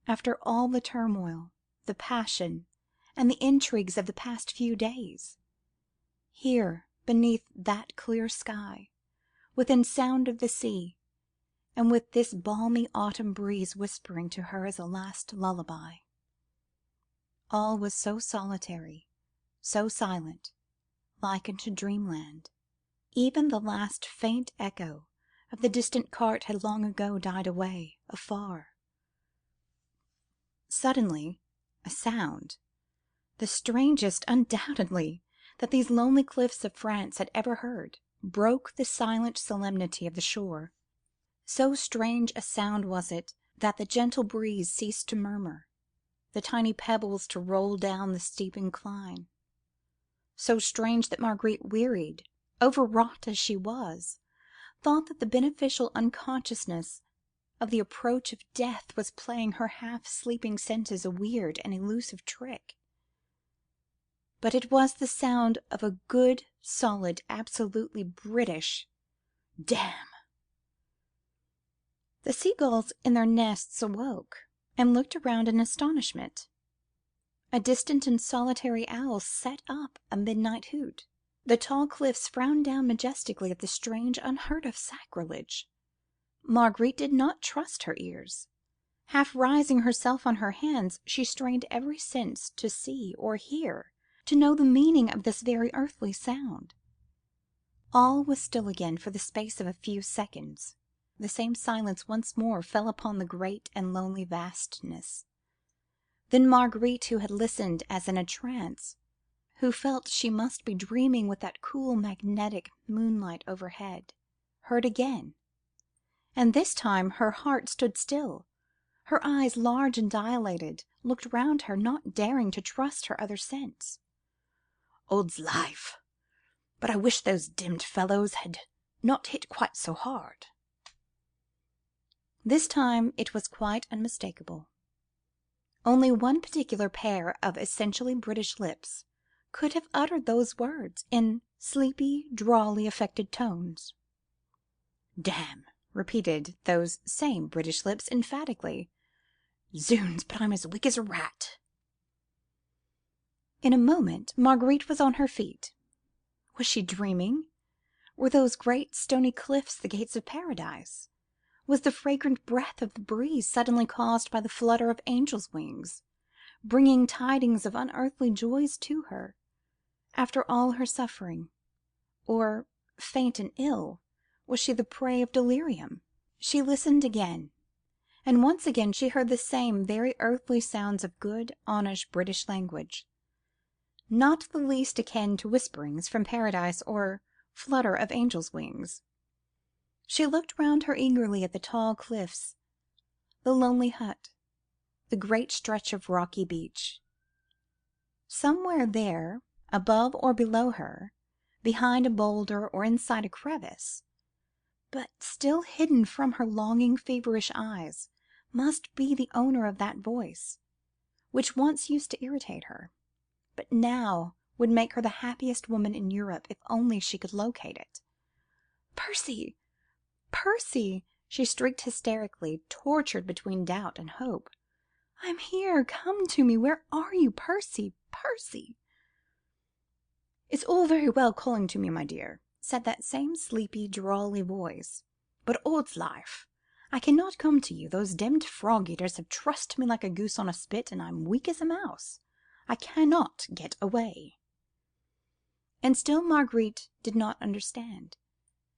after all the turmoil, the passion, and the intrigues of the past few days. Here, beneath that clear sky, within sound of the sea, and with this balmy autumn breeze whispering to her as a last lullaby. All was so solitary, so silent, like unto dreamland. Even the last faint echo of the distant cart had long ago died away, afar. Suddenly, a sound, the strangest, undoubtedly, that these lonely cliffs of France had ever heard, broke the silent solemnity of the shore. So strange a sound was it that the gentle breeze ceased to murmur, the tiny pebbles to roll down the steep incline. So strange that Marguerite, wearied, overwrought as she was, thought that the beneficial unconsciousness of the approach of death was playing her half-sleeping senses a weird and elusive trick. But it was the sound of a good, solid, absolutely British "Damn!" The seagulls in their nests awoke, and looked around in astonishment. A distant and solitary owl set up a midnight hoot. The tall cliffs frowned down majestically at the strange, unheard-of sacrilege. Marguerite did not trust her ears. Half raising herself on her hands, she strained every sense to see or hear, to know the meaning of this very earthly sound. All was still again for the space of a few seconds. The same silence once more fell upon the great and lonely vastness. Then Marguerite, who had listened as in a trance, who felt she must be dreaming with that cool magnetic moonlight overhead, heard again, and this time her heart stood still. Her eyes, large and dilated, looked round her, not daring to trust her other sense. "Odd's life! But I wish those demmed fellows had not hit quite so hard." This time it was quite unmistakable. Only one particular pair of essentially British lips could have uttered those words in sleepy, drawly affected tones. "Damn!" repeated those same British lips emphatically. "Zounds, but I'm as weak as a rat." In a moment Marguerite was on her feet. Was she dreaming? Were those great stony cliffs the gates of paradise? Was the fragrant breath of the breeze suddenly caused by the flutter of angels' wings, bringing tidings of unearthly joys to her, after all her suffering? Or, faint and ill, was she the prey of delirium? She listened again, and once again she heard the same very earthly sounds of good, honest British language, not the least akin to whisperings from paradise or flutter of angels' wings. She looked round her eagerly at the tall cliffs, the lonely hut, the great stretch of rocky beach. Somewhere there, above or below her, behind a boulder or inside a crevice, but still hidden from her longing, feverish eyes must be the owner of that voice, which once used to irritate her, but now would make her the happiest woman in Europe if only she could locate it. "Percy! Percy!" she shrieked hysterically, tortured between doubt and hope. "I am here! Come to me! Where are you? Percy! Percy!" "It's all very well calling to me, my dear," said that same sleepy, drawly voice, "but odd's life, I cannot come to you. Those demmed frog-eaters have trussed me like a goose on a spit, and I'm weak as a mouse. I cannot get away." And still Marguerite did not understand.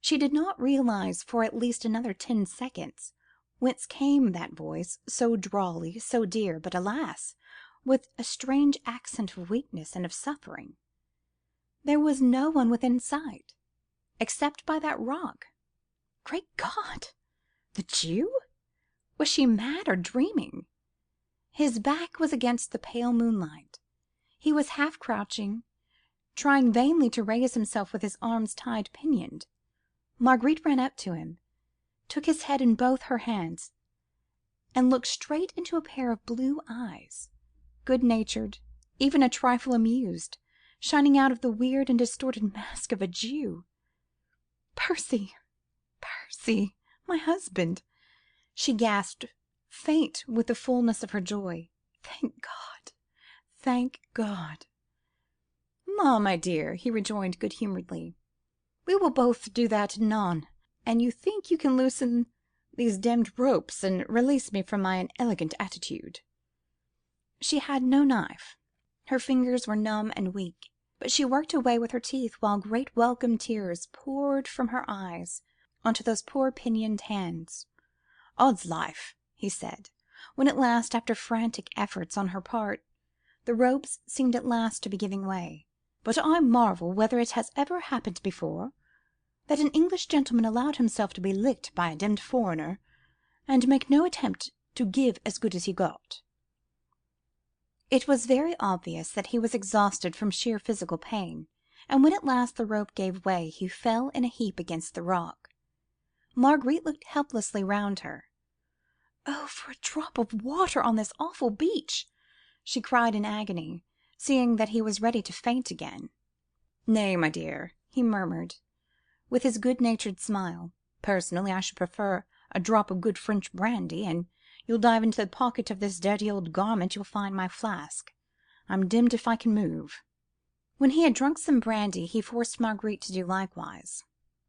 She did not realize for at least another 10 seconds whence came that voice, so drawly, so dear, but alas, with a strange accent of weakness and of suffering. There was no one within sight, except by that rock. Great God! The Jew? Was she mad or dreaming? His back was against the pale moonlight. He was half crouching, trying vainly to raise himself with his arms tied pinioned. Marguerite ran up to him, took his head in both her hands, and looked straight into a pair of blue eyes, good-natured, even a trifle amused, shining out of the weird and distorted mask of a Jew. "Percy! Percy! My husband!" she gasped, faint with the fullness of her joy. "Thank God! Thank God!" "La, my dear," he rejoined good-humouredly, "we will both do that anon. And you think you can loosen these demmed ropes and release me from my inelegant attitude?" She had no knife. Her fingers were numb and weak, but she worked away with her teeth while great welcome tears poured from her eyes onto those poor pinioned hands. "Odd's life," he said, when at last, after frantic efforts on her part, the ropes seemed at last to be giving way, "but I marvel whether it has ever happened before, that an English gentleman allowed himself to be licked by a demmed foreigner, and make no attempt to give as good as he got." It was very obvious that he was exhausted from sheer physical pain, and when at last the rope gave way, he fell in a heap against the rock. Marguerite looked helplessly round her. "Oh, for a drop of water on this awful beach!" she cried in agony, seeing that he was ready to faint again. "Nay, my dear," he murmured, with his good-natured smile, "personally, I should prefer a drop of good French brandy, and you'll dive into the pocket of this dirty old garment, you'll find my flask. I'm demmed if I can move." When he had drunk some brandy, he forced Marguerite to do likewise.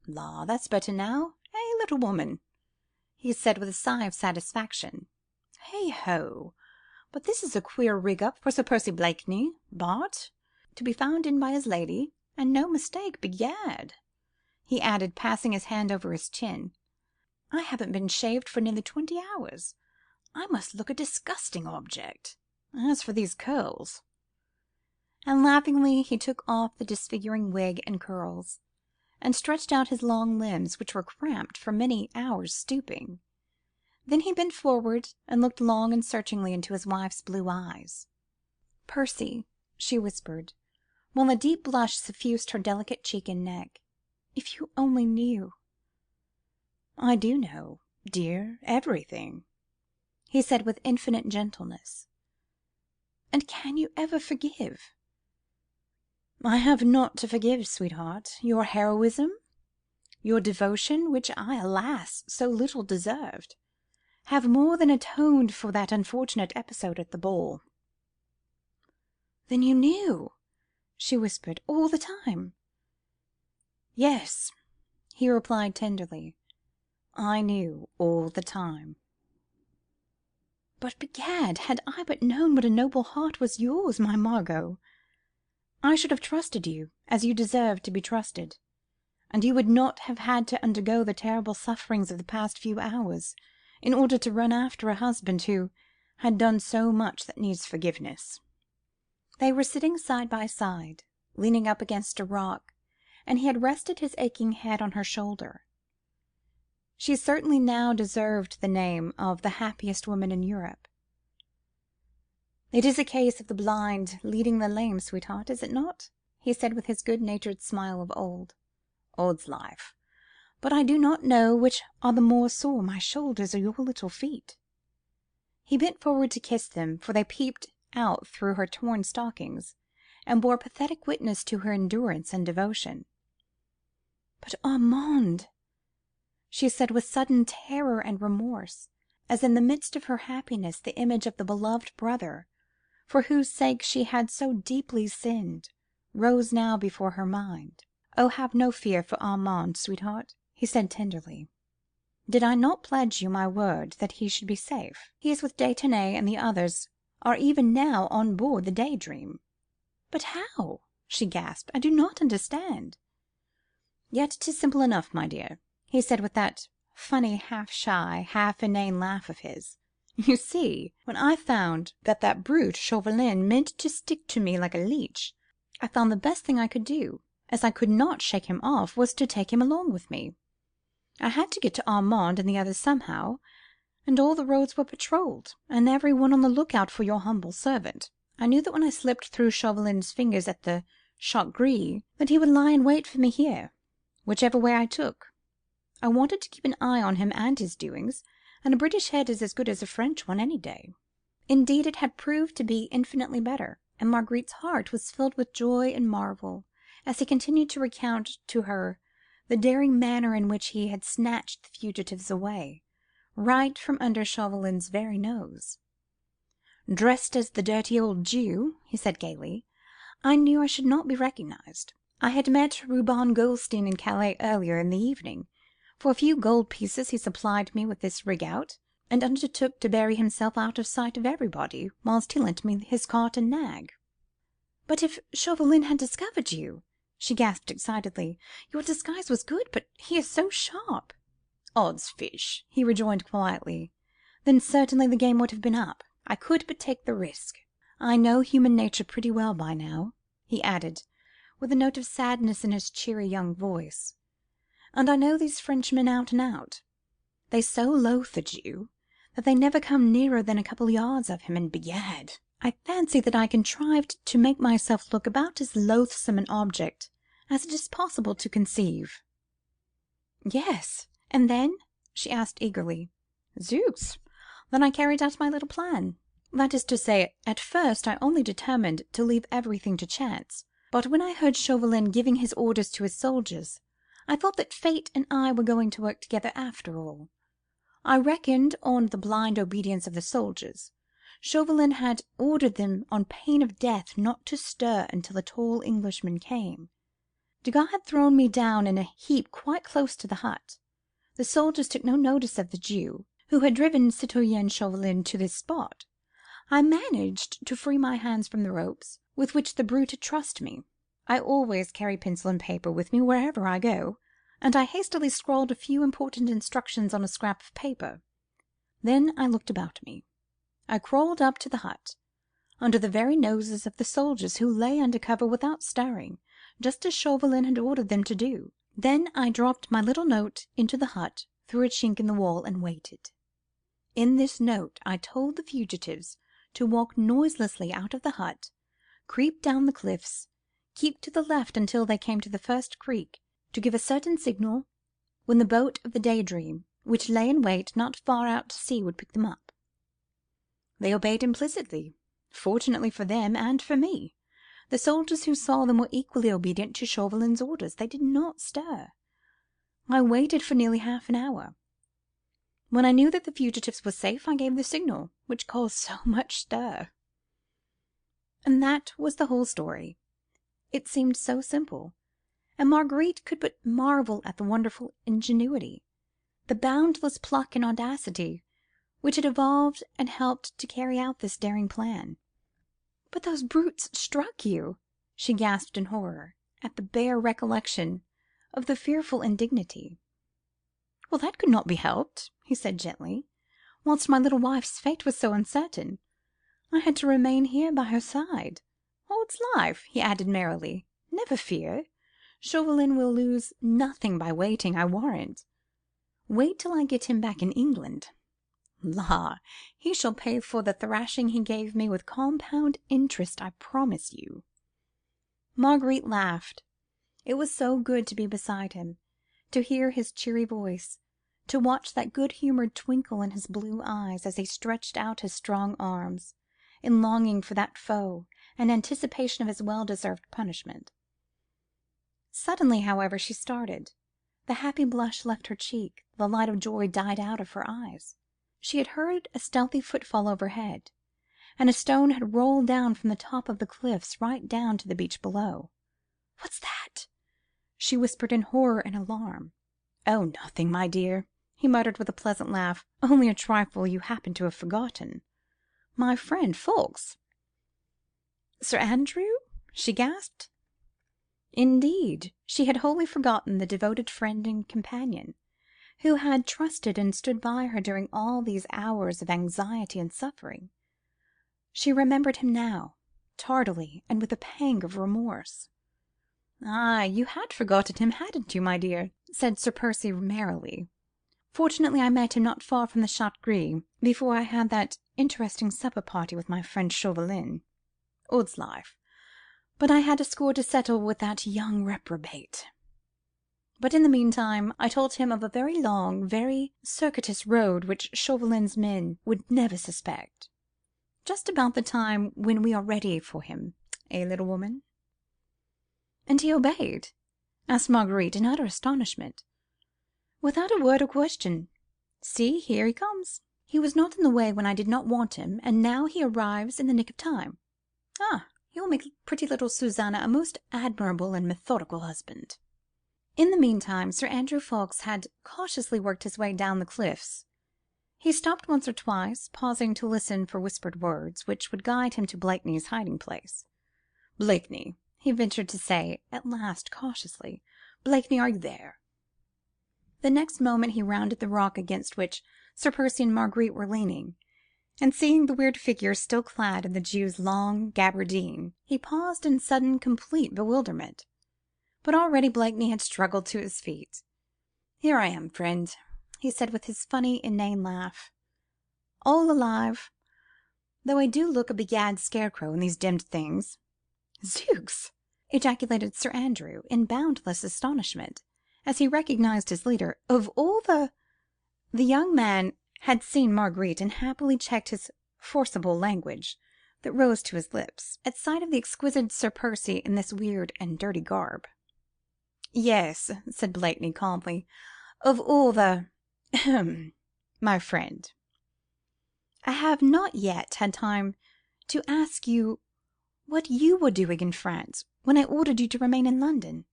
"La, that's better now, eh, little woman?" he said with a sigh of satisfaction. "Hey ho! But this is a queer rig-up for Sir Percy Blakeney, Bart, to be found in by his lady, and no mistake, begad," he added, passing his hand over his chin. "I haven't been shaved for nearly 20 hours. I must look a disgusting object. As for these curls—" and laughingly he took off the disfiguring wig and curls, and stretched out his long limbs, which were cramped from many hours' stooping. Then he bent forward and looked long and searchingly into his wife's blue eyes. "Percy," she whispered, while a deep blush suffused her delicate cheek and neck, "if you only knew—" "I do know, dear, everything," he said with infinite gentleness. "And can you ever forgive?" "I have naught to forgive, sweetheart. Your heroism, your devotion, which I, alas, so little deserved, have more than atoned for that unfortunate episode at the ball." "Then you knew," she whispered, "all the time?" "Yes," he replied tenderly, "I knew all the time." "But, begad, had I but known what a noble heart was yours, my Margot, I should have trusted you, as you deserved to be trusted, and you would not have had to undergo the terrible sufferings of the past few hours, in order to run after a husband who had done so much that needs forgiveness." They were sitting side by side, leaning up against a rock, and he had rested his aching head on her shoulder. She certainly now deserved the name of the happiest woman in Europe. "It is a case of the blind leading the lame, sweetheart, is it not?" he said with his good-natured smile of old. "Odd's life! But I do not know which are the more sore, my shoulders or your little feet." He bent forward to kiss them, for they peeped out through her torn stockings, and bore pathetic witness to her endurance and devotion. "But Armand," she said with sudden terror and remorse, as in the midst of her happiness the image of the beloved brother, for whose sake she had so deeply sinned, rose now before her mind. "Oh, have no fear for Armand, sweetheart," he said tenderly. "Did I not pledge you my word that he should be safe? He is with de Tournay, and the others are even now on board the Day Dream." "But how?" she gasped. "I do not understand." "Yet 'tis simple enough, my dear," he said with that funny half-shy, half-inane laugh of his. "You see, when I found that that brute Chauvelin meant to stick to me like a leech, I found the best thing I could do, as I could not shake him off, was to take him along with me. I had to get to Armand and the others somehow, and all the roads were patrolled, and every one on the lookout for your humble servant. I knew that when I slipped through Chauvelin's fingers at the Chat Gris, that he would lie in wait for me here, whichever way I took. I wanted to keep an eye on him and his doings, and a British head is as good as a French one any day." Indeed, it had proved to be infinitely better, and Marguerite's heart was filled with joy and marvel, as he continued to recount to her the daring manner in which he had snatched the fugitives away, right from under Chauvelin's very nose. "Dressed as the dirty old Jew," he said gaily, "I knew I should not be recognised. I had met Reuben Goldstein in Calais earlier in the evening. For a few gold pieces he supplied me with this rig-out, and undertook to bury himself out of sight of everybody, whilst he lent me his cart and nag." "But if Chauvelin had discovered you," she gasped excitedly, "your disguise was good, but he is so sharp." "Odds fish," he rejoined quietly, "then certainly the game would have been up. I could but take the risk. I know human nature pretty well by now," he added, with a note of sadness in his cheery young voice, "and I know these Frenchmen out and out. They so loathe the Jew, that they never come nearer than a couple of yards of him, and begad, I fancy that I contrived to make myself look about as loathsome an object as it is possible to conceive." "Yes, and then?" she asked eagerly. "Zooks! Then I carried out my little plan. That is to say, at first I only determined to leave everything to chance, but when I heard Chauvelin giving his orders to his soldiers, I thought that fate and I were going to work together after all. I reckoned on the blind obedience of the soldiers. Chauvelin had ordered them on pain of death not to stir until the tall Englishman came. Desgas had thrown me down in a heap quite close to the hut. The soldiers took no notice of the Jew, who had driven Citoyen Chauvelin to this spot. I managed to free my hands from the ropes with which the brute had trussed me. I always carry pencil and paper with me wherever I go, and I hastily scrawled a few important instructions on a scrap of paper. Then I looked about me. I crawled up to the hut, under the very noses of the soldiers, who lay under cover without stirring, just as Chauvelin had ordered them to do. Then I dropped my little note into the hut through a chink in the wall, and waited. In this note I told the fugitives to walk noiselessly out of the hut, creep down the cliffs, keep to the left until they came to the first creek, to give a certain signal, when the boat of the Day Dream, which lay in wait not far out to sea, would pick them up. They obeyed implicitly, fortunately for them and for me. The soldiers who saw them were equally obedient to Chauvelin's orders. They did not stir. I waited for nearly half an hour. When I knew that the fugitives were safe, I gave the signal, which caused so much stir. And that was the whole story. It seemed so simple, and Marguerite could but marvel at the wonderful ingenuity, the boundless pluck and audacity which had evolved and helped to carry out this daring plan. "But those brutes struck you!" she gasped in horror, at the bare recollection of the fearful indignity. "Well, that could not be helped," he said gently, "whilst my little wife's fate was so uncertain. I had to remain here by her side. Odd's life," he added merrily, "never fear. Chauvelin will lose nothing by waiting, I warrant. Wait till I get him back in England. La! he shall pay for the thrashing he gave me with compound interest, I promise you." Marguerite laughed. It was so good to be beside him, to hear his cheery voice, to watch that good-humoured twinkle in his blue eyes as he stretched out his strong arms, in longing for that foe and anticipation of his well-deserved punishment. Suddenly, however, she started. The happy blush left her cheek, the light of joy died out of her eyes. She had heard a stealthy footfall overhead, and a stone had rolled down from the top of the cliffs right down to the beach below. "What's that?" she whispered in horror and alarm. "Oh, nothing, my dear," he muttered with a pleasant laugh, "only a trifle you happen to have forgotten. My friend Ffoulkes." "Sir Andrew?" she gasped. Indeed, she had wholly forgotten the devoted friend and companion, who had trusted and stood by her during all these hours of anxiety and suffering. She remembered him now, tardily, and with a pang of remorse. "Ah, you had forgotten him, hadn't you, my dear?" said Sir Percy merrily. "Fortunately I met him not far from the Chat Gris, before I had that interesting supper party with my friend Chauvelin. Odd's life, but I had a score to settle with that young reprobate. But in the meantime I told him of a very long, very circuitous road which Chauvelin's men would never suspect. Just about the time when we are ready for him, eh, little woman?" "And he obeyed?" asked Marguerite in utter astonishment. "Without a word or question. See, here he comes. He was not in the way when I did not want him, and now he arrives in the nick of time. Ah, he will make pretty little Susanna a most admirable and methodical husband." In the meantime, Sir Andrew Ffoulkes had cautiously worked his way down the cliffs. He stopped once or twice, pausing to listen for whispered words, which would guide him to Blakeney's hiding-place. "Blakeney," he ventured to say, at last, cautiously, "Blakeney, are you there?" The next moment he rounded the rock against which Sir Percy and Marguerite were leaning, and seeing the weird figure still clad in the Jew's long gaberdine, he paused in sudden complete bewilderment. But already Blakeney had struggled to his feet. "Here I am, friend," he said with his funny, inane laugh. "All alive, though I do look a begad scarecrow in these demmed things." "Zooks!" ejaculated Sir Andrew, in boundless astonishment, as he recognised his leader. "Of all the—" The young man had seen Marguerite, and happily checked his forcible language that rose to his lips, at sight of the exquisite Sir Percy in this weird and dirty garb. "Yes," said Blakeney calmly, "of all the—ahem, my friend. I have not yet had time to ask you what you were doing in France when I ordered you to remain in London.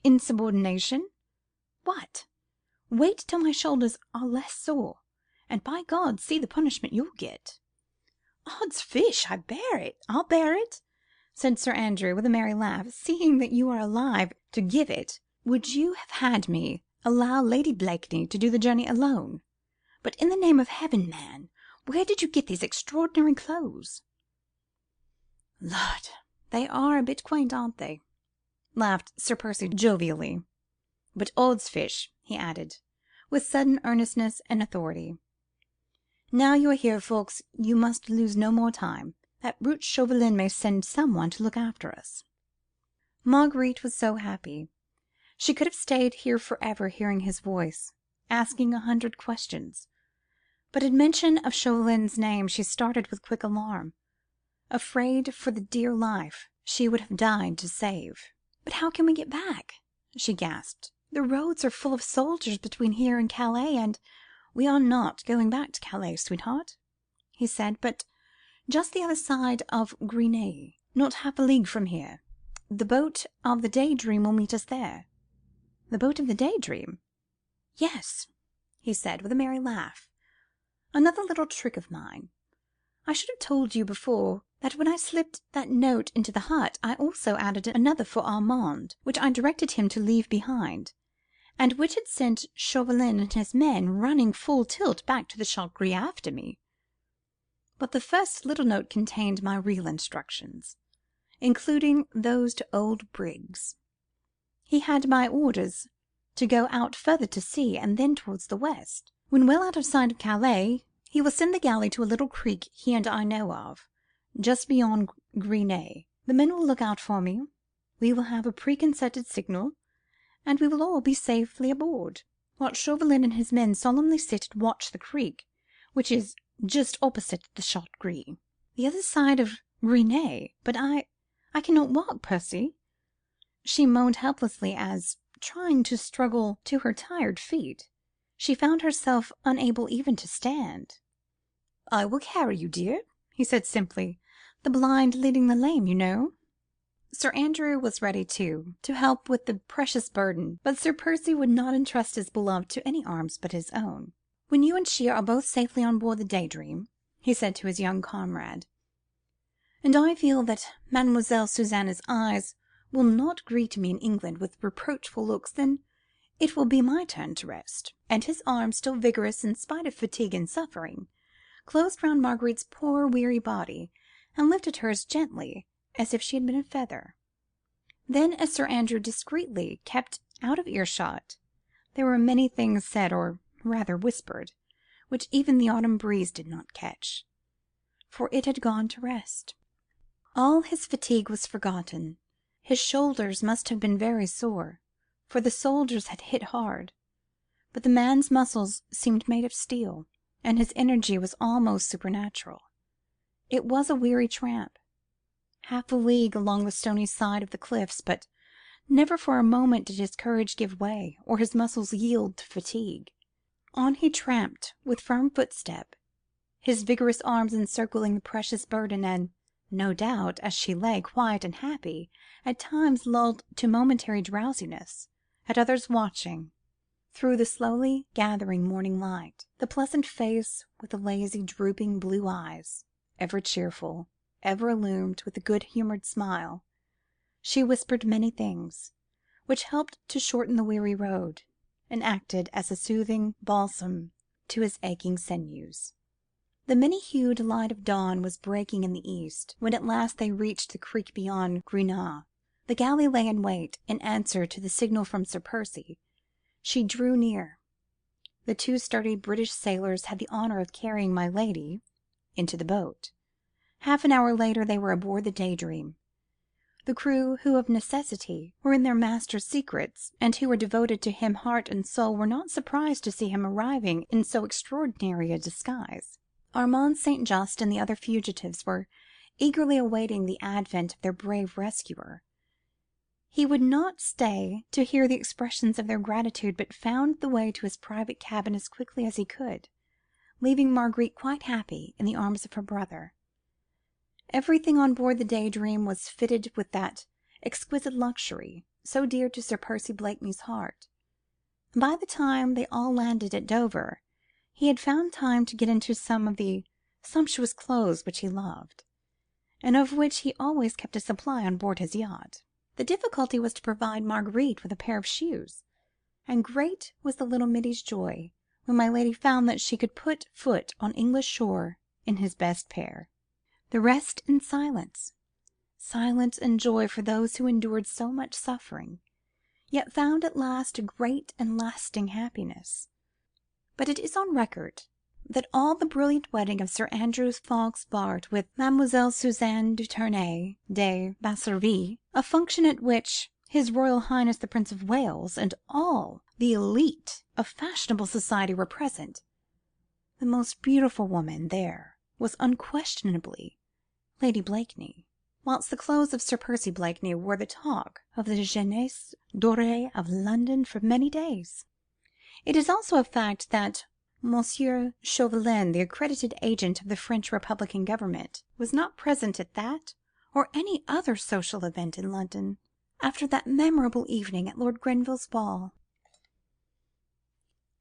Insubordination? What? Wait till my shoulders are less sore, and by God, see the punishment you'll get." "Odds fish, I'll bear it," said Sir Andrew, with a merry laugh. "Seeing that you are alive to give it, would you have had me allow Lady Blakeney to do the journey alone? But in the name of heaven, man, where did you get these extraordinary clothes?" "Lud, they are a bit quaint, aren't they?" laughed Sir Percy jovially. "But odds fish," he added, with sudden earnestness and authority, "now you are here, Ffoulkes, you must lose no more time. That brute Chauvelin may send someone to look after us." Marguerite was so happy. She could have stayed here forever hearing his voice, asking 100 questions. But at mention of Chauvelin's name she started with quick alarm, afraid for the dear life she would have died to save. "But how can we get back?" she gasped. "The roads are full of soldiers between here and Calais, and—" "We are not going back to Calais, sweetheart," he said, "but just the other side of Grenay, not half a league from here. The boat of the Day Dream will meet us there." "The boat of the Day Dream?" "Yes," he said, with a merry laugh. "Another little trick of mine. I should have told you before that when I slipped that note into the hut, I also added another for Armand, which I directed him to leave behind, and which had sent Chauvelin and his men running full tilt back to the Chat Gris after me. But the first little note contained my real instructions, including those to old Briggs. He had my orders to go out further to sea, and then towards the west. When well out of sight of Calais, he will send the galley to a little creek he and I know of, just beyond Grenay. The men will look out for me. We will have a preconcerted signal, and we will all be safely aboard, while Chauvelin and his men solemnly sit and watch the creek, which is just opposite the Chat Gris, the other side of Grenay. But I cannot walk, Percy," she moaned helplessly as, trying to struggle to her tired feet, she found herself unable even to stand. "I will carry you, dear," he said simply. "The blind leading the lame, you know." Sir Andrew was ready too, to help with the precious burden, but Sir Percy would not entrust his beloved to any arms but his own. "When you and she are both safely on board the Day Dream," he said to his young comrade, "and I feel that Mademoiselle Susanna's eyes will not greet me in England with reproachful looks, then it will be my turn to rest." And his arms, still vigorous in spite of fatigue and suffering, closed round Marguerite's poor weary body, and lifted her as gently as if she had been a feather. Then, as Sir Andrew discreetly kept out of earshot, there were many things said, or rather whispered, which even the autumn breeze did not catch, for it had gone to rest. All his fatigue was forgotten. His shoulders must have been very sore, for the soldiers had hit hard, but the man's muscles seemed made of steel, and his energy was almost supernatural. It was a weary tramp, half a league along the stony side of the cliffs, but never for a moment did his courage give way, or his muscles yield to fatigue. On he tramped with firm footstep, his vigorous arms encircling the precious burden, and, no doubt, as she lay, quiet and happy, at times lulled to momentary drowsiness, at others watching, through the slowly gathering morning light, the pleasant face with the lazy, drooping blue eyes, ever cheerful, ever illumined with a good-humoured smile, she whispered many things, which helped to shorten the weary road, and acted as a soothing balsam to his aching sinews. The many-hued light of dawn was breaking in the east, when at last they reached the creek beyond Grenay. The galley lay in wait, in answer to the signal from Sir Percy. She drew near. The two sturdy British sailors had the honour of carrying my lady into the boat. Half an hour later they were aboard the Day Dream. The crew, who of necessity were in their master's secrets, and who were devoted to him heart and soul, were not surprised to see him arriving in so extraordinary a disguise. Armand St. Just and the other fugitives were eagerly awaiting the advent of their brave rescuer. He would not stay to hear the expressions of their gratitude, but found the way to his private cabin as quickly as he could, leaving Marguerite quite happy in the arms of her brother. Everything on board the Day Dream was fitted with that exquisite luxury so dear to Sir Percy Blakeney's heart. By the time they all landed at Dover, he had found time to get into some of the sumptuous clothes which he loved, and of which he always kept a supply on board his yacht. The difficulty was to provide Marguerite with a pair of shoes, and great was the little middy's joy when my lady found that she could put foot on English shore in his best pair. The rest in silence, silence and joy for those who endured so much suffering, yet found at last a great and lasting happiness. But it is on record that all the brilliant wedding of Sir Andrew Ffoulkes Bart with Mademoiselle Suzanne du Tournay de Basserive, a function at which His Royal Highness the Prince of Wales and all the élite of fashionable society were present, the most beautiful woman there was unquestionably Lady Blakeney, whilst the clothes of Sir Percy Blakeney were the talk of the jeunesse dorée of London for many days. It is also a fact that Monsieur Chauvelin, the accredited agent of the French Republican government, was not present at that or any other social event in London after that memorable evening at Lord Grenville's ball.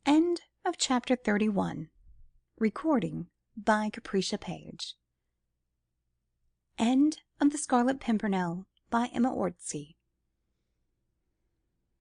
End of chapter 31. Recording by Capricia Page. End of The Scarlet Pimpernel by Emma Orczy.